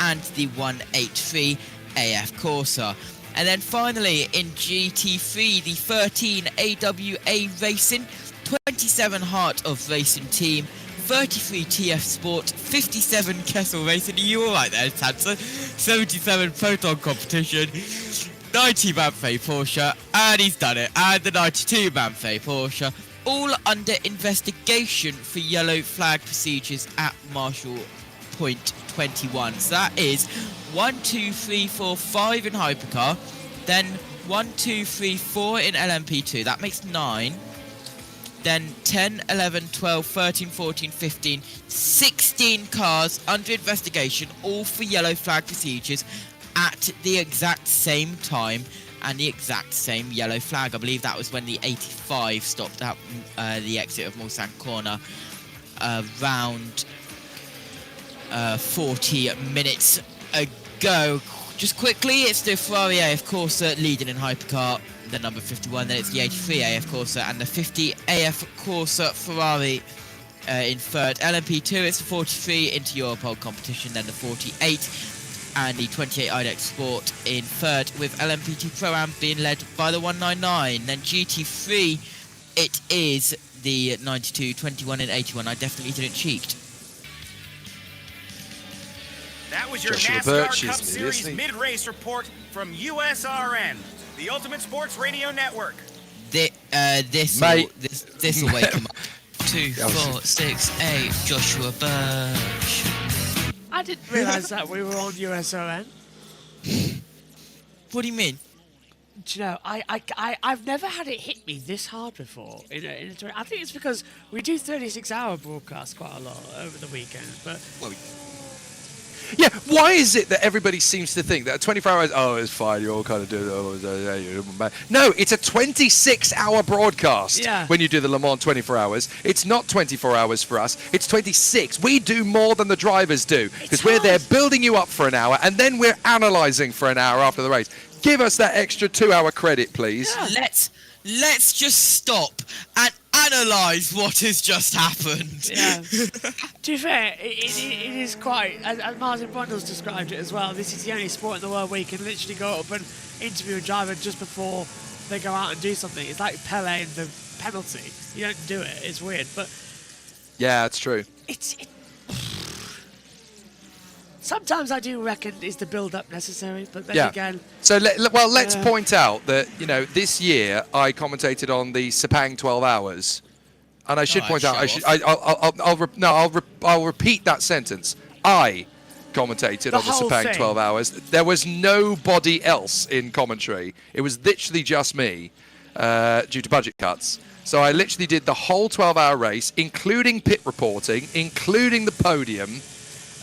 and the 183 AF Corsa. And then finally in GT3, the 13 AWA Racing, 27 Heart of Racing Team, 33 TF Sport, 57 Kessel Racing. Are you alright there, Sansa? 77 Proton Competition, 90 Manfei Porsche, and he's done it, and the 92 Manfei Porsche, all under investigation for yellow flag procedures at Marshall Point 21. So that is 1, 2, 3, 4, 5 in hypercar, then 1, 2, 3, 4 in LMP2. That makes 9. Then 10, 11, 12, 13, 14, 15, 16 cars under investigation, all for yellow flag procedures at the exact same time and the exact same yellow flag. I believe that was when the 85 stopped at the exit of Mulsanne Corner around 40 minutes ago. Just quickly, it's the Ferrari AF Corsa leading in hypercar, the number 51, then it's the 83 AF Corsa and the 50 AF Corsa Ferrari in third. LMP2 is 43 into Europol competition, then the 48. And the 28 IDEX Sport in third, with LMP2 Pro-Am being led by the 199. Then GT3, it is the 92, 21 and 81. I definitely didn't cheat. That was your Joshua NASCAR Birch, Cup isn't he, Series isn't he? mid-race report from USRN, the Ultimate Sports Radio Network. This will wake him up. 2, 4, 6, 8. Joshua Birch. I didn't realise that we were on USRN. What do you mean? Do you know, I've never had it hit me this hard before. I think it's because we do 36-hour broadcasts quite a lot over the weekend. But Yeah, why is it that everybody seems to think that 24 hours, it's fine, you all kind of do it. No, it's a 26-hour broadcast when you do the Le Mans 24 hours. It's not 24 hours for us, it's 26. We do more than the drivers do, because we're there building you up for an hour, and then we're analysing for an hour after the race. Give us that extra 2-hour credit, please. Yeah. Let's just stop and analyse what has just happened. Yeah. To be fair, it is quite, as Martin Brundle's described it as well, this is the only sport in the world where you can literally go up and interview a driver just before they go out and do something. It's like Pele and the penalty. You don't do it. It's weird, but yeah, it's true. Sometimes I do reckon is the build-up necessary, but then again... So, let's point out that, this year I commentated on the Sepang 12 hours. And I should point out, I'll repeat that sentence. I commentated on the Sepang 12 hours. There was nobody else in commentary. It was literally just me, due to budget cuts. So I literally did the whole 12-hour race, including pit reporting, including the podium.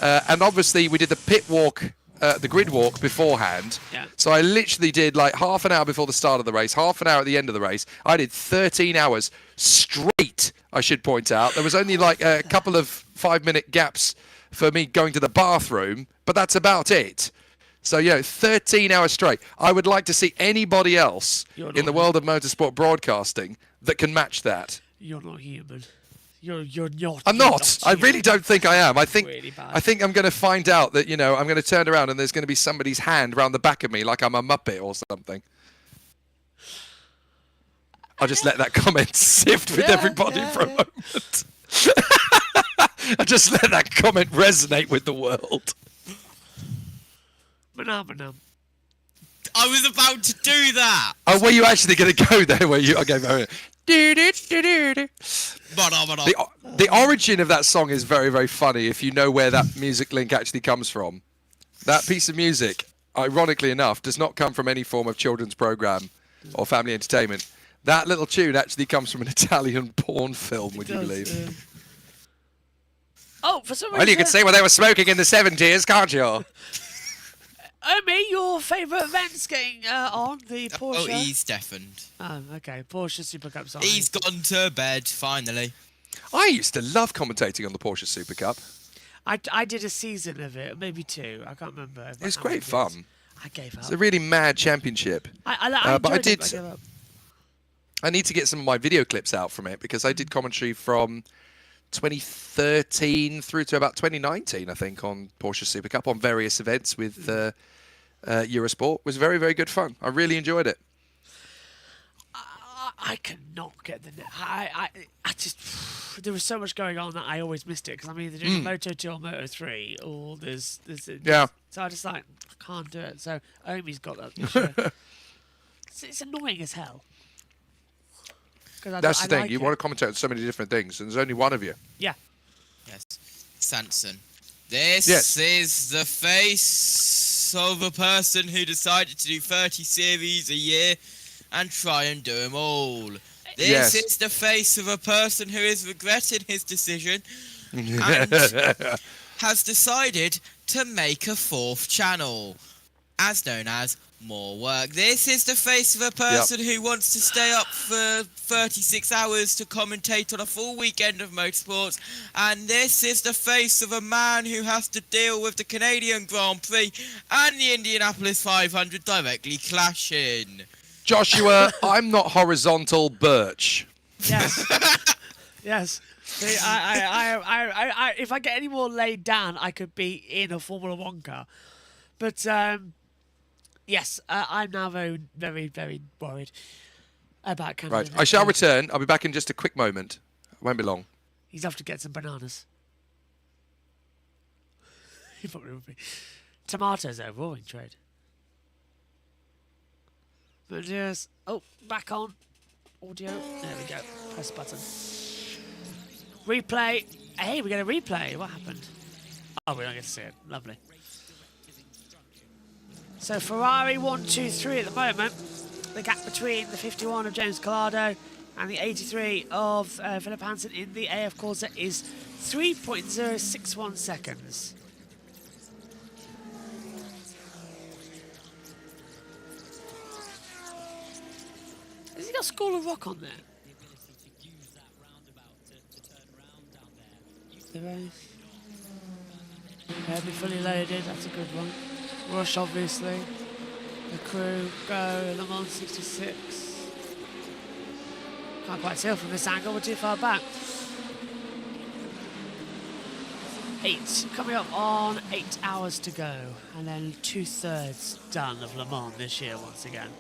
And obviously, we did the pit walk, the grid walk beforehand. Yeah. So I literally did like half an hour before the start of the race, half an hour at the end of the race. I did 13 hours straight, I should point out. There was only like a couple of 5-minute gaps for me going to the bathroom, but that's about it. So, 13 hours straight. I would like to see anybody else in the world of motorsport broadcasting that can match that. You're not human. You're not. I'm not. I really don't think I am. I think really bad. I think I'm going to find out that I'm going to turn around and there's going to be somebody's hand around the back of me like I'm a Muppet or something. I'll just let that comment sift with everybody for a moment. I'll just let that comment resonate with the world. Manam. I was about to do that. Oh, were you actually going to go there? Were you? Okay, very. The origin of that song is very, very funny if you know where that music link actually comes from. That piece of music, ironically enough, does not come from any form of children's program or family entertainment. That little tune actually comes from an Italian porn film, would you believe? Oh, for some reason... Well, you can see what they were smoking in the 70s, can't you? Omi, your favourite event's getting on, the Porsche? Oh, he's deafened. Oh, okay. Porsche Super Cup song. He's gone to bed, finally. I used to love commentating on the Porsche Super Cup. I did a season of it, maybe 2. I can't remember. It was great fun. I gave up. It's a really mad championship. But I did. I need to get some of my video clips out from it because I did commentary from 2013 through to about 2019, I think, on Porsche Super Cup on various events with Eurosport. It was very, very good fun. I really enjoyed it. I cannot get the net. I just there was so much going on that I always missed it because I'm either doing Moto 2 or Moto 3 or there's yeah. So I just I can't do it. So Omi's got that this year. It's annoying as hell. That's the thing. You want to commentate on so many different things, and there's only one of you. Yeah. Yes. Sanson. This is the face of a person who decided to do 30 series a year and try and do them all. This is the face of a person who is regretting his decision and has decided to make a 4th channel, as known as More Work. This is the face of a person who wants to stay up for 36 hours to commentate on a full weekend of motorsports. And this is the face of a man who has to deal with the Canadian Grand Prix and the Indianapolis 500 directly clashing. Joshua, I'm not horizontal Birch. Yes. Yes. See, if I get any more laid down, I could be in a Formula 1 car. But, yes, I'm now very, very, very worried about Canada. Right, I shall return. I'll be back in just a quick moment. It won't be long. He's off to get some bananas. He probably would be. Tomatoes, though, roaring trade. But yes. Oh, back on. Audio. There we go. Press the button. Replay. Hey, we get a replay. What happened? Oh, we don't get to see it. Lovely. So Ferrari 1, 2, 3 at the moment. The gap between the 51 of James Collado and the 83 of Philip Hansen in the AF Corsa is 3.061 seconds. Has he got School of Rock on there? The race. Heavy fully loaded, that's a good one. Rush, obviously. The crew, go, Le Mans 66. Can't quite tell from this angle, we're too far back. 8, coming up on 8 hours to go. And then 2/3 done of Le Mans this year once again.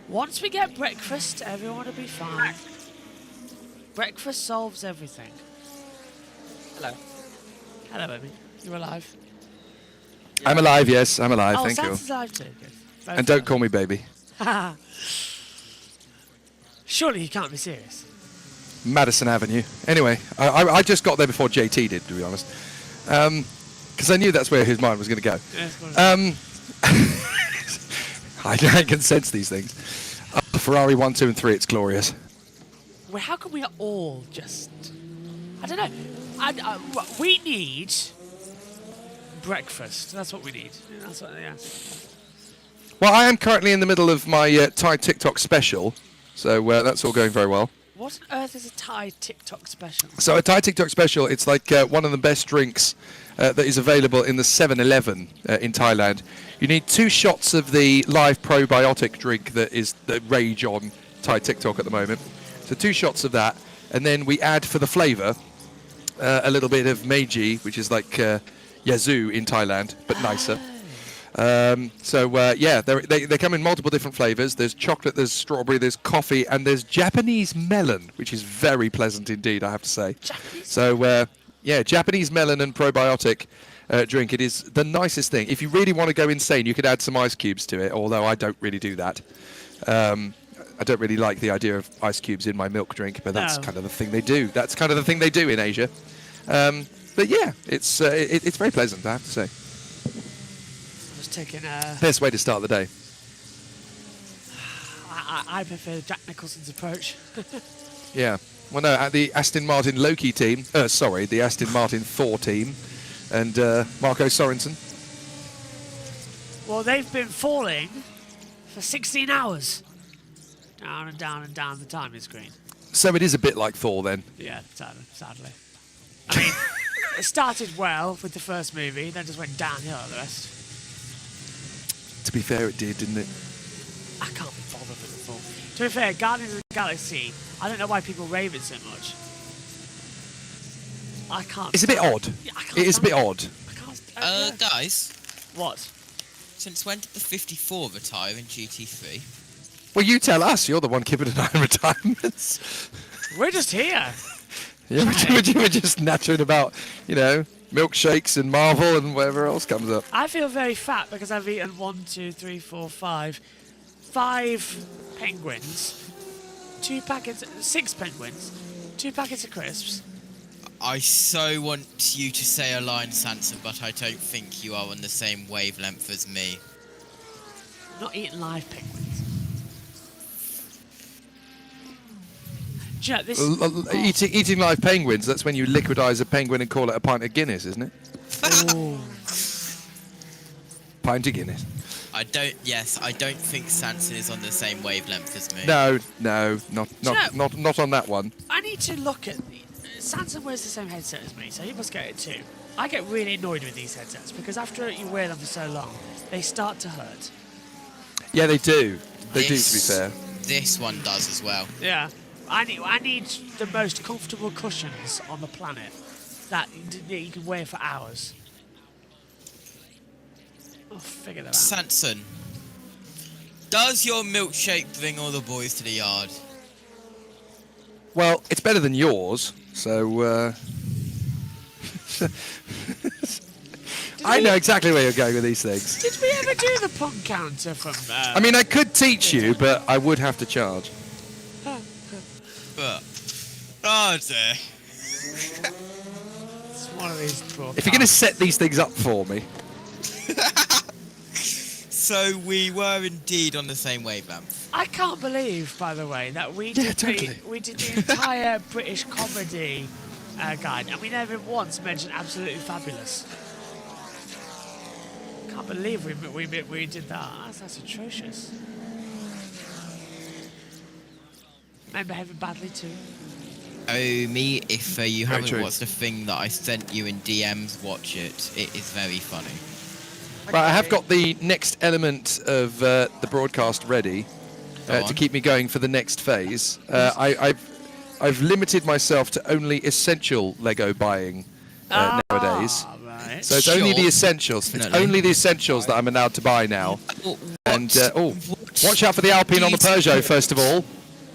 Once we get breakfast, everyone will be fine. Breakfast solves everything. Hello. Hello, baby. You're alive. I'm alive, yes, I'm alive, Oh, thank you. Santa's alive too. Good. And don't call me baby. Surely you can't be serious. Madison Avenue. Anyway, I just got there before JT did, to be honest. Because I knew that's where his mind was going to go. I can sense these things. Ferrari 1, 2 and 3, it's glorious. Well, how can we all just... I don't know. We need breakfast. That's what we need. That's what, yeah. Well, I am currently in the middle of my Thai TikTok special, so that's all going very well. What on earth is a Thai TikTok special? So a Thai TikTok special, it's like one of the best drinks that is available in the 7-Eleven in Thailand. You need 2 shots of the live probiotic drink that is the rage on Thai TikTok at the moment. So 2 shots of that, and then we add for the flavour a little bit of Meiji, which is like Yazoo in Thailand, but nicer. Yeah, they come in multiple different flavours. There's chocolate, there's strawberry, there's coffee, and there's Japanese melon, which is very pleasant indeed, I have to say. Yeah, Japanese melon and probiotic drink. It is the nicest thing. If you really want to go insane, you could add some ice cubes to it, although I don't really do that. I don't really like the idea of ice cubes in my milk drink, but that's kind of the thing they do. That's kind of the thing they do in Asia. But yeah, it's very pleasant, I have to say. I was taking best way to start the day. I prefer Jack Nicholson's approach. Yeah. Well, no, the Aston Martin Loki team, the Aston Martin Thor team, and Marco Sorensen. Well, they've been falling for 16 hours. Down and down and down the timing screen. So it is a bit like Thor then. Yeah, sadly. I mean, it started well with the first movie, then just went downhill the rest. To be fair, it did, didn't it? I can't be bothered with the Thor. To be fair, Guardians of the Galaxy, I don't know why people rave it so much. I can't. It's a bit odd. Yeah, it is a bit odd. Guys. What? Since when did the 54 retire in GT3? Well, you tell us. You're the one keeping an eye on retirements. We're just here. Yeah, we're just nattering about, milkshakes and Marvel and whatever else comes up. I feel very fat because I've eaten 1, 2, 3, 4, 5 penguins, 6 penguins, 2 packets of crisps. I so want you to say a line, Sansa, but I don't think you are on the same wavelength as me. I'm not eating live penguins. Do you know, Eating live penguins, that's when you liquidize a penguin and call it a pint of Guinness, isn't it? Pint of Guinness. I don't think Sansa is on the same wavelength as me. No, not on that one. I need to look at... Sansa wears the same headset as me, so he must get it too. I get really annoyed with these headsets because after you wear them for so long, they start to hurt. Yeah, they do. They do, to be fair. This one does as well. Yeah. I need the most comfortable cushions on the planet that you can wear for hours. I'll figure that out. Sanson, does your milkshake bring all the boys to the yard? Well, it's better than yours, so I know exactly where you're going with these things. Did we ever do the punk counter from... I mean, I could teach you, but I would have to charge. But, oh dear. It's one of these If you're going to set these things up for me. So we were indeed on the same wavelength. I can't believe, by the way, that we did the entire British comedy guide, and we never once mentioned Absolutely Fabulous. Can't believe we did that. That's atrocious. Men behaving badly too. Oh, me, if you haven't true. watched the thing that I sent you in DMs, watch it. It is very funny. Right, I have got the next element of the broadcast ready to keep me going for the next phase. I've limited myself to only essential Lego buying nowadays. Right. So it's only the essentials. It's only the essentials that I'm allowed to buy now. And watch out for the Alpine on the Peugeot first of all.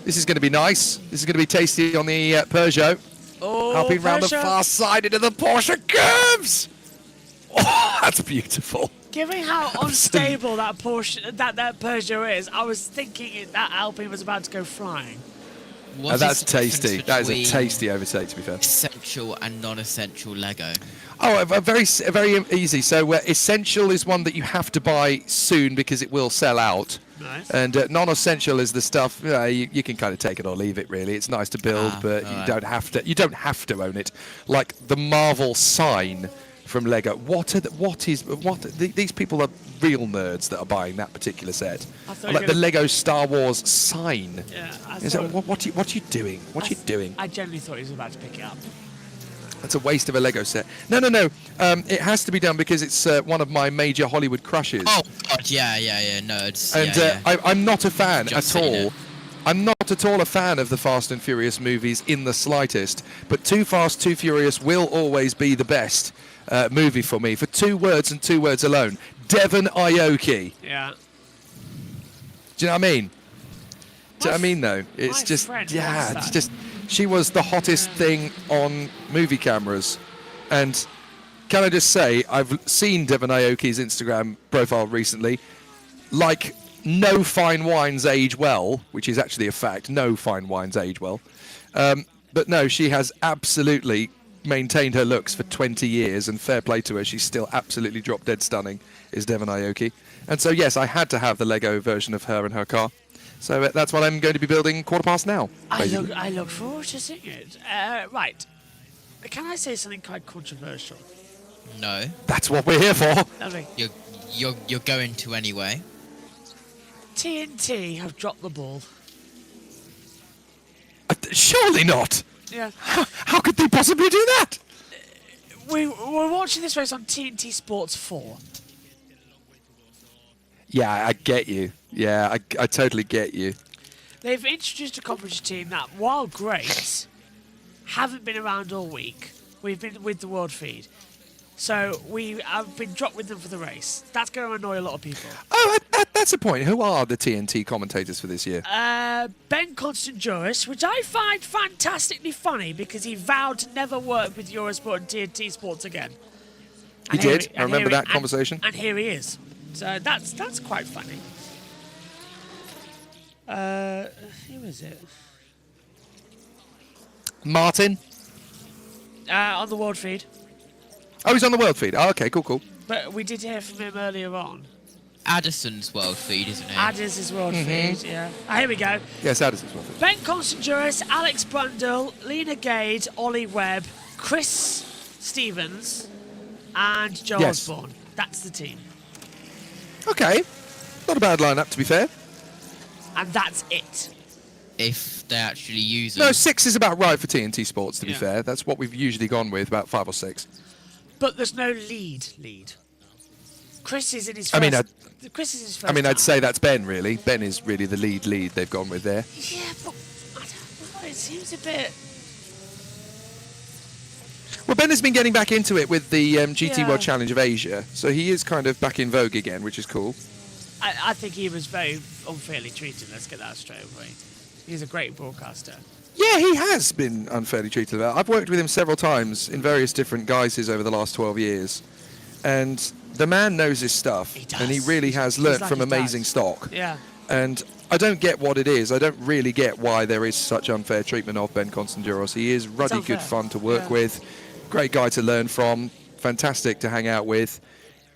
This is going to be nice. This is going to be tasty on the Peugeot. Oh, Alpine round the Peugeot. far side into the Porsche curves. Oh, that's beautiful. Given how unstable that Porsche, that Peugeot is, I was thinking that Alpine was about to go flying. That's tasty. That is a tasty overtake, to be fair. Essential and non-essential Lego. Oh, very easy. So essential is one that you have to buy soon because it will sell out. Nice. And non-essential is the stuff you can kind of take it or leave it. Really, it's nice to build, but you don't have to. You don't have to own it. Like the Marvel sign from Lego. These people are real nerds that are buying that particular set. Like the Lego Star Wars sign. Yeah. What are you doing? What are you doing? I genuinely thought he was about to pick it up. That's a waste of a Lego set. No. It has to be done because it's one of my major Hollywood crushes. Oh, God, yeah, nerds. And I'm not a fan Just at saying all. it. I'm not at all a fan of the Fast and Furious movies in the slightest. But Too Fast, Too Furious will always be the best movie for me. For 2 words and 2 words alone. Devon Aoki. Yeah. Do you know what I mean? Do you know what I mean, though? It's just, it's just... She was the hottest thing on movie cameras. And can I just say, I've seen Devon Aoki's Instagram profile recently. Like, no fine wines age well, which is actually a fact. No fine wines age well. But no, she has absolutely maintained her looks for 20 years, and fair play to her. She's still absolutely drop dead stunning, is Devon Aoki. And so, yes, I had to have the Lego version of her and her car. So that's what I'm going to be building quarter past now. I look forward to seeing it. Right. Can I say something quite controversial? No. That's what we're here for. Lovely. You're going to anyway. TNT have dropped the ball. Surely not. Yeah. How could they possibly do that? We're watching this race on TNT Sports 4. Yeah, I get you. Yeah, I totally get you. They've introduced a competition team that, while great, haven't been around all week. We've been with the World Feed. So we have been dropped with them for the race. That's going to annoy a lot of people. Oh, that's a point. Who are the TNT commentators for this year? Ben Constant-Juris, which I find fantastically funny because he vowed to never work with Eurosport and TNT Sports again. He did. I remember that conversation. And here he is. So that's quite funny. Who is it? Martin? On the World Feed. Oh, he's on the World Feed. Oh, okay, cool. But we did hear from him earlier on. Addison's World Feed, isn't it? Addison's World Feed, yeah. Here we go. Yes, Addison's World Feed. Ben Constant-Juris, Alex Brundle, Lena Gade, Ollie Webb, Chris Stevens, and Joe Osborne. That's the team. Okay. Not a bad lineup, to be fair. And that's it. If they actually use them. No, 6 is about right for TNT Sports, to be fair. That's what we've usually gone with, about 5 or 6. But there's no lead. Chris is in his first... Chris is his first I'd say that's Ben, really. Ben is really the lead they've gone with there. Yeah, but it seems a bit. Well, Ben has been getting back into it with the GT Yeah. World Challenge of Asia, so he is kind of back in vogue again, which is cool. I think he was very unfairly treated. Let's get that straight away. He's a great broadcaster. Yeah, he has been unfairly treated. I've worked with him several times in various different guises over the last 12 years, and the man knows his stuff, and he really has learnt like from he amazing does. stock. Yeah. And I don't get what it is. I don't really get why there is such unfair treatment of Ben Constanduros. He is ruddy good unfair. fun to work with, great guy to learn from, fantastic to hang out with.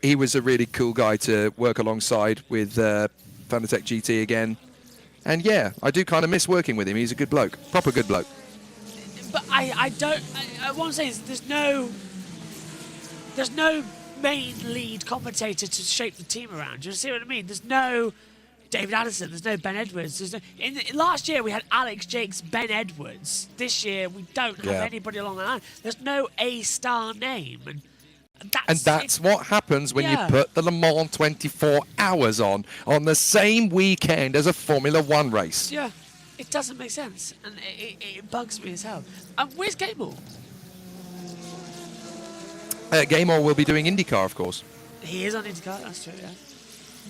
He was a really cool guy to work alongside with Fanatec GT again. And yeah, I do kind of miss working with him. He's a good bloke, proper good bloke. But I don't. What I'm saying is there's no main lead commentator to shape the team around. Do you see what I mean? There's no David Addison. There's no Ben Edwards. There's no, last year we had Alex Jakes, Ben Edwards. This year we don't have anybody along the line. There's no A-star name, and that's what happens when Yeah. you put the Le Mans 24 hours on the same weekend as a Formula 1 race. yeah, it doesn't make sense, and it bugs me as hell. Where's Gamble? Gamer will be doing IndyCar, of course. He is on IndyCar. That's true. Yeah.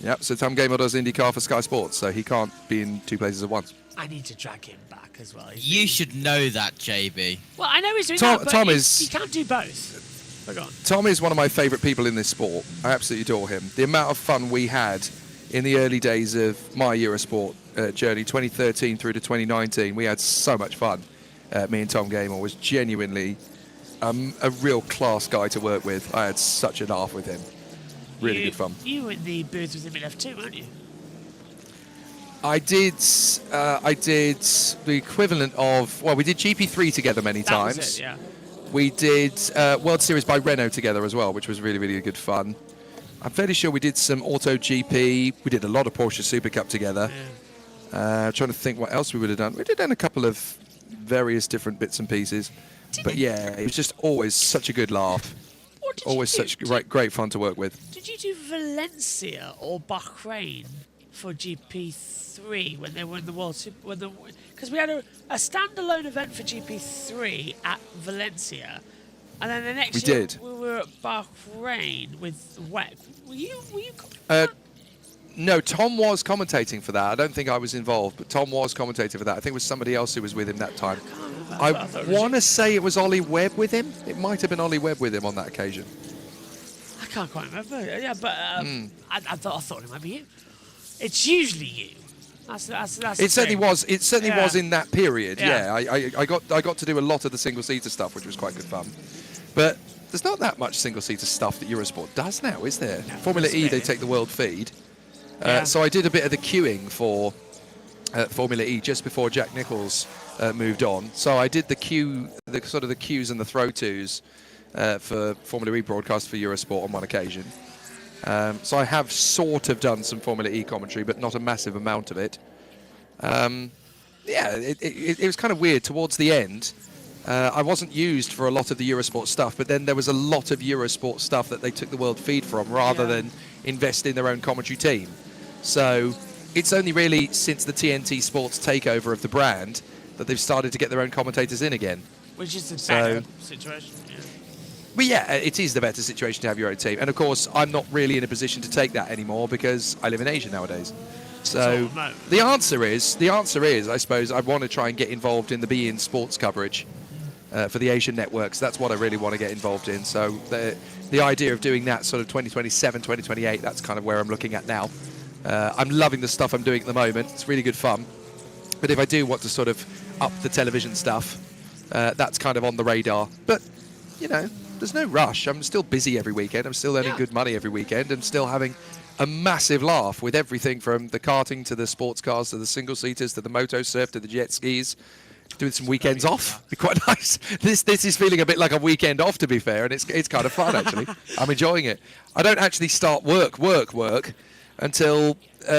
Yep, so Tom Gamer does IndyCar for Sky Sports, so he can't be in two places at once. I need to drag him back as well. You should know that, JB. Well, I know he's doing Tom- that, but Tom he is- can't do both. But go on. Tom is one of my favourite people in this sport. I absolutely adore him. The amount of fun we had in the early days of my Eurosport journey, 2013 through to 2019, we had so much fun. Me and Tom Gamer was genuinely a real class guy to work with. I had such a laugh with him. Really good fun. You were in the booth with him in F2, weren't you? I did the equivalent of, well, we did GP3 together many That times. was it, yeah. We did World Series by Renault together as well, which was really, really good fun. I'm fairly sure we did some Auto GP. We did a lot of Porsche Super Cup together. Trying to think what else we would have done. We did done a couple of various different bits and pieces. But yeah, it was just always such a good laugh. Always such great fun to work with. Did you do Valencia or Bahrain for GP3 when they were in the World Super? Because we had a standalone event for GP3 at Valencia, and then the next We year did. we were at Bahrain with WEC. Were you? No, Tom was commentating for that. I don't think I was involved, but Tom was commentating for that. I think it was somebody else who was with him that time. I want to say it was Ollie Webb with him. It might have been Ollie Webb with him on that occasion. I can't quite remember. Yeah, but I thought it might be you. It's usually you. That's It certainly was. It certainly Yeah. was in that period. Yeah. Yeah, I got to do a lot of the single seater stuff, which was quite good fun. But there's not that much single seater stuff that Eurosport does now, is there? Formula E, they take the world feed. Yeah. So I did a bit of the queuing for Formula E just before Jack Nicholls moved on. So I did the cues and the throw-tos for Formula E broadcast for Eurosport on one occasion. So I have sort of done some Formula E commentary, but not a massive amount of it. It was kind of weird towards the end. I wasn't used for a lot of the Eurosport stuff, but then there was a lot of Eurosport stuff that they took the world feed from rather than invest in their own commentary team. So it's only really since the TNT Sports takeover of the brand that they've started to get their own commentators in again. Which is a better situation. Yeah. But yeah, it is the better situation to have your own team. And of course, I'm not really in a position to take that anymore because I live in Asia nowadays. So the answer is, I suppose, I want to try and get involved in the beIN Sports coverage for the Asian networks. That's what I really want to get involved in. So the idea of doing that sort of 2027, 2028, that's kind of where I'm looking at now. I'm loving the stuff I'm doing at the moment. It's really good fun. But if I do want to sort of up the television stuff, that's kind of on the radar. But, you know, there's no rush. I'm still busy every weekend. I'm still earning good money every weekend and still having a massive laugh with everything from the karting to the sports cars to the single-seaters to the moto surf to the jet skis. Doing some weekends off. Be quite nice. This is feeling a bit like a weekend off, to be fair, and it's kind of fun, actually. I'm enjoying it. I don't actually start work until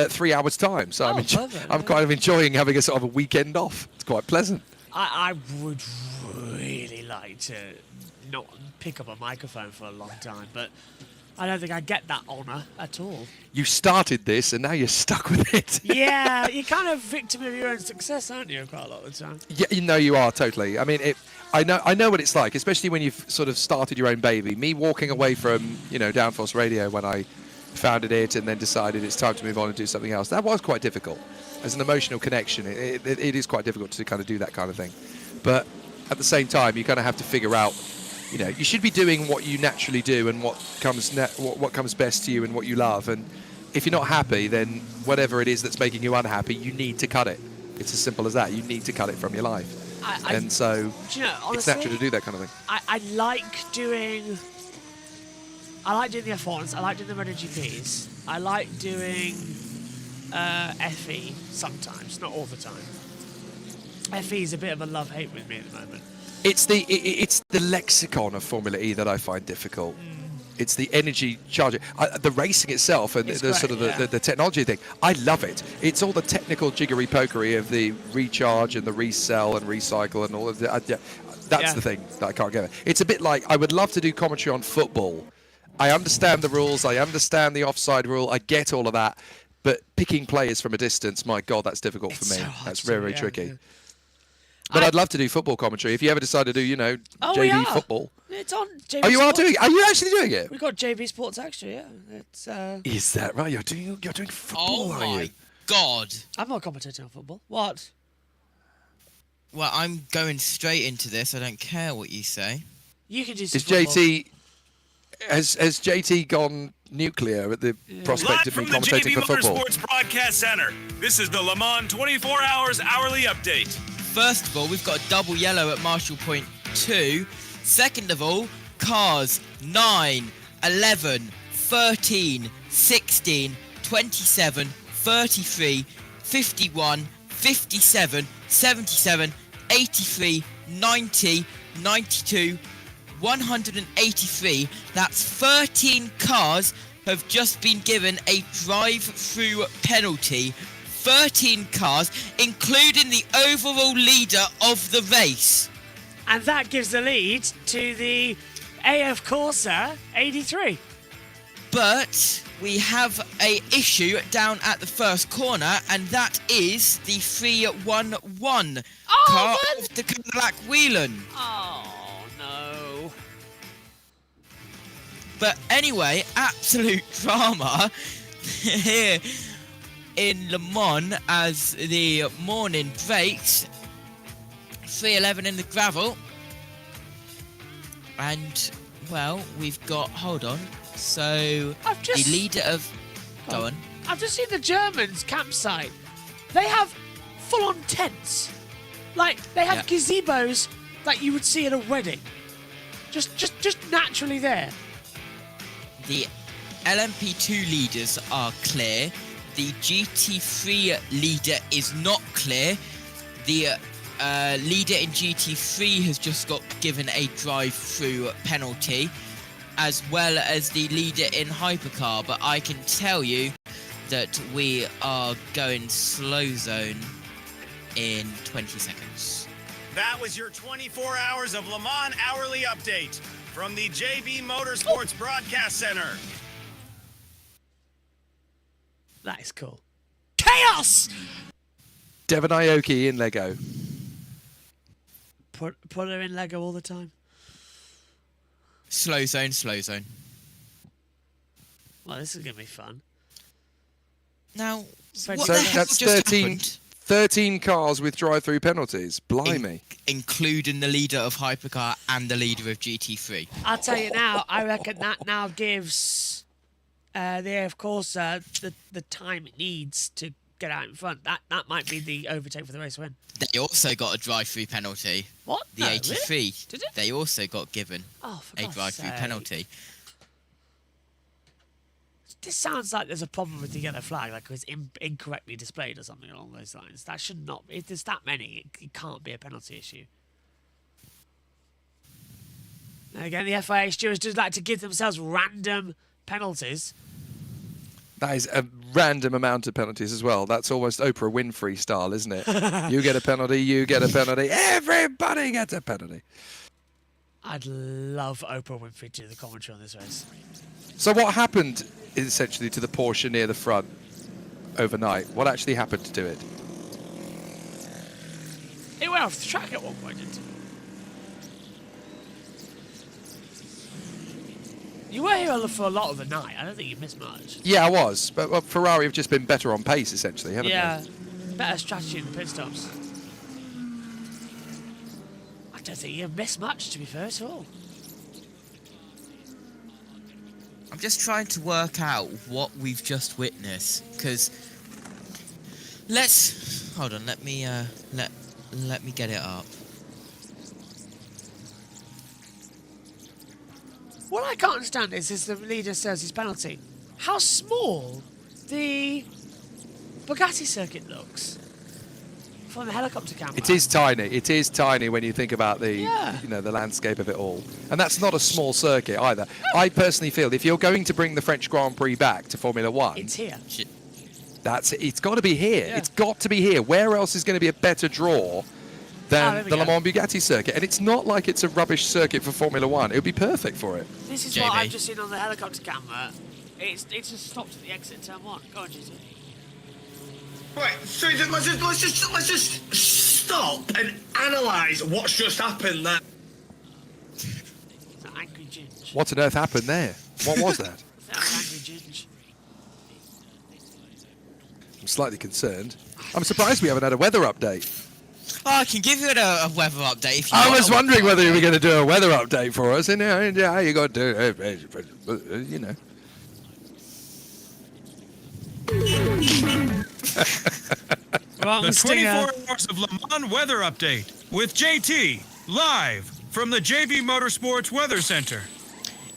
3 hours' time, so I'm kind of enjoying having a sort of a weekend off. It's quite pleasant. I would really like to not pick up a microphone for a long time, but I don't think I get that honour at all. You started this, and now you're stuck with it. Yeah, you're kind of victim of your own success, aren't you, quite a lot of the time? Yeah, you know you are, totally. I mean, I know what it's like, especially when you've sort of started your own baby. Me walking away from, Downforce Radio when I founded it and then decided it's time to move on and do something else. That was quite difficult. As an emotional connection, it is quite difficult to kind of do that kind of thing. But at the same time, you kind of have to figure out, you should be doing what you naturally do and what comes best to you and what you love. And if you're not happy, then whatever it is that's making you unhappy, you need to cut it. It's as simple as that. You need to cut it from your life. And so honestly, it's natural to do that kind of thing. I like doing the F1s. I like doing the MotoGPs. I like doing FE sometimes, not all the time. FE is a bit of a love-hate with me at the moment. It's the lexicon of Formula E that I find difficult. It's the energy charging, the racing itself, and the sort of the technology thing. I love it. It's all the technical jiggery-pokery of the recharge and the resell and recycle and all of that. That's the thing that I can't get. It's a bit like I would love to do commentary on football. I understand the rules. I understand the offside rule. I get all of that. But picking players from a distance, my God, that's difficult for me. That's very, very tricky. Yeah. But I'd love to do football commentary. If you ever decide to do, JB football. It's on JB. Oh, you are Sports. doing it? Are you actually doing it? We've got JBSportsXtra, yeah. It's, Is that right? You're doing football, are you? Oh my God. I'm not commentating on football. What? Well, I'm going straight into this. I don't care what you say. You can do some Is football. JT... Has JT gone nuclear at the prospect of me Live from the commentating JB for football? Motorsports Broadcast Center. This is the Le Mans 24 Hours Hourly Update. First of all, we've got a double yellow at Marshall Point 2. Second of all, cars 9, 11, 13, 16, 27, 33, 51, 57, 77, 83, 90, 92, 183. That's 13 cars have just been given a drive-through penalty. 13 cars, including the overall leader of the race. And that gives the lead to the AF Corsa 83. But we have a issue down at the first corner, and that is the 311 car of the Cadillac Whelan. Oh, no. But anyway, absolute drama here in Le Mans as the morning breaks. 311 in the gravel. And, well, we've got... Hold on. So, the leader of... Go on. I've just seen the Germans' campsite. They have full-on tents. Like, they have gazebos like you would see at a wedding. Just naturally there. The LMP2 leaders are clear. The GT3 leader is not clear. The leader in GT3 has just got given a drive-through penalty, as well as the leader in Hypercar. But I can tell you that we are going slow zone in 20 seconds. That was your 24 hours of Le Mans Hourly Update from the JB Motorsports Broadcast Center. That is cool. Chaos! Devon Aoki in Lego. Put her in Lego all the time. Slow zone, slow zone. Well, this is going to be fun. Now, So that's 13 cars with drive-through penalties. Blimey. Including the leader of Hypercar and the leader of GT3. I'll tell you now, I reckon that now gives the AF Corsa the time it needs to get out in front. That might be the overtake for the race win. They also got a drive-through penalty. What? The No, 83. really? Did it? They also got given Oh, for a God's drive-through sake. penalty. This sounds like there's a problem with the yellow flag, like it was incorrectly displayed or something along those lines. That should not. If there's that many, it can't be a penalty issue. And again, the FIA stewards do like to give themselves random penalties. That is a random amount of penalties as well. That's almost Oprah Winfrey style, isn't it? You get a penalty, you get a penalty, everybody gets a penalty. I'd love Oprah Winfrey to do the commentary on this race. So what happened essentially to the Porsche near the front overnight? What actually happened to it? It went off the track at one point, didn't it? You were here for a lot of the night. I don't think you missed much. Yeah, I was. But well, Ferrari have just been better on pace, essentially, haven't Yeah, better strategy in the pit stops. I don't think you missed much, to be fair, at all. I'm just trying to work out what we've just witnessed, because let's hold on. Let me let me get it up. What I can't understand is the leader serves his penalty. How small the Bugatti circuit looks from the helicopter camera. It is tiny. It is tiny when you think about the Yeah. you know, the landscape of it all. And that's not a small circuit either. I personally feel if you're going to bring the French Grand Prix back to Formula One, It's here. it's got to be here. Yeah. It's got to be here. Where else is going to be a better draw there than we the go. Le Mans Bugatti circuit? And it's not like it's a rubbish circuit for Formula One. It would be perfect for it. This is JB. what I've just seen on the helicopter camera. It's just stopped at the exit turn 1. Go on, GT. Right, so let's just stop and analyse what's just happened there. It's an angry ginge. What on earth happened there? What was that? It's an angry ginge. I'm slightly concerned. I'm surprised we haven't had a weather update. Oh, I can give you a weather update if you I want. was wondering whether you were going to do a weather update for us. And yeah, you got to do it, you know. The 24 Hours of Le Mans Weather Update with JT, live from the JB Motorsports Weather Center.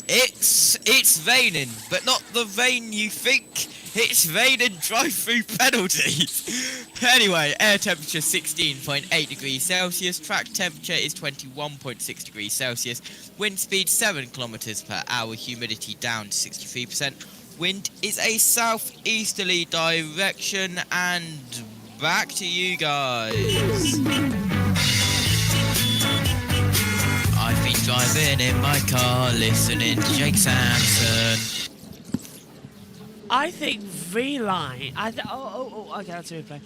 It's raining, but not the rain you think. It's raining drive-through penalties. Anyway, air temperature 16.8 degrees Celsius, track temperature is 21.6 degrees Celsius, wind speed 7 kilometers per hour, humidity down to 63%. Wind is a southeasterly direction, and back to you guys. I've been driving in my car, listening to Jake Sampson. I think V-Line... okay, that's a replay.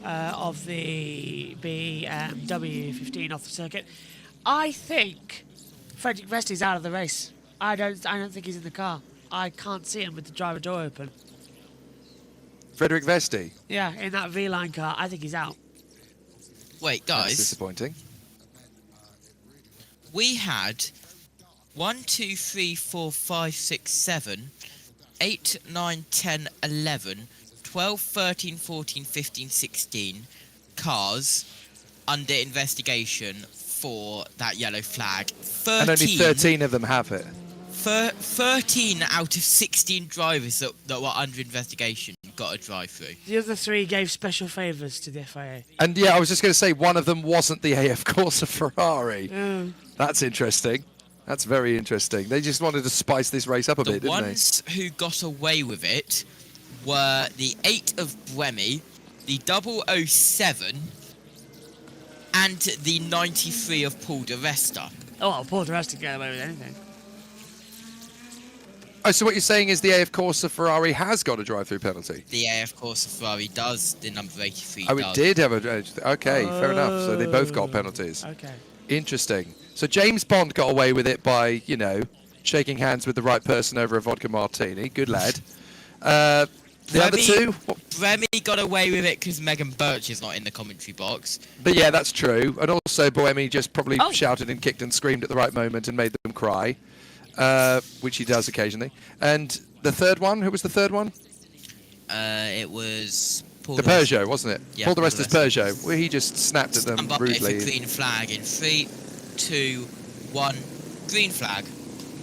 Of the BMW 15 off the circuit. I think Frederick Vesti's out of the race. I don't think he's in the car. I can't see him with the driver door open. Frederick Vesti. Yeah, in that V-Line car, I think he's out. Wait, That's guys. disappointing. We had 1, 2, 3, 4, 5, 6, 7, 8, 9, 10, 11, 12, 13, 14, 15, 16 cars under investigation for that yellow flag. 13, And only 13 of them have it. 13 out of 16 drivers that were under investigation got a drive-through. The other 3 gave special favours to the FIA. And yeah, I was just going to say one of them wasn't the AF Corsa Ferrari. Oh. That's interesting. That's very interesting. They just wanted to spice this race up a bit, The didn't ones who got away with it were the 8 of Bremy, the 007, and the 93 of Paul de Resta. Oh, well, Paul DeResta can get away with anything. Oh, so what you're saying is the AF Corsa Ferrari has got a drive-through penalty? The AF Corsa Ferrari does, the number 83 Oh, does. it did have a... Okay, fair enough. So they both got penalties. Okay. Interesting. So James Bond got away with it by, you know, shaking hands with the right person over a vodka martini. Good lad. The other two? Bremy got away with it because Megan Birch is not in the commentary box. But yeah, that's true. And also Boemi just probably shouted and kicked and screamed at the right moment and made them cry, which he does occasionally. And the third one, who was the third one? It was Paul the Peugeot, wasn't it? Yeah, Paul de Paul Resta's de Resta. Peugeot, where he just snapped at them Stand by for rudely. green flag in 3, 2, 1. Green flag.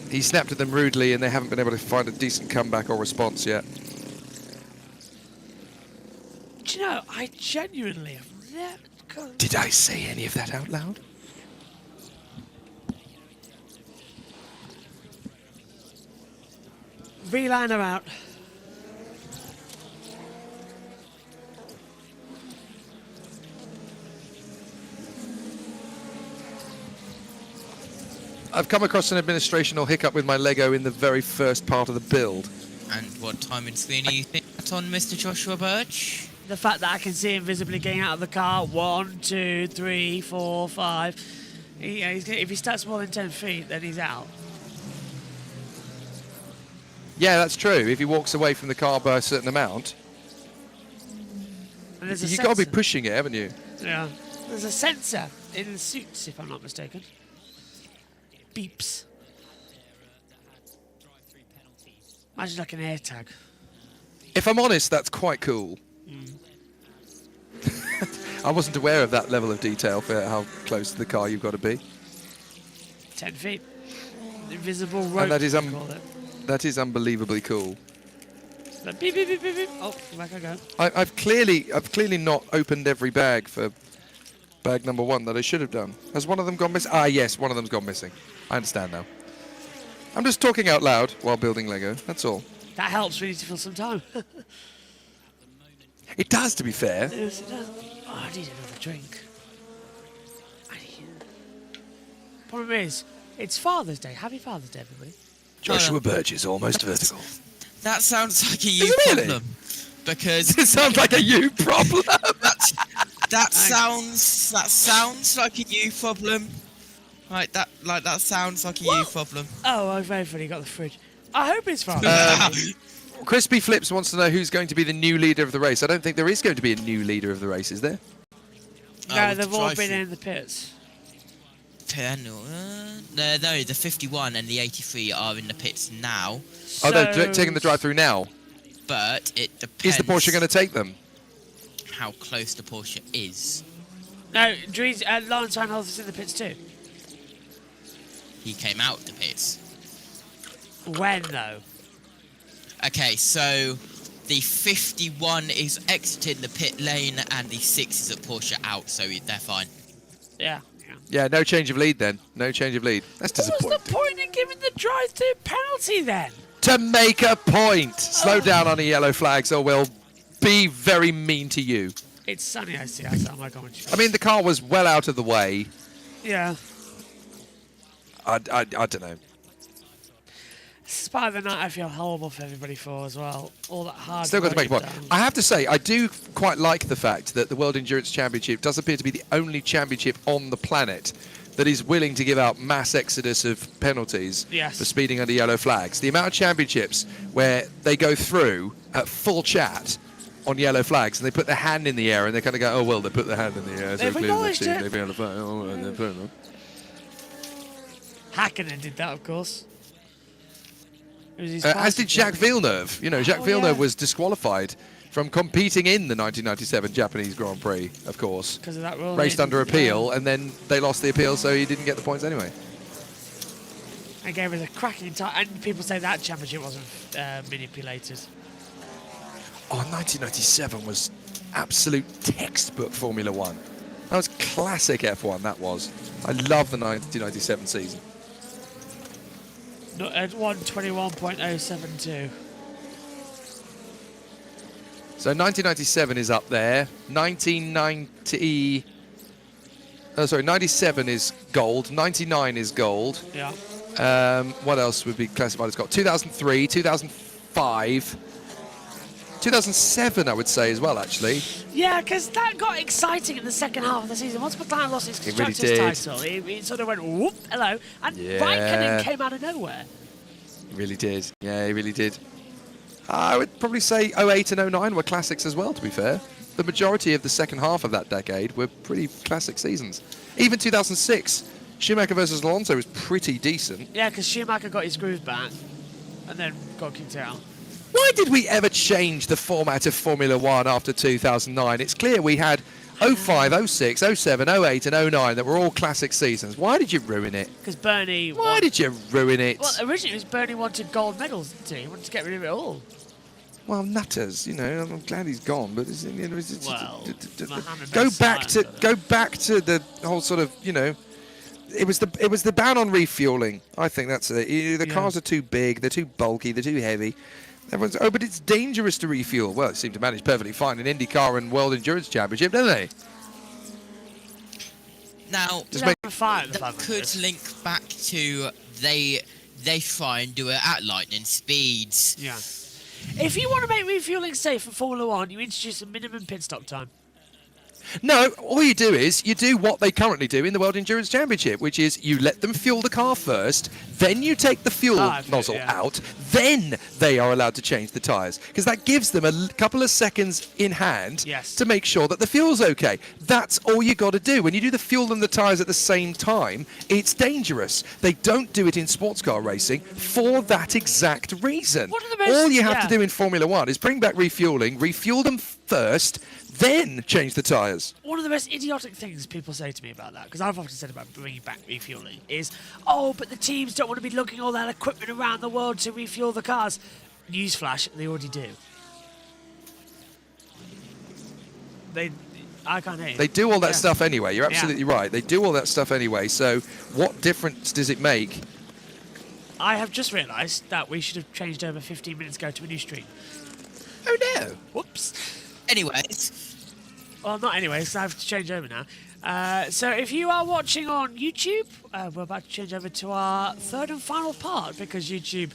He snapped at them rudely and they haven't been able to find a decent comeback or response yet. Do you know, I genuinely have never... Did I say any of that out loud? V-Line are out. I've come across an administrational hiccup with my Lego in the very first part of the build. And what time and screen are you think that on, Mr. Joshua Birch? The fact that I can see him visibly getting out of the car. 1, 2, 3, 4, 5. If he starts more than 10 feet, then he's out. Yeah, that's true. If he walks away from the car by a certain amount, And there's a you've got to be sensor. pushing it, haven't you? Yeah. There's a sensor in the suits, if I'm not mistaken. Beeps. Imagine like an air tag. If I'm honest, that's quite cool. I wasn't aware of that level of detail for how close to the car you've got to be. 10 feet. Invisible rope. And that is we call it. that is unbelievably cool. Like beep, beep, beep, beep, beep. Oh, back I go. I've clearly not opened every bag for bag number 1 that I should have done. Has one of them gone missing? Ah, yes, one of them's gone missing. I understand now. I'm just talking out loud while building Lego. That's all. That helps. We need to fill some time. It does, to be fair. Yes, it does. Oh, I need another drink. Problem is, it's Father's Day. Happy Father's Day, everybody. Joshua Birch is almost vertical. That sounds like a you really? problem. Because it sounds like a you problem. that sounds like a you problem. That sounds like a you problem. Oh, I've very got the fridge. I hope it's Father's Day. Crispy Flips wants to know who's going to be the new leader of the race. I don't think there is going to be a new leader of the race, is there? No, they've all been in the pits. No, the 51 and the 83 are in the pits now. Oh, they're taking the drive-through now. But it depends. Is the Porsche going to take them? How close the Porsche is. No, Lawrence Reinholz is in the pits too. He came out of the pits. When, though? Okay, so the 51 is exiting the pit lane and the 6 is at Porsche out, so they're fine. Yeah. Yeah, no change of lead then. No change of lead. That's disappointing. What's the point in giving the drive-through penalty then? To make a point. Slow down on the yellow flags or we'll be very mean to you. It's sunny, I see. I sound like I'm I mean, the car was well out of the way. Yeah. I don't know. This is part of the night I feel horrible for everybody for as well. All that hard Still got to make a work point. done. I have to say, I do quite like the fact that the World Endurance Championship does appear to be the only championship on the planet that is willing to give out mass exodus of penalties for speeding under yellow flags. The amount of championships where they go through at full chat on yellow flags and they put their hand in the air and they kind of go, oh, well, they put their hand in the air. So They've clearly acknowledged it. they've been on the flag. Oh, well, they're putting them. Hakkinen did that, of course. It was his As did Jacques Villeneuve. You know, Jacques Villeneuve was disqualified from competing in the 1997 Japanese Grand Prix, of course. Because of that rule. Raced under appeal, and then they lost the appeal, so he didn't get the points anyway. And gave us a cracking time. And people say that championship wasn't manipulated. Oh, 1997 was absolute textbook Formula One. That was classic F1, that was. I love the 1997 season. Not at 121.072. So 1997 is up there. 97 is gold. 99 is gold. Yeah. What else would be classified as gold? 2003, 2005, 2007, I would say as well, actually. Yeah, because that got exciting in the second half of the season. Once McLaren lost his It really constructors' did. title, it sort of went whoop, hello, and Yeah. Raikkonen came out of nowhere. He really did. Yeah, he really did. I would probably say 08 and 09 were classics as well, to be fair. The majority of the second half of that decade were pretty classic seasons. Even 2006, Schumacher versus Alonso was pretty decent. Yeah, because Schumacher got his groove back and then got kicked out. Why did we ever change the format of Formula One after 2009? It's clear we had 05, 06, 07, 08 and 09 that were all classic seasons. Why did you ruin it? Because Bernie... Why did you ruin it? Well, originally it was Bernie wanted gold medals, didn't he? He wanted to get rid of it all. Well, nutters, you know. I'm glad he's gone, but it's, you know, Well, go back to the whole sort of, you know. It was the ban on refueling. I think that's it. The cars are too big, they're too bulky, they're too heavy. Everyone's, oh, but it's dangerous to refuel. Well, it seemed to manage perfectly fine in IndyCar and World Endurance Championship, don't they? Now, Just make fire at the that 500. could link back to they try and do it at lightning speeds. Yeah. If you want to make refueling safe for Formula 1, you introduce a minimum pit stop time. No, all you do is you do what they currently do in the World Endurance Championship, which is you let them fuel the car first, then you take the fuel nozzle out, then they are allowed to change the tyres. Because that gives them a couple of seconds in hand to make sure that the fuel's okay. That's all you got to do. When you do the fuel and the tyres at the same time, it's dangerous. They don't do it in sports car racing for that exact reason. All you have to do in Formula 1 is bring back refueling, refuel them first, then change the tyres. One of the most idiotic things people say to me about that, because I've often said about bringing back refueling, is, oh, but the teams don't want to be lugging all that equipment around the world to refuel the cars. Newsflash, they already do. I can't hear you. They do all that stuff anyway. You're absolutely right. They do all that stuff anyway. So what difference does it make? I have just realised that we should have changed over 15 minutes ago to a new stream. Oh no! Whoops. Anyways. Well, not anyways, I have to change over now. So if you are watching on YouTube, we're about to change over to our third and final part because YouTube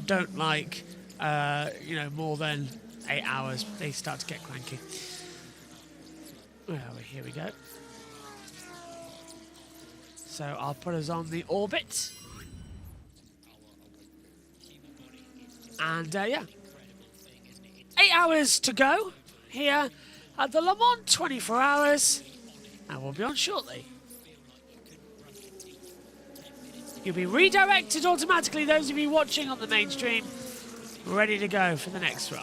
don't like, more than 8 hours. They start to get cranky. Well, here we go. So I'll put us on the orbit. And, 8 hours to go here at the Le Mans 24 hours. And we'll be on shortly. You'll be redirected automatically, those of you watching on the main stream, ready to go for the next run.